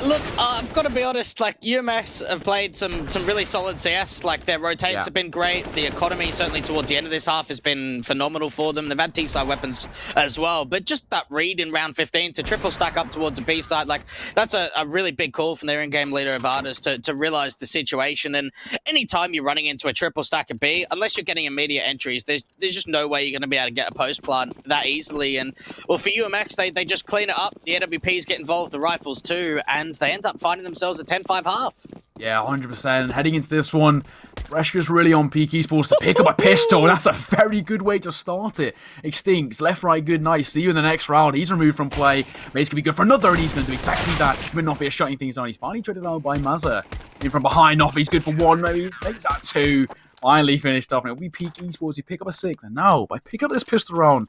Look, I've got to be honest, like, UMS have played some really solid CS. Like, their rotates have been great. The economy, certainly towards the end of this half, has been phenomenal for them. They've had T-side weapons as well. But just that read in round 15 to triple stack up towards a B-side, like, that's a really big call from their in-game leader of Artists to realize the situation. And anytime you're running into a triple stack of B, unless you're getting immediate entries, there's just no way you're going to be able to get a post plant that easily. And, well, for UMX, they just clean it up. The AWPs get involved, the rifles too, and they end up finding themselves a 10-5 half. Yeah, 100%. Heading into this one, pressure's really on Peak Esports to pick up a pistol. That's a very good way to start it. Extincts, left, right, good, nice. See you in the next round. He's removed from play. Mace can be good for another, and he's going to do exactly that. But Noffy is shutting things down. He's finally traded out by Mazza. In from behind, Noffy's good for 1, maybe make that 2. Finally finished off, and it'll be Peak Esports. He pick up a 6. And now, by picking up this pistol round,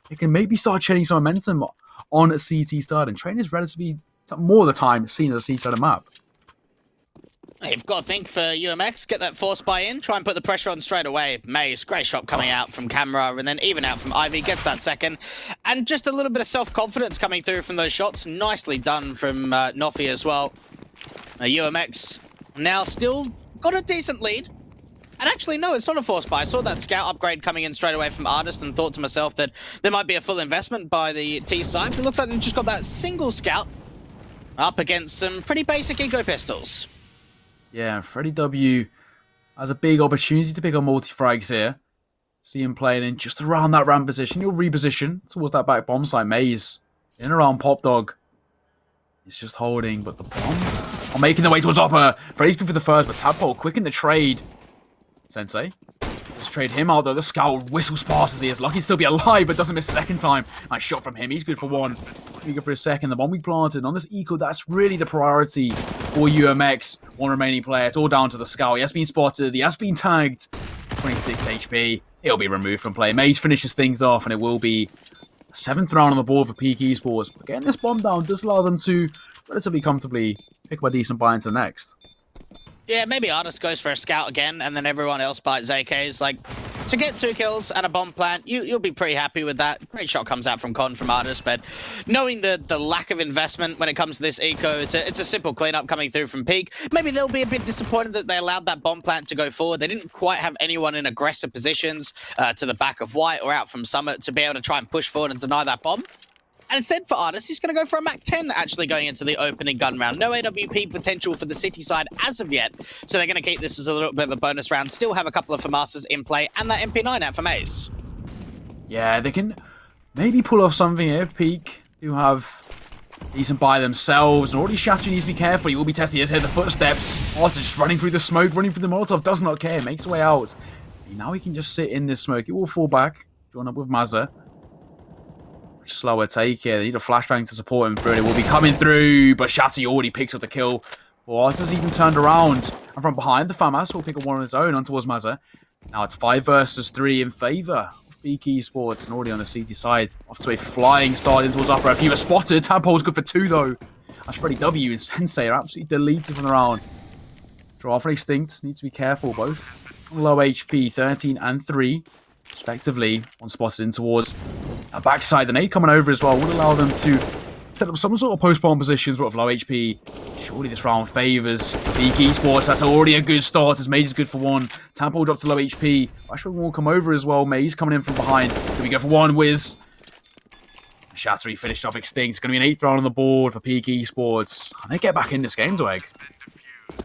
they can maybe start chaining some momentum on a CT start. And train is relatively more of the time seen as a C-side map. You've got to think for UMX, get that force buy in, try and put the pressure on straight away. Maze, great shot coming out from camera, and then even out from Ivy, gets that second. And just a little bit of self-confidence coming through from those shots. Nicely done from Noffy as well. UMX now still got a decent lead. And actually, no, it's not a forced buy. I saw that scout upgrade coming in straight away from Artist and thought to myself that there might be a full investment by the T side. But it looks like they've just got that single scout up against some pretty basic eco pistols. Yeah, Freddie W has a big opportunity to pick on multi-frags here. See him playing in just around that ramp position. He'll reposition towards that back bomb site. Maze in around Pop Dog. He's just holding, but the bomb are making their way towards Upper. Freddie's good for the first, but Tadpole quick in the trade. Sensei. Let's trade him out though. The scout whistles past as he is. Lucky to still be alive, but doesn't miss a second time. Nice shot from him. He's good for one. Eager for a second. The bomb we planted on this eco, that's really the priority for UMX. One remaining player. It's all down to the scout. He has been spotted. He has been tagged. 26 HP. He'll be removed from play. Maze finishes things off, and it will be a 7th round on the board for Peak Esports. But getting this bomb down does allow them to relatively comfortably pick up a decent buy into the next. Yeah, maybe Artist goes for a scout again, and then everyone else bites AKs. Like, to get 2 kills and a bomb plant, you'll be pretty happy with that. Great shot comes out from Con from Artist, but knowing the lack of investment when it comes to this eco, it's a simple cleanup coming through from Peak. Maybe they'll be a bit disappointed that they allowed that bomb plant to go forward. They didn't quite have anyone in aggressive positions to the back of White or out from Summit to be able to try and push forward and deny that bomb. And instead for Artist, he's going to go for a Mac 10 actually going into the opening gun round. No AWP potential for the City side as of yet, so they're going to keep this as a little bit of a bonus round. Still have a couple of FAMASas in play, and that MP9 out for Maze. Yeah, they can maybe pull off something here. Peak do have decent buy themselves, and already Shatter needs to be careful. He will be testing his head, the footsteps. Artist just running through the smoke, running through the Molotov, does not care, makes his way out. Now he can just sit in this smoke. He will fall back, join up with Mazza. Slower take here. They need a flashbang to support him through, and it will be coming through, but Shatty already picks up the kill. Artist even turned around, and from behind, the FAMAS will pick up one on his own on towards Mazza. Now it's 5 versus 3 in favour of Peak Esports, and already on the CT side, off to a flying start in towards Upper. A few are spotted. Tadpole's good for 2 though. That's Freddie W and Sensei are absolutely deleted from the round. Draw for Extinct, need to be careful, both low HP, 13 and 3. Respectively, one spotted in towards a backside. The nade coming over as well would allow them to set up some sort of post-bomb positions, but with low HP. Surely this round favours Peak Esports. That's already a good start, as Maze is good for 1. Tampo dropped to low HP. Ashwin will come over as well. Maze coming in from behind. Here we go for 1. Wiz. Shattery finished off Extinct. It's going to be an 8th round on the board for Peak Esports. And they get back in this game, Dweg.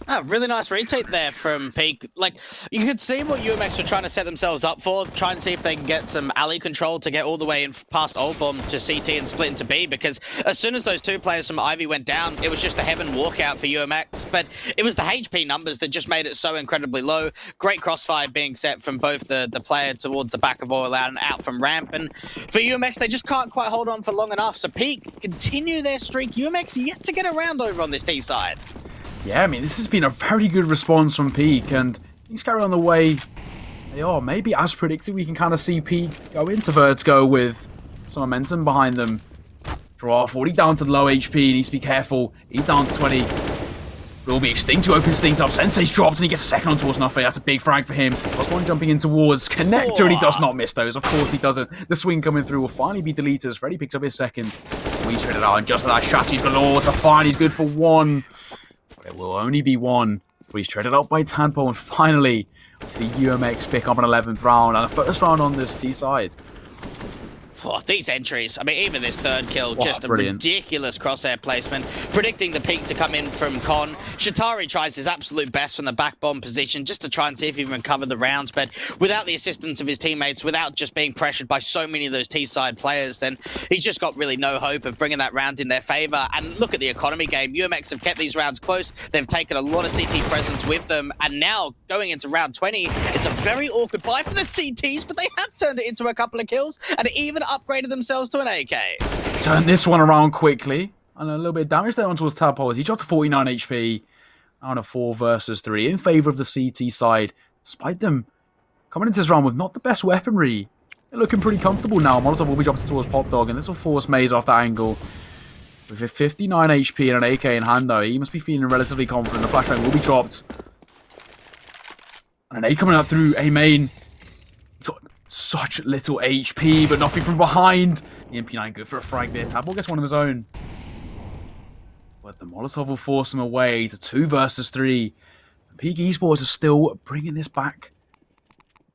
Oh, really nice retake there from Peak. Like, you could see what UMX were trying to set themselves up for, trying to see if they can get some alley control to get all the way in past Old Bomb to CT and split into B, because as soon as those 2 players from Ivy went down, it was just a heaven walkout for UMX, but it was the HP numbers that just made it so incredibly low. Great crossfire being set from both the player towards the back of Oil and out from ramp, and for UMX, they just can't quite hold on for long enough, so Peak continue their streak. UMX yet to get around over on this T side. Yeah, I mean, this has been a very good response from Peak, and things carry on the way they are. Maybe, as predicted, we can kind of see Peak go into Vertigo with some momentum behind them. Draw 40 down to low HP, needs to be careful. He's down to 20. Will be Extinct who opens things up. Sensei's dropped, and he gets a second on towards Nuffy. That's a big frag for him. Plus one jumping in towards Connector, and he does not miss those. Of course he doesn't. The swing coming through will finally be deleted as Freddy picks up his second. He's traded out, and just like that, Shatty's galore to find. He's good for 1. It will only be 1. He's traded out by Tadpole, and finally, we see UMX pick up an 11th round and a first round on this T side. Oh, these entries, I mean, even this 3rd kill, just a brilliant. ridiculous crosshair placement. Predicting the peak to come in from Con. Shatari tries his absolute best from the back bomb position just to try and see if he can recover the rounds, but without the assistance of his teammates, without just being pressured by so many of those T-side players, then he's just got really no hope of bringing that round in their favour. And look at the economy game. UMX have kept these rounds close. They've taken a lot of CT presence with them, and now going into round 20, it's a very awkward buy for the CTs, but they have turned it into a couple of kills and even upgraded themselves to an AK. Turn this one around quickly. And a little bit of damage there on towards Tadpole. He dropped to 49 HP. On a 4 versus 3 in favour of the CT side. Despite them coming into this round with not the best weaponry. They're looking pretty comfortable now. Molotov will be dropped towards Pop Dog, and this will force Maze off that angle. With a 59 HP and an AK in hand, though, he must be feeling relatively confident. The flashbang will be dropped. And an A coming out through A main. Such little HP, but nothing from behind. The MP9 good for a frag there. Tadpole gets one of his own. But the Molotov will force him away to 2 versus 3. And Peak Esports are still bringing this back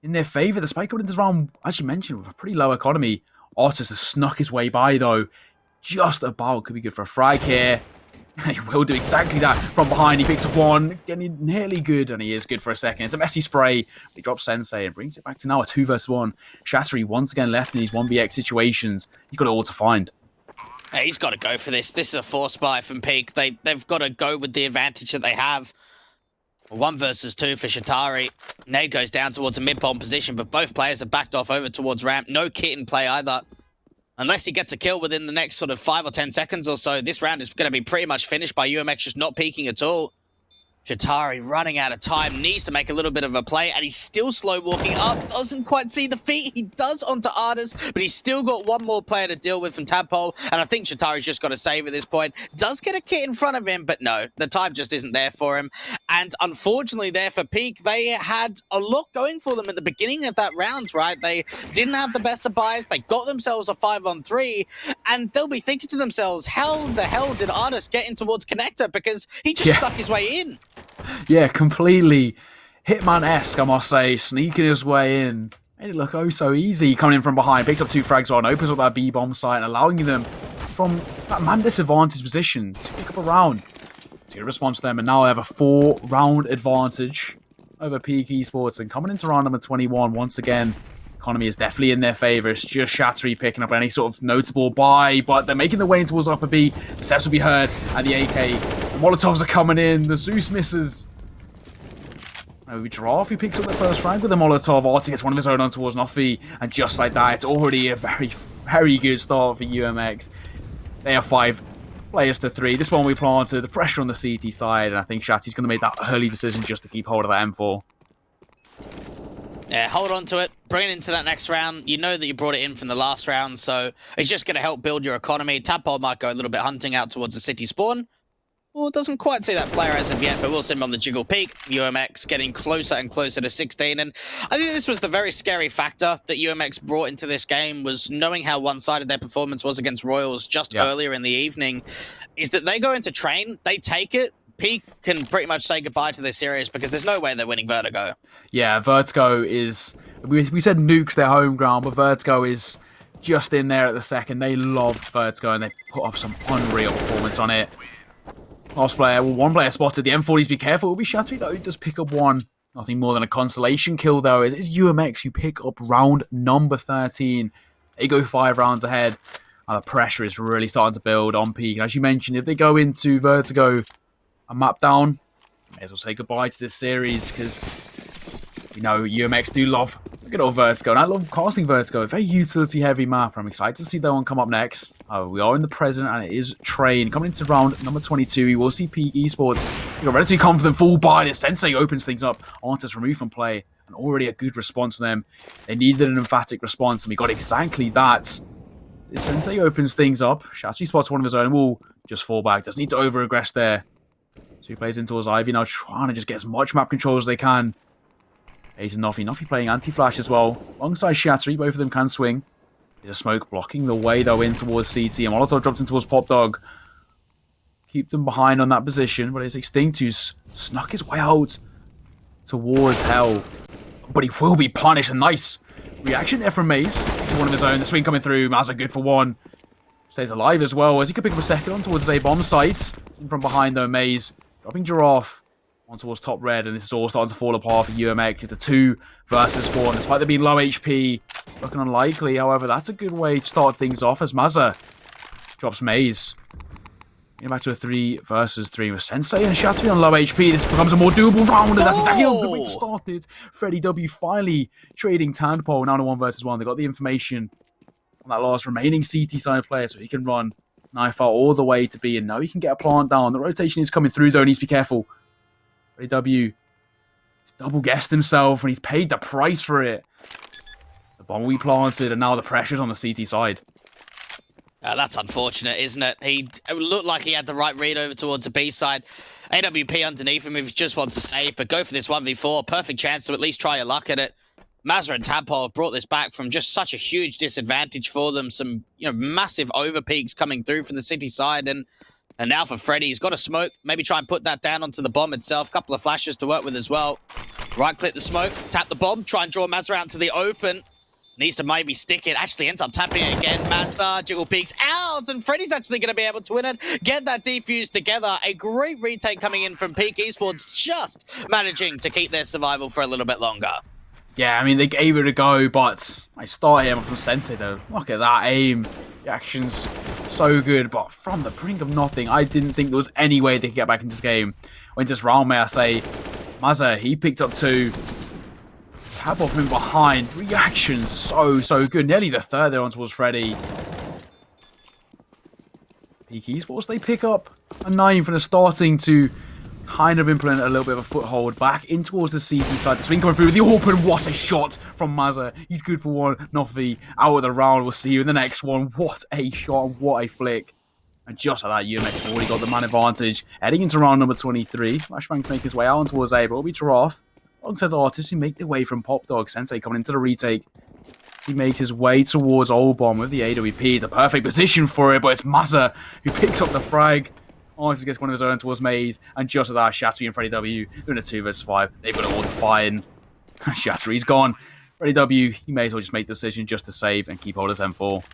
in their favour. The spike coming into this round, as you mentioned, with a pretty low economy. Otis has snuck his way by, though. Just about. Could be good for a frag here. And he will do exactly that from behind. He picks up one, getting nearly good, and he is good for a second. It's a messy spray. He drops Sensei and brings it back to now a 2 versus 1. Shattery once again left in these 1vx situations. He's got it all to find. Hey, he's got to go for this. This is a force buy from Peak. They've got to go with the advantage that they have. 1 versus 2 for Shatari. Nade goes down towards a mid-bomb position, but both players have backed off over towards ramp. No kit in play either. Unless he gets a kill within the next sort of 5 or 10 seconds or so, this round is going to be pretty much finished by UMX just not peeking at all. Shatari running out of time, needs to make a little bit of a play, and he's still slow walking up, doesn't quite see the feet. He does onto Artis, but he's still got one more player to deal with from Tadpole, and I think Shatari's just got to save at this point. Does get a kit in front of him, but no, the time just isn't there for him. And unfortunately there for Peak, they had a lot going for them at the beginning of that round, right? They didn't have the best of buys, they got themselves a 5-on-3, and they'll be thinking to themselves, how the hell did Artis get in towards Connector? Because he just stuck his way in. Yeah, completely Hitman-esque, I must say, sneaking his way in. Made it look oh so easy, coming in from behind, picks up 2 frags on, opens up that B-bomb site, and allowing them from that man disadvantaged position to pick up a round. To get a response to them, and now they have a 4-round advantage over Peak Esports, and coming into round number 21, once again, economy is definitely in their favour. It's just Shattery picking up any sort of notable buy, but they're making their way in towards upper B. The steps will be heard at the AK. The Molotovs are coming in. The Zeus misses. Maybe Giraffe, he picks up the first frag with the Molotov. Artie gets one of his own on towards Noffy, and just like that, it's already a very, very good start for UMX. They have 5 players to 3. This one we planted, the pressure on the CT side, and I think Shatty's going to make that early decision just to keep hold of that M4. Yeah, hold on to it. Bring it into that next round. You know that you brought it in from the last round, so it's just going to help build your economy. Tadpole might go a little bit hunting out towards the city spawn. Well, doesn't quite see that player as of yet, but we'll see him on the Jiggle Peak. UMX getting closer and closer to 16, and I think this was the very scary factor that UMX brought into this game, was knowing how one-sided their performance was against Royals just earlier in the evening, is that they go into train, they take it, Peak can pretty much say goodbye to this series because there's no way they're winning Vertigo. Yeah, Vertigo is... We said Nuke's their home ground, but Vertigo is just in there at the second. They loved Vertigo, and they put up some unreal performance on it. Last player, well, 1 player spotted. The M40s, be careful. It will be Shattery, though. He does pick up 1. Nothing more than a consolation kill, though. It's UMX who pick up round number 13. They go 5 rounds ahead. And the pressure is really starting to build on Peak. And as you mentioned, if they go into Vertigo and map down, may as well say goodbye to this series, because you know UMX do love good old Vertigo, and I love casting Vertigo. A very utility-heavy map. I'm excited to see that one come up next. We are in the present, and it is Train. Coming into round number 22, we will see Peak Esports. They got relatively confident, full buy. The Sensei opens things up. Artis removed from play, and already a good response from them. They needed an emphatic response, and we got exactly that. The Sensei opens things up. Shattery spots one of his own. Will just fall back. Doesn't need to over-aggress there. So he plays in towards Ivy now, trying to just get as much map control as they can. Ace and Noffy. Noffy playing anti-flash as well. Alongside Shattery, both of them can swing. There's a smoke blocking the way, though, in towards CT. And Molotov drops in towards Pop Dog. Keep them behind on that position, but it's Extinct who's snuck his way out towards Hell. But he will be punished. A nice reaction there from Maze. To one of his own. The swing coming through. Mazza good for 1. Stays alive as well, as he could pick up a second on towards a bomb site. In from behind, though, Maze dropping Giraffe on towards top red, and this is all starting to fall apart for UMX. It's a 2 versus 4, and despite them being low HP, looking unlikely. However, that's a good way to start things off as Mazza drops Maze. Getting back to a 3 versus 3 with Sensei and Shattery on low HP. This becomes a more doable round, and that's exactly how the week started. Freddy W finally trading Tadpole, now to 1 versus 1. They got the information on that last remaining CT side player, so he can run knife out all the way to B, and now he can get a plant down. The rotation is coming through, though. He needs to be careful. Freddy W he's double guessed himself, and he's paid the price for it. The bomb we planted, and now the pressure's on the CT side. That's unfortunate, isn't it? It looked like he had the right read over towards the B side. AWP underneath him if he just wants to save, but go for this 1v4. Perfect chance to at least try your luck at it. Mazza and Tadpole have brought this back from just such a huge disadvantage for them. Some, massive overpeaks coming through from the city side, and now for Freddy, he's got a smoke. Maybe try and put that down onto the bomb itself. Couple of flashes to work with as well. Right-click the smoke, tap the bomb, try and draw Mazza out to the open. Needs to maybe stick it. Actually ends up tapping it again. Mazza, Jiggle peeks out, and Freddy's actually going to be able to win it. Get that defuse together. A great retake coming in from Peak Esports, just managing to keep their survival for a little bit longer. Yeah, I mean, they gave it a go, but I start here from Sensei, though. Look at that aim. The action's so good, but from the brink of nothing, I didn't think there was any way they could get back into this game. When this round, may I say, Mazza, he picked up 2. Tap off him behind. Reaction so good. Nearly the third there on towards Freddy. Peak Esports, they pick up a 9 for the starting to kind of implement a little bit of a foothold back in towards the CT side. The swing coming through with the open. What a shot from Mazza. He's good for one. Noffy out of the round. We'll see you in the next one. What a shot. What a flick. And just like that, UMX have already got the man advantage. Heading into round number 23. Flashbang make his way out towards A, but it'll be Giraffe. Alongside the artists who make their way from Pop Dog. Sensei coming into the retake. He makes his way towards Old Bomb with the AWP. It's a perfect position for it, but it's Mazza who picks up the frag. Artist gets one of his own towards Maze, and just like that, Shattery and Freddy W doing a 2 vs 5. They've got it all to fire, Shattery's gone. Freddy W, he may as well just make the decision just to save and keep hold of his M4.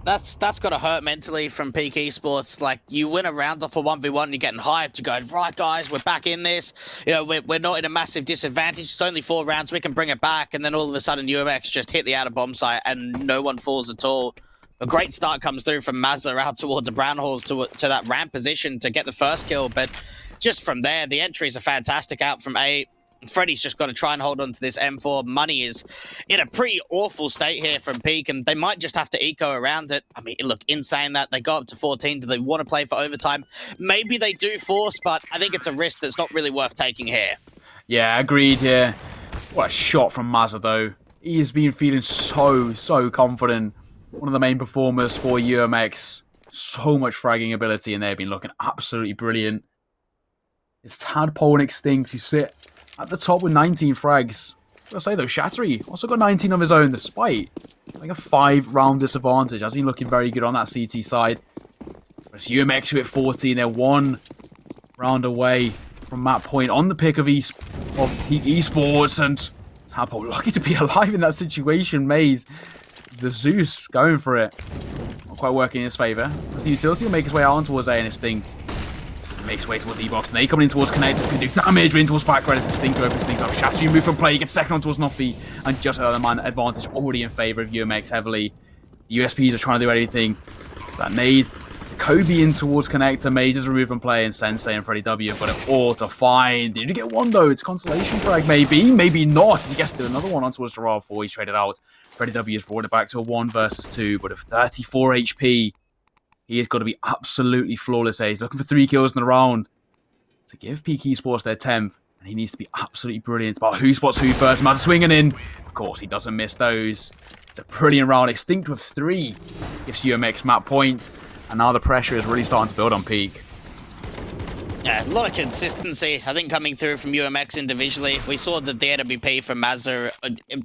That's got to hurt mentally from Peak Esports. Like, you win a round off a 1v1, you're getting hyped. You're going, right, guys, we're back in this. You know, we're not in a massive disadvantage. It's only 4 rounds. We can bring it back. And then all of a sudden, UMX just hit the outer bomb site and no one falls at all. A great start comes through from Mazza out towards a Brown Halls to that ramp position to get the first kill. But just from there, the entries are fantastic out from A. Freddy's just got to try and hold on to this M4. Money is in a pretty awful state here from Peak, and they might just have to eco around it. I mean, look, in saying that, they go up to 14. Do they want to play for overtime? Maybe they do force, but I think it's a risk that's not really worth taking here. Yeah, agreed here. What a shot from Mazza, though. He has been feeling so confident. One of the main performers for UMX. So much fragging ability, and they've been looking absolutely brilliant. It's Tadpole and Extinct who sit at the top with 19 frags. I'll say though, Shattery also got 19 of his own, despite like a 5-round disadvantage. Has been looking very good on that CT side. It's UMX who at 14. They're 1 round away from that point on the pick of Peak Esports, and Tadpole lucky to be alive in that situation. Maze, the Zeus going for it. Not quite working in his favour. As the utility will make his way out towards A and Instinct. Makes his way towards E-Box, and they coming in towards Connector, can do damage, but in towards back credit, Instinct opens things up. Shattery move from play, he gets second on towards Noffy, and just another man advantage already in favour of UMX heavily. The USPs are trying to do anything. That nade, Kobe in towards Connector, Maze is removed from play, and Sensei and Freddy W have got it all to find. Did you get one though? It's consolation frag, maybe not. As he gets to do another one on towards Gerard 4, he's traded out. Freddy W has brought it back to a 1 versus 2, but of 34 HP, he has got to be absolutely flawless here. He's looking for 3 kills in the round to give Peak Esports their 10th, and he needs to be absolutely brilliant. It's about who spots who first. Mazza swinging in. Of course, he doesn't miss those. It's a brilliant round. Extinct with 3 gives UMX map points, and now the pressure is really starting to build on Peak. Yeah, a lot of consistency, I think, coming through from UMX individually. We saw that the AWP from Mazza,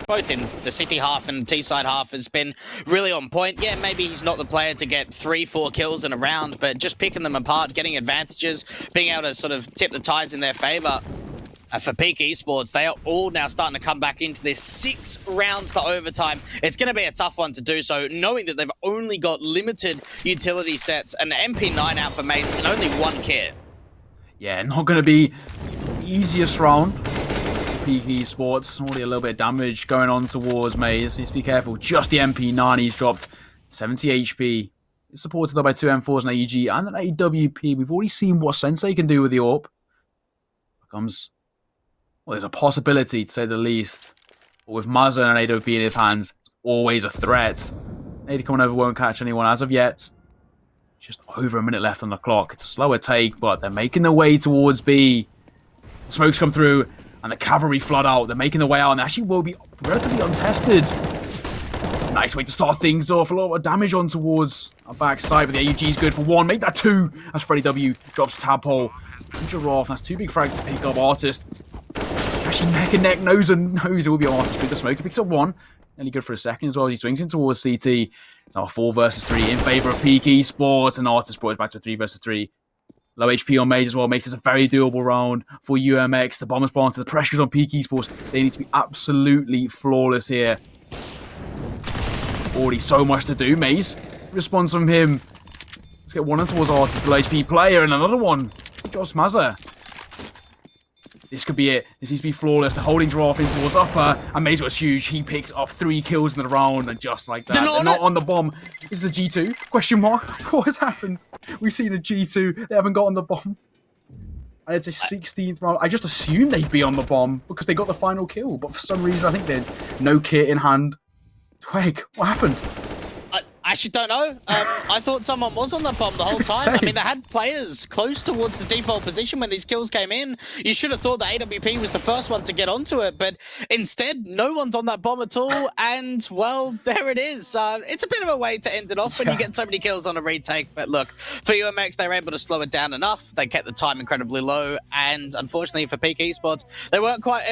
both in the City half and T-side half, has been really on point. Yeah, maybe he's not the player to get 3-4 kills in a round, but just picking them apart, getting advantages, being able to sort of tip the tides in their favour. For Peak Esports, they are all now starting to come back into this 6 rounds to overtime. It's going to be a tough one to do so, knowing that they've only got limited utility sets, an MP9 out for Maze, and only 1 kit. Yeah, not going to be the easiest round. Peak Esports, already a little bit of damage going on towards Maze. Needs to be careful. Just the MP9, he's dropped 70 HP. It's supported though by 2 M4s, an AUG, and an AWP. We've already seen what Sensei can do with the AWP. Becomes, well, there's a possibility, to say the least. But with Mazza and an AWP in his hands, it's always a threat. Nade coming over won't catch anyone as of yet. Just over a minute left on the clock. It's a slower take, but they're making their way towards B. The smokes come through, and the cavalry flood out. They're making their way out, and they actually will be relatively untested. Nice way to start things off. A lot of damage on towards our backside, but the AUG is good for 1. Make that 2 as Freddy W drops Tadpole. Giraffe, that's 2 big frags to pick up. Artist actually neck and neck, nose and nose. It will be Artist through the smoke. He picks up 1. Nearly good for a second as well as he swings in towards CT. It's now a 4 versus 3 in favour of Peak Esports, and Artist brought it back to a 3 versus 3. Low HP on Mage as well makes this a very doable round for UMX. The bomb is planted. The pressure's on Peak Esports. They need to be absolutely flawless here. There's already so much to do. Maze, response from him. Let's get one in towards Artist, the low HP player, and another one. Josh Mazza. This could be it. This needs to be flawless. The holding draw off in towards upper. And Maze was huge. He picks up 3 kills in the round. And just like that, they're not on the bomb. Is the G2? Question mark. What has happened? We've seen a G2. They haven't got on the bomb. And it's a 16th round. I just assumed they'd be on the bomb because they got the final kill. But for some reason, I think they had no kit in hand. Twig, what happened? I actually don't know. I thought someone was on the bomb the whole time. I mean, they had players close towards the default position when these kills came in. You should have thought that AWP was the first one to get onto it, but instead, no one's on that bomb at all. And, well, there it is. It's a bit of a way to end it off when you get so many kills on a retake. But look, for UMX, they were able to slow it down enough. They kept the time incredibly low. And unfortunately for Peak Esports, they weren't quite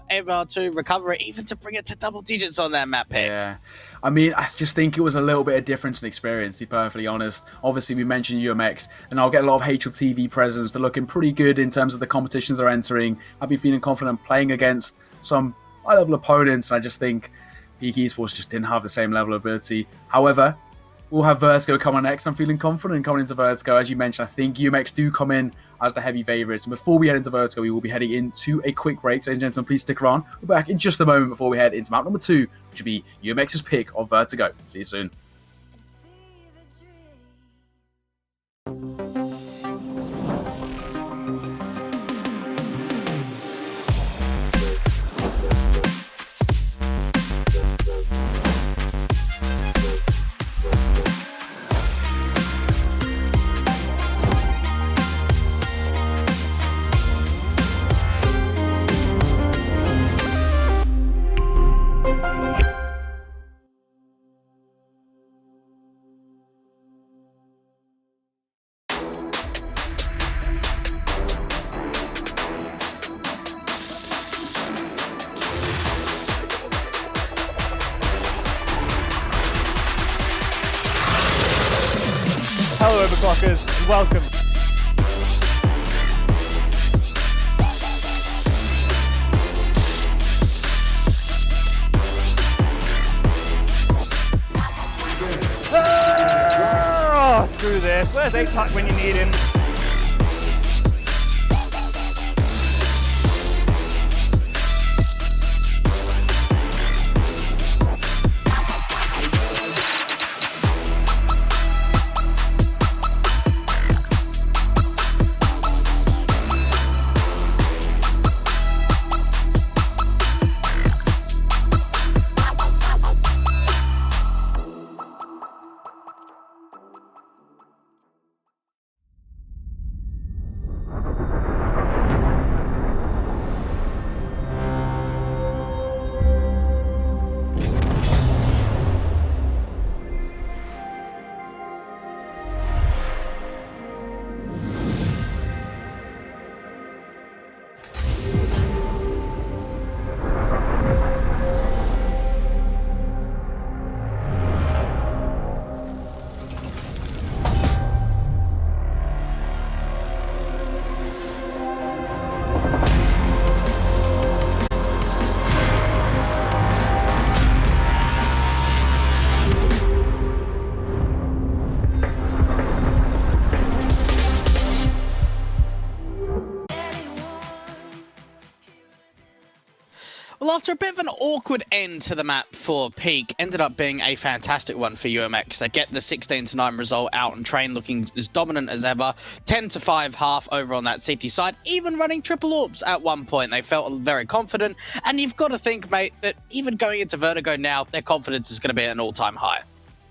able to recover it, even to bring it to double digits on their map pick. Yeah. I mean, I just think it was a little bit of difference in experience, to be perfectly honest. Obviously, we mentioned UMX, and I'll get a lot of HLTV presence. They're looking pretty good in terms of the competitions they're entering. I've been feeling confident playing against some high-level opponents, and I just think Peak Esports just didn't have the same level of ability. However, we'll have Vertigo come on next. I'm feeling confident coming into Vertigo. As you mentioned, I think UMX do come in as the heavy favourites. And before we head into Vertigo, we will be heading into a quick break. So, ladies and gentlemen, please stick around. We're back in just a moment before we head into map number 2, which will be UMX's pick of Vertigo. See you soon. Hello, Overclockers, and welcome. Oh, screw this. Where's A-Tuck when you need him? Well, after a bit of an awkward end to the map for Peak, ended up being a fantastic one for UMX. They get the 16-9 result out and Train looking as dominant as ever. 10-5 half over on that CT side, even running triple orbs at one point. They felt very confident, and you've got to think, mate, that even going into Vertigo now, their confidence is going to be at an all-time high.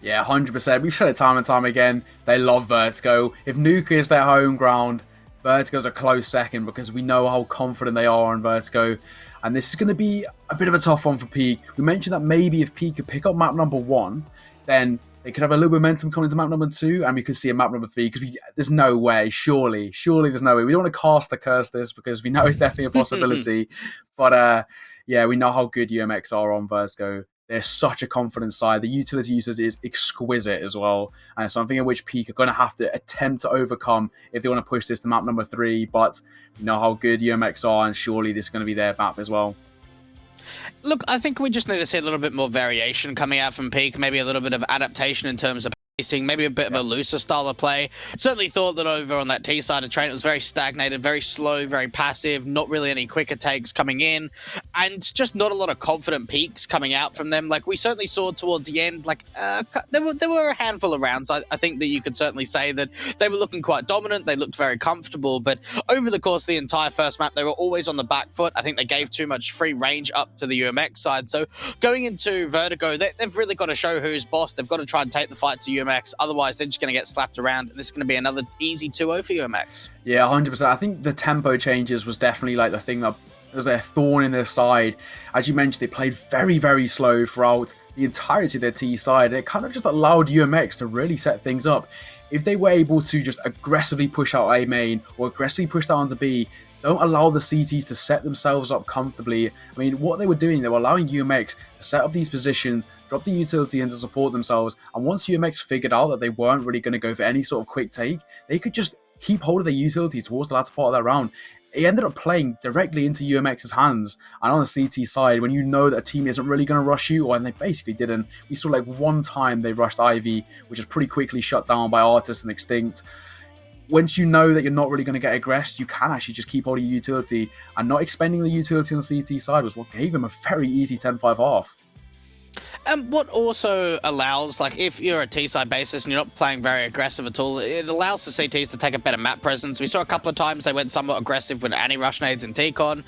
Yeah, 100%. We've said it time and time again. They love Vertigo. If Nuke is their home ground, Vertigo's a close second because we know how confident they are on Vertigo. And this is going to be a bit of a tough one for Peak. We mentioned that maybe if Peak could pick up map number 1, then they could have a little momentum coming into map number 2, and we could see a map number 3, because there's no way, surely there's no way. We don't want to cast the curse this, because we know it's definitely a possibility. But yeah, we know how good UMX are on Vertigo. They're such a confident side. The utility usage is exquisite as well, and it's something in which Peak are going to have to attempt to overcome if they want to push this to map number 3. But you know how good UMX are, and surely this is going to be their map as well. Look, I think we just need to see a little bit more variation coming out from Peak, maybe a little bit of adaptation in terms of pacing, maybe a bit of a looser style of play. Certainly thought that over on that T side of train, it was very stagnated, very slow, very passive, not really any quicker takes coming in, and just not a lot of confident peaks coming out from them. Like, we certainly saw towards the end, like, there were a handful of rounds, I think, that you could certainly say that they were looking quite dominant, they looked very comfortable, but over the course of the entire first map, they were always on the back foot. I think they gave too much free range up to the UMX side. So going into Vertigo, they've really got to show who's boss. They've got to try and take the fight to UMX. Otherwise, they're just going to get slapped around, and this is going to be another easy 2-0 for UMX. Yeah, 100%. I think the tempo changes was definitely like the thing that was a thorn in their side. As you mentioned, they played very, very slow throughout the entirety of their T side, and it kind of just allowed UMX to really set things up. If they were able to just aggressively push out A main or aggressively push down to B, don't allow the CTs to set themselves up comfortably. I mean, what they were doing, they were allowing UMX to set up these positions, drop the utility in to support themselves, and once UMX figured out that they weren't really going to go for any sort of quick take, they could just keep hold of their utility towards the latter part of that round. It ended up playing directly into UMX's hands, and on the CT side, when you know that a team isn't really going to rush you, and they basically didn't, we saw like one time they rushed Ivy, which is pretty quickly shut down by Artist and Extinct. Once you know that you're not really going to get aggressed, you can actually just keep hold of your utility, and not expending the utility on the CT side was what gave him a very easy 10-5 half. What also allows, like, if you're a T-side basis and you're not playing very aggressive at all, it allows the CTs to take a better map presence. We saw a couple of times they went somewhat aggressive with anti-rush nades and T-Con.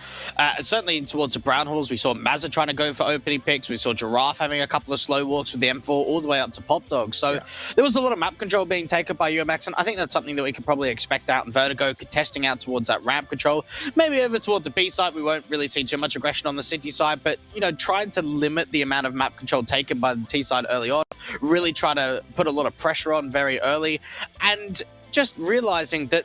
Certainly towards the Brown Halls, we saw Mazza trying to go for opening picks. We saw Giraffe having a couple of slow walks with the M4 all the way up to Pop Dog. So there was a lot of map control being taken by UMX, and I think that's something that we could probably expect out in Vertigo, contesting out towards that ramp control. Maybe over towards the B side, we won't really see too much aggression on the City side, but, you know, trying to limit the amount of map control taken by the T side early on, really try to put a lot of pressure on very early, and just realizing that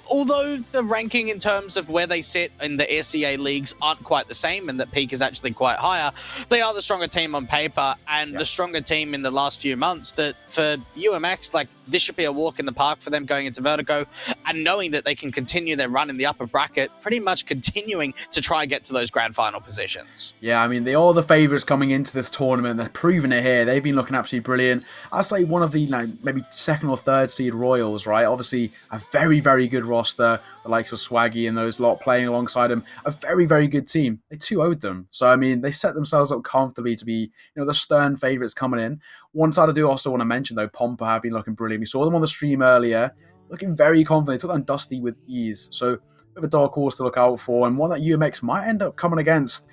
although the ranking in terms of where they sit in the SEA leagues aren't quite the same, and that Peak is actually quite higher, they are the stronger team on paper, and the stronger team in the last few months. That for UMX, like, this should be a walk in the park for them going into Vertigo, and knowing that they can continue their run in the upper bracket, pretty much continuing to try and get to those grand final positions. Yeah, I mean, they are the favourites coming into this tournament. They're proving it here. They've been looking absolutely brilliant. I'd say one of the, maybe second or third seed Royals, right? Obviously, a very, very good roster. The likes of Swaggy and those lot playing alongside them. A very, very good team. They 2-0'd them. So, I mean, they set themselves up comfortably to be, the stern favourites coming in. One side I do also want to mention, though, Pompa have been looking brilliant. We saw them on the stream earlier, looking very confident. They took down Dusty with ease. So, a bit of a dark horse to look out for, and one that UMX might end up coming against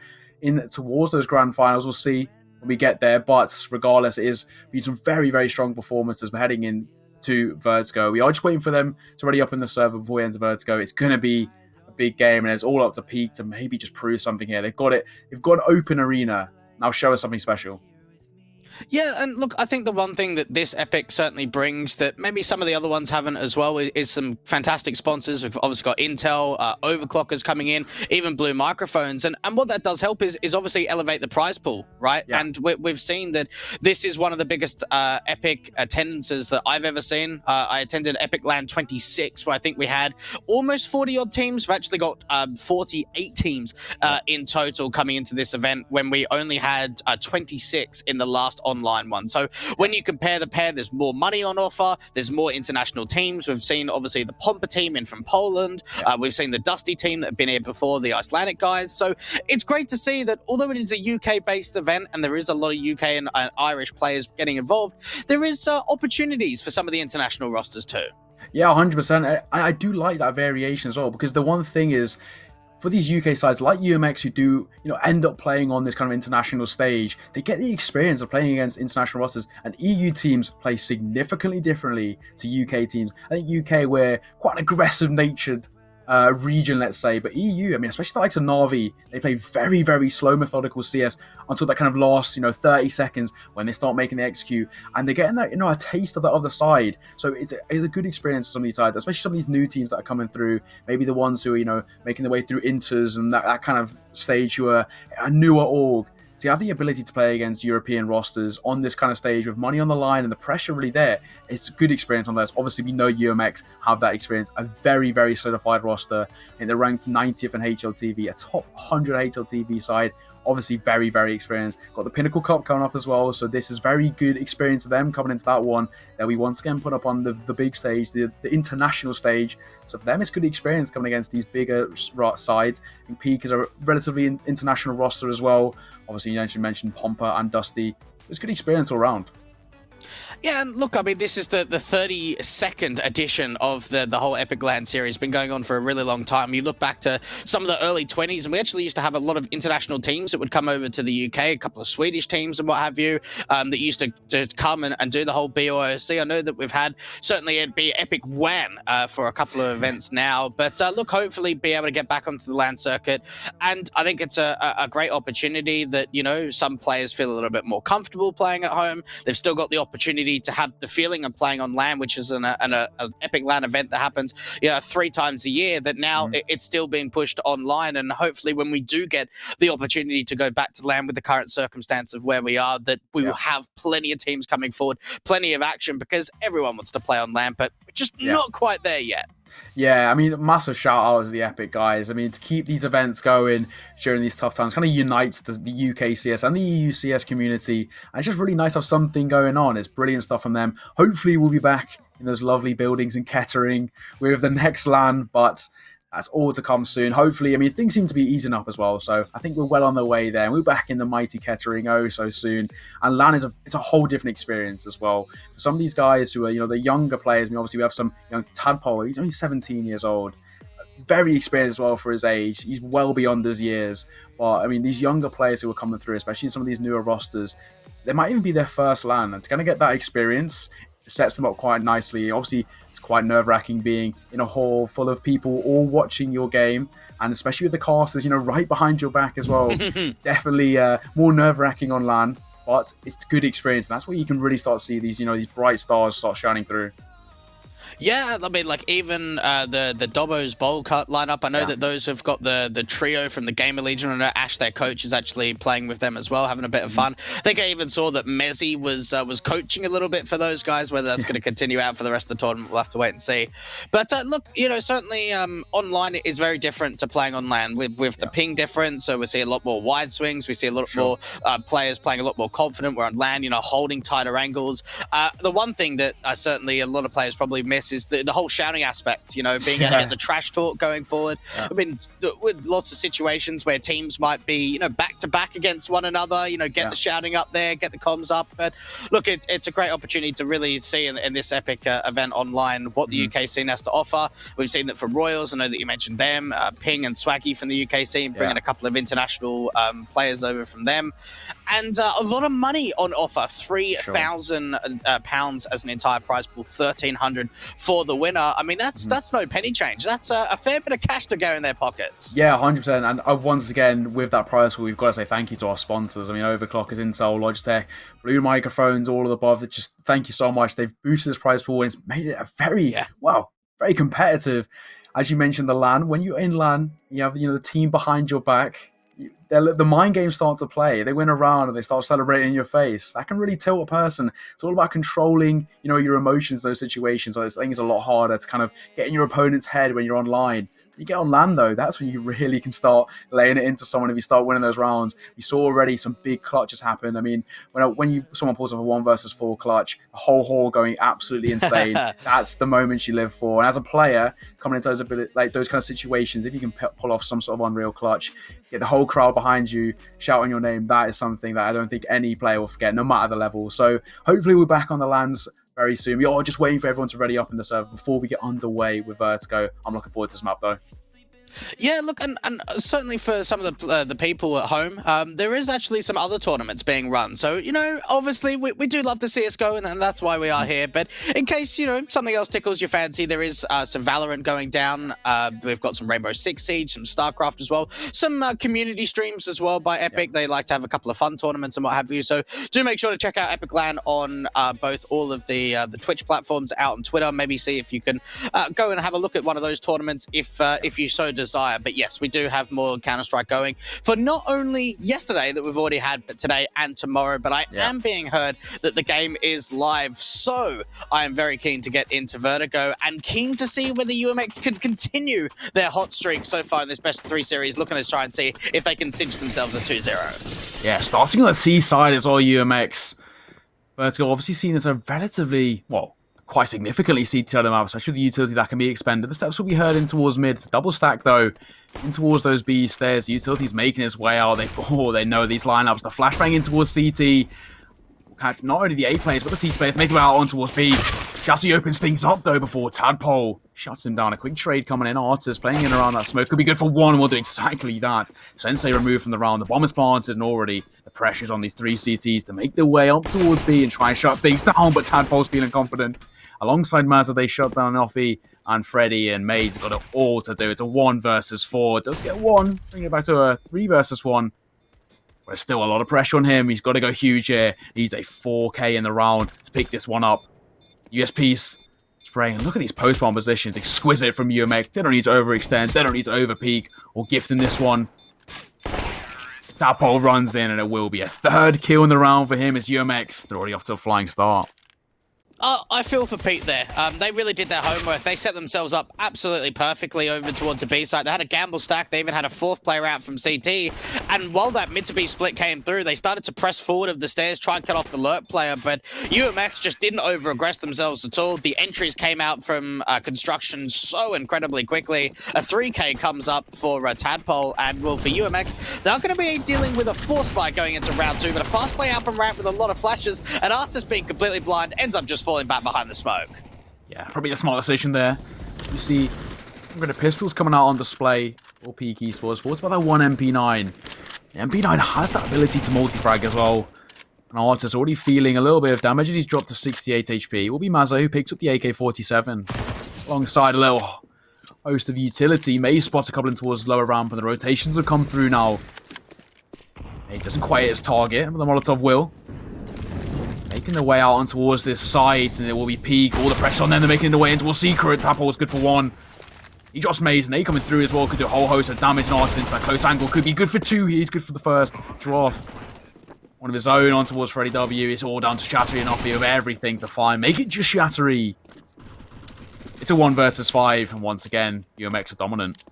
towards those grand finals. We'll see when we get there. But regardless, it is been some very, very strong performances. We're heading in to Vertigo. We are just waiting for them to ready up in the server before we enter Vertigo. It's going to be a big game, and it's all up to Peak to maybe just prove something here. They've got it. They've got an open arena. Now show us something special. Yeah, and look, I think the one thing that this Epic certainly brings that maybe some of the other ones haven't as well is some fantastic sponsors. We've obviously got Intel, overclockers coming in, even Blue microphones. And what that does help is obviously elevate the prize pool, right? Yeah. And we've seen that this is one of the biggest Epic attendances that I've ever seen. I attended epic.LAN 26, where I think we had almost 40-odd teams. We've actually got 48 teams in total coming into this event, when we only had 26 in the last online one. So when you compare the pair, there's more money on offer, there's more international teams. We've seen obviously the Pompa team in from Poland, we've seen the Dusty team that have been here before, the Icelandic guys. So it's great to see that although it is a UK based event and there is a lot of UK and Irish players getting involved, there is opportunities for some of the international rosters too. Yeah, 100%. I do like that variation as well, because the one thing is, for these UK sides like UMX who do, end up playing on this kind of international stage, they get the experience of playing against international rosters, and EU teams play significantly differently to UK teams. I think UK, we're quite an aggressive-natured region, let's say, but EU, I mean, especially the likes of Na'Vi, they play very, very slow, methodical CS until that kind of last, 30 seconds when they start making the execute, and they're getting that, a taste of that other side. So it's a good experience for some of these sides, especially some of these new teams that are coming through, maybe the ones who are, making their way through Inters and that kind of stage, who are a newer org. To to have the ability to play against European rosters on this kind of stage with money on the line and the pressure really there, it's a good experience on this. Obviously, we know UMX have that experience, a very, very solidified roster. I think they're ranked 90th in HLTV, a top 100 HLTV side. Obviously, very, very experienced. Got the Pinnacle Cup coming up as well, so this is very good experience for them coming into that one. They'll be once again put up on the big stage, the international stage. So for them, it's good experience coming against these bigger sides. And Peak is a relatively international roster as well. Obviously, you mentioned Pompa and Dusty. It's good experience all around. Yeah, and look, I mean, this is the 32nd edition of the whole epic.LAN series. Been going on for a really long time. You look back to some of the early 20s, and we actually used to have a lot of international teams that would come over to the UK, a couple of Swedish teams and what have you, that used to come and do the whole BOOC. I know that we've had, certainly it'd be Epic WAN for a couple of events now, but look, hopefully be able to get back onto the LAN circuit. And I think it's a great opportunity that, you know, some players feel a little bit more comfortable playing at home. They've still got the opportunity to have the feeling of playing on LAN, which is an Epic LAN event that happens 3 times a year, that now it's still being pushed online. And hopefully when we do get the opportunity to go back to LAN with the current circumstance of where we are, that we will have plenty of teams coming forward, plenty of action, because everyone wants to play on LAN, but we're just not quite there yet. Yeah, I mean, massive shout out to the Epic guys. I mean, to keep these events going during these tough times kind of unites the UK CS and the EU CS community. And it's just really nice to have something going on. It's brilliant stuff from them. Hopefully, we'll be back in those lovely buildings in Kettering with the next LAN, but that's all to come soon. Hopefully, I mean, things seem to be easing up as well. So I think we're well on the way there. And we're back in the mighty Kettering so soon. And LAN it's a whole different experience as well. For some of these guys who are, the younger players, I mean, obviously we have some young Tadpole. He's only 17 years old. Very experienced as well for his age. He's well beyond his years. But I mean, these younger players who are coming through, especially some of these newer rosters, they might even be their first LAN. And to kind of get that experience, it sets them up quite nicely. Obviously, it's quite nerve-wracking being in a hall full of people all watching your game, and especially with the casters, right behind your back as well. Definitely more nerve-wracking on LAN, but it's a good experience. And that's where you can really start to see these, these bright stars start shining through. Yeah, I mean, like even the Dobbo's bowl cut lineup. I know that those have got the trio from the Gamer Legion. I know Ash, their coach, is actually playing with them as well, having a bit of fun. I think I even saw that Mezzi was coaching a little bit for those guys. Whether that's going to continue out for the rest of the tournament, we'll have to wait and see. But look, certainly online is very different to playing on LAN with the ping difference. So we see a lot more wide swings. We see a lot more players playing a lot more confident. We're on LAN, holding tighter angles. The one thing that certainly a lot of players probably miss is the whole shouting aspect, being able to get the trash talk going forward. I mean, with lots of situations where teams might be, back to back against one another, get the shouting up there, get the comms up. But look, it's a great opportunity to really see in this Epic event online what the UK scene has to offer. We've seen that from Royals. I know that you mentioned them, Ping and Swaggy from the UK scene, bringing a couple of international players over from them. And a lot of money on offer, £3,000 as an entire prize pool, 1,300 for the winner. I mean, that's no penny change. That's a fair bit of cash to go in their pockets. Yeah, 100%. And once again, with that prize pool, we've got to say thank you to our sponsors. I mean, Overclockers, Intel, Logitech, Blue Microphones, all of the above. Just thank you so much. They've boosted this prize pool and it's made it a very competitive. As you mentioned, the LAN. When you're in LAN, you have the team behind your back. The mind games start to play. They win around and they start celebrating in your face. That can really tilt a person. It's all about controlling, your emotions in those situations. I think it's a lot harder to kind of get in your opponent's head when you're online. You get on LAN though, that's when you really can start laying it into someone if you start winning those rounds. We saw already some big clutches happen. I mean, when someone pulls off a 1 versus 4 clutch, the whole hall going absolutely insane. That's the moment you live for. And as a player, coming into those kind of situations, if you can pull off some sort of unreal clutch, get the whole crowd behind you, shouting your name, that is something that I don't think any player will forget, no matter the level. So hopefully we're back on the LANs very soon. We are just waiting for everyone to ready up in the server before we get underway with Vertigo. I'm looking forward to this map though. Yeah, look, and certainly for some of the people at home, there is actually some other tournaments being run. So, obviously we do love to see us go, and that's why we are here. But in case, something else tickles your fancy, there is some Valorant going down. We've got some Rainbow Six Siege, some StarCraft as well. Some community streams as well by Epic. They like to have a couple of fun tournaments and what have you. So do make sure to check out epic.LAN on both all of the Twitch platforms, out on Twitter. Maybe see if you can go and have a look at one of those tournaments if you so desire. But yes, we do have more Counter-Strike going for not only yesterday that we've already had, but today and tomorrow. But I am being heard that the game is live, so I am very keen to get into Vertigo and keen to see whether UMX could continue their hot streak so far in this best of 3 series, looking to try and see if they can cinch themselves a 2-0. Yeah, starting on the C side is all UMX. Vertigo obviously seen as a relatively, well, quite significantly seed to the map, especially with the utility that can be expended. The steps will be heard in towards mid. Double stack though, in towards those B stairs. The utility's making its way out. They know these lineups. The flashbang in towards CT. Catch not only the A players, but the C space, make their way out on towards B. Chassis opens things up though before Tadpole shuts him down. A quick trade coming in. Artis playing in around that smoke. Could be good for one. We'll do exactly that. Sensei removed from the round. The bomb is planted, and already the pressure's on these 3 CTs to make their way up towards B and try and shut things down. But Tadpole's feeling confident. Alongside Mazza, they shut down Offie and Freddy, and Maze got it all to do. It's a 1 versus 4. Does get 1. Bring it back to a 3 versus 1. There's still a lot of pressure on him. He's got to go huge here. Needs a 4K in the round to pick this one up. USP's spraying. Look at these post-bomb positions. Exquisite from UMX. They don't need to overextend. They don't need to overpeak or gift in this one. Tadpole runs in, and it will be a 3rd kill in the round for him as UMX. They're already off to a flying start. I feel for Pete there. They really did their homework. They set themselves up absolutely perfectly over towards the B side. They had a gamble stack. They even had a 4th player out from CT. And while that mid to B split came through, they started to press forward of the stairs, try and cut off the lurk player. But UMX just didn't over-aggress themselves at all. The entries came out from construction so incredibly quickly. A 3K comes up for Tadpole. And well, for UMX, they're going to be dealing with a force spike going into round 2. But a fast play out from ramp with a lot of flashes. And Artis being completely blind ends up just falling back behind the smoke. Yeah, probably a smart decision there. You see, we've got the pistols coming out on display for Peak Esports. What's about that one MP9? The MP9 has that ability to multi-frag as well. And Artis already feeling a little bit of damage as he's dropped to 68 HP. It will be Mazza who picks up the AK-47. Alongside a little host of utility. Maze spots a couple in towards the lower ramp, and the rotations have come through now. He doesn't quite hit his target, but the Molotov will. Making their way out on towards this side, and it will be Peak. All the pressure on them. They're making their way into a Secret. Tadpole's good for 1. He drops Maze, and they coming through as well. Could do a whole host of damage, and Artis. That close angle could be good for 2. He's good for the first. Draw off one of his own on towards Freddy W. It's all down to Shattery and Offie with everything to find. Make it just Shattery. It's a 1 versus 5, and once again, UMX are dominant.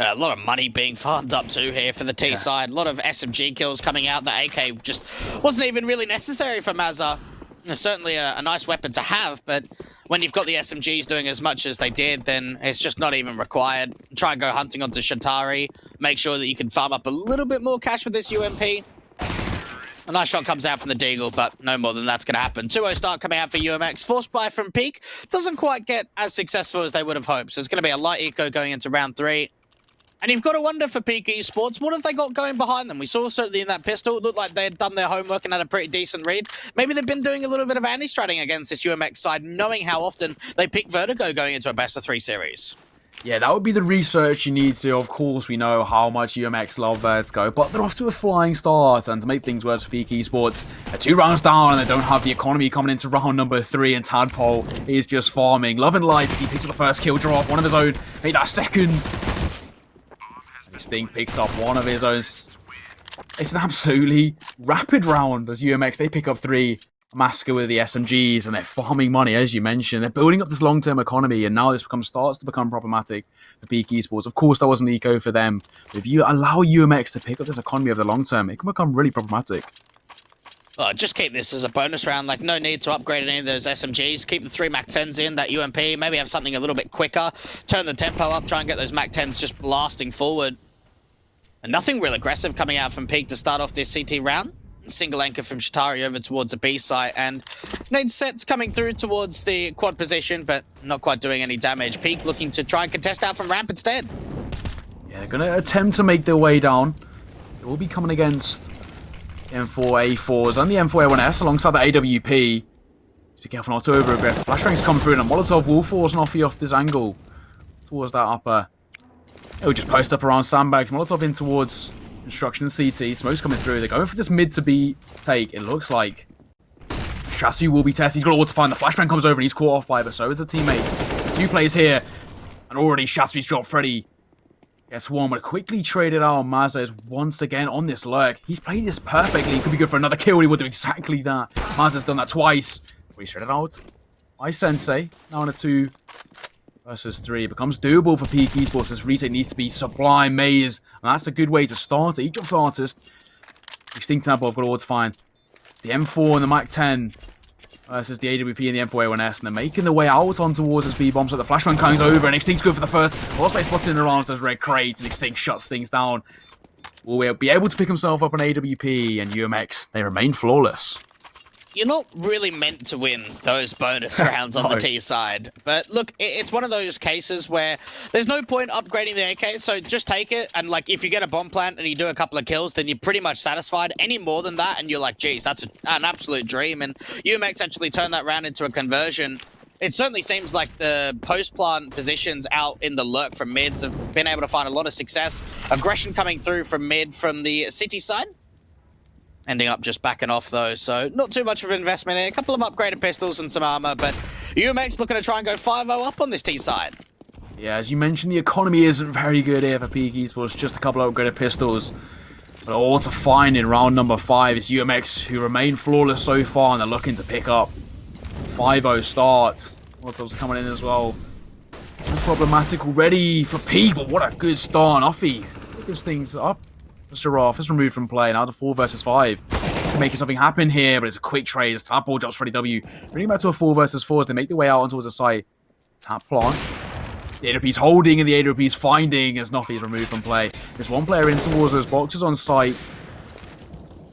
A lot of money being farmed up too here for the T side. A lot of SMG kills coming out. The AK just wasn't even really necessary for Mazza. Certainly a nice weapon to have, but when you've got the SMGs doing as much as they did, then it's just not even required. Try and go hunting onto Shatari. Make sure that you can farm up a little bit more cash with this UMP. A nice shot comes out from the Deagle, but no more than that's going to happen. 2-0 start coming out for UMX. Forced buy from Peak. Doesn't quite get as successful as they would have hoped. So it's going to be a light eco going into round 3. And you've got to wonder for Peak Esports, what have they got going behind them? We saw certainly in that pistol, it looked like they had done their homework and had a pretty decent read. Maybe they've been doing a little bit of anti-stratting against this UMX side, knowing how often they pick Vertigo going into a best-of-3 series. Yeah, that would be the research you need to. Of course, we know how much UMX love Vertigo, but they're off to a flying start. And to make things worse for Peak Esports, they're 2 rounds down and they don't have the economy coming into round number 3. And Tadpole is just farming. Love and Life, he picks up the first kill, draw off one of his own, made that second. Sting picks up one of his own. It's an absolutely rapid round as UMX, they pick up 3. Massacre with the SMGs, and they're farming money, as you mentioned. They're building up this long-term economy, and now this starts to become problematic for Peak Esports. Of course, that wasn't eco for them. But if you allow UMX to pick up this economy over the long term, it can become really problematic. Well, just keep this as a bonus round. Like, no need to upgrade any of those SMGs. Keep the 3 MAC-10s in, that UMP. Maybe have something a little bit quicker. Turn the tempo up, try and get those MAC-10s just blasting forward. And nothing real aggressive coming out from Peak to start off this CT round. Single anchor from Shatari over towards the B site, and nade sets coming through towards the quad position, but not quite doing any damage. Peak looking to try and contest out from ramp instead. Yeah, they're going to attempt to make their way down. They will be coming against M4A4s and the M4A1S alongside the AWP. Just be careful not to over-aggress. Flashrang's come through, and a Molotov will force an Offie off this angle towards that upper. It'll just post up around sandbags. Molotov in towards construction CT. Smoke's coming through. They're going for this mid to B take. It looks like Chassis will be tested. He's got all to find. The flashbang comes over and he's caught off by it, but so is the teammate. 2 players here. And already Shatsui's shot Freddy gets one, but quickly traded out. Mazza is once again on this lurk. He's played this perfectly. He could be good for another kill. He would do exactly that. Mazza's done that twice. He's traded out by Sensei. Now on a 2 versus 3. It becomes doable for Peak Esports. This retake needs to be Sublime Maze. And that's a good way to start it. Each of the artists. Extinct Temple have got all to find. It's the M4 and the Mac 10 versus the AWP and the M4A1S. And they're making their way out on towards the speed bomb. So the flashbang comes over. And Extinct's good for the first. Allspace spots in the rounds. Does Red Crate. And Extinct shuts things down. Will be able to pick himself up on AWP. And UMX, they remain flawless. You're not really meant to win those bonus rounds on the T side. But look, it's one of those cases where there's no point upgrading the AK, so just take it. And like, if you get a bomb plant and you do a couple of kills, then you're pretty much satisfied. Any more than that, and you're like, geez, that's an absolute dream. And UMX actually turned that round into a conversion. It certainly seems like the post-plant positions out in the lurk from mids have been able to find a lot of success. Aggression coming through from mid from the city side. Ending up just backing off, though, so not too much of an investment here. A couple of upgraded pistols and some armor, but UMX looking to try and go 5-0 up on this T side. Yeah, as you mentioned, the economy isn't very good here for Peak Esports. Just a couple of upgraded pistols. But all to find in round number 5 is UMX, who remain flawless so far, and they're looking to pick up 5-0 start. Molotovs coming in as well. Problematic already for Peak, but what a good start. Uffy picks things up. Giraffe is removed from play. Now to 4 versus 5. Making something happen here, but it's a quick trade. As tap ball drops Freddy W. Bringing back to a 4 versus 4 as they make their way out onto the site. Tap plant. The AWP's holding and the AWP's finding as Nuffy is removed from play. There's one player in towards those boxes on site.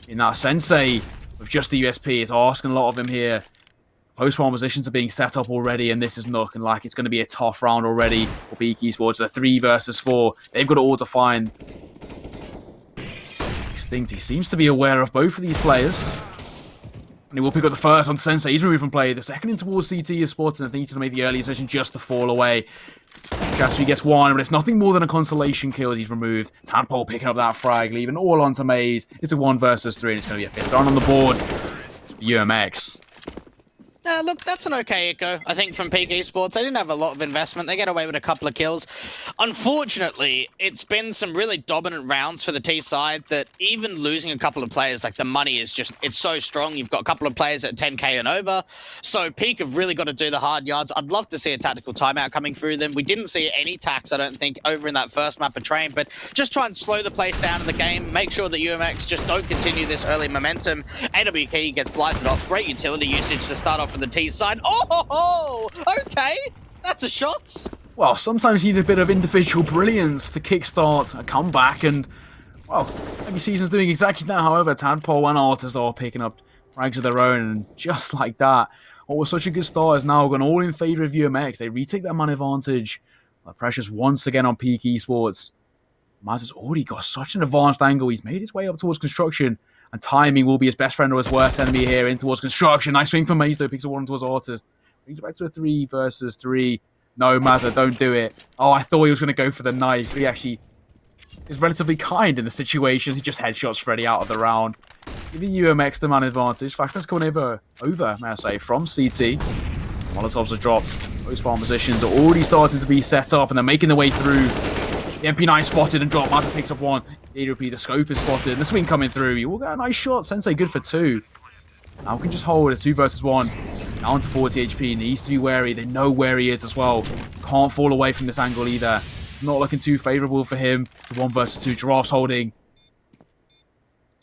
In that Sensei, with just the USP, it's asking a lot of him here. Post-spawn positions are being set up already, and this is looking like it's going to be a tough round already for Peak Esports. It's a 3 versus 4. They've got it all to find. Extinct, he seems to be aware of both of these players. And he will pick up the first on Sensei. He's removed from play. The second in towards CT is spotted, and I think he's going to make the early decision just to fall away. Kasui gets one, but it's nothing more than a consolation kill as he's removed. Tadpole picking up that frag, leaving all onto Maze. It's a 1 versus 3, and it's going to be a 5th round on the board. UMX. Look, that's an okay echo, I think, from Peak Esports. They didn't have a lot of investment. They get away with a couple of kills. Unfortunately, it's been some really dominant rounds for the T side that even losing a couple of players, like the money is just, it's so strong. You've got a couple of players at 10k and over. So Peak have really got to do the hard yards. I'd love to see a tactical timeout coming through them. We didn't see any tax, I don't think, over in that first map of Train, but just try and slow the place down in the game. Make sure that UMX just don't continue this early momentum. AWK gets blighted off. Great utility usage to start off from the T side. Oh, okay. That's a shot. Well, sometimes you need a bit of individual brilliance to kickstart a comeback, and, well, maybe Season's doing exactly that. However, Tadpole and Artist are picking up frags of their own, and just like that, what was such a good start has now gone all in favor of UMX. They retake that man advantage. The pressure's once again on Peak Esports. Maz has already got such an advanced angle. He's made his way up towards construction. And timing will be his best friend or his worst enemy here in towards construction. Nice swing from Maze, though. Picks a 1 towards Artist. Brings it back to a 3 versus 3. No, Mazza, don't do it. Oh, I thought he was going to go for the knife. He actually is relatively kind in the situation. He just headshots Freddy out of the round. Giving UMX the man advantage. Flashbang's coming over, may I say, from CT. Molotovs are dropped. Those farm positions are already starting to be set up, and they're making their way through. The MP9 spotted and dropped. Mazza picks up 1. The AWP, the scope is spotted. And the swing coming through. You will get a nice shot. Sensei good for 2. Now we can just hold a 2 versus 1. Down to 40 HP. Needs to be wary. They know where he is as well. Can't fall away from this angle either. Not looking too favourable for him. The 1 versus 2. Giraffe's holding.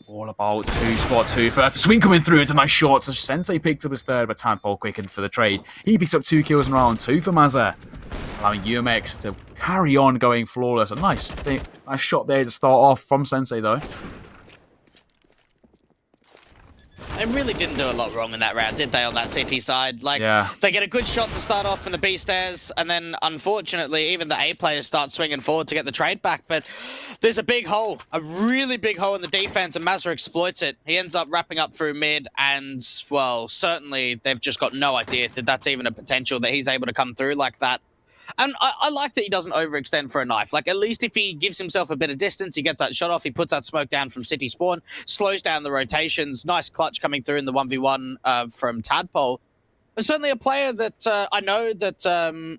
All about who spots who first. Swing coming through. It's a nice shot. So Sensei picked up his 3rd, but Tadpole quickened for the trade. He picks up 2 kills in round 2 for Mazza, allowing UMX to carry on going flawless. A nice shot there to start off from Sensei, though. They really didn't do a lot wrong in that round, did they, on that CT side? Like, yeah. They get a good shot to start off from the B stairs, and then, unfortunately, even the A players start swinging forward to get the trade back. But there's a big hole, a really big hole in the defense, and Mazza exploits it. He ends up wrapping up through mid, and, well, certainly they've just got no idea that that's even a potential that he's able to come through like that. And I like that he doesn't overextend for a knife. Like, at least if he gives himself a bit of distance, he gets that shot off, he puts that smoke down from City Spawn, slows down the rotations. Nice clutch coming through in the 1v1 from Tadpole. But certainly a player that I know that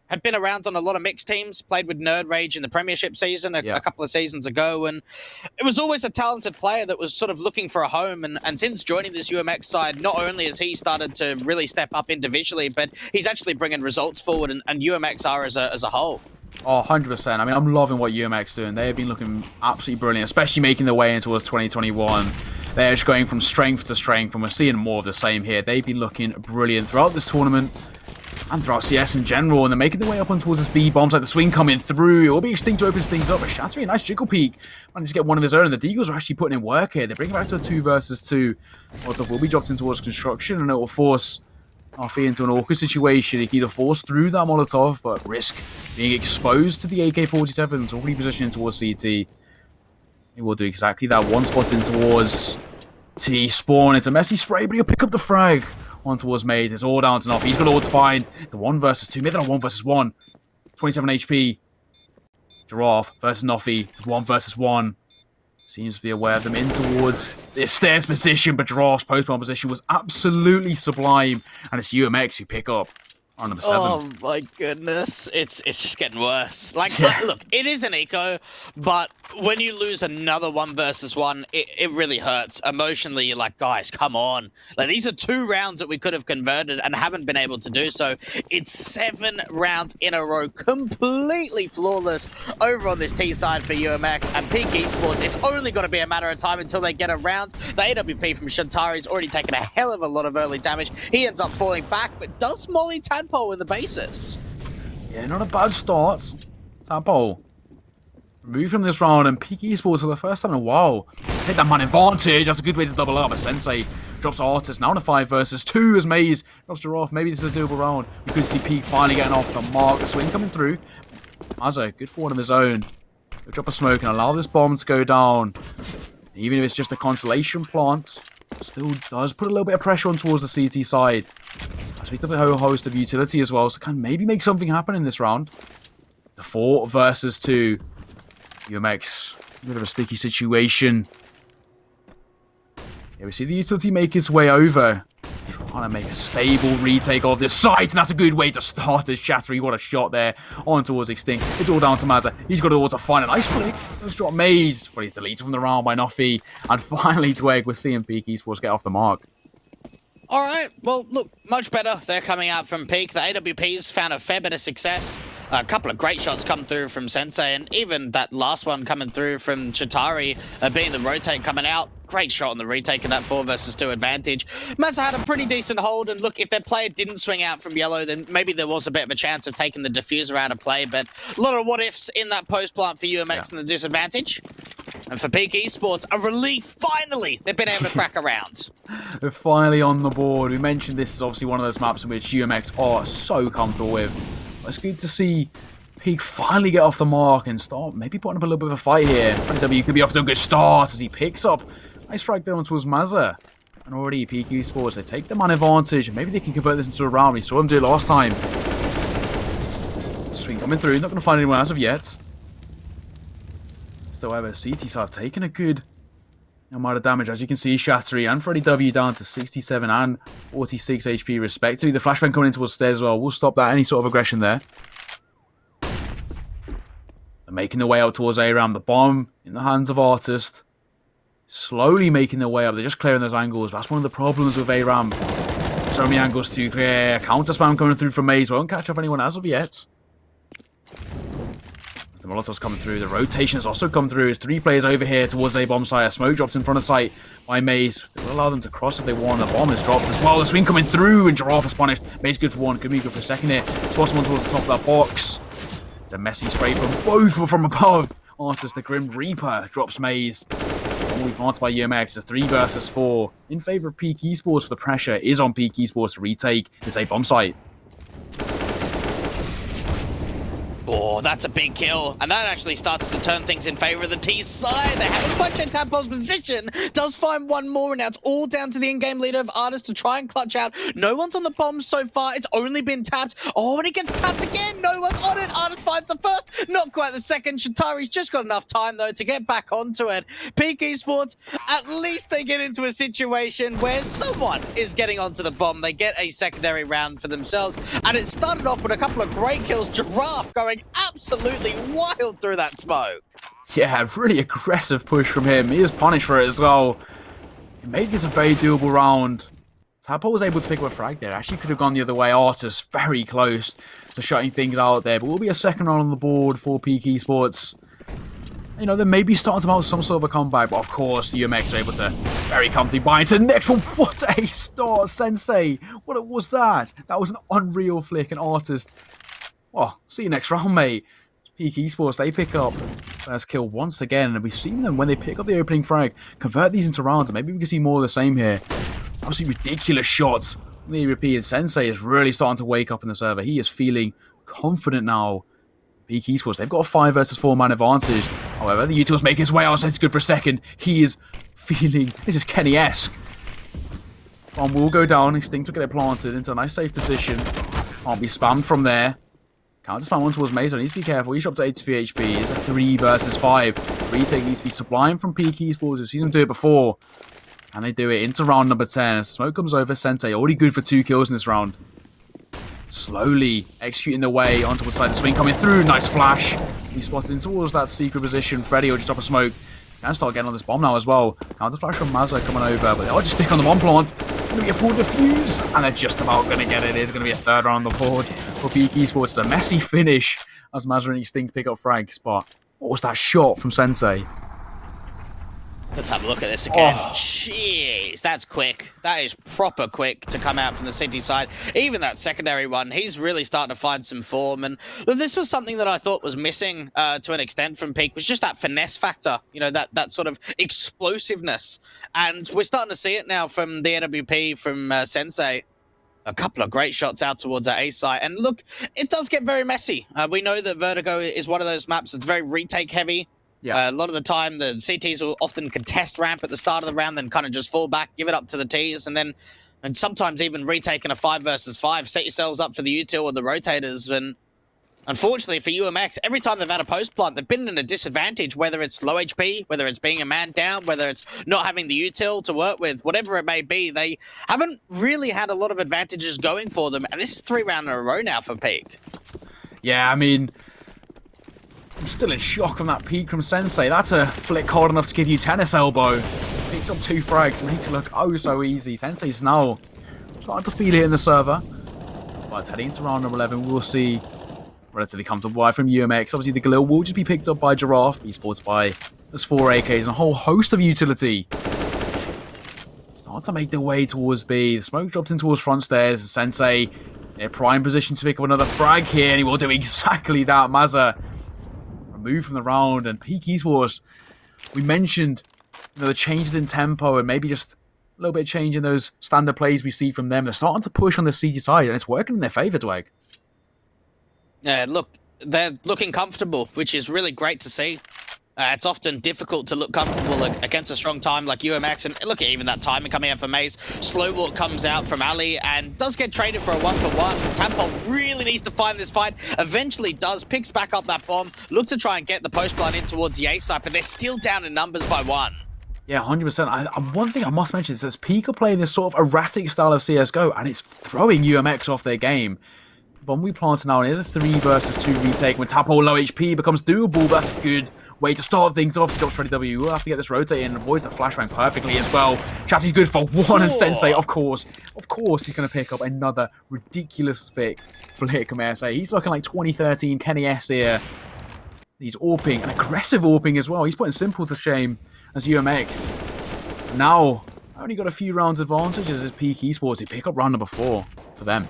had been around on a lot of mixed teams, played with Nerd Rage in the Premiership season a couple of seasons ago, and it was always a talented player that was sort of looking for a home. And since joining this UMX side, not only has he started to really step up individually, but he's actually bringing results forward, and UMX are as a whole. Oh, 100%. I mean, I'm loving what UMX doing. They have been looking absolutely brilliant, especially making their way in towards 2021. They're just going from strength to strength, and we're seeing more of the same here. They've been looking brilliant throughout this tournament and throughout CS in general, and they're making their way up on towards the speed bombs, like the swing coming through. It will be Extinct to open things up, but Shattery, a nice jiggle peek. Managed to get one of his own, and the Deagles are actually putting in work here. They bring it back to a 2 versus 2. Molotov will be dropped in towards construction, and it will force Arfi into an awkward situation. He can either force through that Molotov, but risk being exposed to the AK-47. It's already positioning towards CT. He will do exactly that. One spot in towards T spawn. It's a messy spray, but he'll pick up the frag. On towards Maze. It's all down to Nuff. He's got all to find. The 1 versus 2. Maybe not 1 versus 1. 27 HP. Giraffe versus Nuffy. 1 versus 1. Seems to be aware of them in towards this stairs position, but Giraffe's post-bomb position was absolutely sublime. And it's UMX who pick up on number 7. Oh my goodness. It's just getting worse. Like, look, it is an eco, but when you lose another 1 versus 1, it really hurts. Emotionally, you're like, guys, come on. Like, these are 2 rounds that we could have converted and haven't been able to do so. It's 7 rounds in a row, completely flawless over on this T side for UMX and Peak Esports. It's only got to be a matter of time until they get around. The AWP from Shantari's already taken a hell of a lot of early damage. He ends up falling back, but does Molly Tadpole in the basis. Yeah, not a bad start. Tadpole removed from this round, and Peak Esports for the first time in a while hit that man advantage. That's a good way to double up. But Sensei drops Artist now in a 5 versus 2 as Maze drops Giraffe. Maybe this is a doable round. We could see Peak finally getting off the mark. The swing coming through. Mazza, good for one of his own. He'll drop a smoke and allow this bomb to go down. Even if it's just a consolation plant, still does put a little bit of pressure on towards the CT side. As we took a whole host of utility as well, so can maybe make something happen in this round. The 4 versus 2. UMX, a bit of a sticky situation. Yeah, we see the utility make its way over. Trying to make a stable retake of this site, and that's a good way to start as Shattery. What a shot there on towards Extinct. It's all down to Mazza. He's got it all to find a nice flick. Let's drop Maze, but he's deleted from the round by Nuffy. And finally, Twig, we're seeing Peak Esports get off the mark. All right, well, look, much better. They're coming out from Peak. The AWPs found a fair bit of success. A couple of great shots come through from Sensei, and even that last one coming through from Chitari, being the rotate coming out. Great shot on the retake of that 4 versus 2 advantage. Mazza had a pretty decent hold, and look, if their player didn't swing out from yellow, then maybe there was a bit of a chance of taking the diffuser out of play, but a lot of what-ifs in that post-plant for UMX and the disadvantage. And for Peak Esports, a relief, finally! They've been able to crack around. They're finally on the board. We mentioned this is obviously one of those maps in which UMX are so comfortable with. It's good to see Peak finally get off the mark and start maybe putting up a little bit of a fight here. W could be off to a good start as he picks up. Nice strike down towards Mazza. And already Peak Esports, they take the man advantage. Maybe they can convert this into a round. We saw him do it last time. Swing coming through. He's not going to find anyone as of yet. However, CT side have taken a good amount of damage. As you can see, Shattery and Freddy W down to 67 and 46 HP respectively. The flashbang coming in towards stairs as well. We'll stop that. Any sort of aggression there. They're making their way out towards ARAM. The bomb in the hands of Artist. Slowly making their way up. They're just clearing those angles. That's one of the problems with ARAM. So many angles to clear. Counter spam coming through from Maze. Won't catch up anyone as of yet. The Molotov's coming through. The rotation has also come through. There's 3 players over here towards a bomb site. A smoke drops in front of sight by Maze. They will allow them to cross if they want. The bomb is dropped as well. The swing coming through, and Giraffe is punished. Maze good for 1. Could be good for a second here. Toss one towards the top of that box. It's a messy spray from both from above. Artist, the Grim Reaper, drops Maze. Only planted by UMX. It's 3 versus 4 in favor of Peak Esports, but the pressure is on Peak Esports to retake this A bomb site. Oh, that's a big kill. And that actually starts to turn things in favor of the T side. They haven't quite checked Tadpole's position. Does find one more, and now it's all down to the in-game leader of Artist to try and clutch out. No one's on the bomb so far. It's only been tapped. Oh, and it gets tapped again. No one's on it. Artist finds the first. Not quite the second. Shatari's just got enough time, though, to get back onto it. Peak Esports, at least they get into a situation where someone is getting onto the bomb. They get a secondary round for themselves. And it started off with a couple of great kills. Giraffe going absolutely wild through that smoke. Yeah, really aggressive push from him. He is punished for it as well. It made this a very doable round. Tadpole was able to pick up a frag there. Actually could have gone the other way. Artis very close to shutting things out there. But will be a second round on the board for Peak Esports. You know, they may be starting to mount some sort of a comeback. But of course, the UMX are able to very comfortably buy into the next one. What a start, Sensei. What was that? That was an unreal flick. An Artist. Well, see you next round, mate. Peak Esports, they pick up first kill once again, and we've seen them when they pick up the opening frag, convert these into rounds, and maybe we can see more of the same here. Absolutely ridiculous shots. The European Sensei is really starting to wake up in the server. He is feeling confident now. Peak Esports, they've got a 5 versus 4 man advantage. However, the Util's making his way outside. It's good for a second. He is feeling, this is Kenny-esque. Bomb will go down. Extinct will get it planted into a nice safe position. Can't be spammed from there. Counter spam one towards Mason. Needs to be careful. He's dropped to 83 HP. It's a 3 versus 5. Retake needs to be sublime from Peak Esports. We've seen them do it before. And they do it into round number 10. Smoke comes over. Sensei already good for 2 kills in this round. Slowly executing the way onto the side. The swing coming through. Nice flash. He's spotted in towards that secret position. Freddy will just drop a smoke. Can start getting on this bomb now as well. Counter flash from Mazza coming over. But they'll just stick on the bomb plant. Going to be a full defuse, and they're just about going to get it. It's going to be a third round on the board for Peak Esports. It's a messy finish as Mazza and Extinct pick up frags. But what was that shot from Sensei? Let's have a look at this again. Jeez, that's quick. That is proper quick to come out from the city side. Even that secondary one, he's really starting to find some form. And this was something that I thought was missing to an extent from Peak, was just that finesse factor, you know, that sort of explosiveness. And we're starting to see it now from the AWP, from Sensei. A couple of great shots out towards that A site. And look, it does get very messy. We know that Vertigo is one of those maps that's very retake heavy. Yeah. A lot of the time, the CTs will often contest ramp at the start of the round, then kind of just fall back, give it up to the Ts, and sometimes even retaking a 5 versus 5, set yourselves up for the util or the rotators. And unfortunately for UMX, every time they've had a post plant, they've been in a disadvantage, whether it's low HP, whether it's being a man down, whether it's not having the util to work with, whatever it may be. They haven't really had a lot of advantages going for them, and this is 3 rounds in a row now for Peak. Yeah, I mean, I'm still in shock from that peak from Sensei. That's a flick hard enough to give you tennis elbow. Picks up 2 frags, makes it look oh so easy. Sensei's now starting to feel it in the server. But heading into round number 11, we'll see relatively comfortable wide from UMX. Obviously, the Galil will just be picked up by Giraffe. He's supported by there's 4 AKs and a whole host of utility. Start to make their way towards B. The smoke drops in towards front stairs. Sensei in a prime position to pick up another frag here, and he will do exactly that. Mazza move from the round, and Peak Esports, we mentioned, you know, the changes in tempo and maybe just a little bit of change in those standard plays we see from them. They're starting to push on the CT side, and it's working in their favor, Dweg. Yeah, look, they're looking comfortable, which is really great to see. It's often difficult to look comfortable against a strong time like UMX, and look at even that timing coming out for Maze. Slow walk comes out from Ali and does get traded for a 1-for-1. Tadpole really needs to find this fight. Eventually does, picks back up that bomb, look to try and get the post blind in towards the A side, but they're still down in numbers by 1. Yeah, 100%. One thing I must mention is that Peak are playing this sort of erratic style of CSGO, and it's throwing UMX off their game. Bomb we planted now, and it is a 3 versus 2 retake. When Tadpole low HP becomes doable, that's a good way to start things off. Drops Freddy W. We'll have to get this rotating and avoids the flashbang perfectly as well. Chatty's good for 1, and Sensei, of course, he's going to pick up another ridiculous flick, may I say. He's looking like 2013 Kenny S here. He's AWPing, an aggressive AWPing as well. He's putting Simple to shame as UMX. Now, only got a few rounds advantage as Peak Esports. He pick up round number 4 for them.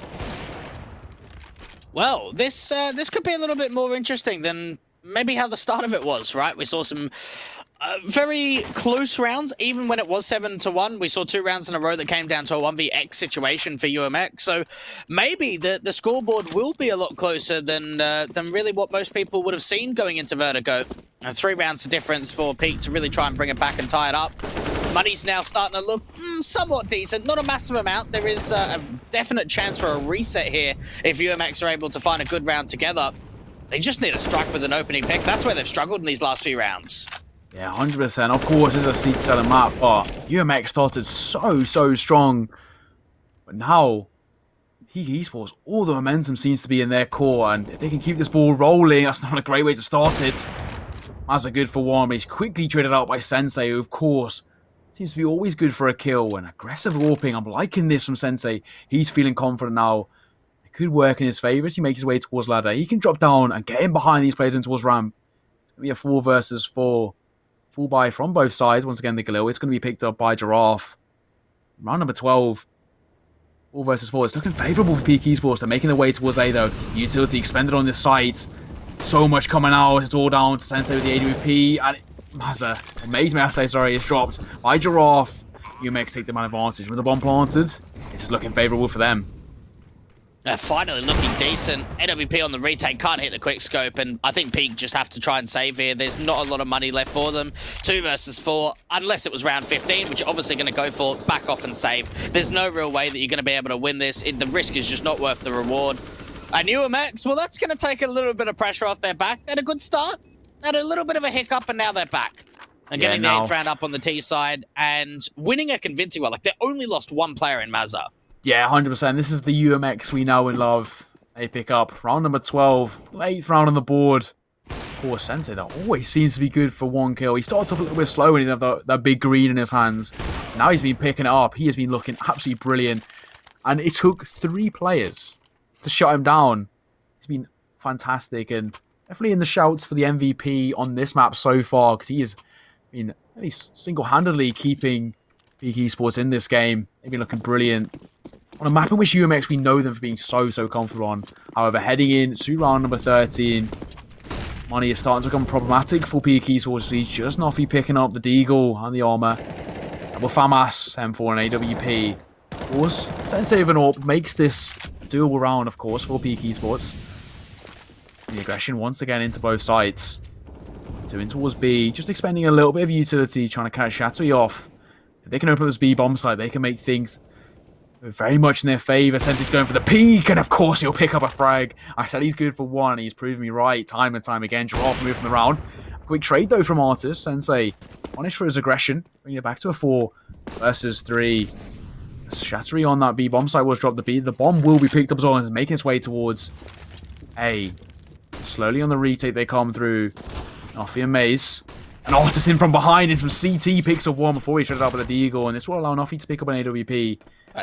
Well, this could be a little bit more interesting than maybe how the start of it was, right? We saw some Very close rounds, even when it was 7-1. We saw 2 rounds in a row that came down to a 1vx situation for UMX. So maybe the scoreboard will be a lot closer than really what most people would have seen going into Vertigo. 3 rounds of difference for Peak to really try and bring it back and tie it up. Money's now starting to look somewhat decent. Not a massive amount. There is a definite chance for a reset here if UMX are able to find a good round together. They just need a strike with an opening pick. That's where they've struggled in these last few rounds. Yeah, 100%. Of course, it's a seat-selling map, but UMX started so strong. But now, Peak Esports, all the momentum seems to be in their core, and if they can keep this ball rolling, that's not a great way to start it. That's a good for one, but he's quickly traded out by Sensei, who, of course, seems to be always good for a kill. And aggressive warping, I'm liking this from Sensei. He's feeling confident now. It could work in his favour as he makes his way towards ladder. He can drop down and get in behind these players in towards ramp. It's going to be a 4 versus 4. Full buy from both sides. Once again, the Galil. It's going to be picked up by Giraffe. Round number 12. 4 versus 4. It's looking favourable for Peak Esports. They're making their way towards A, though. Utility expended on this site. So much coming out. It's all down to Sensei with the AWP. And Mazza, Maze Master, sorry, is dropped by Giraffe. UMX take the man advantage. With the bomb planted, it's looking favourable for them. Finally looking decent. AWP on the retake, can't hit the quick scope, and I think Peak just have to try and save here. There's not a lot of money left for them. 2 versus 4, unless it was round 15, which you're obviously going to go for, back off and save. There's no real way that you're going to be able to win this. The risk is just not worth the reward. And UMX, well, that's going to take a little bit of pressure off their back. They had a good start, had a little bit of a hiccup, and now they're back. And getting the 8th round up on the T side and winning a convincing one. Like, they only lost 1 player in Mazza. Yeah, 100%. This is the UMX we know and love. They pick up round number 12. 8th round on the board. Poor Sensei, that always seems to be good for 1 kill. He started off a little bit slow and he didn't have that big green in his hands. Now he's been picking it up. He has been looking absolutely brilliant. And it took 3 players to shut him down. He's been fantastic and definitely in the shouts for the MVP on this map so far, because he has been really single-handedly keeping Peak Esports in this game. They've been looking brilliant. On a map in which UMX we know them for being so comfortable on. However, heading in to round number 13, money is starting to become problematic for Peak Esports. He's just not picking up the Deagle and the armor. Double FAMAS, M4 and AWP. Of course, Sensei of an AWP makes this doable round, of course, for Peak Esports. The aggression once again into both sides. 2 in towards B, just expending a little bit of utility, trying to catch Shattery off. If they can open up this B bomb site, they can make things very much in their favour. Sensei's going for the peak, and of course he'll pick up a frag. I said he's good for 1, and he's proven me right time and time again. Giraffe moved from the round. Quick trade though from Artis. Sensei punished for his aggression, bringing it back to a 4 versus 3. Shattery on that B bomb site was dropped. The bomb will be picked up as well and is making its way towards A. Slowly on the retake they come through. Noffy and Maze. And Artis in from behind, and from CT picks up 1 before he shredded up with the Deagle, and this will allow Noffy to pick up an AWP.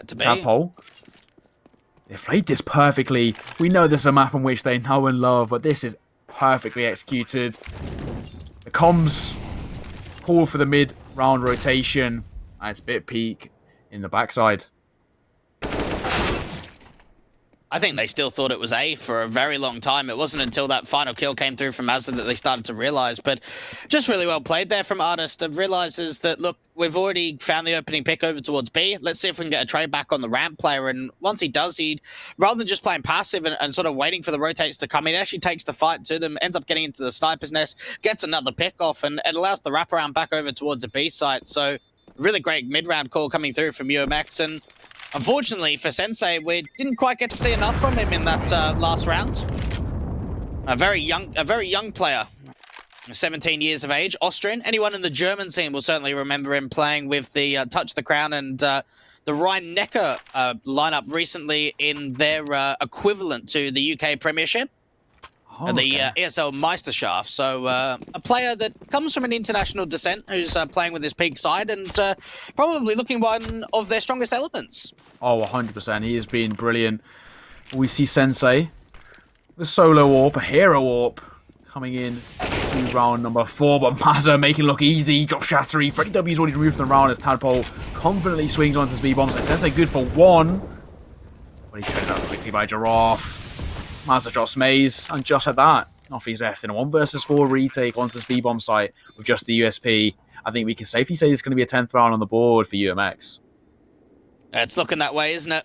Tadpole. They've played this perfectly. We know this is a map in which they know and love, but this is perfectly executed. The comms call for the mid-round rotation, and it's bit Peak in the backside. I think they still thought it was A for a very long time. It wasn't until that final kill came through from Mazda that they started to realise. But just really well played there from Artist. It realises that, look, we've already found the opening pick over towards B. Let's see if we can get a trade back on the ramp player. And once he does, rather than just playing passive and sort of waiting for the rotates to come in, actually takes the fight to them, ends up getting into the sniper's nest, gets another pick off, and it allows the wraparound back over towards the B site. So really great mid-round call coming through from UMX. And unfortunately for Sensei, we didn't quite get to see enough from him in that last round. A very young player, 17 years of age, Austrian. Anyone in the German scene will certainly remember him playing with the Touch the Crown and the Rhein-Neckar lineup recently in their equivalent to the UK Premiership. The ESL Meisterschaft. So a player that comes from an international descent who's playing with his Peak side and probably looking one of their strongest elements. Oh, 100%. He has been brilliant. We see Sensei, the solo AWP, a hero AWP, coming in to round number 4, but Mazza making it look easy. Drop Shattery. Freddy W's already removed from the round as Tadpole confidently swings onto speed bombs. Sensei good for 1. But he's traded out quickly by Giraffe. Mazza drops Maze, and just at that, Nothing's left in a 1 versus 4 retake onto the speed bomb site with just the USP. I think we can safely say it's going to be a 10th round on the board for UMX. It's looking that way, isn't it?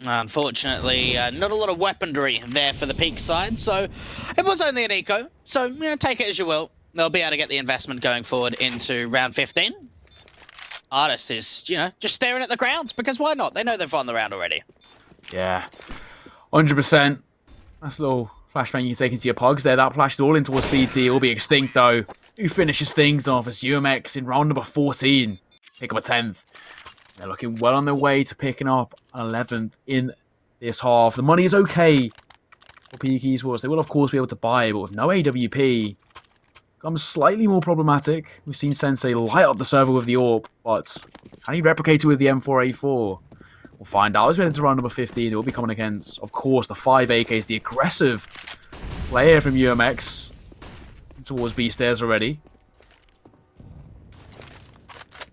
Unfortunately, not a lot of weaponry there for the Peak side, so it was only an eco. So, take it as you will. They'll be able to get the investment going forward into round 15. Artist is, just staring at the ground, because why not? They know they've won the round already. Yeah, 100%. That's a little flashbang you can take into your pogs there. That flashed all into a CT. It will be extinct, though. Who finishes things off as UMX in round number 14? Pick up a 10th. They're looking well on their way to picking up an 11th in this half. The money is okay for Peak Esports. They will, of course, be able to buy, but with no AWP, becomes slightly more problematic. We've seen Sensei light up the server with the AWP, but can he replicate it with the M4A4? We'll find out as we head into round number 15. They will be coming against, of course, the 5 AKs, the aggressive player from UMX. Towards B stairs already.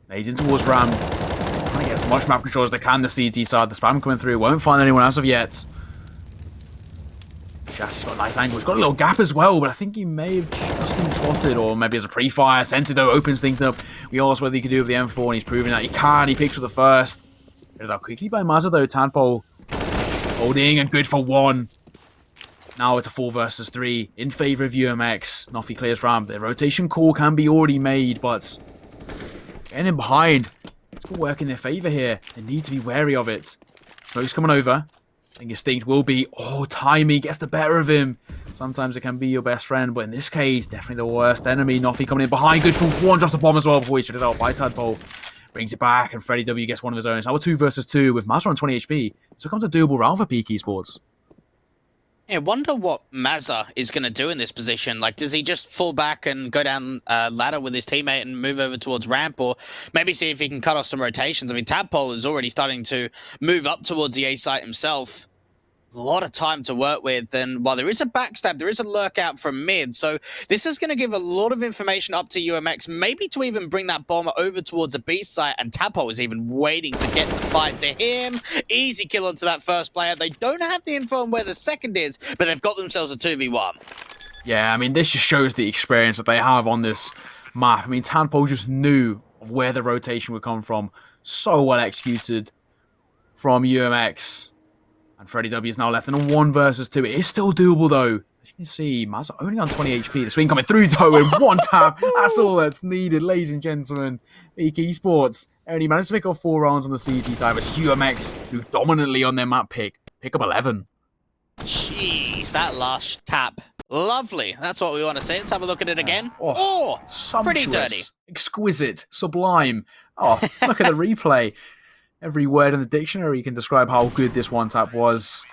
Nades in towards Ram. Trying to get as much map control as they can. The CT side, the spam coming through. Won't find anyone as of yet. Shafty's got a nice angle. He's got a little gap as well, but I think he may have just been spotted, or maybe as a pre-fire. Sentido opens things up. We asked whether he could do it with the M4, and he's proving that he can. He picks for the first. Get it out quickly by Mazza though. Tadpole holding and good for 1. Now it's a 4 versus 3 in favour of UMX. Noffy clears ramp. Their rotation call can be already made, but getting in behind, it's going to work in their favour here. They need to be wary of it. Smoke's coming over. I think Instinct will be... Oh, timing gets the better of him. Sometimes it can be your best friend, but in this case, definitely the worst enemy. Noffy coming in behind. Good for 1. Drops the bomb as well before he shut it out by Tadpole. Brings it back, and Freddy W gets one of his own. Now we're 2 versus 2 with Mazza on 20 HP. So it becomes a doable round for Peak Esports. Yeah, wonder what Mazza is going to do in this position. Like, does he just fall back and go down ladder with his teammate and move over towards ramp, or maybe see if he can cut off some rotations? I mean, Tadpole is already starting to move up towards the A site himself. A lot of time to work with, and while there is a backstab, there is a lurk out from mid, so this is going to give a lot of information up to UMX, maybe to even bring that bomb over towards a B site, and Tadpole is even waiting to get the fight to him. Easy kill onto that first player. They don't have the info on where the second is, but they've got themselves a 2v1. Yeah, I mean, this just shows the experience that they have on this map. I mean, Tadpole just knew of where the rotation would come from. So well executed from UMX. And Freddy W is now left in a 1 versus 2. It is still doable, though. As you can see, Mazza only on 20 HP. The swing coming through, though, in 1 tap. That's all that's needed, ladies and gentlemen. Peak Esports only managed to pick up 4 rounds on the CT side, but UMX, who dominantly on their map pick up 11. Jeez, that last tap. Lovely. That's what we want to see. Let's have a look at it again. Sumptuous, pretty dirty. Exquisite, sublime. Oh, look at the replay. Every word in the dictionary can describe how good this 1-tap was.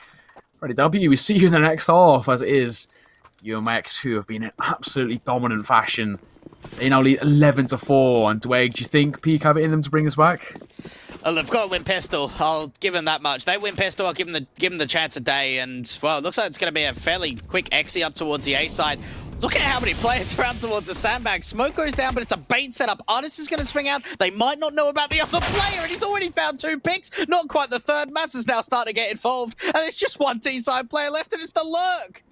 Freddy W, we see you in the next half, as it is UMX, who have been in absolutely dominant fashion. They now lead 11-4, and Dweg, do you think Peak have it in them to bring this back? Well, they've got to win pistol. I'll give them that much. They win pistol, I'll give them the chance a day, and, well, it looks like it's going to be a fairly quick exit up towards the A side. Look at how many players are out towards the sandbag. Smoke goes down, but it's a bait setup. Artist is going to swing out. They might not know about the other player, and he's already found 2 picks. Not quite the third. Mazza's now starting to get involved, and there's just 1 T-side player left, and it's the lurk.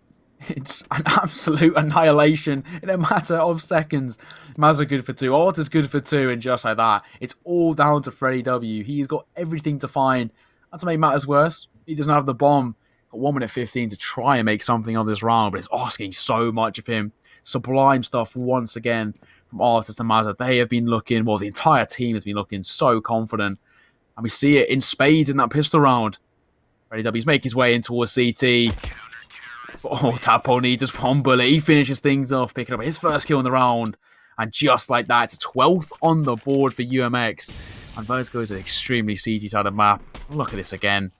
It's an absolute annihilation in a matter of seconds. Mazza good for 2. Artist good for 2, and just like that, it's all down to Freddy W. He's got everything to find. And to make matters worse, he doesn't have the bomb. 1 minute 15 to try and make something of this round, but it's asking so much of him. Sublime stuff once again from Artist and Mazza. They have been looking, well, the entire team has been looking so confident, and we see it in spades in that pistol round. Freddy W's making his way in towards CT. Oh, Tadpole needs his bomb bullet. He finishes things off, picking up his first kill in the round, and just like that, it's 12th on the board for UMX, and Vertigo is an extremely CT-sided map. Look at this again.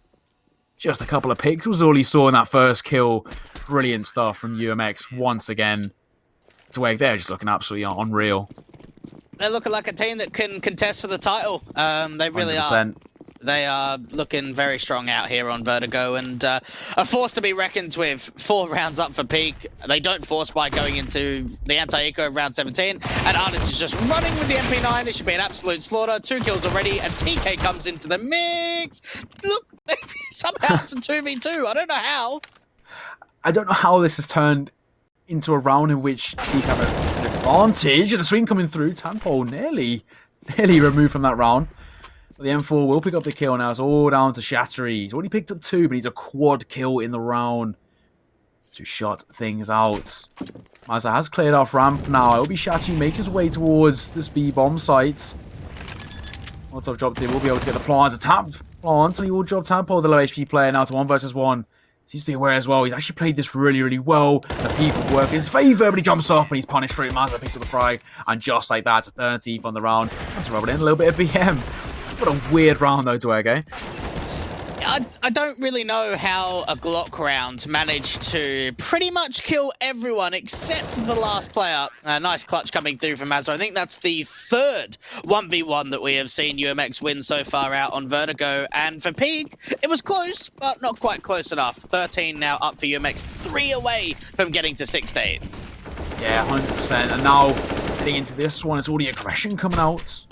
Just a couple of picks was all he saw in that first kill. Brilliant stuff from UMX once again. Dweg, they're just looking absolutely unreal. They're looking like a team that can contest for the title. They really 100%. are. They are looking very strong out here on Vertigo, and a force to be reckoned with. 4 rounds up for Peak. They don't force by going into the anti-eco of round 17, and Artist is just running with the MP9. It should be an absolute slaughter. 2 kills already, and TK comes into the mix. Look, somehow it's a 2v2. I don't know how. I don't know how this has turned into a round in which Teak have an advantage. And the swing coming through. Tadpole nearly removed from that round. But the M4 will pick up the kill now. It's all down to Shattery. He's already picked up 2, but he's a quad kill in the round to shut things out. Mazza has cleared off ramp now. It'll be Shattery makes his way towards this B bomb site. Molotov dropped in. We'll be able to get the plant to tap plant, and he will drop Tadpole, the low HP player, now to 1 versus 1. Seems to be aware as well. He's actually played this really well. The peak will work in his favour, but he jumps up and he's punished for it. Mazza picks up the frag, and just like that, 13th on the round. That's rubbing in a little bit of BM. What a weird round though to egg, eh? I don't really know how a Glock round managed to pretty much kill everyone except the last player. Nice clutch coming through from Mazza. I think that's the 3rd 1v1 that we have seen UMX win so far out on Vertigo. And for Peak, it was close, but not quite close enough. 13 now up for UMX, 3 away from getting to 16. Yeah, 100%. And now, heading into this one, it's already aggression coming out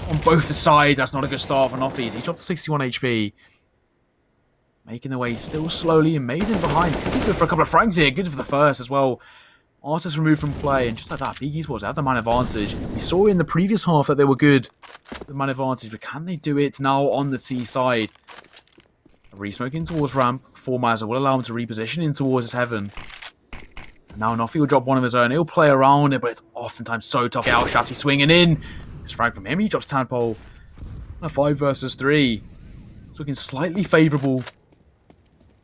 on both the sides. That's not a good start for Noffy. He's dropped to 61 HP. Making the way still slowly. Amazing behind. Could be good for a couple of frags here. Good for the first as well. Artist removed from play. And just like that, Big Esports had the man advantage. We saw in the previous half that they were good. The man advantage. But can they do it now on the T side? A re-smoke in towards ramp. For Mazza will allow him to reposition in towards his heaven. And now Noffy will drop one of his own. He'll play around it, but it's oftentimes so tough. Get out, Shatty swinging in. This frag from him. He drops Tadpole. A 5 versus 3. It's looking slightly favourable.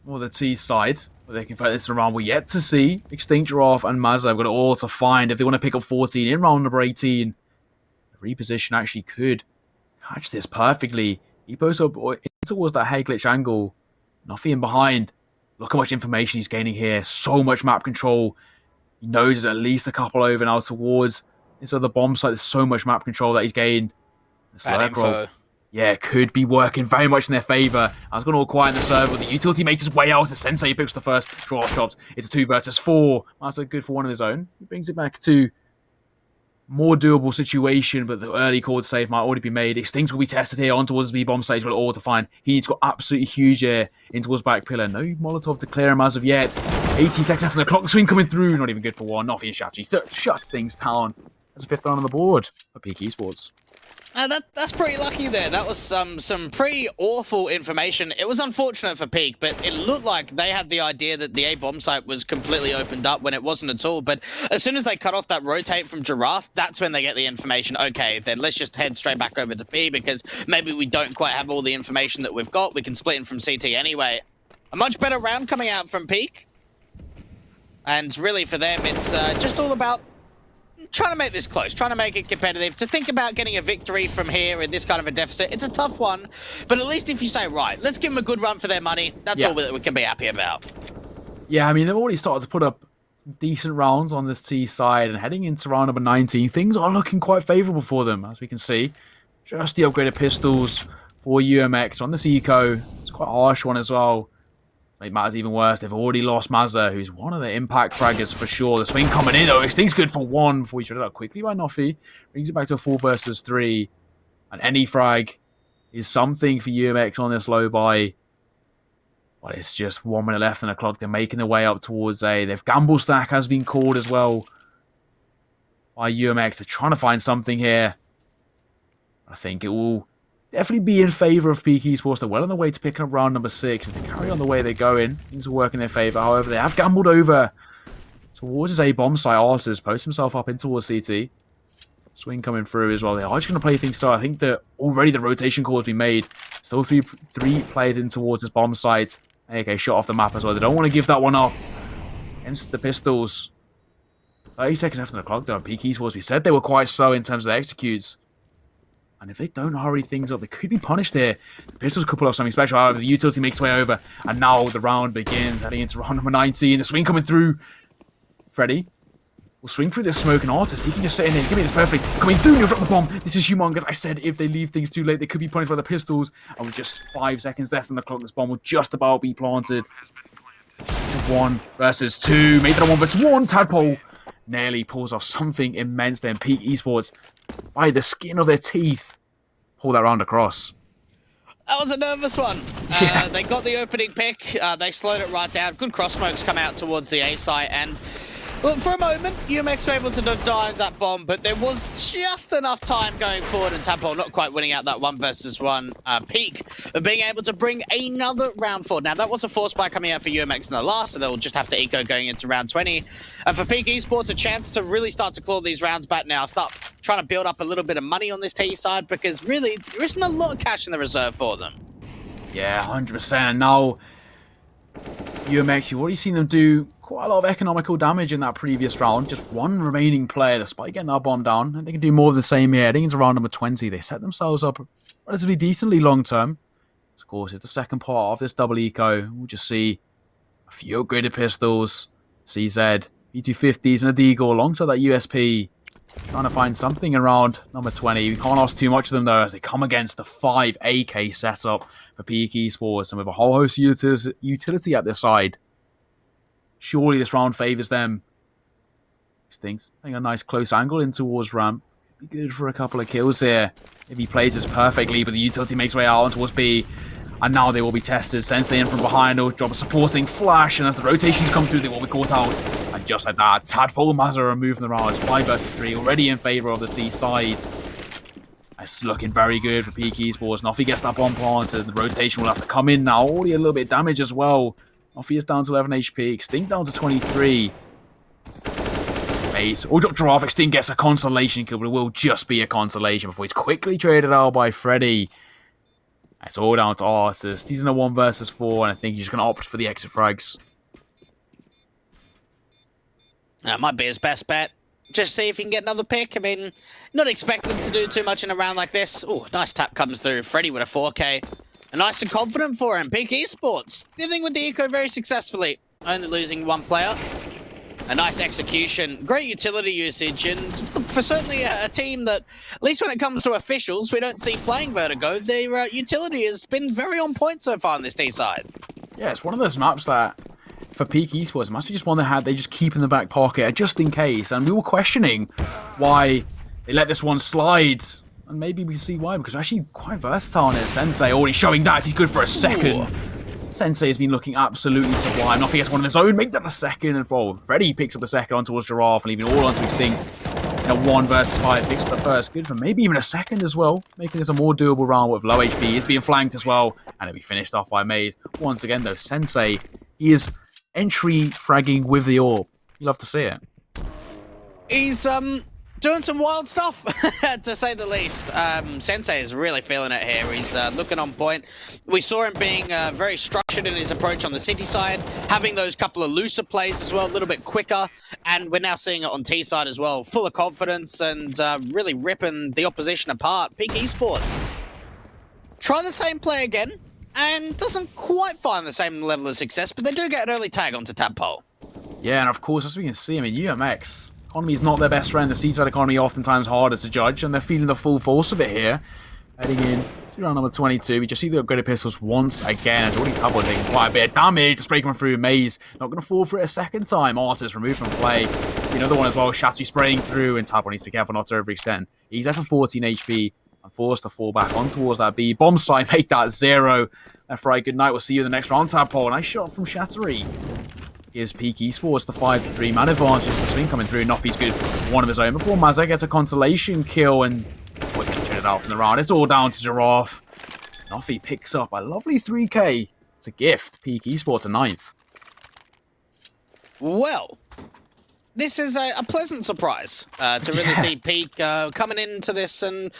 Or the T side, but they can fight this around. We're yet to see. Extinct Giraffe and Mazza have got it all to find if they want to pick up 14 in round number 18. The reposition actually could catch this perfectly. He posts up towards that head glitch angle. Nothing behind. Look how much information he's gaining here. So much map control. He knows there's at least a couple over now towards into the bomb site. There's so much map control that he's gained. Bad info. Yeah, could be working very much in their favour. I was going to all quiet the server. The utility makes his way out. The Sensei picks the first. Draw chops. It's a 2 versus 4. That's good for one of his own. He brings it back to more doable situation, but the early chord save might already be made. Extinct will be tested here on towards the B-bomb stage. Got it all to find. He needs to go absolutely huge here in towards back pillar. No Molotov to clear him as of yet. 18 seconds after the clock swing coming through. Not even good for one. Nothing Shatty. Shut things down. That's a 5th round on the board for Peak Esports. That's pretty lucky there. That was some pretty awful information. It was unfortunate for Peak, but it looked like they had the idea that the A bomb site was completely opened up when it wasn't at all. But as soon as they cut off that rotate from Giraffe, that's when they get the information. Okay, then let's just head straight back over to B because maybe we don't quite have all the information that we've got. We can split in from CT anyway. A much better round coming out from Peak. And really for them, it's just all about trying to make this close, trying to make it competitive. To think about getting a victory from here in this kind of a deficit, it's a tough one. But at least if you say, right, let's give them a good run for their money, that's all that we can be happy about. Yeah, I mean, they've already started to put up decent rounds on this T side, and heading into round number 19, things are looking quite favourable for them, as we can see. Just the upgraded pistols for UMX on this eco. It's quite a harsh one as well. Make matters even worse, they've already lost Mazza, who's one of the impact fraggers for sure. The swing coming in, though. Extinct's good for 1 before he shut it up quickly by Noffy. Brings it back to a 4 versus 3. And any frag is something for UMX on this low buy. But it's just 1 minute left on the clock. They're making their way up towards A. They've gamble stack has been called as well by UMX. They're trying to find something here. I think it will definitely be in favour of Peak Esports. They're well on the way to picking up round number 6. If they carry on the way they're going, things will work in their favour. However, they have gambled over towards his A bomb site. Artist posts himself up in towards CT. Swing coming through as well. They are just going to play things so I think that already the rotation call has been made. Still three players in towards his bomb site. Okay, shot off the map as well. They don't want to give that one up against the pistols. 30 seconds after the clock though. Peak Esports, we said they were quite slow in terms of the executes. And if they don't hurry things up, they could be punished here. The pistols could pull off something special. However, the utility makes its way over. And now the round begins. Heading into round number 19. The swing coming through. Freddy will swing through this smoke and Artist. He can just sit in there. Give me this perfect. Coming through and he'll drop the bomb. This is humongous. I said if they leave things too late, they could be punished by the pistols. And with just 5 seconds left on the clock, this bomb will just about be planted. It's a 1 versus 2. Made it a 1 versus 1. Tadpole nearly pulls off something immense then. Peak Esports, by the skin of their teeth, pull that round across. That was a nervous one. They got the opening pick. They slowed it right down. Good cross smokes come out towards the A site. And Well, for a moment, UMX were able to dive that bomb, but there was just enough time going forward, and Tadpole not quite winning out that 1 versus 1 peak, of being able to bring another round forward. Now, that was a force buy coming out for UMX in the last, so they'll just have to eco going into round 20. And for Peak Esports, a chance to really start to claw these rounds back now, start trying to build up a little bit of money on this T side, because really, there isn't a lot of cash in the reserve for them. Yeah, 100%. Now, UMX, you've already seen them do quite a lot of economical damage in that previous round. Just one remaining player, despite getting that bomb down. And they can do more of the same here. I think it's around number 20. They set themselves up relatively decently long term. Of course, it's the second part of this double eco. We'll just see a few upgraded pistols, CZ, P250s, and a Deagle alongside that USP. Trying to find something around number 20. We can't ask too much of them, though, as they come against the 5 AK setup for Peak Esports, and with a whole host of utility at their side. Surely this round favours them. Stings. I think a nice close angle in towards ramp. Be good for a couple of kills here if he plays this perfectly, but the utility makes way out towards B. And now they will be tested. Sensei in from behind will drop a supporting flash, and as the rotations come through, they will be caught out. And just like that, Tadpole and Mazza are moving around. It's 5 versus 3, already in favour of the T side. It's looking very good for Peak Esports. Noffy gets that bomb planted. The rotation will have to come in now. Already a little bit of damage as well. Noffy is down to 11 HP. Extinct down to 23. Mace will drop Giraffe. Extinct gets a consolation kill, but it will just be a consolation before he's quickly traded out by Freddy. It's all down to Artist. He's in a 1 versus 4, and I think he's just going to opt for the exit frags. That might be his best bet. Just see if he can get another pick. I mean, not expecting to do too much in a round like this. Oh, nice tap comes through. Freddy with a 4K. And nice and confident for him. Peak Esports dealing with the eco very successfully. Only losing 1 player. A nice execution. Great utility usage. And for certainly a team that, at least when it comes to officials, we don't see playing Vertigo. Their utility has been very on point so far on this T side. Yeah, it's one of those maps that, for Peak Esports, it must be just one they just keep in the back pocket just in case. And we were questioning why they let this one slide. And maybe we can see why, because actually quite versatile in it. Sensei already showing that he's good for a second. Ooh. Sensei has been looking absolutely sublime. Nothing gets one of his own, make that a second. And Freddy picks up the second on towards Giraffe, leaving all onto Extinct. In a 1 versus 5, picks up the first. Good for maybe even a second as well, making this a more doable round with low HP. He's being flanked as well, and it'll be finished off by Maze. Once again, though, Sensei, he is entry fragging with the orb. You love to see it. He's doing some wild stuff, to say the least. Sensei is really feeling it here. He's looking on point. We saw him being very structured in his approach on the City side, having those couple of looser plays as well, a little bit quicker, and we're now seeing it on T side as well, full of confidence and really ripping the opposition apart. Peak Esports. Try the same play again, and doesn't quite find the same level of success, but they do get an early tag onto Tadpole. Yeah, and of course, as we can see, I mean, UMX, economy is not their best friend. The C-side economy oftentimes harder to judge, and they're feeling the full force of it here. Heading in to round number 22, we just see the upgraded pistols once again. It's already Tadpole taking quite a bit of damage, just breaking through. Maze not going to fall for it a second time. Artist removed from play. Another one as well, Shatty spraying through, and Tadpole needs to be careful not to overextend. He's at for 14 HP, and forced to fall back on towards that B. Bomb side, make that 0. Left, right, good night. We'll see you in the next round, Tadpole. Nice shot from Shattery. Gives Peak Esports the 5-3 man advantage. The swing coming through. Noffy's good for one of his own before Mazza gets a consolation kill and quickly traded out from the round. It's all down to Giraffe. Noffy picks up a lovely 3k. It's a gift. Peak Esports a 9th. Well, this is a pleasant surprise to really see Peak coming into this and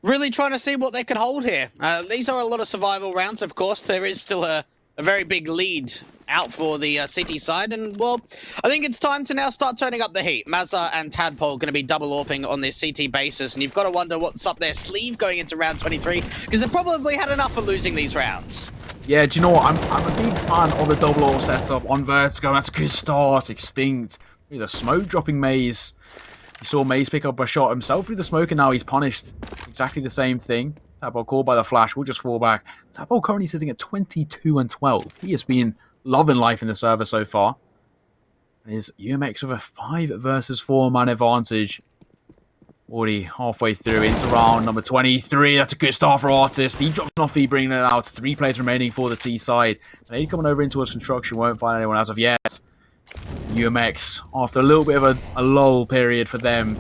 really trying to see what they could hold here. These are a lot of survival rounds, of course. There is still a very big lead out for the City side, and well, I think it's time to now start turning up the heat. Mazza and Tadpole going to be double AWPing on this CT basis, and you've got to wonder what's up their sleeve going into round 23, because they've probably had enough of losing these rounds. Yeah, do you know what? I'm a big fan of the double AWP setup on Vertigo. That's a good start. Extinct. The smoke dropping Maze. You saw Maze pick up a shot himself through the smoke, and now he's punished. Exactly the same thing. Tadpole called by the flash. We'll just fall back. Tadpole currently sitting at 22-12. He has been loving life in the server so far. And his UMX with a 5 versus 4 man advantage. Already halfway through into round number 23. That's a good start for Artist. He drops Noffy, bringing it out. 3 players remaining for the T side. They coming over into his construction. Won't find anyone as of yet. UMX, after a little bit of a lull period for them,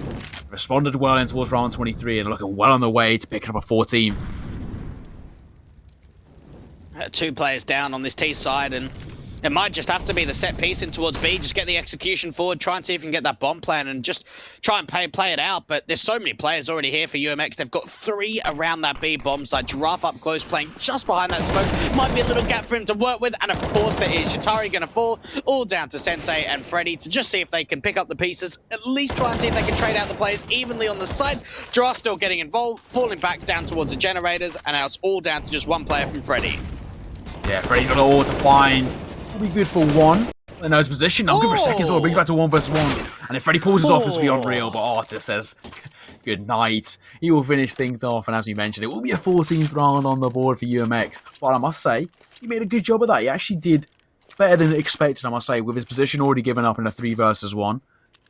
responded well in towards round 23 and looking well on the way to picking up a 14. 2 players down on this T side, and it might just have to be the set piece in towards B. Just get the execution forward, try and see if you can get that bomb plan, and just try and play it out. But there's so many players already here for UMX. They've got 3 around that B bomb site. Giraffe up close, playing just behind that smoke. Might be a little gap for him to work with, and of course there is. Shatari going to fall, all down to Sensei and Freddy to just see if they can pick up the pieces, at least try and see if they can trade out the players evenly on the side. Giraffe still getting involved, falling back down towards the generators, and now it's all down to just 1 player from Freddy. Yeah, Freddy's got all to find. Will be good for 1. I know his position. Not good for a second. So it brings back to 1 versus 1. And if Freddy pulls it off, this will be unreal. But Artis says, good night. He will finish things off. And as you mentioned, it will be a 14th round on the board for UMX. But I must say, he made a good job of that. He actually did better than expected, I must say, with his position already given up in a 3 versus 1.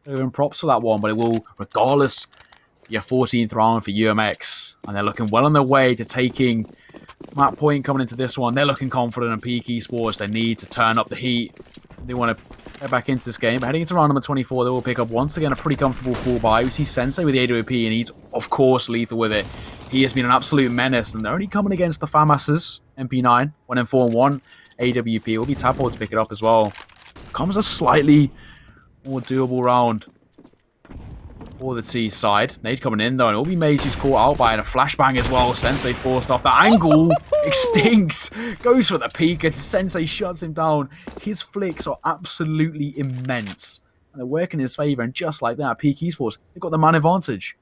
Even props for that one. But it will, regardless, be a 14th round for UMX. And they're looking well on their way to taking map point coming into this one. They're looking confident in Peak Esports. They need to turn up the heat. They want to get back into this game. But heading into round number 24, they will pick up once again a pretty comfortable full buy. We see Sensei with the AWP, and he's, of course, lethal with it. He has been an absolute menace, and they're only coming against the FAMAS's MP9. 1-4-1 AWP. Will be Tapo to pick it up as well. Comes a slightly more doable round for the T side. Nade coming in though, and it will be Maze who's caught out by a flashbang as well. Sensei forced off the angle. Extinks. Goes for the peek, and Sensei shuts him down. His flicks are absolutely immense. And they're working in his favour, and just like that, Peak Esports, they've got the man advantage.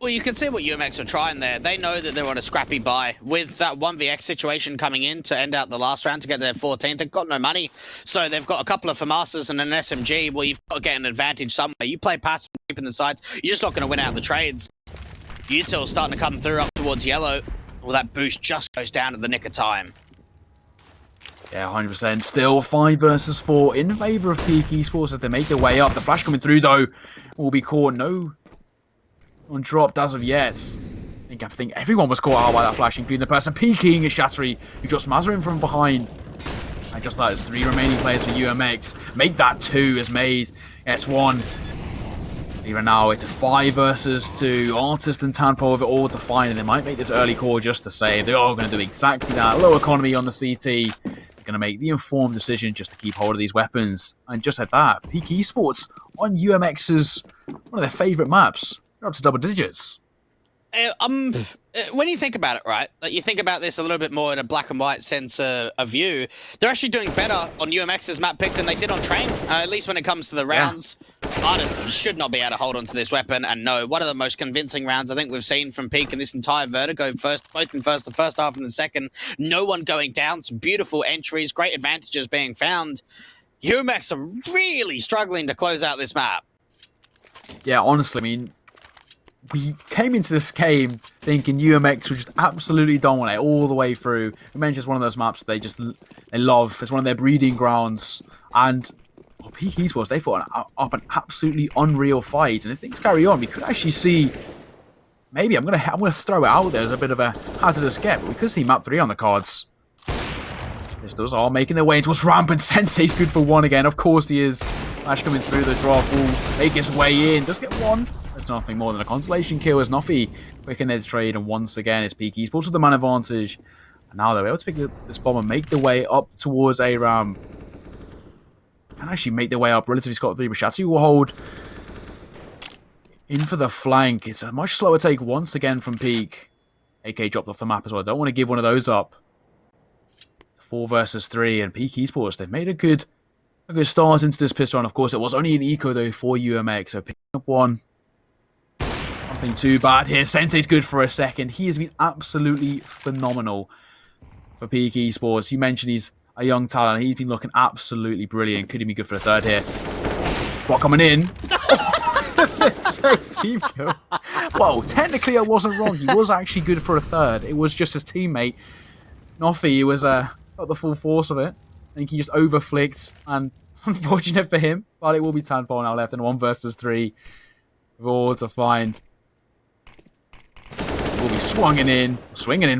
Well, you can see what UMX are trying there. They know that they're on a scrappy buy. With that 1vx situation coming in to end out the last round to get their 14th, they've got no money. So they've got a couple of FAMASas and an SMG. Well, you've got to get an advantage somewhere. You play passive in the sides, you're just not going to win out the trades. Util starting to come through up towards yellow. Well, that boost just goes down at the nick of time. Yeah, 100%. Still 5 versus 4 in favour of Peak Esports as they make their way up. The flash coming through, though, will be caught. No one dropped as of yet. I think everyone was caught out by that flash, including the person peeking is Shattery, who just Mazarin from behind. And just that, it's 3 remaining players for UMX. Make that 2 as Maze gets 1. Even now, it's a 5 versus 2. Artist and Tanpo have it all to find, and they might make this early call just to save. They are going to do exactly that. Low economy on the CT. They're going to make the informed decision just to keep hold of these weapons. And just at that, Peak Esports on UMX's one of their favourite maps. They're up to double digits. When you think about it, right, like you think about this a little bit more in a black and white sense of view, they're actually doing better on UMX's map pick than they did on Train, at least when it comes to the rounds. Yeah. Artists should not be able to hold onto this weapon, and no, one of the most convincing rounds I think we've seen from Peak in this entire Vertigo, both in the first half and the second. No one going down, some beautiful entries, great advantages being found. UMX are really struggling to close out this map. Yeah, honestly, I mean, we came into this game thinking UMX would just absolutely dominate all the way through. We mentioned it's one of those maps they love. It's one of their breeding grounds. And Peak Esports, they fought up an absolutely unreal fight. And if things carry on, we could actually see, maybe I'm gonna throw it out there as a bit of a hazardous get, but we could see map 3 on the cards. Pistols are making their way into what's rampant. Sensei's good for 1 again. Of course he is. Flash coming through the drop will make his way in. Does get 1. It's nothing more than a consolation kill as Noffy quick in their trade, and once again it's Peak Esports with the man advantage. And now they're able to pick this bomb and make their way up towards ARAM. And actually make their way up relatively scot-free, but Shatsu will hold in for the flank. It's a much slower take once again from Peak. AK dropped off the map as well. Don't want to give one of those up. It's 4 versus 3, and Peak Esports, they've made a good start into this pistol run. Of course, it was only an eco though for UMX, so picking up 1. Nothing too bad here. Sensei's good for a second. He has been absolutely phenomenal for Peak Esports. You mentioned he's a young talent. He's been looking absolutely brilliant. Could he be good for a 3rd here? Spot coming in. Team kill. Well, technically I wasn't wrong. He was actually good for a 3rd. It was just his teammate, Noffy, who was got the full force of it. I think he just overflicked, and unfortunate for him, but it will be Tanpol now left in 1 versus 3. With all to find. Will be swinging in,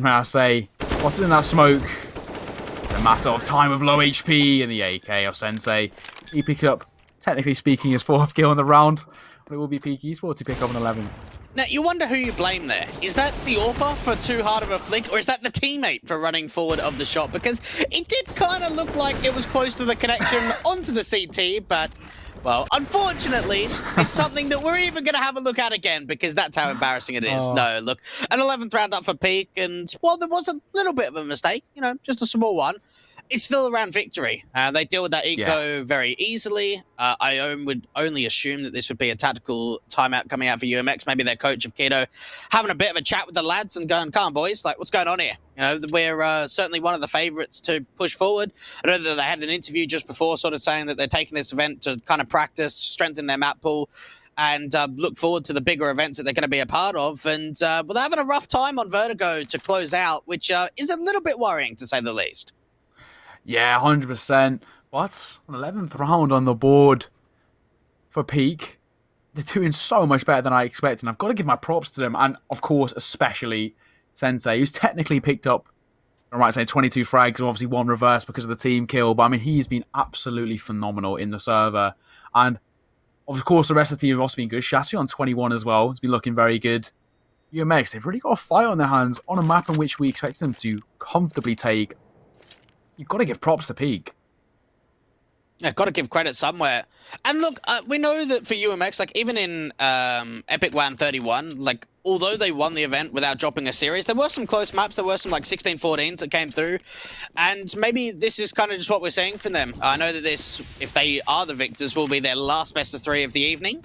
may I say. What's in that smoke? It's a matter of time with low HP and the AK of Sensei. He picked up technically speaking, his 4th kill on the round. But it will be Peak Esports to pick up an 11th. Now, you wonder who you blame there. Is that the AWPer for too hard of a flick, or is that the teammate for running forward of the shot? Because it did kind of look like it was close to the connection onto the CT, but, well, unfortunately, it's something that we're even going to have a look at again, because that's how embarrassing it is. No, look, an 11th round up for Peak, and, well, there was a little bit of a mistake, you know, just a small one. It's still around victory. They deal with that eco very easily. I would only assume that this would be a tactical timeout coming out for UMX. Maybe their coach of Keto having a bit of a chat with the lads and going, "Come on, boys, like, what's going on here?" You know, we're certainly one of the favourites to push forward. I know that they had an interview just before sort of saying that they're taking this event to kind of practice, strengthen their map pool, and look forward to the bigger events that they're going to be a part of. And well, they're having a rough time on Vertigo to close out, which is a little bit worrying, to say the least. Yeah, 100%. But an 11th round on the board for Peak. They're doing so much better than I expected. And I've got to give my props to them. And, of course, especially Sensei, who's technically picked up, I might say, 22 frags and obviously 1 reverse because of the team kill. But, I mean, he's been absolutely phenomenal in the server. And, of course, the rest of the team have also been good. Shassi on 21 as well. It's been looking very good. UMX, they've really got a fight on their hands on a map in which we expect them to comfortably take. You've got to give props to Peak. Yeah, got to give credit somewhere. And look, we know that for UMX, like even in epic.LAN 31, like although they won the event without dropping a series, there were some close maps. There were some like 16-14s that came through. And maybe this is kind of just what we're seeing from them. I know that this, if they are the victors, will be their last best of 3 of the evening.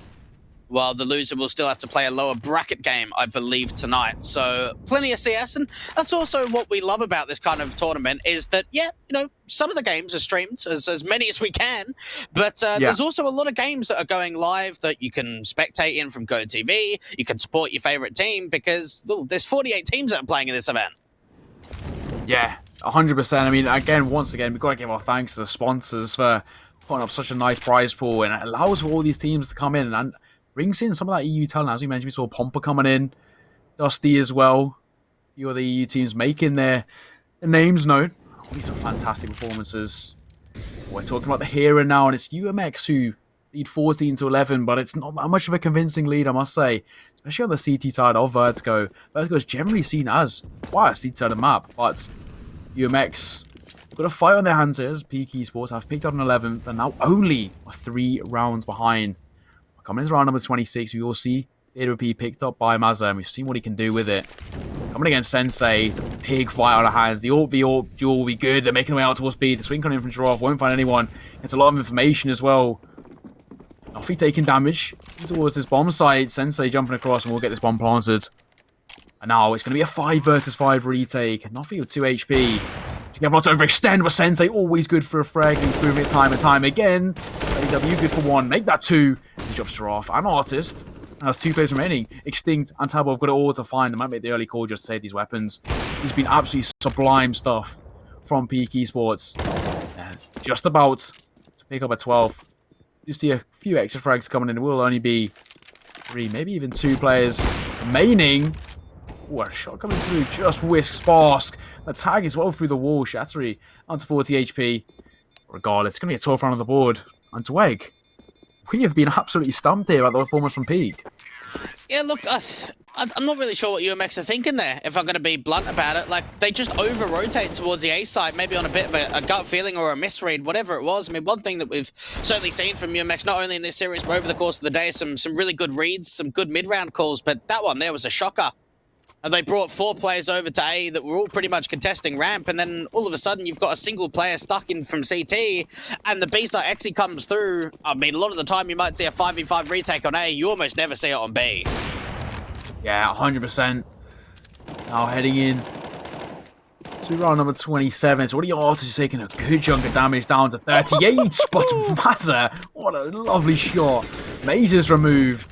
While the loser will still have to play a lower bracket game, I believe, tonight. So plenty of CS, and that's also what we love about this kind of tournament is that, yeah, you know, some of the games are streamed, as many as we can, but there's also a lot of games that are going live that you can spectate in from GoTV. You can support your favorite team because there's 48 teams that are playing in this event. Yeah, 100%. I mean, once again, we've got to give our thanks to the sponsors for putting up such a nice prize pool, and it allows for all these teams to come in and brings in some of that EU talent. As we mentioned, we saw Pompa coming in, Dusty as well. A few of the EU teams making their names known. These are fantastic performances. We're talking about the here and now, and it's UMX who lead 14-11, but it's not that much of a convincing lead, I must say. Especially on the CT side of Vertigo. Vertigo is generally seen as quite a CT side of the map, but UMX got a fight on their hands here as Peak Esports have picked up an 11th, and now only 3 rounds behind. Coming in round number 26, we will see AWP picked up by Mazza, and we've seen what he can do with it. Coming against Sensei, it's a big fight on our hands. The AWP v AWP duel will be good. They're making their way out towards B. The swing coming in from Giraffe won't find anyone. It's a lot of information as well. Noffy taking damage towards this bomb site. Sensei jumping across, and we'll get this bomb planted. And now it's going to be a 5 versus 5 retake. Noffy with 2 HP. You can have lots to overextend, but Sensei always good for a frag, improving it time and time again. AW good for 1, make that 2. He drops Giraffe and Artist. And there's 2 players remaining. Extinct and Tabo have got it all to find. They might make the early call just to save these weapons. This has been absolutely sublime stuff from Peak Esports. Just about to pick up a 12. You see a few extra frags coming in. It will only be 3, maybe even 2 players remaining. Ooh, a shot coming through, just whisks Sparsk. The tag is well through the wall. Shattery onto 40 HP. Regardless, it's going to be a 12th round on the board. And Dweg, we have been absolutely stumped here at the performance from Peak. Yeah, look, I'm not really sure what UMX are thinking there, if I'm going to be blunt about it. Like, they just over-rotate towards the A side, maybe on a bit of a gut feeling or a misread, whatever it was. I mean, one thing that we've certainly seen from UMX, not only in this series, but over the course of the day, some really good reads, some good mid-round calls, but that one there was a shocker. And they brought 4 players over to A that were all pretty much contesting ramp, and then all of a sudden you've got a single player stuck in from CT, and the B side actually comes through. I mean, a lot of the time you might see a 5v5 retake on A, you almost never see it on B. Yeah, 100%. Now heading in to round number 27. It's already Artist taking a good chunk of damage down to 38, but Mazza, what a lovely shot. Maze is removed.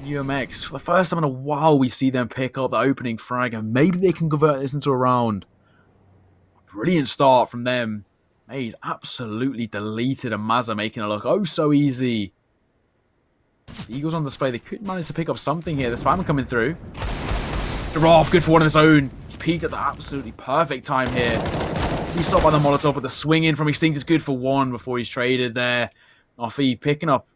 UMX, for the first time in a while, we see them pick up the opening frag, and maybe they can convert this into a round. Brilliant start from them. Maze absolutely deleted, and Mazza making it look oh so easy. The Eagles on display, they could manage to pick up something here. The spam coming through. Giraffe, good for one of his own. He's peaked at the absolutely perfect time here. He's stopped by the Molotov, but the swing in from Extinct is good for 1 before he's traded there. Noffy picking up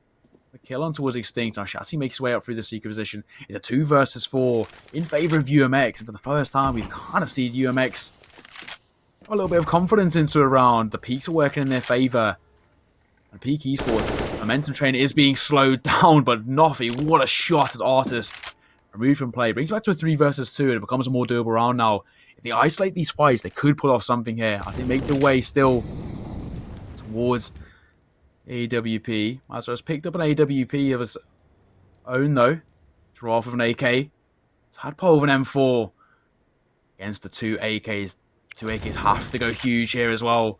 the kill on towards Extinct. Now Shotzi makes his way up through the secret position. It's a 2 versus 4 in favor of UMX. And for the first time, we've kind of seen UMX have a little bit of confidence into a round. The peaks are working in their favor. And Peak Esports, momentum train is being slowed down, but Noffy, what a shot as Artist. Removed from play. Brings it back to a 3 versus 2, and it becomes a more doable round now. If they isolate these fights, they could pull off something here. I think make the way still towards AWP. Mazza has picked up an AWP of his own, though. Giraffe with an AK. Tadpole with an M4. Against the 2 AKs. 2 AKs have to go huge here as well.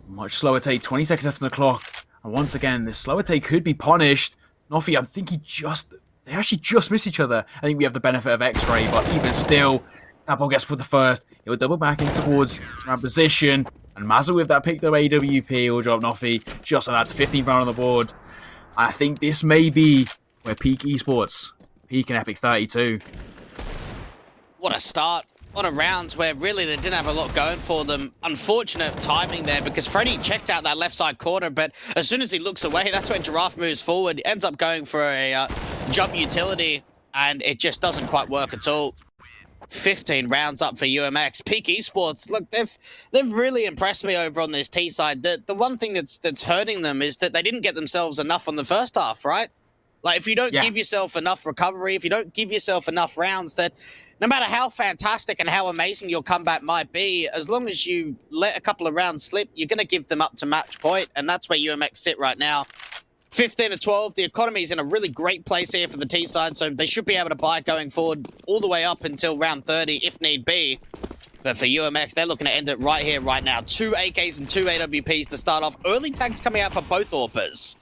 Much slower take. 20 seconds left on the clock. And once again, this slower take could be punished. Noffy, I think they actually just missed each other. I think we have the benefit of X-Ray, but even still, Tadpole gets put the first. He'll double back in towards round position. And Mazza with that picked up AWP will drop Noffy just like that to 15th round on the board. I think this may be where Peak Esports peak in Epic32. What a start. What a round where really they didn't have a lot going for them. Unfortunate timing there because Freddy checked out that left side corner, but as soon as he looks away, that's when Giraffe moves forward. Ends up going for a jump utility, and it just doesn't quite work at all. 15 rounds up for UMX. Peak Esports, look, they've really impressed me over on this T side. The one thing that's hurting them is that they didn't get themselves enough on the first half, right? Like, if you don't give yourself enough recovery, if you don't give yourself enough rounds, that no matter how fantastic and how amazing your comeback might be, as long as you let a couple of rounds slip, you're going to give them up to match point, and that's where UMX sit right now. 15-12, the economy's in a really great place here for the T side, so they should be able to buy going forward all the way up until round 30, if need be. But for UMX, they're looking to end it right here, right now. 2 AKs and 2 AWPs to start off. Early tags coming out for both AWPers.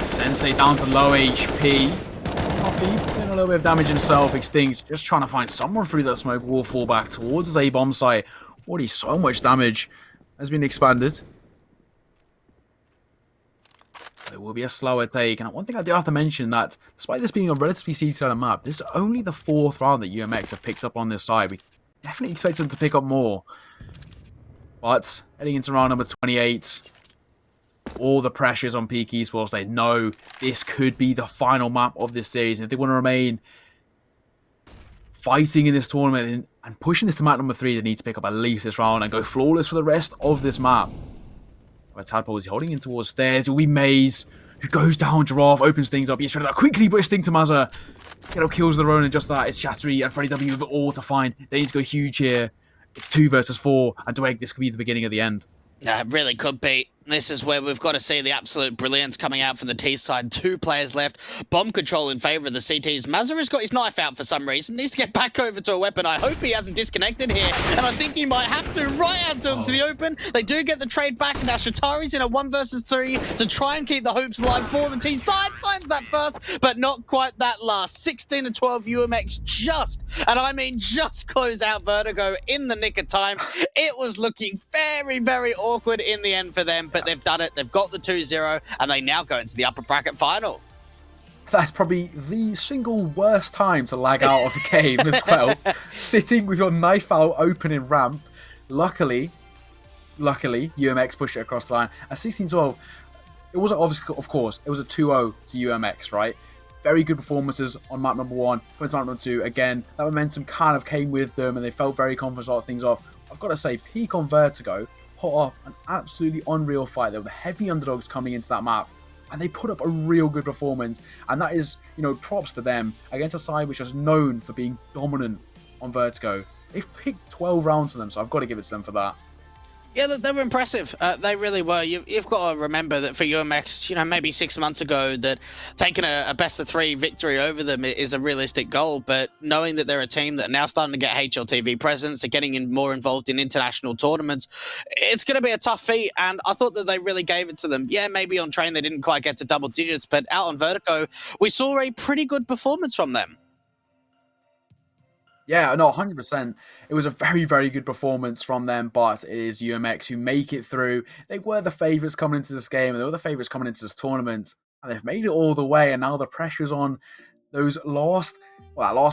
Sensei down to low HP. Noffy doing a little bit of damage himself. Extinct just trying to find someone through that smoke wall, fall back towards his A-bomb site. Already so much damage has been expanded. There will be a slower take. And one thing I do have to mention that despite this being a relatively seed-scale map, this is only the 4th round that UMX have picked up on this side. We definitely expect them to pick up more. But heading into round number 28, all the pressures on Peak Esports. They know this could be the final map of this series. And if they want to remain fighting in this tournament and pushing this to map number 3, they need to pick up at least this round and go flawless for the rest of this map. Where Tadpole is holding in towards stairs. It will be Maze, who goes down. Giraffe opens things up. He's trying to that quickly, but Sting to Mazza. Get up kills the Ronin, just that. It's Chattery and Freddy W with it all to find. They need to go huge here. It's 2 versus 4, and Dwayne, this could be the beginning of the end. It really could be. This is where we've got to see the absolute brilliance coming out from the T side. 2 players left. Bomb control in favor of the CTs. Mazza has got his knife out for some reason. Needs to get back over to a weapon. I hope he hasn't disconnected here. And I think he might have to right out to the open. They do get the trade back. Now Shatari's in a 1 versus 3 to try and keep the hopes alive for the T side. Finds that first, but not quite that last. 16-12 UMX just, and I mean just close out Vertigo in the nick of time. It was looking very, very awkward in the end for them, but they've done it. They've got the 2-0, and they now go into the upper bracket final. That's probably the single worst time to lag out of a game as well. Sitting with your knife out open in ramp. Luckily, UMX pushed it across the line. At 16-12, it wasn't obviously, of course, it was a 2-0 to UMX, right? Very good performances on map number 1, going to map number 2. Again, that momentum kind of came with them, and they felt very confident to start things off. I've got to say, Peak on Vertigo put up an absolutely unreal fight. They were the heavy underdogs coming into that map, and they put up a real good performance, and that is, props to them against a side which is known for being dominant on Vertigo. They've picked 12 rounds to them, so I've got to give it to them for that. Yeah, look, they were impressive. They really were. You've got to remember that for UMX, maybe 6 months ago, that taking a best-of-3 victory over them is a realistic goal. But knowing that they're a team that are now starting to get HLTV presence, they're getting more involved in international tournaments, it's going to be a tough feat. And I thought that they really gave it to them. Yeah, maybe on train they didn't quite get to double digits, but out on Vertigo, we saw a pretty good performance from them. Yeah, no, 100%. It was a very, very good performance from them, but it is UMX who make it through. They were the favourites coming into this game, and they were the favourites coming into this tournament, and they've made it all the way, and now the pressure's on those last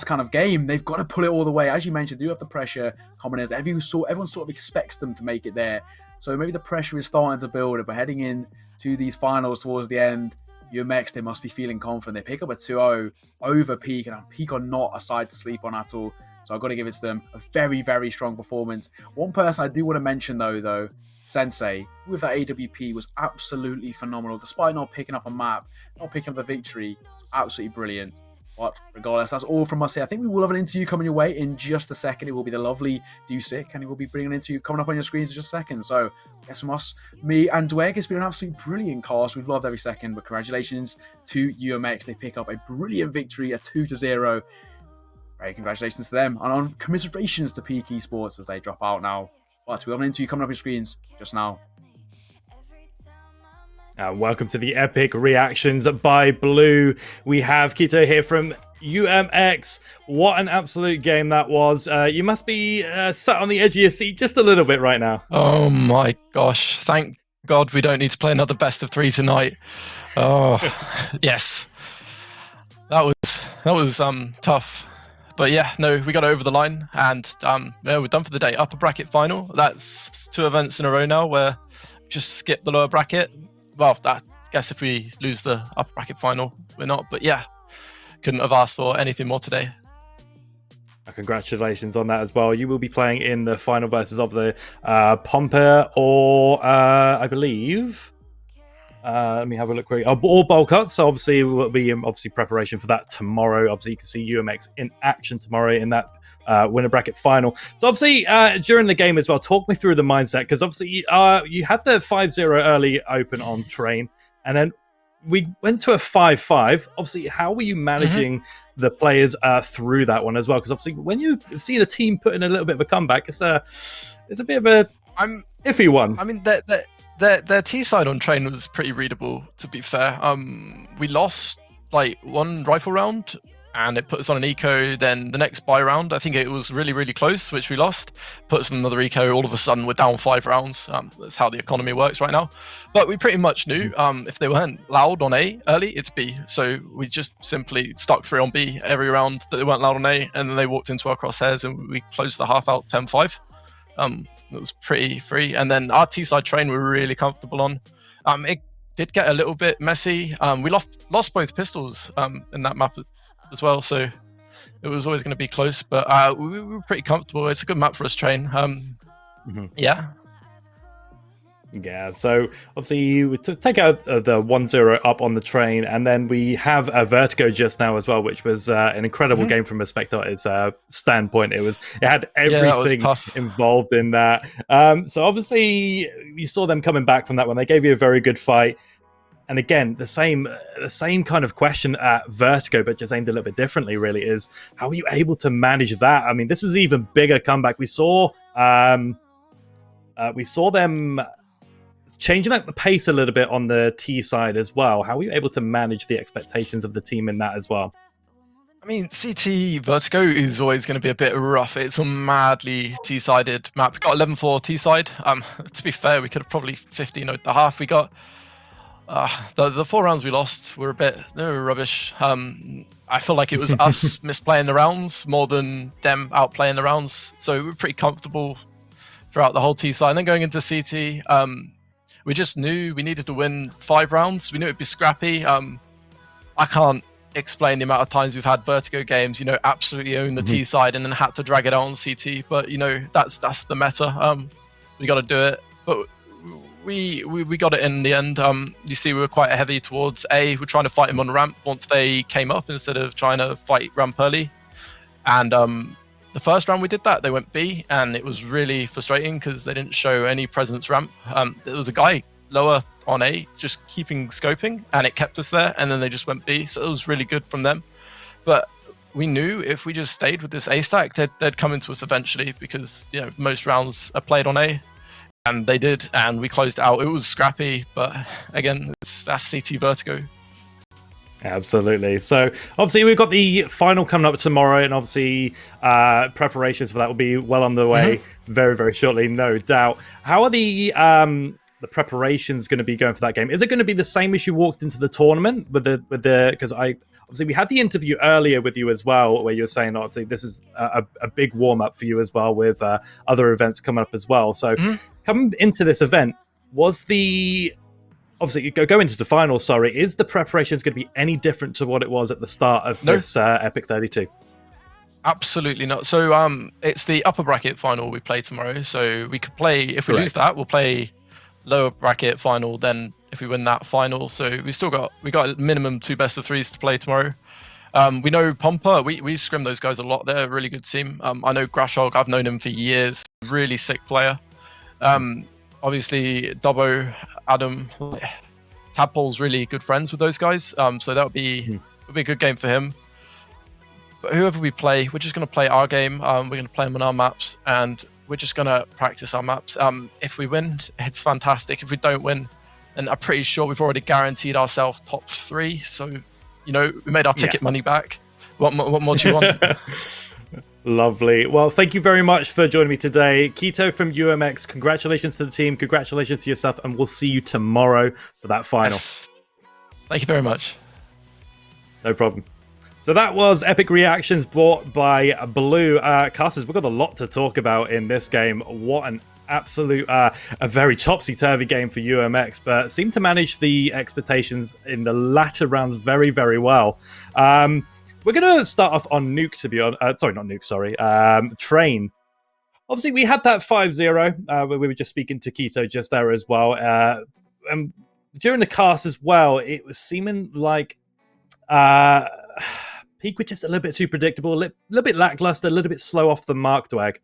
kind of game. They've got to pull it all the way. As you mentioned, they do have the pressure coming in. Everyone sort of expects them to make it there. So maybe the pressure is starting to build. If we're heading in to these finals towards the end, UMX, they must be feeling confident. They pick up a 2-0 over Peak, and Peak are not a side to sleep on at all. So I've got to give it to them. A very, very strong performance. One person I do want to mention, though, Sensei, with that AWP, was absolutely phenomenal. Despite not picking up a map, not picking up the victory, absolutely brilliant. But regardless, that's all from us here. I think we will have an interview coming your way in just a second. It will be the lovely Dusik, and he will be bringing an interview coming up on your screens in just a second. So, I guess from us, me and Dweg, it's been an absolutely brilliant cast. We've loved every second, but congratulations to UMX. They pick up a brilliant victory, a 2-0. Very congratulations to them, and on commiserations to Peak Esports as they drop out now. But we have an interview coming up on your screens just now. Welcome to the Epic Reactions by Blue. We have Kito here from UMX. What an absolute game that was. You must be sat on the edge of your seat just a little bit right now. Oh my gosh. Thank God we don't need to play another best of 3 tonight. Oh, yes. That was tough. But yeah, no, we got over the line, and yeah, we're done for the day. Upper bracket final. That's 2 events in a row now where just skip the lower bracket. Well, I guess if we lose the upper bracket final, we're not. But yeah, couldn't have asked for anything more today. Congratulations on that as well. You will be playing in the final versus of the Pomper or I believe. Let me have a look quick. Or bowl cuts. So obviously, will be preparation for that tomorrow. Obviously, you can see UMX in action tomorrow in that winner bracket final. So obviously, during the game as well, talk me through the mindset, because obviously you had the 5-0 early open on train, and then we went to a 5-5. Obviously, how were you managing the players through that one as well? Because obviously, when you see the team put in a little bit of a comeback, it's a bit of a iffy one. I mean, their T side on train was pretty readable, to be fair. We lost like 1 rifle round, and it put us on an eco. Then the next buy round, I think it was really, really close, which we lost. Put us on another eco. All of a sudden, we're down 5 rounds. That's how the economy works right now. But we pretty much knew if they weren't loud on A early, it's B. So we just simply stuck 3 on B every round that they weren't loud on A, and then they walked into our crosshairs, and we closed the half out 10-5. It was pretty free. And then our T-side train we were really comfortable on. It did get a little bit messy. We lost both pistols in that map as well, so it was always going to be close, but we were pretty comfortable. It's a good map for us, train. Yeah, so obviously you take out the 1-0 up on the train, and then we have a Vertigo just now as well, which was an incredible game from a spectator's standpoint. It had everything involved in that. So obviously you saw them coming back from that one. They gave you a very good fight. And again, the same kind of question at Vertigo, but just aimed a little bit differently, really, is how are you able to manage that? I mean, this was an even bigger comeback. We saw them changing up the pace a little bit on the T side as well. How are you able to manage the expectations of the team in that as well? I mean, CT Vertigo is always going to be a bit rough. It's a madly T-sided map. We got 11-4 T-side. To be fair, we could have probably 15-0 the half. We got the 4 rounds we lost were they were rubbish. I feel like it was us misplaying the rounds more than them outplaying the rounds. So we were pretty comfortable throughout the whole T side. And then going into CT, we just knew we needed to win 5 rounds. We knew it'd be scrappy. I can't explain the amount of times we've had Vertigo games, absolutely own the T side and then had to drag it out on CT. But that's the meta. We got to do it. But we got it in the end. You see, we were quite heavy towards A. We're trying to fight him on ramp once they came up instead of trying to fight ramp early. And the first round we did that, they went B, and it was really frustrating because they didn't show any presence ramp. There was a guy lower on A just keeping scoping, and it kept us there, and then they just went B. So it was really good from them. But we knew if we just stayed with this A stack, they'd come into us eventually because most rounds are played on A. And they did, and we closed it out. It was scrappy, but again, that's CT Vertigo. Absolutely. So obviously we've got the final coming up tomorrow, and obviously preparations for that will be well on the way very, very shortly, no doubt. How are the the preparation's going to be going for that game? Is it going to be the same as you walked into the tournament with the because obviously we had the interview earlier with you as well, where you were saying obviously this is a big warm up for you as well with other events coming up as well. So coming into this event, was the obviously you go into the final? Sorry, is the preparations going to be any different to what it was at the start of this Epic 32? Absolutely not. So it's the upper bracket final we play tomorrow. So we could play, if we lose that, we'll play lower bracket final. Then if we win that final, so we got a minimum 2 best of 3s to play tomorrow. We know Pompa, we scrim those guys a lot. They're a really good team. I know Grashog, I've known him for years. Really sick player. Obviously Dubbo, Adam, Tadpole's really good friends with those guys. So that'll be a good game for him. But whoever we play, we're just going to play our game. We're going to play them on our maps, and we're just going to practice our maps. If we win, it's fantastic. If we don't win, then I'm pretty sure we've already guaranteed ourselves top 3. So, we made our ticket money back. What more do you want? Lovely. Well, thank you very much for joining me today. Keto from UMX, congratulations to the team. Congratulations to yourself, and we'll see you tomorrow for that final. Yes. Thank you very much. No problem. So that was Epic Reactions brought by Blue. Casters, we've got a lot to talk about in this game. What an absolute, a very topsy-turvy game for UMX, but seemed to manage the expectations in the latter rounds very, very well. We're going to start off on Nuke, to be honest. Sorry, not Nuke, sorry. Train. Obviously, we had that 5-0. We were just speaking to Keto just there as well. And during the cast as well, it was seeming like... Peak was just a little bit too predictable, a little bit lackluster, a little bit slow off the mark, Dwag.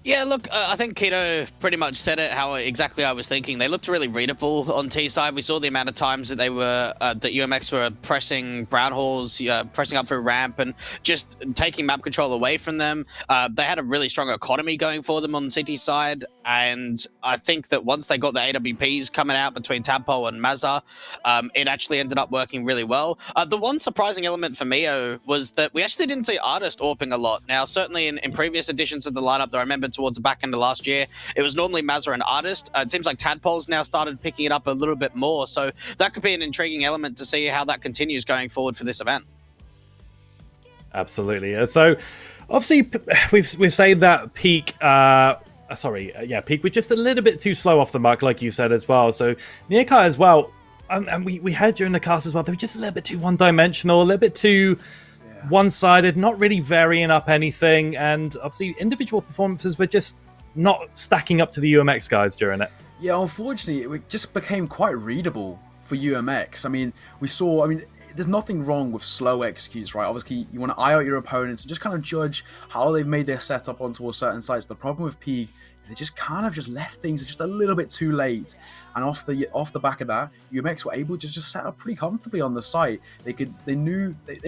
Yeah, look, I think Keto pretty much said it how exactly I was thinking. They looked really readable on T side. We saw the amount of times that they were that UMX were pressing Brown Halls, pressing up through ramp, and just taking map control away from them. They had a really strong economy going for them on CT side, and I think that once they got the AWPs coming out between Tadpole and Mazza, it actually ended up working really well. The one surprising element for Mio was that we actually didn't see Artist AWPing a lot. Now, certainly in previous editions of the lineup, that I remember towards the back end of last year, it was normally Mazza and Artist. It seems like Tadpole's now started picking it up a little bit more, so that could be an intriguing element to see how that continues going forward for this event. Absolutely. So, obviously, we've said that Peak... Peak was just a little bit too slow off the mark, like you said as well. So, Nearkai as well, and we heard during the cast as well, they were just a little bit too one-dimensional, a little bit too... one-sided, not really varying up anything, and obviously individual performances were just not stacking up to the UMX guys during it. Yeah, unfortunately, it just became quite readable for UMX. I mean, there's nothing wrong with slow executes, right? Obviously, you want to eye out your opponents and just kind of judge how they've made their setup onto a certain sites. The problem with Peak, they just kind of just left things just a little bit too late. And off the back of that, UMX were able to just set up pretty comfortably on the site. They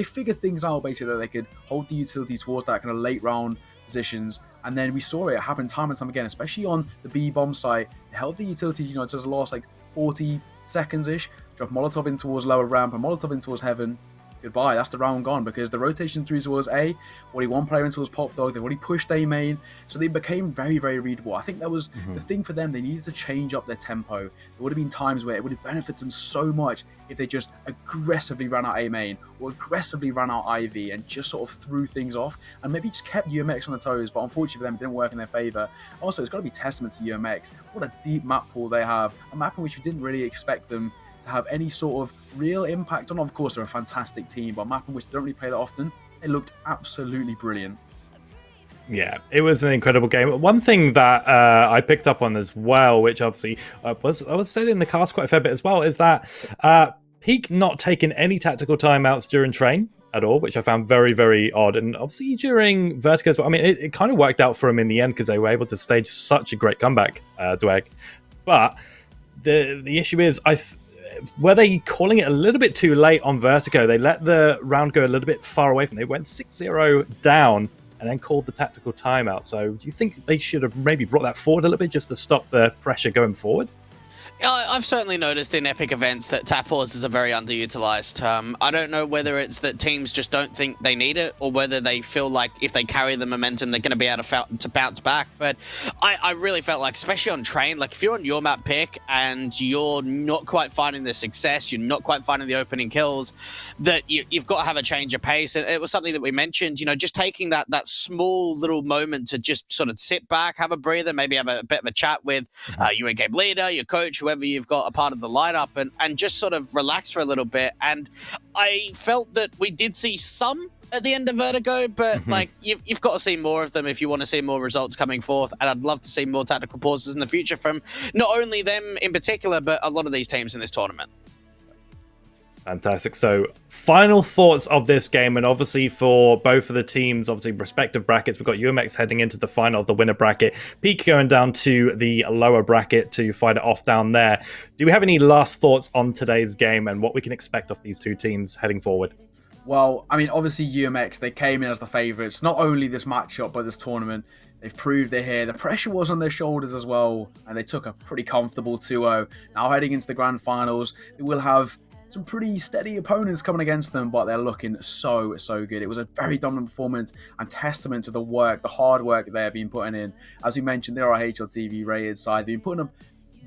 figured things out basically that they could hold the utility towards that kind of late round positions. And then we saw it happen time and time again, especially on the B bomb site. They held the utility, to the last like 40 seconds ish. Drop Molotov in towards lower ramp and Molotov in towards heaven. Goodbye, that's the round gone, because the rotation through towards A, already one player in towards Pop Dog, they've already pushed A main, so they became very, very readable. I think that was the thing for them. They needed to change up their tempo. There would have been times where it would have benefited them so much if they just aggressively ran out A main or aggressively ran out IV and just sort of threw things off and maybe just kept UMX on the toes, but unfortunately for them, it didn't work in their favor. Also, it's got to be testament to UMX. What a deep map pool they have, a map in which we didn't really expect them to have any sort of real impact on. Of course, they're a fantastic team, but a map in which they don't really play that often, they looked absolutely brilliant. Yeah, it was an incredible game. One thing that I picked up on as well, which obviously was said in the cast quite a fair bit as well, is that Peak not taking any tactical timeouts during train at all, which I found very, very odd. And obviously during Vertigo as well, I mean, it kind of worked out for them in the end because they were able to stage such a great comeback, Dweg. But the issue is, were they calling it a little bit too late on Vertigo? They let the round go a little bit far away from them. They went 6-0 down and then called the tactical timeout. So do you think they should have maybe brought that forward a little bit just to stop the pressure going forward? I've certainly noticed in Epic events that tap pauses are very underutilized. I don't know whether it's that teams just don't think they need it, or whether they feel like if they carry the momentum, they're going to be able to bounce back. But I really felt like, especially on Train, like if you're on your map pick and you're not quite finding the success, you're not quite finding the opening kills, that you've got to have a change of pace. And it was something that we mentioned, just taking that small little moment to just sort of sit back, have a breather, maybe have a bit of a chat with your in-game leader, your coach, whoever you've got a part of the lineup, and just sort of relax for a little bit. And I felt that we did see some at the end of Vertigo, but like you've got to see more of them if you want to see more results coming forth. And I'd love to see more tactical pauses in the future from not only them in particular, but a lot of these teams in this tournament. Fantastic. So, final thoughts of this game, and obviously for both of the teams, obviously respective brackets, we've got UMX heading into the final of the winner bracket, Peak going down to the lower bracket to fight it off down there. Do we have any last thoughts on today's game and what we can expect of these two teams heading forward? Well, I mean, obviously UMX, they came in as the favourites, not only this matchup, but this tournament. They've proved they're here. The pressure was on their shoulders as well, and they took a pretty comfortable 2-0. Now heading into the grand finals, they will have some pretty steady opponents coming against them, but they're looking so good. It was a very dominant performance and testament to the work, the hard work they've been putting in. As we mentioned, they're our HLTV rated side. They've been putting up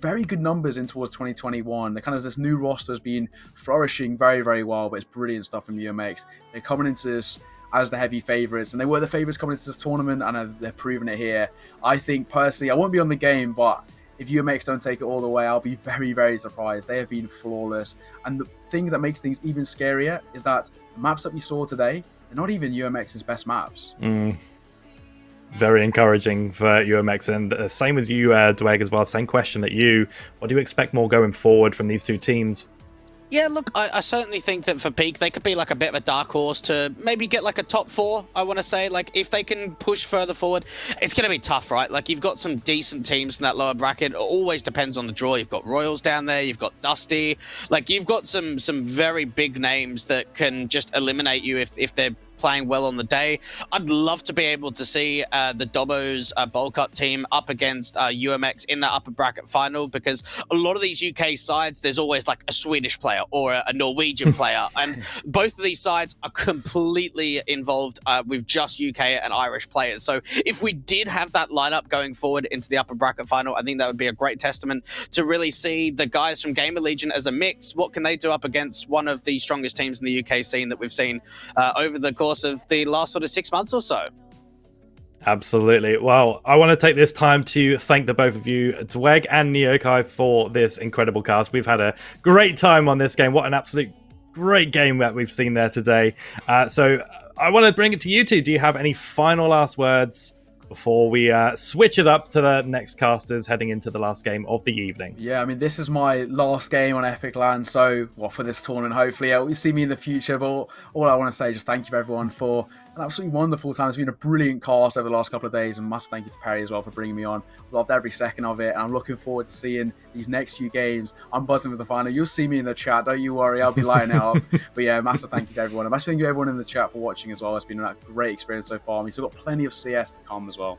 very good numbers in towards 2021. The kind of this new roster has been flourishing very well, but it's brilliant stuff from UMX. They're coming into this as the heavy favourites, and they were the favourites coming into this tournament, and they're proving it here. I think personally, I won't be on the game, but if UMX don't take it all the way, I'll be very surprised. They have been flawless. And the thing that makes things even scarier is that the maps that we saw today, they're not even UMX's best maps. Very encouraging for UMX. And same as you, Dweg, as well. Same question that you. What do you expect more going forward from these two teams? Yeah, look, I certainly think that for Peak, they could be like a bit of a dark horse to maybe get like a top 4, I want to say. Like, if they can push further forward, it's going to be tough, right? Like, you've got some decent teams in that lower bracket. It always depends on the draw. You've got Royals down there. You've got Dusty. Like, you've got some very big names that can just eliminate you if they're playing well on the day. I'd love to be able to see the Dobbo's bowl cut team up against UMX in that upper bracket final, because a lot of these UK sides, there's always like a Swedish player or a Norwegian player, and both of these sides are completely involved with just UK and Irish players. So if we did have that lineup going forward into the upper bracket final, I think that would be a great testament to really see the guys from Gamer Legion as a mix. What can they do up against one of the strongest teams in the UK scene that we've seen over the course of the last sort of 6 months or so? Absolutely. Well, I want to take this time to thank the both of you, Dweg and Neokai, for this incredible cast. We've had a great time on this game. What an absolute great game that we've seen there today. So I want to bring it to you two. Do you have any final last words before we switch it up to the next casters heading into the last game of the evening? Yeah, I mean, this is my last game on epic.LAN, so, well, for this tournament, hopefully. You'll see me in the future, but all I want to say is just thank you everyone for an absolutely wonderful time. It's been a brilliant cast over the last couple of days, and massive thank you to Perry as well for bringing me on. Loved every second of it, and I'm looking forward to seeing these next few games. I'm buzzing with the final. You'll see me in the chat, don't you worry, I'll be lighting it up. But yeah, massive thank you to everyone. And massive thank you to everyone in the chat for watching as well. It's been a great experience so far. We've still got plenty of CS to come as well.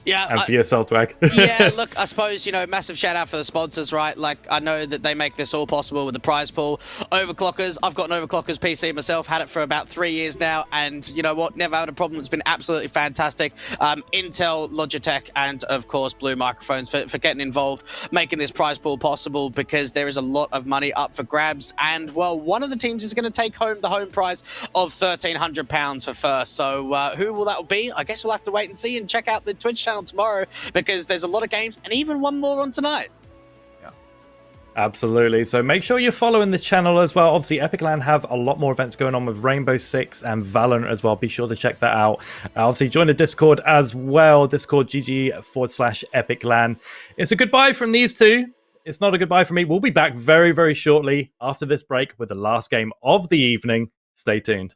Yeah, and for yourself, Dwag. Yeah, look, I suppose, massive shout out for the sponsors, right? Like, I know that they make this all possible with the prize pool. Overclockers, I've got an Overclockers PC myself, had it for about 3 years now, and you know what? Never had a problem. It's been absolutely fantastic. Intel, Logitech, and of course, Blue Microphones for getting involved, making this prize pool possible, because there is a lot of money up for grabs. And, well, one of the teams is going to take home the home prize of £1,300 for first. So who will that be? I guess we'll have to wait and see and check out the Twitch channel tomorrow, because there's a lot of games and even one more on tonight. Absolutely. So make sure you're following the channel as well. Obviously, epic.LAN have a lot more events going on with Rainbow Six and Valorant as well. Be sure to check that out. Obviously, join the Discord as well. Discord GG/epic.LAN. It's a goodbye from these two. It's not a goodbye from me. We'll be back very shortly after this break with the last game of the evening. Stay tuned.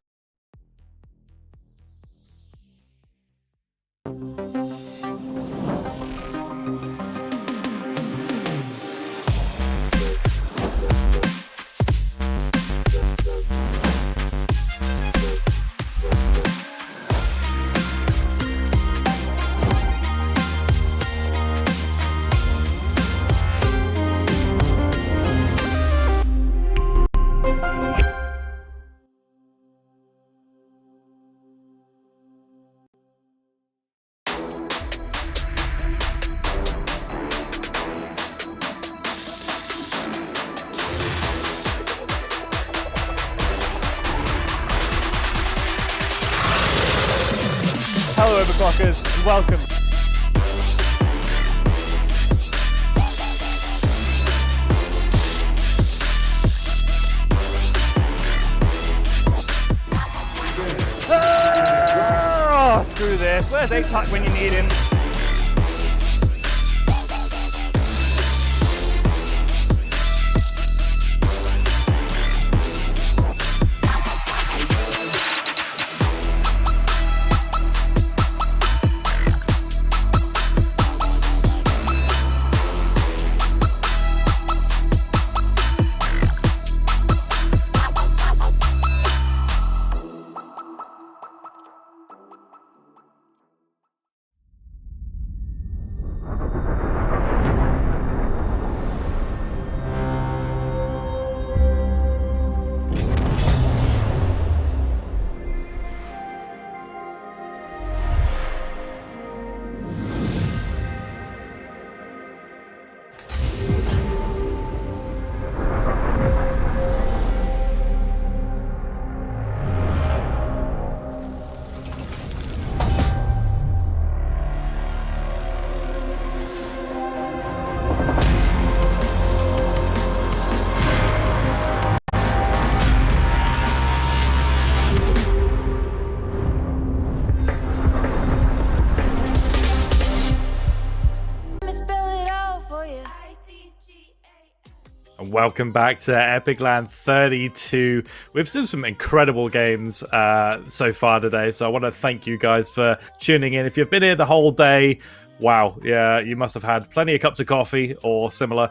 fuckers, and welcome. Oh, screw this. Where's A-Tac when you need him? Welcome back to epic.LAN 32. We've seen some incredible games so far today, so I want to thank you guys for tuning in. If you've been here the whole day, wow, yeah, you must have had plenty of cups of coffee or similar.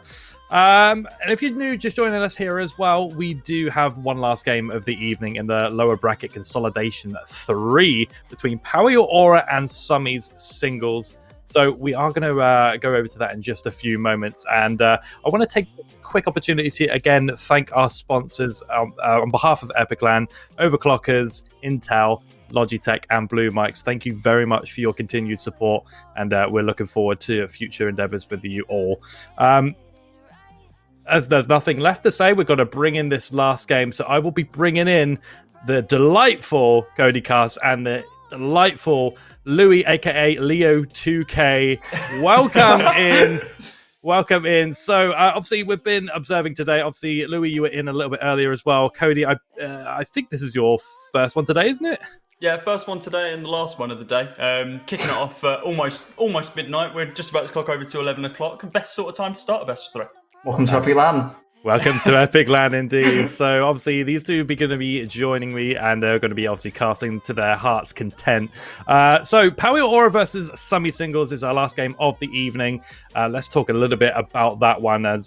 And if you're new, just joining us here as well, we do have one last game of the evening in the lower bracket consolidation 3 between Power Your Aura and Summy's singles. So we are going to go over to that in just a few moments. And I want to take a quick opportunity to, again, thank our sponsors on behalf of epic.LAN, Overclockers, Intel, Logitech, and Blue Mics. Thank you very much for your continued support. And we're looking forward to future endeavors with you all. As there's nothing left to say, we're going to bring in this last game. So I will be bringing in the delightful Cody Cast and the delightful Louis, aka Leo 2K. Welcome in. So obviously we've been observing today. Obviously, Louis, you were in a little bit earlier as well. Cody, I think this is your first one today, isn't it? Yeah, first one today and the last one of the day. Kicking it off almost midnight. We're just about to clock over to 11 o'clock. Best sort of time to start a best of 3. Welcome to epic.LAN. Welcome to epic.LAN indeed. So obviously these two are going to be joining me and they're going to be obviously casting to their heart's content. So Power Your Aura versus Summy Singles is our last game of the evening. Let's talk a little bit about that one, as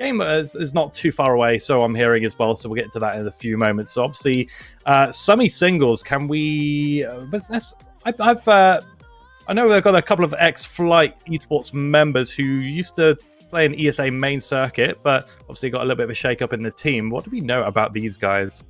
game is not too far away, so I'm hearing as well. So we'll get to that in a few moments. So obviously Summy Singles, can we... I know they've got a couple of ex-Flight esports members who used to play an ESA main circuit, but obviously got a little bit of a shake-up in the team. What do we know about these guys?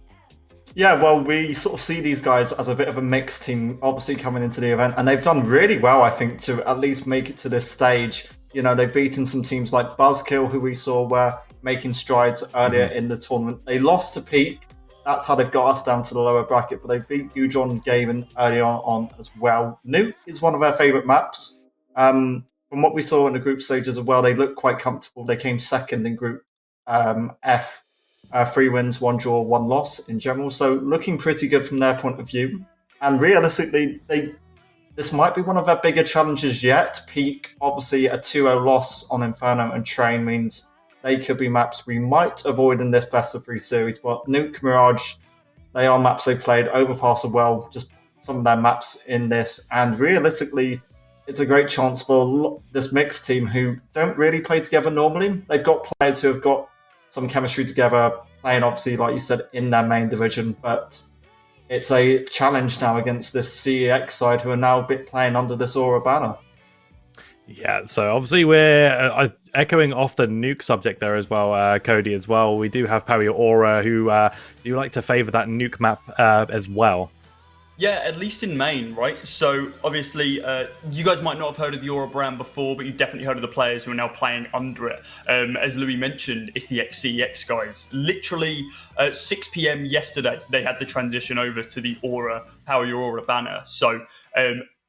Yeah, well, we sort of see these guys as a bit of a mixed team, obviously coming into the event, and they've done really well, I think, to at least make it to this stage. You know, they've beaten some teams like Buzzkill, who we saw were making strides earlier in the tournament. They lost to Peak. That's how they've got us down to the lower bracket, but they beat Ujon Gavin earlier on as well. Nuke is one of their favourite maps. From what we saw in the group stages as well, they looked quite comfortable. They came second in Group F. 3 wins, 1 draw, 1 loss in general. So looking pretty good from their point of view. And realistically, this might be one of their bigger challenges yet. Peak, obviously, a 2-0 loss on Inferno and Train means they could be maps we might avoid in this best of 3 series. But Nuke, Mirage, they are maps they've played. Overpass as well, just some of their maps in this. And realistically, it's a great chance for this mixed team who don't really play together normally. They've got players who have got some chemistry together, playing obviously, like you said, in their main division, but it's a challenge now against this CEX side who are now playing under this Aura banner. Yeah, so obviously we're echoing off the Nuke subject there as well, Cody, as well. We do have Power Your Aura who do like to favour that Nuke map as well. Yeah, at least in main, right? So obviously, you guys might not have heard of the Aura brand before, but you've definitely heard of the players who are now playing under it. As Louis mentioned, it's the XCX guys. Literally, at 6 p.m. yesterday, they had the transition over to the Aura, Power Your Aura banner. So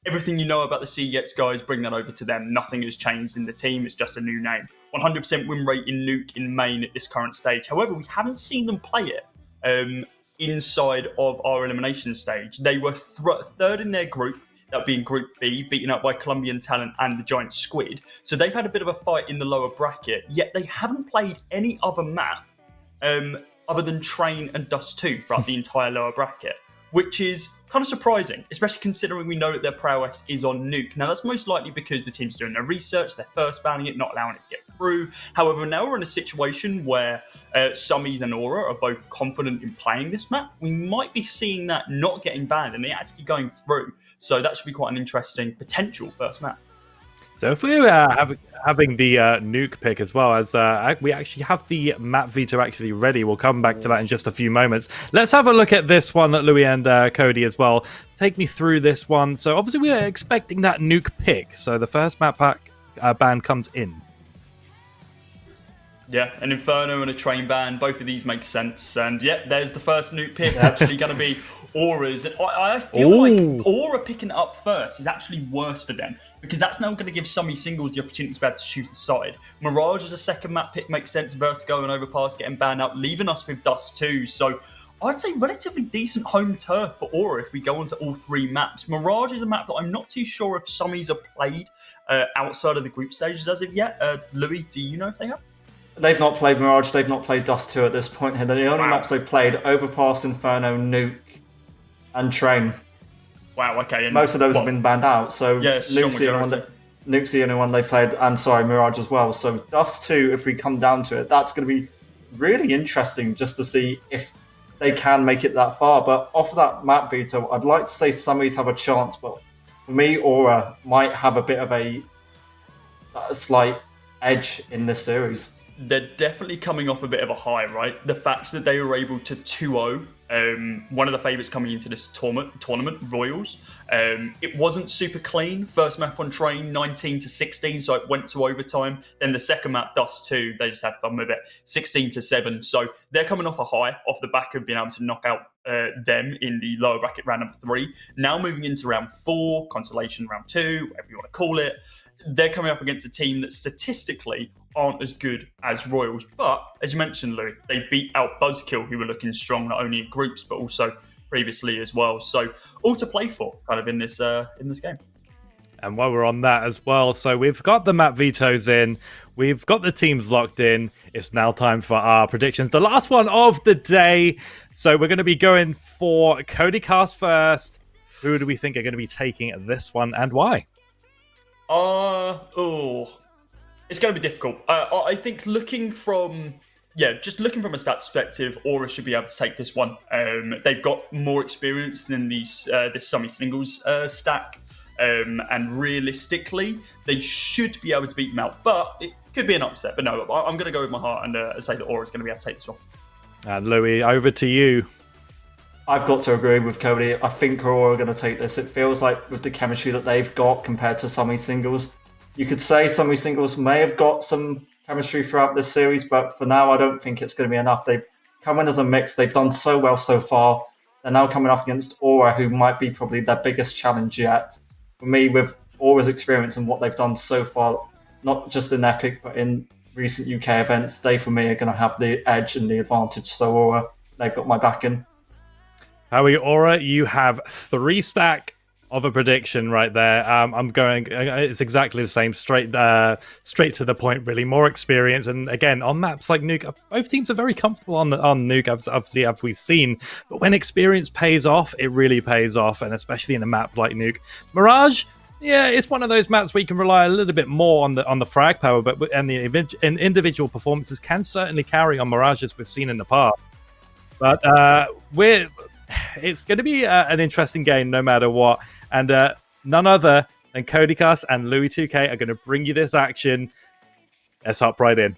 everything you know about the CEX guys, bring that over to them. Nothing has changed in the team. It's just a new name. 100% win rate in Nuke in main at this current stage. However, we haven't seen them play it inside of our elimination stage. They were third in their group, that being Group B, beaten up by Colombian Talent and the Giant Squid. So they've had a bit of a fight in the lower bracket, yet they haven't played any other map other than Train and Dust 2 throughout the entire lower bracket, which is kind of surprising, especially considering we know that their prowess is on Nuke. Now, that's most likely because the team's doing their research, they're first banning it, not allowing it to get through. However, now we're in a situation where Summies and Aura are both confident in playing this map. We might be seeing that not getting banned and it actually going through. So that should be quite an interesting potential first map. So if we're having the Nuke pick as well, as we actually have the map veto actually ready, we'll come back to that in just a few moments. Let's have a look at this one, Louis and Cody as well. Take me through this one. So obviously we are expecting that Nuke pick. So the first map pack ban comes in. Yeah, an Inferno and a Train ban, both of these make sense. And yeah, there's the first Nuke pick, actually going to be Aura's. I feel like Aura picking it up first is actually worse for them, because that's now going to give Summy Singles the opportunity to be able to choose the side. Mirage as a second map pick makes sense. Vertigo and Overpass getting banned out, leaving us with Dust 2. So I'd say relatively decent home turf for Aura if we go onto all three maps. Mirage is a map that I'm not too sure if Summies have played outside of the group stages as of yet. Louis, do you know if they have? They've not played Mirage, they've not played Dust 2 at this point here. The only maps they've played, Overpass, Inferno, Nuke, and Train. Wow, okay. And most of those have been banned out, so yeah, Nuke's the only one they've played, and Mirage as well. So Dust 2, if we come down to it, that's going to be really interesting just to see if they can make it that far. But off of that map veto, I'd like to say Summies have a chance, but for me, Aura might have a bit of a slight edge in this series. They're definitely coming off a bit of a high, right? The fact that they were able to 2-0 one of the favourites coming into this tournament, Royals. It wasn't super clean. First map on Train, 19-16, so it went to overtime. Then the second map, Dust 2, they just had fun with it, 16-7. So they're coming off a high, off the back of being able to knock out them in the lower bracket round number 3. Now moving into round 4, consolation round 2, whatever you want to call it. They're coming up against a team that statistically aren't as good as Royals. But, as you mentioned, Louis, they beat out Buzzkill, who were looking strong not only in groups, but also previously as well. So, all to play for, kind of, in this game. And while we're on that as well, so we've got the map vetoes in, we've got the teams locked in. It's now time for our predictions. The last one of the day. So, we're going to be going for Cody Cast first. Who do we think are going to be taking this one and why? It's going to be difficult. I think looking from a stats perspective, Aura should be able to take this one. They've got more experience than this Summy Singles stack, and realistically, they should be able to beat them out. But it could be an upset. But no, I'm going to go with my heart and say that Aura is going to be able to take this one. And Louis, over to you. I've got to agree with Cody. I think Aurora are going to take this. It feels like with the chemistry that they've got compared to Summy Singles, you could say Summy Singles may have got some chemistry throughout this series, but for now, I don't think it's going to be enough. They've come in as a mix. They've done so well so far. They're now coming up against Aura, who might be probably their biggest challenge yet. For me, with Aura's experience and what they've done so far, not just in Epic, but in recent UK events, they, for me, are going to have the edge and the advantage. So Aura, they've got my backing. Howie, Aura, you have 3 stack of a prediction right there. I'm going. It's exactly the same. Straight to the point. Really, more experience. And again, on maps like Nuke, both teams are very comfortable on Nuke. Obviously, as we've seen. But when experience pays off, it really pays off, and especially in a map like Nuke, Mirage. Yeah, it's one of those maps where you can rely a little bit more on the frag power, but and individual performances can certainly carry on Mirage, as we've seen in the past. But it's going to be an interesting game no matter what. And none other than Cody Cast and Louis 2K are going to bring you this action. Let's hop right in.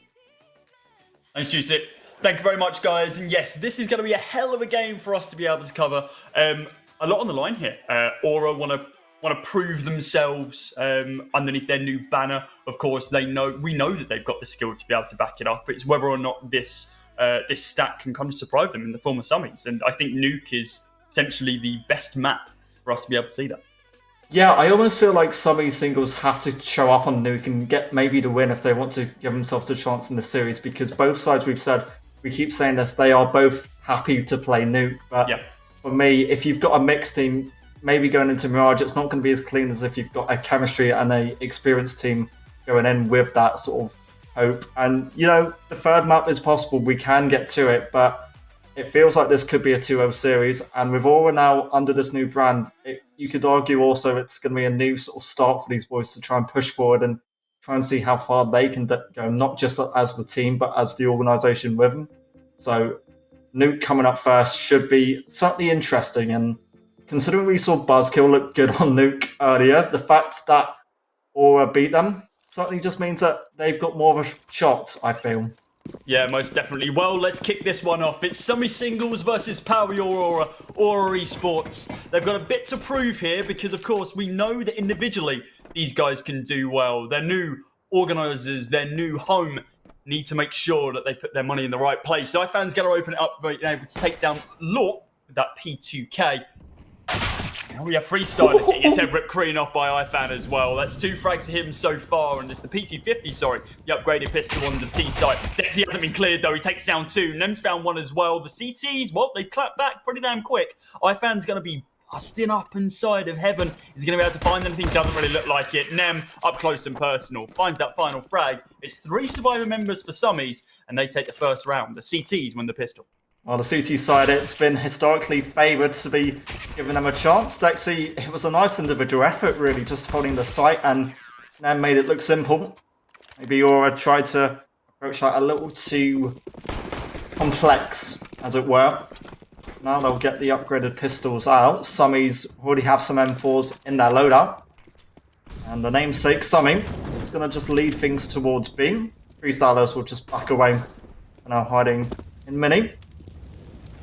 Thanks, Juicy. Thank you very much, guys. And yes, this is going to be a hell of a game for us to be able to cover. A lot on the line here. Aura want to prove themselves underneath their new banner. Of course, we know that they've got the skill to be able to back it up. It's whether or not this stack can come to surprise them in the form of Summies. And I think Nuke is potentially the best map for us to be able to see that. Yeah, I almost feel like some of these singles have to show up on Nuke and get maybe the win if they want to give themselves a chance in the series, because both sides we keep saying this, they are both happy to play Nuke. But for me, if you've got a mixed team, maybe going into Mirage, it's not going to be as clean as if you've got a chemistry and a experienced team going in with that sort of hope. And, the third map is possible. We can get to it, but it feels like this could be a 2-0 series. And with Aura now under this new brand, you could argue also it's going to be a new sort of start for these boys to try and push forward and try and see how far they can go, not just as the team, but as the organisation with them. So Nuke coming up first should be certainly interesting. And considering we saw Buzzkill look good on Nuke earlier, the fact that Aura beat them certainly just means that they've got more of a shot, I feel. Yeah, most definitely. Well, let's kick this one off. It's Summy Singles versus Power Your Aura Esports. They've got a bit to prove here because, of course, we know that individually these guys can do well. Their new organisers, their new home, need to make sure that they put their money in the right place. So iFan's going to open it up by being able to take down Lort with that P2K. Now we have Freestylers getting his head ripped clean off by iFan as well. That's 2 frags to him so far, and it's the P250, the upgraded pistol on the T site. Dexy hasn't been cleared though, he takes down 2. Nem's found 1 as well. The CTs, well, they've clapped back pretty damn quick. iFan's going to be busting up inside of heaven. Is he going to be able to find anything? Doesn't really look like it. Nem, up close and personal, finds that final frag. It's 3 survivor members for Summies, and they take the first round. The CTs win the pistol. On the CT side, it's been historically favoured to be giving them a chance. Dexy, it was a nice individual effort, really, just holding the site, and Nem made it look simple. Maybe Aura tried to approach that a little too complex, as it were. Now they'll get the upgraded pistols out. Summies already have some M4s in their loadout. And the namesake, Summy, is going to just lead things towards B. Freestylers will just back away and are hiding in Mini.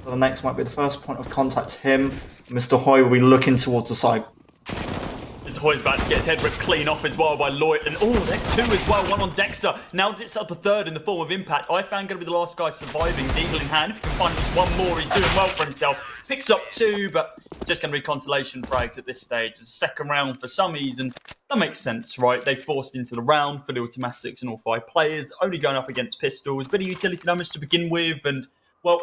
So the next might be the first point of contact. Him, Mr. Hoy will be looking towards the site. Mr. Hoy's about to get his head ripped clean off as well by Lloyd. And there's 2 as well, 1 on Dexter. Now it's up a 3rd in the form of Impact. iFan going to be the last guy surviving, Deagle in hand. If he can find just 1 more, he's doing well for himself. Picks up 2, but just going to be consolation frags at this stage. It's a second round for Summies, and that makes sense, right? They forced into the round for the automatics and all 5 players, only going up against pistols. Bit of utility damage to begin with, and, well,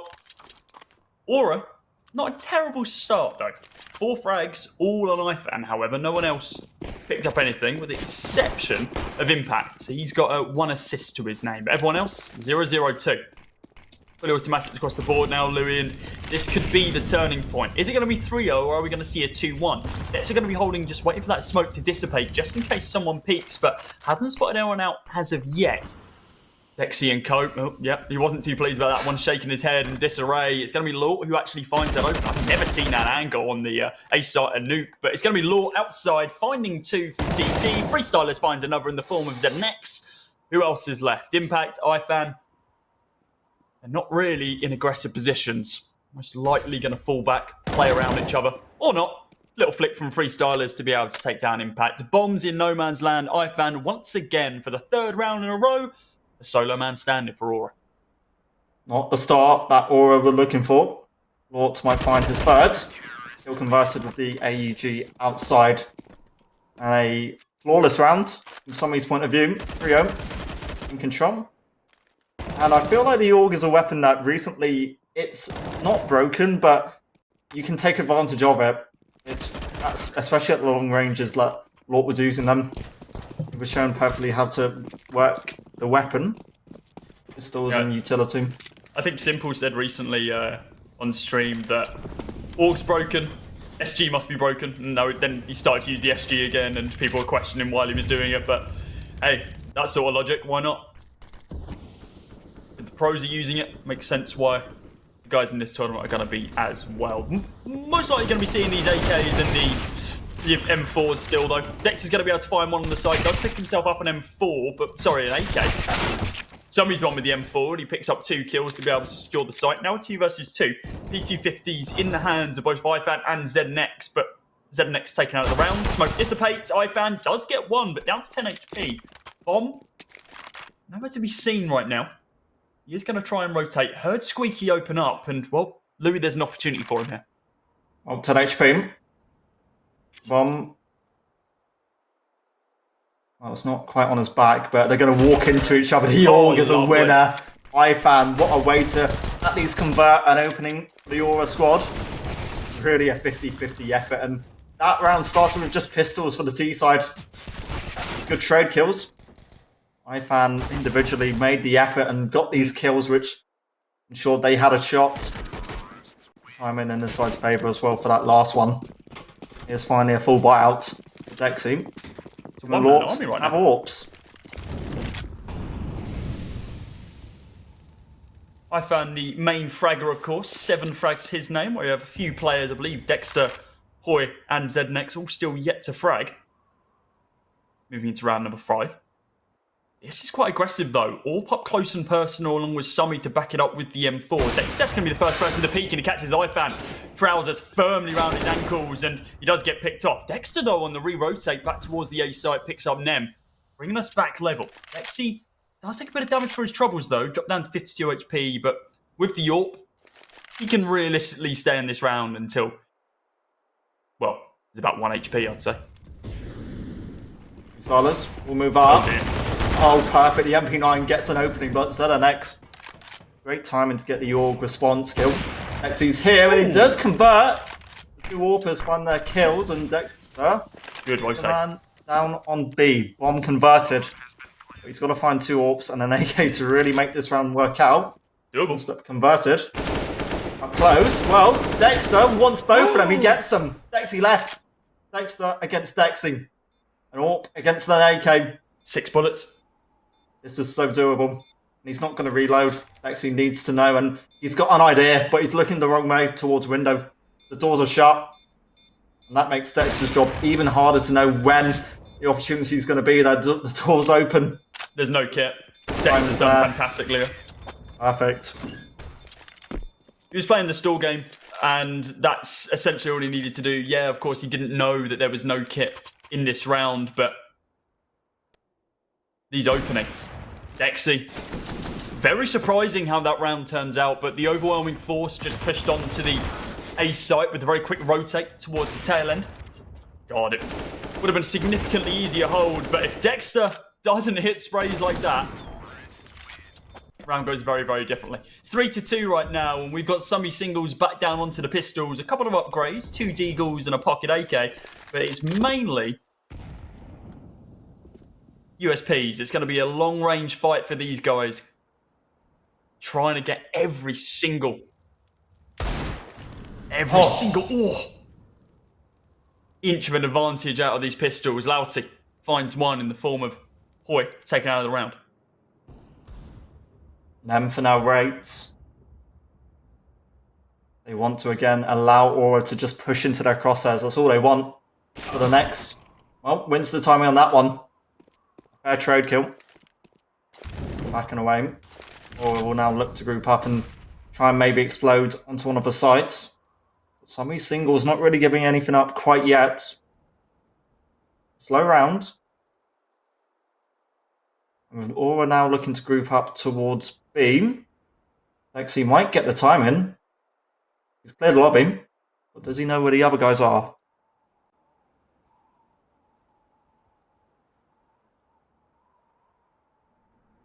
Aura, not a terrible start though. 4 frags, all on iFan, however. No one else picked up anything, with the exception of Impact. He's got 1 assist to his name, but everyone else, 0-0-2. Fully automatics across the board now, Louis, and this could be the turning point. Is it going to be 3-0, or are we going to see a 2-1? Nets are going to be holding, just waiting for that smoke to dissipate, just in case someone peeks, but hasn't spotted anyone out as of yet. Dexy and Cope, he wasn't too pleased about that one, shaking his head in disarray. It's going to be Lort who actually finds that open. I've never seen that angle on the A-Start and Nuke, but it's going to be Lort outside, finding 2 from CT. Freestylers finds another in the form of ZNX. Who else is left? Impact, iFan. They're not really in aggressive positions. Most likely going to fall back, play around each other, or not. Little flick from Freestylers to be able to take down Impact. Bombs in no man's land. iFan once again for the 3rd round in a row. A solo man standing for Aura. Not the start that Aura were looking for. Lort might find his 3rd. Still converted with the AUG outside. A flawless round from Summy's point of view. 3-0 in control. And I feel like the AUG is a weapon that recently, it's not broken, but you can take advantage of it. That's especially at long ranges like Lort was using them. He was shown perfectly how to work the weapon, pistols and utility. I think Simple said recently on stream that AUG's broken, SG must be broken. No, then he started to use the SG again, and people were questioning why he was doing it. But hey, that sort of logic, why not? If the pros are using it, makes sense why the guys in this tournament are going to be as well. Most likely going to be seeing these AKs and the M4s still, though. Dex is going to be able to find one on the side. Does pick himself up an M4, but sorry, an AK. Somebody's the one with the M4, and he picks up 2 kills to be able to secure the site. Now 2 versus 2. P250s in the hands of both iFan and ZNX, but ZNX taken out of the round. Smoke dissipates. iFan does get 1, but down to 10 HP. Bomb, nowhere to be seen right now. He is going to try and rotate. Heard Squeaky open up, and, well, Louis, there's an opportunity for him here. Well, 10 HP. Bomb Well, it's not quite on his back, but they're going to walk into each other. The Org is a winner. iFan, what a way to at least convert an opening for the Aura squad. Really a 50-50 effort, and that round started with just pistols for the T side. It's good trade kills. iFan individually made the effort and got these kills, which ensured they had a shot. Simon in the side's favour as well for that last one. Here's finally a full buyout for Dexy. So One we'll man army right have now. AWPs. I found the main fragger, of course. 7 frags his name, where you have a few players, I believe, Dexter, Hoy, and ZNX, all still yet to frag. Moving into round number 5. This is quite aggressive, though. All up close and personal, along with Summy to back it up with the M4. Dexter's going to be the first person to peek, and he catches iFan. Trousers firmly around his ankles, and he does get picked off. Dexter, though, on the re-rotate back towards the A site, picks up Nem, bringing us back level. Dexy does take a bit of damage for his troubles, though. Dropped down to 52 HP, but with the AWP, he can realistically stay in this round until, well, it's about 1 HP, I'd say. Silas will move up. Oh, perfect. The MP9 gets an opening, but ZNX. Great timing to get the AUG response skill. Dexy's here, and he does convert. The 2 AWPers find their kills, and Dexter. Good rotate. Man down on B. Bomb converted. He's got to find 2 AWPs and an AK to really make this round work out. Doable. Step converted. Up close. Well, Dexter wants both of them. He gets them. Dexy left. Dexter against Dexy. An AWP against an AK. 6 bullets. This is so doable. And he's not going to reload. Dexy needs to know, and he's got an idea, but he's looking the wrong way towards window. The doors are shut. And that makes Dexter's job even harder to know when the opportunity is going to be. The door's open. There's no kit. Dexter's done fantastically. Perfect. He was playing the stall game, and that's essentially all he needed to do. Yeah, of course, he didn't know that there was no kit in this round, but these openings. Dexy. Very surprising how that round turns out, but the overwhelming force just pushed on to the A site with a very quick rotate towards the tail end. God, it would have been a significantly easier hold, but if Dexter doesn't hit sprays like that, round goes very, very differently. It's 3-2 right now, and we've got Summy singles back down onto the pistols. A couple of upgrades, 2 Deagles and a pocket AK, but it's mainly USPs. It's going to be a long-range fight for these guys, trying to get every single inch of an advantage out of these pistols. Lauti finds one in the form of Hoy taken out of the round. Nem for now rates. They want to again allow Aura to just push into their crosshairs. That's all they want for the next. Well, wins the timing on that one. Fair trade kill. Backing away. Aura will now look to group up and try and maybe explode onto one of the sites. Summy singles not really giving anything up quite yet. Slow round. And Aura now looking to group up towards B. Lexi might get the time in. He's cleared the lobby. But does he know where the other guys are?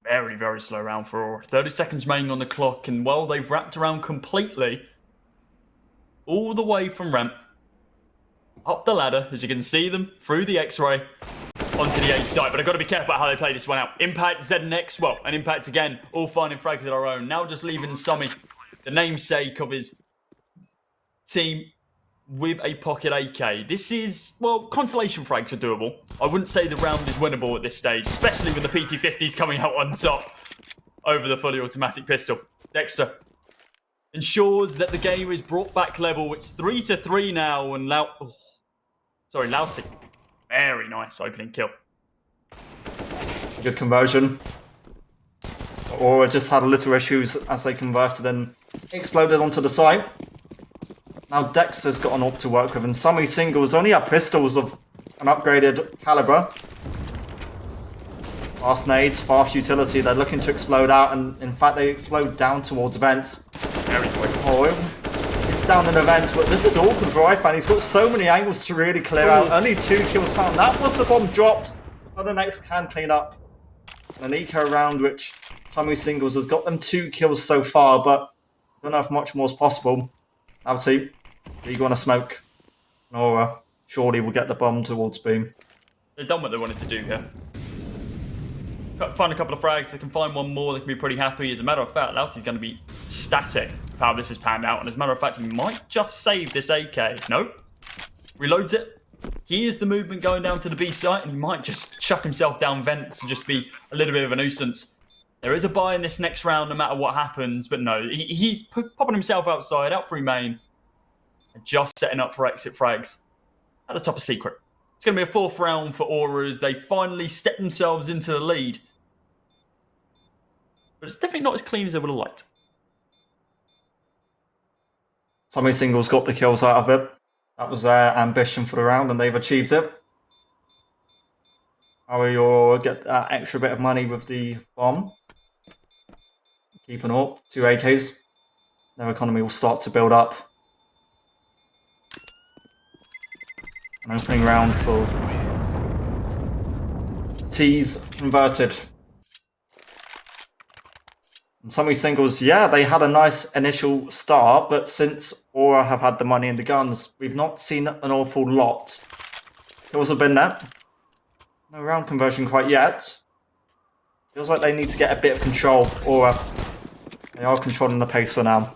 Very, very slow round for Aura. 30 seconds remaining on the clock, and well, they've wrapped around completely. All the way from ramp. Up the ladder, as you can see them, through the X-ray. Onto the A site, but I've got to be careful about how they play this one out. Impact, ZNX, well, and Impact again, all finding frags of their own. Now just leaving Summy, the namesake of his team, with a pocket AK. This is, well, consolation frags are doable. I wouldn't say the round is winnable at this stage, especially with the PT-50s coming out on top over the fully automatic pistol. Dexter ensures that the game is brought back level. It's 3-3 now, and Lauti. Very nice opening kill. Good conversion. Aura just had a little issues as they converted and exploded onto the site. Now Dexter's got an AWP to work with, and Summy singles only have pistols of an upgraded caliber. Fast nades, fast utility. They're looking to explode out, and in fact they explode down towards vents. Very quick. Oh, it's down in the vents, but this is awkward for iFan. He's got so many angles to really clear out. Only 2 kills found. That was the bomb dropped. the next can clean up an eco round, which Sammy Singles has got them 2 kills so far, but don't know if much more is possible. Alti, are you going to smoke? Or surely we'll get the bomb towards Boom. They've done what they wanted to do here. Find a couple of frags, they can find one more, they can be pretty happy. As a matter of fact, Lauti's going to be static with how this has panned out, and as a matter of fact, he might just save this AK. Nope. Reloads it. Here's the movement going down to the B site, and he might just chuck himself down vents and just be a little bit of a nuisance. There is a buy in this next round no matter what happens, but no, he's popping himself outside, out through main, and just setting up for exit frags at the top of secret. It's going to be a 4th round for Aura as they finally step themselves into the lead. But it's definitely not as clean as they would have liked. Sammy Singles got the kills out of it. That was their ambition for the round, and they've achieved it. You'll get that extra bit of money with the bomb. Keeping up. 2 AKs. Their economy will start to build up. An opening round for T's converted. And Sammy Singles, yeah, they had a nice initial start, but since Aura have had the money and the guns, we've not seen an awful lot. Kills have been there. No round conversion quite yet. Feels like they need to get a bit of control. Aura, they are controlling the pace for now.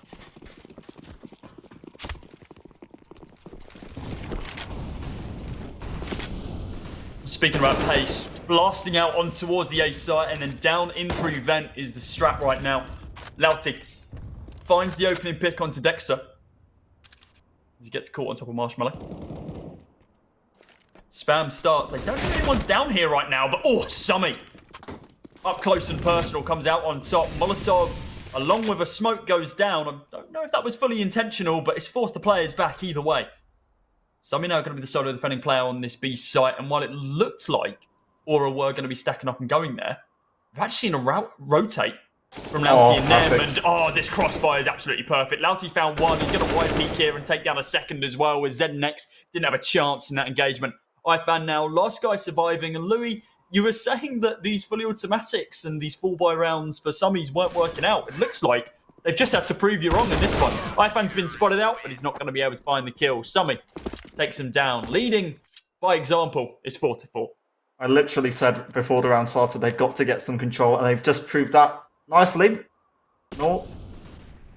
Speaking about pace, blasting out on towards the A site and then down in through vent is the strat right now. Lauti finds the opening pick onto Dexter as he gets caught on top of Marshmallow. Spam starts. They don't think anyone's down here right now, but oh, Summy up close and personal comes out on top. Molotov along with a smoke goes down. I don't know if that was fully intentional, but it's forced the players back either way. Summy now going to be the solo defending player on this B site, and while it looked like Aura were going to be stacking up and going there, we've actually seen a rotate from Lauti and them, and this crossfire is absolutely perfect. Lauti found one, he's going to wide peek here and take down a second as well, with ZNX didn't have a chance in that engagement. iFan now, last guy surviving, and Louis, you were saying that these fully automatics and these full buy rounds for Summies weren't working out. It looks like they've just had to prove you wrong in this one. iFan's been spotted out, but he's not going to be able to find the kill. Summy takes him down. Leading by example is 4-4. I literally said before the round started they've got to get some control, and they've just proved that nicely. No.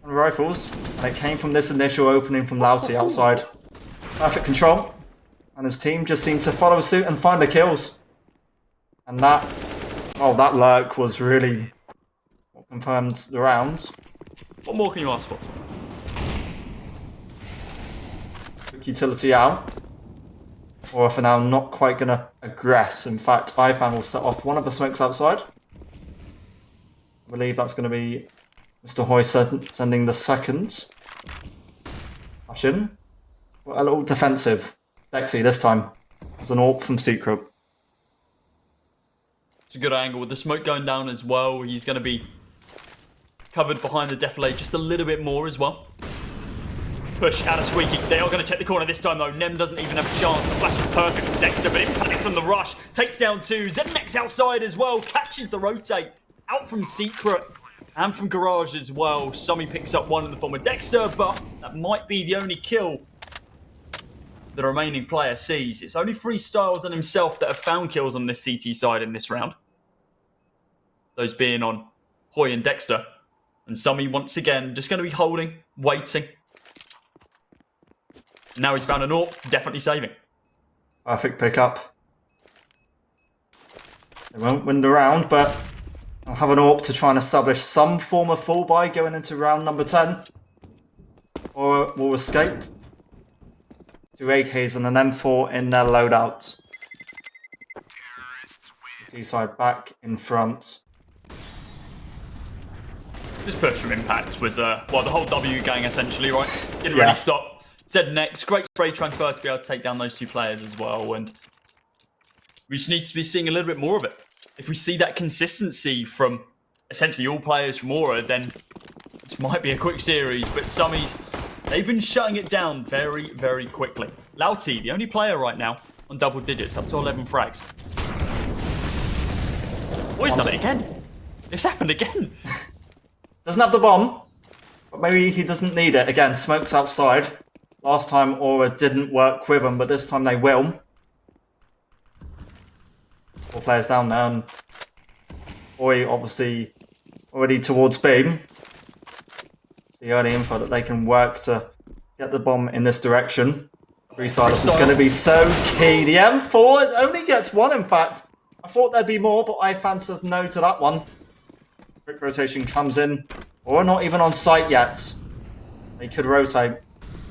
And rifles. And it came from this initial opening from Lauti outside. Perfect control. And his team just seemed to follow suit and find the kills. And that lurk was really what confirmed the rounds. What more can you ask for? Quick utility out. Or for now, not quite going to aggress. In fact, iFan will set off one of the smokes outside. I believe that's going to be Mr. Hoy sending the second. Fashion. A little defensive. Dexy this time. There's an AWP from Secret. It's a good angle with the smoke going down as well. He's going to be covered behind the defilade just a little bit more as well. Push out of Squeaky. They are going to check the corner this time though. Nem doesn't even have a chance. The flash is perfect from Dexter, but impact from the rush. Takes down 2. ZNX outside as well. Catches the rotate. Out from Secret and from Garage as well. Summy picks up 1 in the form of Dexter, but that might be the only kill the remaining player sees. It's only 3 Styles and himself that have found kills on this CT side in this round. Those being on Hoy and Dexter. And Summy once again just going to be holding, waiting. Now he's found an AWP, definitely saving. Perfect pickup. They won't win the round, but I'll have an AWP to try and establish some form of full buy going into round number 10. Or will escape. 2 AKs and an M4 in their loadout. Two side back in front. This push from Impact was, the whole W gang essentially, right? Didn't really stop. ZNX, great spray transfer to be able to take down those 2 players as well, and we just need to be seeing a little bit more of it. If we see that consistency from essentially all players from Aura, then this might be a quick series, but Summies, they've been shutting it down very, very quickly. Lauti, the only player right now on double digits, up to 11 frags. Oh, he's done it again. It's happened again. Doesn't have the bomb, but maybe he doesn't need it. Again, smokes outside. Last time Aura didn't work with him, but this time they will. 4 players down there, and Boy obviously already towards B. It's the early info that they can work to get the bomb in this direction. Freestyle is going to be so key. The M4 only gets 1, in fact. I thought there'd be more, but iFan says no to that one. Quick rotation comes in, or not even on site yet. They could rotate.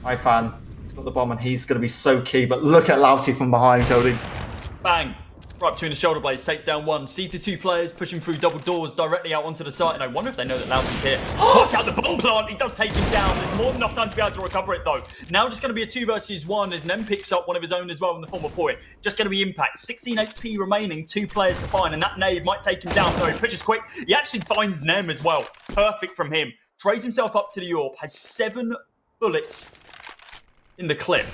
iFan, he's got the bomb and he's going to be so key, but look at Lauti from behind, Cody. Bang. Right between the shoulder blades, takes down 1. See the 2 players pushing through double doors directly out onto the site, and I wonder if they know that Lauti's here. Spots out the bomb plant, he does take him down. There's more than enough time to be able to recover it though. Now just going to be a 2 versus 1 as Nem picks up one of his own as well in the form of Poi. Just going to be impact. 16 HP remaining, 2 players to find, and that nade might take him down. No, he pushes quick. He actually finds Nem as well. Perfect from him. Trades himself up to the AWP, has 7 bullets in the clip.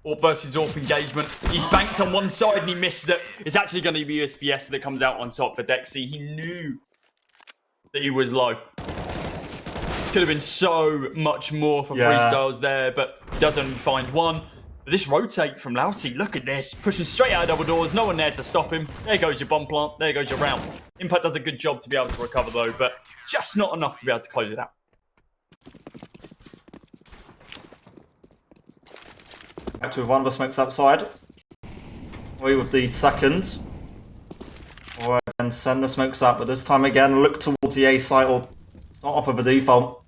AWP versus AWP engagement. He's banked on one side and he missed it. It's actually going to be USPS that comes out on top for Dexy. He knew that he was low. Could have been so much more for freestyles there, but he does only find 1. But this rotate from Lauti, look at this. Pushing straight out of double doors. No one there to stop him. There goes your bomb plant. There goes your round. Impact does a good job to be able to recover though, but just not enough to be able to close it out. Back to 1 of the smokes outside. Boy with the second. Or again send the smokes out, but this time again look towards the A site, or start off with a default.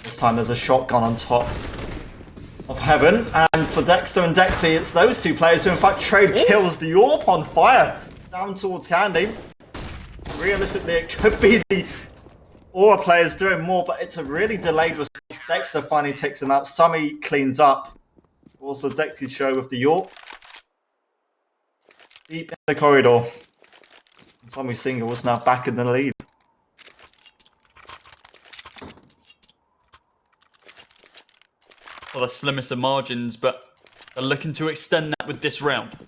This time there's a shotgun on top of Heaven, and for Dexter and Dexy, it's those 2 players who in fact trade kills. The AWP on fire down towards Candy. Realistically, it could be the Aura players doing more, but it's a really delayed response. Dexter finally takes him out. Summy cleans up. Also, Dexy's show with the AWP. Deep in the corridor. Summy Singer was now back in the lead. Well, the slimmest of margins, but they're looking to extend that with this round.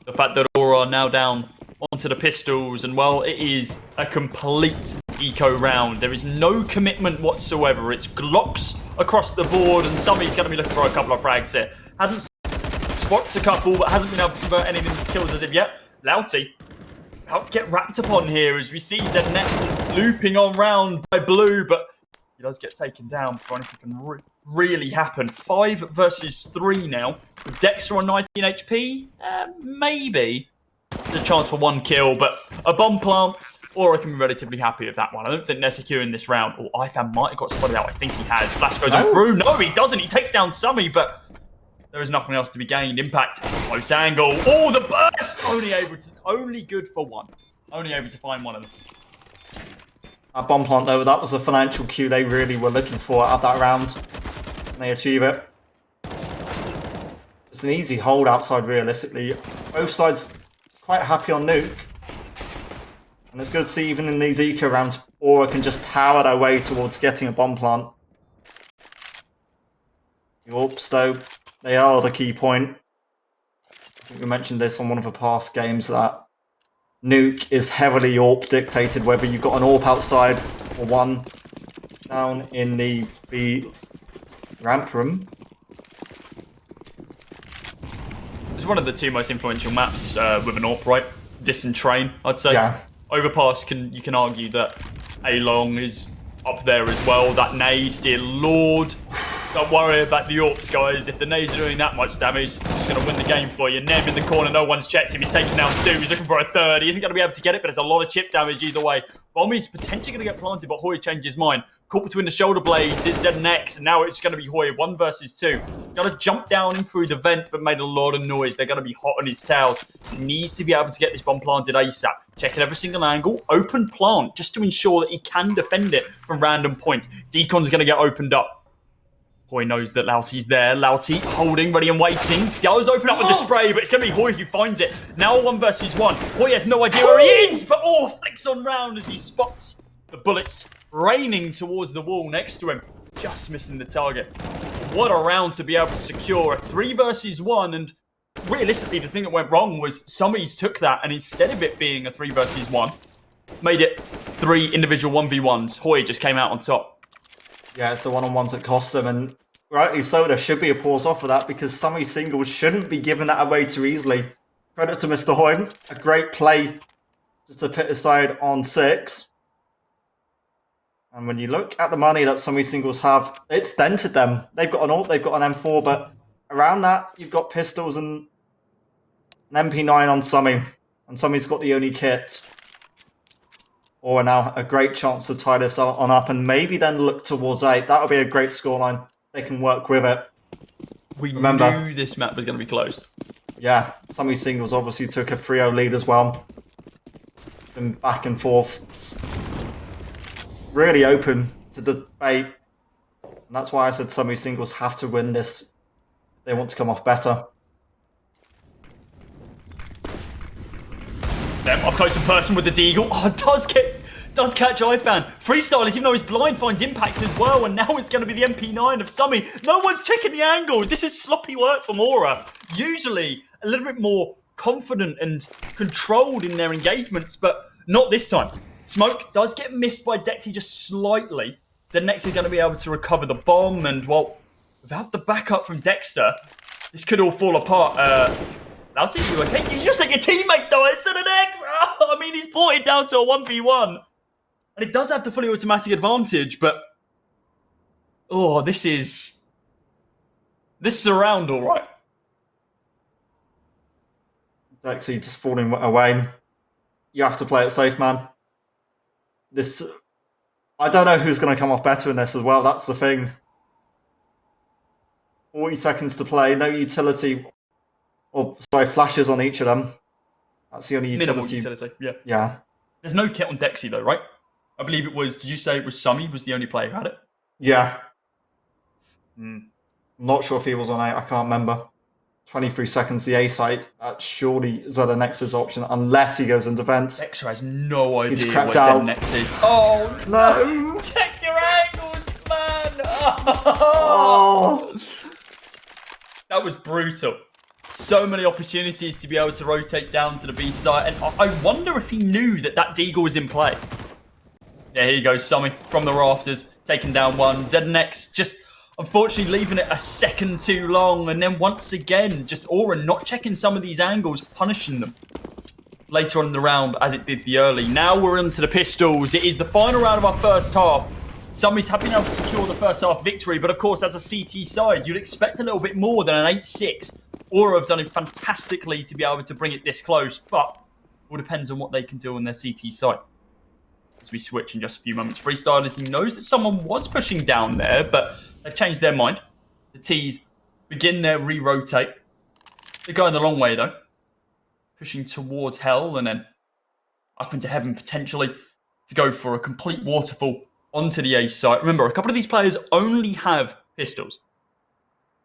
The fact that Aura are now down onto the pistols, and well, it is a complete eco round. There is no commitment whatsoever. It's Glocks across the board, and Summy's going to be looking for a couple of frags here. Hasn't spots a couple, but hasn't been able to convert anything to kills as of yet. Lauti about to get wrapped upon here as we see Zed next looping on round by Blue, but he does get taken down before anything can really happen. 5 versus 3 now. With Dexter on 19 HP, maybe there's a chance for 1 kill, but a bomb plant, or I can be relatively happy with that one. I don't think they're securing this round. Or iFan might have got spotted out. I think he has. Flash goes on through. No, he doesn't. He takes down Summy, but there is nothing else to be gained. Impact, close angle. Oh, the burst! Only good for 1. Only able to find 1 of them. That bomb plant, though, that was the financial cue they really were looking for out of that round. And they achieve it. It's an easy hold outside, realistically. Both sides quite happy on Nuke. And it's good to see even in these eco rounds, Aura can just power their way towards getting a bomb plant. The AWPs, though, they are the key point. I think we mentioned this on one of the past games, that Nuke is heavily AWP dictated, whether you've got an AWP outside or 1 down in the B ramp room. It's one of the 2 most influential maps with an AWP, right? This and Train, I'd say. Yeah. Overpass, you can argue that A-Long is up there as well. That nade, dear lord. Don't worry about the AWPs, guys. If the nades are doing that much damage, it's just going to win the game for you. Nem in the corner, no one's checked him. He's taking down 2. He's looking for a 3rd. He isn't going to be able to get it, but there's a lot of chip damage either way. Bommy's potentially going to get planted, but Hoy changed his mind. Caught between the shoulder blades, it's ZNX, and now it's going to be Hoy, 1 versus 2. Got to jump down in through the vent, but made a lot of noise. They're going to be hot on his tails. He needs to be able to get this bomb planted ASAP. Checking every single angle. Open plant, just to ensure that he can defend it from random points. Deacon's going to get opened up. Hoy knows that Lauti's there. Lauti holding, ready and waiting. Does open up with the spray, but it's going to be Hoy who finds it. Now 1 versus 1. Hoy has no idea where he is, but flicks on round as he spots the bullets raining towards the wall next to him. Just missing the target. What a round to be able to secure. A 3 versus 1, and realistically, the thing that went wrong was Summies took that, and instead of it being a 3 versus 1, made it 3 individual 1v1s. Hoy just came out on top. Yeah, it's the one-on-ones that cost them, and rightly so, there should be a pause off of that, because Summy singles shouldn't be giving that away too easily. Credit to Mr. Hoy, a great play just to put aside on 6. And when you look at the money that Summy singles have, it's dented them. They've got an ult, they've got an M4, but around that, you've got pistols and an MP9 on Summy. And Summy's got the only kit. Or now a great chance to tie this on up and maybe then look towards 8. That'll be a great scoreline. They can work with it. We knew this map was going to be closed. Yeah, Summy singles obviously took a 3-0 lead as well. Been back and forth. Really open to debate. And that's why I said Summy singles have to win this if they want to come off better. Up close and personal with the Deagle. Oh, does catch iFan. Freestylers, even though he's blind, finds impact as well, and now it's going to be the MP9 of Summy. No one's checking the angles. This is sloppy work from Aura. Usually a little bit more confident and controlled in their engagements, but not this time. Smoke does get missed by Dexy just slightly. Zednex is going to be able to recover the bomb, and, well, without the backup from Dexter, this could all fall apart. Louty, you okay? You just let your teammate die, Zednex! Oh, I mean, he's brought it down to a 1v1. And it does have the fully automatic advantage, but... Oh, this is a round, all right. Dexy just falling away. You have to play it safe, man. I don't know who's going to come off better in this as well. That's the thing. 40 seconds to play. No utility. Or, sorry, flashes on each of them. That's the only utility. Minimal utility, yeah. Yeah. There's no kit on Dexy, though, right? I believe it was, did you say it was Summy was the only player who had it? Yeah. I'm not sure if he was on 8. I can't remember. 23 seconds, the A site. That's surely Zednex's option, unless he goes in defense. Dexter has no idea He's what crept out. Zednex is. Oh, no! Check your angles, man! Oh. That was brutal. So many opportunities to be able to rotate down to the B site, and I wonder if he knew that Deagle was in play. Yeah, here you go, Summy from the rafters, taking down one. Zednex just unfortunately leaving it a second too long, and then once again, just Aura not checking some of these angles, punishing them later on in the round as it did the early. Now we're into the pistols. It is the final round of our first half. Summy's have been able to secure the first half victory, but of course, as a CT side, you'd expect a little bit more than an 8-6. Aura have done it fantastically to be able to bring it this close, but it all depends on what they can do on their CT side. As we switch in just a few moments. Freestylers, he knows that someone was pushing down there, but they've changed their mind. The T's begin their re-rotate. They're going the long way, though. Pushing towards hell and then up into heaven, potentially, to go for a complete waterfall onto the A site. Remember, a couple of these players only have pistols.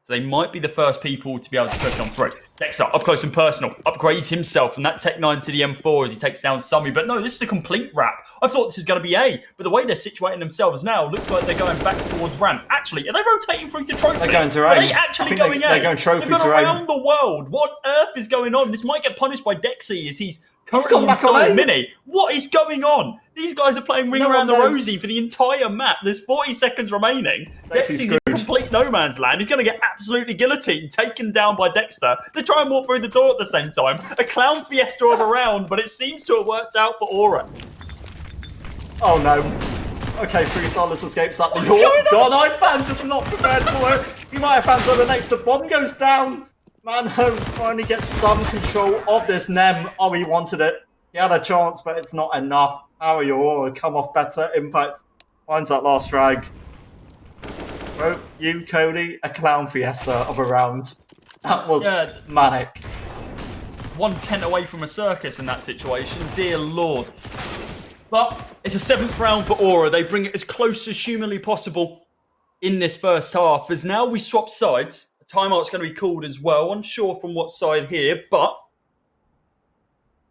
So they might be the first people to be able to push on through. Next up close and personal. Upgrades himself from that Tech 9 to the M4 as he takes down Summy. But no, this is a complete wrap. I thought this was going to be A. But the way they're situating themselves now looks like they're going back towards ramp. Actually, are they rotating through to trophy? They're going to Are A. they actually going A? They're going trophy They've to gone A. around the world. What on earth is going on? This might get punished by Dexy as he's gone currently back on inside A. Mini. What is going on? These guys are playing Ring No Around the one knows. Rosie for the entire map. There's 40 seconds remaining. Dexy's Dexy's in complete no man's land. He's going to get absolutely guillotined, taken down by Dexter. They try and walk through the door at the same time. A clown fiesta of a round, but it seems to have worked out for Aura. Oh no. Okay, Freestylers escapes that. What's going on? God, iFans is not prepared for it. You might have fans on the next. The bomb goes down. Manho finally gets some control of this Nem. Oh, he wanted it. He had a chance, but it's not enough. How are you all? Come off better. Impact finds that last frag. Well, you, Cody, a clown fiesta of a round. That was manic. 1-10 away from a circus in that situation. Dear Lord. But it's a 7th round for Aura. They bring it as close as humanly possible in this first half. As now we swap sides. A timeout's going to be called as well. Unsure from what side here, but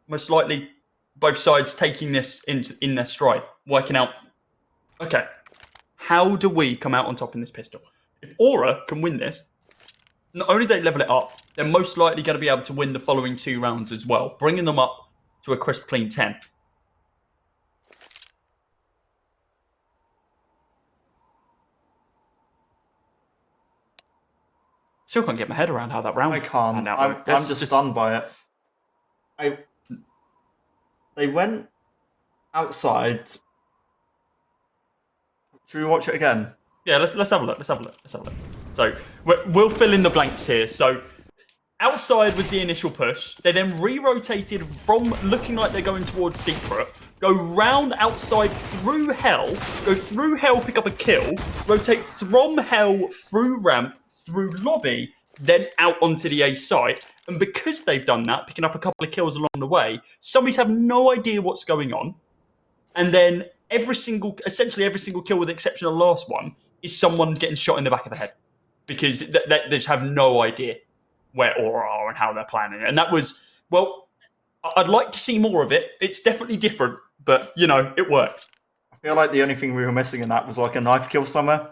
most likely both sides taking this in their stride, working out, okay, how do we come out on top in this pistol? If Aura can win this, not only they level it up, they're most likely going to be able to win the following 2 rounds as well, bringing them up to a crisp, clean 10. Still can't get my head around how that round. I can't. panned out, I'm though. just stunned by it. They went outside. Should we watch it again? Yeah, let's have a look. Let's have a look. So we'll fill in the blanks here. So outside was the initial push. They then re-rotated from looking like they're going towards secret, go round outside through hell, go through hell, pick up a kill, rotate from hell through ramp, through lobby, then out onto the A site. And because they've done that, picking up a couple of kills along the way, zombies have no idea what's going on. And then essentially every single kill with the exception of the last one is someone getting shot in the back of the head. Because they just have no idea where Aura are and how they're planning it. And that was, well, I'd like to see more of it. It's definitely different, but, you know, it worked. I feel like the only thing we were missing in that was like a knife kill somewhere.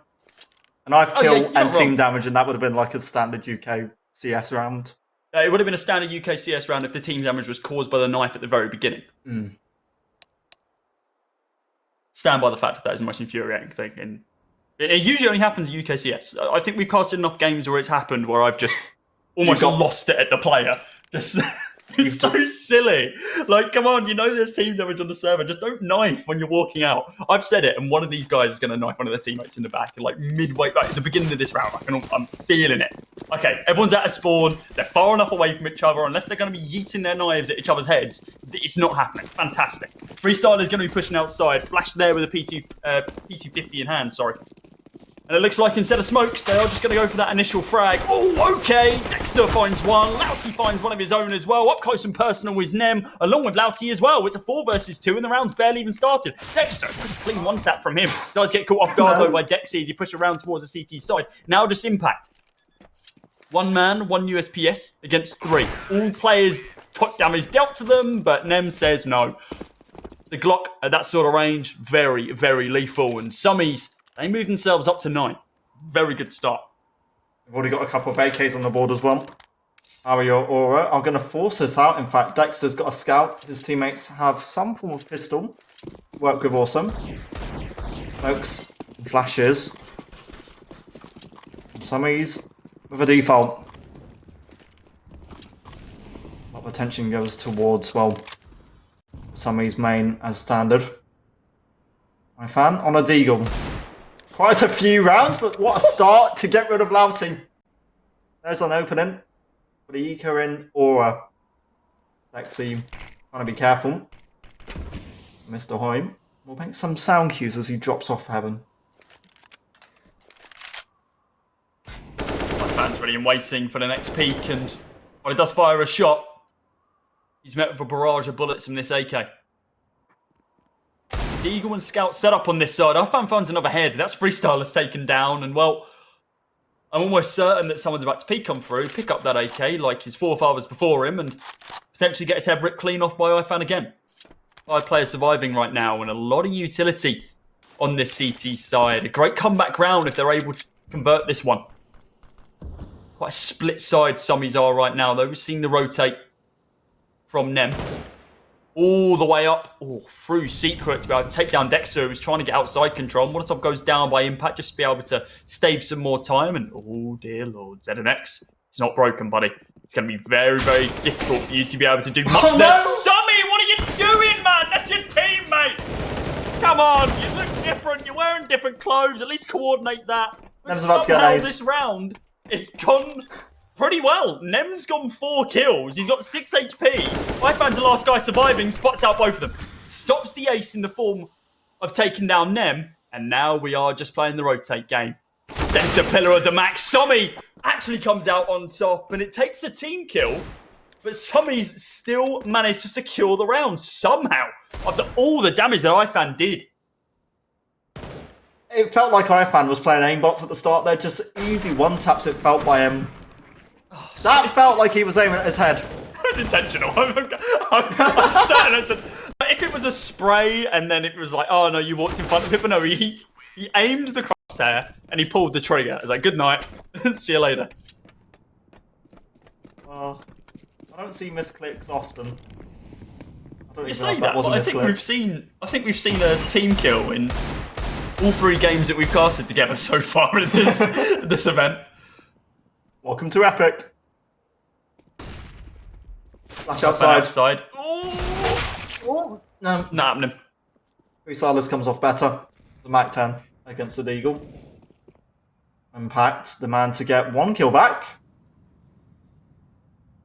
A knife kill and team damage, and that would have been like a standard UK CS round. It would have been a standard UK CS round if the team damage was caused by the knife at the very beginning. Stand by the fact that is the most infuriating thing. And it usually only happens in UK CS. I think we've casted enough games where it's happened where I've just almost lost it at the player. Just it's so silly. Like, come on, you know there's team damage on the server. Just don't knife when you're walking out. I've said it, and one of these guys is going to knife one of their teammates in the back, and like midway, like at the beginning of this round, I'm feeling it. Okay, everyone's at a spawn. They're far enough away from each other, unless they're going to be yeeting their knives at each other's heads. It's not happening. Fantastic. Freestyle is going to be pushing outside. Flash there with a P250 in hand. Sorry. And it looks like instead of smokes, they are just going to go for that initial frag. Oh, okay. Dexter finds one. Louty finds one of his own as well. Up close and personal is Nem, along with Louty as well. It's a 4 versus 2, and the round's barely even started. Dexter, just a clean one tap from him. Does get caught off guard, though, by Dexy as he pushes around towards the CT side. Now just Impact. 1 man, 1 USPS against 3. All players put damage dealt to them, but Nem says no. The Glock at that sort of range, very, very lethal. And Summies, they move themselves up to 9. Very good start. We've already got a couple of AKs on the board as well. How are your Aura? I'm going to force this out. In fact, Dexter's got a scout. His teammates have some form of pistol. Work with Awesome. Smokes, flashes. Summies with a default. A lot of attention goes towards, well, Summies main as standard. My fan on a Deagle. Quite a few rounds, but what a start to get rid of Louty. There's an opening. For the Eco in Aura. Lexi, trying to be careful. Mr. Hoym will make some sound cues as he drops off heaven. My fan's ready and waiting for the next peak, and when he does fire a shot, he's met with a barrage of bullets from this AK. Deagle and Scout set up on this side. Our fan finds another head. That's Freestyler's taken down. And, well, I'm almost certain that someone's about to peek come through, pick up that AK like his forefathers before him, and potentially get his head ripped clean off by iFan again. 5 players surviving right now, and a lot of utility on this CT side. A great comeback round if they're able to convert this one. Quite a split side Summies are right now, though. We've seen the rotate from Nem. All the way up, through Secret to be able to take down Dexter, who's trying to get outside control. Molotov goes down by Impact just to be able to stave some more time. And, oh dear Lord, ZNX, it's not broken, buddy. It's going to be very, very difficult for you to be able to do much there. Summy, what are you doing, man? That's your teammate. Come on, you look different. You're wearing different clothes. At least coordinate that. But somehow this round, it's gone pretty well. Nem's gone 4 kills. He's got 6 HP. I found the last guy surviving, spots out both of them. Stops the ace in the form of taking down Nem. And now we are just playing the rotate game. Centre pillar of the max. Summy actually comes out on top, and it takes a team kill. But Summy's still managed to secure the round somehow, after all the damage that iFan did. It felt like iFan was playing aimbots at the start there. Just easy one-taps it felt by him. That felt like he was aiming at his head. It was intentional. I'm certain. If it was a spray and then it was like, oh no, you walked in front of it, but no, he aimed the crosshair and he pulled the trigger. I was like, good night. See you later. I don't see misclicks often. I don't You even know say if that, was but a I think misclick. we've seen a team kill in all 3 games that we've casted together so far in this event. Welcome to Epic. Flash outside. Oh, no, not happening. Silas comes off better. The Mac 10 against the Deagle. Impact the man to get 1 kill back.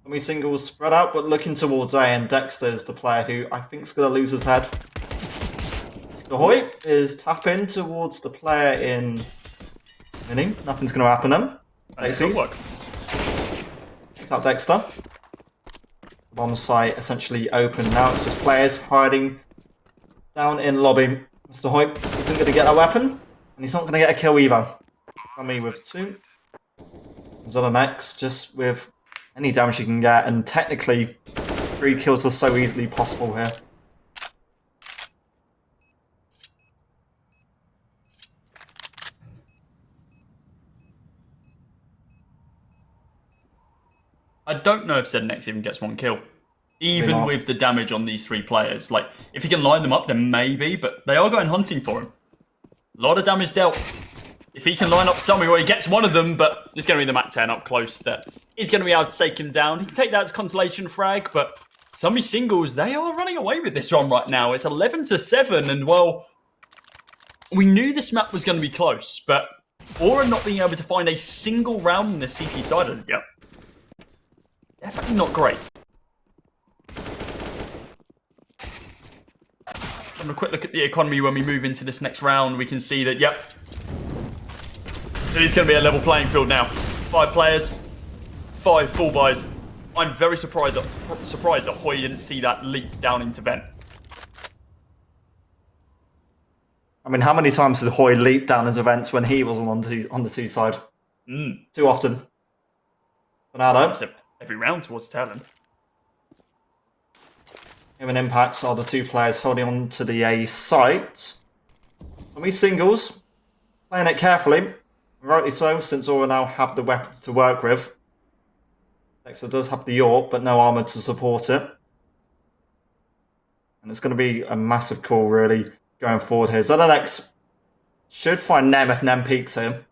Tommy Singles spread out, but looking towards A, and Dexter is the player who I think is going to lose his head. Mr. Hoyt is tapping towards the player in Mini. Nothing's going to happen then. That's good work. Takes out Dexter. The bomb site essentially open now. It's just players hiding down in lobby. Mr. Hoyt isn't going to get a weapon, and he's not going to get a kill either. Tommy with 2. Zolonex just with any damage he can get, and technically 3 kills are so easily possible here. I don't know if Zednex even gets 1 kill. Even with the damage on these 3 players. Like, if he can line them up, then maybe, but they are going hunting for him. A lot of damage dealt. If he can line up somewhere where he gets one of them, but there's going to be the Mac 10 up close that is going to be able to take him down. He can take that as consolation frag, but Summy Singles, they are running away with this one right now. It's 11-7, and well, we knew this map was going to be close, but Aura not being able to find a single round in the CT side of it yet. Definitely not great. Having a quick look at the economy when we move into this next round, we can see that, yep, it is going to be a level playing field now. 5 players, 5 full buys. I'm very surprised that Hoy didn't see that leap down into vent. I mean, how many times did Hoy leap down his events when he wasn't on the C side? Too often. Bernardo. Every round towards Talon. Him and Impact are the 2 players holding on to the A site. Tommy Singles, playing it carefully. Rightly so, since Aura now have the weapons to work with. Dexter does have the York, but no armor to support it. And it's going to be a massive call, really, going forward here. ZNX should find Nem if Nem peeks him.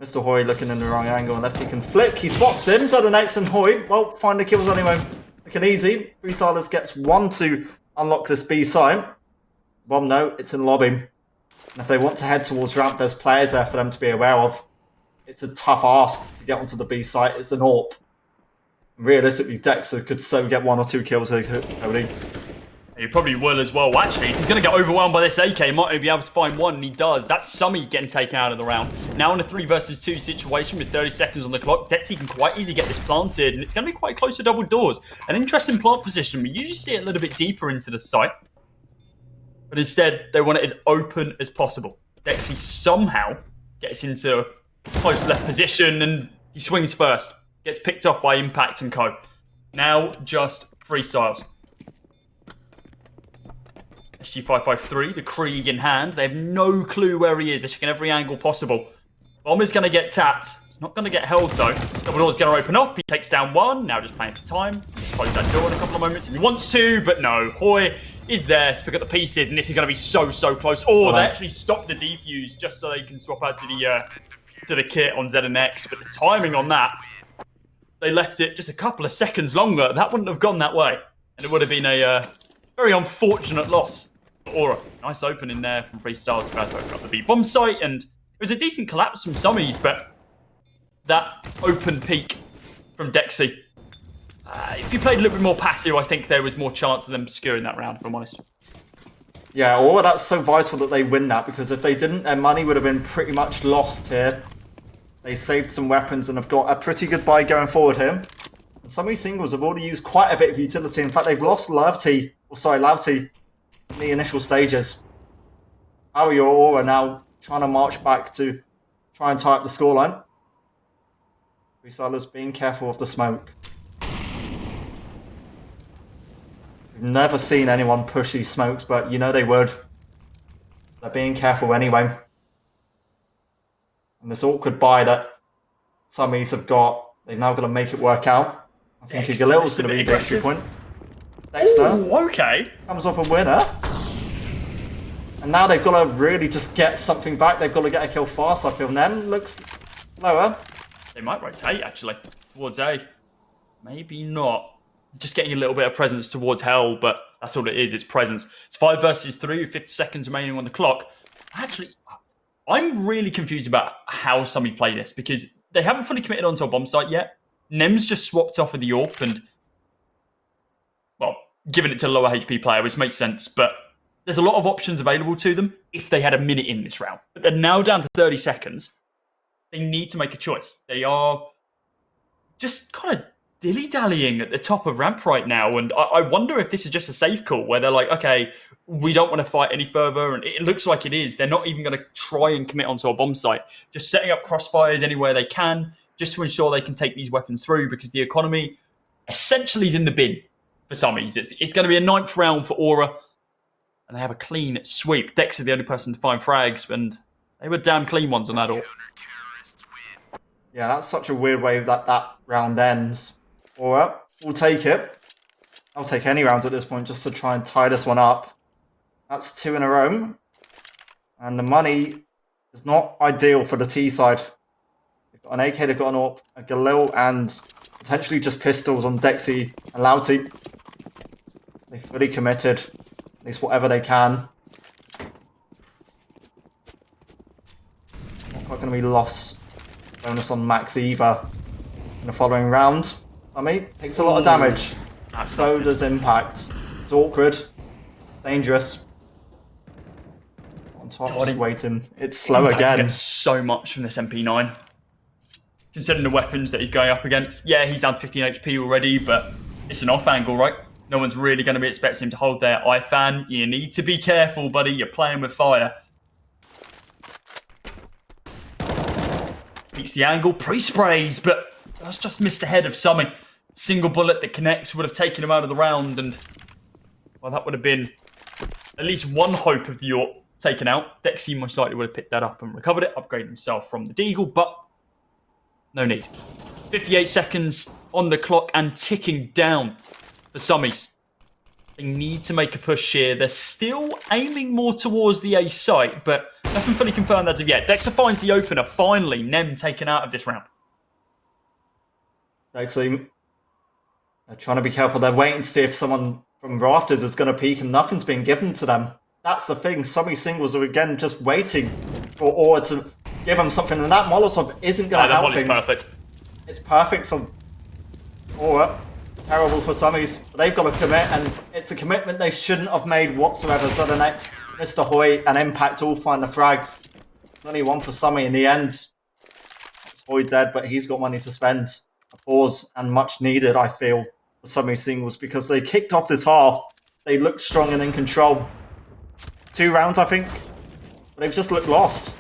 Mr. Hoy looking in the wrong angle, unless he can flick. He spots him. ZNX and Hoy, well, find the kills anyway. Looking easy. Freestylers gets 1 to unlock this B site. Well, no, it's in lobby. And if they want to head towards ramp, there's players there for them to be aware of. It's a tough ask to get onto the B site. It's an AWP. Realistically, Dexter could so get 1 or 2 kills here, Cody. He probably will as well. Actually, he's going to get overwhelmed by this AK. He might only be able to find 1, and he does. That's Summy getting taken out of the round. Now in a 3 versus 2 situation with 30 seconds on the clock, Dexy can quite easily get this planted, and it's going to be quite close to double doors. An interesting plant position. We usually see it a little bit deeper into the site, but instead, they want it as open as possible. Dexy somehow gets into close left position, and he swings first. Gets picked off by Impact and Co. Now just freestyles. SG553, the Krieg in hand. They have no clue where he is. They're checking every angle possible. Bomb is going to get tapped. It's not going to get held, though. Double door is going to open up. He takes down 1. Now just playing for time. Close that door in a couple of moments if he wants to, but no. Hoy is there to pick up the pieces, and this is going to be so close. Oh, they actually stopped the defuse just so they can swap out to the kit on ZNX, but the timing on that, they left it just a couple of seconds longer. That wouldn't have gone that way, and it would have been a very unfortunate loss. Aura, nice opening there from Freestyles about to open up the B bomb site, and it was a decent collapse from Summies, but that open peak from Dexy. If you played a little bit more passive, I think there was more chance of them securing that round, if I'm honest. Yeah, Aura, that's so vital that they win that, because if they didn't, their money would have been pretty much lost here. They saved some weapons and have got a pretty good buy going forward here. And Summy Singles have already used quite a bit of utility. In fact, they've lost Lavty in the initial stages. How are your Aura now trying to march back to try and tie up the scoreline? Resellers being careful of the smoke. We've never seen anyone push these smokes, but you know they would. They're being careful anyway. And this awkward buy that Summies they've now got to make it work out. I think Dexter, Galil's this is a going to be bit the entry aggressive. point. Dexter Oh, okay. comes off a winner. And now they've got to really just get something back. They've got to get a kill fast, I feel. Nem looks lower. They might rotate, actually, towards A. Maybe not. Just getting a little bit of presence towards Hell, but that's all it is. It's presence. It's 5 versus 3 with 50 seconds remaining on the clock. Actually, I'm really confused about how somebody play this because they haven't fully committed onto a bomb site yet. Nem's just swapped off of the AWP and, well, given it to a lower HP player, which makes sense, but there's a lot of options available to them if they had a minute in this round. But they're now down to 30 seconds. They need to make a choice. They are just kind of dilly-dallying at the top of ramp right now, and I wonder if this is just a safe call where they're like, okay, we don't want to fight any further, and it looks like it is. They're not even going to try and commit onto a bomb site. Just setting up crossfires anywhere they can, just to ensure they can take these weapons through, because the economy essentially is in the bin for Summies. It's going to be a 9th round for Aura, and they have a clean sweep. Dex is the only person to find frags, and they were damn clean ones on that AWP. Yeah, that's such a weird way that round ends. Aura, we'll take it. I'll take any rounds at this point just to try and tie this one up. That's 2 in a row. And the money is not ideal for the T side. They've got an AK, they've got an AWP, a Galil, and potentially just pistols on Dexy and Louty. They've fully committed, at least whatever they can. Not quite going to be lost. Bonus on Max either in the following round. Takes a lot of damage. So does Impact. It's awkward. Dangerous. On top, just waiting. It's slow Impact again. Gets so much from this MP9. Considering the weapons that he's going up against. Yeah, he's down to 15 HP already, but it's an off angle, right? No one's really going to be expecting him to hold their IFAN. You need to be careful, buddy. You're playing with fire. Beats the angle, pre-sprays, but that's just missed ahead of Summy. Single bullet that connects would have taken him out of the round, and well, that would have been at least one hope of the AWP taken out. Dexy most likely would have picked that up and recovered it, upgraded himself from the Deagle, but no need. 58 seconds on the clock and ticking down for Summies. They need to make a push here. They're still aiming more towards the A site, but nothing fully confirmed as of yet. Dexter finds the opener. Finally, Nem taken out of this round. Actually, they're trying to be careful. They're waiting to see if someone from Rafters is going to peek, and nothing's been given to them. That's the thing. Summy singles are again just waiting for Aura to give them something, and that Molotov isn't going to help things. Perfect. It's perfect for Aura. Terrible for Summies. But they've got to commit, and it's a commitment they shouldn't have made whatsoever. So the next, Mr. Hoy and Impact all find the frags. Only one for Summy in the end. It's Hoy dead, but he's got money to spend. A pause, and much needed, I feel, for Summy singles, because they kicked off this half. They looked strong and in control. 2 rounds, I think. But they've just looked lost.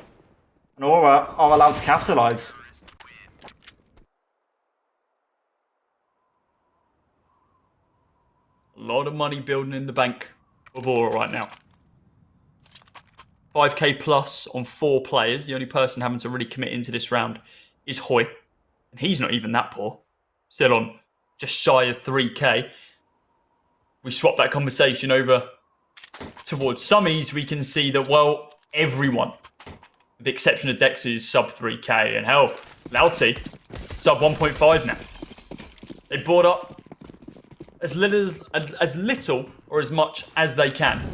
And Aura are allowed to capitalise. A lot of money building in the bank of Aura right now. 5k plus on 4 players. The only person having to really commit into this round is Hoy. And he's not even that poor. Still on just shy of 3k. We swap that conversation over towards Summies. We can see that, well, everyone, with the exception of Dex, is sub 3k. And hell, Louty, sub 1.5 now. They bought up as little or as much as they can.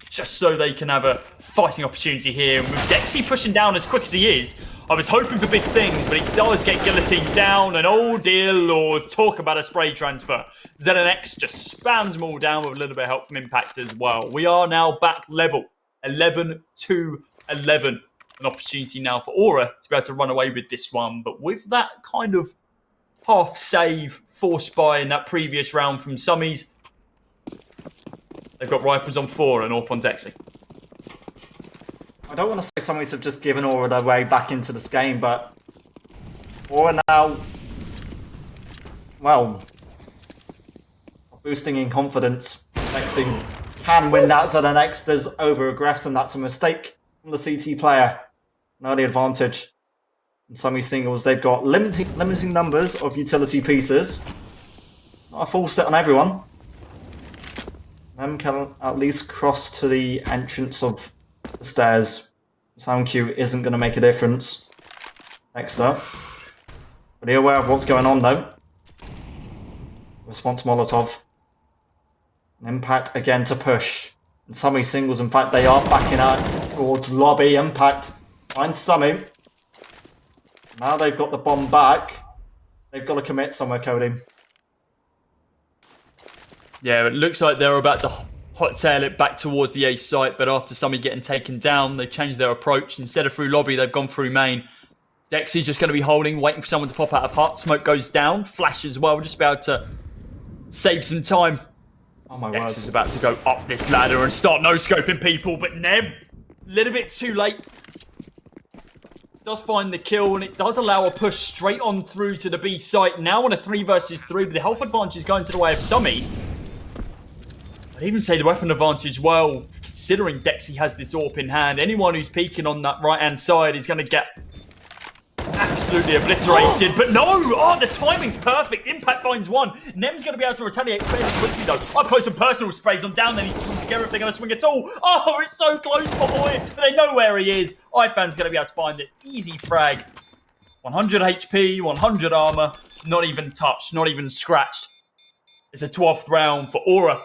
Just so they can have a fighting opportunity here. And with Dexy pushing down as quick as he is, I was hoping for big things, but he does get guillotined down. And oh dear lord, talk about a spray transfer. ZNX just spams them all down with a little bit of help from Impact as well. We are now back level, 11-11. An opportunity now for Aura to be able to run away with this one. But with that kind of half save forced by in that previous round from Summies, they've got rifles on 4 and AWP on Dexy. I don't want to say Summies have just given Aura their way back into this game, but Aura now, well, boosting in confidence. Dexy can win that, so the next there's over-aggress, and that's a mistake. from the CT player. Now the advantage. In Summy singles, they've got limiting numbers of utility pieces. Not a full set on everyone. Them can at least cross to the entrance of the stairs. Sound cue isn't going to make a difference. Dexter. Pretty aware of what's going on though. Response Molotov. An impact again to push. And Summy singles, in fact, they are backing out towards lobby. Impact finds Summy. Now they've got the bomb back. They've got to commit somewhere, Cody. Yeah, it looks like they're about to hot tail it back towards the A site, but after Summy getting taken down, they've changed their approach. Instead of through lobby, they've gone through main. Dexy's just going to be holding, waiting for someone to pop out of hut. Smoke goes down. Flash as well. We're just about to save some time. Oh my Dex word. is about to go up this ladder and start no-scoping people, but Neb, a little bit too late. Does find the kill, and it does allow a push straight on through to the B site. Now on a 3 versus 3, but the health advantage is going to the way of Summies. I'd even say the weapon advantage, well, considering Dexy has this AWP in hand, anyone who's peeking on that right-hand side is going to get absolutely obliterated. But no! Oh, the timing's perfect. Impact finds one. Nem's going to be able to retaliate fairly quickly, though. Up close and personal sprays on down. They need to swing together if they're going to swing at all. Oh, it's so close, my boy. But they know where he is. iFan's going to be able to find it. Easy frag. 100 HP, 100 armor. Not even touched, not even scratched. It's a 12th round for Aura.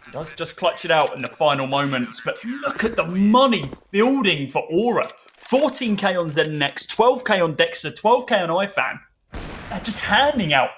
He does just clutch it out in the final moments. But look at the money building for Aura. 14k on ZNX, 12k on Dexter, 12k on iFan. They're just handing out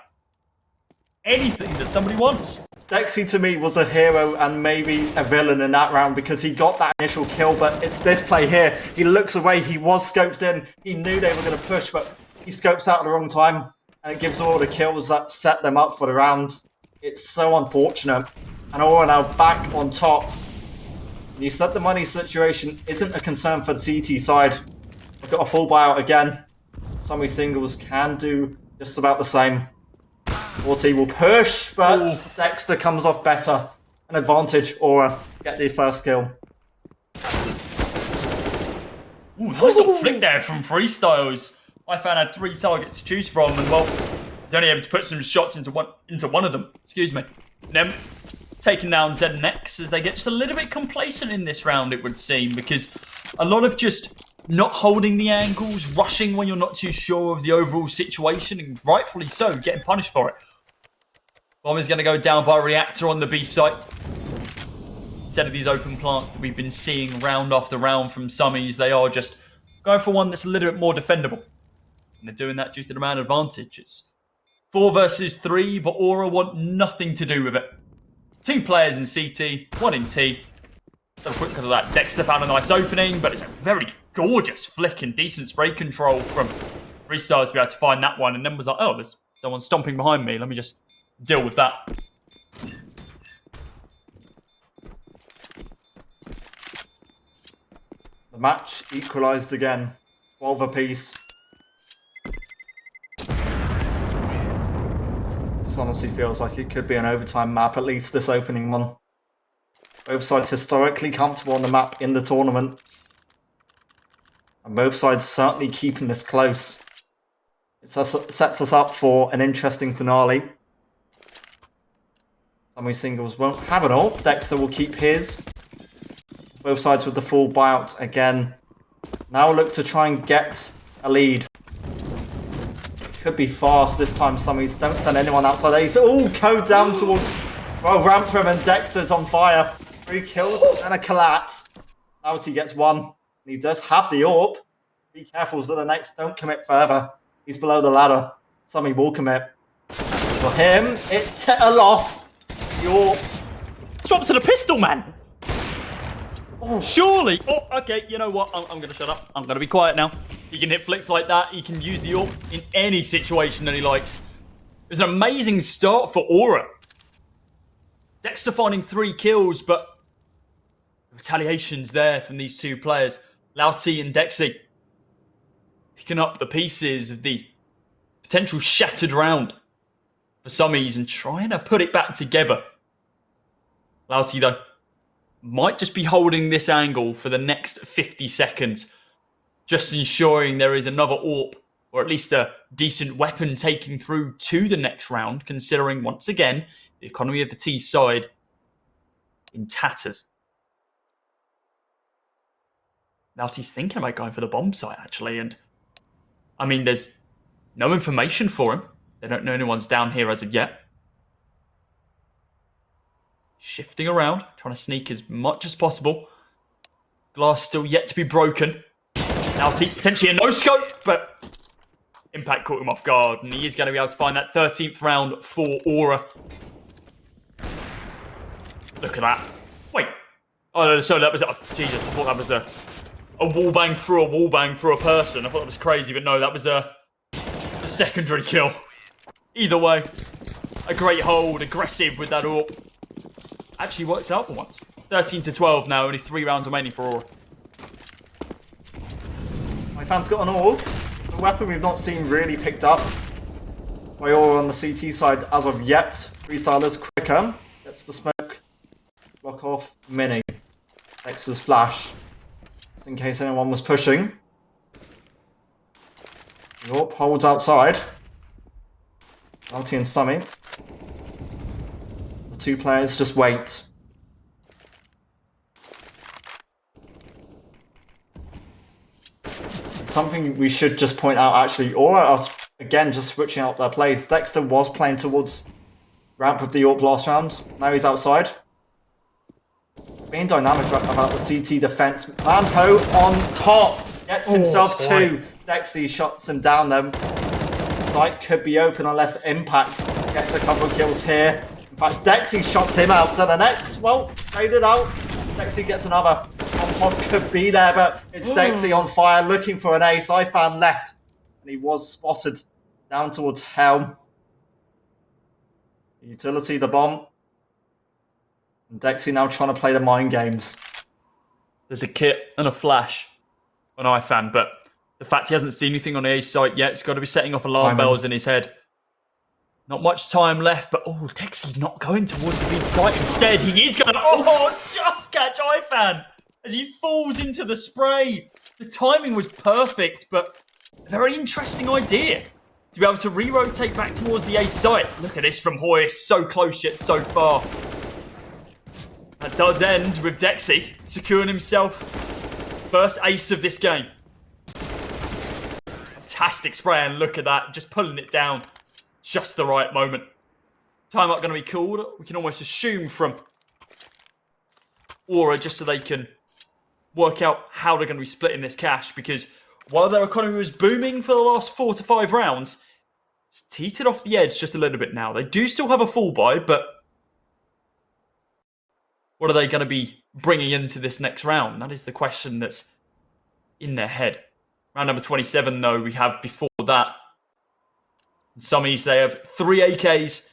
anything that somebody wants. Dexy to me was a hero and maybe a villain in that round because he got that initial kill, but it's this play here. He looks away, he was scoped in, he knew they were going to push, but he scopes out at the wrong time, and it gives all the kills that set them up for the round. It's so unfortunate. And Aura now back on top. You said the money situation isn't a concern for the CT side. They've got a full buyout again. Summy singles can do just about the same. 40 will push, but Dexter comes off better. An advantage, Aura get the first kill. Ooh, nice little flick there from Freestyles. iFan had 3 targets to choose from, and well, he's only able to put some shots into one of them. Excuse me. Nem taking down ZNX as they get just a little bit complacent in this round, it would seem, because a lot of just not holding the angles, rushing when you're not too sure of the overall situation, and rightfully so, getting punished for it. Bomb is going to go down by reactor on the B site. Instead of these open plants that we've been seeing round after round from Summies, they are just going for one that's a little bit more defendable. And they're doing that due to the man advantage. It's 4 versus 3, but Aura want nothing to do with it. 2 players in CT, 1 in T. So a quick look at that. Dexter found a nice opening, but it's a very gorgeous flick and decent spray control from Freestyle to be able to find that one. And then was like, oh, there's someone stomping behind me. Let me just deal with that. The match equalised again. 12 apiece. This honestly feels like it could be an overtime map, at least this opening one. Both sides historically comfortable on the map in the tournament. And both sides certainly keeping this close. It sets us up for an interesting finale. Summy singles won't have it all. Dexter will keep his. Both sides with the full buyout again. Now look to try and get a lead. Could be fast this time, Summies. Don't send anyone outside ace. Oh, code down towards... Well, Ramprim and Dexter's on fire. 3 kills and a collapse. Louty gets 1. He does have the AWP. Be careful so the next don't commit further. He's below the ladder. Summy will commit. For him, it's a loss. The AWP. Drop to the pistol, man. Oh. Surely. Oh, okay. You know what? I'm going to shut up. I'm going to be quiet now. He can hit flicks like that. He can use the AWP in any situation that he likes. It was an amazing start for Aura. Dexter finding 3 kills, but the retaliation's there from these 2 players. Louty and Dexy picking up the pieces of the potential shattered round for Summies and trying to put it back together. Louty, though, might just be holding this angle for the next 50 seconds, just ensuring there is another AWP, or at least a decent weapon taking through to the next round, considering, once again, the economy of the T side in tatters. Now he's thinking about going for the bomb site, actually, and I mean, there's no information for him. They don't know anyone's down here as of yet. Shifting around, trying to sneak as much as possible. Glass still yet to be broken. Now potentially a no-scope, but Impact caught him off guard, and he is going to be able to find that 13th round for Aura. Look at that. Wait. Oh, no, so that was... Oh, Jesus, I thought that was a wallbang through a person. I thought that was crazy, but no, that was a secondary kill. Either way, a great hold, aggressive with that AWP. Actually works out for once. 13-12 now, only 3 rounds remaining for Aura. My fan's got an AWP. A weapon we've not seen really picked up by Aura on the CT side as of yet. Freestylers quicker. Gets the smoke. Block off. Mini. X's flash. Just in case anyone was pushing. Yorp holds outside. Alti and Summy. The 2 players just wait. Something we should just point out, actually, Aura are, again, just switching out their plays. Dexter was playing towards ramp with the York last round. Now he's outside. Being dynamic about the CT defense. Manho on top. Gets himself 2. Dexter shuts him down then. Site could be open unless Impact gets a couple of kills here. In fact, Dexy shots him out to the next. Well, traded out. Dexy gets another. On could be there, but it's Dexy on fire looking for an ace. I found left, and he was spotted down towards Helm. The utility, the bomb. And Dexy now trying to play the mind games. There's a kit and a flash on iFan, but the fact he hasn't seen anything on the A site yet, it's got to be setting off alarm bells in his head. Not much time left, but Dexy's not going towards the B site. Instead, he is going to just catch iFan as he falls into the spray. The timing was perfect, but a very interesting idea to be able to re-rotate back towards the A site. Look at this from Hoyce, so close yet so far. That does end with Dexy securing himself first ace of this game. Fantastic spray, and look at that, just pulling it down. Just the right moment. Timeout going to be called. We can almost assume from Aura, just so they can work out how they're going to be splitting this cash, because while their economy was booming for the last 4 to 5 rounds, it's teetered off the edge just a little bit now. They do still have a full buy, but what are they going to be bringing into this next round? That is the question that's in their head. Round number 27, though, we have before that. In Summies, they have 3 AKs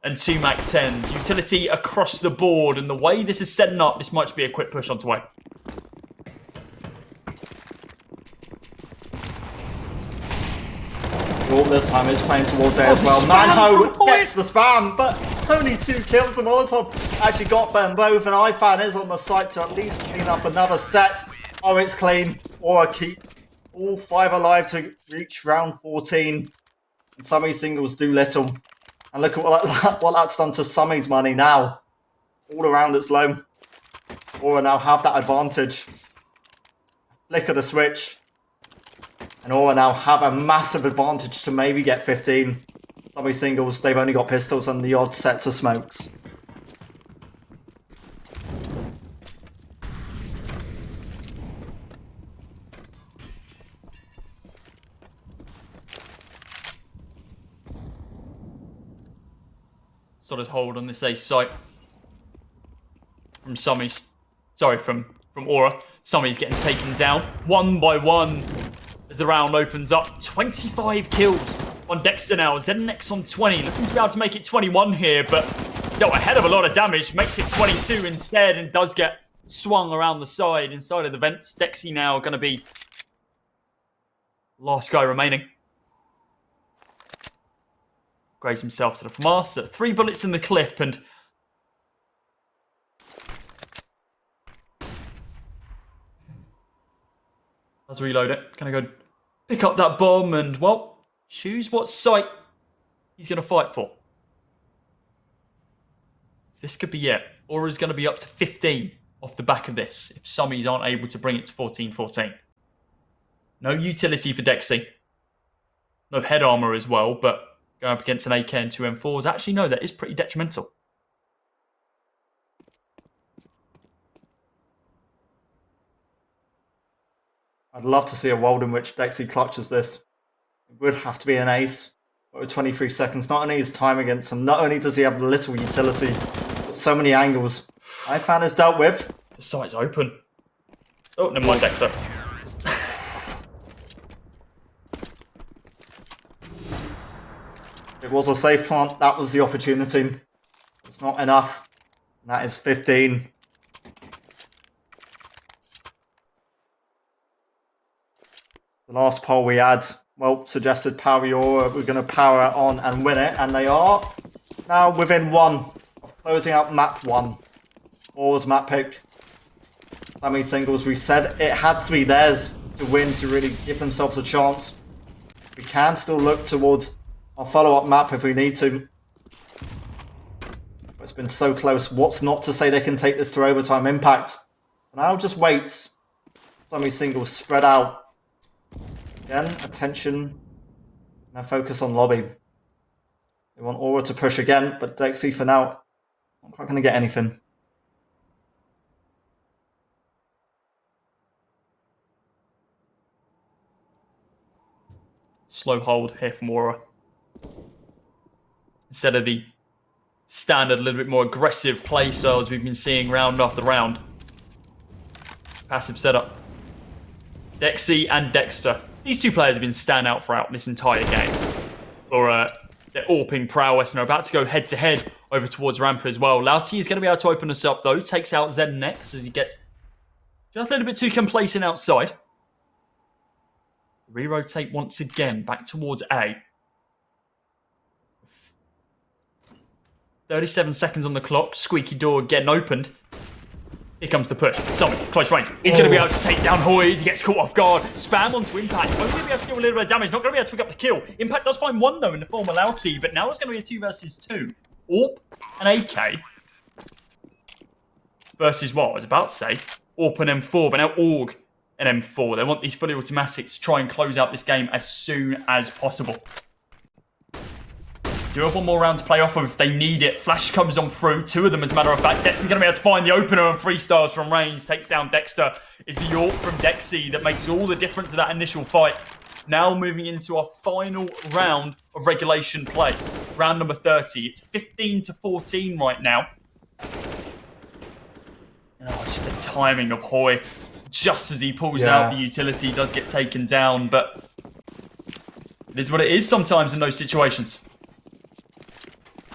and 2 MAC-10s. Utility across the board, and the way this is setting up, this might be a quick push onto A. All this time is playing towards A as well. Manho gets the spam, but only 2 kills. The Molotov actually got them both, and iFan is on the site to at least clean up another set. Oh, it's clean. Or keep all 5 alive to reach round 14. And Summy's singles do little. And look at what that's done to Summy's money now. All around it's low. Aura now have that advantage. Flick of the switch. And Aura now have a massive advantage to maybe get 15. Summy singles, they've only got pistols and the odd sets of smokes. Solid hold on this A site from Summies. Sorry, from Aura. Summies getting taken down 1 by 1 as the round opens up. 25 kills on Dexter now. ZenX on 20. Looking to be able to make it 21 here, but dealt a hell of a lot of damage. Makes it 22 instead, and does get swung around the side inside of the vents. Dexy now going to be last guy remaining. Graze himself to the FAMAS. 3 bullets in the clip, and Let's reload it. Gonna go pick up that bomb and, well, choose what site he's gonna fight for. This could be it. Aura's gonna be up to 15 off the back of this if Summies aren't able to bring it to 14-14. No utility for Dexy. No head armor as well, but going up against an AK and 2 M4s, actually, no, that is pretty detrimental. I'd love to see a world in which Dexy clutches this. It would have to be an ace. But with 23 seconds, not only is time against him, not only does he have little utility, but so many angles. iFan is dealt with. The site's open. Oh, never mind, Dexter. It was a safe plant. That was the opportunity. It's not enough. And that is 15. The last poll we had, well, suggested power your. We're going to power it on and win it. And they are now within 1 of closing out map 1. Aura's map pick. Sammy singles. We said it had to be theirs to win to really give themselves a chance. We can still look towards our follow-up map if we need to. It's been so close. What's not to say they can take this to overtime? Impact. And I'll just wait. Sammy singles spread out. Again, attention. Now focus on lobby. They want Aura to push again, but Dexy for now, not quite going to get anything. Slow hold here from Aura. Instead of the standard, a little bit more aggressive play styles we've been seeing round after round. Passive setup. Dexy and Dexter. These two players have been standout throughout this entire game. For their AWPing prowess, and are about to go head-to-head over towards Rampa as well. Lauti is going to be able to open us up, though. Takes out Zen next as he gets just a little bit too complacent outside. Re-rotate once again, back towards A. 37 seconds on the clock. Squeaky door getting opened. Here comes the push. Someone, close range. He's going to be able to take down Hoyes. He gets caught off guard. Spam onto Impact. Only going to be able to do a little bit of damage. Not going to be able to pick up the kill. Impact does find one, though, in the form of Lauti. But now it's going to be a 2 versus 2. AWP and AK. Versus what? I was about to say. AWP and M4. But now AUG and M4. They want these fully automatics to try and close out this game as soon as possible. Do have one more round to play off of if they need it. Flash comes on through. 2 of them, as a matter of fact. Dexter's going to be able to find the opener and 3 stars from range. Takes down Dexter. It's the AWP from Dexy that makes all the difference to that initial fight. Now moving into our final round of regulation play. Round number 30. It's 15-14 right now. Oh, just the timing of Hoy. Just as he pulls out the utility, does get taken down. But it is what it is sometimes in those situations.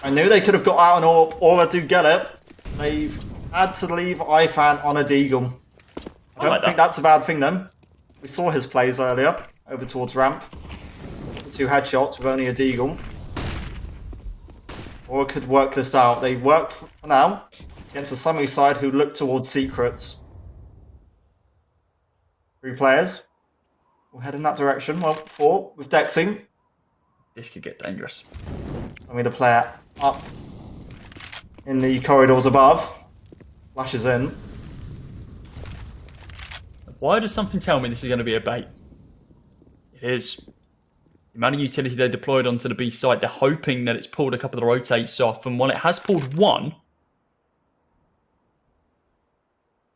I knew they could have got out on AWP. Aura do get it. They've had to leave iFan on a deagle. I don't think that's a bad thing then. We saw his plays earlier over towards ramp. 2 headshots with only a deagle. Aura could work this out. They work for now against the Summy side who look towards secrets. 3 players. We'll head in that direction. Well, 4 with Dexing. This could get dangerous. I mean, a player up in the corridors above. Flashes in. Why does something tell me this is going to be a bait? It is. The amount of utility they deployed onto the B side, they're hoping that it's pulled a couple of the rotates off. And while it has pulled 1,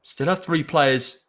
still have 3 players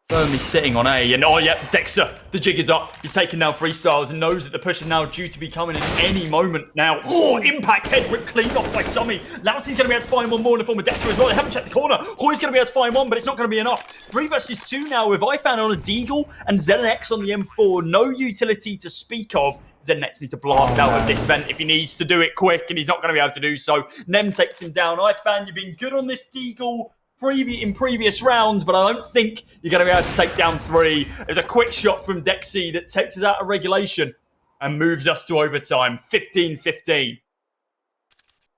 firmly sitting on A. And, oh, yeah, Dexter, the jig is up. He's taking down 3 stars and knows that the push is now due to be coming in any moment now. Oh, Impact head rip cleaned off by Summy. Lauti's going to be able to find one more in the form of Dexter as well. They haven't checked the corner. Hoy's going to be able to find one, but it's not going to be enough. 3 versus 2 now with iFan on a Deagle and ZenX on the M4. No utility to speak of. ZenX needs to blast out of this vent if he needs to do it quick, and he's not going to be able to do so. Nem takes him down. iFan, you've been good on this Deagle in previous rounds, but I don't think you're going to be able to take down 3. There's a quick shot from Dexy that takes us out of regulation and moves us to overtime. 15-15.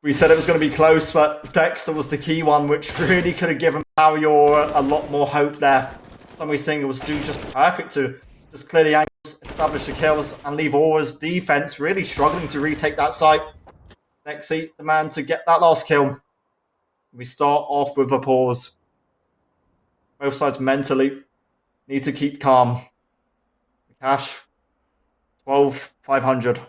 We said it was going to be close, but Dexter was the key one, which really could have given Power a lot more hope there. Some of these singles do just perfect to just clear the angles, establish the kills, and leave Aura's defense really struggling to retake that site. Dexy, the man to get that last kill. We start off with a pause. Both sides mentally need to keep calm. The cash, 12,500.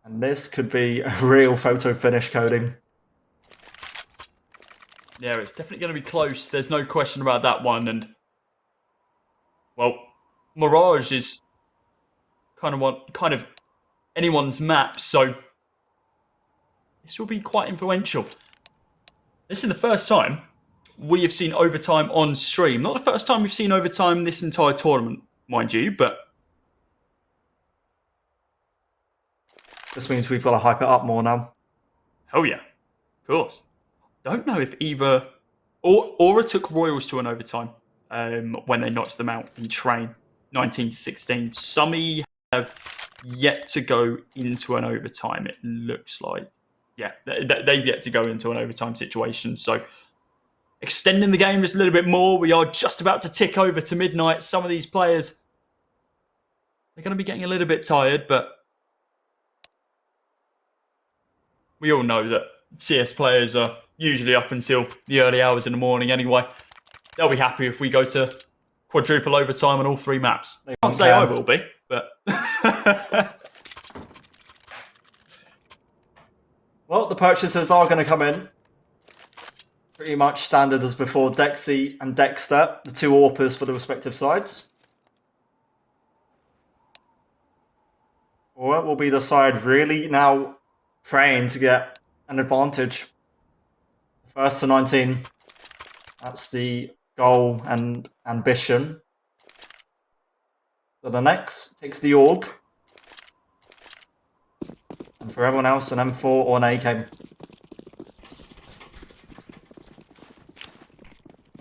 And this could be a real photo finish, coding. Yeah, it's definitely going to be close. There's no question about that one. And, well, Mirage is kind of anyone's map, so this will be quite influential. This is the first time we have seen overtime on stream. Not the first time we've seen overtime this entire tournament, mind you, but this means we've got to hype it up more now. Oh yeah, of course. Don't know if either Aura took Royals to an overtime when they knocked them out in Train, 19-16. Summy have yet to go into an overtime, it looks like. Yeah, they've yet to go into an overtime situation. So extending the game just a little bit more. We are just about to tick over to midnight. Some of these players, they're going to be getting a little bit tired, but we all know that CS players are usually up until the early hours in the morning anyway. They'll be happy if we go to quadruple overtime on all 3 maps. I can't say I will be, but... Well, the purchases are going to come in. Pretty much standard as before. Dexy and Dexter, the 2 AWPers for the respective sides. Or it will be the side really now praying to get an advantage. First to 19. That's the goal and ambition. So the next takes the AUG. And for everyone else, an M4 or an AK.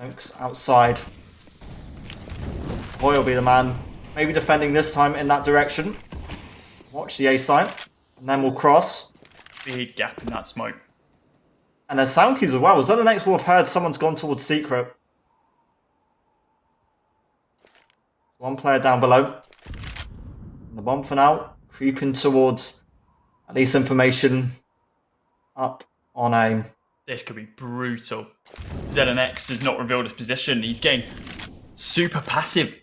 Oaks outside. Boy will be the man. Maybe defending this time in that direction. Watch the A site. And then we'll cross. Big gap in that smoke. And there's sound keys as well. Is that the next we've heard? Someone's gone towards Secret. One player down below. And the bomb for now. Creeping towards at least information up on aim. This could be brutal. ZNX has not revealed his position. He's getting super passive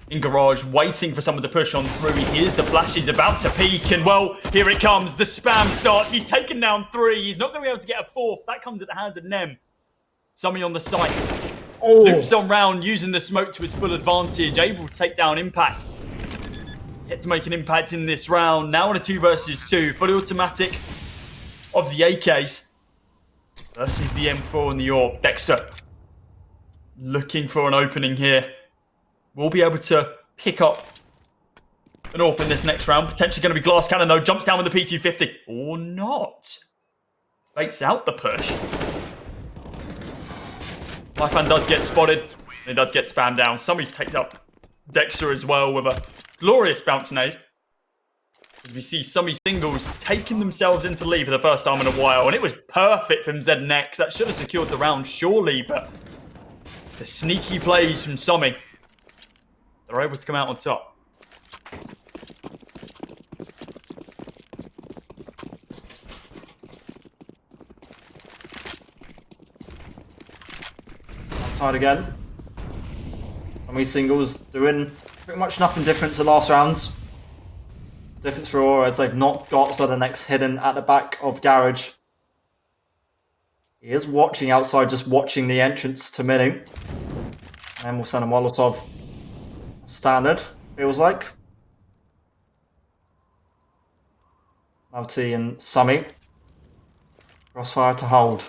in Garage, waiting for someone to push on through. He hears the flash. He's about to peek, and well, here it comes. The spam starts. He's taken down 3. He's not going to be able to get a 4th. That comes at the hands of Nem. Somebody on the site. Loops on round, using the smoke to his full advantage. Able to take down Impact. Get to make an impact in this round. Now on a 2 versus 2. Fully automatic of the AKs. Versus the M4 and the AWP. Dexter looking for an opening here. We'll be able to pick up an AWP in this next round. Potentially going to be Glass Cannon though. Jumps down with the P250. Or not. Baits out the push. Lifeman does get spotted. And it does get spammed down. Somebody picked up Dexter as well with a glorious bounce nade. As we see Summy Singles taking themselves into lead for the first time in a while. And it was perfect from ZNX. That should have secured the round surely. But the sneaky plays from Summy, they're able to come out on top. Outside again. Summy Singles doing pretty much nothing different to last rounds. Difference for Aura is they've not got ZNX hidden at the back of Garage. He is watching outside, just watching the entrance to Mini. And we'll send a Molotov. Standard, feels like. Lavty and Summy. Crossfire to hold.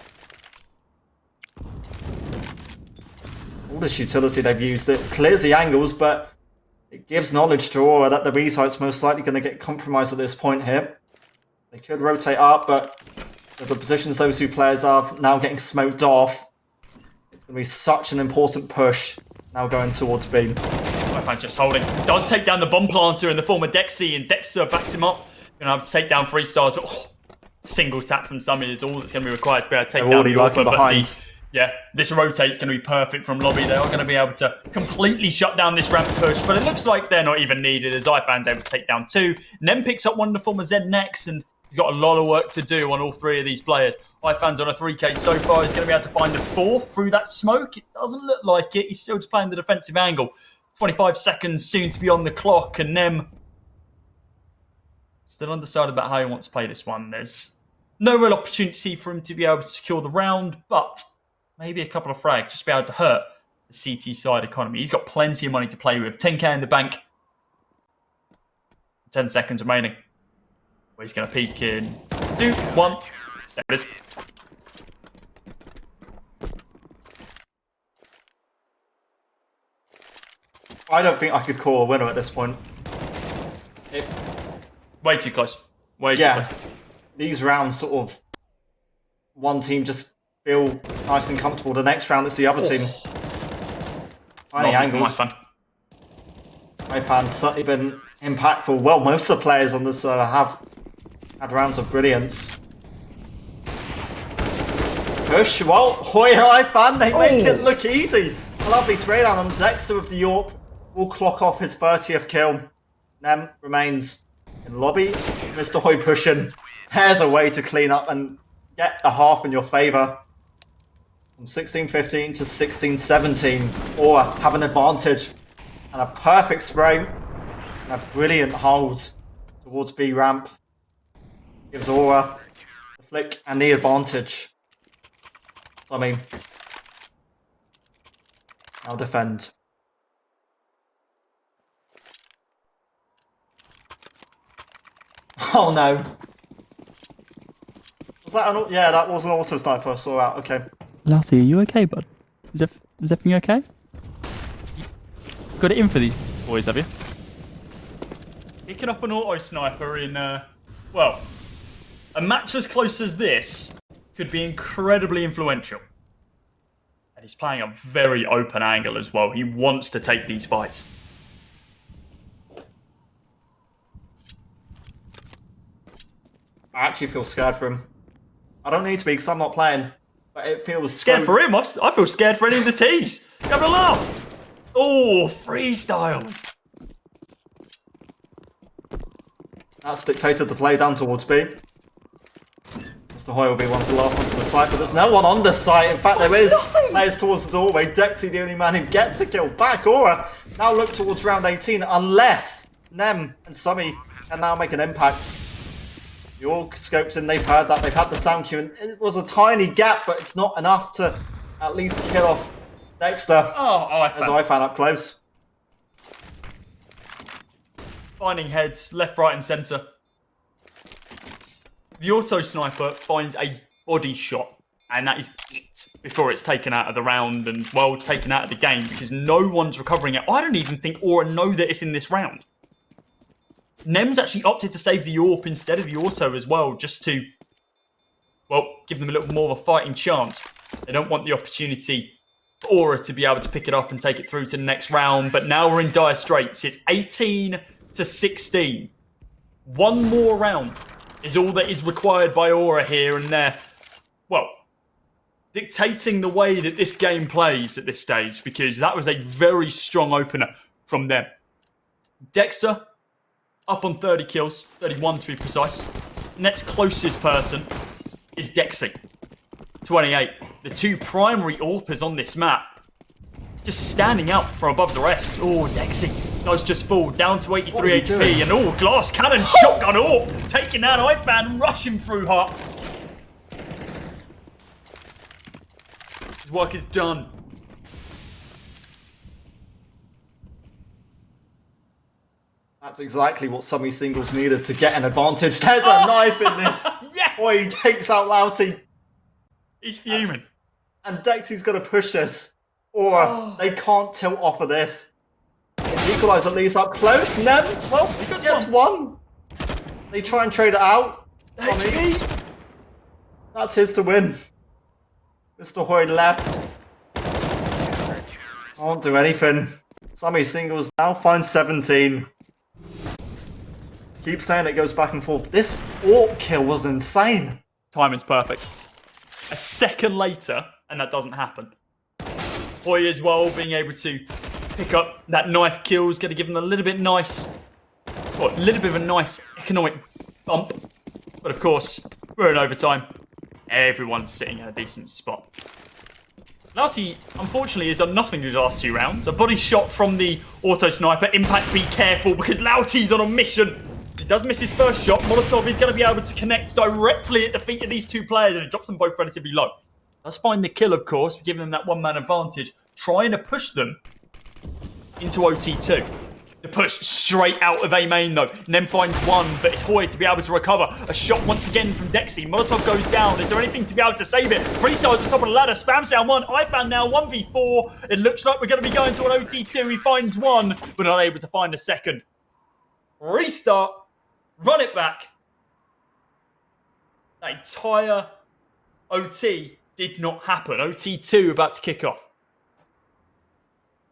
All this utility they've used, it clears the angles, but it gives knowledge to Aura that the B site's most likely going to get compromised at this point here. They could rotate up, but with the positions those 2 players are now getting smoked off, it's going to be such an important push now going towards B. Lifeman's just holding. Does take down the bomb planter in the form of Dexy, and Dexter backs him up. Going to have to take down 3 stars. But, single tap from Summy is all that's going to be required to be able to take down the AWP, but the Yeah, this rotate's going to be perfect from Lobby. They are going to be able to completely shut down this ramp push, but it looks like they're not even needed as iFan's able to take down 2. Nem picks up one in the form of Zed next, and he's got a lot of work to do on all 3 of these players. iFan's on a 3k so far. He's going to be able to find the 4th through that smoke. It doesn't look like it. He's still just playing the defensive angle. 25 seconds soon to be on the clock, and Nem still undecided about how he wants to play this one. There's no real opportunity for him to be able to secure the round, but maybe a couple of frags just to be able to hurt the CT side economy. He's got plenty of money to play with. 10k in the bank. 10 seconds remaining. He's going to peek in 2, 1. There it is. I don't think I could call a winner at this point. Way too close. Way too close. These rounds sort of one team just feel nice and comfortable. The next round it's the other team. Finding angles. iFan's certainly been impactful. Well, most of the players on this have had rounds of brilliance. Push, well, Hoya iFan, they make it look easy. A lovely spray down on Dexter with the York. Will clock off his 30th kill. Nem remains in lobby. Mr. Hoy pushing. There's a way to clean up and get a half in your favour. From 16-15 to 16-17. Or have an advantage. And a perfect spray. And a brilliant hold towards B ramp. Gives Aura the flick and the advantage. So, I mean, I'll defend. Oh no. Was that an... Yeah, that was an auto sniper I saw out. Okay. Lassie, are you okay, bud? Is everything okay? Got it in for these boys, have you? Picking up an auto sniper in, well, a match as close as this could be incredibly influential. And he's playing a very open angle as well. He wants to take these fights. I actually feel scared for him. I don't need to be because I'm not playing. But it feels scared for him. I feel scared for any of the T's. Have a laugh. Oh, freestyle. That's dictated the play down towards B. Mr. Hoy will be one of the last ones to the site, but there's no one on this site. In fact, there is players towards the doorway. Dexy, the only man who get to kill back. Aura now look towards round 18, unless Nem and Summy can now make an impact. The org scopes in, they've heard that, they've had the sound cue, and it was a tiny gap, but it's not enough to at least kill off Dexter. As iFan up close. Finding heads, left, right, and centre. The auto sniper finds a body shot, and that is it before it's taken out of the round and, well, taken out of the game because no one's recovering it. I don't even think Aura know that it's in this round. Nem's actually opted to save the AWP instead of the auto as well, just to, well, give them a little more of a fighting chance. They don't want the opportunity for Aura to be able to pick it up and take it through to the next round, but now we're in dire straits. It's 18-16. One more round is all that is required by Aura here, and they're, well, dictating the way that this game plays at this stage, because that was a very strong opener from them. Dexter up on 30 kills, 31 to be precise. Next closest person is Dexy, 28. The two primary AWPers on this map, just standing out from above the rest. Oh, Dexy does just fall down to 83 HP, and oh, glass cannon, shotgun AWP, taking out iFan, rushing through her. His work is done. That's exactly what Summy Singles needed to get an advantage. There's a knife in this. Yes! Boy, he takes out Louty. He's fuming. And Dexy's going to push this. Or they can't tilt off of this. Equalise at least up close. Nem, well, he gets one. They try and trade it out. Summy. That's his to win. Mr. Hoy left. Can't do anything. Summy Singles now finds 17. Keep saying it goes back and forth. This AWP kill was insane. Timing's perfect. A second later, and that doesn't happen. Hoy as well, being able to pick up that knife kill is going to give him a little bit of a nice economic bump. But of course, we're in overtime. Everyone's sitting in a decent spot. Louty, unfortunately, has done nothing these last 2 rounds. A body shot from the auto sniper. Impact, be careful, because Louty's on a mission. He does miss his first shot. Molotov is going to be able to connect directly at the feet of these 2 players, and it drops them both relatively low. Does find the kill, of course, giving them that 1-man advantage, trying to push them into OT2. The push straight out of A main, though, and then finds one, but it's Hoy to be able to recover. A shot once again from Dexy. Molotov goes down. Is there anything to be able to save it? Freestyle at the top of the ladder. Spams down one. iFan now 1v4. It looks like we're going to be going to an OT2. He finds one, but not able to find a second. Restart. Run it back. That entire OT did not happen. OT2 about to kick off.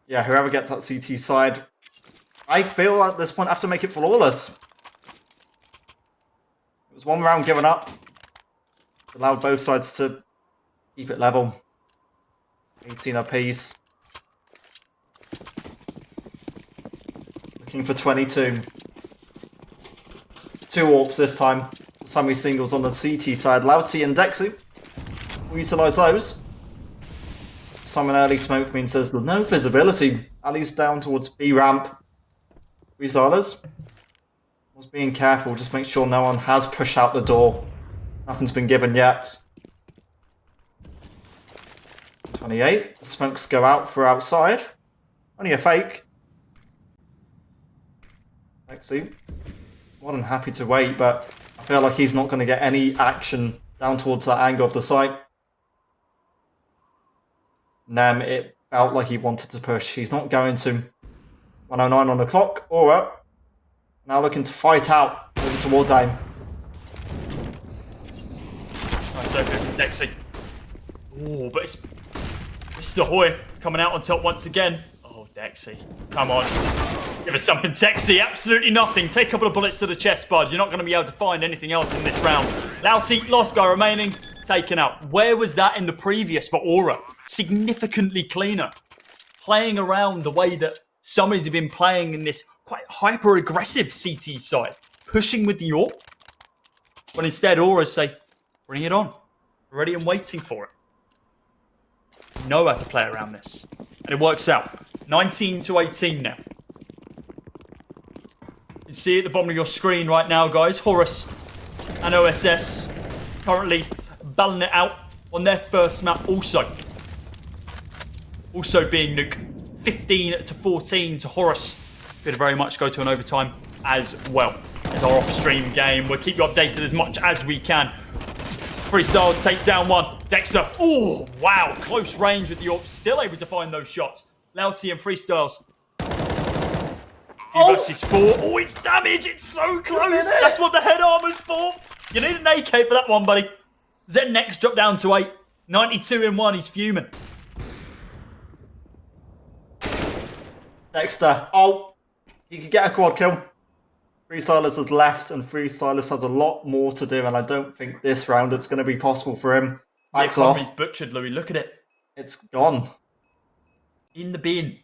Yeah, whoever gets that CT side, I feel at this point I have to make it flawless. It was 1 round given up. Allowed both sides to keep it level. 18 apiece. Looking for 22. 2 AWPs this time. Semi-singles on the CT side. Louty and Dexy will utilise those. Some early smoke means there's no visibility. Ali's down towards B ramp. Resellers. Was being careful, just make sure no one has pushed out the door. Nothing's been given yet. 28. The smokes go out for outside. Only a fake. Lexi. More than happy to wait, but I feel like he's not going to get any action down towards that angle of the site. Nem, it felt like he wanted to push. He's not going to. 109 on the clock. Aura now looking to fight out over towards aim. Nice open from Dexy. Oh, but it's Mr. Hoy coming out on top once again. Oh, Dexy. Come on. Give us something sexy. Absolutely nothing. Take a couple of bullets to the chest, bud. You're not going to be able to find anything else in this round. Louty, lost guy remaining. Taken out. Where was that in the previous? But Aura, significantly cleaner. Playing around the way that Summies have been playing in this quite hyper-aggressive CT side. Pushing with the AWP. But instead, Aura's say, bring it on. Ready and waiting for it. You know how to play around this. And it works out. 19-18 now. You can see at the bottom of your screen right now, guys. Horus and OSS currently battling it out on their first map also. Also being nuked. 15-14 to Horus. Could very much go to an overtime as well. As our off-stream game. We'll keep you updated as much as we can. Freestyles takes down one. Dexter. Oh, wow. Close range with the AWP. Still able to find those shots. Louty and Freestyles. 2 versus 4. Oh, it's damage. It's so close. That's what the head armor's for. You need an AK for that one, buddy. Zen next dropped down to 8. 92 in 1. He's fuming. Dexter. Oh, he could get a quad kill. Freestylers has left, and Freestylers has a lot more to do, and I don't think this round it's going to be possible for him. Backs off. He's butchered, Louis. Look at it. It's gone. In the bin.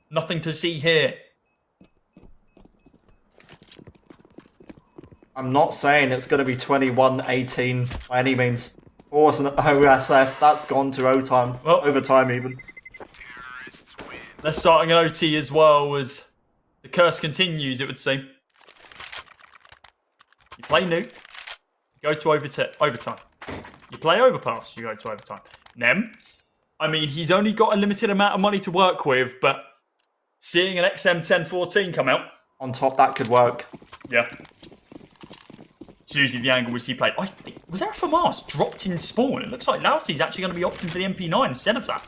Nothing to see here. I'm not saying it's going to be 21-18 by any means. Horse and OSS, that's gone to overtime even. They're starting an OT as well as the curse continues, it would seem. You play nuke, you go to overtime. You play overpass, you go to overtime. Nem, I mean, he's only got a limited amount of money to work with, but seeing an XM1014 come out. On top, that could work. Yeah. It's usually the angle we see played. I think, was there a FAMAS dropped in spawn? It looks like Louty's actually going to be opting for the MP9 instead of that.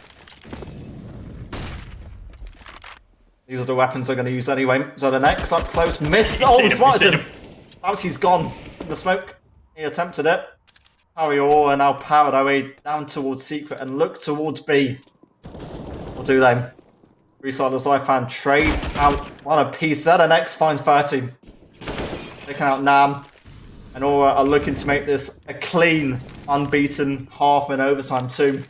These are the weapons they're going to use anyway. So the next up close missed. Oh, he spotted him. Louty's gone in the smoke. He attempted it. Harry Orr are now powered away down towards Secret and look towards B. Or do they? Resellers iFan trade out one apiece. ZNX finds 30. Taking out Nam. And Aura are looking to make this a clean, unbeaten half in overtime too.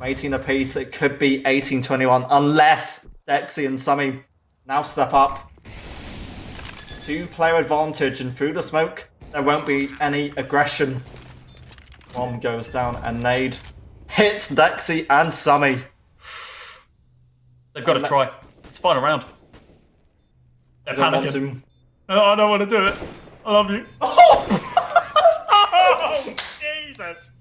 18 apiece. It could be 18-21 unless Dexy and Summy now step up. 2-player advantage, and through the smoke, there won't be any aggression. Bomb goes down, and nade hits Dexy and Summy. They've got to try. It's final round. They're panicking. I don't want to do it. I love you. Oh, Jesus.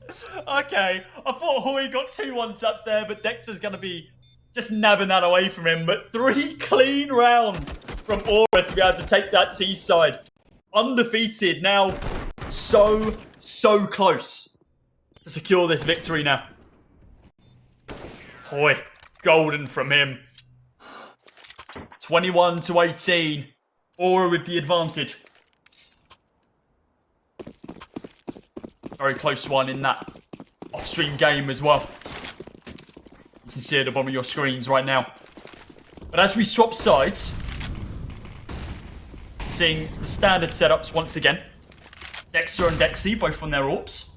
Okay, I thought Hoy got 2 one-taps there, but Dexter's going to be just nabbing that away from him. But 3 clean rounds from Aura to be able to take that T side. Undefeated now. So close to secure this victory now. Hoy, golden from him. 21-18. Aura with the advantage. Very close one in that off-stream game as well. You can see it at the bottom of your screens right now. But as we swap sides, seeing the standard setups once again. Dexter and Dexy both on their AWPs.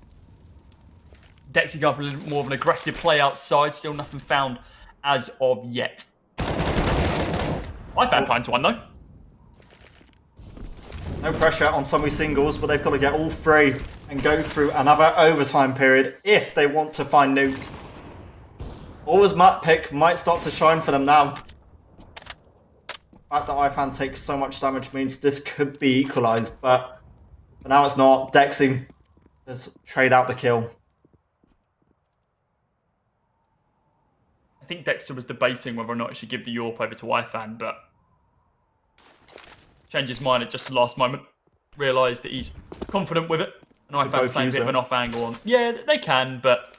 Dexy going for a little bit more of an aggressive play outside. Still nothing found as of yet. I found Pine to 1 though. No pressure on Summy singles, but they've got to get all 3 and go through another overtime period if they want to find Nuke. Aura's map pick might start to shine for them now. The fact that iFan takes so much damage means this could be equalised, but for now it's not. Dexy has trade out the kill. I think Dexter was debating whether or not he should give the AWP over to iFan, but changed his mind at just the last moment. Realised that he's confident with it. And iFan's playing a bit of an off angle on. Yeah, they can, but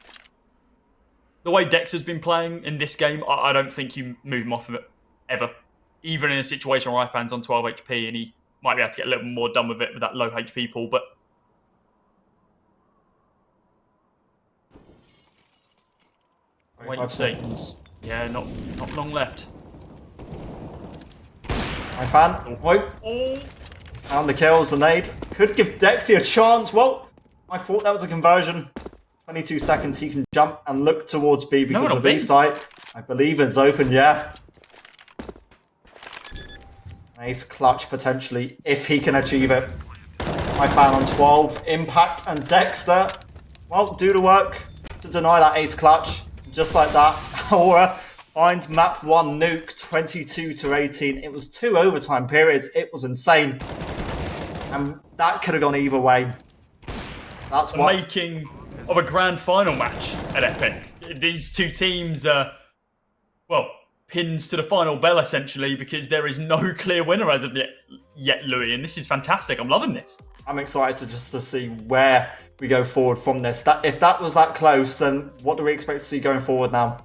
the way Dexter's been playing in this game, I don't think you move him off of it, ever. Even in a situation where iFan's on 12 HP and he might be able to get a little bit more done with it with that low HP pool, but wait and see. Yeah, not long left. iFan, found the kills, the nade. Could give Dexy a chance. Well, I thought that was a conversion. 22 seconds, he can jump and look towards B because the B site, I believe, is open, yeah. Nice clutch, potentially, if he can achieve it. iFan on 12. Impact and Dexter, well, do the work to deny that ace clutch. Just like that. Aura find map 1 Nuke, 22-18. It was 2 overtime periods. It was insane. And that could have gone either way. That's the what... making of a grand final match at Epic. These two teams are, well, pins to the final bell, essentially, because there is no clear winner as of yet, Louis, and this is fantastic. I'm loving this. I'm excited to see where we go forward from this. If that was that close, then what do we expect to see going forward now?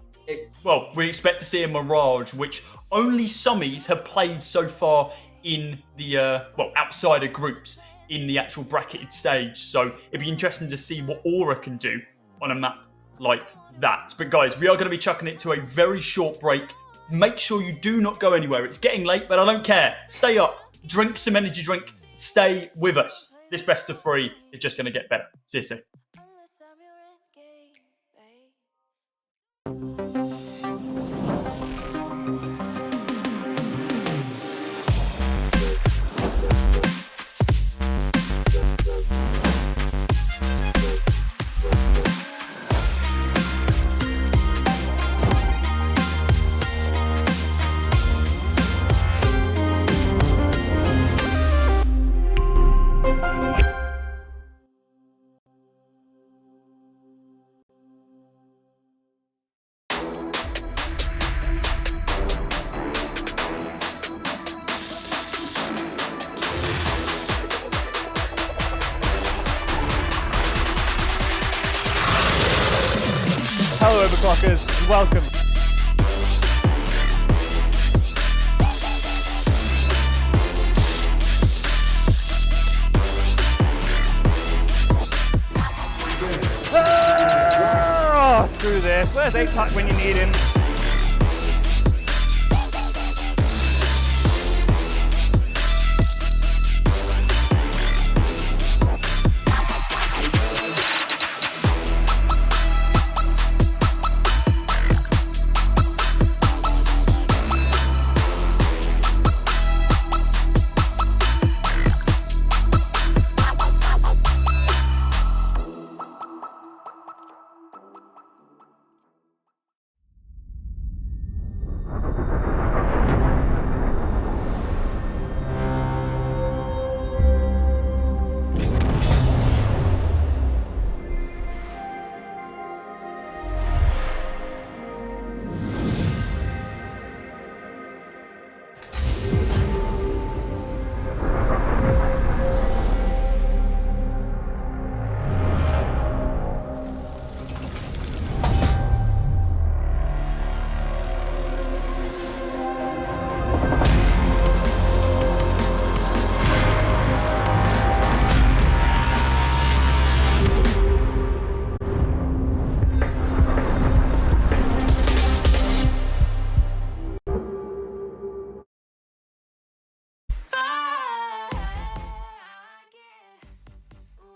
Well, we expect to see a Mirage, which only Summies have played so far in the, outside of groups in the actual bracketed stage. So it'd be interesting to see what Aura can do on a map like that. But guys, we are going to be chucking it to a very short break. Make sure you do not go anywhere. It's getting late, but I don't care. Stay up, drink some energy drink, stay with us. This best of 3 is just going to get better. See you soon. Hello, Overclockers. Welcome. Oh, screw this. Where's A-Tuck when you need him?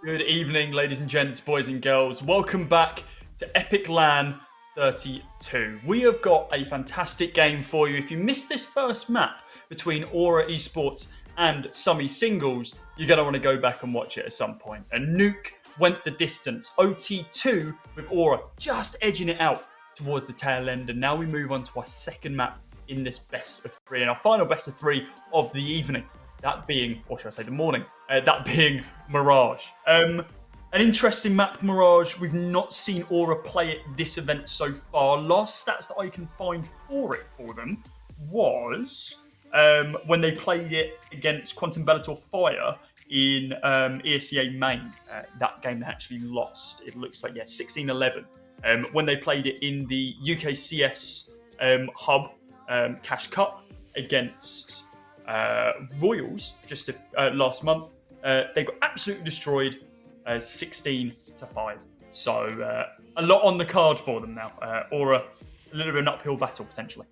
Good evening, ladies and gents, boys and girls. Welcome back to Epic.LAN 32. We have got a fantastic game for you. If you missed this first map between Aura Esports and Summy Singles, you're going to want to go back and watch it at some point. And Nuke went the distance. OT2 with Aura just edging it out towards the tail end. And now we move on to our second map in this best of three, and our final best of three of the evening. That being, or should I say the morning, that being Mirage. An interesting map, Mirage. We've not seen Aura play it this event so far. Last stats that I can find for it for them was when they played it against Quantum Bellator Fire in ESEA main. That game they actually lost. It looks like, 16-11. When they played it in the UKCS Hub Cash Cup against Royals just last month, they got absolutely destroyed, 16-5. So a lot on the card for them now, or a little bit of an uphill battle potentially.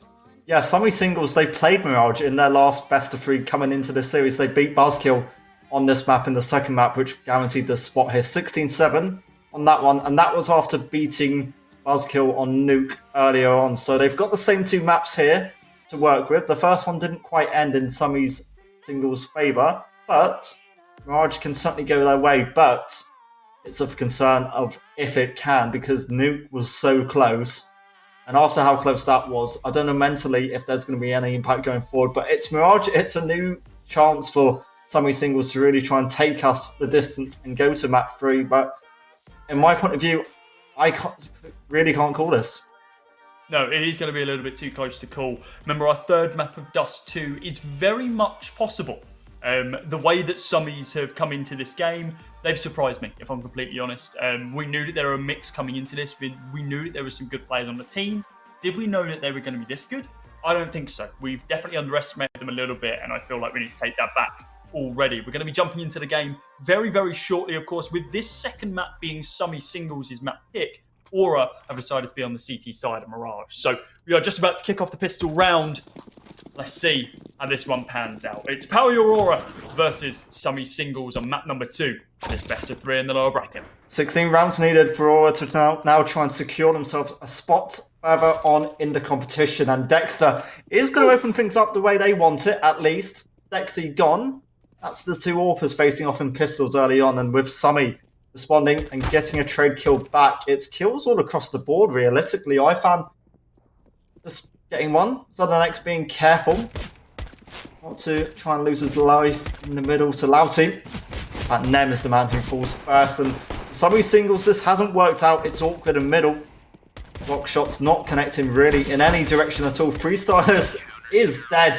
Yeah, Summy Singles, they played Mirage in their last best of three coming into this series. They beat Buzzkill on this map in the second map, which guaranteed the spot here. 16-7 on that one, and that was after beating Buzzkill on Nuke earlier on. So they've got the same two maps here to work with. The first one didn't quite end in Summy's Singles' favour, but Mirage can certainly go their way. But it's of concern of if it can, because Nuke was so close. And after how close that was, I don't know mentally if there's going to be any impact going forward. But it's Mirage. It's a new chance for Summy Singles to really try and take us the distance and go to map 3. But in my point of view, I really can't call this. No, it is going to be a little bit too close to call. Remember, our third map of Dust 2 is very much possible. The way that Summies have come into this game, they've surprised me, if I'm completely honest. We knew that there were a mix coming into this. We knew that there were some good players on the team. Did we know that they were going to be this good? I don't think so. We've definitely underestimated them a little bit, and I feel like we need to take that back already. We're going to be jumping into the game very, very shortly, of course, with this second map being Summy Singles' map pick. Aura have decided to be on the CT side of Mirage. So we are just about to kick off the pistol round. Let's see how this one pans out. It's Power Your Aura versus Summy Singles on map number 2. This best of 3 in the lower bracket. 16 rounds needed for Aura to now try and secure themselves a spot further on in the competition. And Dexter is going to open things up the way they want it, at least. Dexy gone. That's the two AWPers facing off in pistols early on. And with Summy responding and getting a trade kill back, it's kills all across the board, realistically. I found just getting one. Southern being careful not to try and lose his life in the middle to Lauti. But Nem is the man who falls first. And Summy Singles, this hasn't worked out. It's awkward in middle. Block shots not connecting really in any direction at all. Freestylers is dead.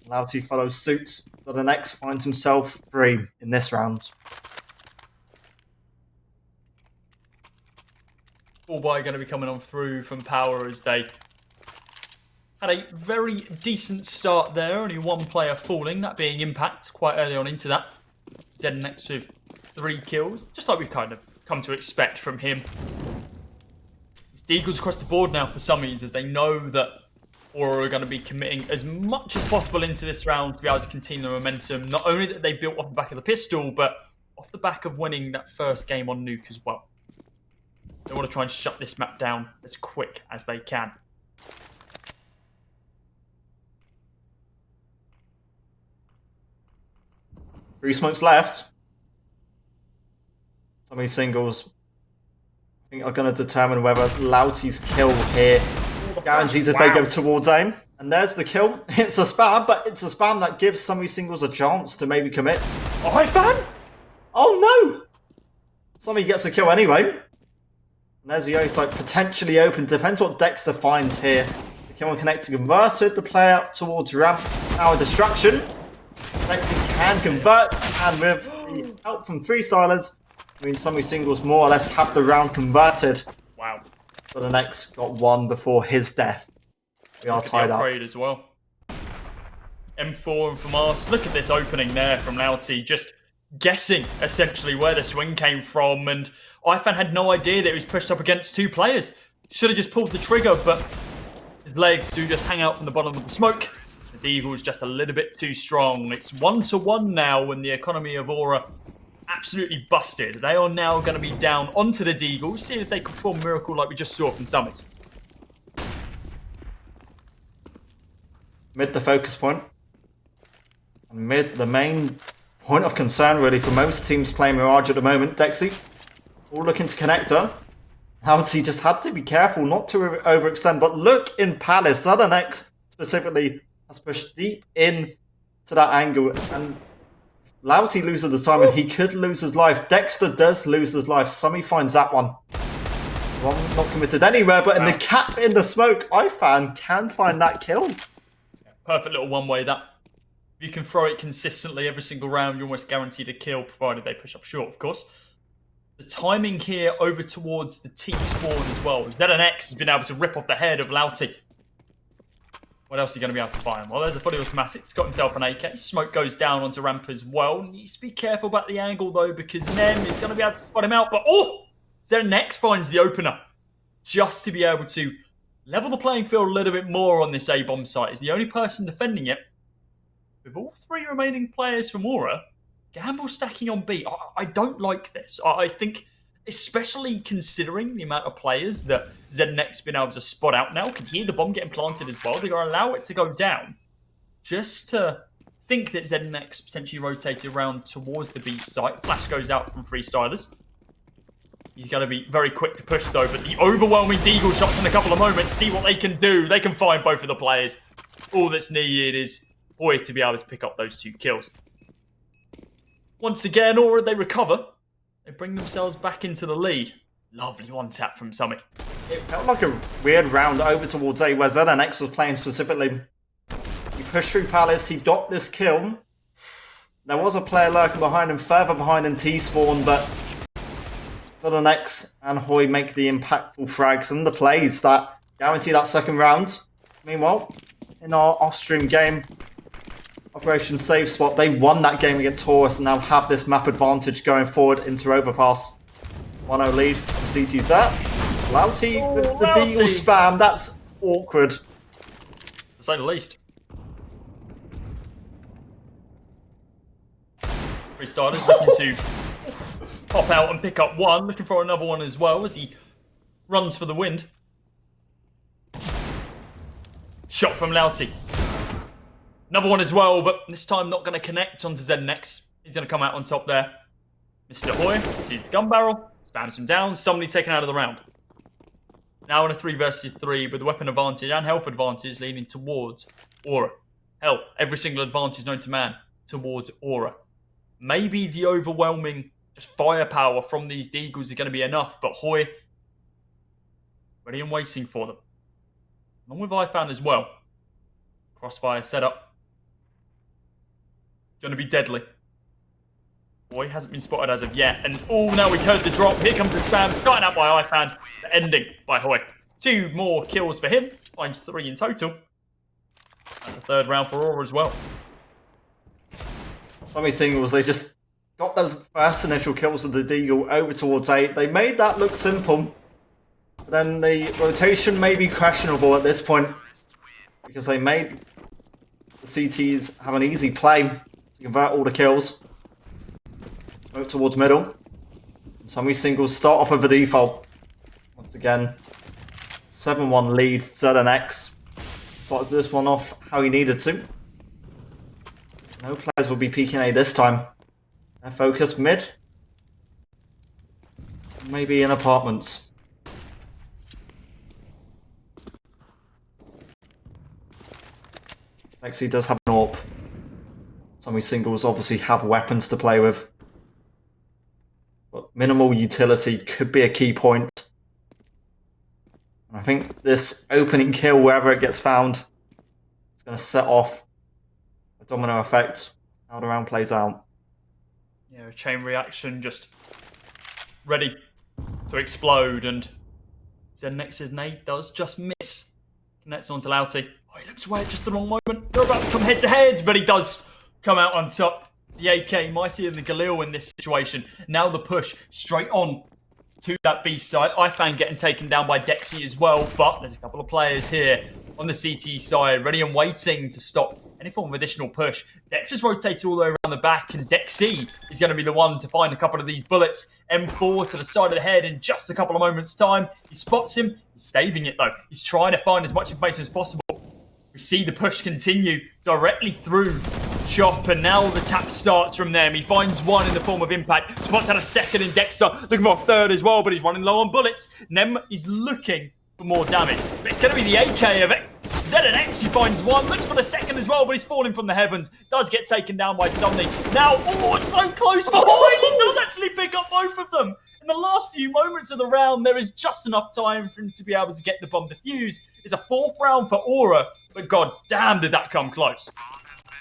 Lauti follows suit. Southern finds himself free in this round. Ballboy going to be coming on through from Power as they had a very decent start there. Only one player falling, that being Impact, quite early on into that. ZNX with 3 kills, just like we've kind of come to expect from him. It's Deagles across the board now for Summies, as they know that Aura are going to be committing as much as possible into this round to be able to continue the momentum. Not only that they built off the back of the pistol, but off the back of winning that first game on Nuke as well. They want to try and shut this map down as quick as they can. Three smokes left. Summy Singles, I think, are going to determine whether Lauti's kill here guarantees if they go towards aim. And there's the kill. It's a spam, but it's a spam that gives Summy Singles a chance to maybe commit. Oh, hi, fan! Oh, no! Summy gets a kill anyway. And there's the O site potentially open. Depends what Dexter finds here. The kill and connecting converted. The player towards ramp. Now a distraction. Dexter can convert. And with the help from Freestylers, I mean, Summy Singles more or less have the round converted. Wow. So the next got one before his death. We are tied up. As well. M4 and from us. Look at this opening there from Lauti. Just guessing, essentially, where the swing came from. And iFan had no idea that he was pushed up against 2 players. Should have just pulled the trigger, but his legs do just hang out from the bottom of the smoke. The Deagle's just a little bit too strong. It's 1-1 now when the economy of Aura absolutely busted. They are now going to be down onto the Deagles, seeing if they can perform a miracle like we just saw from Summit. Mid the focus point. And mid the main point of concern really for most teams playing Mirage at the moment. Dexy, all looking to connect her. Louty just had to be careful not to overextend, but look in Palace. Southern X specifically has pushed deep in to that angle, and Louty loses the time, and he could lose his life. Dexter does lose his life. Summy finds that one. Well, not committed anywhere, but in the cap in the smoke, iFan can find that kill. Perfect little one-way that. If you can throw it consistently every single round, you're almost guaranteed a kill, provided they push up short, of course. The timing here over towards the T spawn as well. ZNX has been able to rip off the head of Louty. What else are you going to be able to find? Well, there's a fully automatic. It's got himself an AK. Smoke goes down onto ramp as well. Needs to be careful about the angle, though, because Nem is going to be able to spot him out. But, oh! ZNX finds the opener. Just to be able to level the playing field a little bit more on this A-bomb site. He's the only person defending it. With all three remaining players from Aura, Gamble stacking on B. I don't like this. I think, especially considering the amount of players that ZNX been able to spot out now, can hear the bomb getting planted as well. They're going to allow it to go down. Just to think that ZNX potentially rotated around towards the B site. Flash goes out from Freestylers. He's going to be very quick to push though, but the overwhelming Deagle shots in a couple of moments. See what they can do. They can find both of the players. All that's needed is Boy to be able to pick up those 2 kills. Once again, Aura, they recover. They bring themselves back into the lead. Lovely one tap from Summit. It felt like a weird round over towards A where ZNX was playing specifically. He pushed through Palace, he got this kill. There was a player lurking behind him, further behind him T-spawn, but ZNX and Hoy make the impactful frags and the plays that guarantee that second round. Meanwhile, in our off-stream game, Operation Save Spot, they won that game against Taurus and now have this map advantage going forward into Overpass. 1-0 lead for CT's there. Louty with the Deagle spam, that's awkward. To say the least. Freestylers looking to pop out and pick up one, looking for another one as well as he runs for the wind. Shot from Louty. Another one as well, but this time not going to connect onto ZNX. He's going to come out on top there. Mr. Hoy sees the gun barrel, spams him down, somebody taken out of the round. Now in a 3 versus 3 with the weapon advantage and health advantage leaning towards Aura. Hell, every single advantage known to man towards Aura. Maybe the overwhelming just firepower from these Deagles are going to be enough, but Hoy ready and waiting for them. Along with iFan as well. Crossfire setup. Going to be deadly. Boy, hasn't been spotted as of yet. And oh, now he's heard the drop. Here comes the spam. Starting out by iFan. The ending by Hoy. 2 more kills for him. Finds 3 in total. That's a 3rd round for Aura as well. Summy singles, they just got those first initial kills with the Deagle over towards A. They made that look simple. But then the rotation may be questionable at this point. Because they made the CTs have an easy play to convert all the kills. Move towards middle. Summy singles start off with a default. Once again, 7-1 lead, ZNX. Starts this one off how he needed to. No players will be peeking A this time. They're focused mid. Maybe in apartments. Lexi does have an AWP. Summy singles obviously have weapons to play with. But minimal utility could be a key point. I think this opening kill, wherever it gets found, is going to set off a domino effect. How the round plays out. Yeah, a chain reaction just ready to explode, and ZNX's nade does just miss. Connects onto Louty. Oh, he looks away at just the wrong moment. They're about to come head to head, but he does come out on top. The AK, Micey and the Galil in this situation. Now the push straight on to that B side. iFan getting taken down by Dexy as well, but there's a couple of players here on the CT side ready and waiting to stop any form of additional push. Dex is rotated all the way around the back, and Dexy is going to be the one to find a couple of these bullets. M4 to the side of the head in just a couple of moments' time. He spots him. He's staving it, though. He's trying to find as much information as possible. We see the push continue directly through Chop, and now the tap starts from them. He finds one in the form of Impact. Spots out a second in Dexter. Looking for a third as well, but he's running low on bullets. Nem is looking for more damage. But it's going to be the AK of it. ZNX, he finds one. Looks for the second as well, but he's falling from the heavens. Does get taken down by Somni. Now, oh, it's so close for Hoy. He does actually pick up both of them. In the last few moments of the round, there is just enough time for him to be able to get the bomb defused. It's a 4th round for Aura, but god damn did that come close.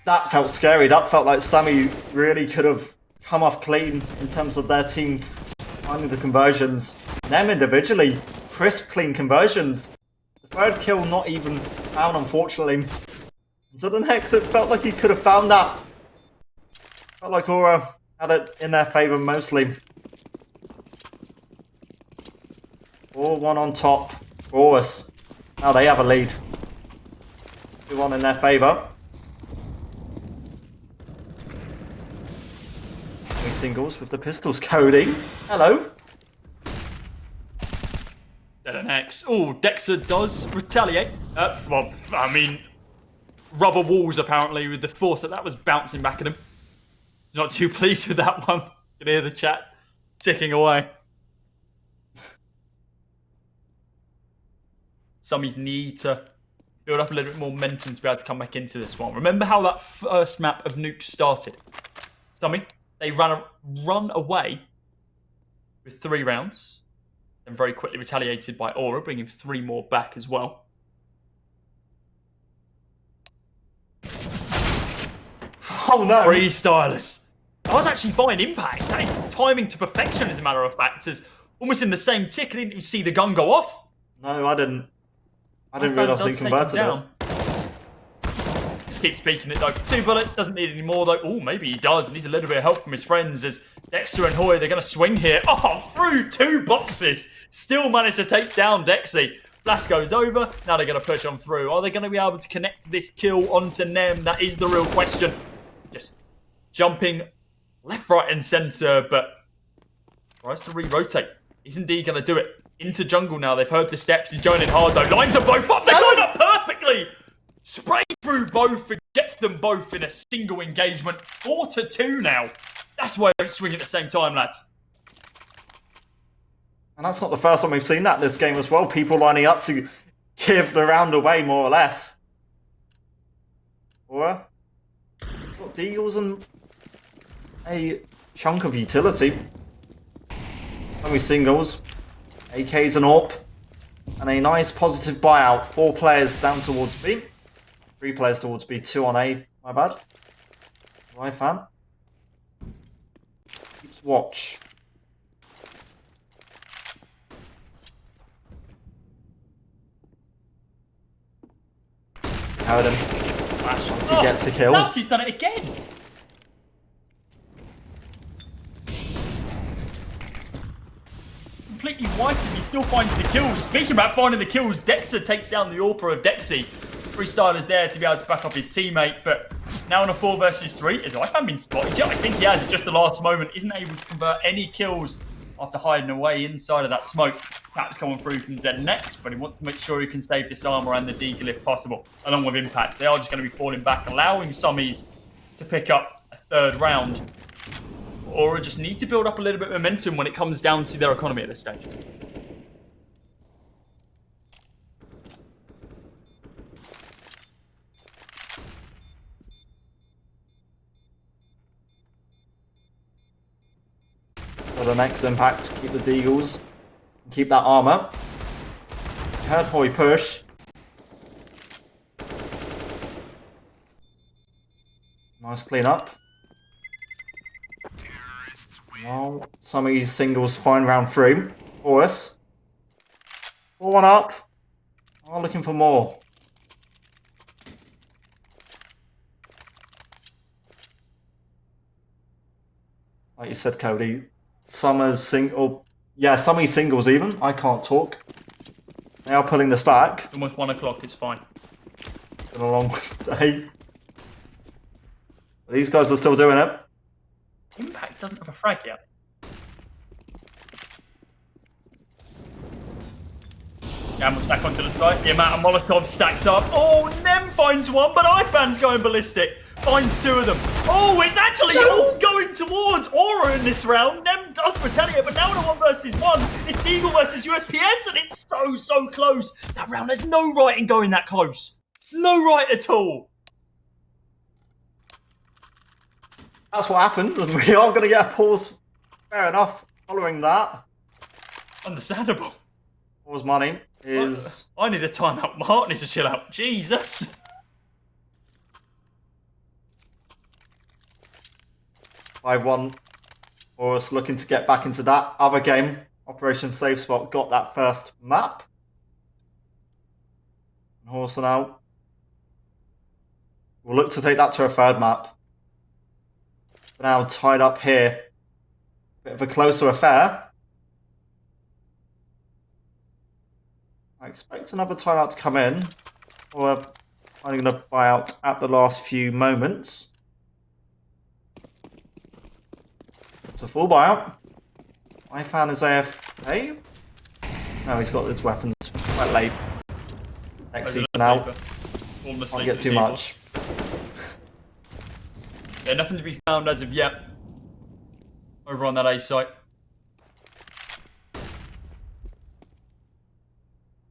That felt scary. That felt like Sammy really could have come off clean in terms of their team finding the conversions. Them individually, crisp, clean conversions. The third kill not even found, unfortunately. So the next, it felt like he could have found that. Felt like Aura had it in their favour mostly. 4-1 on top for us. Now they have a lead. 2-1 in their favour. Singles with the pistols. Cody, hello. ZNX. Oh, Dexter does retaliate. Well, I mean, rubber walls apparently with the force that was bouncing back at him. He's not too pleased with that one. You can hear the chat ticking away. Summies need to build up a little bit more momentum to be able to come back into this one. Remember how that first map of Nuke started? Summy, they run away with 3 rounds, and very quickly retaliated by Aura, bringing 3 more back as well. Oh no! Freestylers. That was actually fine Impact. That is timing to perfection, as a matter of fact. As almost in the same tick, I didn't even see the gun go off. No, I didn't realise he converted it. Just keeps peeking it though. 2 bullets, doesn't need any more though. Oh, maybe he does. Needs a little bit of help from his friends as Dexter and Hoy, they're going to swing here. Oh, through 2 boxes. Still managed to take down Dexy. Flash goes over. Now they're going to push on through. Are they going to be able to connect this kill onto Nem? That is the real question. Just jumping left, right and centre, but tries to re-rotate. Is indeed going to do it. Into jungle now. They've heard the steps. He's going in hard though. Lines them both up. They're going up perfectly. Sprays through both and gets them both in a single engagement. 4-2 now. That's why they don't swing at the same time, lads. And that's not the first time we've seen that in this game as well. People lining up to give the round away, more or less. Or got deals and a chunk of utility. Only singles. AK's an AWP. And a nice positive buyout. 4 players down towards B. 3 players towards B. 2 on A. My bad. My fan. Keeps watch. Heard him. He gets a kill. Now he's done it again. Completely whited. He still finds the kills. Speaking about finding the kills, Dexter takes down the AWPer of Dexy. Freestylers there to be able to back up his teammate, but now in a 4 versus 3, is Ivan been spotted yet? I think he has at just the last moment. Isn't able to convert any kills after hiding away inside of that smoke. Taps coming through from ZNX, but he wants to make sure he can save this armor and the deagle if possible, along with impacts. They are just going to be falling back, allowing Summies to pick up a 3rd round. Or just need to build up a little bit of momentum when it comes down to their economy at this stage. For the next impact, keep the deagles, keep that armor. Heard Hoy push. Nice clean up. Well, some of these singles fine round through for us. 4-1 up. Oh, looking for more. Like you said, Cody, Summer's single. Yeah, some of these singles even. I can't talk. They are pulling this back. Almost 1 o'clock, it's fine. Been a long day. These guys are still doing it. Impact doesn't have a frag yet. Gamble stack onto the side. The amount of Molotovs stacked up. Oh, Nem finds one, but iFan's going ballistic. Finds 2 of them. Oh, it's actually all going towards Aura in this round. Nem does retaliate, but now in a 1 versus 1, it's Deagle versus USPS, and it's so close. That round has no right in going that close. No right at all. That's what happened, and we are going to get a pause. Fair enough. Following that, Understandable. pause money is I need a timeout. My heart needs to chill out. Jesus. 5-1 for us, looking to get back into that other game. Operation Safe Spot got that first map. Horse now. We'll look to take that to a third map. But now tied up here. Bit of a closer affair. I expect another timeout to come in. Or finding a buyout at the last few moments. It's a full buyout. iFan is AFK. No, he's got his weapons quite late. Exit now. Can't get too much. Yeah, nothing to be found as of yet. Over on that A site.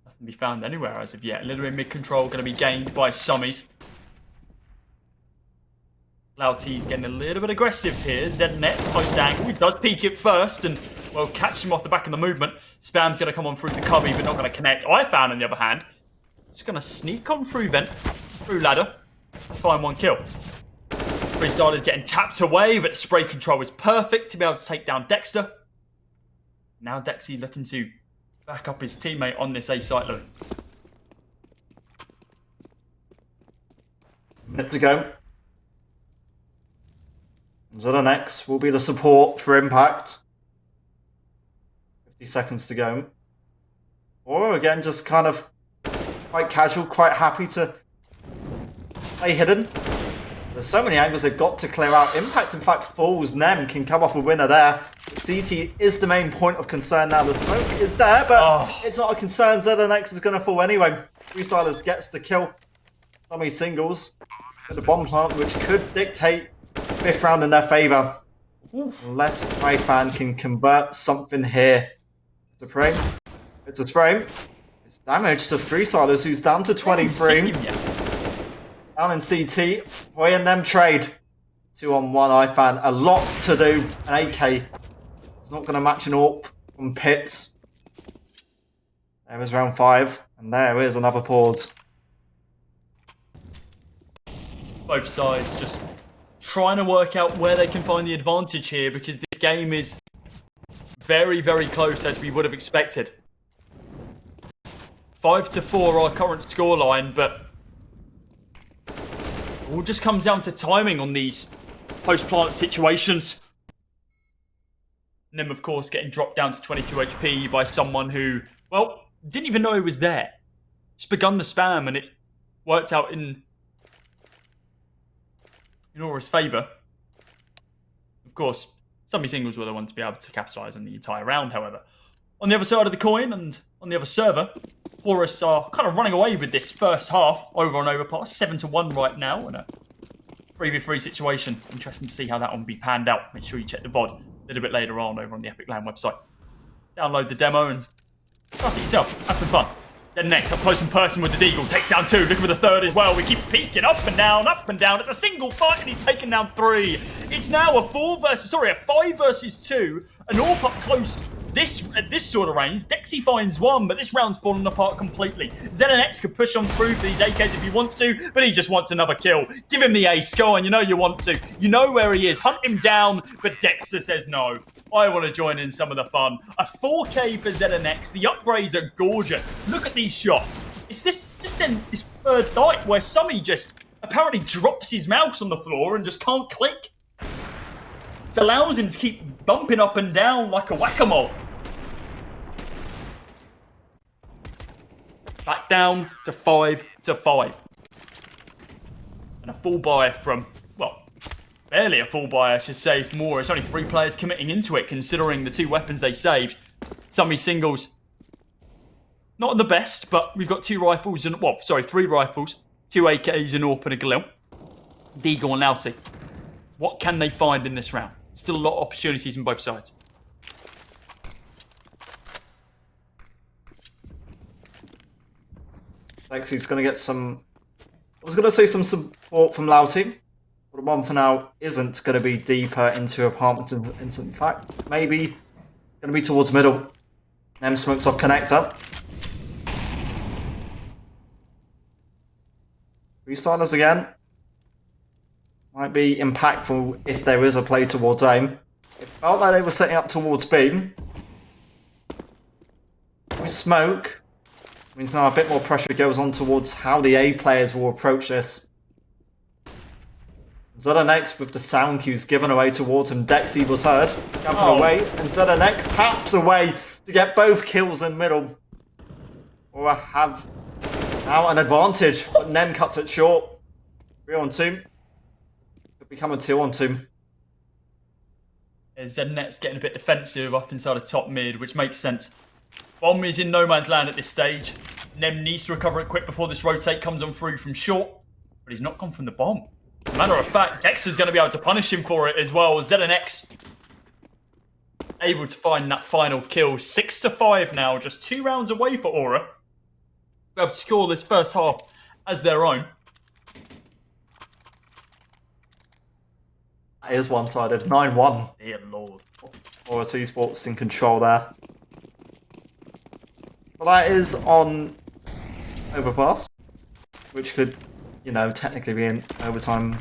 Nothing to be found anywhere as of yet. A little bit mid-control going to be gained by Summies. Louty's getting a little bit aggressive here. Znet, close angle. He does peek it first and, well, catch him off the back of the movement. Spam's going to come on through the cubby, but not going to connect. iFan, on the other hand, just going to sneak on through vent, through ladder, find 1 kill. Freestyler's getting tapped away, but the spray control is perfect to be able to take down Dexter. Now Dexy looking to back up his teammate on this A site loop. Minute to go. ZNX will be the support for Impact. 50 seconds to go. Or again, just kind of quite casual, quite happy to play hidden. There's so many angles they've got to clear out. Impact, in fact, falls. Nem can come off a winner there. CT is the main point of concern now. The smoke is there, but it's not a concern. ZNX is going to fall anyway. Freestylers gets the kill. Tommy singles. The bomb plant, which could dictate 5th round in their favour. Unless iFan can convert something here. It's a frame. It's a frame. It's damage to Freestylers, who's down to 23. Down in CT. Boy and them trade. 2-on-1 iFan. A lot to do. An AK is not going to match an AWP from Pits. There is round 5. And there is another pause. Both sides just trying to work out where they can find the advantage here, because this game is very close, as we would have expected. 5-4 our current scoreline, but it all just comes down to timing on these post-plant situations. Nem, of course, getting dropped down to 22 HP by someone who, well, didn't even know he was there. Just begun the spam, and it worked out in Aura's favour. Of course, Summy singles were the ones to be able to capitalise on the entire round, however. On the other side of the coin, and on the other server, Horus are kind of running away with this first half over on Overpass. 7-1 right now in a 3v3 situation. Interesting to see how that one will be panned out. Make sure you check the VOD a little bit later on over on the epic.LAN website. Download the demo and trust it yourself. Have some fun. Then next, up close and personal with the Deagle. Takes down 2, looking for the 3rd as well. We keep peeking up and down, up and down. It's a single fight and he's taken down 3. It's now a 5 versus 2. An AWP up close at this sort of range. Dexy finds 1, but this round's fallen apart completely. ZNX could push on through for these AKs if he wants to, but he just wants another kill. Give him the ace. Go on, you know you want to. You know where he is. Hunt him down, but Dexter says no. I want to join in some of the fun. A 4K for ZNX. The upgrades are gorgeous. Look at these shots. It's this 3rd night where Summy just apparently drops his mouse on the floor and just can't click. It allows him to keep bumping up and down like a whack-a-mole. Back down to 5-5. And a full buy from, well, Barely a full buy, I should say, for more. It's only 3 players committing into it, considering the 2 weapons they saved. Summy singles. Not the best, but we've got 2 rifles and, 3 rifles, 2 AKs, an AWP and a Galil. Deagle and Lousy. What can they find in this round? Still a lot of opportunities on both sides. Lexi's going to get some... I was going to say some support from Louty. But the one for now isn't going to be deeper into apartment. In fact, maybe going to be towards middle. Nem smokes off connector. Restarters again. Might be impactful if there is a play towards aim. It felt like they were setting up towards B. We smoke. Means now a bit more pressure goes on towards how the A players will approach this. ZNX with the sound cues given away towards him. Dexy was heard. Jumping away. And ZNX taps away to get both kills in middle. Or have now an advantage. But Nem cuts it short. 3-on-2. Could become a 2-on-2. ZNX getting a bit defensive up inside of top mid, which makes sense. Bomb is in no man's land at this stage. Nem needs to recover it quick before this rotate comes on through from short. But he's not gone from the bomb. As a matter of fact, Dexter's going to be able to punish him for it as well. ZNX able to find that final kill. 6-5 now, just 2 rounds away for Aura. Be able to score this first half as their own. That is one-sided. 9-1. Dear Lord. Aura Esports in control there. Well, that is on overpass, which could, you know, technically be in overtime.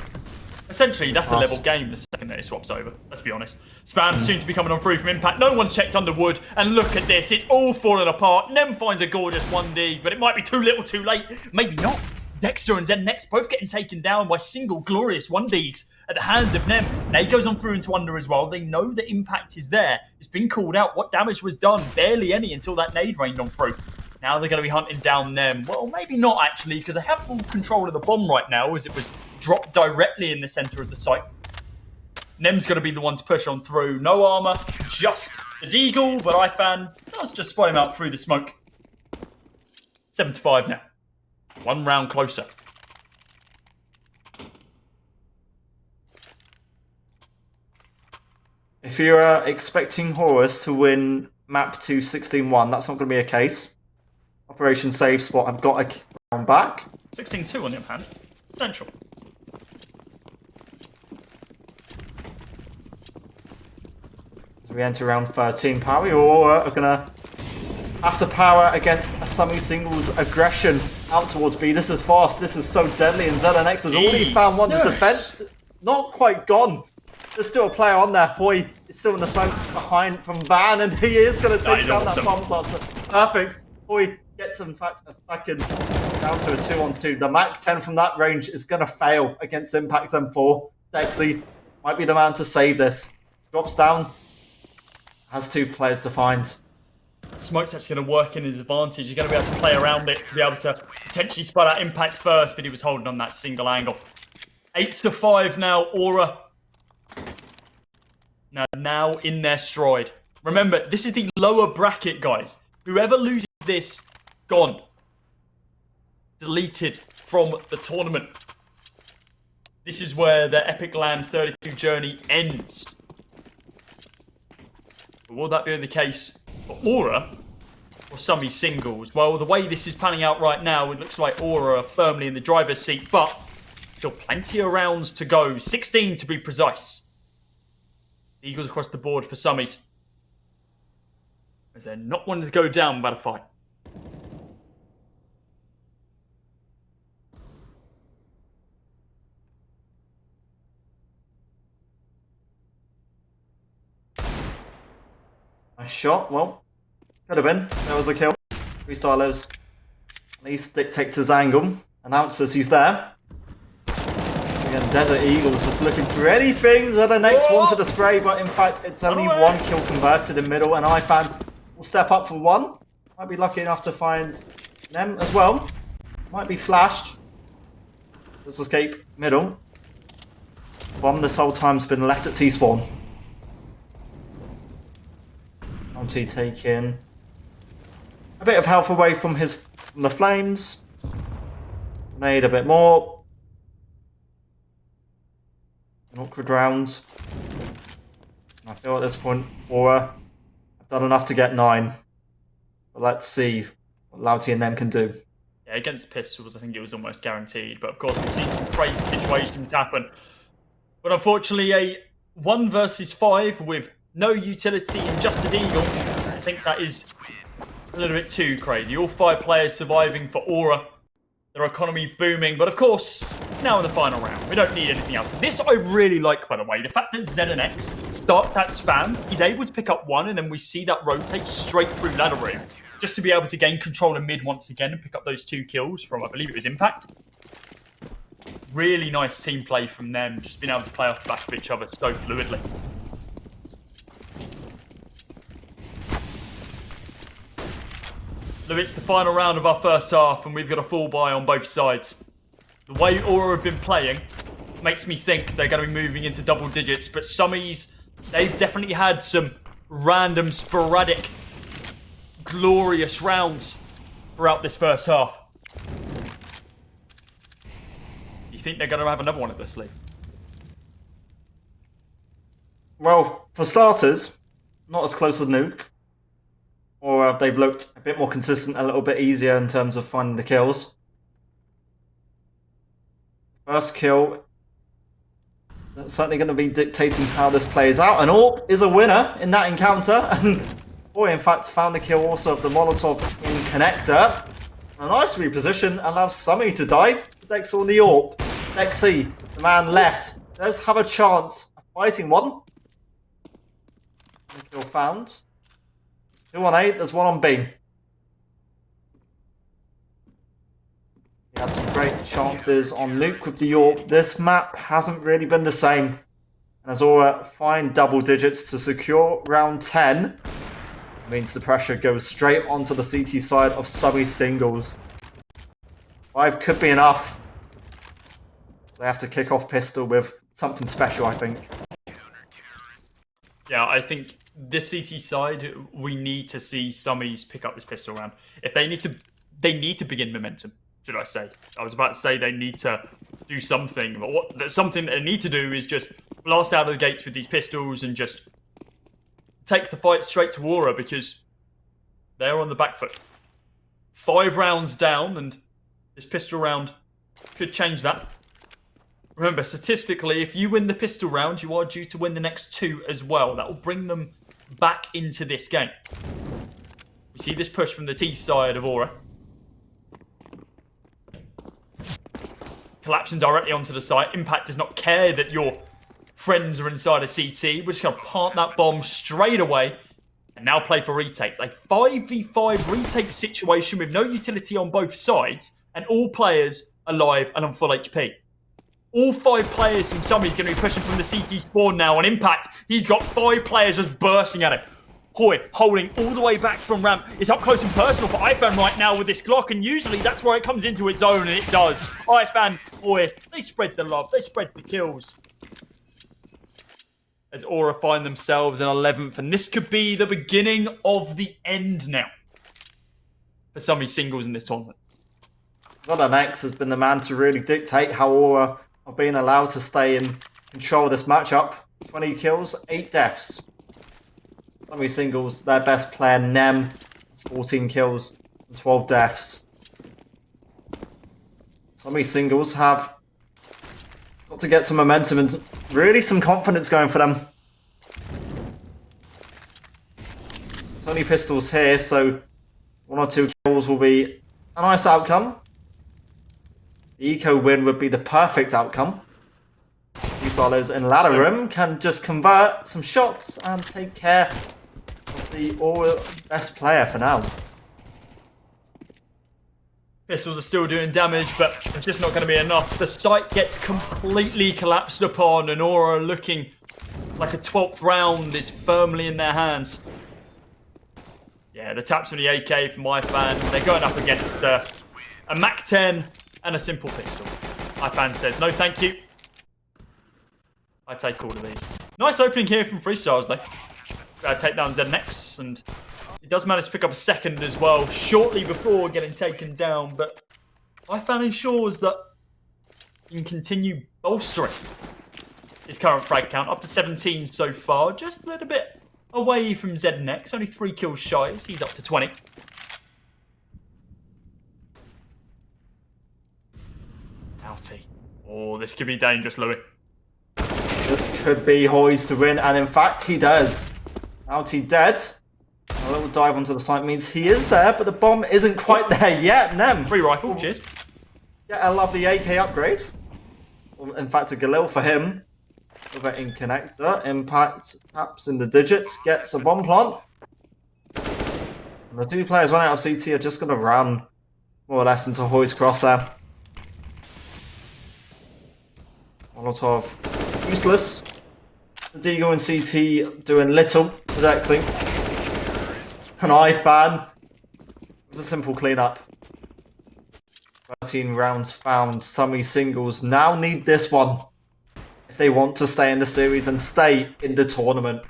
Essentially, that's a level game the second that it swaps over. Let's be honest. Spam soon to be coming on through from Impact. No one's checked Underwood, and look at this. It's all falling apart. Nem finds a gorgeous 1D, but it might be too little too late. Maybe not. Dexter and ZNX both getting taken down by single glorious 1Ds at the hands of Nem. Nade goes on through into Under as well. They know the impact is there. It's been called out. What damage was done? Barely any until that nade rained on through. Now they're going to be hunting down Nem. Well, maybe not actually, because they have full control of the bomb right now as it was dropped directly in the center of the site. Nem's going to be the one to push on through. No armor, just the Deagle, but IFAN does just spot him out through the smoke. 7-5 now. 1 round closer. If you're expecting Horus to win map 2 16-1, that's not going to be a case. Operation Save Spot, I've got a round back. 16-2 on the other hand. Potential. As we enter round 13, Power Aura are going to have to power against a Summy Singles aggression out towards B. This is fast, this is so deadly, and ZNX has already found one to defense. Not quite gone. There's still a player on there. Hoy is still in the smoke behind from Van, and he is going to take down that bomb cluster. Perfect. Hoy gets in fact a second down to a 2-on-2. The Mac 10 from that range is going to fail against Impact M4. Dexy might be the man to save this. Drops down. Has 2 players to find. Smoke's actually going to work in his advantage. You're going to be able to play around it to be able to potentially spot out Impact first, but he was holding on that single angle. 8-5 now, Aura. Now in their stride. Remember, this is the lower bracket, guys. Whoever loses this, gone. Deleted from the tournament. This is where the epic.LAN 32 journey ends. But will that be the case for Aura or Summy Singles? Well, the way this is panning out right now, it looks like Aura are firmly in the driver's seat, but still plenty of rounds to go. 16 to be precise. Eagles across the board for Summies. As they're not wanting to go down by a fight. Nice shot. Well, could have been. That was a kill. Freestyle lives. At least dictates his angle. Announces he's there. Again, Desert Eagles just looking for anything. ZNX wanted to spray, but in fact, it's only 1 kill converted in middle, and IFAN will step up for 1. Might be lucky enough to find them as well. Might be flashed. Let's escape middle. Bomb this whole time's been left at T-spawn. Bounty taking a bit of health away from the flames. Made a bit more. An awkward round. I feel at this point, Aura have done enough to get 9. But let's see what Louty and them can do. Yeah, against pistols, I think it was almost guaranteed. But of course, we've seen some crazy situations happen. But unfortunately, a 1 versus 5 with no utility and just a deagle, I think that is a little bit too crazy. All 5 players surviving for Aura. Their economy booming, but of course, now in the final round, we don't need anything else. This I really like, by the way. The fact that Z and X start that spam, he's able to pick up 1, and then we see that rotate straight through ladder room, just to be able to gain control of mid once again and pick up those 2 kills from, I believe it was Impact. Really nice team play from them, just being able to play off the back of each other so fluidly. Look, it's the final round of our first half, and we've got a full buy on both sides. The way Aura have been playing makes me think they're going to be moving into double digits, but Summies, they've definitely had some random, sporadic, glorious rounds throughout this first half. Do you think they're going to have another one at their sleeve? Well, for starters, not as close as Nuke. Or they've looked a bit more consistent, a little bit easier in terms of finding the kills. First kill, that's certainly going to be dictating how this plays out. And Orp is a winner in that encounter. And boy, in fact, found the kill also of the Molotov in Connector. A nice reposition, allows Summy to die. Dex on the Orp. Dexy, the man left, does have a chance of fighting one. Kill found. 2 on A, there's 1 on B. He had some great chances on Nuke with the York. This map hasn't really been the same. And as Aura find double digits to secure round 10, it means the pressure goes straight onto the CT side of Subby singles. 5 could be enough. They have to kick off pistol with something special, I think. Yeah, I think this CT side, we need to see Summies pick up this pistol round. If they need to begin momentum, should I say. I was about to say they need to do something, but something they need to do is just blast out of the gates with these pistols and just take the fight straight to Aura, because they're on the back foot. 5 rounds down, and this pistol round could change that. Remember, statistically, if you win the pistol round, you are due to win the next 2 as well. That will bring them back into this game. We see this push from the T side of Aura. Collapsing directly onto the site. Impact does not care that your friends are inside a CT. We're just going to plant that bomb straight away and now play for retakes. A 5v5 retake situation with no utility on both sides and all players alive and on full HP. All 5 players from Summy's going to be pushing from the CT spawn now on Impact. He's got 5 players just bursting at him. Hoy holding all the way back from ramp. It's up close and personal for iFan right now with this Glock, and usually that's where it comes into its own, and it does. iFan, Hoy, they spread the love, they spread the kills. As Aura find themselves in 11th, and this could be the beginning of the end now for Summy singles in this tournament. X has been the man to really dictate how Aura are being allowed to stay in control of this matchup. 20 kills, 8 deaths. Summy singles, their best player, Nem, 14 kills and 12 deaths. Summy singles have got to get some momentum and really some confidence going for them. It's only pistols here, so 1 or 2 kills will be a nice outcome. The eco win would be the perfect outcome. These fellows in ladder room can just convert some shots and take care of the best player for now. Pistols are still doing damage, but it's just not going to be enough. The site gets completely collapsed upon, and Aura looking like a 12th round is firmly in their hands. Yeah, the taps from the AK from iFan, they're going up against a Mac 10 and a simple pistol. iFan says, no thank you. I take all of these. Nice opening here from Freestyles, though. Take down ZNX, and he does manage to pick up a second as well, shortly before getting taken down, but iFan ensures that he can continue bolstering his current frag count, up to 17 so far, just a little bit away from ZNX, only 3 kills shy, as he's up to 20. Outie. Oh, this could be dangerous, Louis. This could be Hoy's to win, and in fact, he does. Outie dead. A little dive onto the site means he is there, but the bomb isn't quite there yet. Nem. Free rifle, cheers. Get a lovely AK upgrade. In fact, a Galil for him. With an in connector. Impact taps in the digits. Gets a bomb plant. And the 2 players running out of CT are just going to run more or less into Hoy's crosshair. Molotov useless. Deagle and CT doing little protecting. An iFan with a simple cleanup. 13 rounds found. Summy singles now need this one if they want to stay in the series and stay in the tournament.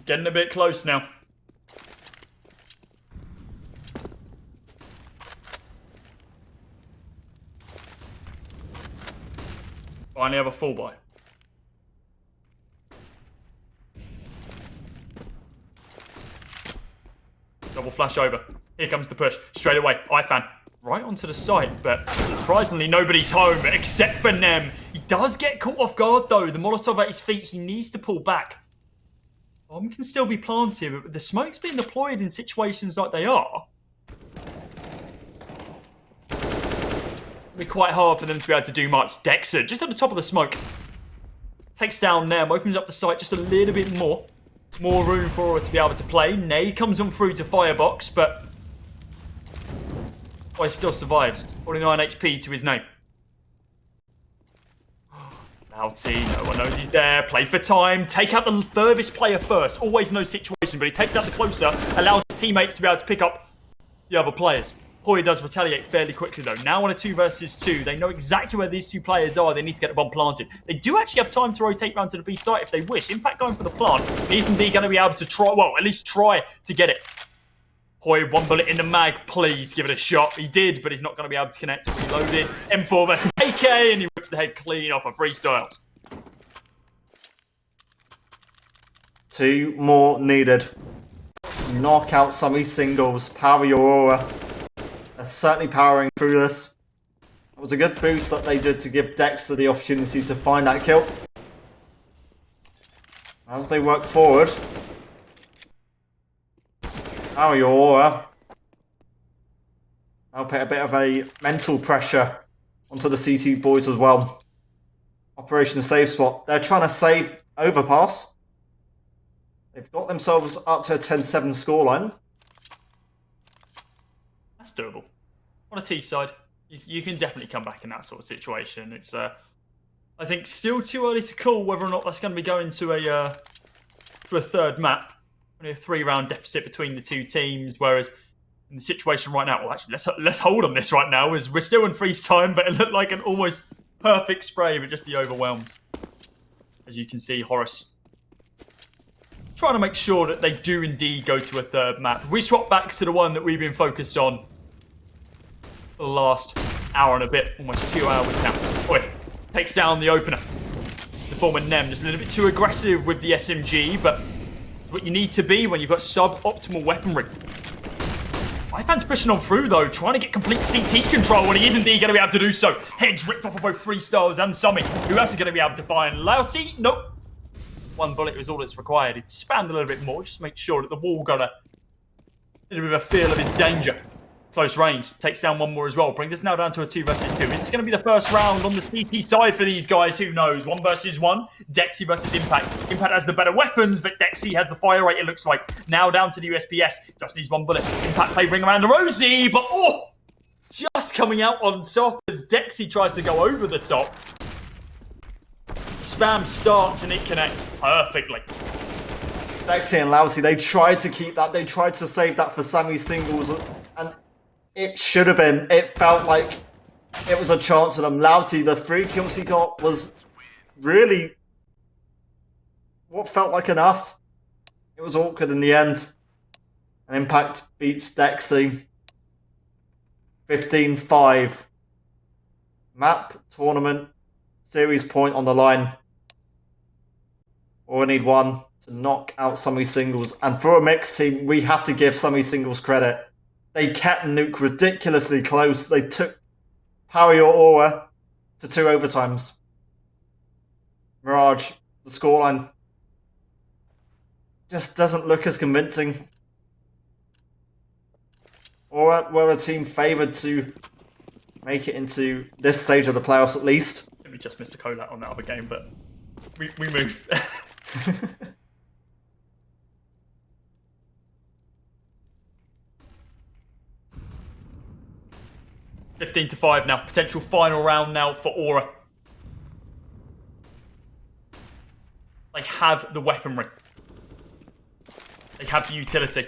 Getting a bit close now. Finally have a full buy. Double flash over. Here comes the push. Straight away. iFan right onto the site, but surprisingly nobody's home except for Nem. He does get caught off guard though. The Molotov at his feet. He needs to pull back. Bomb can still be planted, but with the smoke's being deployed in situations like they are, it'll be quite hard for them to be able to do much. Dexter, just at the top of the smoke, takes down Nem, opens up the site just a little bit more. More room for her to be able to play. Nay comes on through to Firebox, but he still survives. 49 HP to his name. Outie, no one knows he's there. Play for time. Take out the furthest player first. Always no situation, but he takes out the closer, allows his teammates to be able to pick up the other players. Hoy does retaliate fairly quickly though. Now on a 2 versus 2. They know exactly where these 2 players are. They need to get the bomb planted. They do actually have time to rotate round to the B site if they wish. Impact going for the plant. He's indeed going to be able to try, well, at least try to get it. Hoy, 1 bullet in the mag. Please give it a shot. He did, but he's not going to be able to connect. Reloaded. M4 versus AK, and he rips the head clean off of Freestyles. 2 more needed. Knock out Summy singles. Power your aura. They're certainly powering through this. It was a good boost that they did to give Dexter the opportunity to find that kill. As they work forward. Power your aura. I'll put a bit of a mental pressure onto the CT boys as well. Operation Save Spot. They're trying to save Overpass. They've got themselves up to a 10-7 scoreline. That's doable. On a T side, you can definitely come back in that sort of situation. It's, I think, still too early to call whether or not that's going to be going to a 3rd map. Only a 3-round deficit between the 2 teams, whereas in the situation right now, well, actually, let's hold on this right now, as we're still in freeze time, but it looked like an almost perfect spray, but just the overwhelms. As you can see, Horace trying to make sure that they do indeed go to a 3rd map. We swap back to the one that we've been focused on for the last hour and a bit, almost 2 hours now. Oi, takes down the opener. The former Nem, just a little bit too aggressive with the SMG, but what you need to be when you've got sub-optimal weaponry. iFan's pushing on through though, trying to get complete CT control, and he is indeed going to be able to do so. Heads ripped off of both Freestyles and Summy. Who else is going to be able to find Lousy? Nope. 1 bullet was all that's required. He spammed a little bit more, just to make sure that the wall got a little bit of a feel of his danger. Close range, takes down 1 more as well. Brings us now down to a 2 versus 2. Is this going to be the first round on the CT side for these guys? Who knows? 1 versus 1. Dexy versus Impact. Impact has the better weapons, but Dexy has the fire rate, it looks like. Now down to the USPS. Just needs 1 bullet. Impact play bring around the Rosie, but oh! Just coming out on top as Dexy tries to go over the top. Spam starts and it connects perfectly. Dexy and Louty, they tried to keep that. They tried to save that for Sammy Singles, and it should have been. It felt like it was a chance for them. Louty, the 3 kills he got was really what felt like enough. It was awkward in the end. And Impact beats Dexy 15-5. Map, tournament, series point on the line. All we need one to knock out Summy Singles. And for a mixed team, we have to give Summy Singles credit. They kept Nuke ridiculously close. They took Power Your Aura to 2 overtimes. Mirage, the scoreline just doesn't look as convincing. Or were a team favoured to make it into this stage of the playoffs at least. I think we just missed a Colat on that other game, but we moved. 15-5 now. Potential final round now for Aura. They have the weaponry. They have the utility.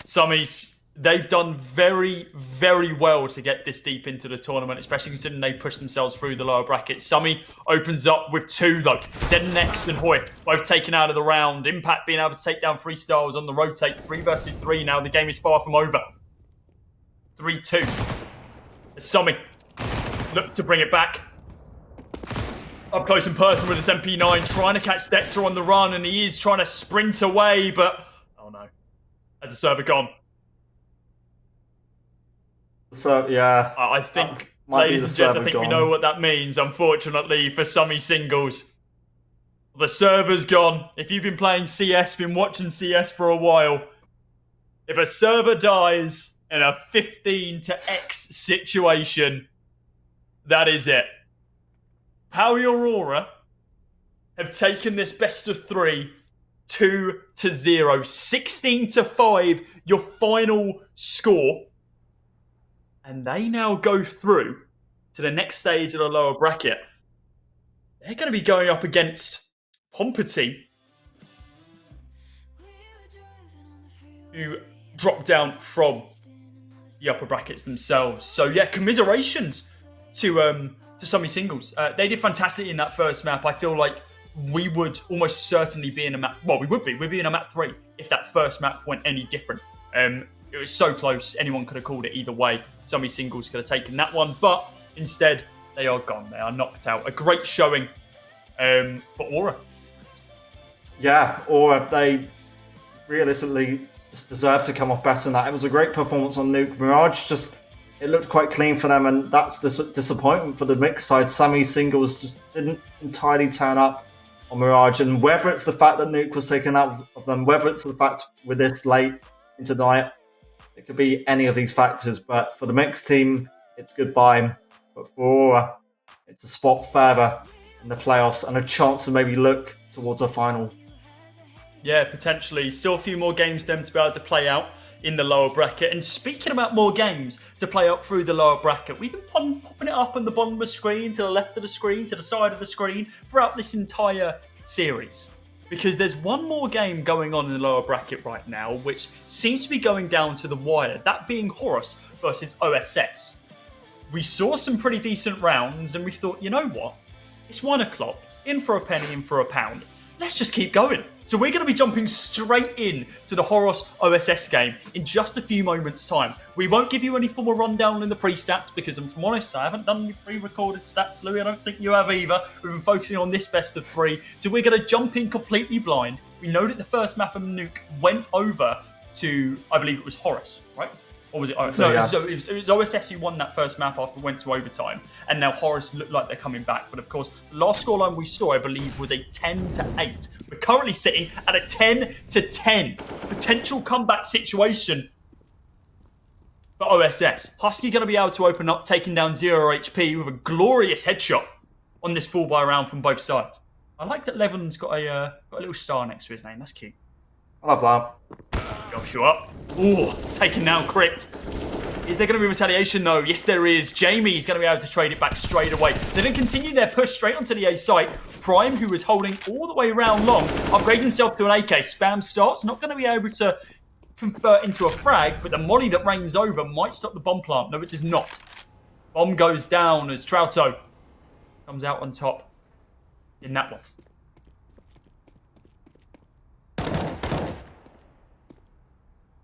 Summies, they've done very, very well to get this deep into the tournament, especially considering they pushed themselves through the lower bracket. Summy opens up with 2, though. ZenNex and Hoy both taken out of the round. Impact being able to take down Freestyles on the rotate. 3 versus 3 now. The game is far from over. 3-2. Summy look to bring it back. Up close and personal with his MP9, trying to catch Dector on the run, and he is trying to sprint away, but... oh no. Has the server gone? So, yeah. I think, ladies and gents, I think we know what that means, unfortunately, for Summy Singles. The server's gone. If you've been playing CS, been watching CS for a while, if a server dies in a 15-X situation, that is it. Power Your Aura have taken this best of 3 2-0. 16-5, your final score. And they now go through to the next stage of the lower bracket. They're going to be going up against Pomperty, who dropped down from the upper brackets themselves. So yeah, commiserations to Summy Singles. They did fantastic in that first map. I feel like we would almost certainly be in a map... well, we would be. We'd be in a map 3 if that first map went any different. It was so close. Anyone could have called it either way. Summy Singles could have taken that one. But instead, they are gone. They are knocked out. A great showing for Aura. Yeah, Aura, they realistically just deserved to come off better than that. It was a great performance on Nuke. Mirage just... it looked quite clean for them, and that's the disappointment for the mixed side. Summy Singles just didn't entirely turn up on Mirage, and whether it's the fact that Nuke was taken out of them, whether it's the fact we're this late into the night, it could be any of these factors. But for the mixed team, it's goodbye. But for Aura, it's a spot further in the playoffs and a chance to maybe look towards a final. Yeah, potentially. Still a few more games for them to be able to play out in the lower bracket. And speaking about more games to play up through the lower bracket, we've been popping it up on the bottom of the screen, to the left of the screen, to the side of the screen throughout this entire series. Because there's one more game going on in the lower bracket right now, which seems to be going down to the wire. That being Horus versus OSS. We saw some pretty decent rounds, and we thought, you know what? It's 1 o'clock. In for a penny, in for a pound. Let's just keep going. So we're going to be jumping straight in to the Horus OSS game in just a few moments' time. We won't give you any form of rundown in the pre-stats because, if I'm honest, I haven't done any pre-recorded stats, Louis. I don't think you have either. We've been focusing on this best of 3. So we're going to jump in completely blind. We know that the first map of Nuke went over to, I believe it was Horus, right? Or was it OSS? No, yeah. it was OSS who won that first map after it went to overtime. And now Horus look like they're coming back. But of course, the last scoreline we saw, I believe, was a 10-8. We're currently sitting at a 10-10. Potential comeback situation for OSS. Husky going to be able to open up, taking down 0 HP with a glorious headshot on this full buy round from both sides. I like that Levin's got a little star next to his name. That's cute. I love that. Joshua. Ooh, taking down Crit. Is there going to be retaliation? No. Yes, there is. Jamie's going to be able to trade it back straight away. They're going to continue their push straight onto the A site. Prime, who is holding all the way around long, upgrades himself to an AK. Spam starts. Not going to be able to convert into a frag, but the molly that rains over might stop the bomb plant. No, it does not. Bomb goes down as Trouto comes out on top in that one.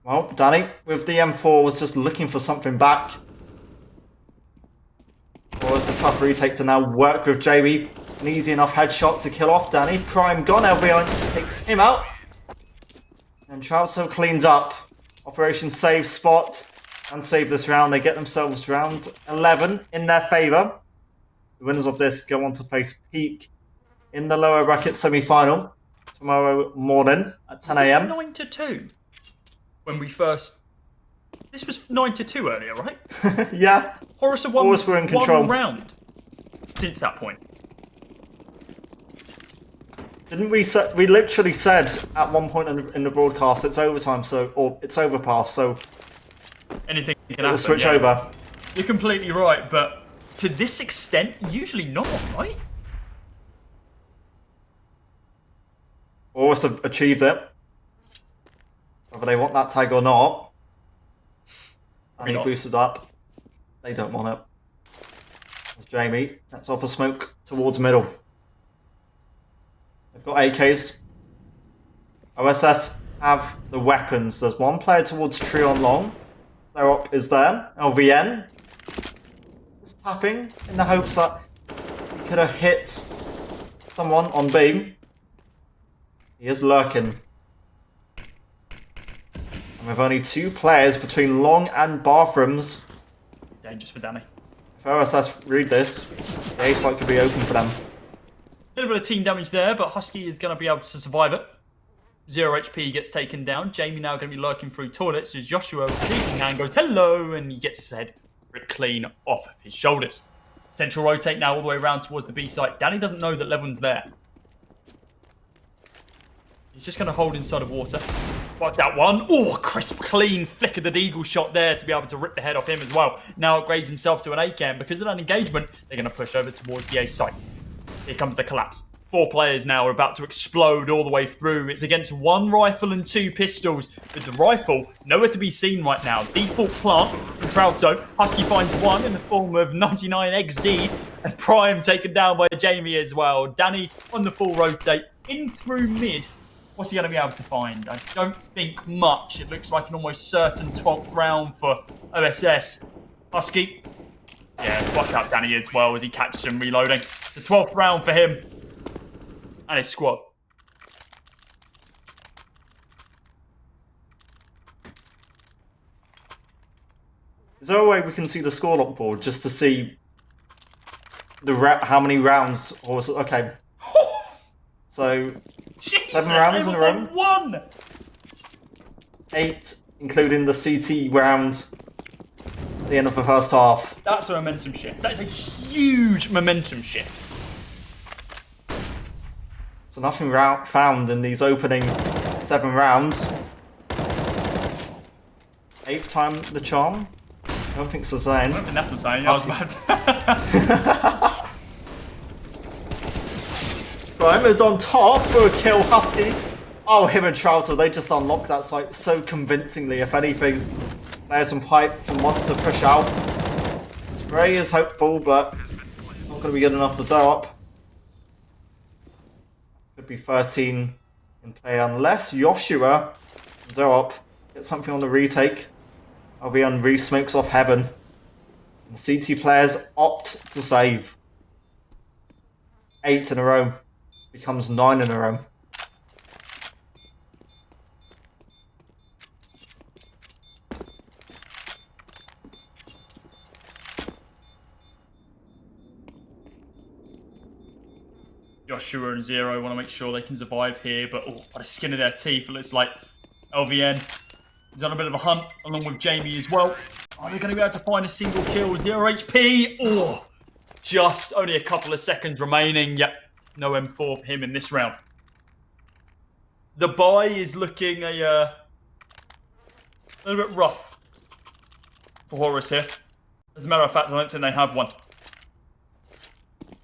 Well, Danny, with the M4, was just looking for something back. Or it's a tough retake to now work with JB. An easy enough headshot to kill off Danny. Prime gone, LBN takes him out. And Trouto cleans up. Operation save spot and save this round. They get themselves round 11 in their favour. The winners of this go on to face Peak in the lower bracket semi-final tomorrow morning at 10 a.m. 9-2. When we first... This was 9-2 earlier, right? Yeah. Horus have won were in control. one round since that point. Didn't we say, we literally said at one point in the broadcast it's overtime, so, or it's overpass, so anything can happen. We'll switch over. You're completely right, but to this extent, usually not, right? Horus have achieved it. Whether they want that tag or not. And he boosted up. They don't want it. As Jamie sets off a smoke towards middle. They've got AKs. OSS have the weapons. There's one player towards tree on long. Their op is there. LVN just tapping in the hopes that he could have hit someone on beam. He is lurking. And with only 2 players between long and bathrooms. Dangerous for Danny. If OSS read this, the A site could be open for them. A little bit of team damage there, but Husky is going to be able to survive it. 0 HP gets taken down. Jamie now going to be lurking through toilets as Joshua with a leaping hand goes hello, and he gets his head ripped clean off of his shoulders. Central rotate now all the way around towards the B site. Danny doesn't know that Levon's there. He's just going to hold inside of water. What's that one? Oh, crisp, clean flick of the deagle shot there to be able to rip the head off him as well. Now upgrades himself to an A-cam. Because of that engagement, they're going to push over towards the A site. Here comes the collapse. 4 players now are about to explode all the way through. It's against 1 rifle and 2 pistols. With the rifle nowhere to be seen right now. Default plant from Trouto. Husky finds 1 in the form of 99XD. And Prime taken down by Jamie as well. Danny on the full rotate. In through mid. What's he going to be able to find? I don't think much. It looks like an almost certain 12th round for OSS. Husky. Yeah, spots out Danny as well as he catches him reloading. The 12th round for him. And his squad. Is there a way we can see the score log board just to see the how many rounds? Or okay. So Jesus, 7 rounds in a row. 1. 8, including the CT round at the end of the first half. That's a momentum shift. That is a huge momentum shift. So nothing found in these opening 7 rounds. 8th time the charm. I don't think it's the same. I don't think that's the same. I was about to... Prime is on top for a kill. Husky. Oh, him and Trouto, they just unlocked that site so convincingly. If anything, there's some pipe from Monster push out. Spray is hopeful, but not going to be good enough for Zerop. Could be 13 in play unless Joshua and Zerop get something on the retake. LVN re-smokes off heaven. And the CT players opt to save. 8 in a row. Becomes 9 in a row. Joshua and Zero want to make sure they can survive here, but by the skin of their teeth, it looks like LVN is on a bit of a hunt, along with Jamie as well. Are they going to be able to find a single kill? 0 HP. Oh, just only a couple of seconds remaining. Yep. No M4 for him in this round. The buy is looking a little bit rough for Horus here. As a matter of fact, I don't think they have one.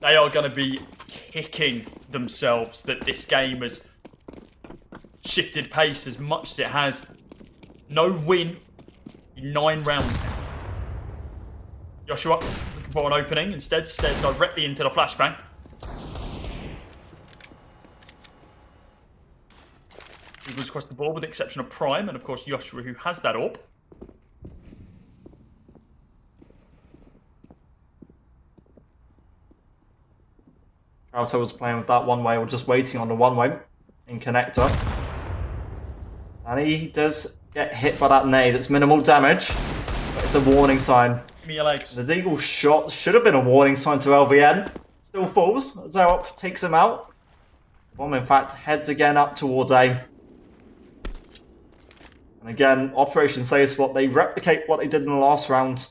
They are going to be kicking themselves that this game has shifted pace as much as it has. No win in 9 rounds now. Joshua looking for an opening. Instead, stares directly into the flashbang. Eagles across the board with the exception of Prime, and of course Joshua, who has that orb. Trouter was playing with that one-way, or just waiting on the one-way in connector. And he does get hit by that nade. It's minimal damage, but it's a warning sign. Give me your legs. The Eagle shot should have been a warning sign to LVN. Still falls. Zarop takes him out. The bomb, in fact, heads again up towards A. And again, Operation Save Spot, they replicate what they did in the last round.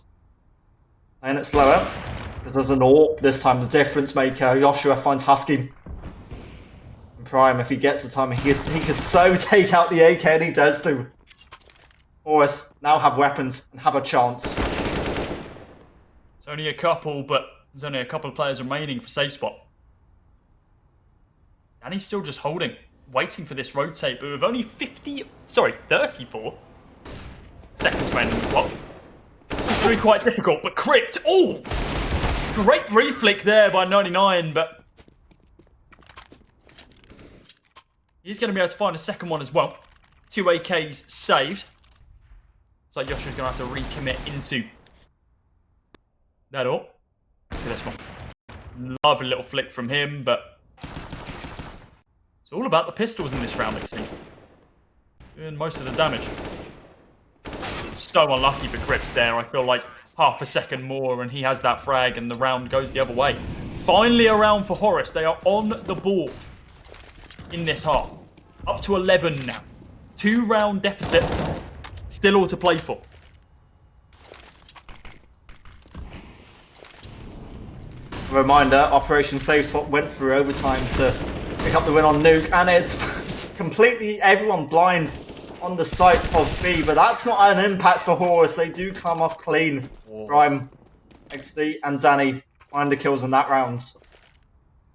Playing it slower. Because there's an AWP this time, the difference maker. Joshua finds Husky. And Prime, if he gets the time, he could so take out the AK, and he does do. Horus now have weapons and have a chance. It's only a couple, but there's only a couple of players remaining for safe spot. And he's still just holding, waiting for this rotate, but with only 34 seconds remaining on the clock. It's going to be quite difficult, but Crypt, oh! Great reflick there by 99, but he's going to be able to find a second one as well. 2 AKs saved. So Yoshi's going to have to recommit into that all. Look at this one. Lovely little flick from him, but it's all about the pistols in this round, it seems. Doing most of the damage. So unlucky for Crypt there. I feel like half a second more and he has that frag and the round goes the other way. Finally a round for Horus. They are on the board in this half. Up to 11 now. 2-round deficit. Still all to play for. A reminder, Operation Save Spot went through overtime to pick up the win on Nuke, and it's completely everyone blind on the site of B, but that's not an impact for Horus. They do come off clean. Prime, XD, and Danny find the kills in that round.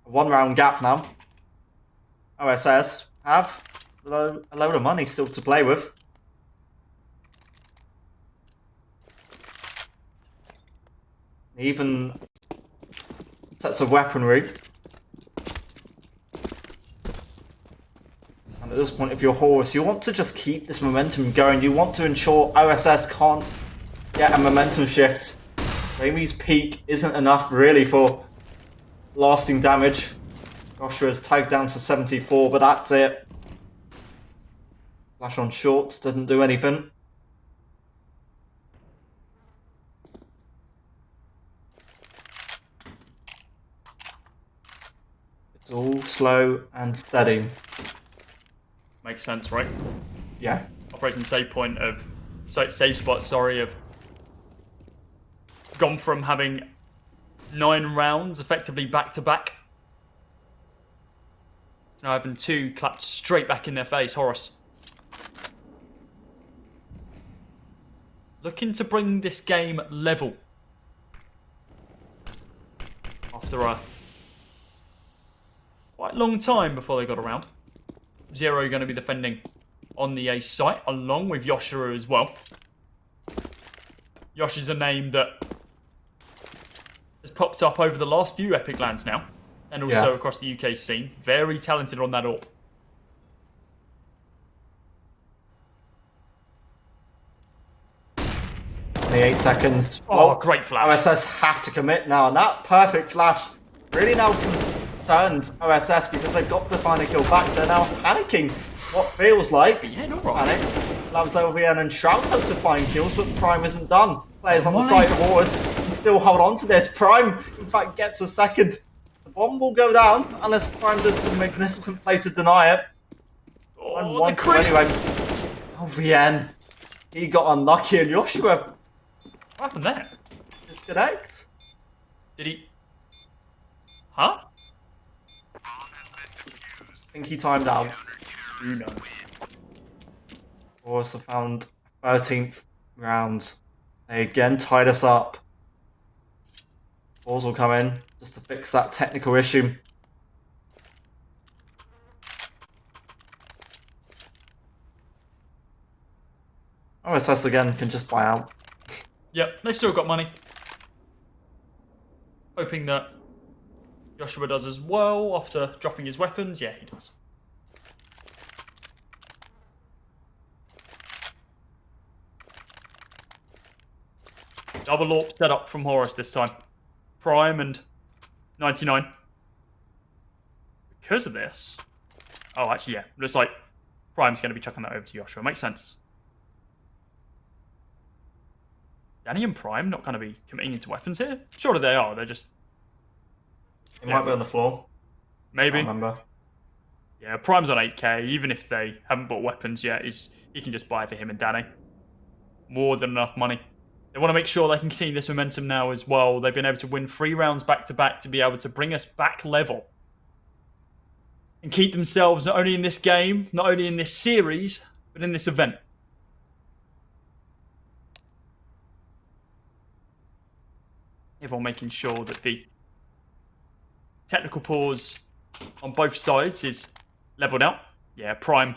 A 1-round gap now. OSS have a load of money still to play with. Even sets of weaponry. And at this point, if you're Horus, you want to just keep this momentum going. You want to ensure OSS can't get a momentum shift. Amy's peak isn't enough really for lasting damage. Joshua's tagged down to 74, but that's it. Flash on shorts doesn't do anything. It's all slow and steady. Makes sense, right? Yeah. Operation save point of save spot, sorry, of gone from having 9 rounds effectively back to back to now having 2 clapped straight back in their face. Horus looking to bring this game level after a quite long time before they got around. Zero going to be defending on the A site, along with Yoshira as well. Yosh is a name that has popped up over the last few epic.LANs now, and also across the UK scene. Very talented on that AWP. Only 8 seconds. Oh, well, great flash. OSS have to commit now, and that perfect flash really now concerns OSS because they've got to find a kill back. They're now panicking what feels like panic. Allows LVN and Shroud hope to find kills, but Prime isn't done. Players on the side of Horus can still hold on to this. Prime, in fact, gets a second. The bomb will go down unless Prime does some magnificent play to deny it. Oh, one kill anyway. LVN, he got unlucky, and Joshua. What happened there? Disconnect. Did he? Huh? I think he timed out. Who knows? Horus have found 13th round They again tied us up. Balls will come in just to fix that technical issue. OSS again can just buy out. Yep, they've still got money. Hoping that Joshua does as well after dropping his weapons. Yeah, he does. Double AWP set up from Horus this time. Prime and 99. Because of this... Oh, actually, yeah. Looks like Prime's going to be chucking that over to Joshua. Makes sense. Danny and Prime not going to be committing into weapons here? Surely they are. They're just... It might be on the floor. Maybe. I remember. Yeah, Prime's on 8k. Even if they haven't bought weapons yet, he can just buy for him and Danny. More than enough money. They want to make sure they can continue this momentum now as well. They've been able to win 3 rounds back-to-back to be able to bring us back level. And keep themselves not only in this game, not only in this series, but in this event. Everyone making sure that the technical pause on both sides is leveled out. Yeah, Prime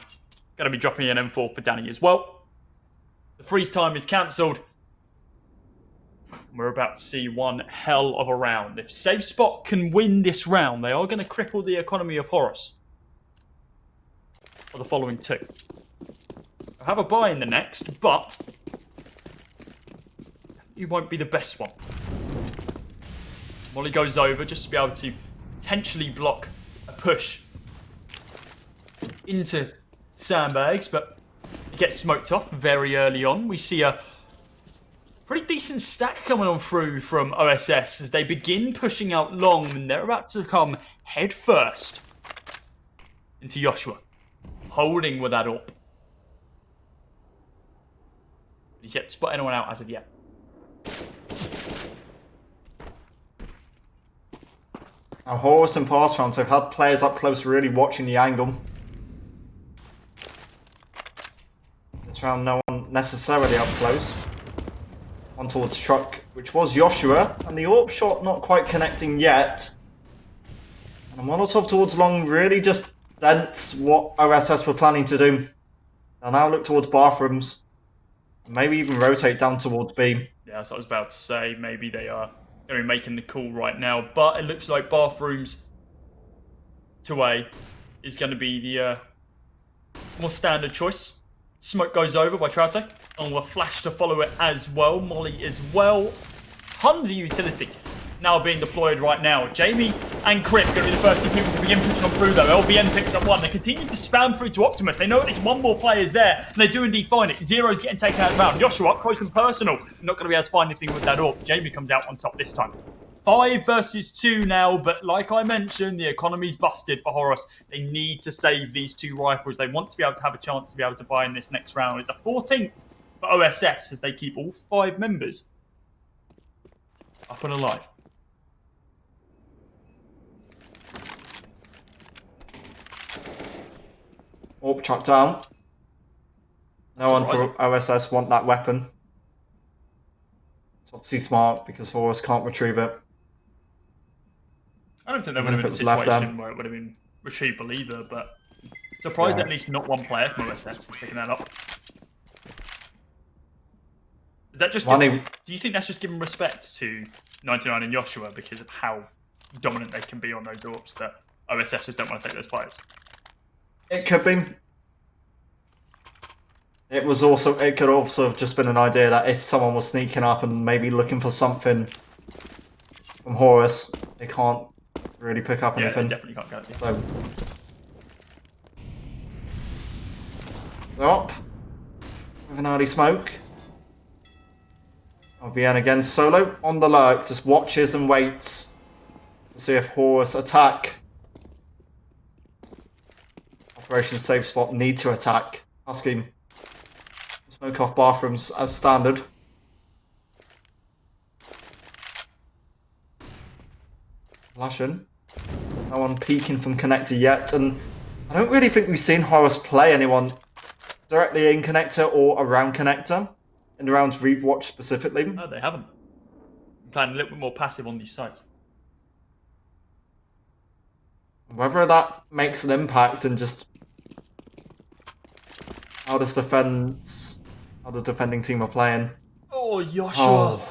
going to be dropping an M4 for Danny as well. The freeze time is cancelled. We're about to see one hell of a round. If Safe Spot can win this round, they are going to cripple the economy of Horus for the following 2. I'll have a buy in the next, but you won't be the best one. Molly goes over just to be able to potentially block a push into sandbags, but it gets smoked off very early on. We see a pretty decent stack coming on through from OSS as they begin pushing out long, and they're about to come head first into Joshua, holding with that AWP. He's yet to spot anyone out as of yet. Now, Horus and past rounds have had players up close really watching the angle. This round, no one necessarily up close. One towards truck, which was Joshua, and the AWP shot not quite connecting yet. And a Molotov towards long really just dents what OSS were planning to do. They'll now look towards bathrooms, and maybe even rotate down towards B. Yeah, that's what I was about to say. Maybe they are going to be making the call right now, but it looks like bathrooms to A is going to be the more standard choice. Smoke goes over by Troute, and a flash to follow it as well. Molly as well. Tons of utility now being deployed right now. Jamie and Crip going to be the first 2 people to begin pushing on through though. LBN picks up 1. They continue to spam through to Optimus. They know at least 1 more player is there, and they do indeed find it. Zero's getting taken out of bounds. Joshua up close and personal. Not going to be able to find anything with that AWP. Jamie comes out on top this time. 5 versus 2 now, but like I mentioned, the economy's busted for Horus. They need to save these 2 rifles. They want to be able to have a chance to be able to buy in this next round. It's a 14th for OSS as they keep all 5 members up and alive. AWP chucked down. No one for OSS want that weapon. It's obviously smart because Horus can't retrieve it. I don't think there would have been a situation where it would have been retrievable either, but surprised that at least not 1 player from OSS is picking that up. Is that just do you think that's just giving respect to 99 and Joshua because of how dominant they can be on those AWPs that OSS just don't want to take those fires? It could be. It could also have just been an idea that if someone was sneaking up and maybe looking for something from Horus, they can't really pick up anything. They definitely can't get it. So, they're up with an early smoke. LBN again solo on the lurk, just watches and waits to see if Horus attack. Operation Safe Spot need to attack. Asking smoke off bathrooms as standard. Flashing. No one peeking from connector yet, and I don't really think we've seen Horus play anyone directly in connector or around connector in the rounds we've watched specifically. No, they haven't. I'm playing a little bit more passive on these sides. Whether that makes an impact and just how the defending team are playing. Oh, Joshua.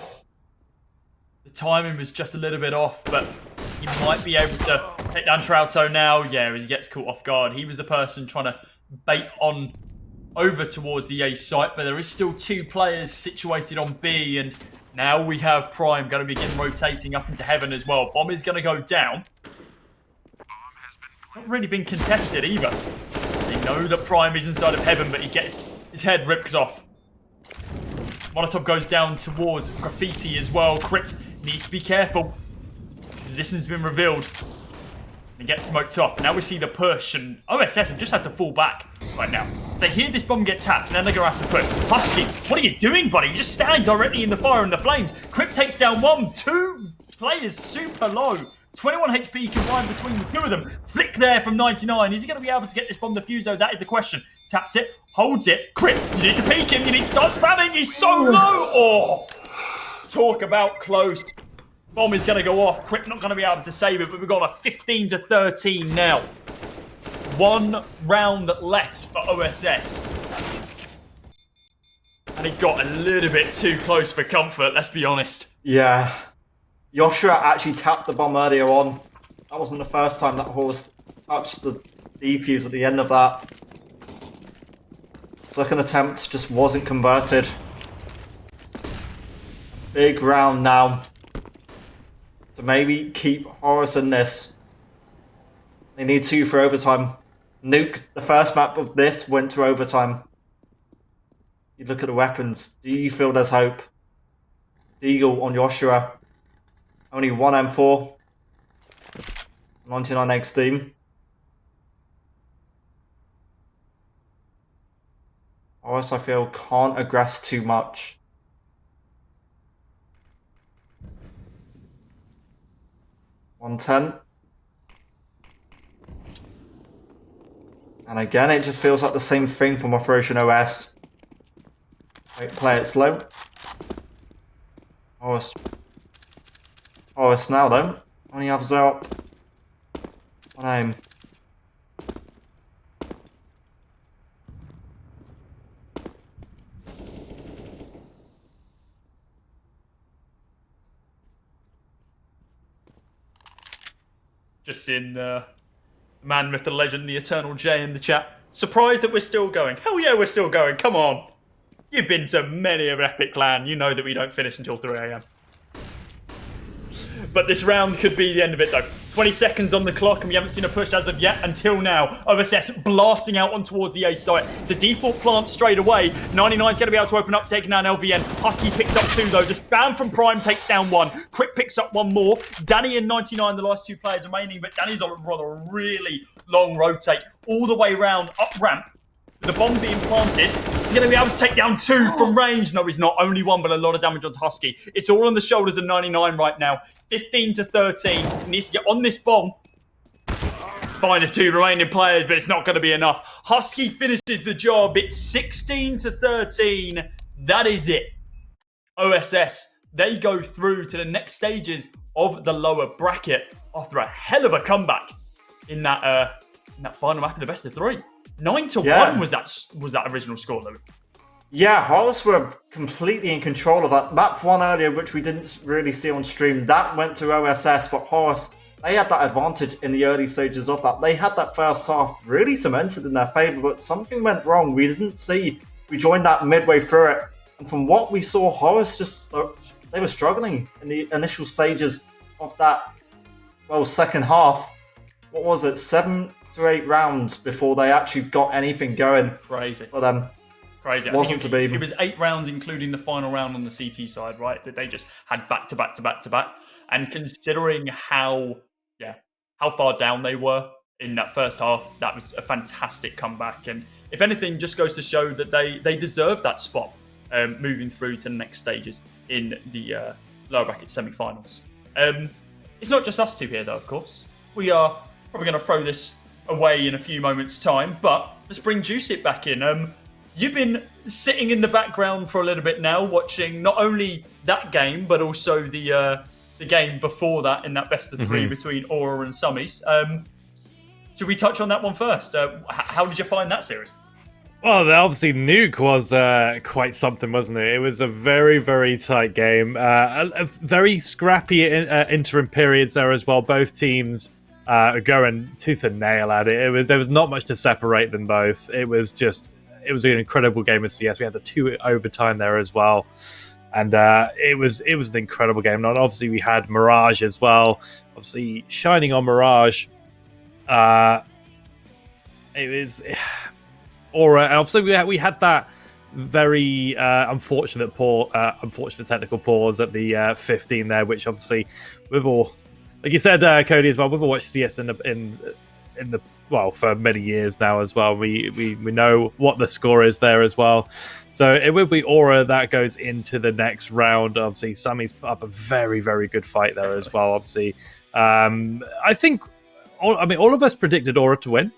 The timing was just a little bit off, but he might be able to take down Trouto now. Yeah, as he gets caught off guard. He was the person trying to bait on over towards the A site, but there is still 2 players situated on B, and now we have Prime going to begin rotating up into heaven as well. Bomb is going to go down. Not really been contested either. They know that Prime is inside of heaven, but he gets his head ripped off. Molotov goes down towards Graffiti as well. Crypt needs to be careful. Position's been revealed. And gets smoked off. Now we see the push, and OSS have just had to fall back right now. They hear this bomb get tapped, and then they're going to have to push. Husky, what are you doing, buddy? You're just standing directly in the fire and the flames. Crypt takes down 1. 2 players super low. 21 HP combined between the 2 of them. Flick there from 99. Is he going to be able to get this bomb defused, though? That is the question. Taps it, holds it. Crypt, you need to peek him. You need to start spamming. He's so low. Oh, talk about close. Bomb is going to go off. Crypt not going to be able to save it, but we've got a 15-13 now. 1 round left for OSS. And it got a little bit too close for comfort, let's be honest. Yeah. Joshua actually tapped the bomb earlier on. That wasn't the first time that horse touched the defuse at the end of that. Second attempt just wasn't converted. Big round now to maybe keep Horus in this. They need 2 for overtime. Nuke, the first map of this, went to overtime. You look at the weapons. Do you feel there's hope? Deagle on Joshua. Only 1 M4. 99 egg steam. Horus, I feel, can't aggress too much. $110. And again, it just feels like the same thing from Operation OS. Wait, play it slow. Horus now though. Only have up. 1 aim. Just in the man, myth, the legend, the eternal J in the chat. Surprised that we're still going. Hell yeah, we're still going. Come on. You've been to many of epic.LAN. You know that we don't finish until 3 AM. But this round could be the end of it though. 20 seconds on the clock and we haven't seen a push as of yet until now. OSS blasting out on towards the A site. It's a default plant straight away. 99's going to be able to open up, taking down LVN. Husky picks up 2 though. The spam from Prime takes down 1. Quick picks up 1 more. Danny and 99, the last 2 players remaining, but Danny's on a really long rotate all the way around up ramp. With the bomb being planted, he's going to be able to take down 2 from range. No, he's not. Only 1, but a lot of damage onto Husky. It's all on the shoulders of 99 right now. 15-13. He needs to get on this bomb. Find the 2 remaining players, but it's not going to be enough. Husky finishes the job. It's 16-13. That is it. OSS, they go through to the next stages of the lower bracket after a hell of a comeback in that final map of the best of 3. 9-1 was that original score though. Yeah, Horus were completely in control of that. Map 1 earlier, which we didn't really see on stream, that went to OSS, but Horus, they had that advantage in the early stages of that. They had that first half really cemented in their favour, but something went wrong. We didn't see. We joined that midway through it. And from what we saw, Horus they were struggling in the initial stages of that, second half. What was it? 7 to 8 rounds before they actually got anything going. Crazy. But crazy. I think it was 8 rounds, including the final round on the CT side, right? That they just had back to back to back to back. And considering how far down they were in that first half, that was a fantastic comeback. And if anything, just goes to show that they deserve that spot moving through to the next stages in the lower bracket semi-finals. It's not just us 2 here, though, of course. We are probably going to throw this away in a few moments' time, but let's bring Juiceit back in. you've been sitting in the background for a little bit now, watching not only that game but also the game before that in that best of three between Aura and Summies. Should we touch on that one first? How did you find that series? Well, obviously, Nuke was quite something, wasn't it? It was a very, very tight game. A very scrappy interim periods there as well. Both teams going tooth and nail at it. There was not much to separate them both. It was an incredible game of CS. We had the 2 overtime there as well. And it was an incredible game. And obviously, we had Mirage as well. Obviously, shining on Mirage. It was... Aura, and obviously we had that very unfortunate technical pause at the 15 there, which obviously we've all, like you said, Cody, as well, we've all watched CS in the for many years now as well. We know what the score is there as well. So it will be Aura that goes into the next round. Obviously, Sammy's put up a very, very good fight there as well. Obviously, I think all of us predicted Aura to win.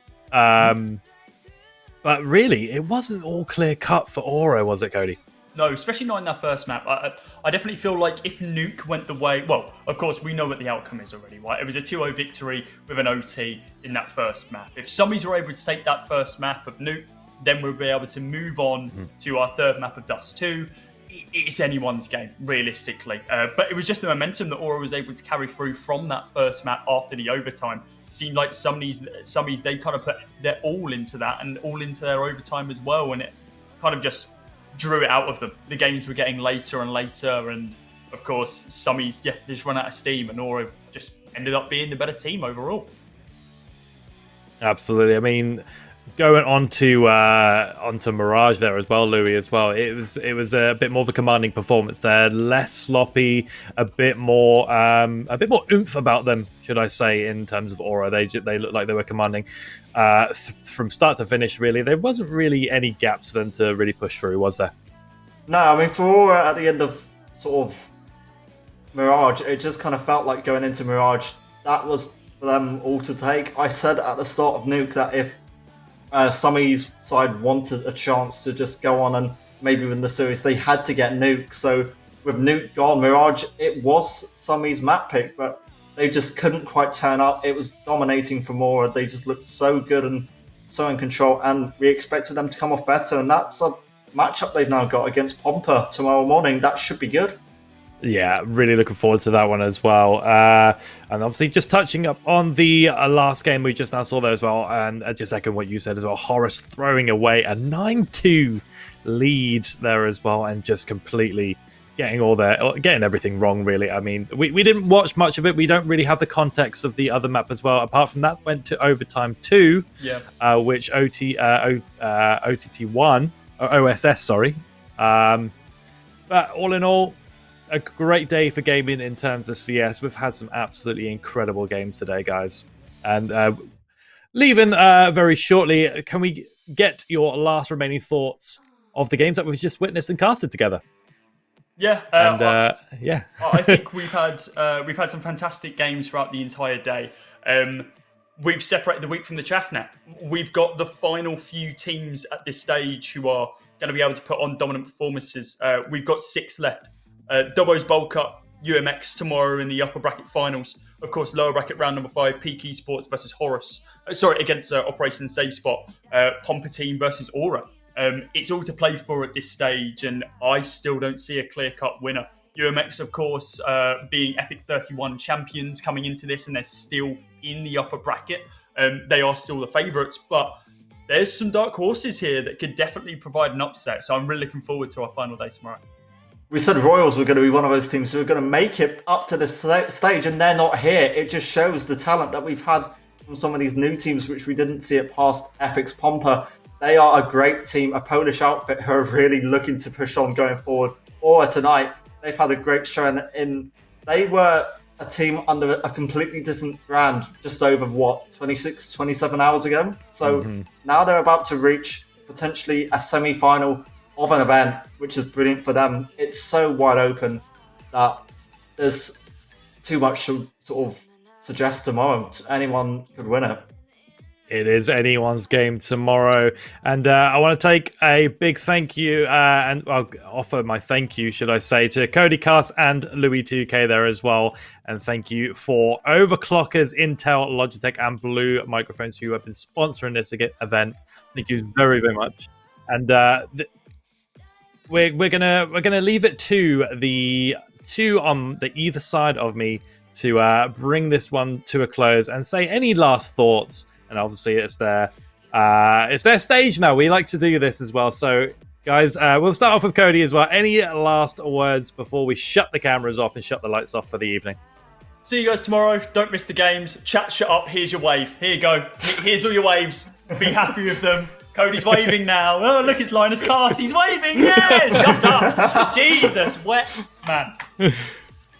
But really, it wasn't all clear cut for Aura, was it, Cody? No, especially not in that first map. I definitely feel like if Nuke went the way... Well, of course, we know what the outcome is already, right? It was a 2-0 victory with an OT in that first map. If Summies were able to take that first map of Nuke, then we'll be able to move on to our third map of Dust 2. It's anyone's game, realistically. But it was just the momentum that Aura was able to carry through from that first map after the overtime. Seemed like Summies, they kind of put their all into that and all into their overtime as well, and it kind of just drew it out of them. The games were getting later and later, and of course, Summies, they just run out of steam, and Aura just ended up being the better team overall. Absolutely. I mean, going onto Mirage there as well, Louis, as well. It was a bit more of a commanding performance there, less sloppy, a bit more oomph about them, should I say, in terms of Aura. They looked like they were commanding from start to finish. Really, there wasn't really any gaps for them to really push through, was there? No, I mean, for Aura at the end of sort of Mirage, it just kind of felt like going into Mirage, that was for them all to take. I said at the start of Nuke that if Summies side wanted a chance to just go on and maybe win the series, they had to get Nuke. So with Nuke gone, Mirage, it was Summies map pick, but they just couldn't quite turn up. It was dominating for Aura. They just looked so good and so in control, and we expected them to come off better. And that's a matchup they've now got against Pompa tomorrow morning. That should be good. Yeah, really looking forward to that one as well. And obviously, just touching up on the last game we just now saw there as well, and just echoing what you said as well, Horus throwing away a 9-2 lead there as well, and just completely getting everything wrong, really. I mean, we didn't watch much of it. We don't really have the context of the other map as well. Apart from that, went to overtime 2, which OTT won, or OSS, sorry. But all in all, a great day for gaming in terms of CS. We've had some absolutely incredible games today, guys. And leaving very shortly, can we get your last remaining thoughts of the games that we've just witnessed and casted together? Yeah, I think we've had some fantastic games throughout the entire day. We've separated the wheat from the chaff now. We've got the final few teams at this stage who are going to be able to put on dominant performances. We've got 6 left. Dobbo's Bowl Cup, UMX tomorrow in the upper bracket finals. Of course, lower bracket round number 5, Peak Esports versus Horus. Against Operation Safe Spot, Pompa Team versus Aura. It's all to play for at this stage, and I still don't see a clear-cut winner. UMX, of course, being Epic32 champions coming into this, and they're still in the upper bracket. They are still the favourites, but there's some dark horses here that could definitely provide an upset. So I'm really looking forward to our final day tomorrow. We said Royals were going to be one of those teams who are going to make it up to this stage, and they're not here. It just shows the talent that we've had from some of these new teams, which we didn't see it past Epic's Pompa. They are a great team, a Polish outfit who are really looking to push on going forward. Aura tonight, they've had a great showing they were a team under a completely different brand just over, 26, 27 hours ago. So now they're about to reach potentially a semi-final of an event, which is brilliant for them. It's so wide open that there's too much to sort of suggest tomorrow. Anyone could win it. It is anyone's game tomorrow, and I want to take a big thank you, and I'll offer my thank you, should I say, to Cody Cast and Louis2K there as well, and thank you for Overclockers, Intel, Logitech, and Blue Microphones who have been sponsoring this event. Thank you very, very much, and we're gonna leave it to the two on the either side of me to bring this one to a close and say any last thoughts. And obviously, it's their stage now. We like to do this as well. So, guys, we'll start off with Cody as well. Any last words before we shut the cameras off and shut the lights off for the evening? See you guys tomorrow. Don't miss the games. Chat, shut up. Here's your wave. Here you go. Here's all your waves. Be happy with them. Cody's waving now. Oh, look, it's Linus Cast. He's waving. Yeah, shut up. Jesus, wet man.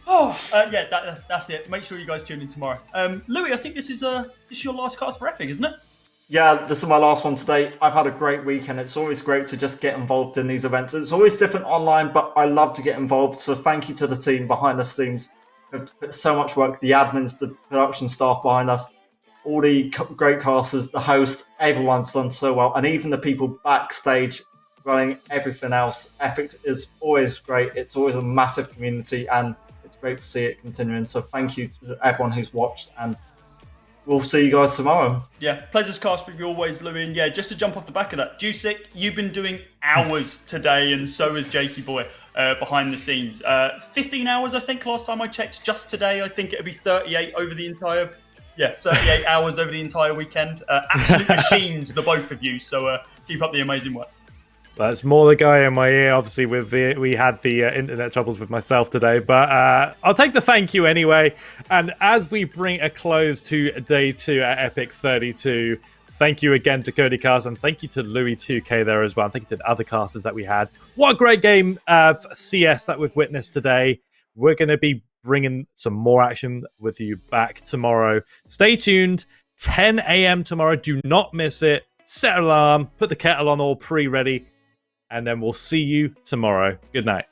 Oh, yeah, that's it. Make sure you guys tune in tomorrow. Louis, I think this is your last cast for Epic, isn't it? Yeah, this is my last one today. I've had a great weekend. It's always great to just get involved in these events. It's always different online, but I love to get involved. So thank you to the team behind the scenes. They've put so much work. The admins, the production staff behind us, all the great casters, the host, everyone's done so well. And even the people backstage running everything else. Epic is always great. It's always a massive community, and it's great to see it continuing. So thank you to everyone who's watched, and we'll see you guys tomorrow. Yeah, pleasure's cast with you always, Louis. And yeah, just to jump off the back of that, Jusic, you've been doing hours today, and so has Jakey Boy behind the scenes. 15 hours, I think, last time I checked. Just today, I think it'll be 38 over the entire... Yeah, 38 hours over the entire weekend. Absolute machines, the both of you. So keep up the amazing work. That's more the guy in my ear. Obviously, we had the internet troubles with myself today, but I'll take the thank you anyway. And as we bring a close to day 2 at Epic32, thank you again to Cody Cast, and thank you to Louis2K there as well. And thank you to the other casters that we had. What a great game of CS that we've witnessed today. We're going to be bringing some more action with you back tomorrow. Stay tuned. 10 a.m. tomorrow. Do not miss it. Set alarm. Put the kettle on all pre-ready. And then we'll see you tomorrow. Good night.